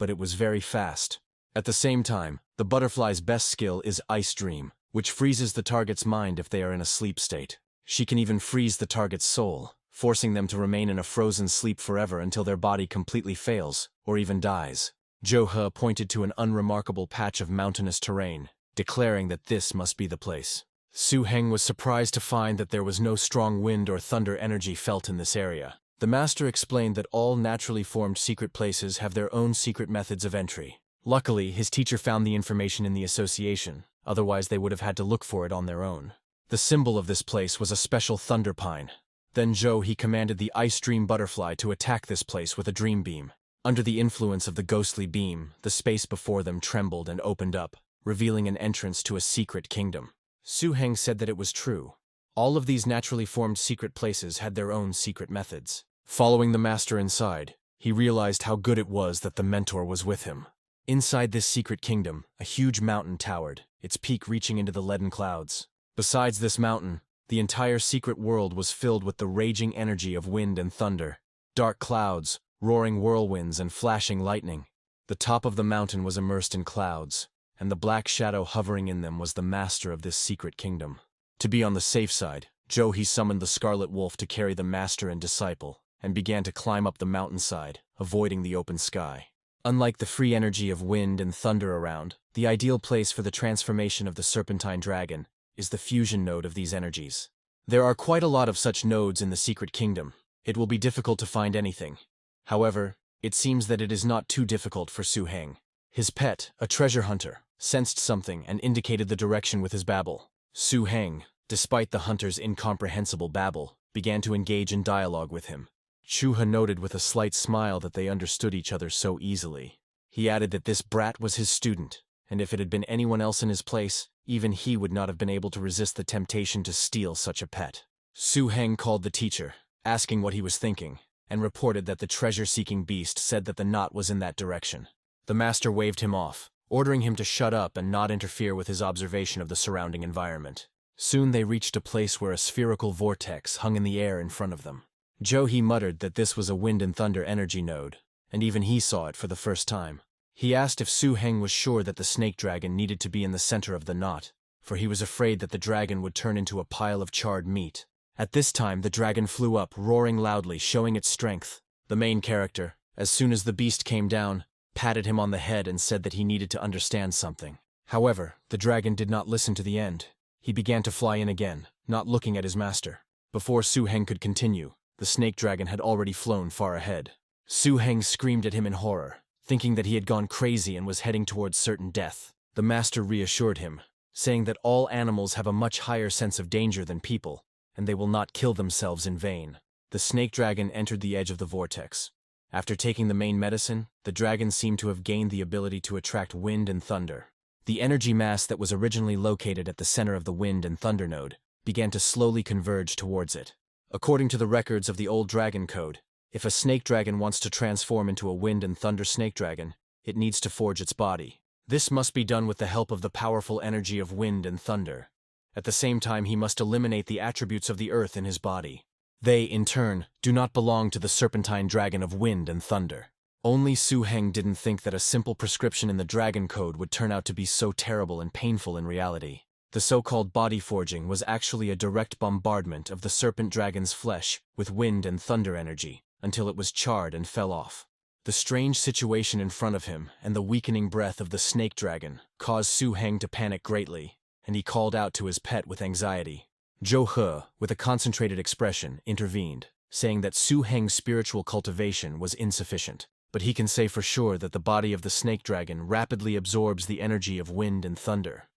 but it was very fast. At the same time, the butterfly's best skill is Ice Dream, which freezes the target's mind if they are in a sleep state. She can even freeze the target's soul, forcing them to remain in a frozen sleep forever until their body completely fails, or even dies. He pointed to an unremarkable patch of mountainous terrain, declaring that this must be the place. Su Heng was surprised to find that there was no strong wind or thunder energy felt in this area. The master explained that all naturally formed secret places have their own secret methods of entry. Luckily, his teacher found the information in the association, otherwise they would have had to look for it on their own. The symbol of this place was a special thunder pine. Then he commanded the ice dream butterfly to attack this place with a dream beam. Under the influence of the ghostly beam, the space before them trembled and opened up, revealing an entrance to a secret kingdom. Su Heng said that it was true. All of these naturally formed secret places had their own secret methods. Following the master inside, he realized how good it was that the mentor was with him. Inside this secret kingdom, a huge mountain towered, its peak reaching into the leaden clouds. Besides this mountain, the entire secret world was filled with the raging energy of wind and thunder. Dark clouds, roaring whirlwinds, and flashing lightning. The top of the mountain was immersed in clouds, and the black shadow hovering in them was the master of this secret kingdom. To be on the safe side, he summoned the Scarlet Wolf to carry the master and disciple, and began to climb up the mountainside, avoiding the open sky. Unlike the free energy of wind and thunder around, the ideal place for the transformation of the serpentine dragon is the fusion node of these energies. There are quite a lot of such nodes in the secret kingdom. It will be difficult to find anything. However, it seems that it is not too difficult for Su Heng. His pet, a treasure hunter, sensed something and indicated the direction with his babble. Su Heng, despite the hunter's incomprehensible babble, began to engage in dialogue with him. He noted with a slight smile that they understood each other so easily. He added that this brat was his student, and if it had been anyone else in his place, even he would not have been able to resist the temptation to steal such a pet. Su Heng called the teacher, asking what he was thinking, and reported that the treasure-seeking beast said that the knot was in that direction. The master waved him off, ordering him to shut up and not interfere with his observation of the surrounding environment. Soon they reached a place where a spherical vortex hung in the air in front of them. He muttered that this was a wind and thunder energy node, and even he saw it for the first time. He asked if Su Heng was sure that the snake dragon needed to be in the center of the knot, for he was afraid that the dragon would turn into a pile of charred meat. At this time, the dragon flew up, roaring loudly, showing its strength. The main character, as soon as the beast came down, patted him on the head and said that he needed to understand something. However, the dragon did not listen to the end. He began to fly in again, not looking at his master. Before Su Heng could continue, the snake dragon had already flown far ahead. Su Heng screamed at him in horror, thinking that he had gone crazy and was heading towards certain death. The master reassured him, saying that all animals have a much higher sense of danger than people, and they will not kill themselves in vain. The snake dragon entered the edge of the vortex. After taking the main medicine, the dragon seemed to have gained the ability to attract wind and thunder. The energy mass that was originally located at the center of the wind and thunder node began to slowly converge towards it. According to the records of the old dragon code, if a snake dragon wants to transform into a wind and thunder snake dragon, it needs to forge its body. This must be done with the help of the powerful energy of wind and thunder. At the same time, he must eliminate the attributes of the earth in his body. They, in turn, do not belong to the serpentine dragon of wind and thunder. Only Su Heng didn't think that a simple prescription in the dragon code would turn out to be so terrible and painful in reality. The so-called body forging was actually a direct bombardment of the serpent dragon's flesh with wind and thunder energy, until it was charred and fell off. The strange situation in front of him and the weakening breath of the snake dragon caused Su Heng to panic greatly, and he called out to his pet with anxiety. Zhou He, with a concentrated expression, intervened, saying that Su Heng's spiritual cultivation was insufficient, but he can say for sure that the body of the snake dragon rapidly absorbs the energy of wind and thunder,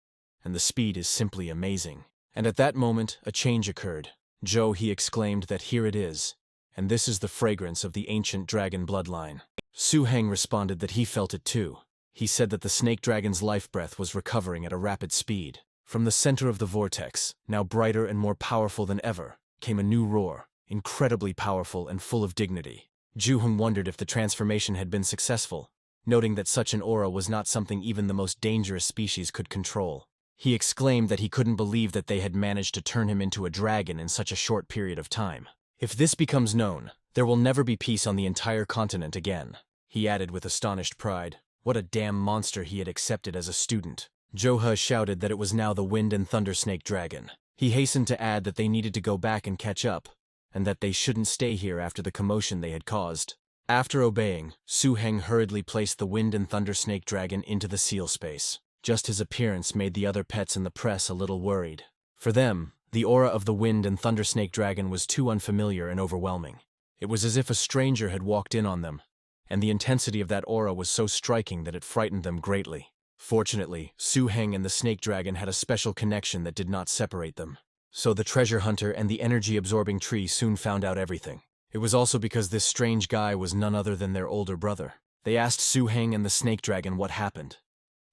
and the speed is simply amazing. And at that moment, a change occurred. Zhou He exclaimed that here it is, and this is the fragrance of the ancient dragon bloodline. Su Heng responded that he felt it too. He said that the snake dragon's life breath was recovering at a rapid speed. From the center of the vortex, now brighter and more powerful than ever, came a new roar, incredibly powerful and full of dignity. Zhu Heng wondered if the transformation had been successful, noting that such an aura was not something even the most dangerous species could control. He exclaimed that he couldn't believe that they had managed to turn him into a dragon in such a short period of time. If this becomes known, there will never be peace on the entire continent again, he added with astonished pride. What a damn monster he had accepted as a student. Zhou He shouted that it was now the wind and thunder snake dragon. He hastened to add that they needed to go back and catch up, and that they shouldn't stay here after the commotion they had caused. After obeying, Su Heng hurriedly placed the wind and thunder snake dragon into the seal space. Just his appearance made the other pets in the press a little worried. For them, the aura of the wind and thunder snake dragon was too unfamiliar and overwhelming. It was as if a stranger had walked in on them, and the intensity of that aura was so striking that it frightened them greatly. Fortunately, Su Heng and the snake dragon had a special connection that did not separate them. So the treasure hunter and the energy-absorbing tree soon found out everything. It was also because this strange guy was none other than their older brother. They asked Su Heng and the snake dragon what happened.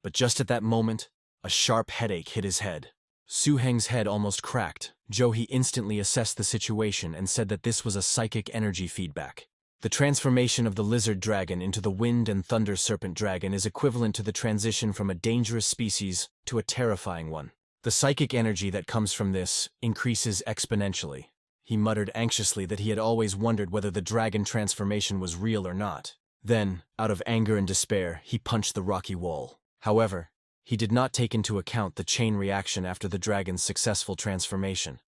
But just at that moment, a sharp headache hit his head. Su Heng's head almost cracked. Zhou He instantly assessed the situation and said that this was a psychic energy feedback. The transformation of the lizard dragon into the wind and thunder serpent dragon is equivalent to the transition from a dangerous species to a terrifying one. The psychic energy that comes from this increases exponentially. He muttered anxiously that he had always wondered whether the dragon transformation was real or not. Then, out of anger and despair, he punched the rocky wall. However, he did not take into account the chain reaction after the dragon's successful transformation.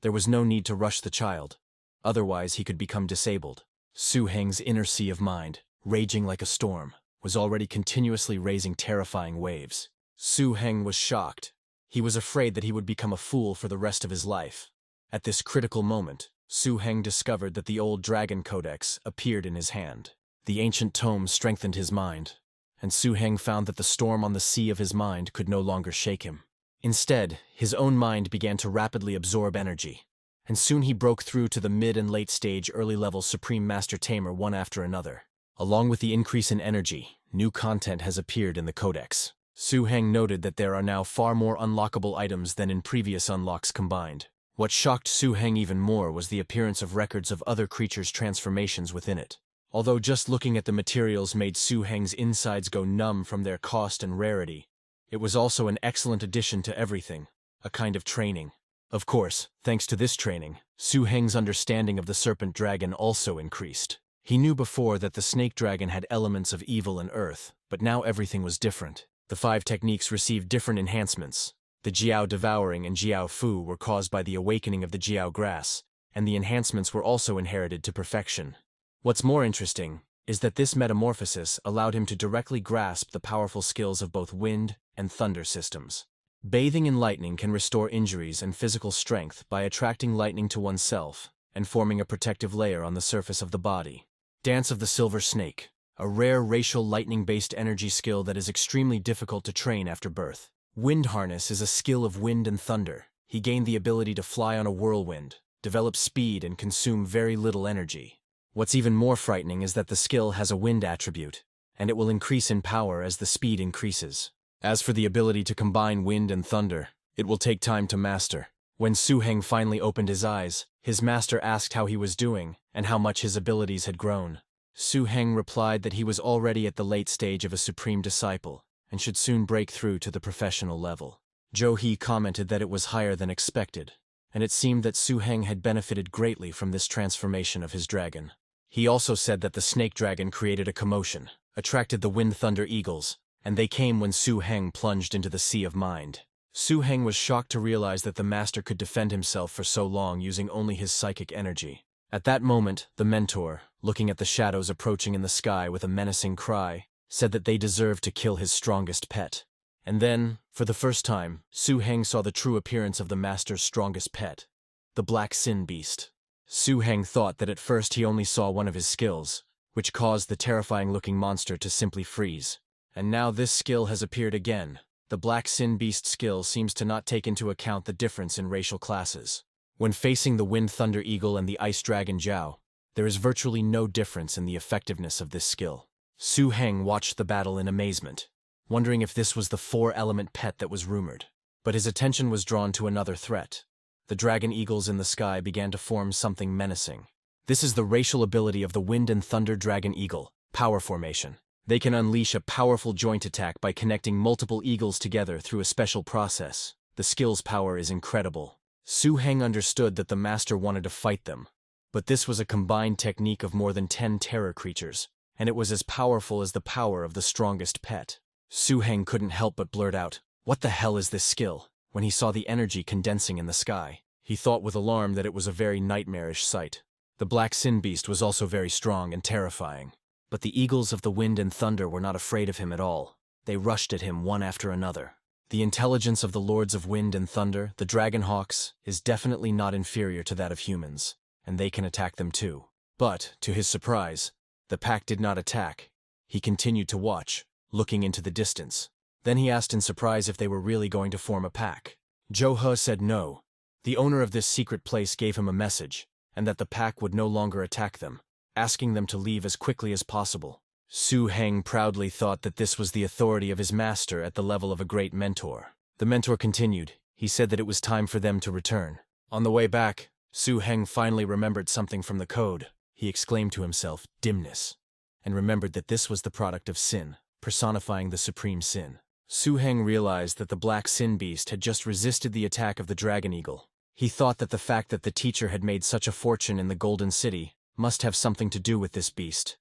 There was no need to rush the child, otherwise he could become disabled. Su Heng's inner sea of mind, raging like a storm, was already continuously raising terrifying waves. Su Heng was shocked. He was afraid that he would become a fool for the rest of his life. At this critical moment, Su Heng discovered that the old Dragon Codex appeared in his hand. The ancient tome strengthened his mind, and Su Heng found that the storm on the sea of his mind could no longer shake him. Instead, his own mind began to rapidly absorb energy, and soon he broke through to the mid and late stage early-level Supreme Master Tamer one after another. Along with the increase in energy, new content has appeared in the Codex. Su Heng noted that there are now far more unlockable items than in previous unlocks combined. What shocked Su Heng even more was the appearance of records of other creatures' transformations within it. Although just looking at the materials made Su Heng's insides go numb from their cost and rarity, it was also an excellent addition to everything, a kind of training. Of course, thanks to this training, Su Heng's understanding of the serpent dragon also increased. He knew before that the snake dragon had elements of evil and earth, but now everything was different. The 5 techniques received different enhancements. The Jiao Devouring and Jiao Fu were caused by the awakening of the Jiao Grass, and the enhancements were also inherited to perfection. What's more interesting is that this metamorphosis allowed him to directly grasp the powerful skills of both wind and thunder systems. Bathing in lightning can restore injuries and physical strength by attracting lightning to oneself and forming a protective layer on the surface of the body. Dance of the Silver Snake, a rare racial lightning-based energy skill that is extremely difficult to train after birth. Wind Harness is a skill of wind and thunder. He gained the ability to fly on a whirlwind, develop speed, and consume very little energy. What's even more frightening is that the skill has a wind attribute, and it will increase in power as the speed increases. As for the ability to combine wind and thunder, it will take time to master. When Su Heng finally opened his eyes, his master asked how he was doing and how much his abilities had grown. Su Heng replied that he was already at the late stage of a supreme disciple and should soon break through to the professional level. Zhou He commented that it was higher than expected, and it seemed that Su Heng had benefited greatly from this transformation of his dragon. He also said that the snake dragon created a commotion, attracted the wind thunder eagles, and they came when Su Heng plunged into the sea of mind. Su Heng was shocked to realize that the master could defend himself for so long using only his psychic energy. At that moment, the mentor, looking at the shadows approaching in the sky with a menacing cry, said that they deserved to kill his strongest pet. And then, for the first time, Su Heng saw the true appearance of the master's strongest pet, the Black Sin Beast. Su Heng thought that at first he only saw one of his skills, which caused the terrifying-looking monster to simply freeze. And now this skill has appeared again. The Black Sin Beast skill seems to not take into account the difference in racial classes. When facing the Wind Thunder Eagle and the Ice Dragon Zhao, there is virtually no difference in the effectiveness of this skill. Su Heng watched the battle in amazement, wondering if this was the four-element pet that was rumored. But his attention was drawn to another threat. The dragon eagles in the sky began to form something menacing. This is the racial ability of the Wind and Thunder Dragon Eagle, Power Formation. They can unleash a powerful joint attack by connecting multiple eagles together through a special process. The skill's power is incredible. Su Heng understood that the master wanted to fight them, but this was a combined technique of more than 10 terror creatures, and it was as powerful as the power of the strongest pet. Su Heng couldn't help but blurt out, "What the hell is this skill?" when he saw the energy condensing in the sky. He thought with alarm that it was a very nightmarish sight. The Black Sin Beast was also very strong and terrifying. But the eagles of the Wind and Thunder were not afraid of him at all. They rushed at him one after another. The intelligence of the Lords of Wind and Thunder, the Dragonhawks, is definitely not inferior to that of humans, and they can attack them too. But, to his surprise, the pack did not attack. He continued to watch, looking into the distance. Then he asked in surprise if they were really going to form a pack. Zhou He said no. The owner of this secret place gave him a message, and that the pack would no longer attack them, asking them to leave as quickly as possible. Su Heng proudly thought that this was the authority of his master at the level of a great mentor. The mentor continued. He said that it was time for them to return. On the way back, Su Heng finally remembered something from the code. He exclaimed to himself, "Dimness," and remembered that this was the product of sin, personifying the supreme sin. Su Heng realized that the Black Sin Beast had just resisted the attack of the Dragon Eagle. He thought that the fact that the teacher had made such a fortune in the Golden City must have something to do with this beast.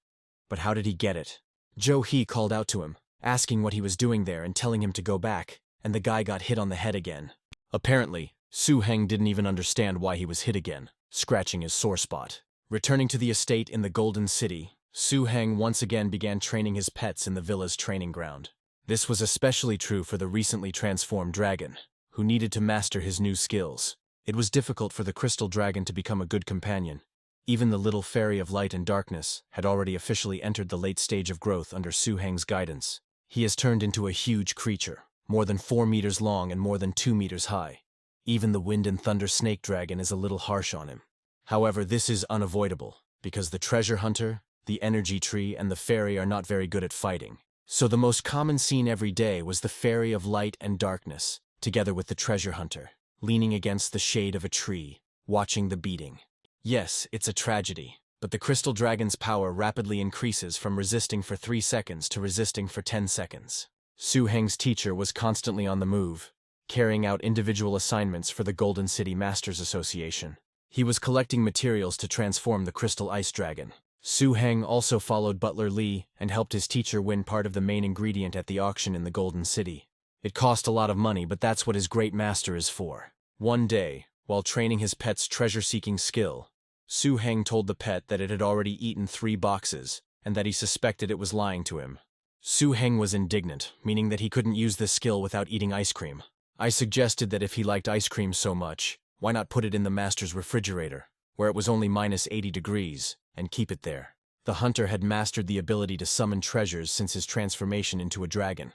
But how did he get it? Zhou He called out to him, asking what he was doing there and telling him to go back, and the guy got hit on the head again. Apparently, Su Heng didn't even understand why he was hit again, scratching his sore spot. Returning to the estate in the Golden City, Su Heng once again began training his pets in the villa's training ground. This was especially true for the recently transformed dragon, who needed to master his new skills. It was difficult for the crystal dragon to become a good companion. Even the little fairy of light and darkness had already officially entered the late stage of growth under Su Heng's guidance. He has turned into a huge creature, more than 4 meters long and more than 2 meters high. Even the Wind and Thunder snake dragon is a little harsh on him. However, this is unavoidable, because the treasure hunter, the energy tree, and the fairy are not very good at fighting. So the most common scene every day was the fairy of light and darkness, together with the treasure hunter, leaning against the shade of a tree, watching the beating. Yes, it's a tragedy, but the crystal dragon's power rapidly increases from resisting for 3 seconds to resisting for 10 seconds. Su Heng's teacher was constantly on the move, carrying out individual assignments for the Golden City Masters Association. He was collecting materials to transform the crystal ice dragon. Su Heng also followed Butler Li and helped his teacher win part of the main ingredient at the auction in the Golden City. It cost a lot of money, but that's what his great master is for. One day, while training his pet's treasure-seeking skill, Su Heng told the pet that it had already eaten 3 boxes, and that he suspected it was lying to him. Su Heng was indignant, meaning that he couldn't use this skill without eating ice cream. I suggested that if he liked ice cream so much, why not put it in the master's refrigerator, where it was only -80 degrees, and keep it there. The hunter had mastered the ability to summon treasures since his transformation into a dragon,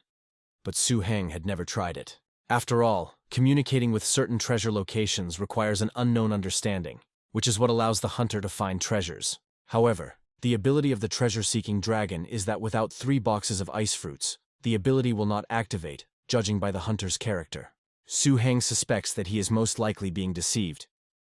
but Su Heng had never tried it. After all, communicating with certain treasure locations requires an unknown understanding, which is what allows the hunter to find treasures. However, the ability of the treasure-seeking dragon is that without 3 boxes of ice fruits, the ability will not activate, judging by the hunter's character. Su Heng suspects that he is most likely being deceived,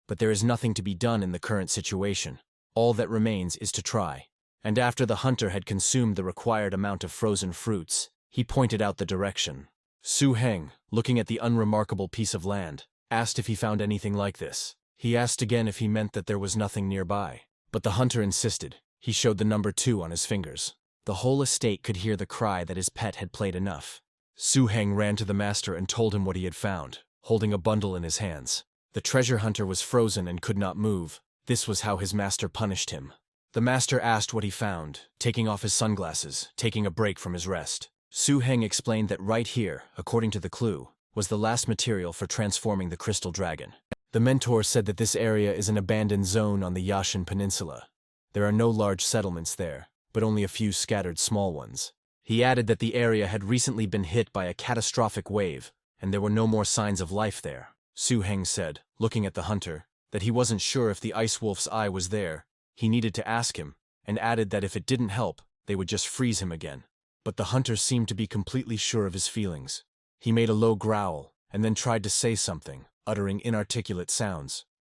but there is nothing to be done in the current situation. All that remains is to try. And after the hunter had consumed the required amount of frozen fruits, he pointed out the direction. Su Heng, looking at the unremarkable piece of land, asked if he found anything like this. He asked again if he meant that there was nothing nearby. But the hunter insisted. He showed the number 2 on his fingers. The whole estate could hear the cry that his pet had played enough. Su Heng ran to the master and told him what he had found, holding a bundle in his hands. The treasure hunter was frozen and could not move. This was how his master punished him. The master asked what he found, taking off his sunglasses, taking a break from his rest. Su Heng explained that right here, according to the clue, was the last material for transforming the crystal dragon. The mentor said that this area is an abandoned zone on the Yashin Peninsula. There are no large settlements there, but only a few scattered small ones. He added that the area had recently been hit by a catastrophic wave, and there were no more signs of life there. Su Heng said, looking at the hunter, that he wasn't sure if the ice wolf's eye was there. He needed to ask him, and added that if it didn't help, they would just freeze him again. But the hunter seemed to be completely sure of his feelings. He made a low growl, and then tried to say something, uttering inarticulate sounds.